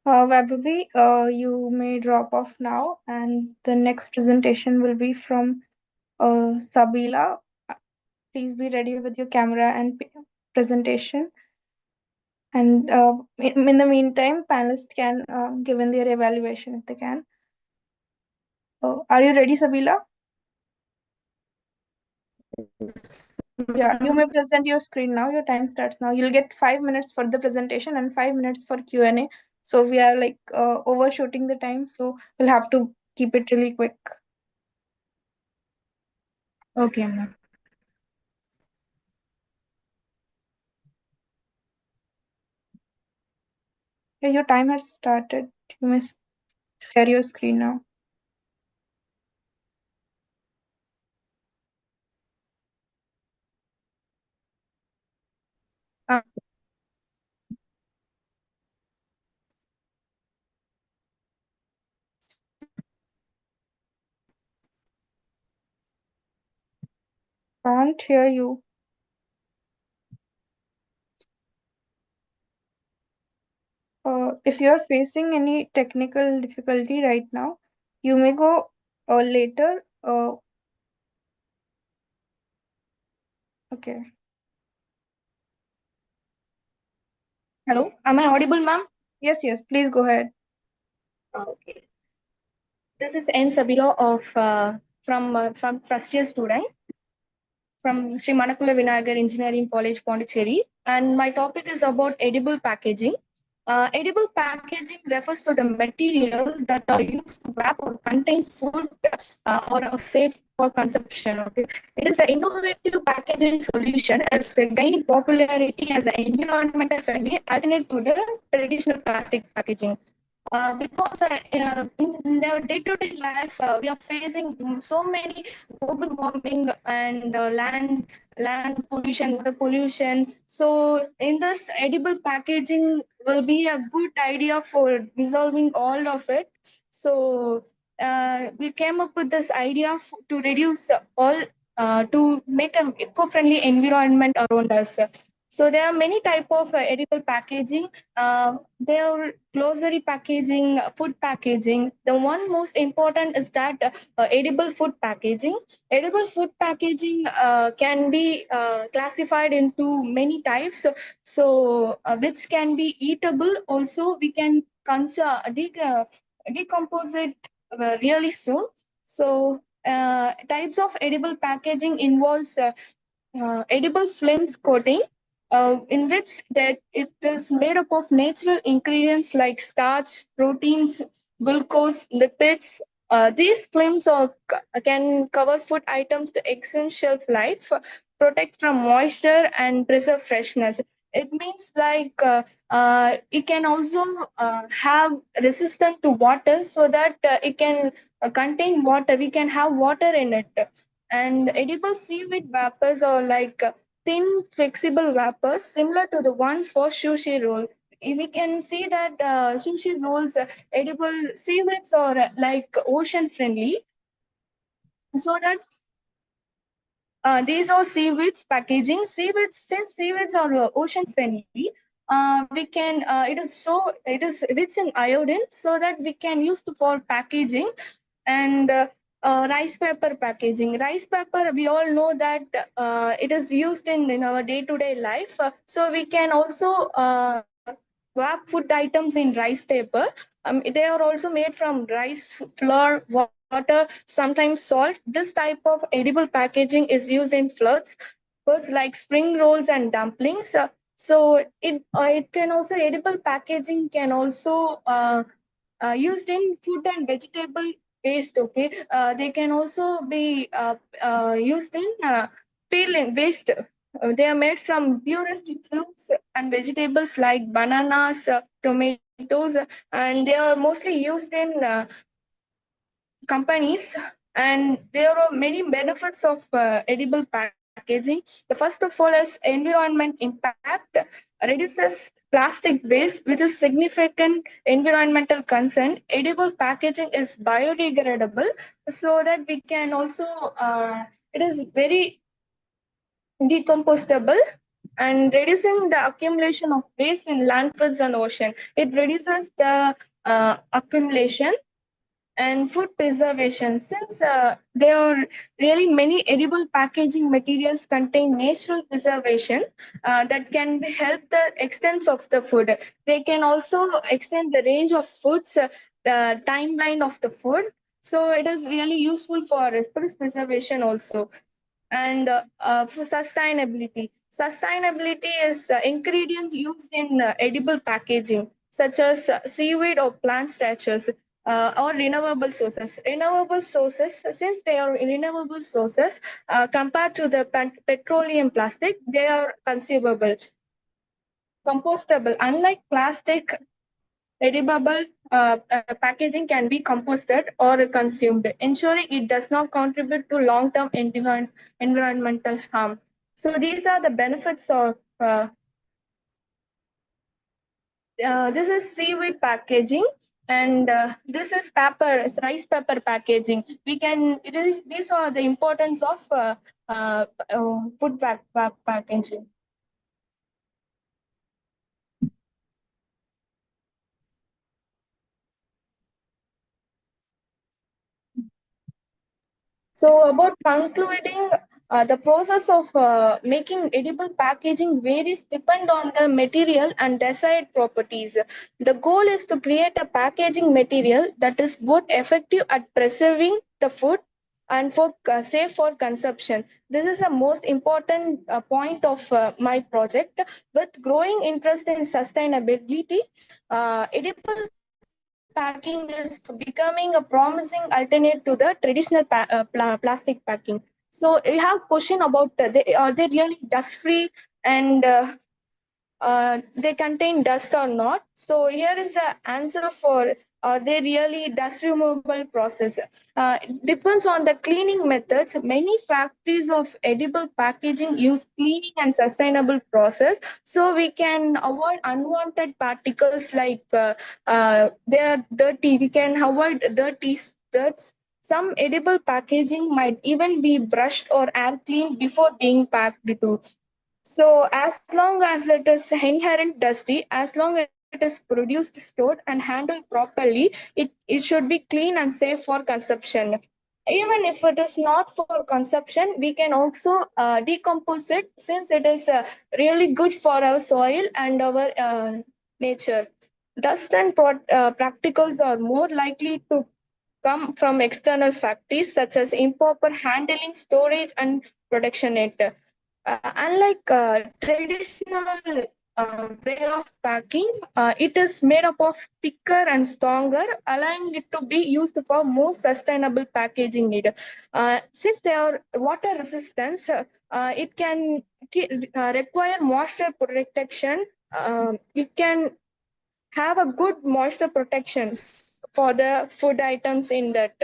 Vaibhavi, you may drop off now, and the next presentation will be from Sabila. Please be ready with your camera and presentation. And in the meantime, panelists can give in their evaluation if they can. Are you ready, Sabila? Yeah, you may present your screen now. Your time starts now. You'll get 5 minutes for the presentation and 5 minutes for Q&A. So we are like overshooting the time, so we'll have to keep it really quick. Okay, ma'am. Yeah, your time has started. You may share your screen now. Can't hear you. If you are facing any technical difficulty right now, you may go later. Okay. Hello, am I audible, ma'am? Yes, yes, please go ahead. Okay. This is N. Sabila from first year student from Sri Manakula Vinayagar Engineering College, Pondicherry, and my topic is about edible packaging. Edible packaging refers to the material that are used to wrap or contain food or are safe for consumption. Okay, it is an innovative packaging solution as gaining popularity as an environmental friendly alternative to the traditional plastic packaging. because in their day-to-day life, we are facing so many global warming and land pollution, water pollution. So, in this, edible packaging will be a good idea for resolving all of it. So, we came up with this idea to reduce all to make an eco-friendly environment around us. So there are many type of edible packaging. There are glossary packaging, food packaging. The one most important is that edible food packaging. Edible food packaging can be classified into many types. So which can be eatable. Also, we can decompose it really soon. So types of edible packaging involves edible films coating, in which that it is made up of natural ingredients like starch, proteins, glucose, lipids. These films can cover food items to extend shelf life, protect from moisture, and preserve freshness. It means like it can also have resistant to water, so that it can contain water. We can have water in it. And edible seaweed vapors are like thin, flexible vapors similar to the ones for sushi roll. We can see that sushi rolls, edible seaweeds are like ocean friendly, so that these are seaweeds packaging. Seaweeds, since seaweeds are ocean friendly, we can. It is rich in iodine, so that we can use to for packaging. And rice paper packaging. Rice paper, we all know that it is used in our day to day life. So we can also wrap food items in rice paper. They are also made from rice flour, water, sometimes salt. This type of edible packaging is used in foods like spring rolls and dumplings. So it can also, edible packaging can also used in food and vegetable waste. Okay, they can also be used in peeling waste. They are made from purest fruits and vegetables like bananas, tomatoes, and they are mostly used in companies. And there are many benefits of edible packaging. The first of all is environment impact, reduces plastic waste, which is significant environmental concern. Edible packaging is biodegradable, so that we can also it is very decompostable, and reducing the accumulation of waste in landfills and ocean. It reduces the accumulation. And food preservation, since there are really many edible packaging materials contain natural preservation that can help the extent of the food. They can also extend the range of foods, the timeline of the food. So it is really useful for food preservation also. And for sustainability is ingredients used in edible packaging, such as seaweed or plant starches, or renewable sources. Renewable sources, since they are renewable sources, compared to the petroleum plastic, they are consumable, compostable. Unlike plastic, edible packaging can be composted or consumed, ensuring it does not contribute to long-term environmental harm. So these are the benefits of this is seaweed packaging, and this is rice paper packaging. These are the importance of food packaging. So, about concluding, the process of making edible packaging varies depend on the material and desired properties. The goal is to create a packaging material that is both effective at preserving the food and safe for consumption. This is the most important point of my project. With growing interest in sustainability, edible packing is becoming a promising alternative to the traditional plastic packing. So we have question about are they really dust free, and they contain dust or not. So here is the answer for are they really dust removal process. Depends on the cleaning methods. Many factories of edible packaging use cleaning and sustainable process, so we can avoid unwanted particles like they are dirty. We can avoid dirty dirt. Some edible packaging might even be brushed or air cleaned before being packed too. So as long as it is inherent dusty, as long as it is produced, stored, and handled properly, it should be clean and safe for consumption. Even if it is not for consumption, we can also decompose it, since it is really good for our soil and our nature. Dust and practicals are more likely to come from external factories such as improper handling, storage, and production it. Unlike traditional way of packing, it is made up of thicker and stronger, allowing it to be used for more sustainable packaging need. Since they are water resistant, it can require moisture protection. It can have a good moisture protections for the food items in that.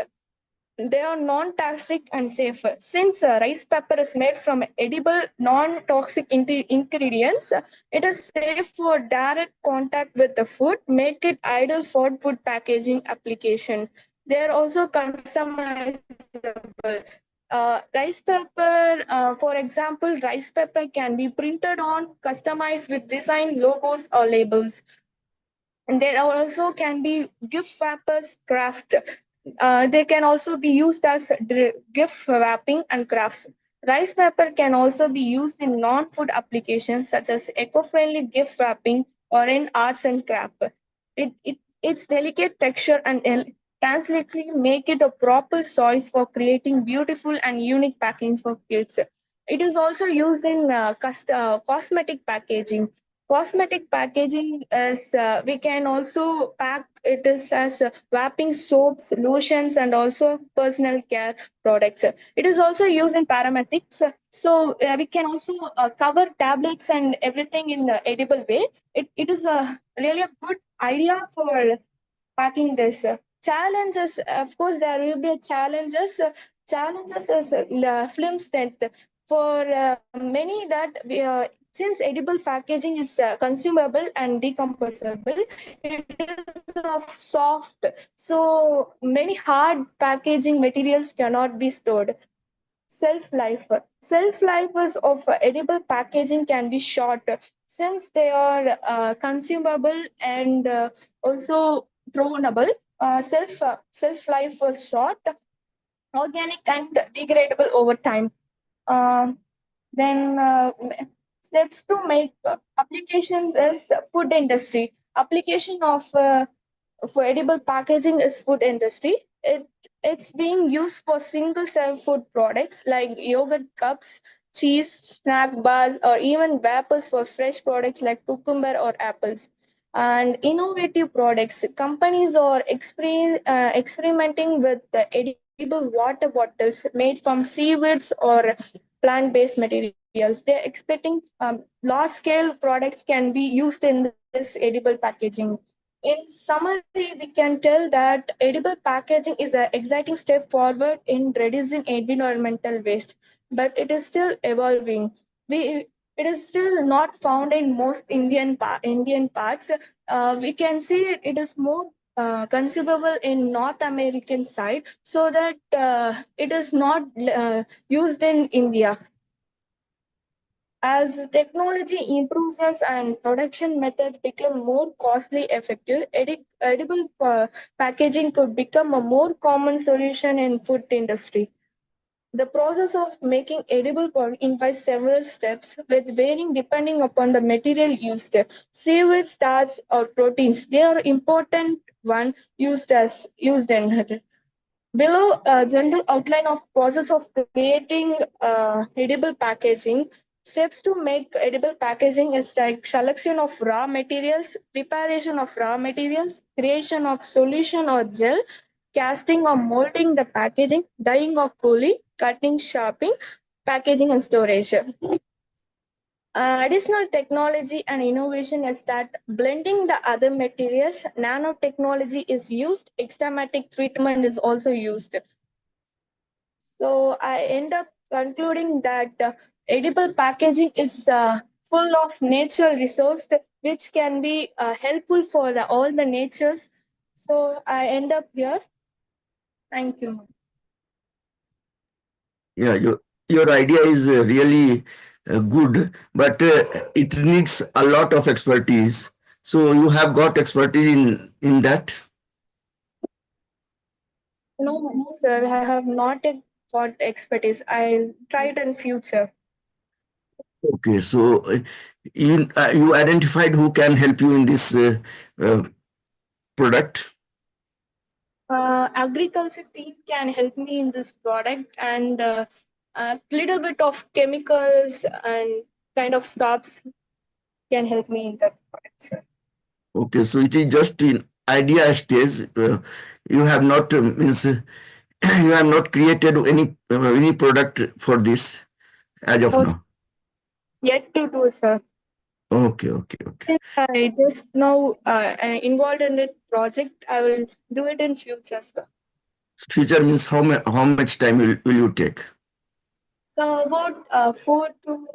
They are non-toxic and safe. Since rice paper is made from edible non-toxic ingredients, it is safe for direct contact with the food, make it ideal for food packaging application. They are also customizable. Rice paper, for example, rice paper can be printed on, customized with design, logos, or labels. And there also can be gift wrappers craft. They can also be used as gift wrapping and crafts. Rice paper can also be used in non-food applications such as eco-friendly gift wrapping or in arts and craft. Its delicate texture and translately make it a proper choice for creating beautiful and unique packaging for kids. It is also used in cosmetic packaging. Cosmetic packaging is we can also pack it is as wrapping soaps, lotions, and also personal care products. It is also used in paramedics, so we can also cover tablets and everything in the edible way. It is really a good idea for packing this. Challenges, of course, there will be challenges. Challenges is film strength. For many that since edible packaging is consumable and decomposable, it is of soft. So many hard packaging materials cannot be stored. Self-life. Self-life of edible packaging can be short, since they are consumable and also thrownable. Self-life was short, organic, and degradable over time. Then steps to make applications is food industry. Application of for edible packaging is food industry. It's being used for single serve food products like yogurt cups, cheese, snack bars, or even wrappers for fresh products like cucumber or apples. And innovative products. Companies are experimenting with the edible water bottles made from seaweeds or plant-based materials. They're expecting large-scale products can be used in this edible packaging. In summary, we can tell that edible packaging is an exciting step forward in reducing environmental waste, but it is still evolving. It is still not found in most Indian parts. We can see it is more consumable in North American side, so that it is not used in India. As technology improves and production methods become more costly effective, edible packaging could become a more common solution in food industry. The process of making edible product involves several steps, with varying depending upon the material used. Seaweed, starch, or proteins, they are important one used in. Below a general outline of process of creating edible packaging. Steps to make edible packaging is like selection of raw materials, preparation of raw materials, creation of solution or gel, casting or molding the packaging, dyeing or cooling, cutting, sharpening, packaging and storage. Additional technology and innovation is that blending the other materials, nanotechnology is used, extrematic treatment is also used. So I end up concluding that edible packaging is full of natural resource which can be helpful for all the natures. So I end up here. Thank you. Yeah, your idea is really good, but it needs a lot of expertise. So you have got expertise in that. No, sir, I have not yet got expertise. I'll try it in future. Okay, so you identified who can help you in this uh, product. Agriculture team can help me in this product and a little bit of chemicals and kind of stuffs can help me in that product, sir. Okay, so it is just in idea stage. You have not means you have not created any product for this as of No, now. yet to do, sir. Okay, okay, okay. I just now involved in it project. I will do it in future, sir. Future means how much time will you take? About 4 to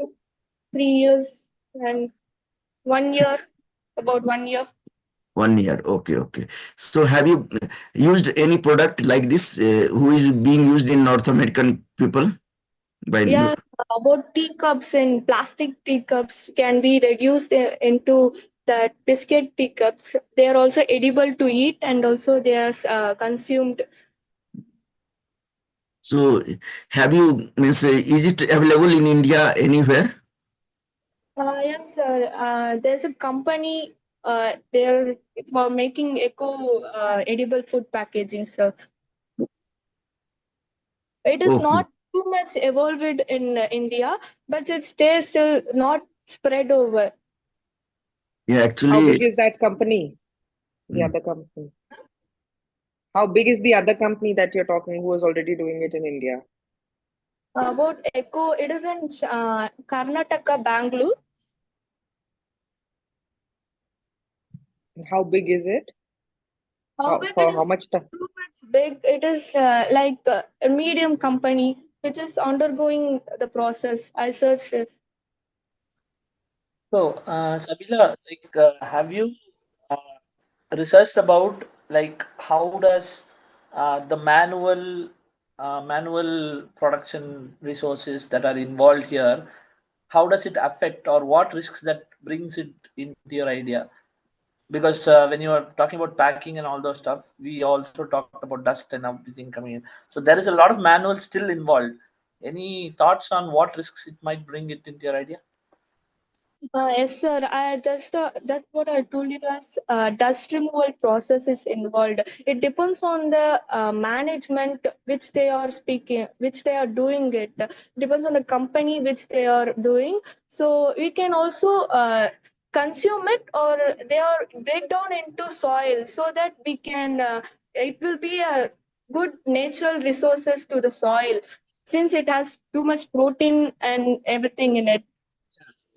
3 years and 1 year, about 1 year. 1 year. Okay, okay. So have you used any product like this who is being used in North American people by you? Yeah, about teacups and plastic teacups can be reduced into that biscuit teacups. They are also edible to eat and also they are consumed. So have you means is it available in India anywhere? Yes, sir. There's a company there for making eco edible food packaging, sir. It is Okay. not too much evolved in India, but it's they still not spread over. Yeah, How actually. big is that company? The other company. How big is the other company that you're talking who is already doing it in India? About eco, it is in Karnataka, Bangalore. How big is it? How big For it how is? much time? Too much big. It is like a medium company which is undergoing the process. I searched it. So, Sabila, like, have you uh, researched about like how does the manual production resources that are involved here, how does it affect or what risks that brings it into your idea? Because when you are talking about packing and all those stuff, we also talked about dust and everything coming in. So there is a lot of manual still involved. Any thoughts on what risks it might bring it into your idea? Yes, sir. That's what I told you as dust removal process is involved. It depends on the management which they are speaking, which they are doing it. Depends on the company which they are doing. So we can also consume it, or they are break down into soil so that we can. It will be a good natural resources to the soil since it has too much protein and everything in it.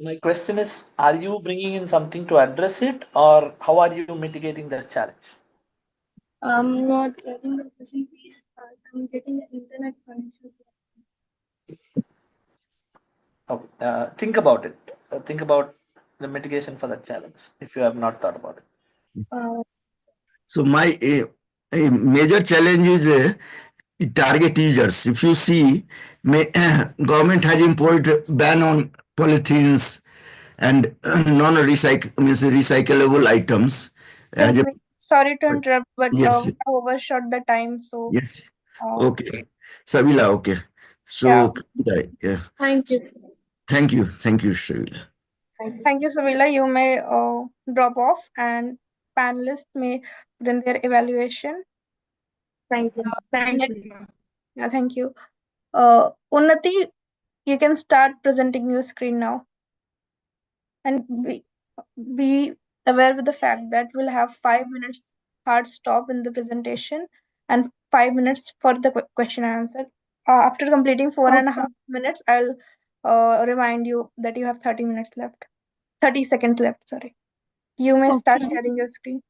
My question is, are you bringing in something to address it, or how are you mitigating that challenge? I'm not getting the question, please. I'm getting the internet connection. Okay, think about it. Think about the mitigation for that challenge if you have not thought about it. Uh, So my a major challenge is target users. If you see, government has imposed ban on polythenes and non-recycle means recyclable items. Excuse As a, me. Sorry to interrupt, but yes, we have overshot the time. So, yes. uh, Okay, Savila. Okay, yeah. so yeah. Thank So, you. thank you, Savila. Thank you, Savila. You may drop off, and panelists may put in their evaluation. Thank you. Thank Next, you. yeah, thank you. Unnati, you can start presenting your screen now, and be aware with the fact that we'll have 5 minutes hard stop in the presentation and 5 minutes for the question and answer. After completing four and a Okay. half minutes, I'll remind you that you have 30 minutes left. 30 seconds left, sorry. You may start Okay. sharing your screen.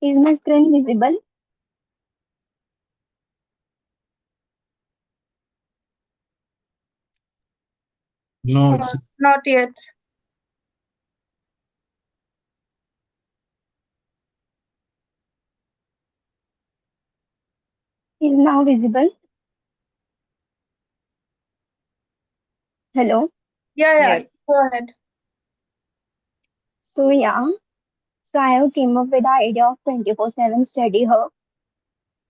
Is my screen visible? No, not yet. Is now visible? Hello. Yeah, Yes. go ahead. So yeah, so I have came up with the idea of 24/7 study hub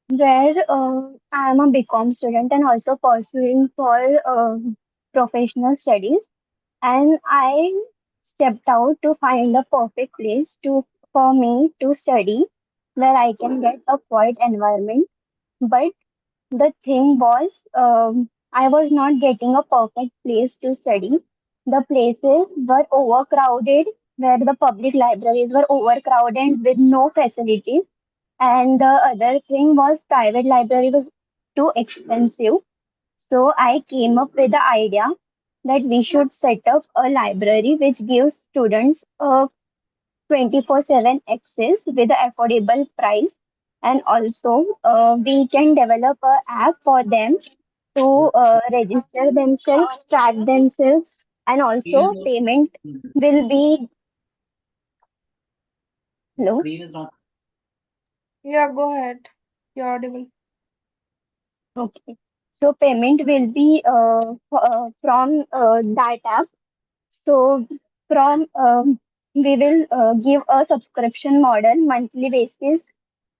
where I am a BCom student and also pursuing for professional studies, and I stepped out to find a perfect place to for me to study where I can get a quiet environment. But the thing was, I was not getting a perfect place to study. The places were overcrowded, where the public libraries were overcrowded with no facilities. And the other thing was, private library was too expensive. So I came up with the idea that we should set up a library which gives students a 24/7 access with an affordable price, and also we can develop an app for them to register themselves, track themselves, and also payment will be. Hello. Screen is not. Yeah, go ahead. You're audible. Okay. So payment will be from that app. So from we will give a subscription model monthly basis,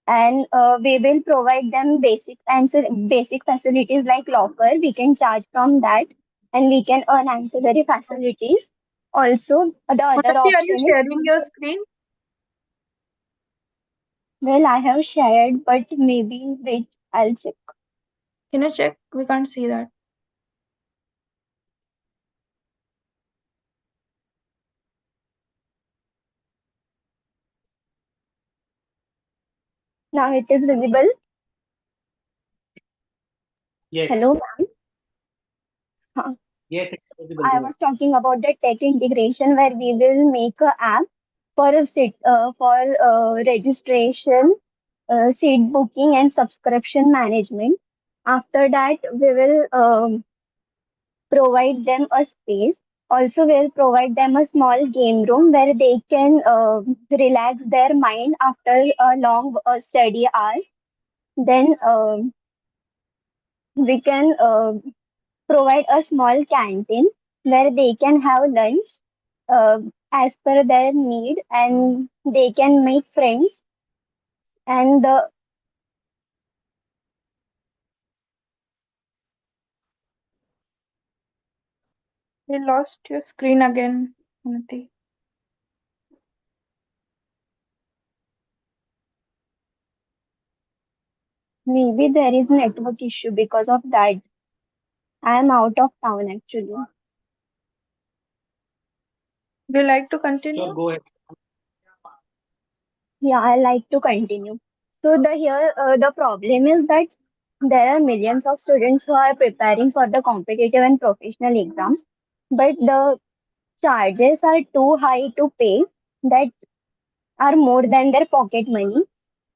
and we will provide them basic facilities like locker. We can charge from that, and we can earn ancillary facilities. Also, the other Unnati, are you option is, sharing your screen? well, I have shared, but maybe wait, I'll check. Can you check? We can't see that. Now it is visible. Hello, Yes. ma'am. Huh. Yes, it's possible. I Go ahead. was talking about the tech integration where we will make a app for a registration, seat booking, and subscription management. After that, we will provide them a space. Also, we'll provide them a small game room where they can relax their mind after a long study hours. Then we can provide a small canteen where they can have lunch uh, as per their need, and they can make friends. And the We lost your screen again, Unnati. maybe there is network issue because of that. I am out of town actually. Would you like to Sure, continue? go ahead. Yeah, I like to continue. So the problem is that there are millions of students who are preparing for the competitive and professional exams, but the charges are too high to pay, that are more than their pocket money.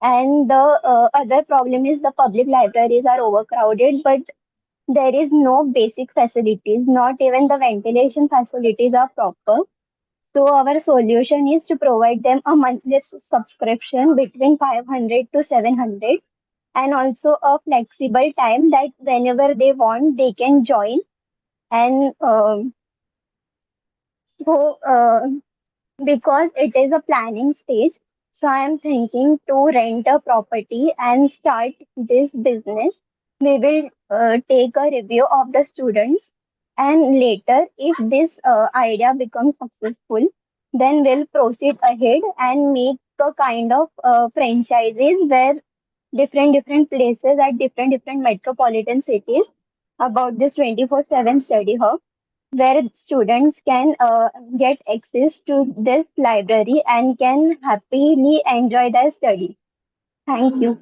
And the other problem is the public libraries are overcrowded, but there is no basic facilities, not even the ventilation facilities are proper. So our solution is to provide them a monthly subscription between 500 to 700, and also a flexible time that whenever they want they can join. And so because it is a planning stage, so I am thinking to rent a property and start this business. We will take a review of the students, and later, if this idea becomes successful, then we'll proceed ahead and make a kind of franchises where different places at different metropolitan cities about this 24/7 study hub. where students can get access to this library and can happily enjoy their studies. Thank you.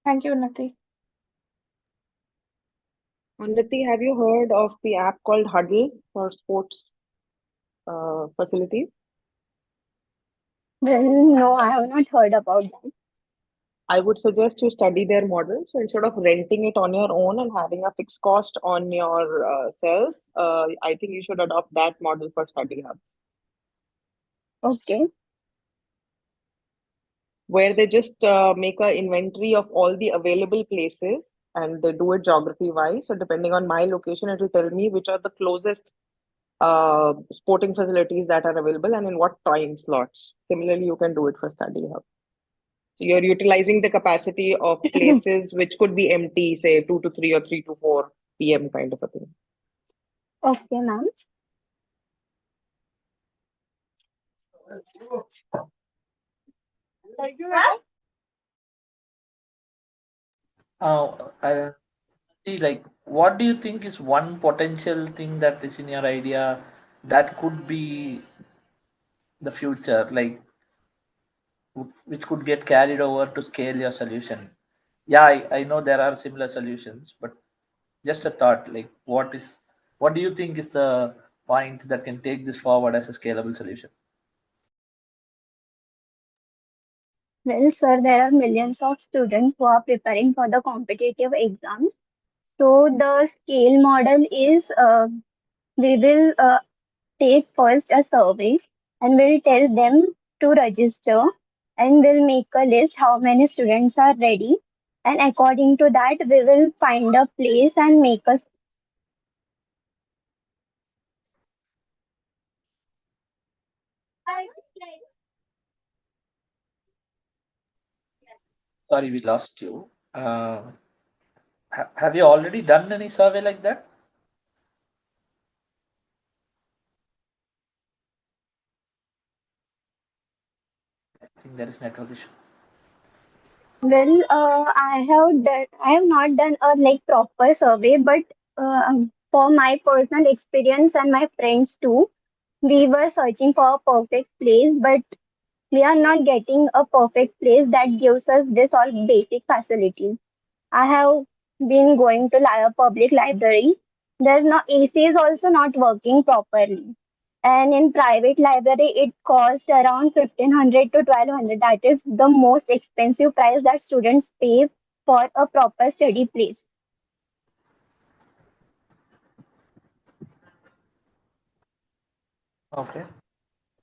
Thank you, Unnati. Unnati, have you heard of the app called Huddle for sports facilities? Well, no, I have not heard about that. I would suggest you study their model. So instead of renting it on your own and having a fixed cost on your self, I think you should adopt that model for study hubs, Okay. where they just make an inventory of all the available places and they do it geography wise. So depending on my location, it will tell me which are the closest sporting facilities that are available and in what time slots. Similarly, you can do it for study hub. So you're utilizing the capacity of places which could be empty, say 2 to 3 or 3 to 4 p.m. kind of a thing. Okay, ma'am. I see, like, what do you think is one potential thing that is in your idea that could be the future, like, which could get carried over to scale your solution? Yeah, I know there are similar solutions, but just a thought, like, what do you think is the point that can take this forward as a scalable solution? Well, sir, there are millions of students who are preparing for the competitive exams. So the scale model is we will take first a survey and we'll tell them to register and we'll make a list how many students are ready. And according to that, we will find a place and make a. Sorry, we lost you. Have you already done any survey like that? I think there is network issue. Well, I have not done a like proper survey, but for my personal experience and my friends too, we were searching for a perfect place, but we are not getting a perfect place that gives us this all basic facilities. I have been going to a public library. There's no AC is also not working properly. And in private library, it costs around 1,500 to 1,200. That is the most expensive price that students pay for a proper study place. Okay.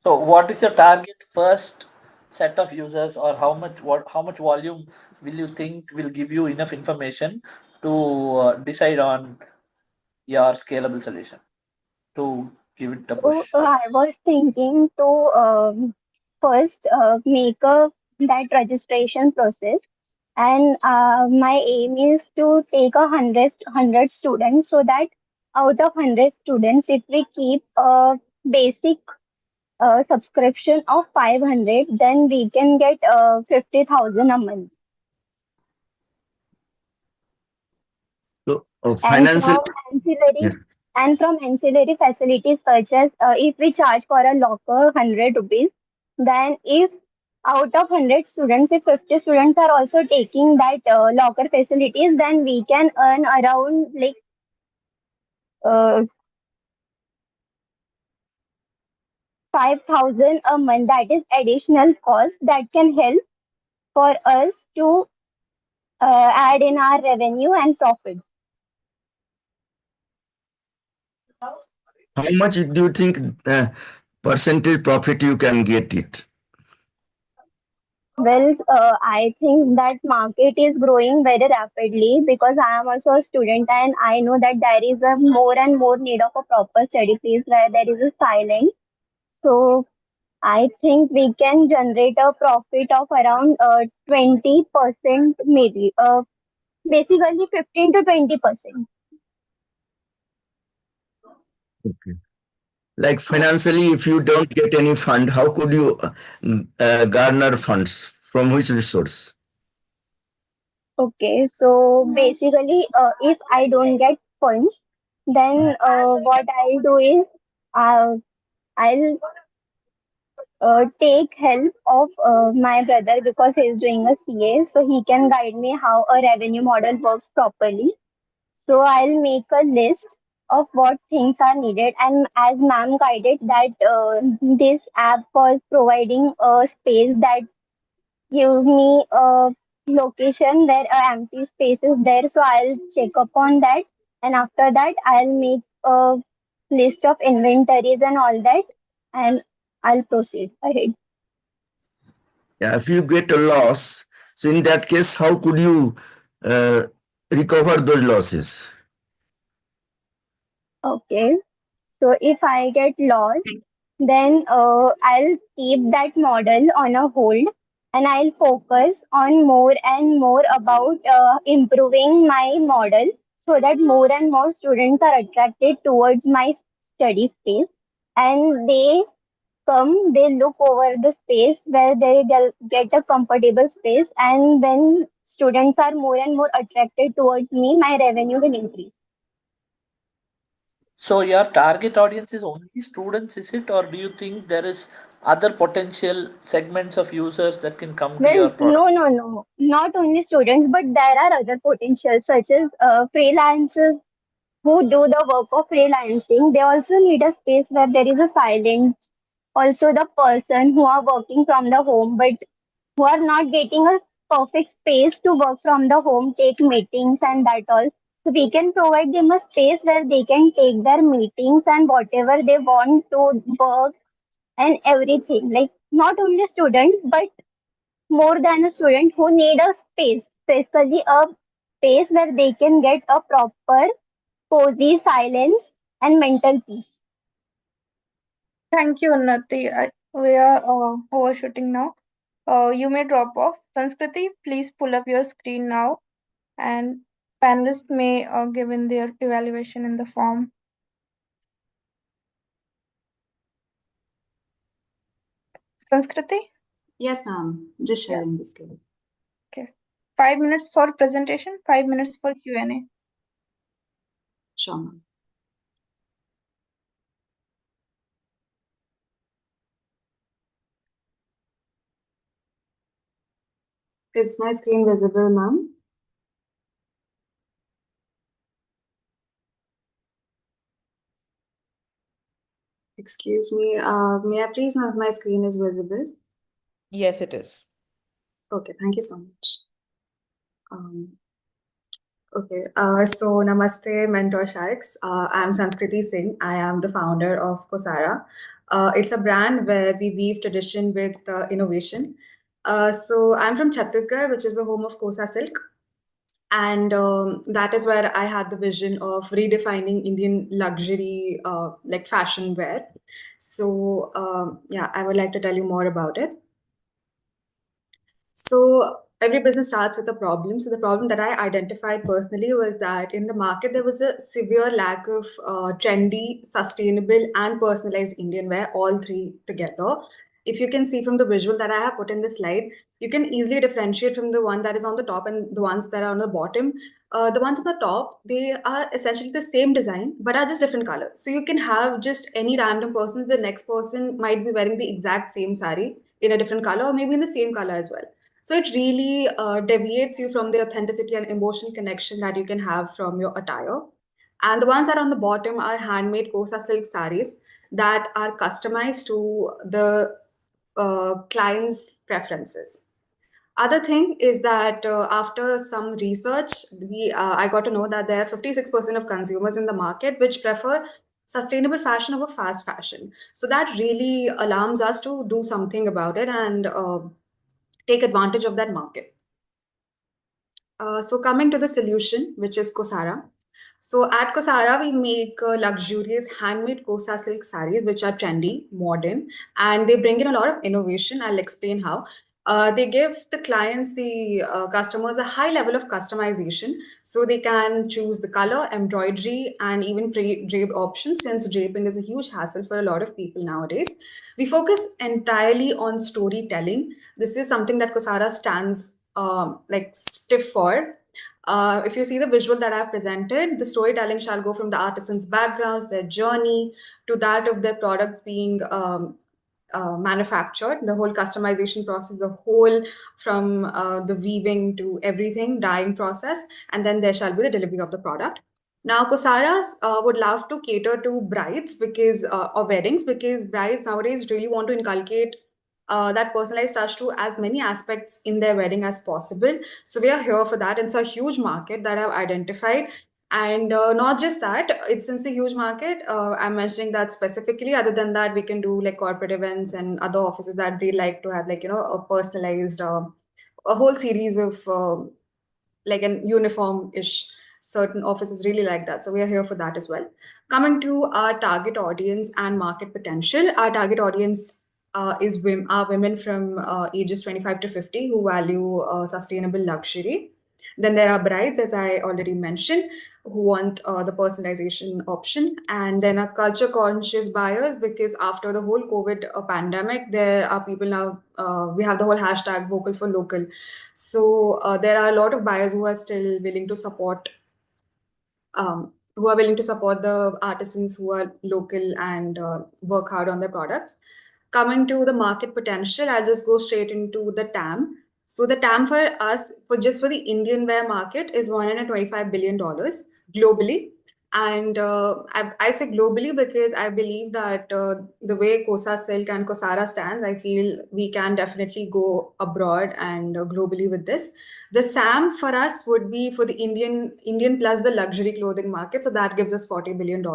So what is your target first set of users, or how much volume will you think will give you enough information to decide on your scalable solution to give it a So push? I was thinking to first make a that registration process, and my aim is to take 100 students so that out of 100 students, if we keep a basic subscription of 500, then we can get 50,000 a month. So, And financial, from ancillary yeah. and from ancillary facilities such as if we charge for a locker 100 rupees, then if out of 100 students, if 50 students are also taking that locker facilities, then we can earn around like uh, 5,000 a month. That is additional cost that can help for us to add in our revenue and profit. How much do you think percentage profit you can get it? Well, I think that market is growing very rapidly because I am also a student and I know that there is a more and more need of a proper study place where there is a silence. So I think we can generate a profit of around 20% maybe. Basically 15 to 20%. Okay. Like financially, if you don't get any fund, how could you garner funds from which resource? Okay, so basically, if I don't get funds, then what I'll do is I'll take help of my brother because he's doing a CA, so he can guide me how a revenue model works properly. So I'll make a list of what things are needed, and as ma'am guided that this app was providing a space that give me a location where a empty space is there. So I'll check upon that, and after that I'll make a list of inventories and all that, and I'll proceed ahead. Yeah, if you get a loss, so in that case, how could you uh, recover those losses? Okay. So if I get lost, then I'll keep that model on a hold, and I'll focus on more and more about improving my model so that more and more students are attracted towards my study space, and they look over the space where they get a comfortable space, and when students are more and more attracted towards me, my revenue will increase. So your target audience is only students, is it, or do you think there is other potential segments of users that can come to your Well, product? no. Not only students, but there are other potentials such as freelancers who do the work of freelancing. They also need a space where there is a silence. Also, the person who are working from the home but who are not getting a perfect space to work from the home, take meetings and that all. So we can provide them a space where they can take their meetings and whatever they want to work and everything. Like not only students, but more than a student who need a space, especially a space where they can get a proper, cozy silence and mental peace. Thank you, Unnati. We are overshooting now. You may drop off. Sanskriti, please pull up your screen now, and panelists may give in their evaluation in the form. Sanskriti? Yes, ma'am. Just Yeah. sharing the screen. Okay. 5 minutes for presentation, 5 minutes for Q&A. Sure, ma'am. Is my screen visible, ma'am? Excuse me. May I please know if my screen is visible? Yes, it is. Okay, thank you so much. Um, okay, so namaste, Mentor Sharks. I'm Sanskriti Singh. I am the founder of Kosara. It's a brand where we weave tradition with innovation. So I'm from Chhattisgarh, which is the home of Kosa Silk. And that is where I had the vision of redefining Indian luxury, like fashion wear. So yeah, I would like to tell you more about it. So every business starts with a problem. So the problem that I identified personally was that in the market there was a severe lack of trendy, sustainable, and personalized Indian wear, all three together. If you can see from the visual that I have put in the slide, you can easily differentiate from the one that is on the top and the ones that are on the bottom. The ones on the top, they are essentially the same design, but are just different colors. So you can have just any random person, the next person might be wearing the exact same sari in a different color, or maybe in the same color as well. So it really deviates you from the authenticity and emotional connection that you can have from your attire. And the ones that are on the bottom are handmade Kosa silk saris that are customized to the client's preferences. Other thing is that after some research, we I got to know that there are 56% of consumers in the market which prefer sustainable fashion over fast fashion. So that really alarms us to do something about it and take advantage of that market. So coming to the solution, which is Kosara. So at Kosara, we make luxurious handmade Kosa silk sarees, which are trendy, modern, and they bring in a lot of innovation. I'll explain how. They give the clients, the customers, a high level of customization, so they can choose the color, embroidery, and even draped options. Since draping is a huge hassle for a lot of people nowadays, we focus entirely on storytelling. This is something that Kosara stands like stiff for. If you see the visual that I've presented, the storytelling shall go from the artisans' backgrounds, their journey, to that of their products being manufactured, the whole customization process, the whole from the weaving to everything, dyeing process, and then there shall be the delivery of the product. Now, Kosaras would love to cater to brides because or weddings, because brides nowadays really want to inculcate that personalized touch to as many aspects in their wedding as possible. So we are here for that. It's a huge market that I've identified. And not just that, it's since a huge market, I'm mentioning that specifically. Other than that, we can do like corporate events and other offices that they like to have, like, a personalized, a whole series of like an uniform-ish. Certain offices really like that. So we are here for that as well. Coming to our target audience and market potential, our target audience are women from ages 25 to 50 who value sustainable luxury. Then there are brides, as I already mentioned, who want the personalization option. And then are culture conscious buyers, because after the whole COVID pandemic, there are people now, we have the whole hashtag vocal for local. So there are a lot of buyers who are still willing to support the artisans who are local and work hard on their products. Coming to the market potential, I'll just go straight into the TAM. So the TAM for us, for the Indian wear market, is $125 billion globally. And I say globally because I believe that the way Kosa Silk and Kosara stands, I feel we can definitely go abroad and globally with this. The SAM for us would be for the Indian plus the luxury clothing market. So that gives us $40 billion.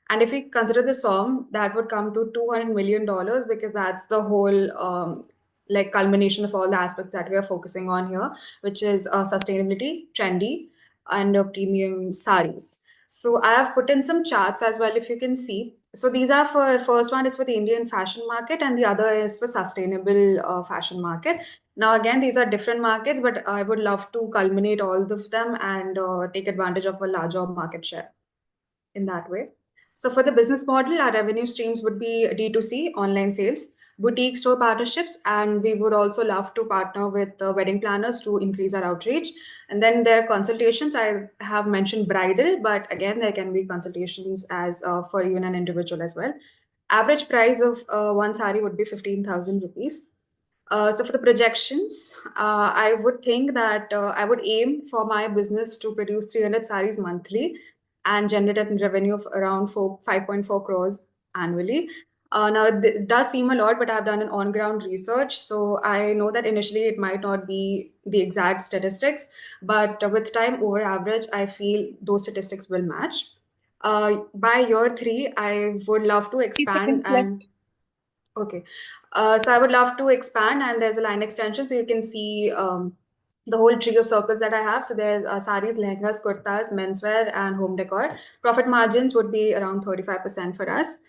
And if we consider the SOM, that would come to $200 million, because that's the whole like culmination of all the aspects that we are focusing on here, which is sustainability, trendy, and premium saris. So I have put in some charts as well, if you can see. So these are for, first one is for the Indian fashion market, and the other is for sustainable fashion market. Now, again, these are different markets, but I would love to culminate all of them and take advantage of a larger market share in that way. So for the business model, our revenue streams would be D2C, online sales, boutique store partnerships, and we would also love to partner with wedding planners to increase our outreach. And then there are consultations. I have mentioned bridal, but again, there can be consultations as for even an individual as well. Average price of one sari would be 15,000 rupees. So for the projections, I would think that I would aim for my business to produce 300 saris monthly and generate a revenue of around 5.4 crores annually. Now, it does seem a lot, but I've done an on-ground research. So I know that initially it might not be the exact statistics, but with time over average, I feel those statistics will match. By year 3, I would love to 30 expand seconds and left. okay. So I would love to expand, and there's a line extension, so you can see the whole tree of circles that I have. So there's saris, lehengas, kurtas, menswear, and home decor. Profit margins would be around 35% for us.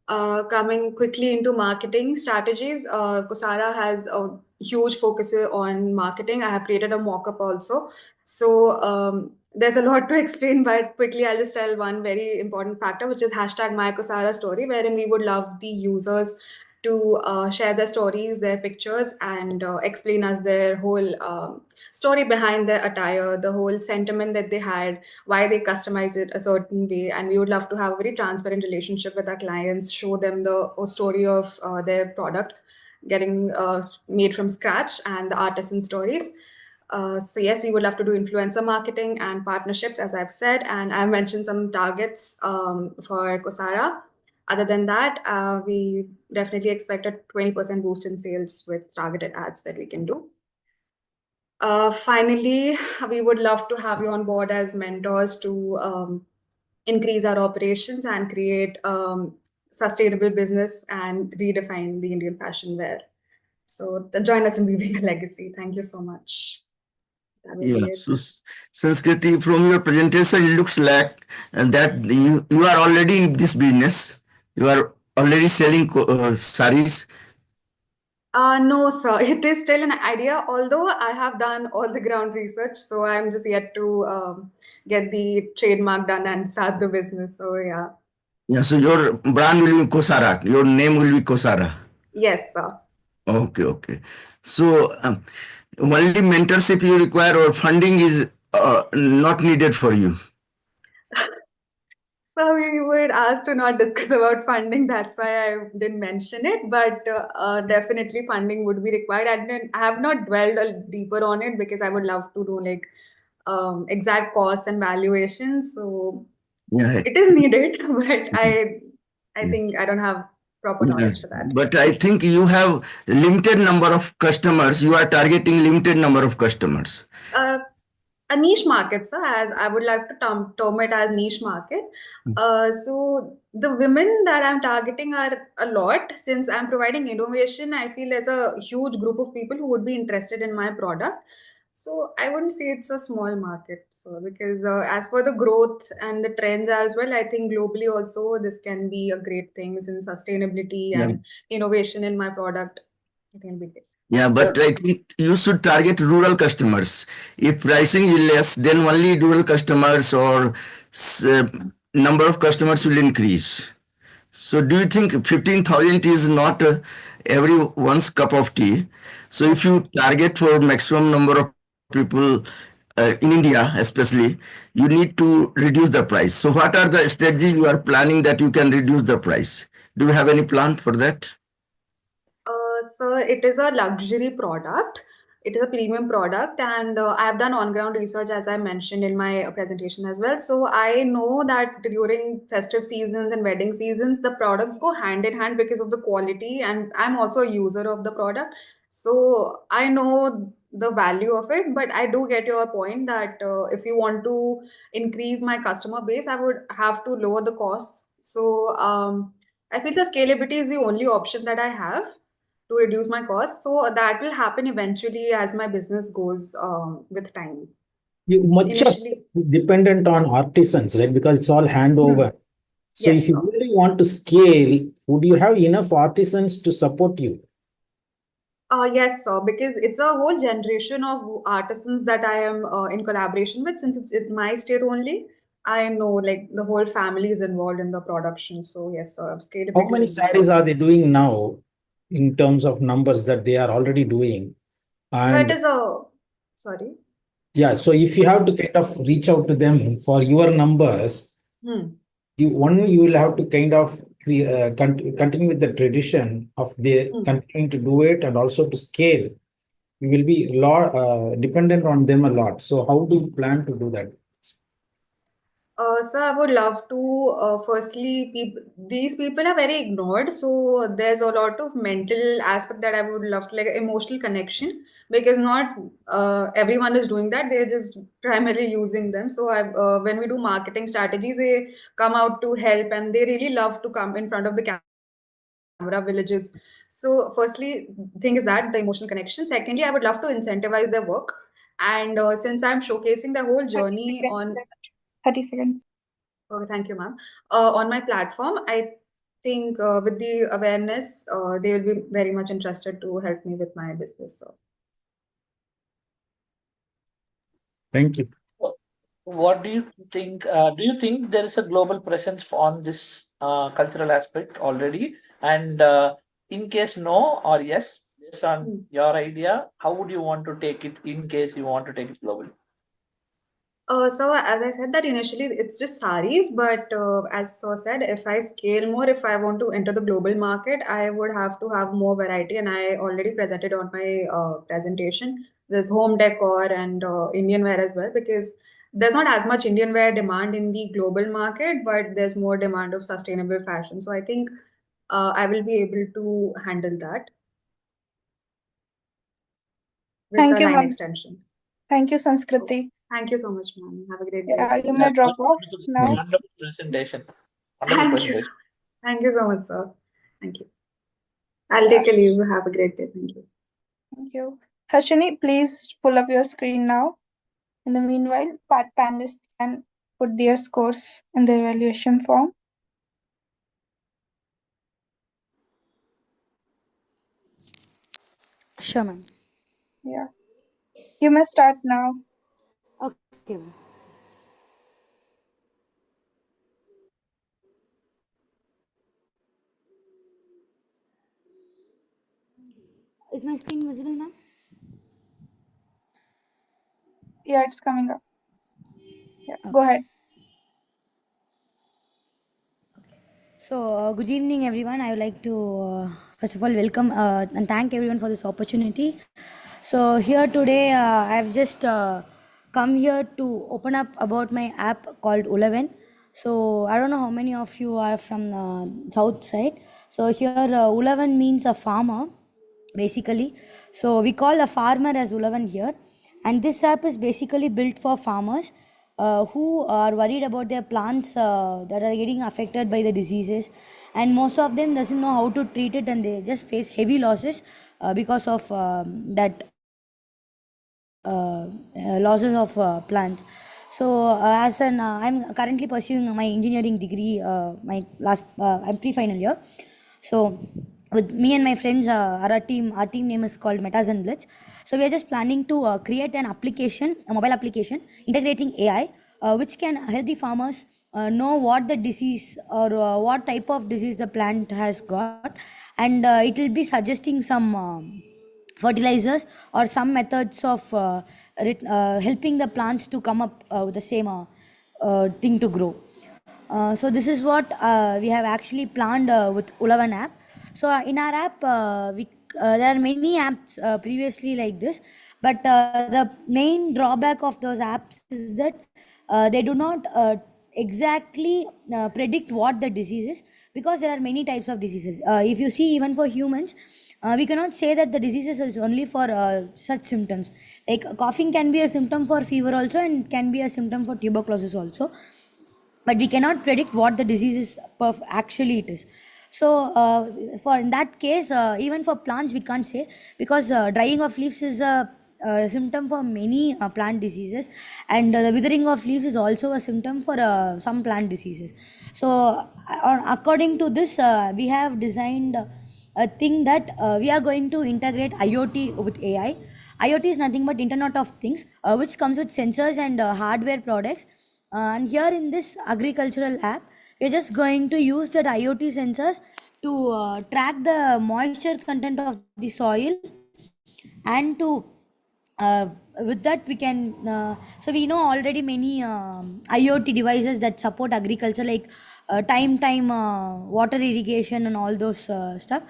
Coming quickly into marketing strategies, Kosara has a huge focus on marketing. I have created a mock-up also. So there's a lot to explain, but quickly I'll just tell one very important factor, which is hashtag my Kosara story, wherein we would love the users to share their stories, their pictures, and explain us their whole story behind their attire, the whole sentiment that they had, why they customize it a certain way. And we would love to have a very transparent relationship with our clients, show them the story of their product getting made from scratch and the artisan stories. So yes, we would love to do influencer marketing and partnerships, as I've said, and I've mentioned some targets for Kosara. Other than that, we definitely expect a 20% boost in sales with targeted ads that we can do. Finally, we would love to have you on board as mentors to increase our operations and create sustainable business and redefine the Indian fashion wear. So join us in weaving a legacy. Thank you so much. That would be Yeah, it. so Sanskriti, from your presentation, it looks like that you are already in this business. You are already selling saris. No, sir. It is still an idea, although I have done all the ground research, so I'm just yet to get the trademark done and start the business. So yeah. Yeah, so your brand will be Kosara. Your name will be Kosara. Yes, sir. Okay, okay. So only mentorship you require or funding is not needed for you? So we were asked to not discuss about funding. That's why I didn't mention it. But definitely funding would be required. And then I have not dwelled deeper on it because I would love to do like exact costs and valuations. So Yeah. it is needed, but I think I don't have proper Yeah. knowledge for that. But I think you have limited number of customers. You are targeting limited number of customers. Uh, a niche market, sir, as I would like to term it as niche market. So the women that I'm targeting are a lot. Since I'm providing innovation, I feel there's a huge group of people who would be interested in my product. So I wouldn't say it's a small market. So because as for the growth and the trends as well, I think globally also this can be a great thing since sustainability Yeah. and innovation in my product. I think it'll be great. Yeah, but I think you should target rural customers. If pricing is less, then only rural customers or uh, number of customers will increase. So do you think 15,000 is not everyone's cup of tea? So if you target for maximum number of people in India especially, you need to reduce the price. So what are the strategies you are planning that you can reduce the price? Do you have any plan for that? So it is a luxury product. It is a premium product, and I have done on-ground research as I mentioned in my presentation as well. So I know that during festive seasons and wedding seasons, the products go hand in hand because of the quality, and I'm also a user of the product. So I know the value of it, but I do get your point that if you want to increase my customer base, I would have to lower the costs. So I feel the scalability is the only option that I have to reduce my costs. So that will happen eventually as my business goes with time. You much of Initially, dependent on artisans, right? Because it's all handover. So if yes, you sir. really want to scale, would you have enough artisans to support you? Yes, sir, because it's a whole generation of artisans that I am in collaboration with. Since it's in my state only, I know like the whole family is involved in the production. So yes, sir, How scalability many would be sarees are they possible. doing now in terms of numbers that they are already doing? So it And is a sorry. yeah, so if you have to kind of reach out to them for your numbers, Hmm. you will have to kind of continue with the tradition of the Hmm. continuing to do it and also to scale. You will be lot dependent on them a lot. So how do you plan to do that? So I would love to firstly these people are very ignored, so there's a lot of mental aspect that I would love to like emotional connection because not everyone is doing that, they're just primarily using them. So when we do marketing strategies, they come out to help and they really love to come in front of the camera villages. So firstly thing is that the emotional connection. Secondly, I would love to incentivize their work, and since I'm showcasing the whole 30 journey seconds on. left. 30 seconds. Oh, thank you, ma'am. On my platform, I think with the awareness, they will be very much interested to help me with my business. So, Thank you. What do you think? Do you think there is a global presence on this cultural aspect already? And in case no or yes, based on your idea, how would you want to take it in case you want to take it global? so as I said that initially it's just saris, but as so said, if I scale more, if I want to enter the global market, I would have to have more variety, and I already presented on my presentation. There's home decor and Indian wear as well because there's not as much Indian wear demand in the global market, but there's more demand of sustainable fashion. So I think I will be able to handle that with Thank a you, line ma'am. extension. Thank you, Sanskriti. Thank you so much, ma'am. Have a great Yeah, day. you may drop off now. Wonderful presentation. Wonderful Thank you. presentation. Thank you so much, sir. Thank you. I'll Yeah, take a leave. Have a great day. Thank you. thank you. Harshini, please pull up your screen now. In the meanwhile, panelists can put their scores in the evaluation form. Sure, ma'am. Yeah, you may start now. Okay, ma'am. Is my screen visible, ma'am? Yeah, it's coming up. Yeah, go ahead. So, good evening, everyone. I would like to first of all welcome and thank everyone for this opportunity. So, here today, I've just come here to open up about my app called Ulaven. So, I don't know how many of you are from the south side. So, here Ulaven means a farmer, basically. So, we call a farmer as Ulaven here. And this app is basically built for farmers who are worried about their plants that are getting affected by the diseases, and most of them doesn't know how to treat it, and they just face heavy losses because of that losses of plants. So as an I'm currently pursuing my engineering degree, my last I'm pre-final year. So with me and my friends, our team name is called Metas and Blitz. So we are just planning to create an application, a mobile application integrating AI, which can help the farmers know what the disease or what type of disease the plant has got, and it will be suggesting some fertilizers or some methods of helping the plants to come up with the same thing to grow. So this is what we have actually planned with Ulavan app. So in our app, there are many apps previously like this, but the main drawback of those apps is that they do not exactly predict what the disease is, because there are many types of diseases. If you see, even for humans, we cannot say that the diseases is only for such symptoms. Like coughing can be a symptom for fever also, and can be a symptom for tuberculosis also, but we cannot predict what the disease is actually it is. So for in that case, even for plants we can't say, because drying of leaves is a symptom for many plant diseases, and the withering of leaves is also a symptom for some plant diseases. So according to this, we have designed a thing that we are going to integrate IoT with AI. IoT is nothing but Internet of Things, which comes with sensors and hardware products. And here in this agricultural app, we're just going to use that IoT sensors to track the moisture content of the soil, and to with that we can so we know already many IoT devices that support agriculture, like time water irrigation and all those stuff.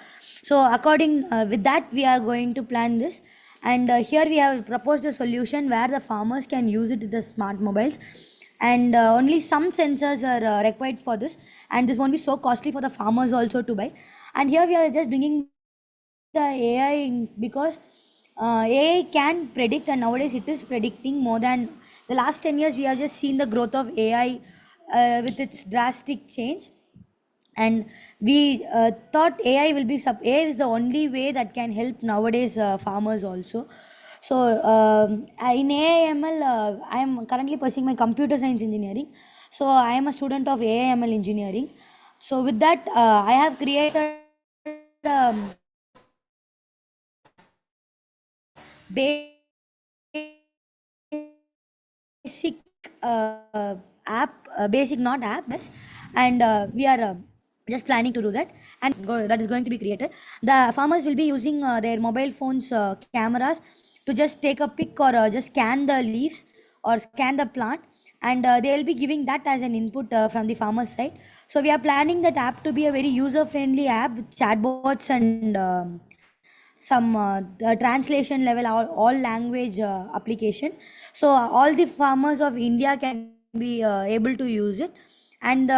So according with that, we are going to plan this, and here we have proposed a solution where the farmers can use it with the smart mobiles, and only some sensors are required for this, and this won't be so costly for the farmers also to buy. And here we are just bringing the AI in, because AI can predict, and nowadays it is predicting more than the last 10 years. We have just seen the growth of AI with its drastic change, and we thought AI will be AI is the only way that can help nowadays farmers also. So in AIML, I am currently pursuing my computer science engineering. So I am a student of AIML engineering. So with that, I have created basic app, basic not app, yes, and we are just planning to do that, and that is going to be created. The farmers will be using their mobile phones cameras to just take a pic, or just scan the leaves or scan the plant, and they will be giving that as an input from the farmer side. So we are planning that app to be a very user friendly app with chatbots and some translation level, all language application. So all the farmers of India can be able to use it, and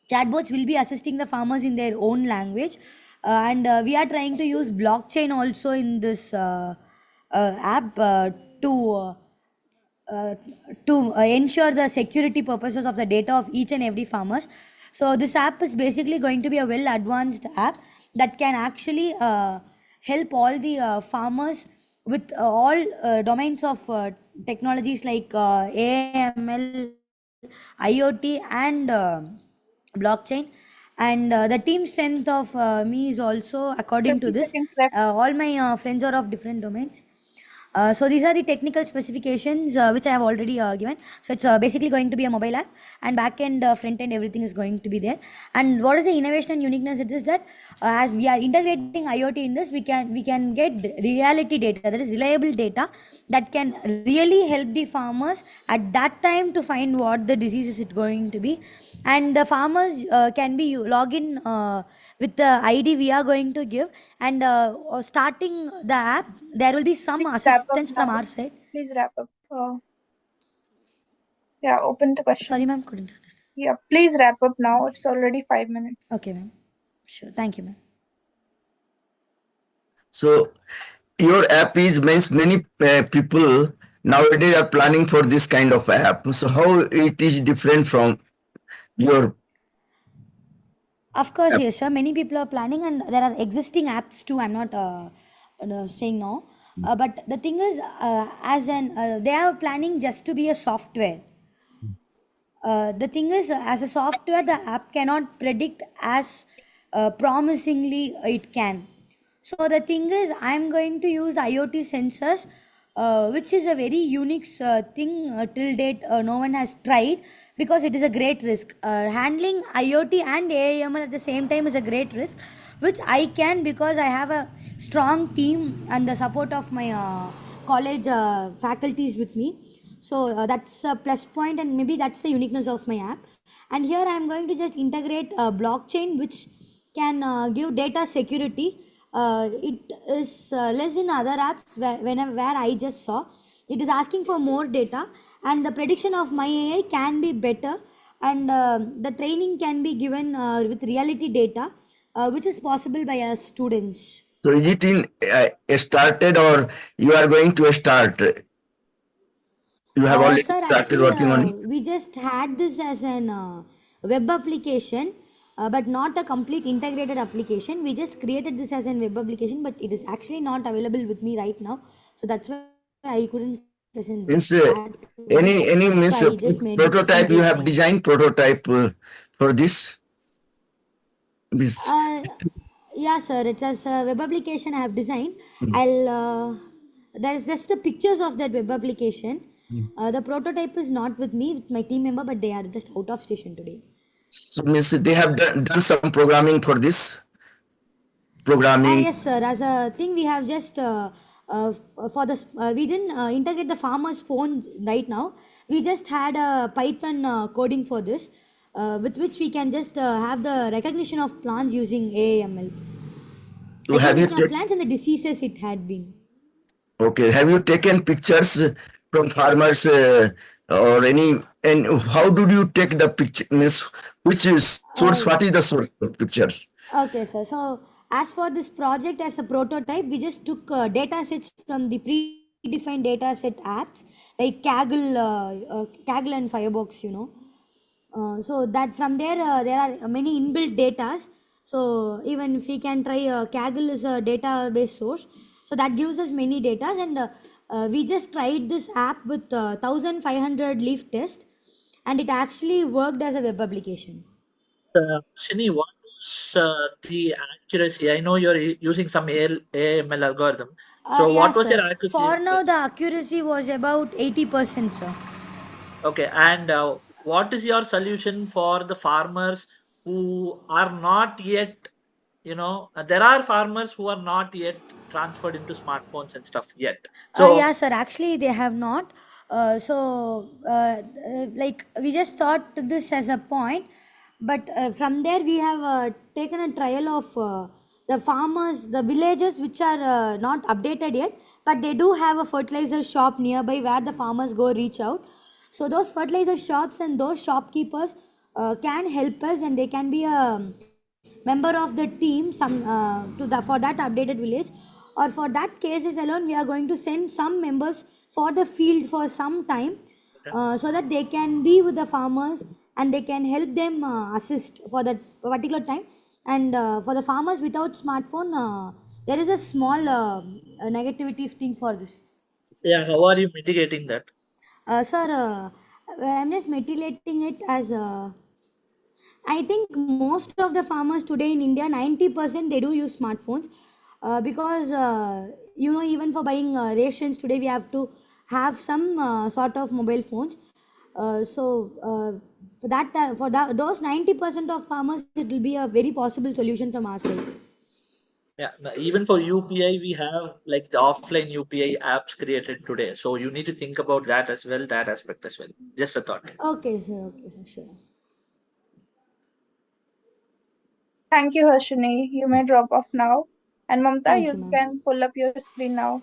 chatbots will be assisting the farmers in their own language. And we are trying to use blockchain also in this app to uh, ensure the security purposes of the data of each and every farmers. So this app is basically going to be a well advanced app that can actually help all the farmers with all domains of technologies like AML, IoT, and blockchain. And the team strength of me is also, according to 50 this, seconds left. all my friends are of different domains. So these are the technical specifications which I have already given. So it's basically going to be a mobile app, and back end, front end, everything is going to be there. And what is the innovation and uniqueness? It is that as we are integrating IoT in this, we can get reality data, that is reliable data, that can really help the farmers at that time to find what the disease is it going to be, and the farmers can be log in with the ID we are going to give, and starting the app there will be some Wrap up assistance from now. our side. Please wrap up. Yeah, open to question. Sorry ma'am, couldn't understand. Yeah, please wrap up now. It's already 5 minutes. Okay ma'am, sure, thank you ma'am. So your app is means many people nowadays are planning for this kind of app. So how it is different from your Of course, app? yes, sir. Many people are planning, and there are existing apps too. I'm not saying no, but the thing is, as an they are planning just to be a software. The thing is, as a software, the app cannot predict as promisingly it can. So the thing is, I'm going to use IoT sensors, which is a very unique thing till date. No one has tried because it is a great risk. Handling IoT and AIML at the same time is a great risk, which I can because I have a strong team and the support of my college faculties with me. So that's a plus point, and maybe that's the uniqueness of my app. And here I am going to just integrate a blockchain which can give data security. It is less in other apps where I just saw. It is asking for more data, and the prediction of my AI can be better, and the training can be given with reality data, which is possible by our students. So is it in started or you are going to start? You have already Sir, started actually, working on it. we just had this as an web application, but not a complete integrated application. We just created this as a web application, but it is actually not available with me right now. So that's why I couldn't present Means that today. any So I means just made it simple prototype you for have designed prototype for this. This yeah, sir. It's as a web application I have designed. I'll there is just the pictures of that web application. The prototype is not with me, with my team member, but they are just out of station today. so means they have done some programming for this programming. Yes, sir. As a thing, we have just for this, we didn't integrate the farmer's phone right now. We just had a Python coding for this, with which we can just have the recognition of plants using AAML. So have you Recognition of plants and the diseases it had been. okay? Have you taken pictures from farmers or any? And how do you take the picture? Means which is source? What is the source of pictures? Okay, sir. So, as for this project as a prototype, we just took data sets from the predefined data set apps like Kaggle and Firebox. So that from there, there are many inbuilt datas. So even if we can try, Kaggle is a database source. So that gives us many datas, and we just tried this app with 1500 leaf test, and it actually worked as a web application. Shini, what was the accuracy? I know you're using some AML algorithm. So Yeah, what was sir. your accuracy? For now, the accuracy was about 80%, sir. Okay, and what is your solution for the farmers who are not yet, there are farmers who are not yet transferred into smartphones and stuff yet. So Yeah, sir. Actually, they have not. Like we just thought this as a point, but from there we have taken a trial of the farmers, the villages which are not updated yet, but they do have a fertilizer shop nearby where the farmers go reach out. So those fertilizer shops and those shopkeepers can help us, and they can be a member of the team for that updated village, or for that cases alone we are going to send some members for the field for some time, so that they can be with the farmers and they can help them assist for that particular time. And for the farmers without smartphone, there is a small negativity thing for this. yeah, how are you mitigating that? Sir, I'm just mitigating it as I think most of the farmers today in India, 90% they do use smartphones. because even for buying rations today we have to have some sort of mobile phones. So for that those 90% of farmers, it will be a very possible solution from our side. Yeah, even for UPI, we have like the offline UPI apps created today. So you need to think about that as well, that aspect as well. Just a thought. Okay, sir, sure. Thank you, Harshini. You may drop off now. And Mamta, Thank you you, ma'am. can pull up your screen now.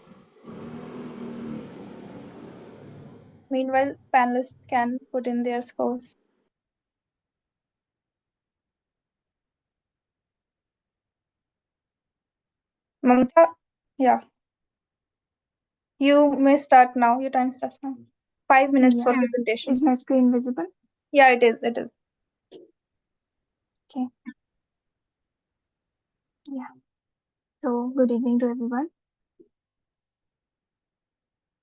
Meanwhile, panelists can put in their scores. Mamta, yeah. You may start now. Your time starts now. 5 minutes for Yeah. presentation. Is my screen visible? Yeah, it is. It is. Okay. Yeah. So good evening to everyone.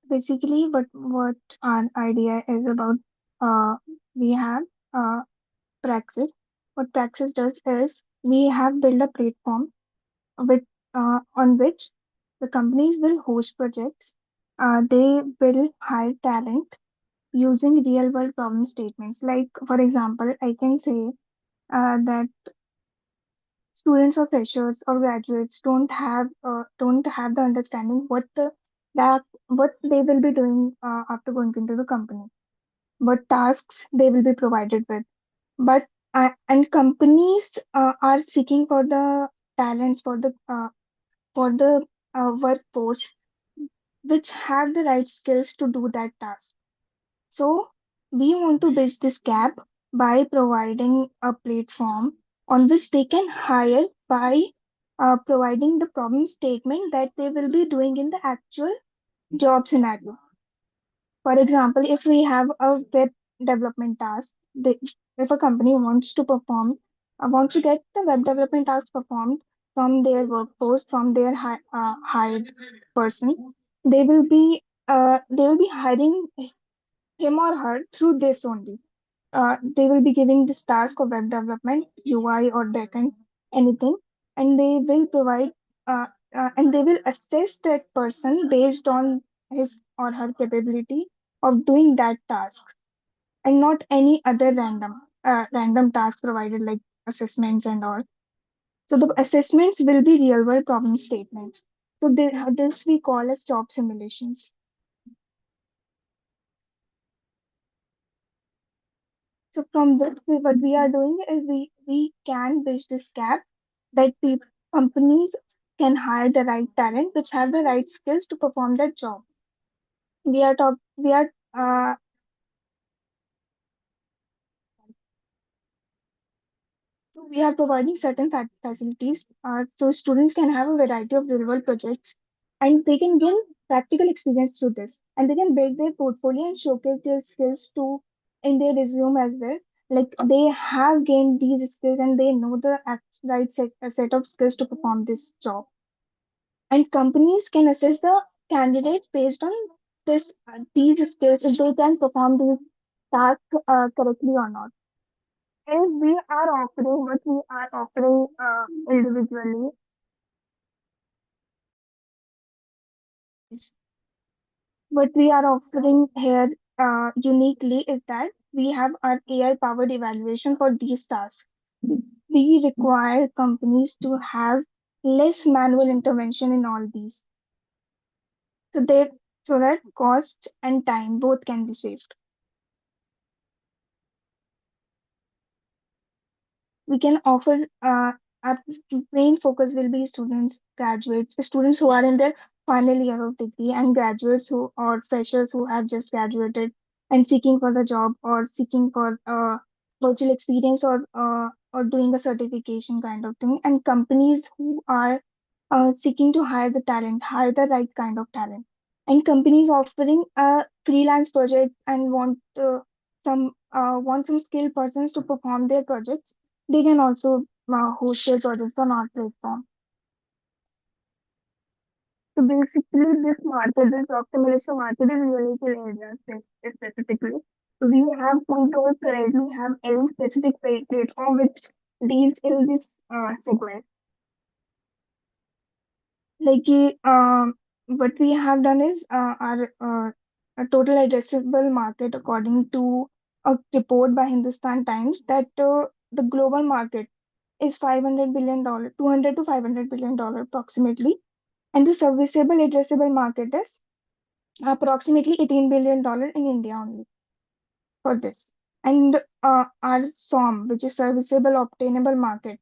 Basically, what our idea is about, we have Praxis. What Praxis does is we have built a platform with on which the companies will host projects. They will hire talent using real world problem statements. Like for example, I can say that students or freshers or graduates don't have the understanding that what they will be doing after going into the company, what tasks they will be provided with. But and companies are seeking for the talents for the workforce which have the right skills to do that task. So we want to bridge this gap by providing a platform on which they can hire by providing the problem statement that they will be doing in the actual job scenario. For example, if we have a web development task, if a company wants to wants to get the web development task performed from their workforce, from their hired person, they will be hiring him or her through this only. They will be giving this task of web development, UI or backend, anything, and they will provide and they will assess that person based on his or her capability of doing that task, and not any other random task provided like assessments and all. So the assessments will be real world problem statements. So this we call as job simulations. So from this, what we are doing is we can bridge this gap that companies can hire the right talent which have the right skills to perform that job. We are So we are providing certain facilities so students can have a variety of real world projects and they can gain practical experience through this, and they can build their portfolio and showcase their skills to in their resume as well. Like they have gained these skills and they know the right set of skills to perform this job. And companies can assess the candidates based on these skills if they can perform these tasks correctly or not. And we are offering what we are offering individually. What we are offering here uniquely is that we have our AI powered evaluation for these tasks. We require companies to have less manual intervention in all these, so that cost and time both can be saved. We can offer our main focus will be students who are in their final year of degree, and graduates who or freshers who have just graduated and seeking for the job or seeking for virtual experience or doing a certification kind of thing, and companies who are seeking to hire the right kind of talent, and companies offering a freelance project and want some skilled persons to perform their projects. They can also host their projects on our platform. So basically, this optimization market is unique in India specifically. So we don't currently have any specific platform which deals in this segment. Like what we have done is our a total addressable market according to a report by Hindustan Times that the global market is $500 billion, 200 to $500 billion approximately, and the serviceable addressable market is approximately $18 billion in India only for this. And our SOM, which is serviceable obtainable market,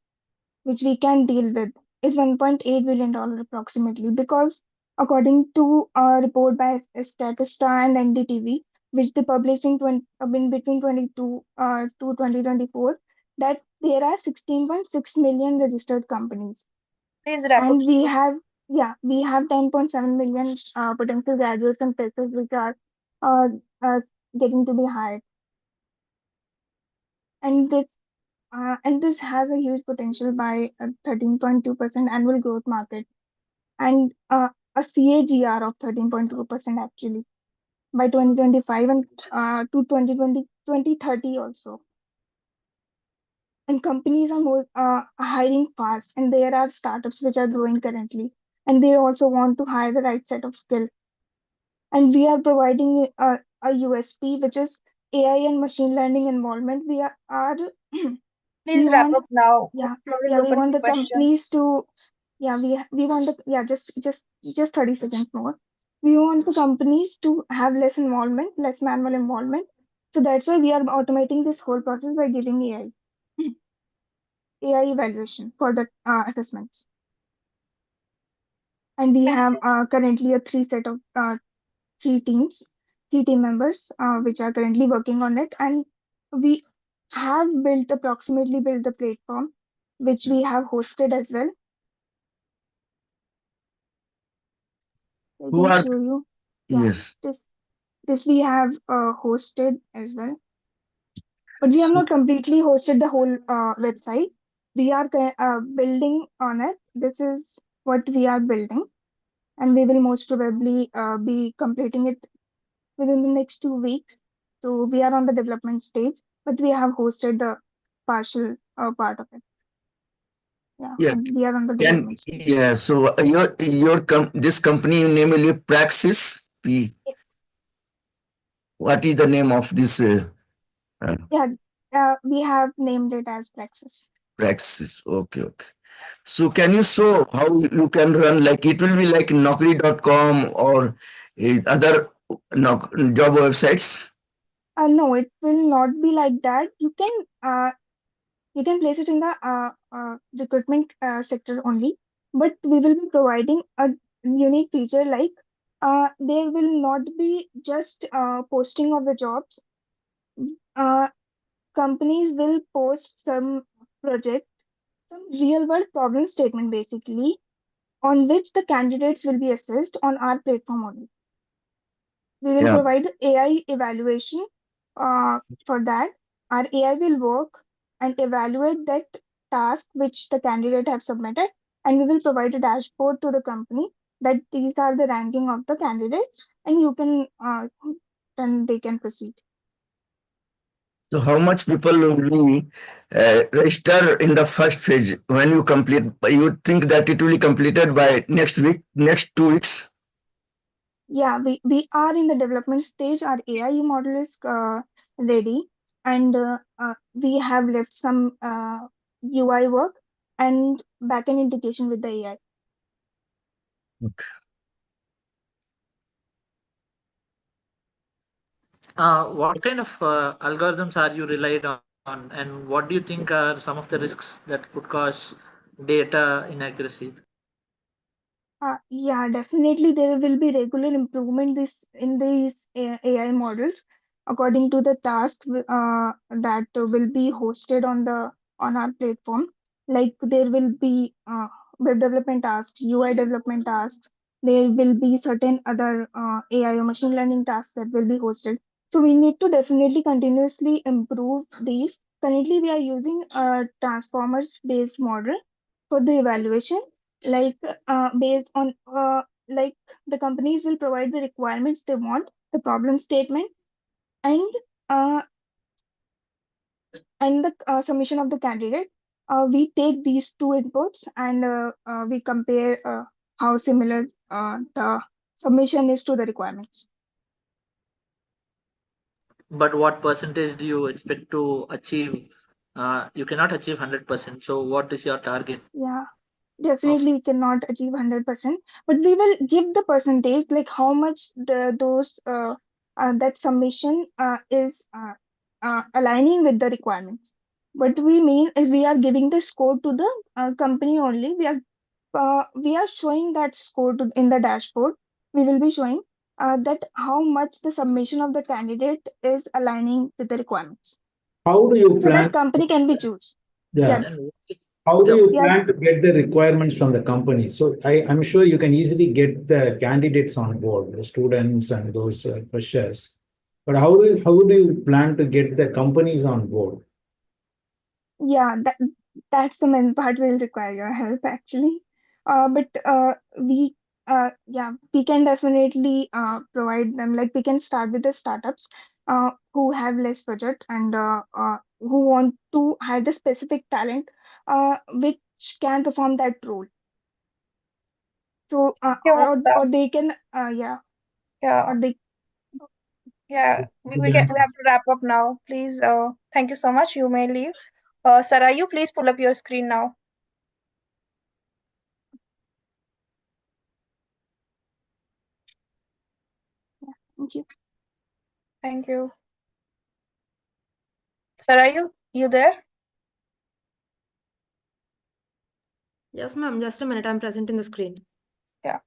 which we can deal with, is $1.8 billion approximately, because according to a report by Statista and NDTV, which they published in between 22 to 2024, that there are 16.6 million registered companies. Please wrap up. And we have 10.7 million potential graduates and freshers which are uh, uh, getting to be hired. And this has a huge potential by 13.2% annual growth market, and a CAGR of 13.2% actually by 2025 and to 2030 also. And companies are more hiring fast, and there are startups which are growing currently, and they also want to hire the right set of skill. And we are providing a USP, which is AI and machine learning involvement. We Please wrap want up now. yeah Floor is yeah we open want for the companies questions. to yeah we want the yeah just 30 seconds more. We want the companies to have less involvement, less manual involvement, so that's why we are automating this whole process by giving AI evaluation for the assessments. And we have currently a three teams, three team members, which are currently working on it. And we have approximately built the platform, which we have hosted as well. I Who can are show you. Yeah, yes? this we have hosted as well, but we have So, not completely hosted the whole website. We are building on it. This is what we are building, and we will most probably be completing it within the next 2 weeks. So we are on the development stage, but we have hosted the partial part of it. Yeah, yeah, and we are on the can development stage. yeah. So this company name will be Praxis P. Yes. What is the name of this Yeah, we have named it as Plexus. Praxis? Okay, okay. So can you show how you can run, like it will be like Naukri.com or other job websites? No, it will not be like that. You can place it in the recruitment sector only, but we will be providing a unique feature like there will not be just posting of the jobs. Uh, Companies will post some project, some real world problem statement basically, on which the candidates will be assessed on our platform only. We will Yeah. provide AI evaluation for that. Our AI will work and evaluate that task which the candidate have submitted, and we will provide a dashboard to the company that these are the ranking of the candidates, and you can then they can proceed. So how much people will be register in the first phase when you complete? You think that it will be completed by next week, next 2 weeks? Yeah, we are in the development stage. Our AI model is ready, and we have left some UI work and backend integration with the AI. What kind of algorithms are you relied on, and what do you think are some of the risks that could cause data inaccuracy? Yeah, definitely there will be regular improvement this in these AI models according to the task that will be hosted on our platform. Like there will be web development tasks, UI development tasks. There will be certain other AI or machine learning tasks that will be hosted. So we need to definitely continuously improve these. Currently, we are using a transformers based model for the evaluation, like based on like the companies will provide the requirements they want, the problem statement, and uh, the submission of the candidate. We take these two inputs and we compare how similar the submission is to the requirements. But what percentage do you expect to achieve? You cannot achieve 100%. So what is your target? Yeah, definitely we cannot achieve 100%, but we will give the percentage like how much those that submission is aligning with the requirements. What we mean is we are giving the score to the company only. We are showing that score in the dashboard. We will be showing that how much the submission of the candidate is aligning with the requirements. How do you So that plan? company can be choose. Yeah. Yeah. How do you Yeah. plan to get the requirements from the company? So I'm sure you can easily get the candidates on board, the students and those freshers. But how do you plan to get the companies on board? Yeah, that's the main part will require your help actually. But we we can definitely provide them. Like we can start with the startups who have less budget and who want to hire the specific talent which can perform that role. So or they can Yeah. or they Yeah, we have to wrap up now. Please, thank you so much. You may leave. Sarayu, please pull up your screen now. Thank you. Thank you. Sarayu, you there? Yes, ma'am. Just a minute. I'm presenting the screen. Yeah.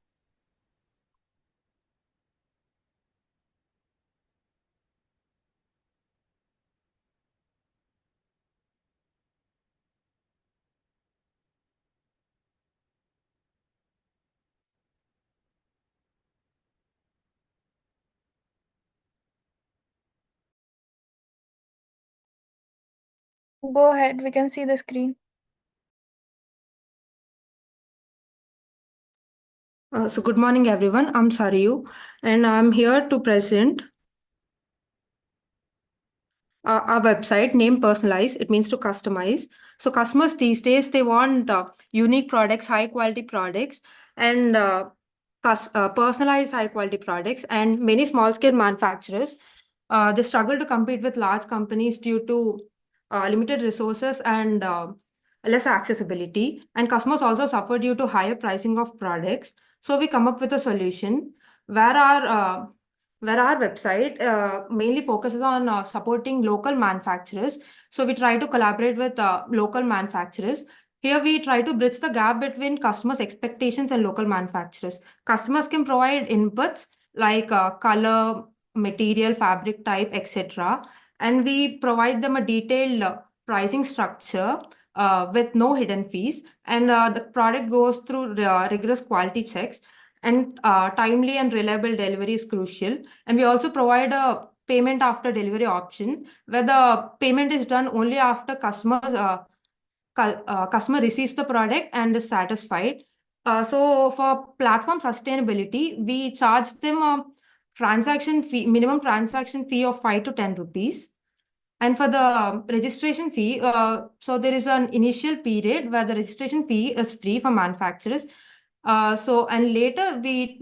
Go ahead. We can see the screen. So good morning, everyone. I'm Sariyu, and I'm here to present our website named Personalize. It means to customize. So customers these days, they want unique products, high quality products, and personalized high quality products. And many small scale manufacturers, they struggle to compete with large companies due to limited resources and less accessibility. And customers also suffer due to higher pricing of products. So we come up with a solution where our website mainly focuses on supporting local manufacturers. So we try to collaborate with local manufacturers. Here we try to bridge the gap between customers' expectations and local manufacturers. Customers can provide inputs like color, material, fabric type, etc. And we provide them a detailed pricing structure with no hidden fees. And the product goes through rigorous quality checks, and timely and reliable delivery is crucial. And we also provide a payment after delivery option where the payment is done only after customer receives the product and is satisfied. So for platform sustainability, we charge them a minimum transaction fee of 5 to 10 rupees. And for the registration fee, so there is an initial period where the registration fee is free for manufacturers. And later we're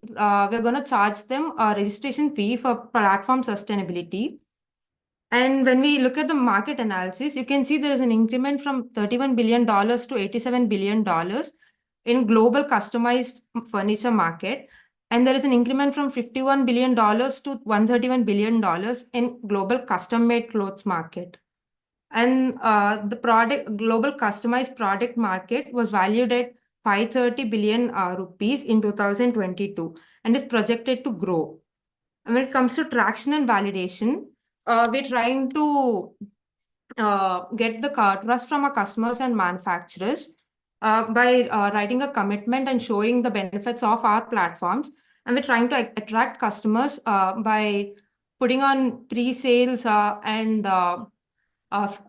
going to charge them a registration fee for platform sustainability. And when we look at the market analysis, you can see there is an increment from $31 billion to $87 billion in global customized furniture market. And there is an increment from $51 billion to $131 billion in global custom-made clothes market. And the global customized product market was valued at 530 billion rupees in 2022 and is projected to grow. And when it comes to traction and validation, we're trying to get the trust from our customers and manufacturers by writing a commitment and showing the benefits of our platforms. And we're trying to attract customers by putting on pre-sales and also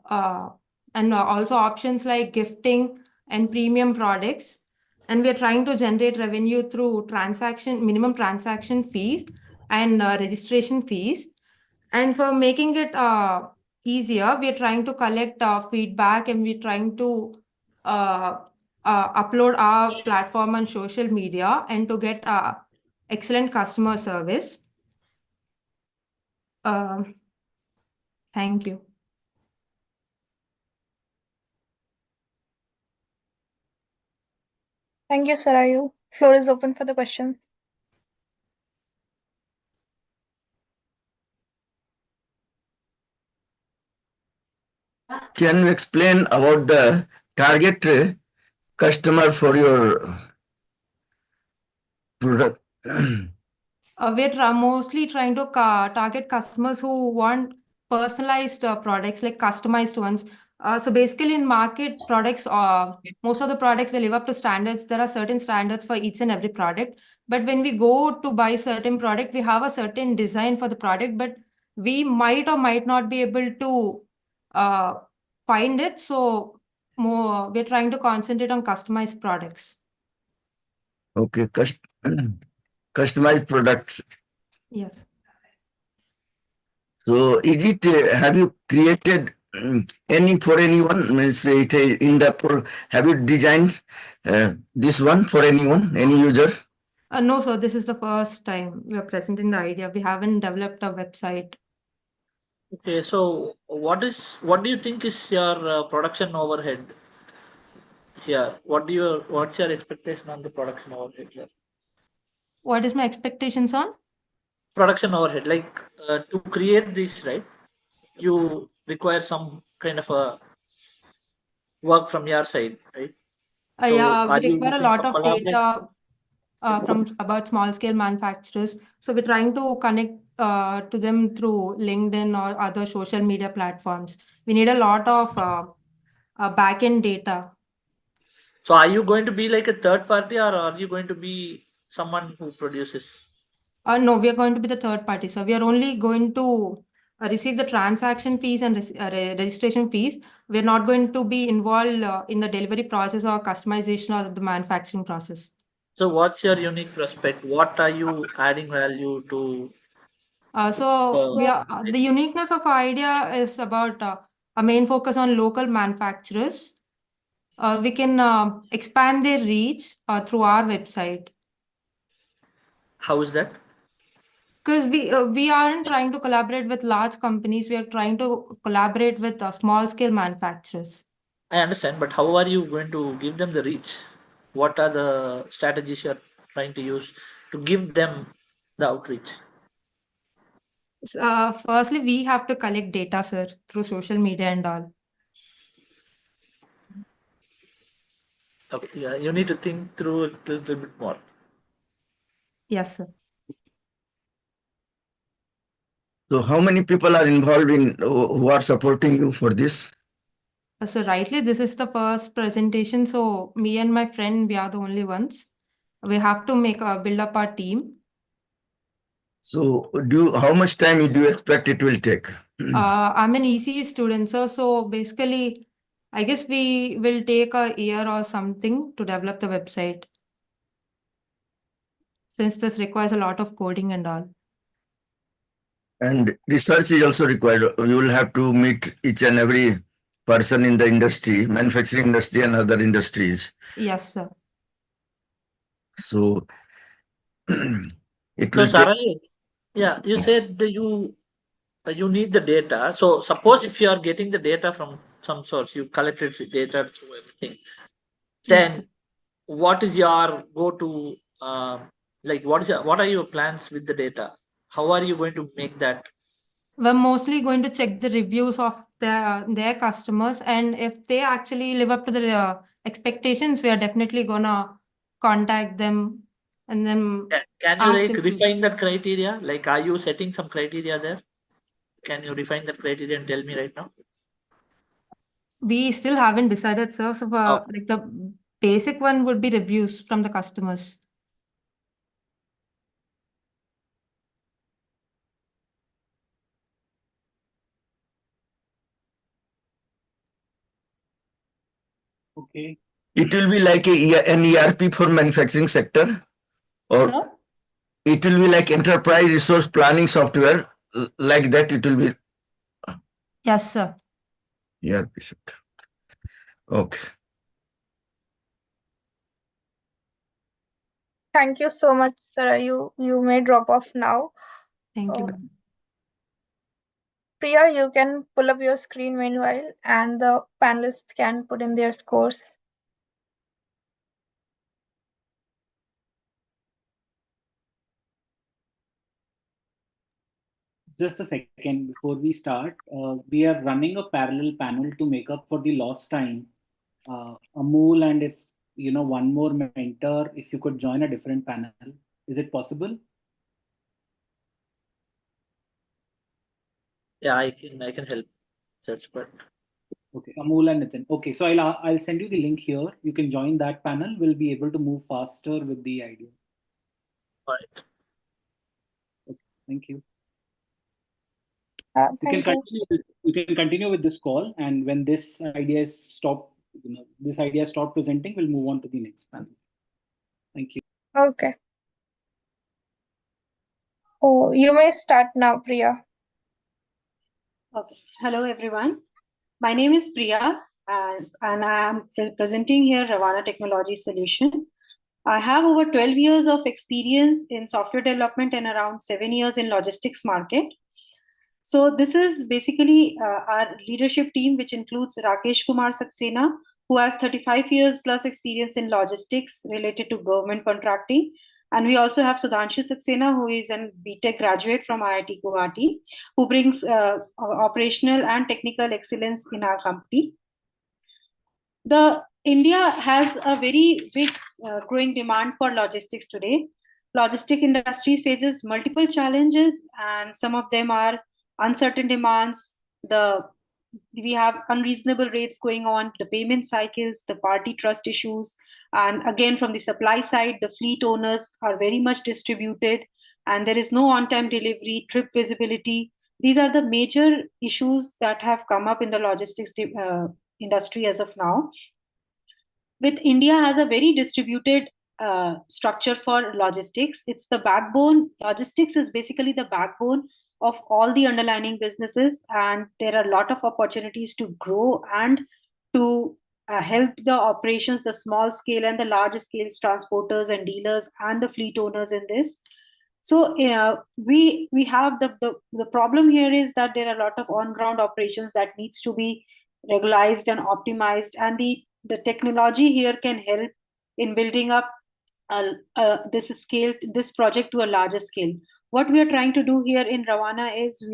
options like gifting and premium products. And we are trying to generate revenue through minimum transaction fees and registration fees. And for making it easier, we are trying to collect feedback, and we're trying to upload our platform on social media and to get excellent customer service. Thank you. Thank you, Sarayu. Floor is open for the questions. Can you explain about the target customer for your product? We're mostly trying to target customers who want personalized products, like customized ones. So basically in market products, most of the products, they live up to standards. There are certain standards for each and every product. But when we go to buy certain product, we have a certain design for the product, but we might or might not be able to find it. So we're trying to concentrate on customized products. Okay, customized products. Yes. So is it, have you created any for anyone? Means have you designed this one for anyone, any user? No, sir, this is the first time we are presenting the idea. We haven't developed a website. Okay, so what do you think is your production overhead here? What's your expectation on the production overhead here? What is my expectations on? Production overhead, like to create this, right? You require some kind of a work from your side, right? So Yeah, are we you require a looking lot for of collaborate? data from about small scale manufacturers. So we're trying to connect to them through LinkedIn or other social media platforms. We need a lot of back-end data. So are you going to be like a third party, or are you going to be someone who produces? No, we are going to be the third party. So we are only going to receive the transaction fees and registration fees. We're not going to be involved in the delivery process or customization or the manufacturing process. So what's your unique prospect? What are you adding value to? The uniqueness of our idea is about a main focus on local manufacturers. We can expand their reach through our website. How is that? Because we aren't trying to collaborate with large companies. We are trying to collaborate with small scale manufacturers. I understand, but how are you going to give them the reach? What are the strategies you're trying to use to give them the outreach? Firstly, we have to collect data, sir, through social media and all. Okay, yeah, you need to think through it a little bit more. Yes, sir. So how many people are involved in who are supporting you for this? So rightly, this is the first presentation. So me and my friend, we are the only ones. We have to build up our team. So how much time do you expect it will take? I'm an ECE student, sir. So basically, I guess we will take a year or something to develop the website, since this requires a lot of coding and all. And research is also required. You will have to meet each and every person in the industry, manufacturing industry and other industries. Yes, sir. So it So will take. Sarali, yeah, you said that you need the data. So suppose if you are getting the data from some source, you've collected the data through everything, Yes, then what is your go-to, like what are your plans with the data? How are you going to make that? we're mostly going to check the reviews of their customers, and if they actually live up to the expectations, we are definitely gonna contact them and then Can you ask like them to. refine that criteria? Like, are you setting some criteria there? Can you refine that criteria and tell me right now? We still haven't decided, sir. So like the basic one would be reviews from the customers. Okay. It will be like an ERP for manufacturing sector, or Sir? it will be like enterprise resource planning software, like that. It will be Yes, sir. ERP sector. Okay. Thank you so much, Sarah. You may drop off now. Thank you, Uh, ma'am. Priya, you can pull up your screen meanwhile, and the panelists can put in their scores. Just a second before we start. We are running a parallel panel to make up for the lost time. Amol, and if one more mentor, if you could join a different panel, is it possible? Yeah, I can help such, but Okay, Amol and Nitin. Okay, so I'll send you the link here. You can join that panel. We'll be able to move faster with the idea. all right. Okay, thank you. Thank you. You can continue with this call, and when this idea is stopped, this idea stopped presenting, we'll move on to the next panel. Thank you. Okay. Oh, you may start now, Priya. Okay. Hello, everyone. My name is Priya, and I am presenting here Ravana Technology Solution. I have over 12 years of experience in software development and around 7 years in logistics market. So this is basically our leadership team, which includes Rakesh Kumar Saxena, who has 35 years plus experience in logistics related to government contracting. And we also have Sudhanshu Saxena, who is an BTech graduate from IIT Guwahati, who brings operational and technical excellence in our company. The India has a very big growing demand for logistics today. Logistic industry faces multiple challenges, and some of them are uncertain demands. We have unreasonable rates going on, the payment cycles, the party trust issues, and again from the supply side, the fleet owners are very much distributed, and there is no on-time delivery, trip visibility. These are the major issues that have come up in the logistics industry as of now. With India has a very distributed structure for logistics. It's the backbone. Logistics is basically the backbone of all the underlying businesses, and there are a lot of opportunities to grow and to help the operations, the small scale and the large scale transporters and dealers and the fleet owners in this. So we have the problem here is that there are a lot of on ground operations that needs to be regularized and optimized, and the technology here can help in building up this project to a larger scale. What we are trying to do here in Ravana is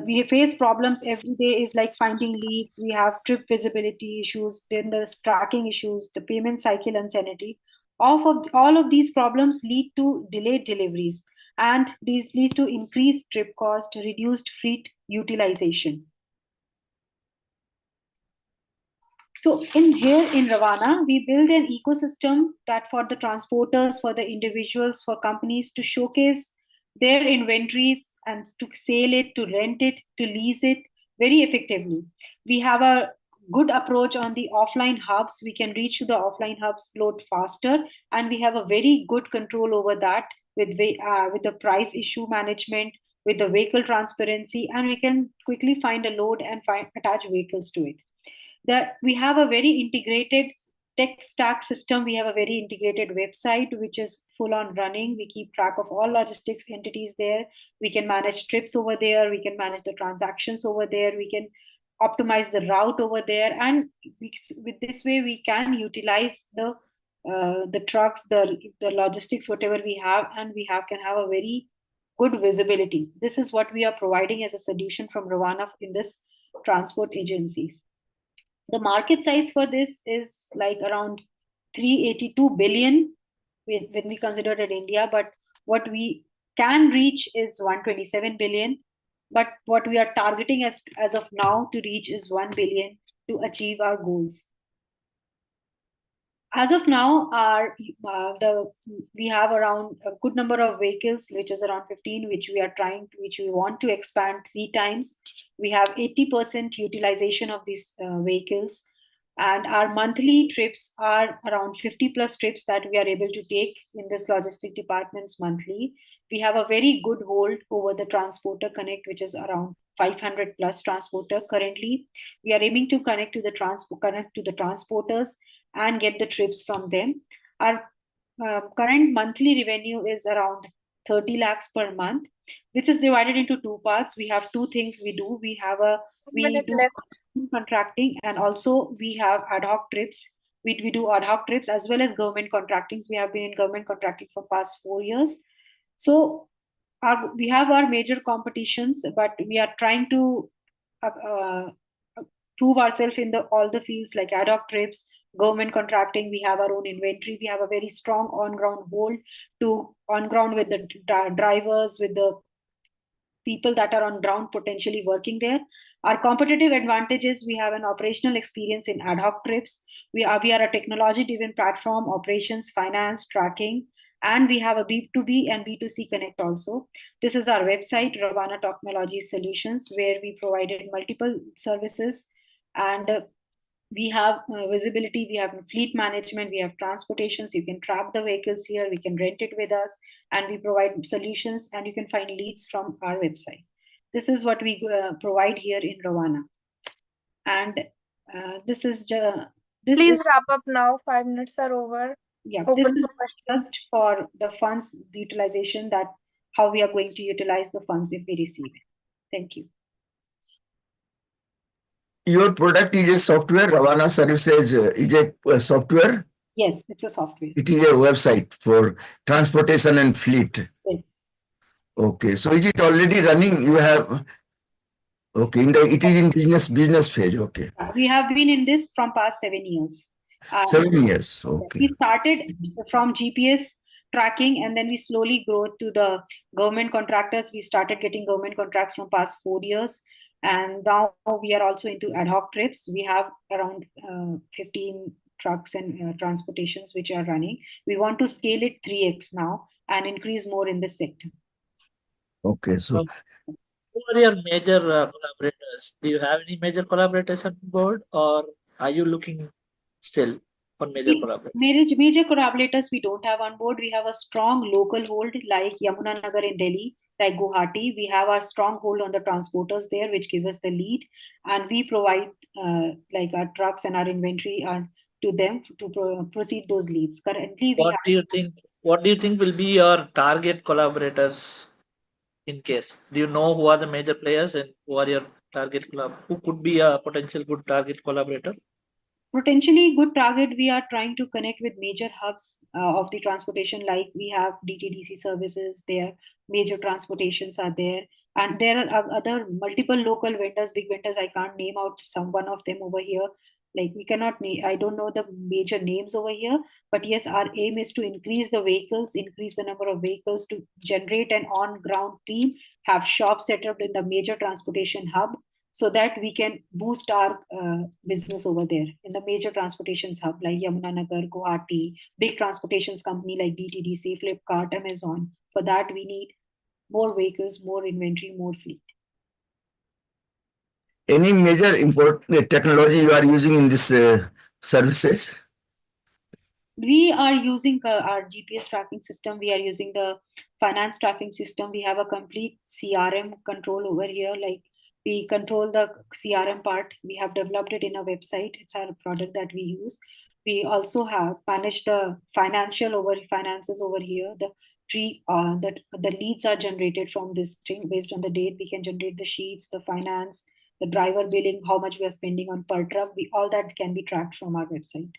we face problems every day, is like finding leads. We have trip visibility issues, then the tracking issues, the payment cycle unsanity. All of these problems lead to delayed deliveries, and these lead to increased trip cost, reduced fleet utilization. So in Ravana, we build an ecosystem that for the transporters, for the individuals, for companies to showcase their inventories and to sell it, to rent it, to lease it very effectively. We have a good approach on the offline hubs. We can reach to the offline hubs load faster, and we have a very good control over that with the price issue management, with the vehicle transparency, and we can quickly find a load and attach vehicles to it. That we have a very integrated tech stack system. We have a very integrated website which is full on running. We keep track of all logistics entities there. We can manage trips over there. We can manage the transactions over there. We can optimize the route over there, and with this way we can utilize the trucks, the logistics, whatever we have, and can have a very good visibility. This is what we are providing as a solution from Ravana in this transport agencies. The market size for this is like around 382 billion when we consider it India, but what we can reach is 127 billion. But what we are targeting as of now to reach is 1 billion to achieve our goals. As of now, we have around a good number of vehicles, which is around 15, which we want to expand 3 times. We have 80% utilization of these vehicles, and our monthly trips are around 50 plus trips that we are able to take in this logistic departments monthly. We have a very good hold over the transporter connect, which is around 500 plus transporter currently. We are aiming to connect to the transporters and get the trips from them. Our current monthly revenue is around 30 lakhs per month, which is divided into two parts. We have two things we do. We do contracting, and also we have ad hoc trips. We do ad hoc trips as well as government contractings. We have been in government contracting for past 4 years. So we have our major competitions, but we are trying to prove ourselves in all the fields like ad hoc trips, government contracting. We have our own inventory. We have a very strong on ground hold to on ground with the drivers, with the people that are on ground potentially working there. Our competitive advantage is we have an operational experience in ad hoc trips. We are a technology driven platform, operations, finance, tracking, and we have a B2B and B2C connect also. This is our website, Ravana Technology Solutions, where we provided multiple services, and we have visibility, we have fleet management, we have transportations. You can track the vehicles here, we can rent it with us, and we provide solutions, and you can find leads from our website. This is what we provide here in Ravana. And this is Please wrap up now. 5 minutes are over. Yeah, Open this is for questions. just for the funds utilization, that how we are going to utilize the funds if we receive it. Thank you. Your product is a software, Ravana Services is a software? Yes, it's a software. It is a website for transportation and fleet. Yes. Okay, so is it already running? You have, okay, it is in business phase, okay. We have been in this from past 7 years. 7 years, okay. We started from GPS tracking, and then we slowly grow to the government contractors. We started getting government contracts from past 4 years, and now we are also into ad hoc trips. We have around 15 trucks and transportations which are running. We want to scale it 3x now and increase more in this sector. Okay, so who are your major collaborators? Do you have any major collaborators on board, or are you looking still for major collaborators? Major collaborators we don't have on board. We have a strong local hold like Yamuna Nagar in Delhi, like Guwahati. We have our strong hold on the transporters there, which give us the lead, and we provide like our trucks and our inventory to them to proceed those leads. Currently, What do you think? What do you think will be your target collaborators? In case, do you know who are the major players and who are your target who could be a potential good target collaborator? Potentially good target, we are trying to connect with major hubs of the transportation, like we have DTDC services there, major transportations are there, and there are other multiple local vendors, big vendors. I can't name out one of them over here. Like we cannot name, I don't know the major names over here, but yes, our aim is to increase the vehicles, increase the number of vehicles, to generate an on-ground team, have shops set up in the major transportation hub, so that we can boost our business over there in the major transportations hub like Yamunanagar, Guwahati, big transportations company like DTDC, Flipkart, Amazon. For that, we need more vehicles, more inventory, more fleet. Any major important technology you are using in this services? We are using our GPS tracking system. We are using the finance tracking system. We have a complete CRM control over here. Like we control the CRM part. We have developed it in a website. It's our product that we use. We also have managed the finances over here. The tree that the leads are generated from this thing based on the date. We can generate the sheets, the finance, the driver billing, how much we are spending on per truck. All that can be tracked from our website.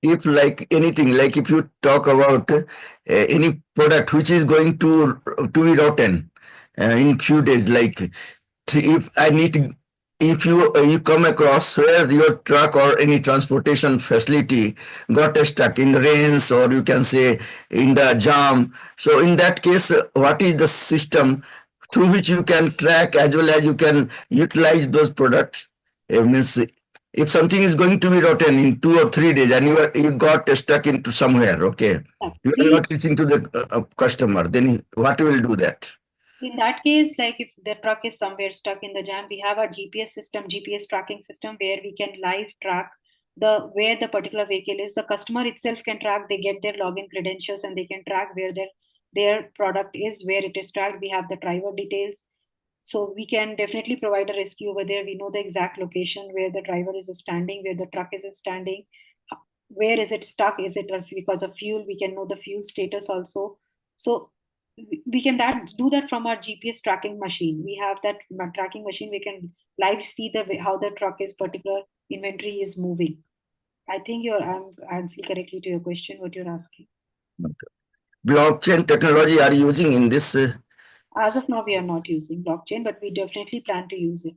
If like anything, like if you talk about any product which is going to be rotten in few days, like if you come across where your truck or any transportation facility got stuck in rains, or you can say in the jam. So in that case, what is the system through which you can track as well as you can utilize those products? Means if something is going to be rotten in 2 or 3 days and you got stuck into somewhere, okay, you are not reaching to the customer, then what will do that? In that case, like if the truck is somewhere stuck in the jam, we have our GPS system, GPS tracking system, where we can live track where the particular vehicle is. The customer itself can track, they get their login credentials and they can track where their product is, where it is tracked. We have the driver details. So we can definitely provide a rescue over there. We know the exact location where the driver is standing, where the truck is standing. where is it stuck? Is it because of fuel? We can know the fuel status also. So we can do that from our GPS tracking machine. We have that tracking machine. We can live see how the truck is particular inventory is moving. I think I'm answering correctly to your question, what you're asking. Okay. Blockchain technology are you using in this? As of now, we are not using blockchain, but we definitely plan to use it.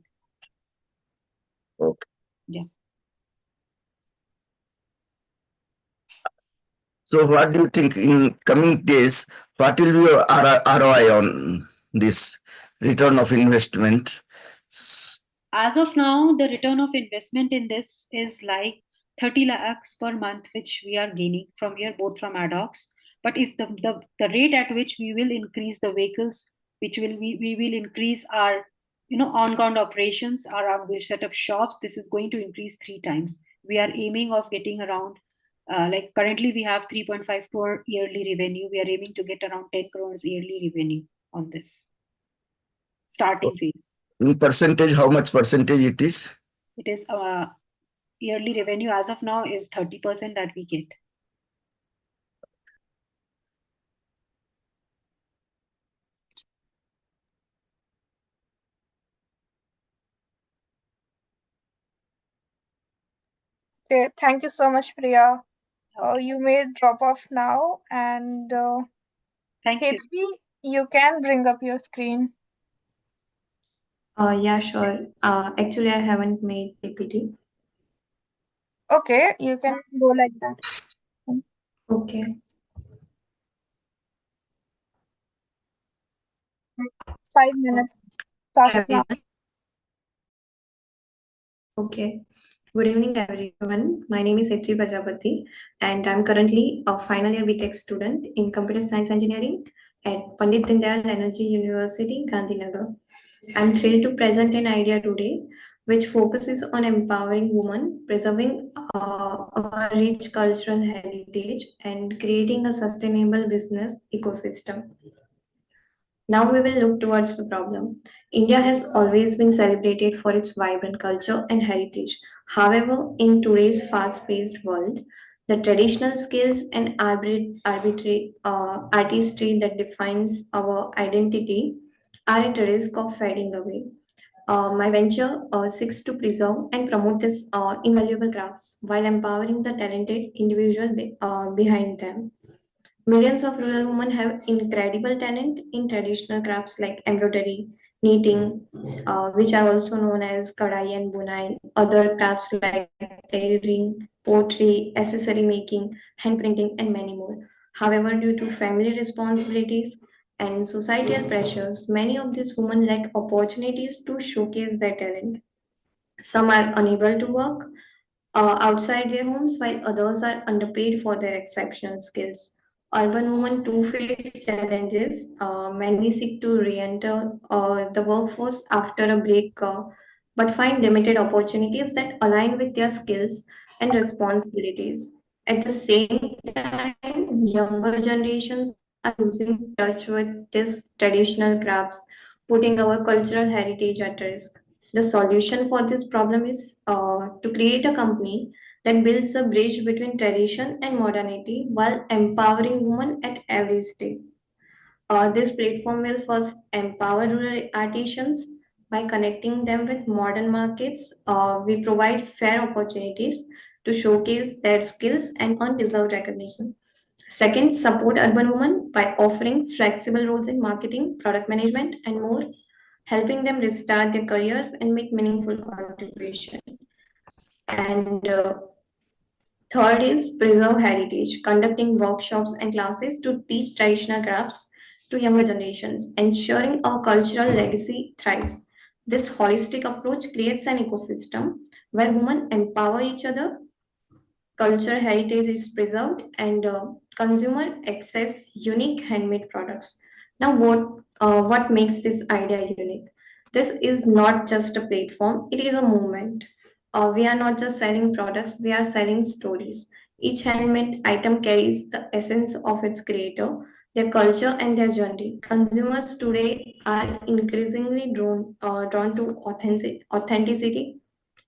Okay. Yeah. So what do you think in coming days, what will be your ROI on this return of investment? As of now, the return of investment in this is like 30 lakhs per month, which we are gaining from here, both from ad hocs. But if the rate at which we will increase the vehicles, which we will increase our on-ground operations, we'll set up shops, this is going to increase 3 times. We are aiming of getting around like currently we have 3.5 crore yearly revenue. We are aiming to get around 10 crores yearly revenue on this starting phase. In percentage, how much percentage it is? It is yearly revenue as of now is 30% that we get. Okay, thank you so much, Priya. You may drop off now, and thank you. You can bring up your screen. Yeah, sure. Actually, I haven't made PPT. Okay, you can go like that. Okay. 5 minutes. Start now. Okay. Good evening, everyone. My name is Etri Prajapati, and I'm currently a final year BTech student in Computer Science Engineering at Pandit Dindayal Energy University, Gandhinagar. I'm thrilled to present an idea today which focuses on empowering women, preserving our rich cultural heritage, and creating a sustainable business ecosystem. Now we will look towards the problem. India has always been celebrated for its vibrant culture and heritage. However, in today's fast-paced world, the traditional skills and arbitrary artistry that defines our identity are at risk of fading away. My venture seeks to preserve and promote these invaluable crafts while empowering the talented individual behind them. Millions of rural women have incredible talent in traditional crafts like embroidery, knitting, which are also known as kadai and bunai, other crafts like tailoring, pottery, accessory making, hand printing, and many more. However, due to family responsibilities and societal pressures, many of these women lack opportunities to showcase their talent. Some are unable to work outside their homes, while others are underpaid for their exceptional skills. Urban women too face challenges. Many seek to re-enter the workforce after a break, but find limited opportunities that align with their skills and responsibilities. At the same time, younger generations are losing touch with these traditional crafts, putting our cultural heritage at risk. The solution for this problem is to create a company that builds a bridge between tradition and modernity while empowering women at every stage. This platform will first empower rural artisans by connecting them with modern markets. We provide fair opportunities to showcase their skills and earn deserved recognition. Second, support urban women by offering flexible roles in marketing, product management, and more, helping them restart their careers and make meaningful contribution. And third is preserve heritage, conducting workshops and classes to teach traditional crafts to younger generations, ensuring our cultural legacy thrives. This holistic approach creates an ecosystem where women empower each other, cultural heritage is preserved, and consumer access unique handmade products. Now, what makes this idea unique? This is not just a platform; it is a movement. We are not just selling products; we are selling stories. Each handmade item carries the essence of its creator, their culture, and their journey. Consumers today are increasingly drawn to authenticity,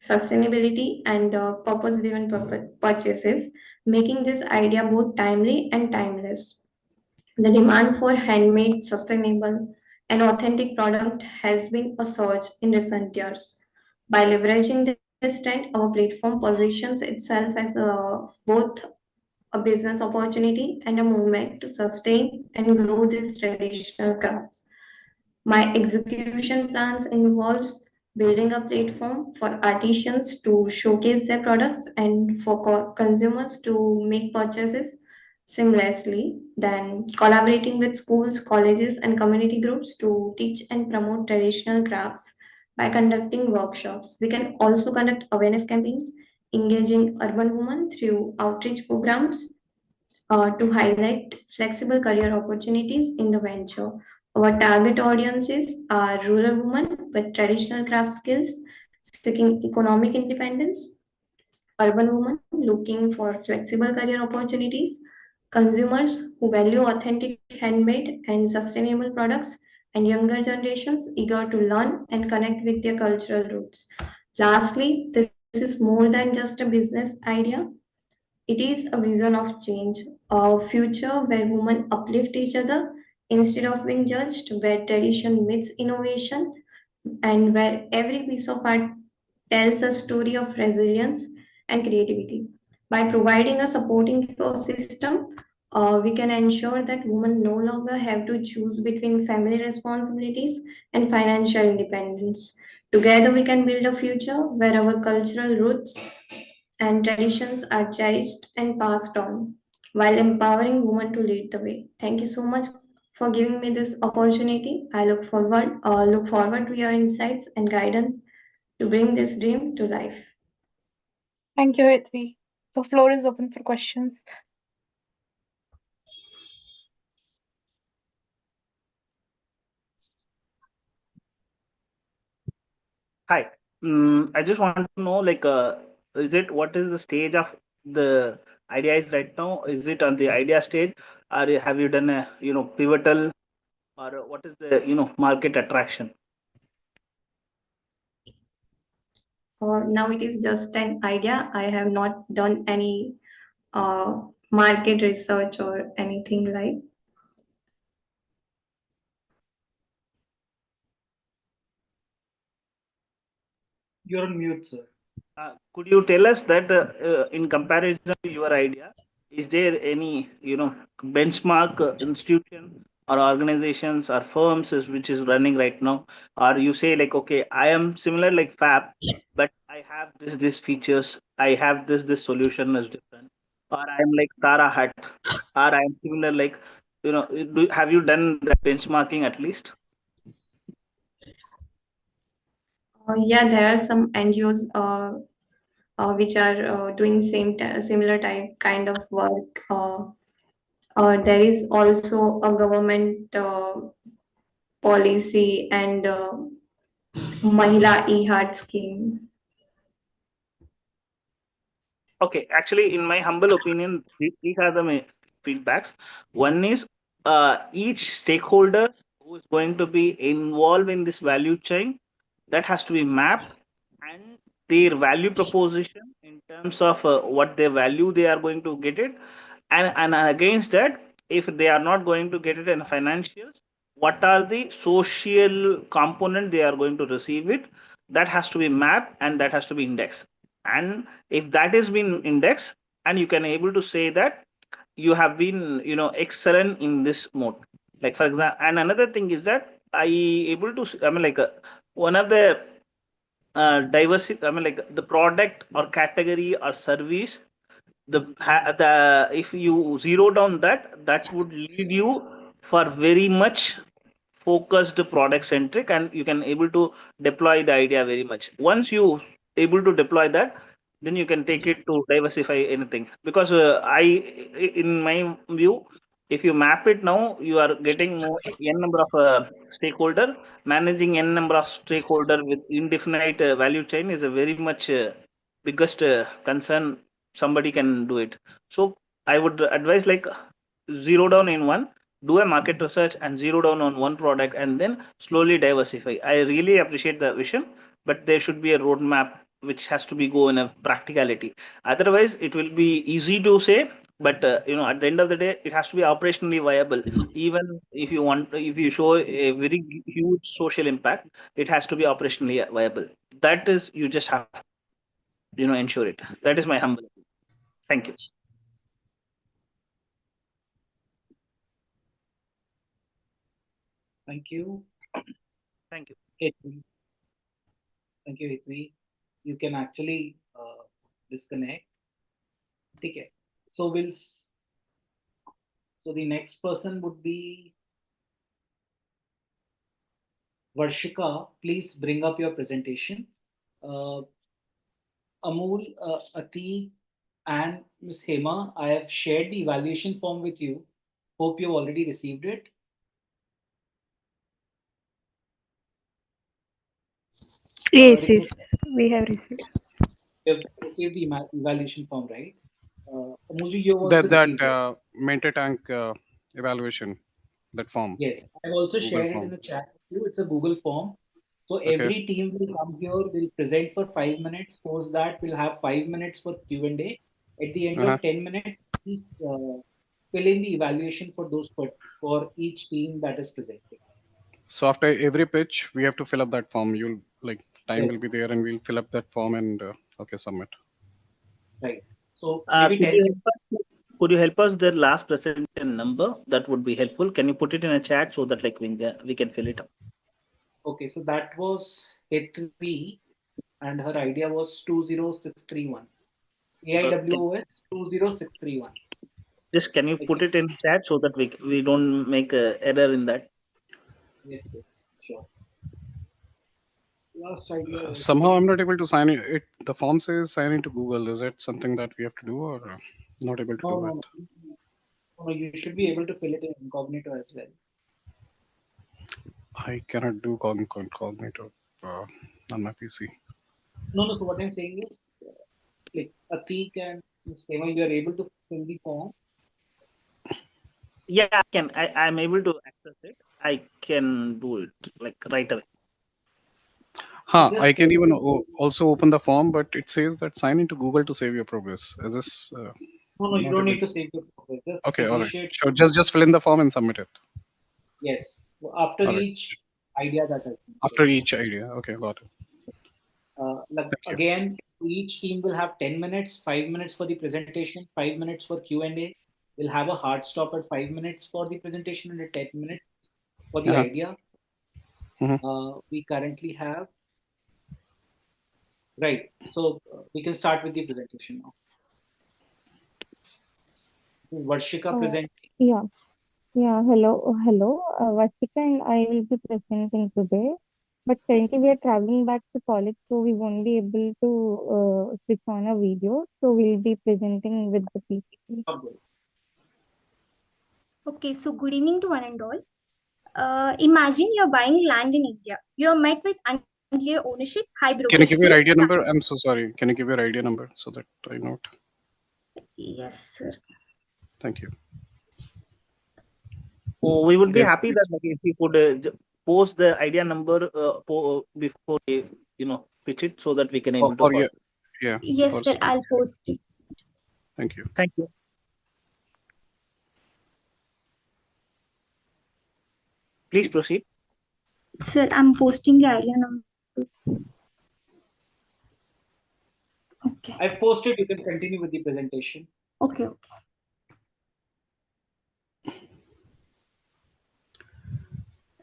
sustainability, and purpose driven purchases, making this idea both timely and timeless. The demand for handmade, sustainable, and authentic product has been a surge in recent years. By leveraging this trend, our platform positions itself as both a business opportunity and a movement to sustain and grow these traditional crafts. My execution plans involves building a platform for artisans to showcase their products and for consumers to make purchases seamlessly, then collaborating with schools, colleges, and community groups to teach and promote traditional crafts by conducting workshops. We can also conduct awareness campaigns, engaging urban women through outreach programs to highlight flexible career opportunities in the venture. Our target audiences are rural women with traditional craft skills seeking economic independence, urban women looking for flexible career opportunities, consumers who value authentic handmade and sustainable products, and younger generations eager to learn and connect with their cultural roots. Lastly, this is more than just a business idea. It is a vision of change, a future where women uplift each other instead of being judged, where tradition meets innovation, and where every piece of art tells a story of resilience and creativity. By providing a supporting ecosystem, we can ensure that women no longer have to choose between family responsibilities and financial independence. Together, we can build a future where our cultural roots and traditions are cherished and passed on while empowering women to lead the way. Thank you so much for giving me this opportunity. I look forward to your insights and guidance to bring this dream to life. Thank you, Hetvi. The floor is open for questions. Hi. I just want to know, what is the stage of the idea is right now? Is it on the idea stage, or have you done a pivotal, or what is the market attraction? Now it is just an idea. I have not done any market research or anything like. You're on mute, sir. Could you tell us that in comparison to your idea, is there any benchmark institution or organizations or firms which is running right now? Or you say like, okay, I am similar like Fab, but I have this features, I have this solution is different, or I'm like Tara Hut, or I'm similar like have you done the benchmarking at least? Yeah, there are some NGOs which are doing similar type kind of work. There is also a government policy and Mahila e-Heart scheme. Okay, actually, in my humble opinion, these are the feedbacks. One is each stakeholder who is going to be involved in this value chain, that has to be mapped, and their value proposition in terms of what they value they are going to get it, and against that, if they are not going to get it in financials, what are the social component they are going to receive it, that has to be mapped and that has to be indexed. And if that has been indexed, and you can able to say that you have been excellent in this mode, like for example. And another thing is that I able to one of the diversity, the product or category or service, the if you zero down that, that would lead you for very much focused product centric, and you can able to deploy the idea very much. Once you able to deploy that, then you can take it to diversify anything. Because in my view, if you map it now, you are getting more n number of stakeholder. Managing n number of stakeholder with indefinite value chain is a very much biggest concern. Somebody can do it. So I would advise like zero down in one, do a market research and zero down on one product, and then slowly diversify. I really appreciate the vision, but there should be a roadmap which has to be go in a practicality. Otherwise, it will be easy to say, but at the end of the day, it has to be operationally viable. Even if you show a very huge social impact, it has to be operationally viable. That is, you just have to, ensure it. That is my humble opinion. Thank you. Thank you. Thank you. Thank you, Hitvi. You can actually disconnect. Okay. So so the next person would be Varshika. Please bring up your presentation. Uh, Amul, Atik, and Ms. Hema, I have shared the evaluation form with you. Hope you've already received it. Yes, yes, we have received. You've received the evaluation form, right? Amulji, you've also That received it. mentor tank evaluation, that form. Yes, I've also Google shared it in form. the chat with you. It's a Google form. So Okay. every team will come here, will present for 5 minutes. Post that, we'll have 5 minutes for Q&A. At the end of 10 minutes, please fill in the evaluation for for each team that is presenting. So after every pitch, we have to fill up that form. You'll time Yes. will be there, and we'll fill up that form and submit. Right. So maybe Could 10 you seconds. could you help us the last presentation number? That would be helpful. Can you put it in a chat so that we can fill it up? Okay, so that was H3, and her idea was 20631. AIWOS 20631. Just can you put it in chat so that we don't make a error in that? Yes, sure. Last idea was Somehow I'm not able to sign it. The form says sign into Google. Is it something that we have to do, or not able to do it? No, you should be able to fill it in incognito as well. I cannot do cognito on my PC. No. So what I'm saying is, like Atik and Seva, you are able to fill the form. Yeah, I can. I'm able to access it. I can do it like right away. I can even also open the form, but it says that sign into Google to save your progress. Is this? No, you not don't able need to save your progress. Just Okay, all right. finish it. Sure. Just fill in the form and submit it. Yes. After All right. each idea that has been After each idea. Okay, got it. Again, each team will have 10 minutes, 5 minutes for the presentation, 5 minutes for Q&A. We'll have a hard stop at 5 minutes for the presentation and at 10 minutes for the idea. We currently have, right. So we can start with the presentation now. So Varshika presenting. Yeah. Hello. Vasika and I will be presenting today. But currently we are traveling back to college, so we won't be able to switch on a video. So we'll be presenting with the PPT. Okay, so good evening to one and all. Imagine you're buying land in India. You're met with unclear ownership, high brokerage Can you give your fees. idea number? I'm so sorry. Can you give your idea number so that I note? Yes, sir. Thank you. Oh, we would be Yes, happy please. that if you could post the idea number before pitch it so that we can able to Or follow. yeah. Yes, or sir. I'll post it. Thank you. Thank you. Please proceed. Sir, I'm posting the idea number. Okay. I've posted. You can continue with the presentation. Okay.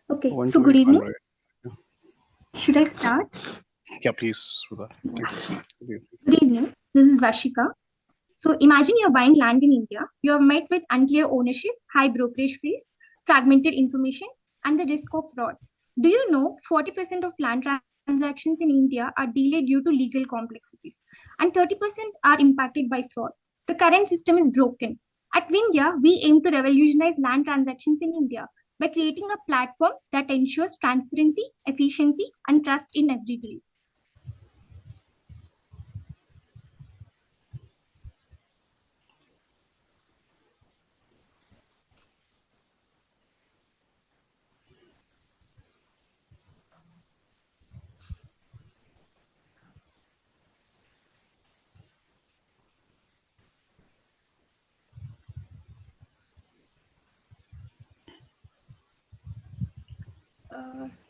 Okay. So good evening. Should I start? Yeah, please, Sudha. Thank you. Good evening. This is Vashika. So imagine you're buying land in India. You're met with unclear ownership, high brokerage fees, fragmented information, and the risk of fraud. Do you know 40% of land transactions in India are delayed due to legal complexities, and 30% are impacted by fraud? The current system is broken. At Vindhya, we aim to revolutionize land transactions in India by creating a platform that ensures transparency, efficiency, and trust in every deal.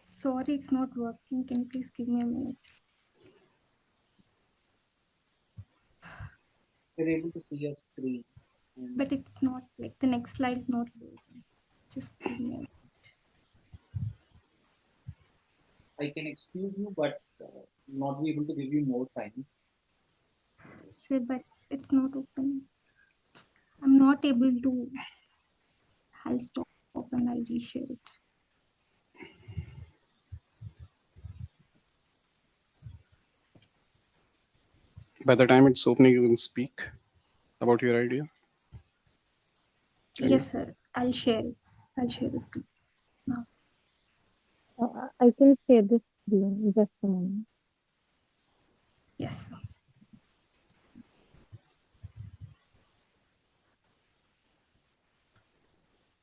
Sorry, it's not working. Can you please give me a minute? We're able to see your screen. But it's not like the next slide is not loading. Just give me a minute. I can excuse you, but not be able to give you more time. Sir, but it's not open. I'm not able to. I'll stop and I'll reshare it. By the time it's opening, you can speak about your idea. Can Yes, sir. I'll share it. I'll share the screen now. I can share this screen just a moment. Yes, sir.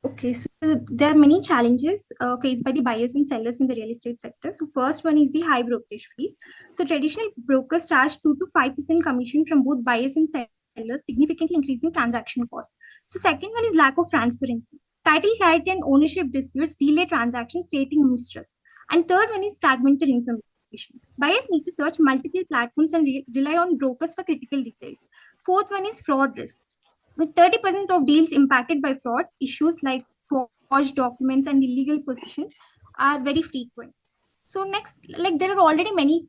Okay, so there are many challenges faced by the buyers and sellers in the real estate sector. So first one is the high brokerage fees. So traditional brokers charge 2 to 5% commission from both buyers and sellers, significantly increasing transaction costs. So second one is lack of transparency. Title clarity and ownership disputes delay transactions, creating mistrust. And third one is fragmented information. Buyers need to search multiple platforms and rely on brokers for critical details. Fourth one is fraud risks. With 30% of deals impacted by fraud, issues like forged documents and illegal possessions are very frequent. So next, like there are already many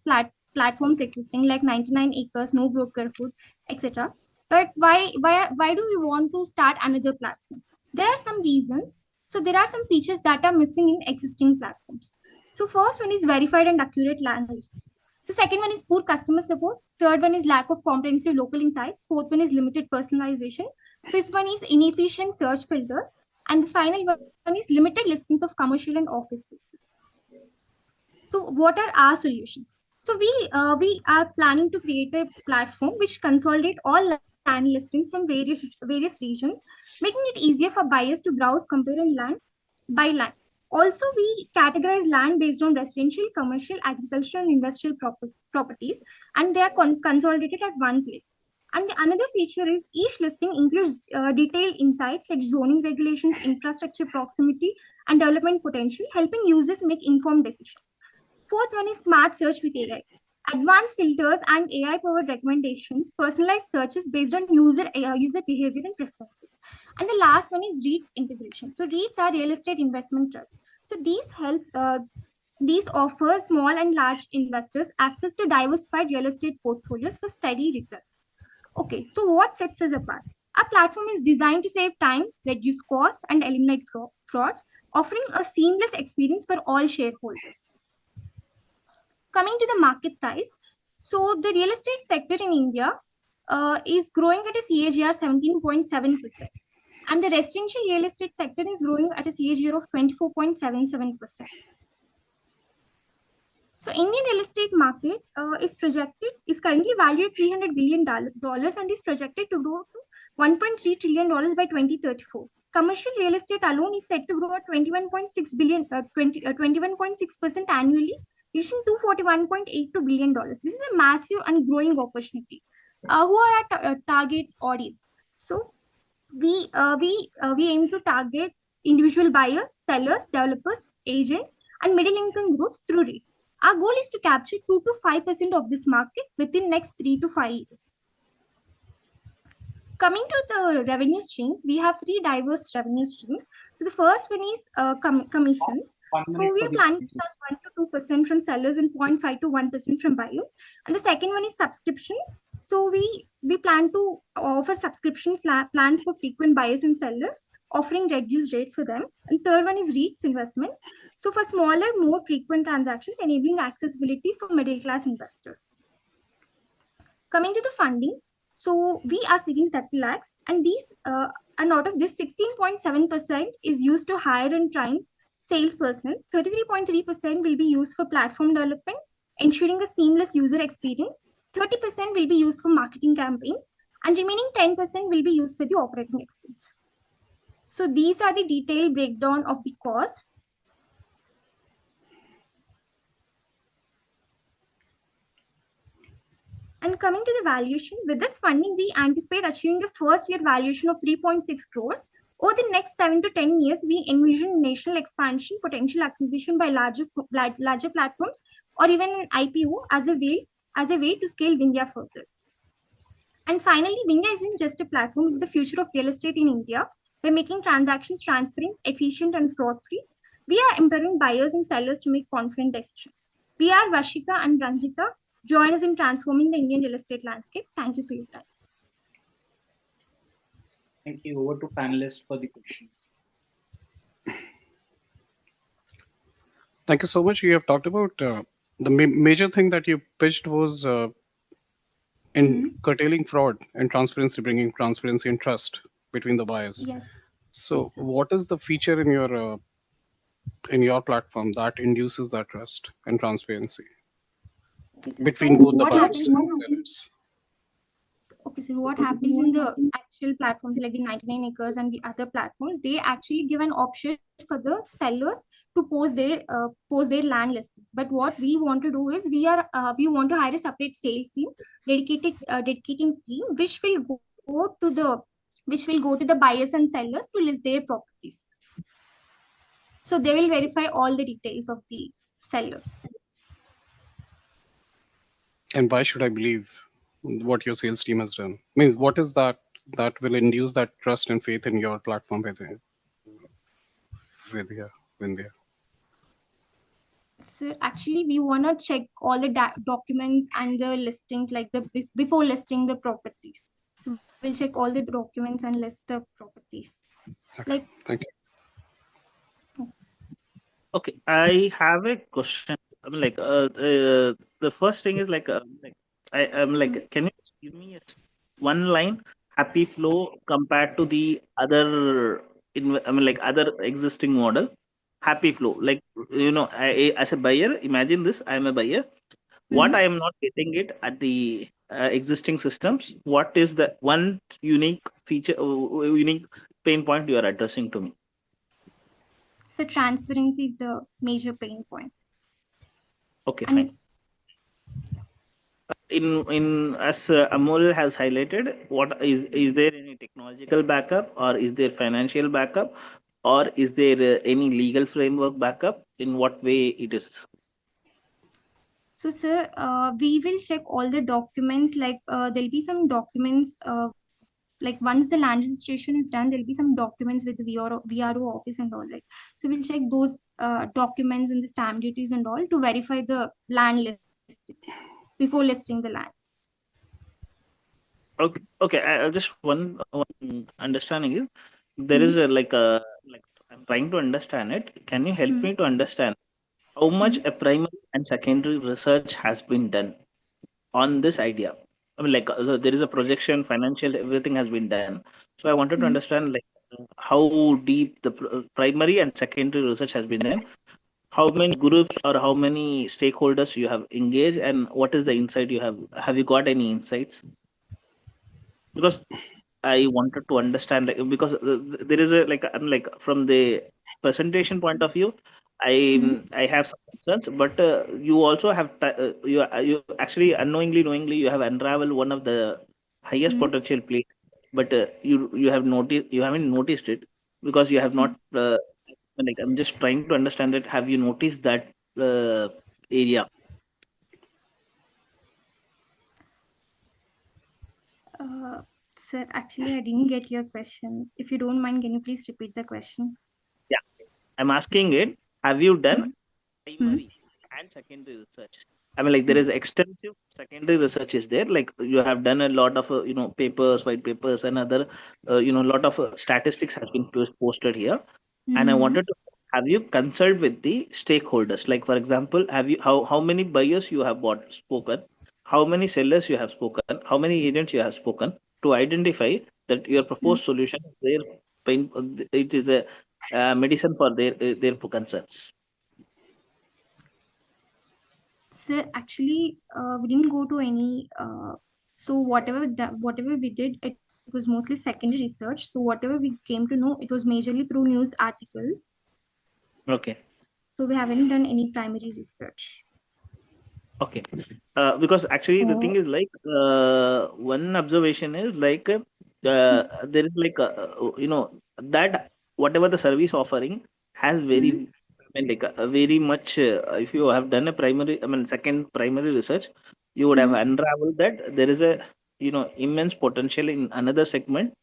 platforms existing like 99 acres, no brokerhood, etc. But why do we want to start another platform? There are some reasons. So there are some features that are missing in existing platforms. So first one is verified and accurate land listings. So second one is poor customer support. Third one is lack of comprehensive local insights. Fourth one is limited personalization. Fifth one is inefficient search filters. And the final one is limited listings of commercial and office spaces. So what are our solutions? So we are planning to create a platform which consolidate all land listings from various regions, making it easier for buyers to browse, compare, and buy land. Also, we categorize land based on residential, commercial, agricultural, and industrial properties, and they are consolidated at one place. And the another feature is each listing includes detailed insights like zoning regulations, infrastructure proximity, and development potential, helping users make informed decisions. Fourth one is smart search with AI. Advanced filters and AI-powered recommendations, personalized searches based on user behavior and preferences. And the last one is REITs integration. So REITs are real estate investment trusts. So these offer small and large investors access to diversified real estate portfolios for steady returns. Okay, so what sets us apart? Our platform is designed to save time, reduce cost, and eliminate frauds, offering a seamless experience for all shareholders. Coming to the market size, so the real estate sector in India is growing at a CAGR 17.7%, and the residential real estate sector is growing at a CAGR of 24.77%. So Indian real estate market is currently valued at $300 billion and is projected to grow to $1.3 trillion by 2034. Commercial real estate alone is set to grow at 21.6% annually, reaching $241.82 billion. This is a massive and growing opportunity. Who are our target audience? So we aim to target individual buyers, sellers, developers, agents, and middle income groups through REITs. Our goal is to capture 2 to 5% of this market within next 3 to 5 years. Coming to the revenue streams, we have three diverse revenue streams. So the first one is commissions. So we are planning to charge 1 to 2% from sellers and 0.5 to 1% from buyers. And the second one is subscriptions. So we plan to offer subscription plans for frequent buyers and sellers, offering reduced rates for them. And third one is REITs investments. So for smaller, more frequent transactions, enabling accessibility for middle class investors. Coming to the funding, so we are seeking 30 lakhs, and and out of this, 16.7% is used to hire and train sales personnel. 33.3% will be used for platform development, ensuring a seamless user experience. 30% will be used for marketing campaigns, and remaining 10% will be used for the operating expense. So these are the detailed breakdown of the cost. And coming to the valuation, with this funding, we anticipate achieving a first year valuation of 3.6 crores. Over the next 7 to 10 years, we envision national expansion, potential acquisition by larger platforms, or even an IPO as a way to scale India further. And finally, Vinga isn't just a platform, it's the future of real estate in India. By making transactions transparent, efficient, and fraud free, we are empowering buyers and sellers to make confident decisions. We are Vashika and Ranjita. Join us in transforming the Indian real estate landscape. Thank you for your time. Thank you. Over to panelists for the questions. Thank you so much. You have talked about the major thing that you pitched was in curtailing fraud and transparency, bringing transparency and trust between the buyers. Yes. So, what is the feature in your platform that induces that trust and transparency between both the buyers and sellers? Okay, so what happens in the actual platforms like the 99 acres and the other platforms, they actually give an option for the sellers to post their land listings. But what we want to do is we want to hire a separate sales team, dedicating team, which will go to the buyers and sellers to list their properties. So they will verify all the details of the seller. And why should I believe what your sales team has done? Means what is that will induce that trust and faith in your platform with Vindhya? So actually, we want to check all the documents and the listings, like before listing the properties. We'll check all the documents and list the properties. Okay. Thank you. Okay, I have a question. I mean, the first thing is I'm like, can you give me one line happy flow compared to the other? Other existing model, happy flow. Like as a buyer, imagine this: I am a buyer. What I am not getting it at the existing systems. What is the one unique feature, unique pain point you are addressing to me? So transparency is the major pain point. Okay, fine. In as Amol has highlighted, what is there any technological backup, or is there financial backup, or is there any legal framework backup? In what way it is? So, sir, we will check all the documents. Like there'll be some documents. Like once the land registration is done, there'll be some documents with the VRO office and all that. So we'll check those documents and the stamp duties and all to verify the land listings before listing the land. Okay. I just one understanding is there is I'm trying to understand it. Can you help me to understand how much a primary and secondary research has been done on this idea? I mean, there is a projection, financial, everything has been done. So I wanted to understand how deep the primary and secondary research has been done. How many groups or how many stakeholders you have engaged, and what is the insight you have? Have you got any insights? Because I wanted to understand, because there is from the presentation point of view, I have some concerns, but you also have you actually unknowingly, knowingly, you have unraveled one of the highest potential place, but you haven't noticed it because you have not. I'm just trying to understand that. Have you noticed that area? Sir, actually, I didn't get your question. If you don't mind, can you please repeat the question? Yeah, I'm asking it. Have you done primary and secondary research? I mean, there is extensive secondary research is there. Like you have done a lot of papers, white papers, and other lot of statistics has been posted here. And I wanted to, have you consult with the stakeholders? Like for example, have you how many buyers you have spoken, how many sellers you have spoken, how many agents you have spoken to identify that your proposed solution is their pain, it is a medicine for their concerns. Sir, actually, we didn't go to any. So whatever we did, it was mostly secondary research. So whatever we came to know, it was majorly through news articles. Okay. So we haven't done any primary research. Okay. Because actually the thing is one observation is there is that whatever the service offering has very, I mean, like a very much. If you have done a primary, I mean, second primary research, you would have unraveled that there is a immense potential in another segment,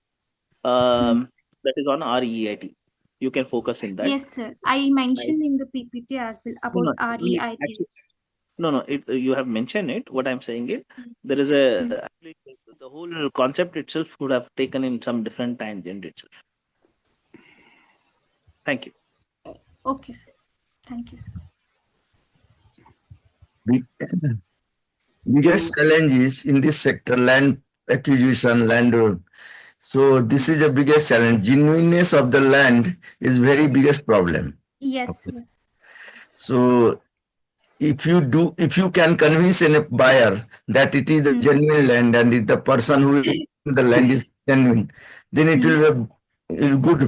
that is on REIT. You can focus in that. Yes, sir. I Right? mentioned in the PPT as well No, about no, actually, REITs. no, no. You have mentioned it. What I'm saying is, there is a actually the whole concept itself would have taken in some different tangent itself. Thank you. Okay, sir. Thank you, sir. Biggest challenge is in this sector, land acquisition, land. So this is the biggest challenge. Genuineness of the land is very biggest problem. Yes, sir. So if you can convince a buyer that it is the genuine land and the person who is the land is genuine, then it will have good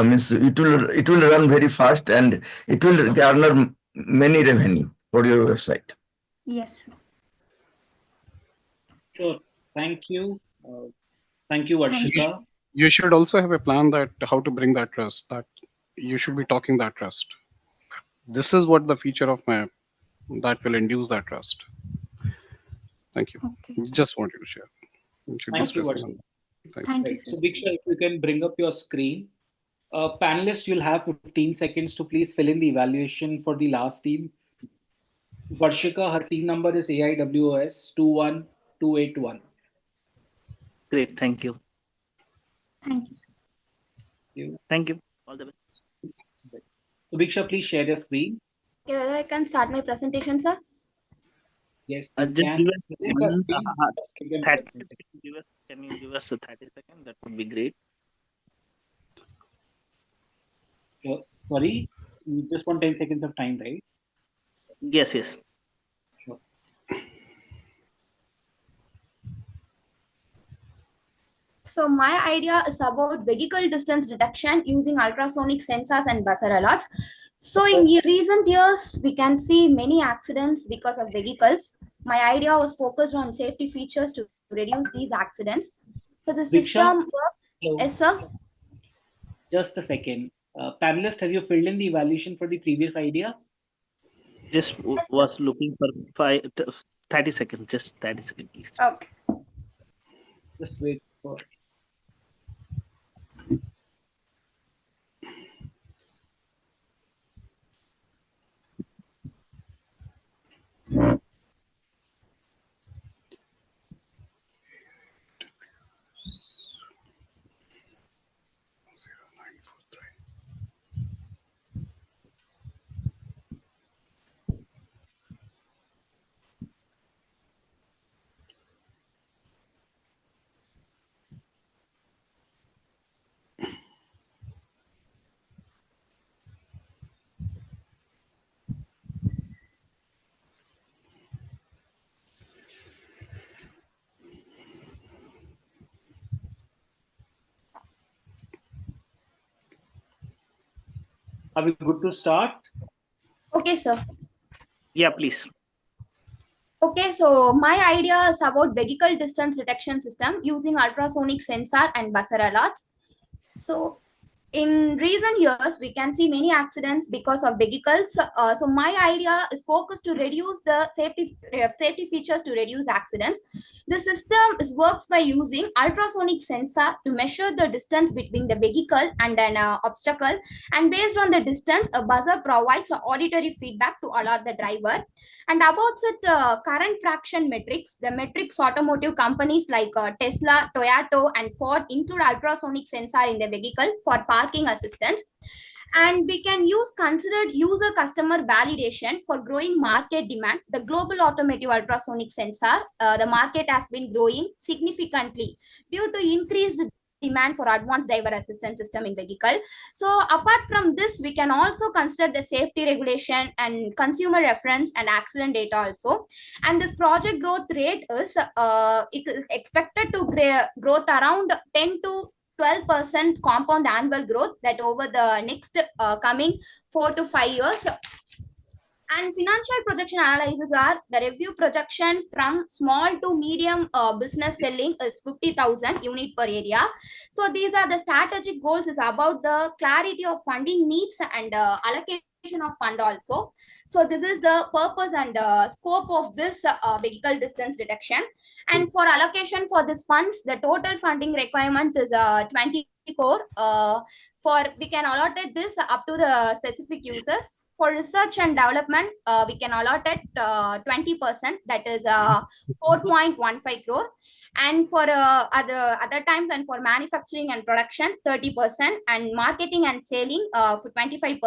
means it will run very fast and it will garner many revenue for your website. Yes, sir. Sure. Thank you. Thank you, Varshika. You should also have a plan that how to bring that trust. That you should be talking that trust. This is what the feature of my that will induce that trust. Thank you. Okay. Just wanted to share. You should be Thank you, stressing on Varshika. that. Thank you, Right. sir. So, Diksha, if you can bring up your screen. Panelists, you'll have 15 seconds to please fill in the evaluation for the last team. Varshika, her team number is AIWOS 21281. Great. Thank you. Thank you, sir. Thank you. All the best. So, Diksha, please share your screen. Okay, whether I can start my presentation, sir? Yes, Just give can. us Give us screen. 30 seconds. Can you give us a 30 seconds? That would be great. Sorry, you just want 10 seconds of time, right? Yes, yes. Sure. So my idea is about vehicle distance detection using ultrasonic sensors and buzzer alerts. So in the recent years, we can see many accidents because of vehicles. My idea was focused on safety features to reduce these accidents. So the system works. Hello. Yes, sir. Just a second. Panelists, have you filled in the evaluation for the previous idea? Just was looking for 30 seconds. Just 30 seconds, please. Okay. Just wait for. Are we good to start? Okay, sir. Yeah, please. Okay, so my idea is about vehicle distance detection system using ultrasonic sensor and buzzer alerts. So in recent years, we can see many accidents because of vehicles. So my idea is focused to reduce the safety features to reduce accidents. The system works by using ultrasonic sensor to measure the distance between the vehicle and an obstacle. And based on the distance, a buzzer provides auditory feedback to alert the driver. And about it, current traction metrics, the metrics automotive companies like Tesla, Toyota, and Ford include ultrasonic sensor in the vehicle for parking assistance. And we can use considered user customer validation for growing market demand. The global automotive ultrasonic sensor, the market has been growing significantly due to increased demand for advanced driver assistance system in vehicle. So apart from this, we can also consider the safety regulation and consumer reference and accident data also. And this project growth rate is it is expected to growth around 10 to 12% compound annual growth that over the next coming 4 to 5 years. And financial projection analysis are the review projection from small to medium business selling is 50,000 unit per area. So these are the strategic goals is about the clarity of funding needs and allocation of fund also. So this is the purpose and scope of this vehicle distance detection. And for allocation for these funds, the total funding requirement is 20 crore. For we can allot it this up to the specific users. For research and development, we can allot it 20%, that is 4.15 crore. And for other times, and for manufacturing and production 30%, and marketing and selling for 25%,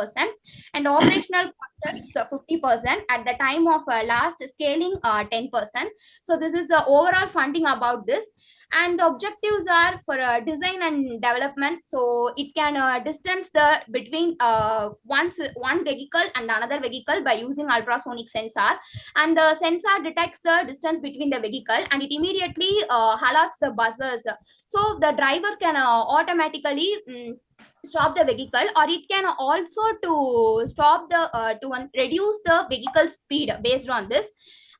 and operational cost is 50% at the time of last scaling 10%. So this is the overall funding about this. And the objectives are for design and development, so it can distance the between one vehicle and another vehicle by using ultrasonic sensor, and the sensor detects the distance between the vehicle and it immediately alerts the buzzers, so the driver can automatically stop the vehicle, or it can also to stop the reduce the vehicle speed based on this.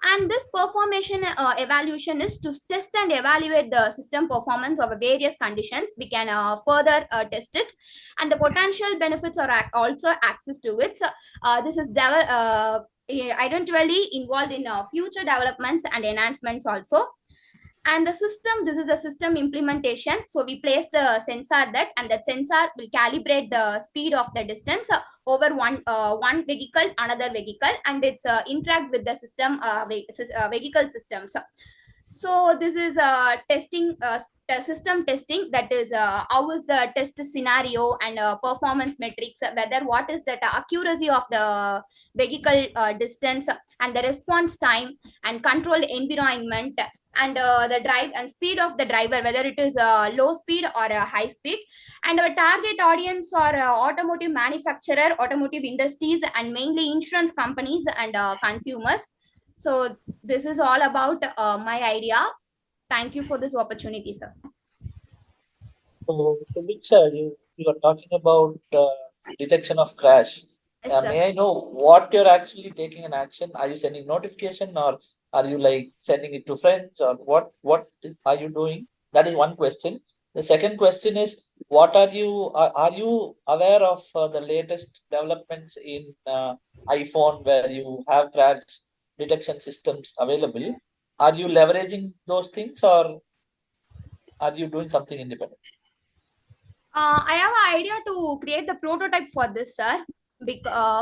And this performation evaluation is to test and evaluate the system performance of various conditions. We can further test it, and the potential benefits are also access to it. So, this is eventually involved in future developments and enhancements also. And the system, this is a system implementation, so we place the sensor that, and that sensor will calibrate the speed of the distance over one vehicle another vehicle, and it's interact with the system vehicle systems. So this is testing system testing, that is how is the test scenario and performance metrics, whether what is that accuracy of the vehicle distance and the response time and control environment, and the drive and speed of the driver, whether it is low speed or high speed. And our target audience are automotive manufacturer, automotive industries, and mainly insurance companies and consumers. So this is all about my idea. Thank you for this opportunity, sir. So, Subiksha, you are talking about detection of crash. Yes, sir. May I know what you're actually taking an action? Are you sending notification, or are you like sending it to friends, or what are you doing? That is one question. The second question is, what are you aware of the latest developments in iPhone where you have crash detection systems available? Are you leveraging those things, or are you doing something independent? I have an idea to create the prototype for this, sir,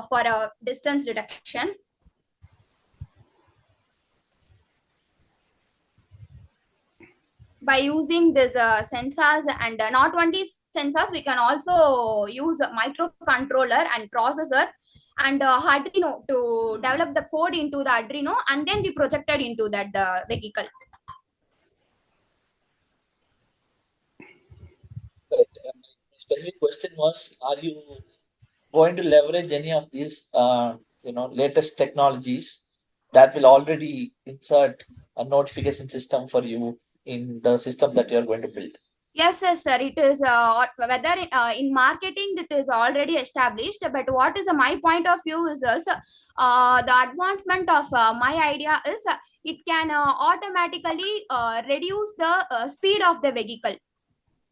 for a distance detection. By using these sensors, and not only sensors, we can also use a microcontroller and processor and Arduino to develop the code into the Arduino, and then we projected into that vehicle. Correct. My specific question was, are you going to leverage any of these, latest technologies that will already insert a notification system for you in the system that you're going to build? Yes, sir. It is whether in marketing it is already established, but what is my point of view is also the advancement of my idea is it can automatically reduce the speed of the vehicle.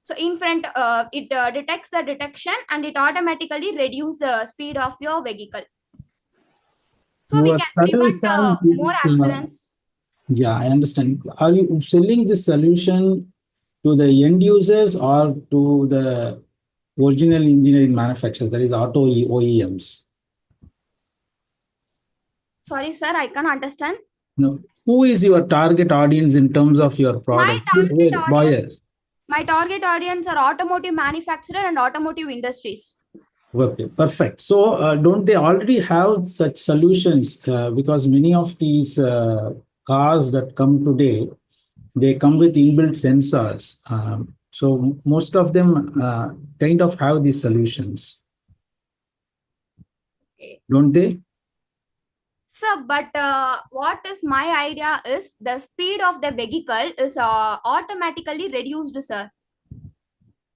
So in front, it detects the detection and it automatically reduce the speed of your vehicle. So we Your can prevent solution more is, accidents. yeah, I understand. Are you selling this solution to the end users or to the original engineering manufacturers, that is auto OEMs? Sorry, sir, I can't understand. No, who is your target audience in terms of your product? Buyers. My target audience are automotive manufacturer and automotive industries. Okay, perfect. So, don't they already have such solutions? Because many of these cars that come today, they come with inbuilt sensors. So most of them kind of have these solutions, don't they? So, but what is my idea is the speed of the vehicle is automatically reduced, sir.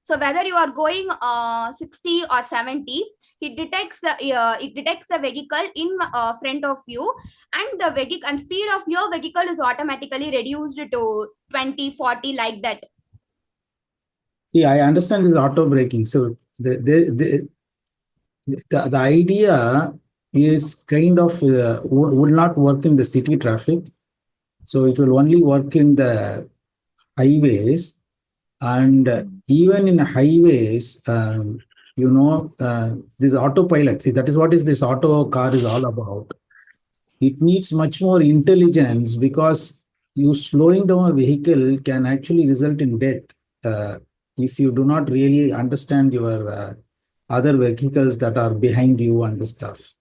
So whether you are going 60 or 70, it detects the vehicle in front of you, and the vehicle and speed of your vehicle is automatically reduced to 20, 40, like that. See, I understand this auto braking. So the idea is kind of would not work in the city traffic. So it will only work in the highways, and even in highways, this autopilot. See, that is what is this auto car is all about. It needs much more intelligence, because you slowing down a vehicle can actually result in death if you do not really understand your other vehicles that are behind you and the stuff.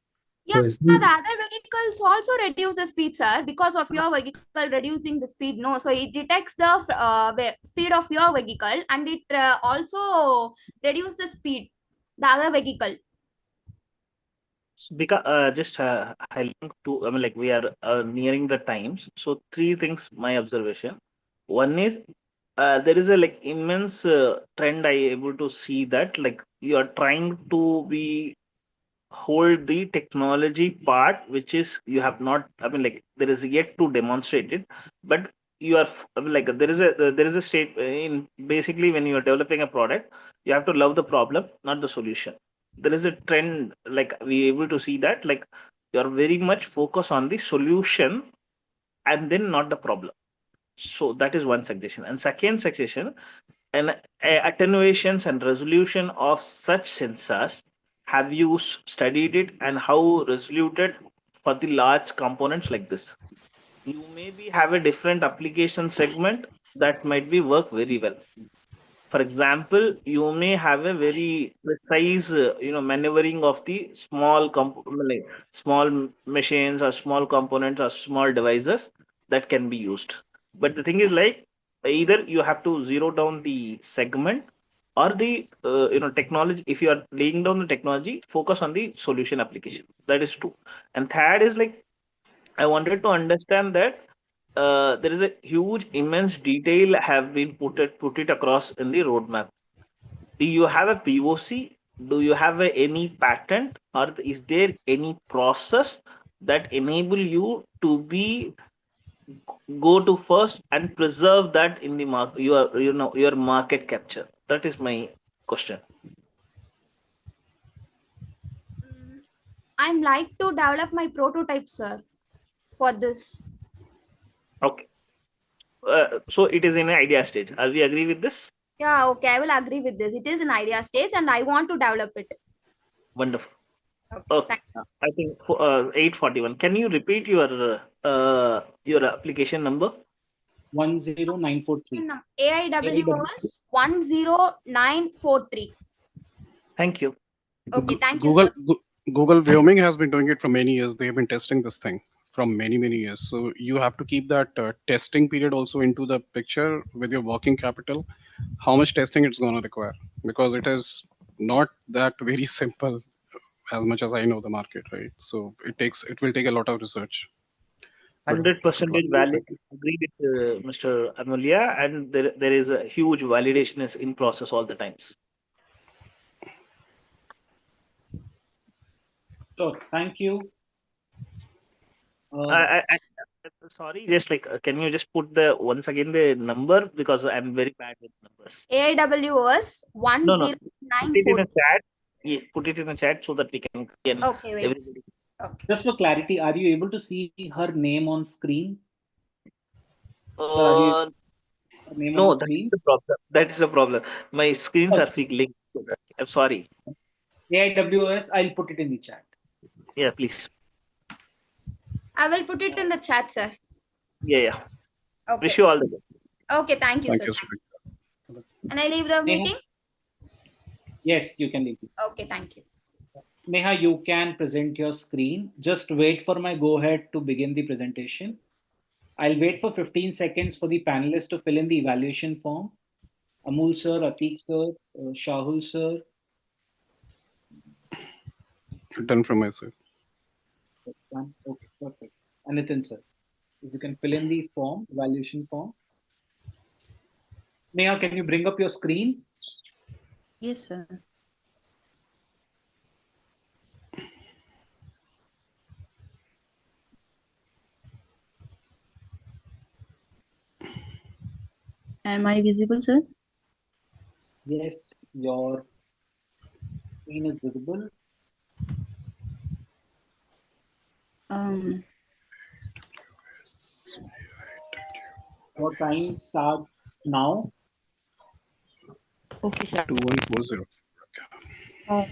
Yeah, So the other vehicles also reduce the speed, sir, because of your vehicle reducing the speed. No, so it detects the speed of your vehicle, and it also reduce the speed the other vehicle. Because just highlighting to, I mean, like we are nearing the times. So three things, my observation. One is there is a like immense trend I able to see that like you are trying to be hold the technology part, which is you have not. I mean, like there is yet to demonstrate it, but you are I mean, like there is a state in basically when you are developing a product, you have to love the problem, not the solution. There is a trend like we able to see that like you are very much focused on the solution and then not the problem. So that is one suggestion. And second suggestion, and attenuations and resolution of such sensors, have you studied it and how resoluted for the large components like this? You maybe have a different application segment that might be work very well. For example, you may have a very precise, maneuvering of the like small machines or small components or small devices that can be used. But the thing is, like, either you have to zero down the segment or the technology. If you are laying down the technology, focus on the solution application. That is true. And third is like I wanted to understand that there is a huge, immense detail have been put it across in the roadmap. Do you have a POC? Do you have any patent, or is there any process that enable you to be go to first and preserve that in the market? Your market capture. That is my question. I'm like to develop my prototype, sir, for this. Okay. So it is in an idea stage. Are we agree with this? Yeah, okay, I will agree with this. It is an idea stage, and I want to develop it. Wonderful. Okay, Okay. thank you. I think 841. Can you repeat your application number? 10943. AIWOS 10943. Thank you. Okay, thank you, Google sir. Google Wyoming has been doing it for many years. They have been testing this thing from many years. So you have to keep that testing period also into the picture with your working capital. How much testing it's going to require, because it is not that very simple as much as I know the market, right? So it will take a lot of research. But 100% good luck. valid. Thank you. Agree with Mr. Amulya, and there is a huge validation is in process all the times. So thank you. Sorry, just like can you just put the once again the number, because I'm very bad with numbers. AIWOS No. Put it in a 10943. chat. Yeah, put it in a chat so that we can Okay, wait. everybody. Okay. Just for clarity, are you able to see her name on screen? Sir, are you her name on No, the that is screen? the problem. That is the problem. My screens are Okay. linked. I'm sorry. AIWS, I'll put it in the chat. Yeah, please. I will put it in the chat, sir. Yeah. Okay. Wish you all the best. Okay, thank you, Thank sir. you. Can I leave the meeting? Yes, you can leave it. Okay, thank you. Neha, you can present your screen. Just wait for my go ahead to begin the presentation. I'll wait for 15 seconds for the panelists to fill in the evaluation form. Amul sir, Atik sir, Shahul sir. Done from my side. Okay, perfect. Anithan sir, if you can fill in the form, evaluation form. Neha, can you bring up your screen? Yes, sir. Am I visible, sir? Yes, your screen is visible. Um, Your time starts now. okay, sir. 2140.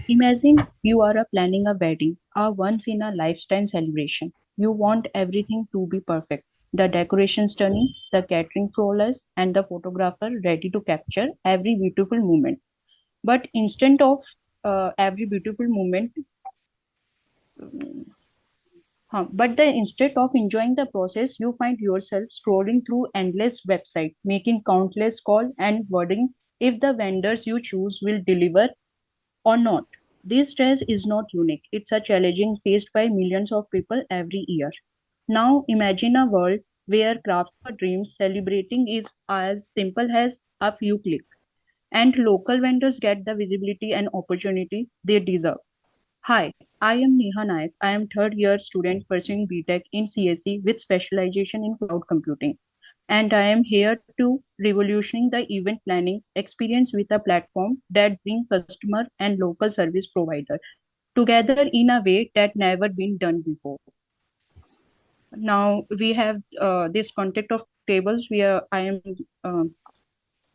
Imagine you are planning a wedding, a once in a lifetime celebration. You want everything to be perfect. The decoration stunning, the catering flawless, and the photographer ready to capture every beautiful moment. But instead of every beautiful moment, instead of enjoying the process, you find yourself scrolling through endless websites, making countless calls, and wondering if the vendors you choose will deliver or not. This stress is not unique. It's a challenging faced by millions of people every year. Now imagine a world where craft your dreams celebrating is as simple as a few clicks, and local vendors get the visibility and opportunity they deserve. Hi, I am Neha Naik. I am third year student pursuing BTech in CSE with specialization in cloud computing. And I am here to revolutionize the event planning experience with a platform that brings customer and local service provider together in a way that never been done before. Now we have this context of tables where I am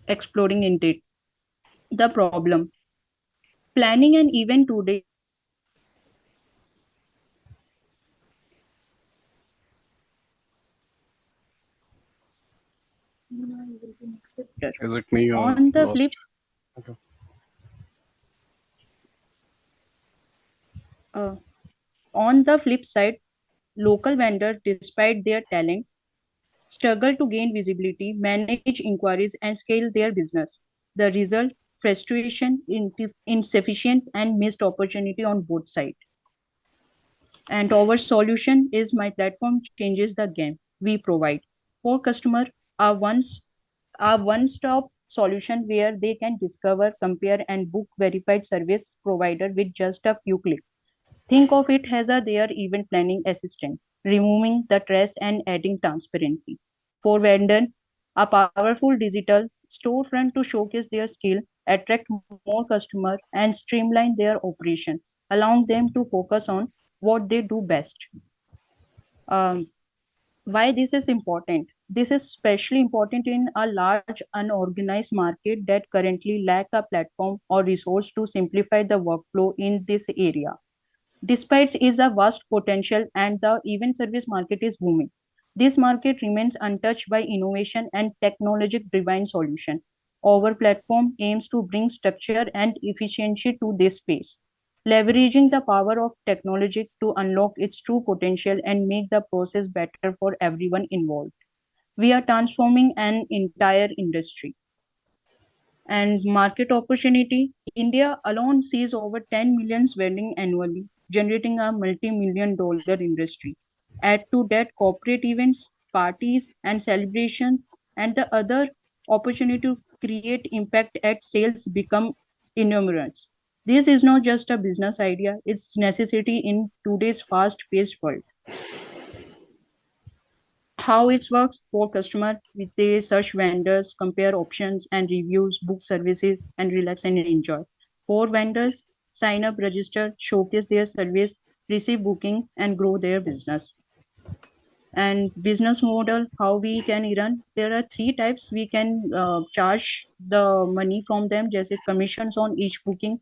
exploring in it. The problem planning an event today Is it me or on the lost? flip Okay. uh, on the flip side, local vendors, despite their talent, struggle to gain visibility, manage inquiries, and scale their business. The result frustration, insufficiency, and missed opportunity on both sides. And our solution is my platform changes the game. We provide for customer a one-stop solution where they can discover, compare, and book verified service provider with just a few clicks. Think of it as their event planning assistant, removing the stress and adding transparency. For vendor, a powerful digital storefront to showcase their skill, attract more customers, and streamline their operation, allowing them to focus on what they do best. Um, why this is important? This is especially important in a large unorganized market that currently lack a platform or resource to simplify the workflow in this area. Despite is a vast potential and the event service market is booming. This market remains untouched by innovation and technology-driven solution. Our platform aims to bring structure and efficiency to this space, leveraging the power of technology to unlock its true potential and make the process better for everyone involved. We are transforming an entire industry and market opportunity. India alone sees over 10 million weddings annually, generating a multi-million dollar industry. Add to that corporate events, parties, and celebrations, and the other opportunity to create impact at sales become innumerous. This is not just a business idea, it's necessity in today's fast-paced world. How it works for customer with they search vendors, compare options and reviews, book services, and relax and enjoy. For vendors, sign up, register, showcase their service, receive booking, and grow their business. And business model, how we can run? There are three types. We can charge the money from them, just commissions on each booking,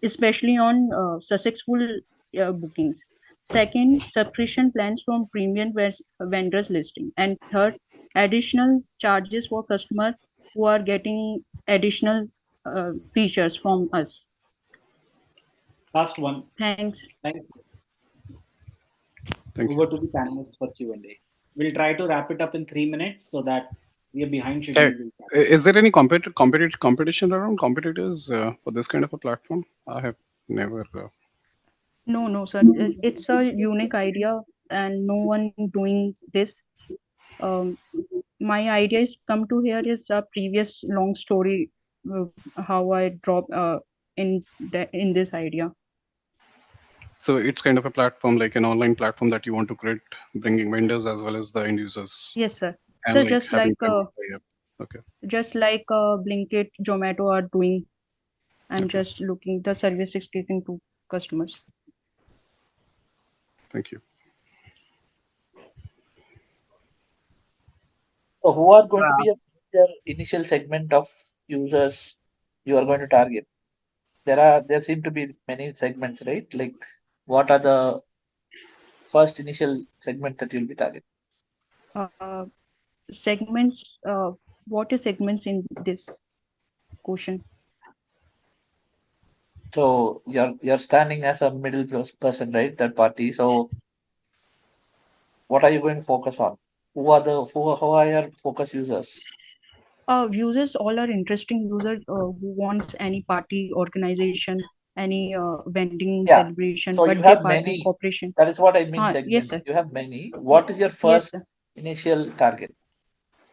especially on successful bookings. Second, subscription plans from premium vendors listing. And third, additional charges for customer who are getting additional features from us. Last one. Thanks. Thank you. Thank Over to the panelists for Q&A. We'll try to wrap it up in 3 minutes so that we are behind schedule. Is there any competition around competitors for this kind of a platform? I have never. No, sir. It's a unique idea and no one doing this. Um, my idea is come to here is a previous long story how I drop in this idea. So it's kind of a platform, like an online platform that you want to create, bringing vendors as well as the end users, Yes, sir. and So like having them tie up. Okay. just like Blinkit, Zomato are doing, and Okay. just looking the service is taken to customers. Thank you. So who are going to be a major initial segment of users you are going to target? There seem to be many segments, right? Like what are the first initial segment that you'll be targeting? Segments. What is segments in this question? So you're standing as a middle person, right? That party. So what are you going to focus on? Who are your focus users? Users all are interesting users who wants any party organization, any vending Yeah. celebration, So you birthday have party, many. cooperation. That is what I mean Yes, segments. sir. You have many. What is your Yes, first sir. initial target?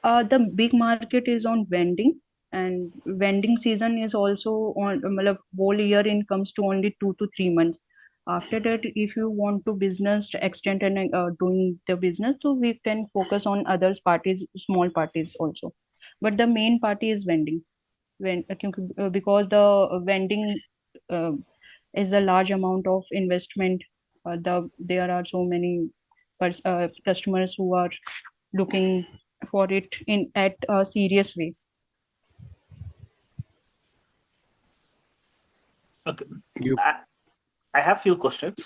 The big market is on vending, and vending season is also on whole year in comes to only 2 to 3 months. After that, if you want to business extend and doing the business, so we can focus on others parties, small parties also. But the main party is vending. Because the vending uh, is a large amount of investment. There are so many customers who are looking for it in at a serious way. Okay. I have few questions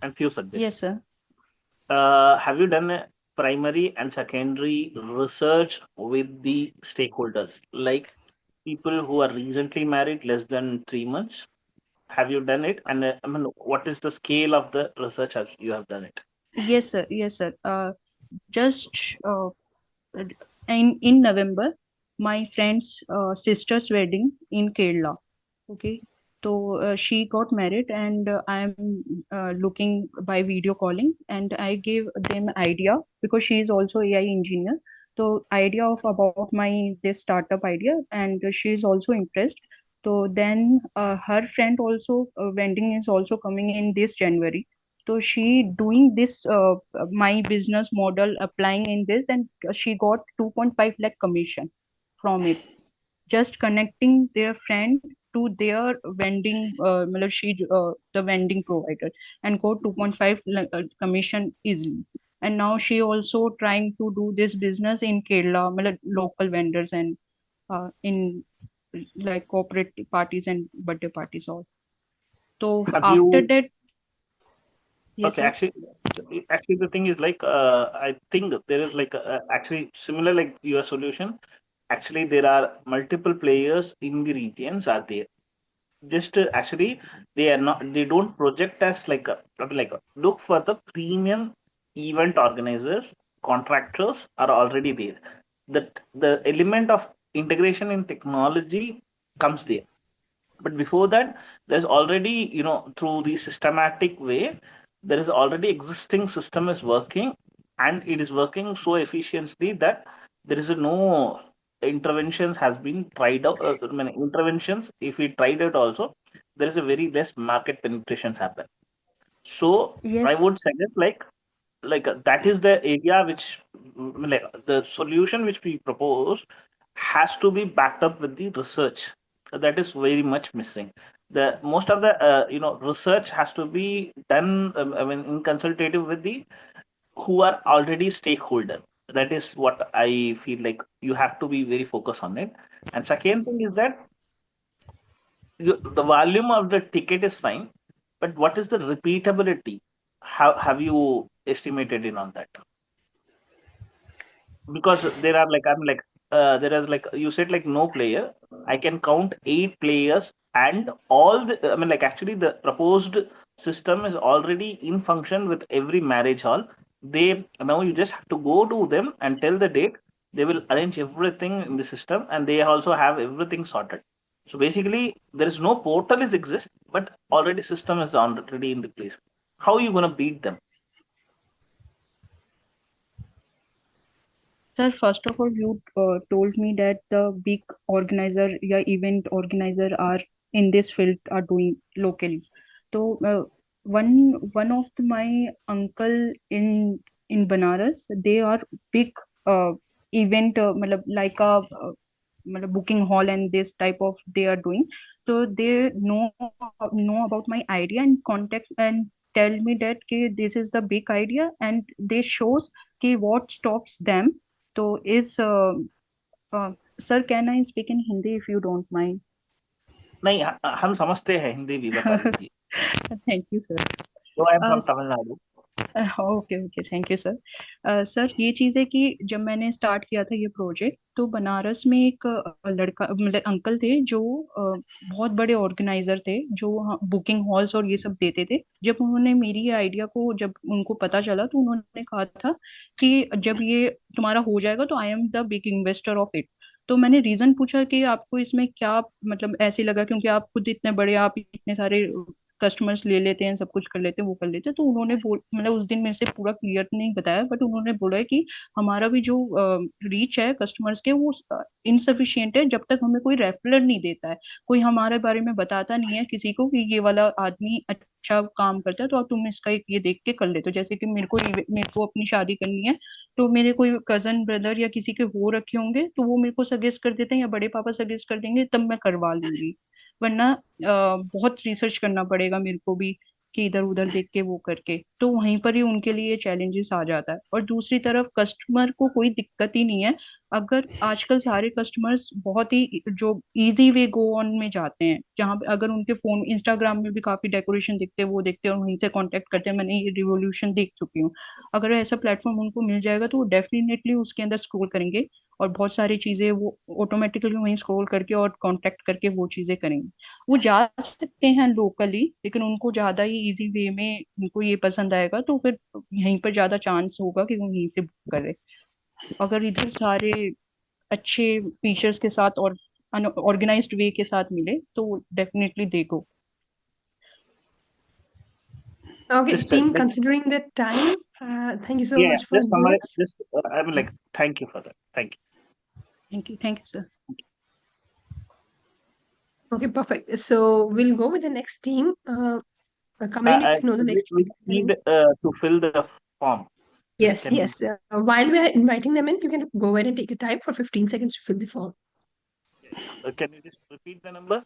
and few suggestions. Yes, sir. Have you done a primary and secondary research with the stakeholders, like people who are recently married, less than 3 months? Have you done it? And I mean, what is the scale of the research as you have done it? Yes, sir. Yes, sir. Just in November, my friend's sister's wedding in Kerala. Okay, so she got married, and I'm looking by video calling, and I gave them idea because she is also AI engineer. So idea of about my this startup idea, and she is also impressed. So then her friend also vending is also coming in this January. So she doing this my business model applying in this, and she got 2.5 lakh commission from it, just connecting their friend to their vending the vending provider, and got 2.5 commission easily. And now she also trying to do this business in Kerala, local vendors, and in like corporate parties and birthday parties all. So Have after you? that, yes, Okay, sir. actually, the thing is like I think there is like actually similar like your solution. Actually, there are multiple players in the regions are there. Just actually they don't project as like look for the premium event organizers, contractors are already there, that the element of integration in technology comes there. But before that, there's already, through the systematic way, there is already existing system is working, and it is working so efficiently that there is no interventions has been tried out. I mean, interventions, if we tried it also, there is a very less market penetrations happen. So I Yes. would suggest that is the area which like the solution which we propose has to be backed up with the research. That is very much missing. The most of the research has to be done, I mean, in consultative with the who are already stakeholder. That is what I feel like you have to be very focused on it. And second thing is that the volume of the ticket is fine, but what is the repeatability? How have you estimated in on that? Because there are like there is like you said like no player. I can count 8 players, and all the I mean like actually the proposed system is already in function with every marriage hall. They now you just have to go to them and tell the date. They will arrange everything in the system, and they also have everything sorted. So basically there is no portal is exist, but already system is already in the place. How are you going to beat them? Sir, first of all, you told me that the big organizer, yeah, event organizer are in this field are doing locally. So one of my uncle in Banaras, they are big event, like a booking hall and this type of they are doing. So they know about my idea and contact and tell me that this is the big idea, and they shows what stops them. So is sir, can I speak in Hindi if you don't mind? नहीं हम समझते हैं हिंदी भी बता दीजिए. Thank you, sir. So I am from Uh, Tamil Nadu. Okay okay, thank you sir. Sir, ये चीज़ है कि जब मैंने स्टार्ट किया था ये प्रोजेक्ट, तो बनारस में एक लड़का मतलब अंकल थे जो बहुत बड़े ऑर्गेनाइजर थे, जो बुकिंग हॉल्स और ये सब देते थे. जब उन्होंने मेरी आइडिया को जब उनको पता चला, तो उन्होंने कहा था कि जब ये तुम्हारा हो जाएगा तो I am the big investor of it. तो मैंने रीजन पूछा कि आपको इसमें क्या मतलब ऐसे लगा, क्योंकि आप खुद इतने बड़े, आप इतने सारे कस्टमर्स ले लेते हैं, सब कुछ कर लेते हैं, वो कर लेते हैं. तो उन्होंने मतलब उस दिन मेरे से पूरा क्लियर नहीं बताया, बट उन्होंने बोला है कि हमारा भी जो रीच है कस्टमर्स के, वो इनसफिशियंट है जब तक हमें कोई रेफरर नहीं देता है, कोई हमारे बारे में बताता नहीं है किसी को कि ये वाला आदमी अच्छा काम करता है, तो आप तुम इसका एक ये देख के कर लेते हो. जैसे कि मेरे को अपनी शादी करनी है, तो मेरे कोई कजन ब्रदर या किसी के हो रखे होंगे, तो वो मेरे को सजेस्ट कर देते हैं या बड़े पापा सजेस्ट कर देंगे, तब मैं करवा लूंगी. वरना बहुत रिसर्च करना पड़ेगा मेरे को भी, कि इधर उधर देख के वो करके, तो वहीं पर ही उनके लिए चैलेंजेस आ जाता है. और दूसरी तरफ कस्टमर को कोई दिक्कत ही नहीं है. अगर आजकल सारे कस्टमर्स बहुत ही जो इजी वे गो ऑन में जाते हैं, जहाँ पे अगर उनके फोन इंस्टाग्राम में भी काफी डेकोरेशन दिखते हैं, वो देखते हैं और वहीं से कांटेक्ट करते हैं. मैंने ये रिवोल्यूशन देख चुकी हूँ. अगर ऐसा प्लेटफॉर्म उनको मिल जाएगा तो वो डेफिनेटली उसके अंदर स्क्रॉल करेंगे, और बहुत सारी चीजें वो ऑटोमेटिकली वहीं स्क्रॉल करके और कांटेक्ट करके वो चीजें करेंगे. वो जा सकते हैं लोकली, लेकिन उनको ज्यादा ही इजी वे में उनको ये पसंद आएगा, तो फिर यहीं पर ज्यादा चांस होगा कि वो यहीं से बुक करे. अगर इधर सारे अच्छे फीचर्स के साथ और ऑर्गेनाइज्ड वे के साथ मिले, तो डेफिनेटली देखो. Okay, Just team, like considering the time, thank you so yeah, much for just summarize. this. Just I mean like thank you for that. Thank you. Thank you, sir. Okay, perfect. So we'll go with the next team. Kamini, if you know the next We team. need to fill the form. Yes, Can we? yes. While we are inviting them in, you can go ahead and take your time for 15 seconds to fill the form. Can you just repeat the number?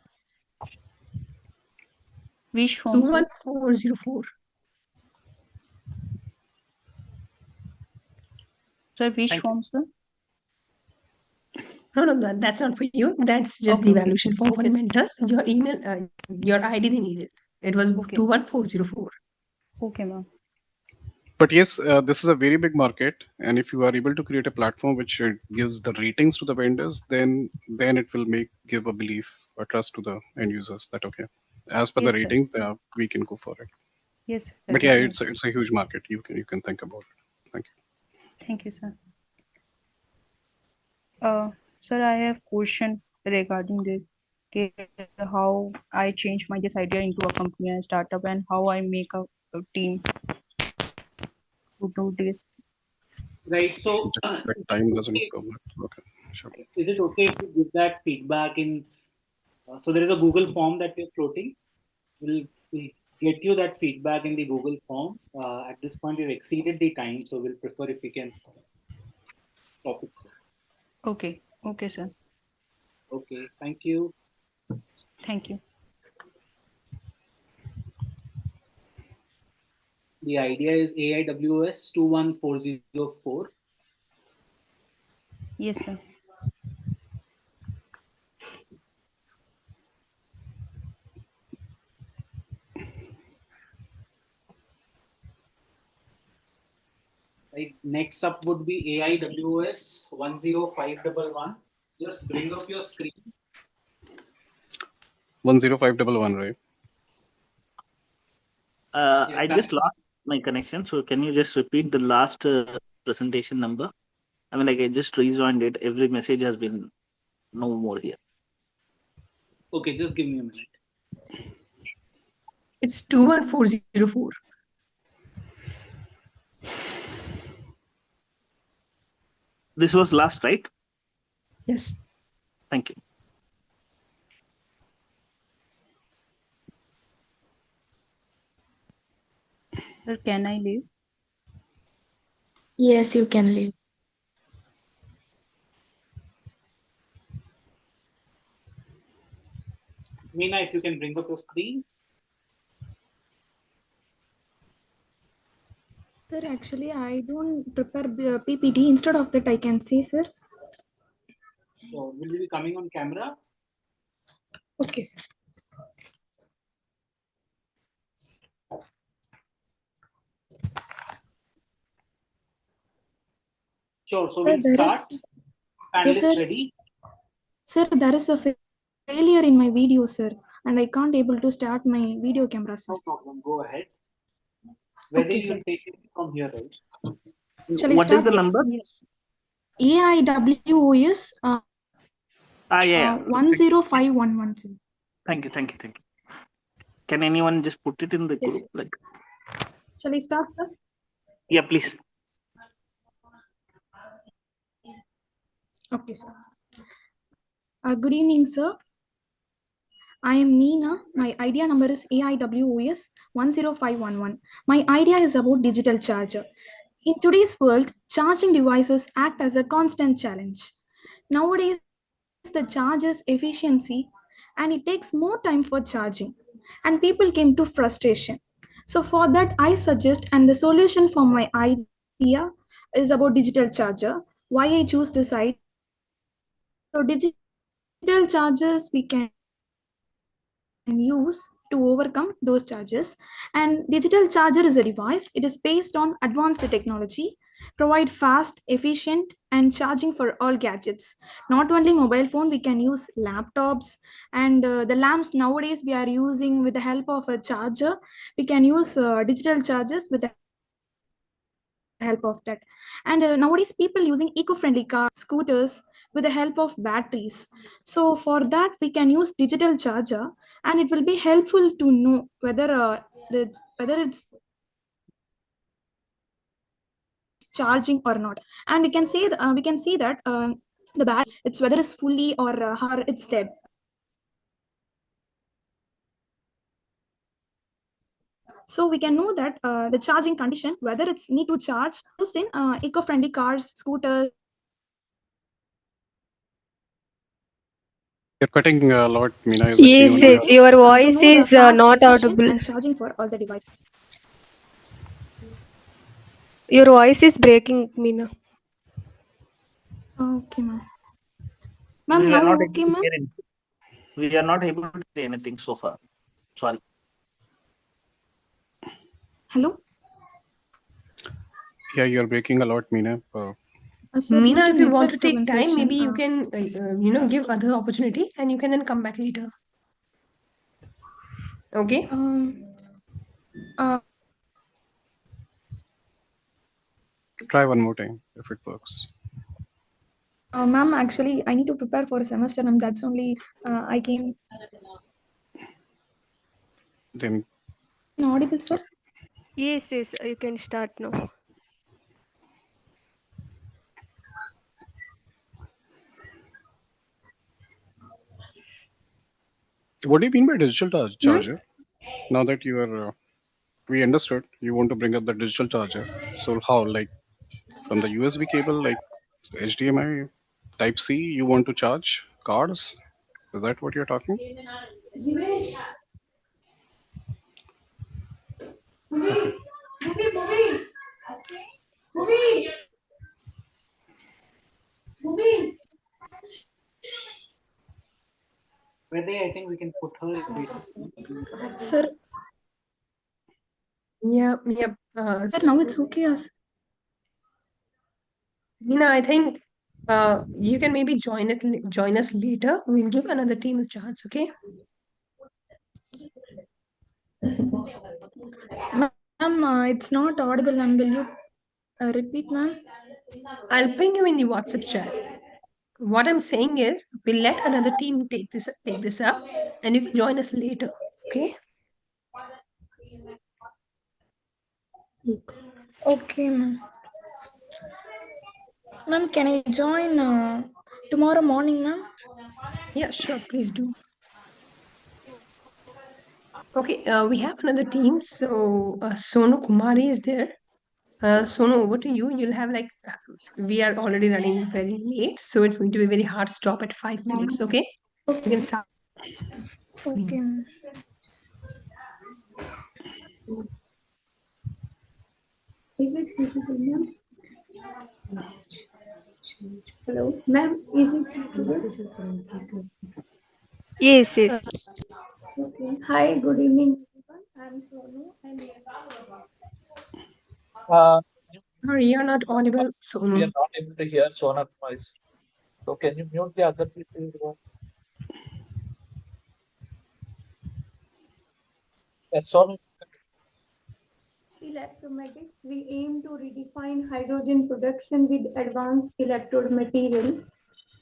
Which form, sir? 21404. Sir, which Thank form, sir? No, that's not for you. That's just the Okay, okay. evaluation form for the mentors. Your email, your ID they needed. It was Okay. 21404. Okay, ma'am. But yes, this is a very big market, and if you are able to create a platform which gives the ratings to the vendors, then it will give a belief or trust to the end users that okay, as per the Yes, sir. ratings, we can go for it. Yes, sir. But yeah, Definitely. it's a huge market. You can think about it. Thank you. Thank you, sir. Sir, I have question regarding this. Okay, how I change my this idea into a company and startup, and how I make a team to do this. Right. So, That time doesn't permit. Okay, sure. is it okay if you give that feedback in? So there is a Google form that we're floating. We'll get you that feedback in the Google form. At this point, we've exceeded the time, so we'll prefer if we can stop it. Okay. Okay, sir. Okay. Thank you. Thank you. The idea is AIWOS 21404. Yes, sir. Right. Next up would be AIWOS 10511. Just bring up your screen. 10511, right? I just lost my connection. So can you just repeat the last presentation number? I mean, like I just rejoined it. Every message has been no more here. Okay, just give me a minute. It's 21404. This was last, right? Yes. Thank you. Sir, can I leave? Yes, you can leave. Meena, if you can bring up your screen. Sir, actually, I don't prepare PPT. Instead of that, I can say, sir. So will you be coming on camera? Okay, sir. Sure. So Sir, we'll there start. is. Panelists Yes, sir. ready? Sir, there is a failure in my video, sir, and I can't able to start my video camera, sir. No problem. Go ahead. Whether Okay, you'll sir. take it from here, right? Shall I What is start? the number? Yes. AIWOS Yeah. 10511, sir. Thank you. Can anyone just put it in the Yes, group? sir. Like, Shall I start, sir? yeah, please. Okay, sir. Good evening, sir. I am Meena. My idea number is AIWOS 10511. My idea is about digital charger. In today's world, charging devices act as a constant challenge. Nowadays, the charger's efficiency and it takes more time for charging, and people came to frustration. So, for that, I suggest, and the solution for my idea is about digital charger. Why I choose this idea? So, digital chargers we can use to overcome those charges, and digital charger is a device. It is based on advanced technology, provide fast, efficient, and charging for all gadgets. Not only mobile phone, we can use laptops, and the lamps nowadays we are using with the help of a charger. We can use digital chargers with the help of that. And nowadays people using eco-friendly cars, scooters with the help of batteries. So for that we can use digital charger, and it will be helpful to know whether whether it's charging or not. And we can say we can see that the battery, it's whether it's fully or it's dead. So we can know that the charging condition, whether it's need to charge, used in eco-friendly cars, scooters. You're cutting a lot, Meena. Is it me Yes, only? yes, Or... your To voice know the is fast, not efficient, audible. and charging for all the devices. Your voice is breaking, Meena. Okay, ma'am. We Ma'am, are now not able okay, to ma'am? hear anything. We are not able to say anything so far. Sorry. Hello? Yeah, you're breaking a lot, Meena. Sir, due Meena, to if you want network to take time, pronunciation. maybe you can, give other opportunity and you can then come back later. Okay? Uh, Try one more time if it works. Ma'am, actually, I need to prepare for a semester, ma'am. That's only I came. Then. Audible, sir? Yes, yes, you can start now. What do you mean by digital charger? Now that you are, we understood you want to bring up the digital charger. So how, like from the USB cable, like HDMI, Type C, you want to charge cars? Is that what you're talking? Okay. Whether I think we can put her. Sir. Yeah. Sir, now it's okay. Yes. Meena, I think you can maybe join us later. We'll give another team a chance, okay? Ma'am, it's not audible, ma'am. Will you repeat, ma'am? I'll ping you in the WhatsApp chat. What I'm saying is, we'll let another team take this up, and you can join us later, okay? Okay, ma'am. Ma'am, can I join tomorrow morning, ma'am? Yeah, sure, please do. Okay, we have another team. So Sonu Kumari is there. Sonu, over to you. You'll have like, we are already running very late, so it's going to be a very hard stop at 5 minutes. Okay, you can start. Okay, ma'am. Is it visible, ma'am? Hello, ma'am. Is it visible? Yes, yes. Okay. Hi, good evening, everyone. I'm Sonu, and Uh, Sorry, you're not audible, we are Sonu. not able to hear Sona's voice. So can you mute the other people? Yes, Sonu. electromagnetic, we aim to redefine hydrogen production with advanced electrode material.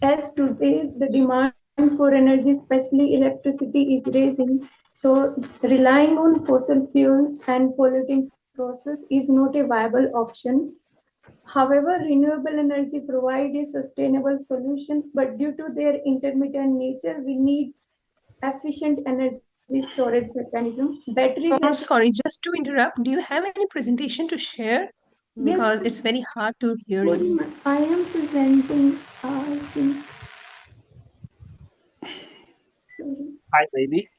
As today, the demand for energy, especially electricity, is rising. So, relying on fossil fuels and polluting process is not a viable option. However, renewable energy provide a sustainable solution, but due to their intermittent nature, we need efficient energy storage mechanism. Batteries Oh, and sorry, just to interrupt, do you have any presentation to share? yes, Because it's very hard to hear you. I am presenting. I think. Sorry. Hi, baby.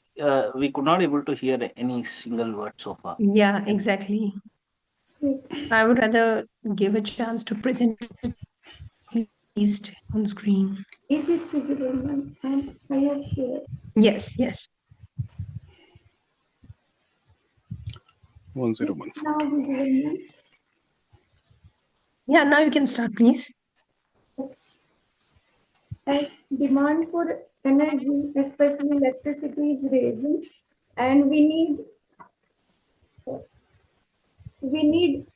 We could not able to hear any single word so far. Yeah, exactly. I would rather give a chance to present at least on screen. Is it visible, ma'am? I have shared. Yes, yes. 1014. Now visible, ma'am. Yeah, now you can start, please. As demand for energy, especially electricity, is rising, and we need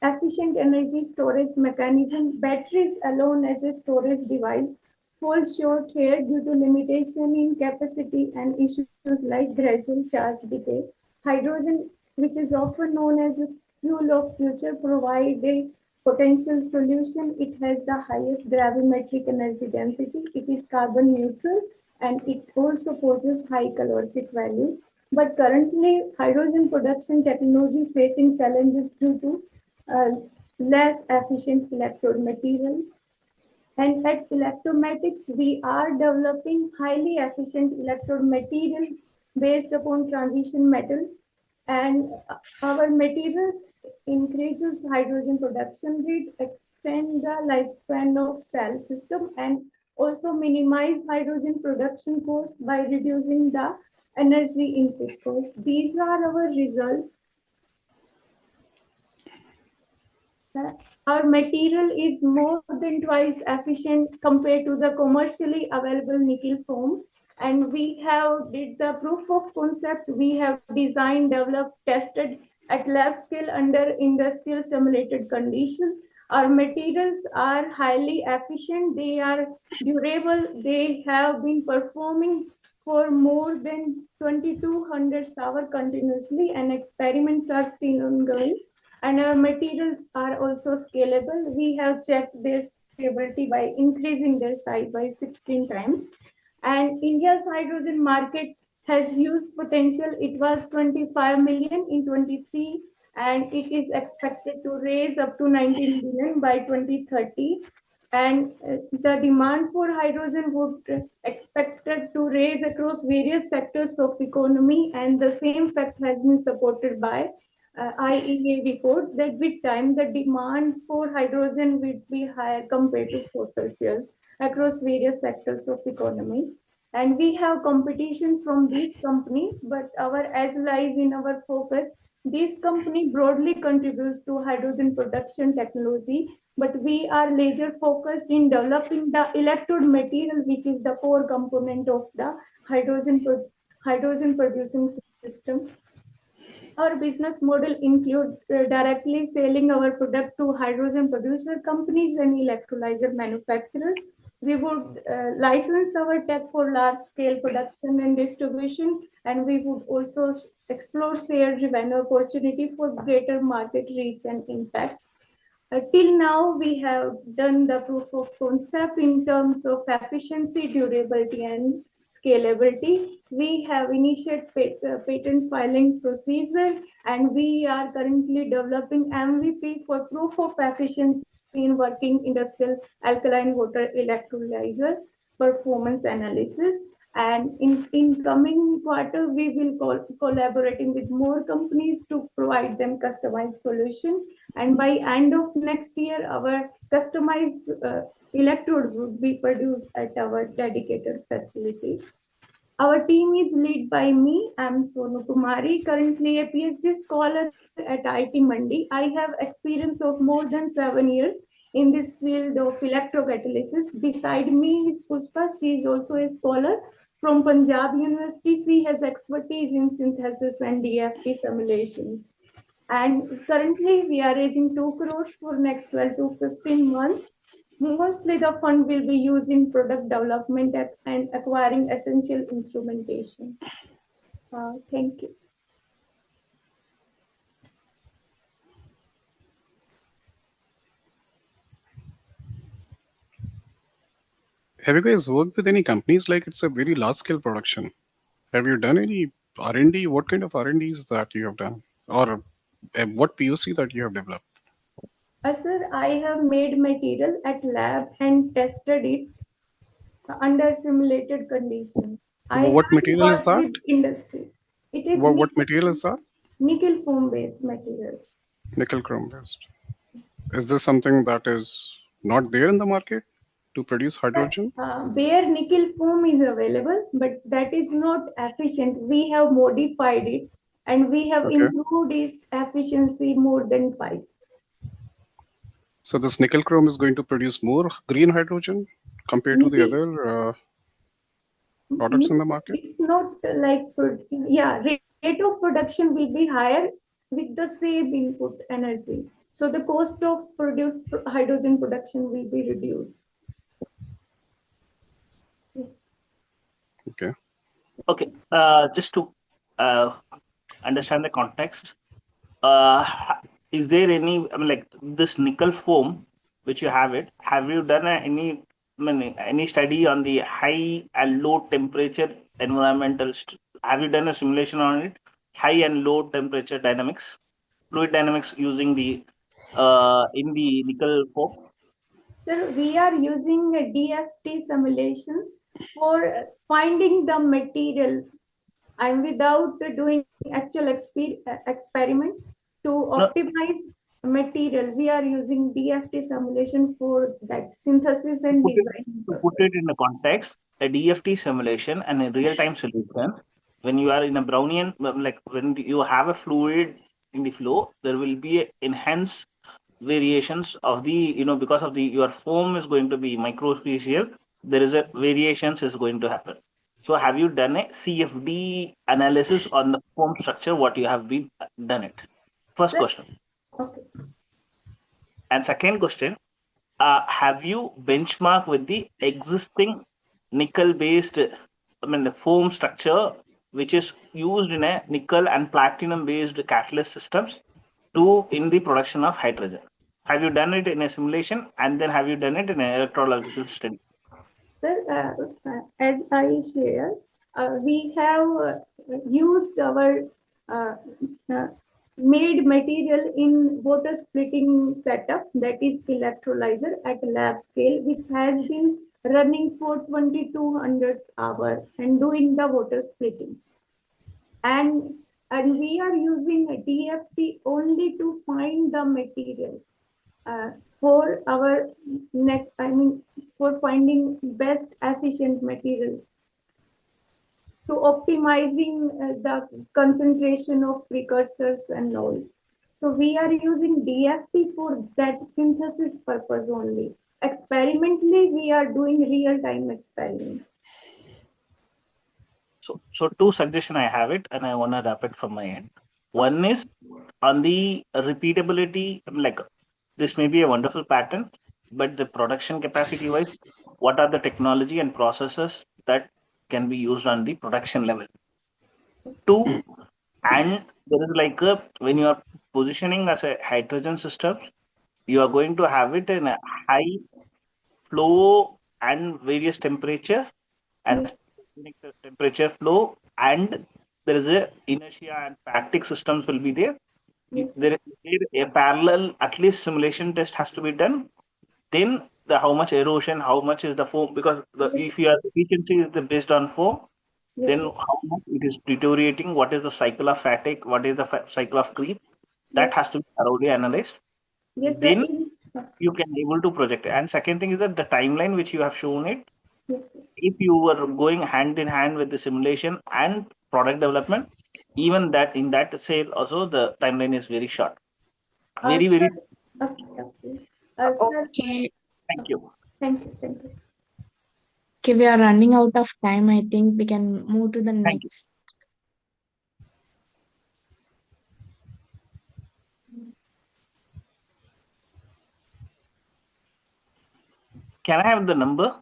efficient energy storage mechanism. Batteries alone as a storage device fall short here due to limitation in capacity and issues like gradual charge decay. Hydrogen, which is often known as a fuel of future, provide a potential solution. It has the highest gravimetric energy density. It is carbon neutral and it also poses high calorific value. But currently, hydrogen production technology facing challenges due to uh, less efficient electrode material. And at Electromatics, we are developing highly efficient electrode material based upon transition metal. And our materials increases hydrogen production rate, extend the lifespan of cell system, and also minimize hydrogen production cost by reducing the energy input cost. These are our results. Our material is more than twice efficient compared to the commercially available nickel foam. And we have did the proof of concept. We have designed, developed, tested at lab scale under industrial simulated conditions. Our materials are highly efficient. They are durable. They have been performing for more than 2200 hours continuously, and experiments are still ongoing. And our materials are also scalable. We have checked their stability by increasing their size by 16 times. And India's hydrogen market has huge potential. It was 25 million in 23, and it is expected to raise up to 19 billion by 2030. And the demand for hydrogen would expected to raise across various sectors of economy, and the same fact has been supported by IEA report that with time the demand for hydrogen will be higher compared to fossil fuels across various sectors of economy. And we have competition from these companies, but our as lies in our focus. These companies broadly contribute to hydrogen production technology, but we are laser focused in developing the electrode material, which is the core component of the hydrogen producing system. Our business model include directly selling our product to hydrogen producer companies and electrolyzer manufacturers. We would license our tech for large scale production and distribution, and we would also explore shared revenue opportunity for greater market reach and impact. Till now, we have done the proof of concept in terms of efficiency, durability, and scalability. We have initiated patent filing procedure, and we are currently developing MVP for proof of efficiency in working industrial alkaline water electrolyzer performance analysis. And in coming quarter, we will collaborating with more companies to provide them customized solution. And by end of next year, our customized electrode would be produced at our dedicated facility. Our team is led by me. I'm Sonu Kumari, currently a PhD scholar at IIT Mandi. I have experience of more than 7 years in this field of electrocatalysis. Beside me is Pushpa. She is also a scholar from Punjab University. She has expertise in synthesis and DFT simulations. And currently we are raising 2 crores for next 12 to 15 months. Mostly the fund will be used in product development and acquiring essential instrumentation. Thank you. Have you guys worked with any companies like it's a very large scale production? Have you done any R&D? What kind of R&Ds that you have done? Or what POC that you have developed? Sir, I have made material at lab and tested it under simulated conditions. I What have material is worked that? with industry. It is What material is that? nickel foam based material. Nickel chrome based. Is this something that is not there in the market to produce hydrogen? Bare nickel foam is available, but that is not efficient. We have modified it and we have Okay. improved its efficiency more than twice. So this nickel chrome is going to produce more green hydrogen compared to the Nickel- other products in the market? It's not like, rate of production will be higher with the same input energy. So the cost of hydrogen production will be reduced. Okay. Okay. Just to understand the context, is there any, I mean, like this nickel foam, which you have it, have you done any study on the high and low temperature environmental? Have you done a simulation on it? High and low temperature dynamics, fluid dynamics using the in the nickel foam? So we are using a DFT simulation for finding the material and without doing actual experiments to optimize material. We are using DFT simulation for that synthesis and design. To put it in the context, a DFT simulation and a real-time solution, when you are in a Brownian, like when you have a fluid in the flow, there will be enhanced variations of the, because of the your foam is going to be microspecial, there is a variations is going to happen. So have you done a CFD analysis on the foam structure? What you have been done it? First question. Okay. And second question, have you benchmarked with the existing nickel-based, the foam structure, which is used in a nickel and platinum-based catalyst systems in the production of hydrogen? Have you done it in a simulation, and then have you done it in an electrolytical study? Sir, as I share, we have used our made material in water splitting setup, that is electrolyzer at lab scale, which has been running for 2200 hours and doing the water splitting. And we are using a DFT only to find the material for our for finding best efficient material to optimizing the concentration of precursors and all. So we are using DFT for that synthesis purpose only. Experimentally, we are doing real-time experiments. So two suggestions I have it, and I want to wrap it from my end. One is on the repeatability, like this may be a wonderful pattern, but the production capacity wise, what are the technology and processes that can be used on the production level? Two, and there is like when you are positioning as a hydrogen system, you are going to have it in a high flow and various temperature and temperature flow, and there is a inertia and fatigue systems will be there. If there is a parallel, at least simulation test has to be done. Then the how much erosion, how much is the foam, because if your efficiency is based on foam, then how much it is deteriorating, what is the cycle of fatigue, what is the cycle of creep, that has to be thoroughly analyzed. Then you can able to project. And second thing is that the timeline which you have shown it, if you were going hand in hand with the simulation and product development, even that in that sale also the timeline is very short. Very. Okay. Thank you. Thank you. Okay, we are running out of time. I think we can move to the next. Can I have the number?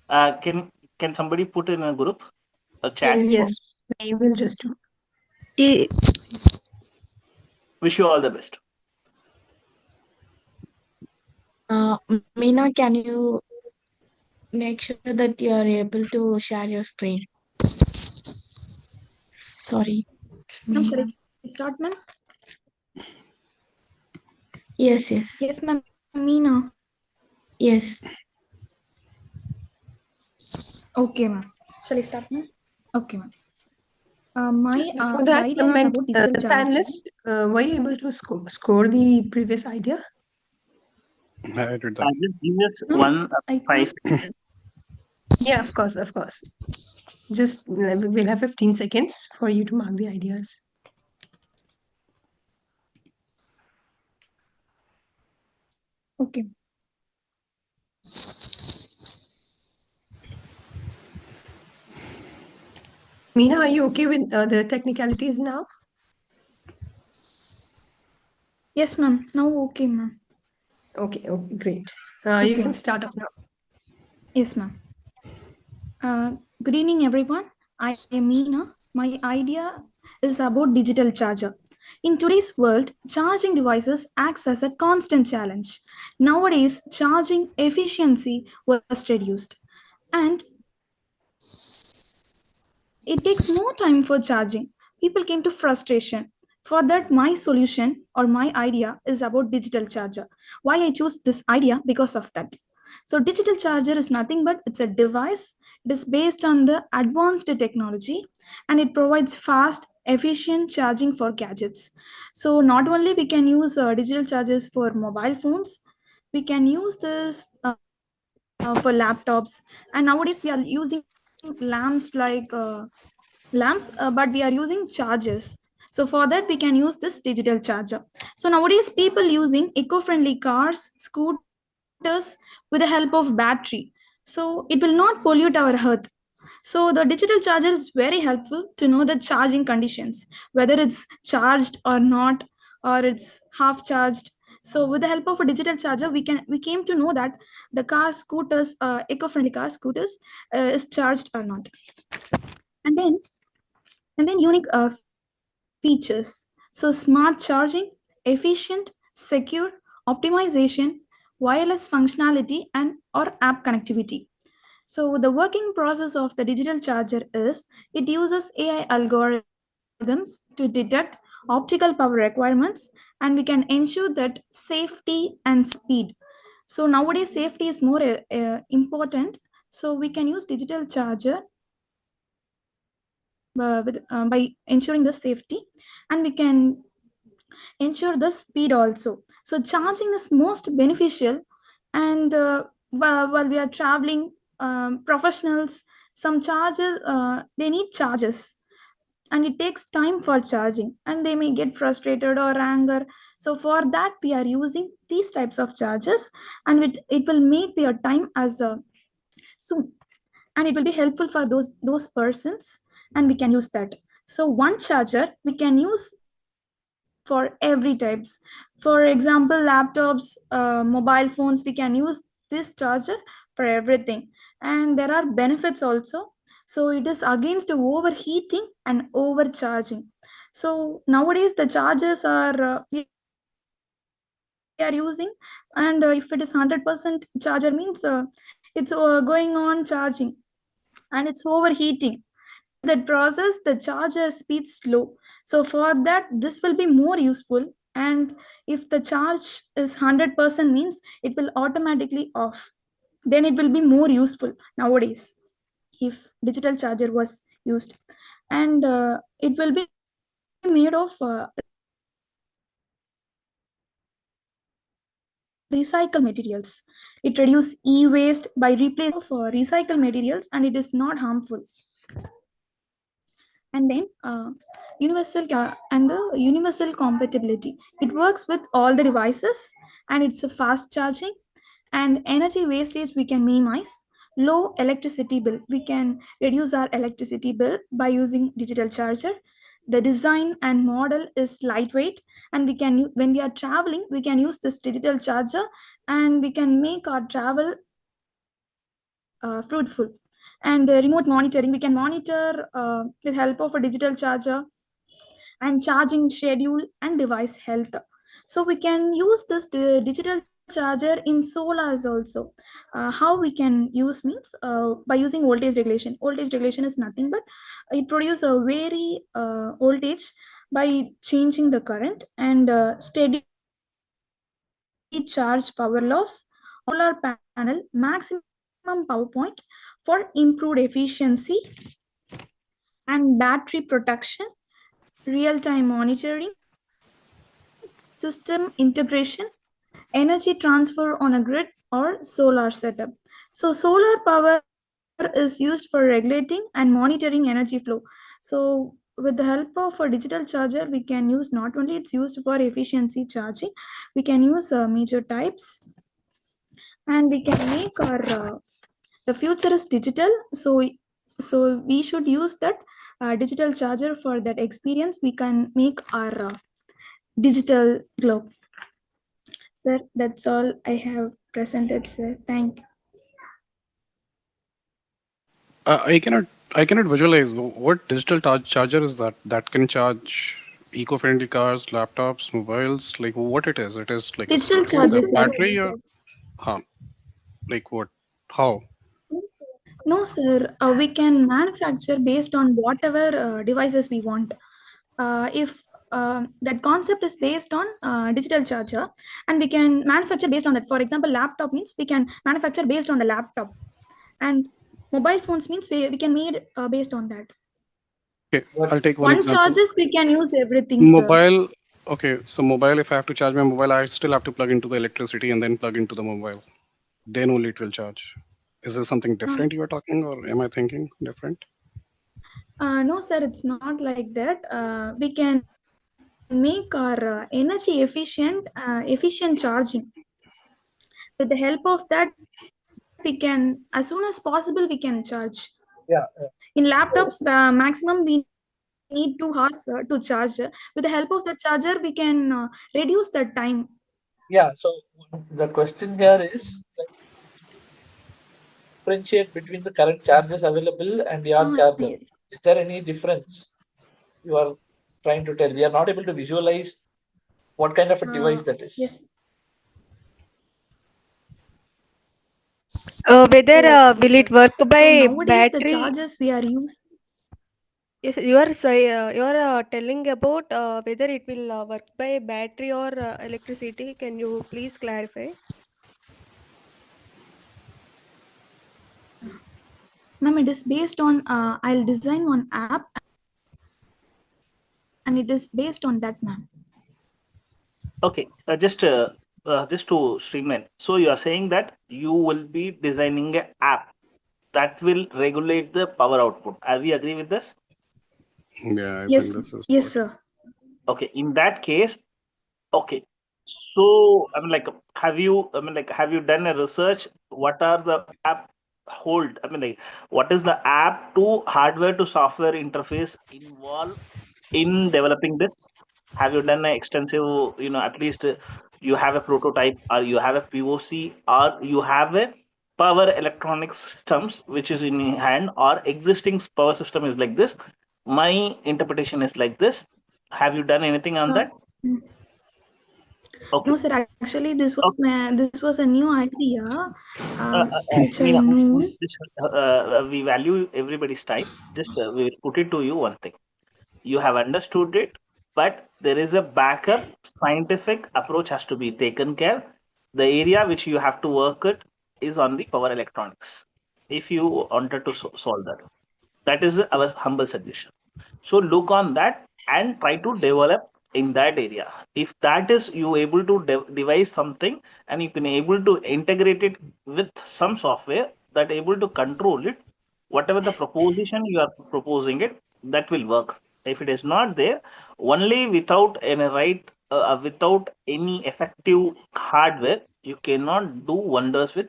Can somebody put in a group, a chat? Yes, I will just do. Wish you all the best. Meena, can you make sure that you are able to share your screen? Sorry. Ma'am, shall I start, ma'am? Yes. Yes, ma'am. Meena. Yes. Okay, ma'am. Shall I start, ma'am? Okay, ma'am. My Just before the that, idea is meant about the digital charger. panelist, were you able to score the previous idea? I did that. Just give us 5 seconds. Yeah, of course. Just we'll have 15 seconds for you to mark the ideas. Okay. Meena, are you okay with the technicalities now? Yes, ma'am. Now okay, ma'am. Okay, great. You Okay. can start off now. Yes, ma'am. Good evening, everyone. I am Meena. My idea is about digital charger. In today's world, charging devices acts as a constant challenge. Nowadays, charging efficiency was reduced, and it takes more time for charging. People came to frustration. For that, my solution or my idea is about digital charger. Why I choose this idea? Because of that. So digital charger is nothing but it's a device. It is based on the advanced technology and it provides fast, efficient charging for gadgets. So not only we can use digital chargers for mobile phones, we can use this for laptops. And nowadays we are using lamps like lamps, but we are using chargers. So for that we can use this digital charger. So nowadays people using eco-friendly cars, scooters with the help of battery. So it will not pollute our earth. So the digital charger is very helpful to know the charging conditions, whether it's charged or not, or it's half charged. So with the help of a digital charger, we came to know that the car scooters, eco-friendly car scooters, is charged or not. And then unique features. So smart charging, efficient, secure, optimization, wireless functionality, and or app connectivity. So the working process of the digital charger is it uses AI algorithms to detect optical power requirements, and we can ensure that safety and speed. So nowadays safety is more important. So we can use digital charger by ensuring the safety, and we can ensure the speed also. So charging is most beneficial, and while we are traveling, professionals, some charges, they need charges, and it takes time for charging, and they may get frustrated or anger. So for that we are using these types of charges, and it will make their time as soon, and it will be helpful for those persons, and we can use that. So one charger we can use for every types. For example, laptops, mobile phones, we can use this charger for everything, and there are benefits also. So it is against overheating and overcharging. So nowadays the chargers are we are using, and if it is 100% charger means it's going on charging and it's overheating. That process the charger speed slow. So for that this will be more useful, and if the charge is 100% means it will automatically off, then it will be more useful nowadays if digital charger was used. And it will be made of recycle materials. It reduce e-waste by replacing of recycle materials, and it is not harmful. And then and the universal compatibility, it works with all the devices, and it's a fast charging, and energy wastage we can minimize. Low electricity bill, we can reduce our electricity bill by using digital charger. The design and model is lightweight, and we can when we are traveling we can use this digital charger, and we can make our travel fruitful. And the remote monitoring, we can monitor with help of a digital charger, and charging schedule and device health. So we can use this digital charger in solars also. How we can use means by using voltage regulation. Voltage regulation is nothing but it produces a very voltage by changing the current, and steady charge power loss, solar panel maximum power point for improved efficiency, and battery protection, real-time monitoring, system integration, energy transfer on a grid or solar setup. So solar power is used for regulating and monitoring energy flow. So with the help of a digital charger, we can use, not only it's used for efficiency charging, we can use major types, and we can make our the future is digital. So we should use that digital charger. For that experience we can make our digital globe. Sir, that's all I have presented, sir. Thank you. I cannot visualize what digital charger is that can charge eco-friendly cars, laptops, mobiles. Like what it is? It is like Digital it is a charger, sir. battery or huh? Like what? How? No, sir. We can manufacture based on whatever devices we want. If that concept is based on digital charger, and we can manufacture based on that. For example, laptop means we can manufacture based on the laptop, and mobile phones means we can made based on that. Okay, I'll take one One example. charges we can use everything, sir. Mobile. Okay, so mobile. If I have to charge my mobile, I still have to plug into the electricity and then plug into the mobile. Then only it will charge. Is there something different you are talking, or am I thinking different? No, sir, it's not like that. We can make our energy efficient charging. With the help of that, we can, as soon as possible, we can charge. Yeah. In laptops, maximum we need 2 hours to charge. With the help of the charger, we can reduce the time. Yeah. So the question here is like, differentiate between the current charges available and your charger. Yes. Is there any difference you are trying to tell? We are not able to visualize what kind of a device that is. Yes. Whether will it work So by nowadays the battery? chargers we are using. Yes, you are telling about whether it will work by battery or electricity. Can you please clarify? Ma'am, it is based on I'll design one app, and it is based on that, ma'am. Okay, just to streamline. So you are saying that you will be designing an app that will regulate the power output. Are we agree with this? Yeah, I Yes, think this is yes, what. sir. Okay, in that case, okay. So I mean, like, have you done a research? What are the app hold? I mean, like, what is the app to hardware to software interface involved in developing this? Have you done an extensive, at least you have a prototype, or you have a POC, or you have a power electronics systems which is in hand, or existing power system is like this? My interpretation is like this. Have you done anything on that? Okay. No, sir. Actually, this was a new idea, which I Neha, know. we value everybody's time. Just we will put it to you one thing. You have understood it, but there is a backup scientific approach has to be taken care. The area which you have to work it is on the power electronics. If you wanted to solve that, that is our humble suggestion. So look on that and try to develop in that area. If that is you able to devise something and you can able to integrate it with some software that able to control it, whatever the proposition you are proposing it, that will work. If it is not there, only without any without any effective hardware, you cannot do wonders with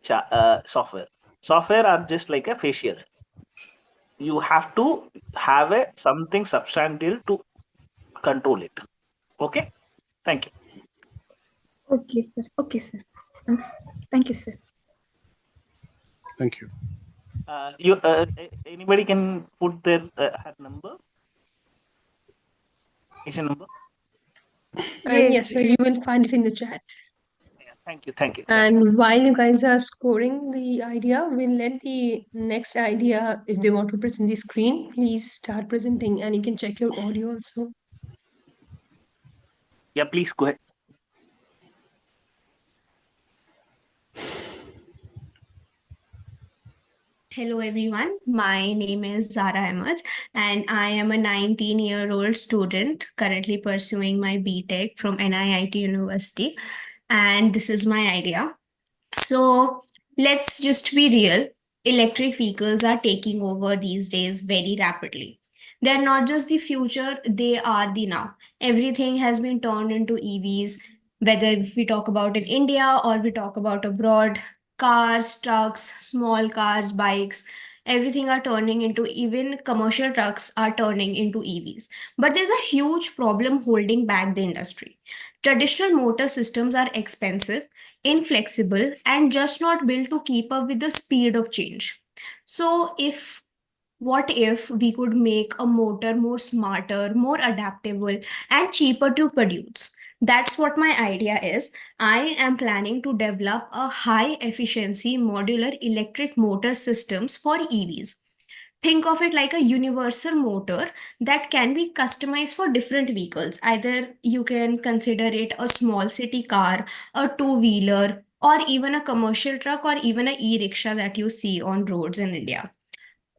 software. Software are just like a facial. You have to have a something substantial to control it. Okay, thank you. Okay, sir. Okay, sir. Thanks. Thank you, sir. Thank you. You anybody can put their her number, is a number. Yes, so you will find it in the chat. Thank you, thank you. And while you guys are scoring the idea, we'll let the next idea, if they want to present the screen, please start presenting, and you can check your audio also. Yeah, please go ahead. Hello everyone, my name is Zara Ahmed and I am a 19-year-old student currently pursuing my BTech from NIIT University, and this is my idea. So let's just be real. Electric vehicles are taking over these days very rapidly. They're not just the future, they are the now. Everything has been turned into EVs, whether if we talk about in India or we talk about abroad, cars, trucks, small cars, bikes, everything are turning into, even commercial trucks are turning into EVs. But there's a huge problem holding back the industry. Traditional motor systems are expensive, inflexible, and just not built to keep up with the speed of change. So, what if we could make a motor more smarter, more adaptable, and cheaper to produce? That's what my idea is. I am planning to develop a high efficiency modular electric motor systems for EVs. Think of it like a universal motor that can be customized for different vehicles. Either you can consider it a small city car, a two-wheeler, or even a commercial truck, or even a e-rickshaw that you see on roads in India.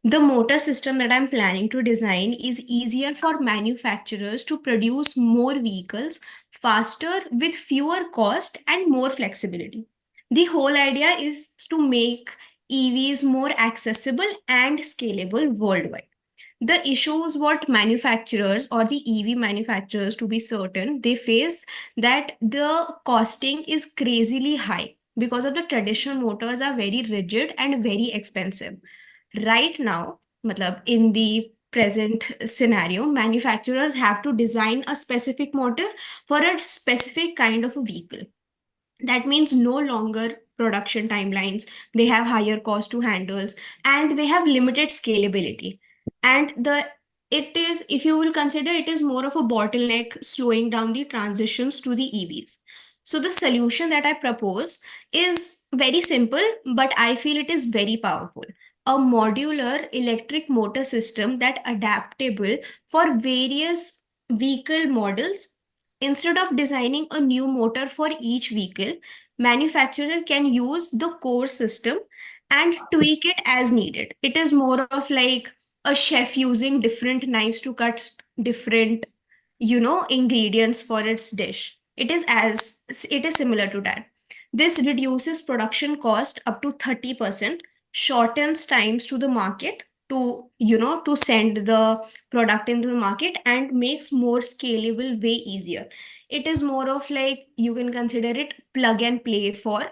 The motor system that I'm planning to design is easier for manufacturers to produce more vehicles faster with fewer cost and more flexibility. The whole idea is to make EVs more accessible and scalable worldwide. The issue is what manufacturers or the EV manufacturers, to be certain, they face that the costing is crazily high because of the traditional motors are very rigid and very expensive. Right now, matlab, in the present scenario, manufacturers have to design a specific motor for a specific kind of a vehicle. That means no longer production timelines, they have higher cost to handles, and they have limited scalability. And it is, if you will consider, it is more of a bottleneck slowing down the transitions to the EVs. So the solution that I propose is very simple, but I feel it is very powerful. A modular electric motor system that adaptable for various vehicle models. Instead of designing a new motor for each vehicle, manufacturer can use the core system and tweak it as needed. It is more of like a chef using different knives to cut different, ingredients for its dish. It is similar to that. This reduces production cost up to 30%, shortens times to the market to send the product into the market, and makes more scalable way easier. It is more of like you can consider it plug and play for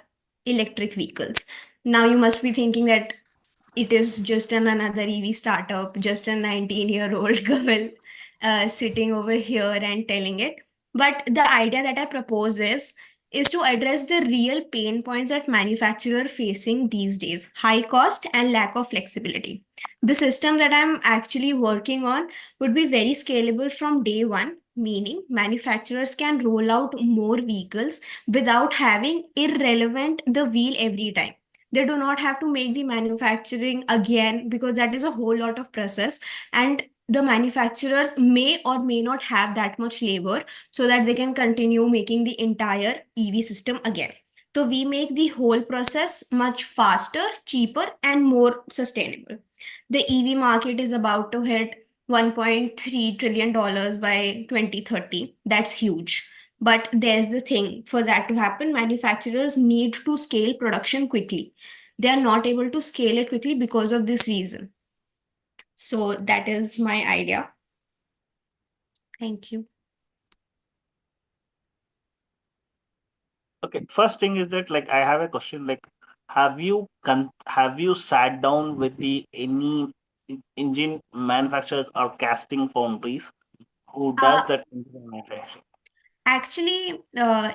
electric vehicles. Now you must be thinking that it is just another EV startup, just a 19-year-old girl sitting over here and telling it. But the idea that I propose is to address the real pain points that manufacturers are facing these days: high cost and lack of flexibility. The system that I'm actually working on would be very scalable from day one, meaning manufacturers can roll out more vehicles without having irrelevant the wheel every time. They do not have to make the manufacturing again because that is a whole lot of process, and the manufacturers may or may not have that much labor so that they can continue making the entire EV system again. So we make the whole process much faster, cheaper, and more sustainable. The EV market is about to hit $1.3 trillion by 2030. That's huge. But there's the thing, for that to happen, manufacturers need to scale production quickly. They are not able to scale it quickly because of this reason. So that is my idea. Thank you. Okay, first thing is that like I have a question. Like, have you sat down with the any engine manufacturers or casting foundries who does Uh, that engine manufacturing? Actually,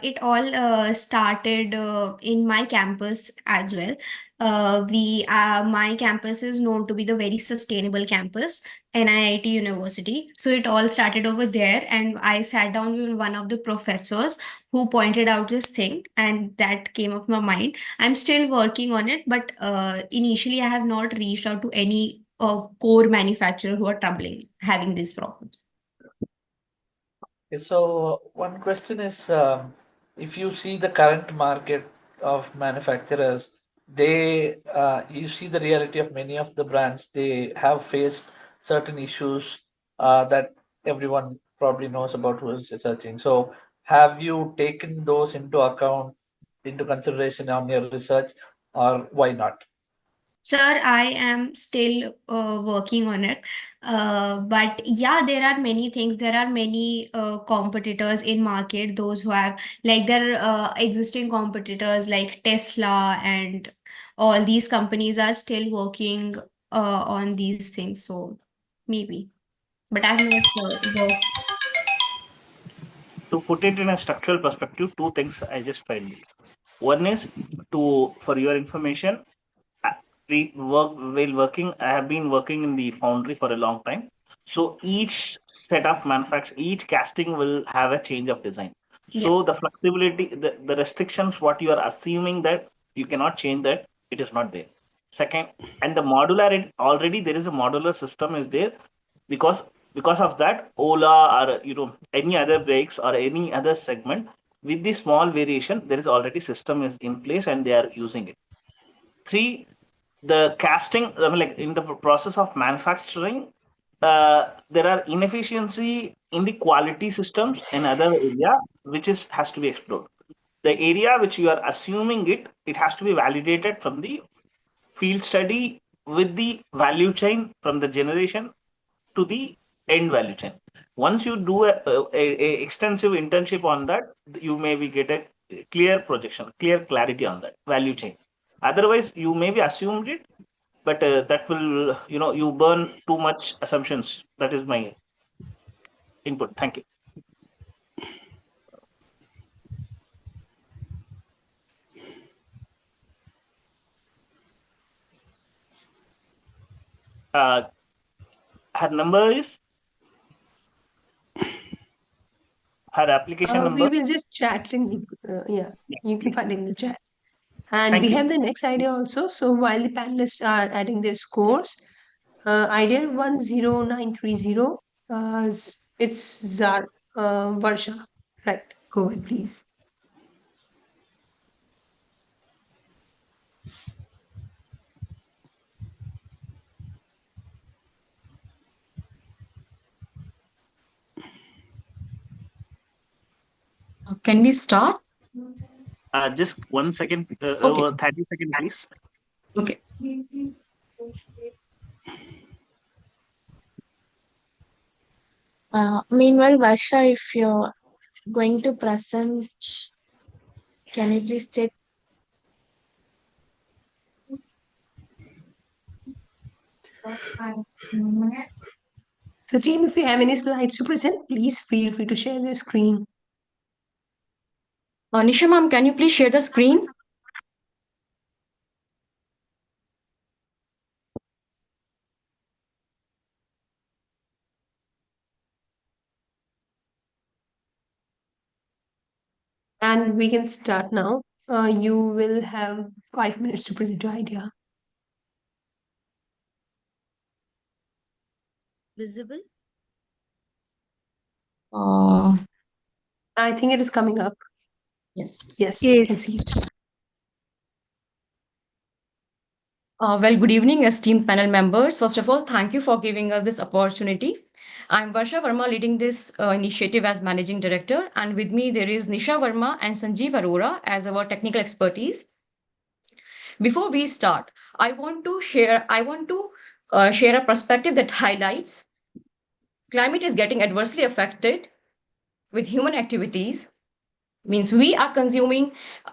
it all started in my campus as well. My campus is known to be the very sustainable campus, NIIT University. So it all started over there, and I sat down with one of the professors who pointed out this thing, and that came up my mind. I'm still working on it, but initially I have not reached out to any core manufacturer who are troubling having these problems. Okay, so one question is, if you see the current market of manufacturers, you see the reality of many of the brands. They have faced certain issues that everyone probably knows about who is researching. So, have you taken those into account, into consideration on your research, or why not? Sir, I am still working on it. But yeah, there are many things. There are many competitors in market, those who have like their existing competitors like Tesla and all these companies are still working on these things. So maybe, but I've not worked. To put it in a structural perspective, two things I just find it. One is to, for your information, we work while working. I have been working in the foundry for a long time. So each set of manufacture, each casting will have a change of design. Yeah. So the flexibility, the restrictions, what you are assuming that you cannot change that, it is not there. Second, and the modularity, already there is a modular system is there, because of that, Ola or any other brakes or any other segment with the small variation, there is already system is in place and they are using it. Three, the casting, I mean, like in the process of manufacturing, there are inefficiency in the quality systems and other area which is has to be explored. The area which you are assuming it has to be validated from the field study with the value chain from the generation to the end value chain. Once you do a extensive internship on that, you maybe get a clear projection, clear clarity on that value chain. Otherwise, you maybe assumed it, but that will, you burn too much assumptions. That is my input. Thank you. Uh, her number is her application We number. will just chat in the, yeah, you can find in the chat. And Thank we you. have the next idea also. So while the panelists are adding their scores, idea 10930, it's Varsha. Right, go ahead, please. Can we start? Just 1 second, Okay. 30 seconds, please. Okay. Meanwhile, Varsha, if you're going to present, can you please check? So team, if you have any slides to present, please feel free to share your screen. Nisha ma'am, can you please share the screen? And we can start now. You will have 5 minutes to present your idea. Visible? I think it is coming up. Yes. Yes, we can see it. Well, good evening, esteemed panel members. First of all, thank you for giving us this opportunity. I'm Varsha Verma, leading this initiative as Managing Director, and with me there is Nisha Verma and Sanjeev Arora as our technical expertise. Before we start, I want to share a perspective that highlights climate is getting adversely affected with human activities. Means we are consuming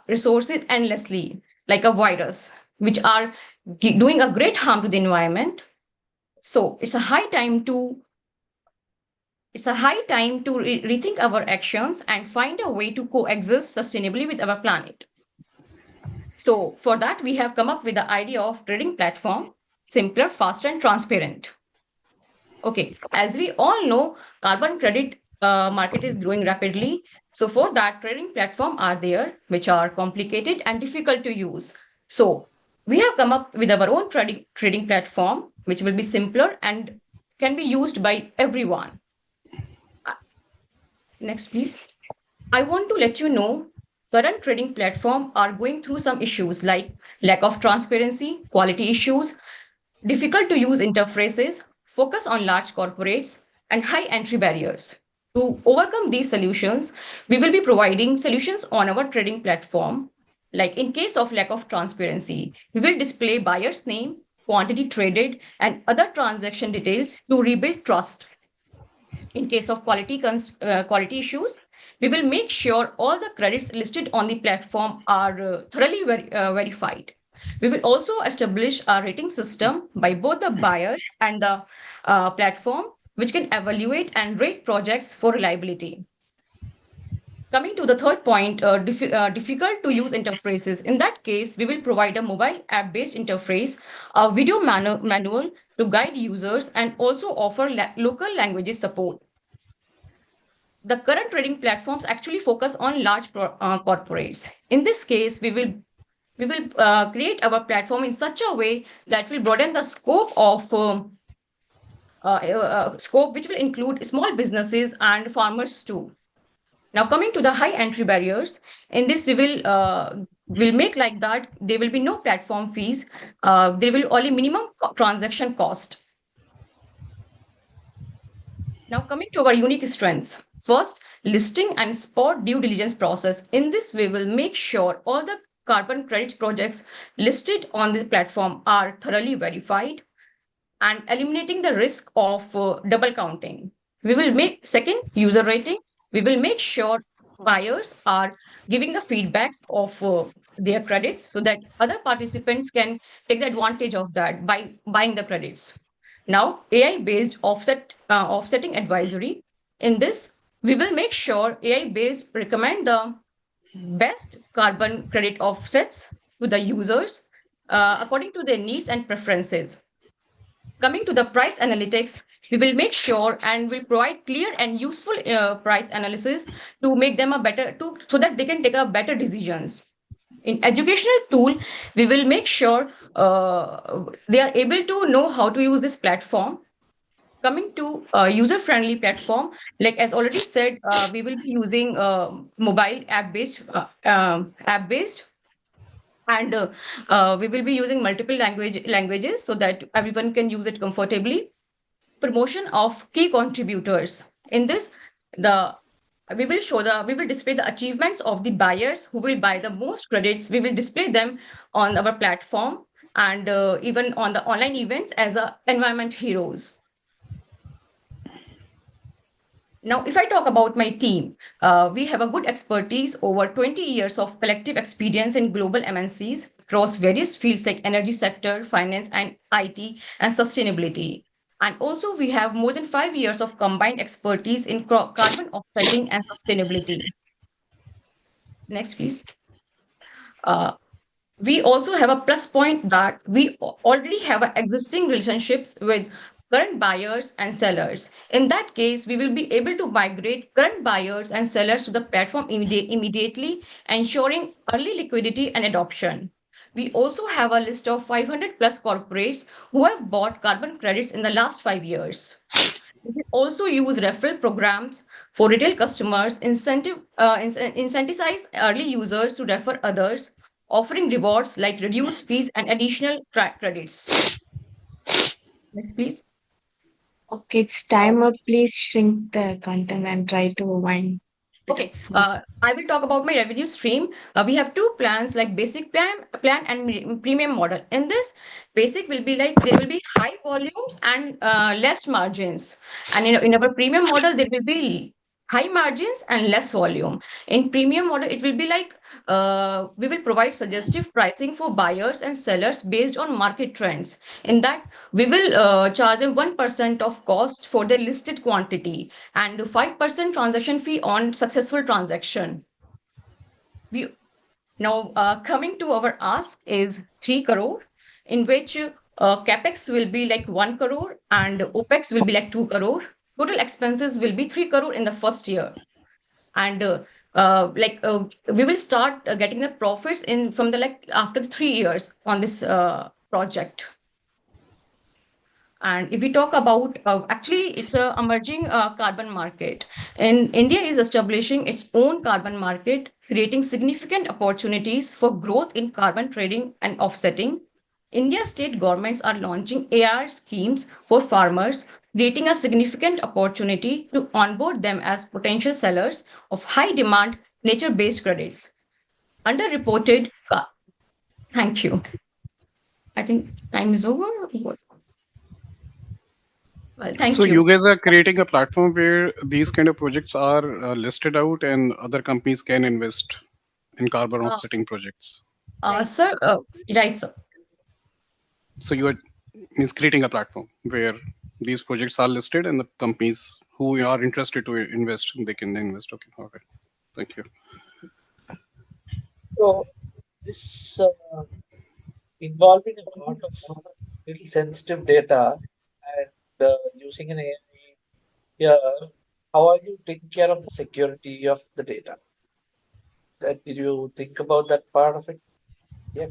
resources endlessly, like a virus, which are doing a great harm to the environment. So it's a high time to rethink our actions and find a way to coexist sustainably with our planet. So for that, we have come up with the idea of trading platform, simpler, faster, and transparent. Okay, as we all know, carbon credit market is growing rapidly. So for that, trading platform are there, which are complicated and difficult to use. So we have come up with our own trading platform, which will be simpler and can be used by everyone. Next, please. I want to let you know current trading platforms are going through some issues like lack of transparency, quality issues, difficult to use interfaces, focus on large corporates, and high entry barriers. To overcome these solutions, we will be providing solutions on our trading platform. Like in case of lack of transparency, we will display buyer's name, quantity traded, and other transaction details to rebuild trust. In case of quality issues, we will make sure all the credits listed on the platform are thoroughly verified. We will also establish a rating system by both the buyers and the platform, which can evaluate and rate projects for reliability. Coming to the third point, difficult to use interfaces. In that case, we will provide a mobile app-based interface, a video manual to guide users, and also offer local languages support. The current trading platforms actually focus on large corporates. In this case, we will create our platform in such a way that will broaden the scope of scope, which will include small businesses and farmers too. Now, coming to the high entry barriers, in this we will make like that there will be no platform fees. There will only minimum transaction cost. Now, coming to our unique strengths. First, listing and spot due diligence process. In this, we will make sure all the carbon credit projects listed on this platform are thoroughly verified and eliminating the risk of double counting. We will make second user rating. We will make sure buyers are giving the feedbacks of their credits so that other participants can take the advantage of that by buying the credits. Now, AI-based offsetting advisory. In this, we will make sure AI-based recommend the best carbon credit offsets to the users according to their needs and preferences. Coming to the price analytics, we will make sure and will provide clear and useful price analysis to make them so that they can take a better decisions. In educational tool, we will make sure they are able to know how to use this platform. Coming to user-friendly platform, like as already said, we will be using mobile app-based, and we will be using multiple languages so that everyone can use it comfortably. Promotion of key contributors. In this, we will display the achievements of the buyers who will buy the most credits. We will display them on our platform and even on the online events as environment heroes. Now, if I talk about my team, we have a good expertise over 20 years of collective experience in global MNCs across various fields like energy sector, finance and IT and sustainability. And also we have more than 5 years of combined expertise in carbon offsetting and sustainability. Next, please. We also have a plus point that we already have existing relationships with current buyers and sellers. In that case, we will be able to migrate current buyers and sellers to the platform immediately, ensuring early liquidity and adoption. We also have a list of 500 plus corporates who have bought carbon credits in the last 5 years. We can also use referral programs for retail customers, incentivize early users to refer others, offering rewards like reduced fees and additional credits. Next, please. Okay, it's time up. Please shrink the content and try to wind. Okay, I will talk about my revenue stream. We have two plans like basic plan and premium model. In this, basic will be like there will be high volumes and less margins. And in our premium model, there will be high margins and less volume. In premium model, it will be like we will provide suggestive pricing for buyers and sellers based on market trends. In that, we will charge them 1% of cost for their listed quantity and 5% transaction fee on successful transaction. Now, coming to our ask is 3 crore, in which capex will be like 1 crore and opex will be like 2 crore. Total expenses will be 3 crore in the first year. And we will start getting the profits in from the after the 3 years on this project. And if we talk about, actually, it's a emerging carbon market. And India is establishing its own carbon market, creating significant opportunities for growth in carbon trading and offsetting. India state governments are launching AR schemes for farmers, creating a significant opportunity to onboard them as potential sellers of high demand nature-based credits. Underreported, thank you. I think time is over. Well, thank so you. You guys are creating a platform where these kind of projects are listed out and other companies can invest in carbon offsetting projects. Sir, right, sir. So you are creating a platform where these projects are listed and the companies who are interested to invest, they can invest. Okay, all right. Thank you. So this involving a lot of little sensitive data and using an AI here, how are you taking care of the security of the data? Did you think about that part of it? Yeah.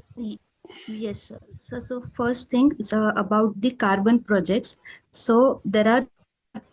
Yes, sir. So first thing is about the carbon projects. So there are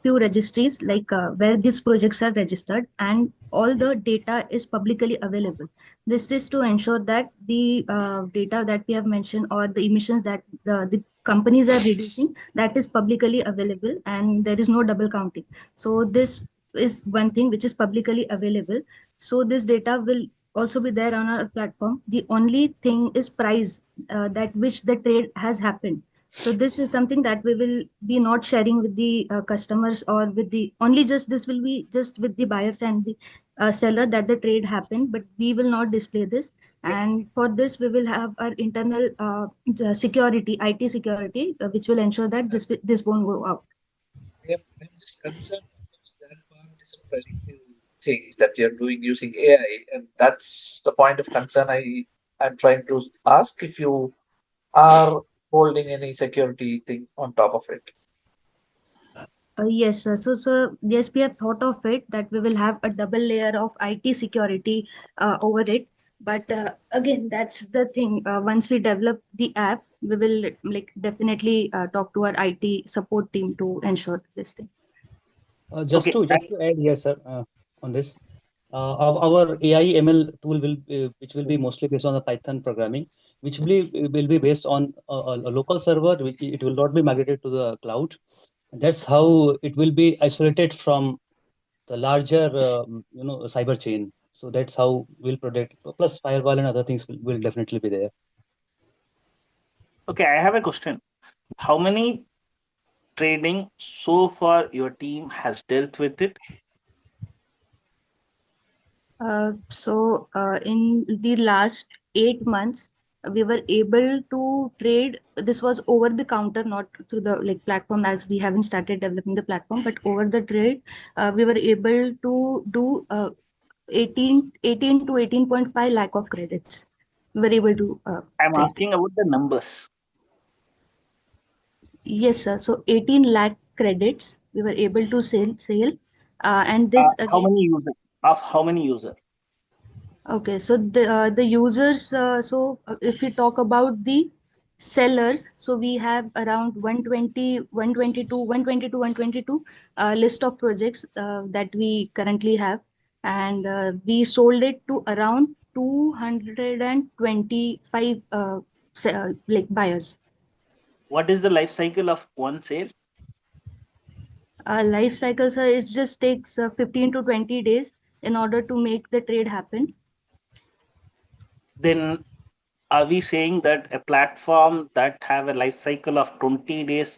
few registries like where these projects are registered, and all the data is publicly available. This is to ensure that the data that we have mentioned or the emissions that the companies are reducing, that is publicly available and there is no double counting. So this is one thing which is publicly available. So this data will also be there on our platform. The only thing is price that which the trade has happened. So this is something that we will be not sharing with the customers, or with the only just this will be just with the buyers and the seller that the trade happened, but we will not display this. And for this we will have our internal the security, IT security, which will ensure that this won't go out. I'm just concerned because that part is a predictive thing that you're doing using AI, and that's the point of concern I'm trying to ask if you are holding any security thing on top of it. Yes, so yes, we have thought of it that we will have a double layer of IT security over it. But again, that's the thing. Once we develop the app, we will definitely talk to our IT support team to ensure this thing. Just to add here, sir, on this, our AI ML tool which will be mostly based on the Python programming, which will be based on a local server. It will not be migrated to the cloud. That's how it will be isolated from the larger, cyber chain. So that's how we'll protect. Plus, firewall and other things will definitely be there. Okay, I have a question. How many trading so far your team has dealt with it? In the last 8 months, we were able to trade. This was over the counter, not through the platform, as we haven't started developing the platform, but over the trade, we were able to do 18 to 18.5 lakh of credits. We were able to I'm trade. asking about the numbers. Yes, sir. So 18 lakh credits we were able to sell, and this How again. many users? Of how many users? Okay, so the users. If we talk about the sellers, so we have around 120, 122, 122, 122 list of projects that we currently have, and we sold it to around 225 like buyers. What is the life cycle of one sale? Life cycle, sir, it just takes 15 to 20 days in order to make the trade happen. Then are we saying that a platform that have a life cycle of 20 days,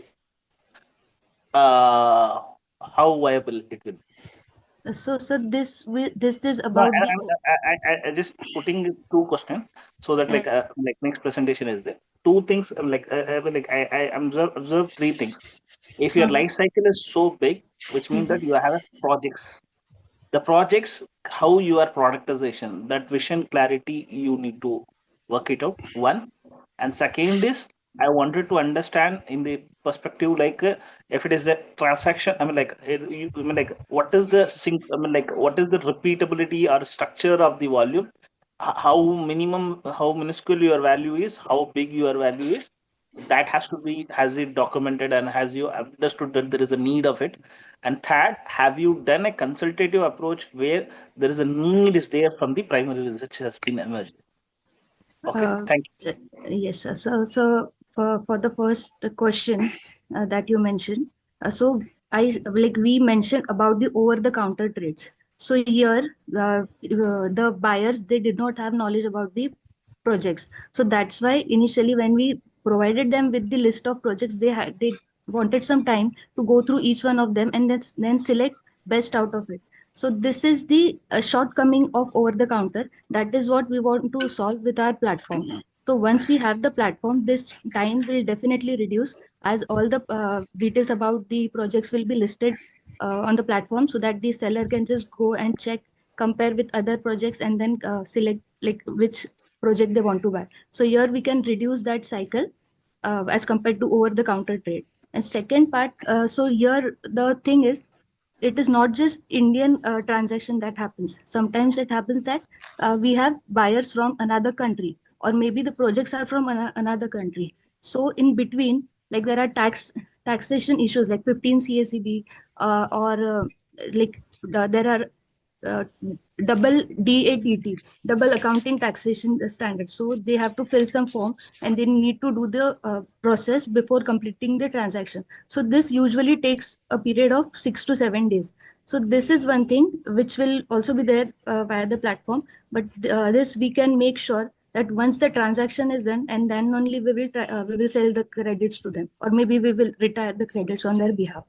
how viable it will be? So, sir, this is No, about the. I just putting two questions so that Uh, like next presentation is there. Two things I observe three things. If your uh, life cycle is so big, which means that you have projects. The projects, how your productization, that vision clarity, you need to work it out. One, and second is I wanted to understand in the perspective if it is a transaction. I mean what is the sync? I mean what is the repeatability or structure of the volume? How minimum, how minuscule your value is, how big your value is. That has to be, has it documented and has you understood that there is a need of it. And third, have you done a consultative approach where there is a need is there from the primary research has been emerged? Okay, Uh, thank you. yes, sir. So for the first question that you mentioned, we mentioned about the over-the-counter trades. So here, the buyers, they did not have knowledge about the projects. So that's why initially when we provided them with the list of projects, they wanted some time to go through each one of them and then select best out of it. So this is the shortcoming of over the counter. That is what we want to solve with our platform. So once we have the platform, this time will definitely reduce, as all the details about the projects will be listed on the platform, so that the seller can just go and check, compare with other projects, and then select like which project they want to buy. So here we can reduce that cycle as compared to over the counter trade. And second part, so here the thing is, it is not just Indian transaction that happens. Sometimes it happens that we have buyers from another country, or maybe the projects are from another country. So in between, like there are taxation issues like 15 CACB, or there are uh, double DATT, double accounting taxation standard. So they have to fill some form and they need to do the process before completing the transaction. So this usually takes a period of 6 to 7 days. So this is one thing which will also be there via the platform. But this we can make sure that once the transaction is done, and then only we will sell the credits to them, or maybe we will retire the credits on their behalf.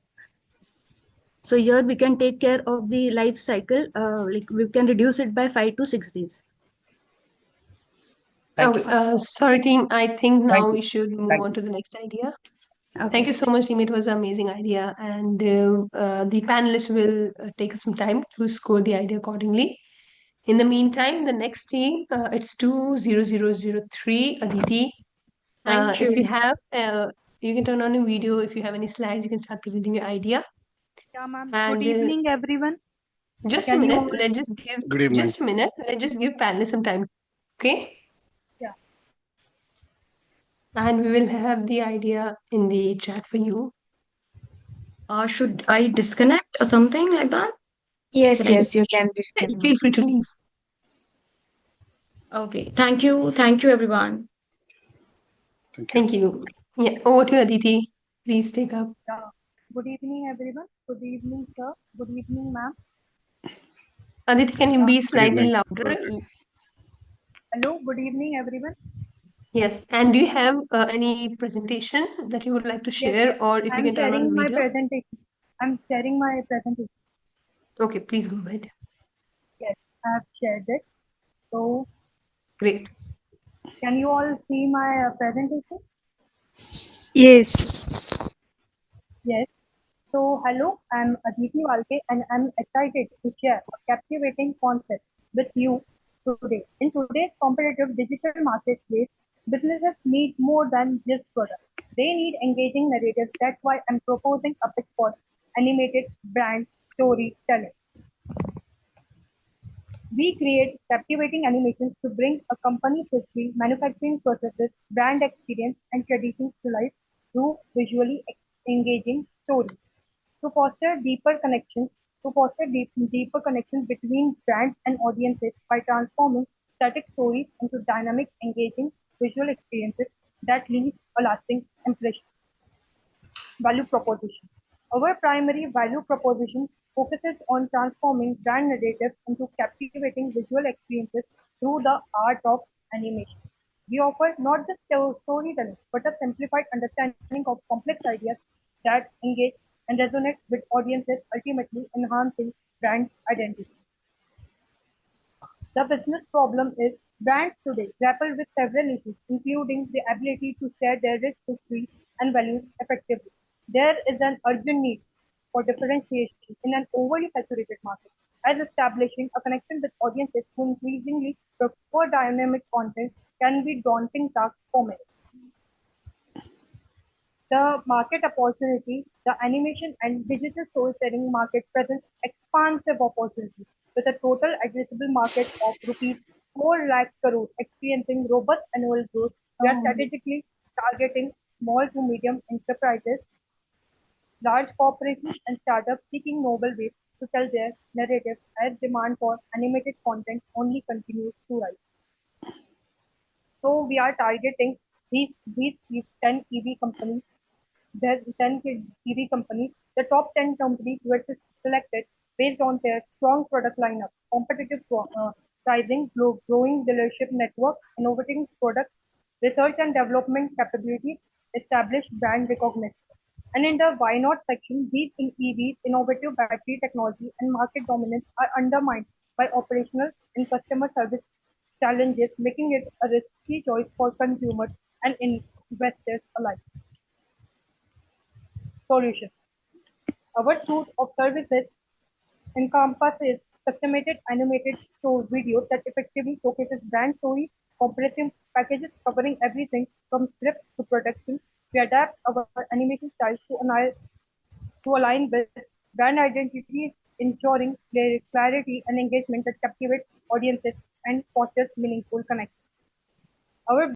So here we can take care of the life cycle, like we can reduce it by 5 to 6 days. Thank Okay, you. sorry, team. I think Thank now you. we should move Thank on you. to the next idea. Okay. Thank you so much, team. It was an amazing idea. And the panelists will take some time to score the idea accordingly. In the meantime, the next team, it's 20003, Aditi. Thank If you you. have, you can turn on a video. If you have any slides, you can start presenting your idea. Yeah, ma'am. Good And evening, everyone. just a Can you minute. all? Let's just give Good evening. just a minute. Let's just give panelists some time. Okay. Yeah. And we will have the idea in the chat for you. Should I disconnect or something like that? Yes, Can I? yes, you can disconnect. Feel free to leave. Okay. Thank you. Thank you, everyone. Thank you. Yeah, over to you, Aditi. Please take up. Yeah. Good evening, everyone. Good evening, sir. Good evening, ma'am. Aditi, can you Yeah. be Good slightly evening. louder? Hello. Good evening, everyone. Yes. And do you have any presentation that you would like to Yes, share, or if you I'm can turn on sharing my video? presentation. I'm sharing my presentation. Okay, please go ahead. Yes, I've shared it. So, Great. can you all see my presentation? Yes. Yes. So, hello, I'm Aditi Walke and I'm excited to share a captivating concept with you today. In today's competitive digital marketplace, businesses need more than just products. They need engaging narratives. That's why I'm proposing a pitch for animated brand storytelling. We create captivating animations to bring a company's history, manufacturing processes, brand experience, and traditions to life through visually engaging stories. To foster deeper connections, deeper connections between brands and audiences by transforming static stories into dynamic, engaging visual experiences that leave a lasting impression. Value proposition. Our primary value proposition focuses on transforming brand narratives into captivating visual experiences through the art of animation. We offer not just storytelling, but a simplified understanding of complex ideas that engage and resonate with audiences, ultimately enhancing brand identity. The business problem is brands today grapple with several issues, including the ability to share their risk history and values effectively. There is an urgent need for differentiation in an overly saturated market, as establishing a connection with audiences who increasingly prefer dynamic content can be daunting task for many. The market opportunity, the animation and digital storytelling market presents expansive opportunities with a total addressable market of rupees 4 lakh crore experiencing robust annual growth. We are strategically targeting small to medium enterprises, large corporations and startups seeking novel ways to tell their narratives as demand for animated content only continues to rise. So we are targeting these 10 EV companies. There's 10 EV companies. The top 10 companies were selected based on their strong product lineup, competitive pricing, growing dealership network, innovative products, research and development capabilities, established brand recognition. And in the why not section, these in EVs, innovative battery technology, and market dominance are undermined by operational and customer service challenges, making it a risky choice for consumers and investors alike. Solution. Our suite of services encompasses customized animated show videos that effectively showcases brand stories, comprehensive packages covering everything from script to production. We adapt our animation styles to align with brand identity, ensuring clarity and engagement that captivates audiences and fosters meaningful connections. Our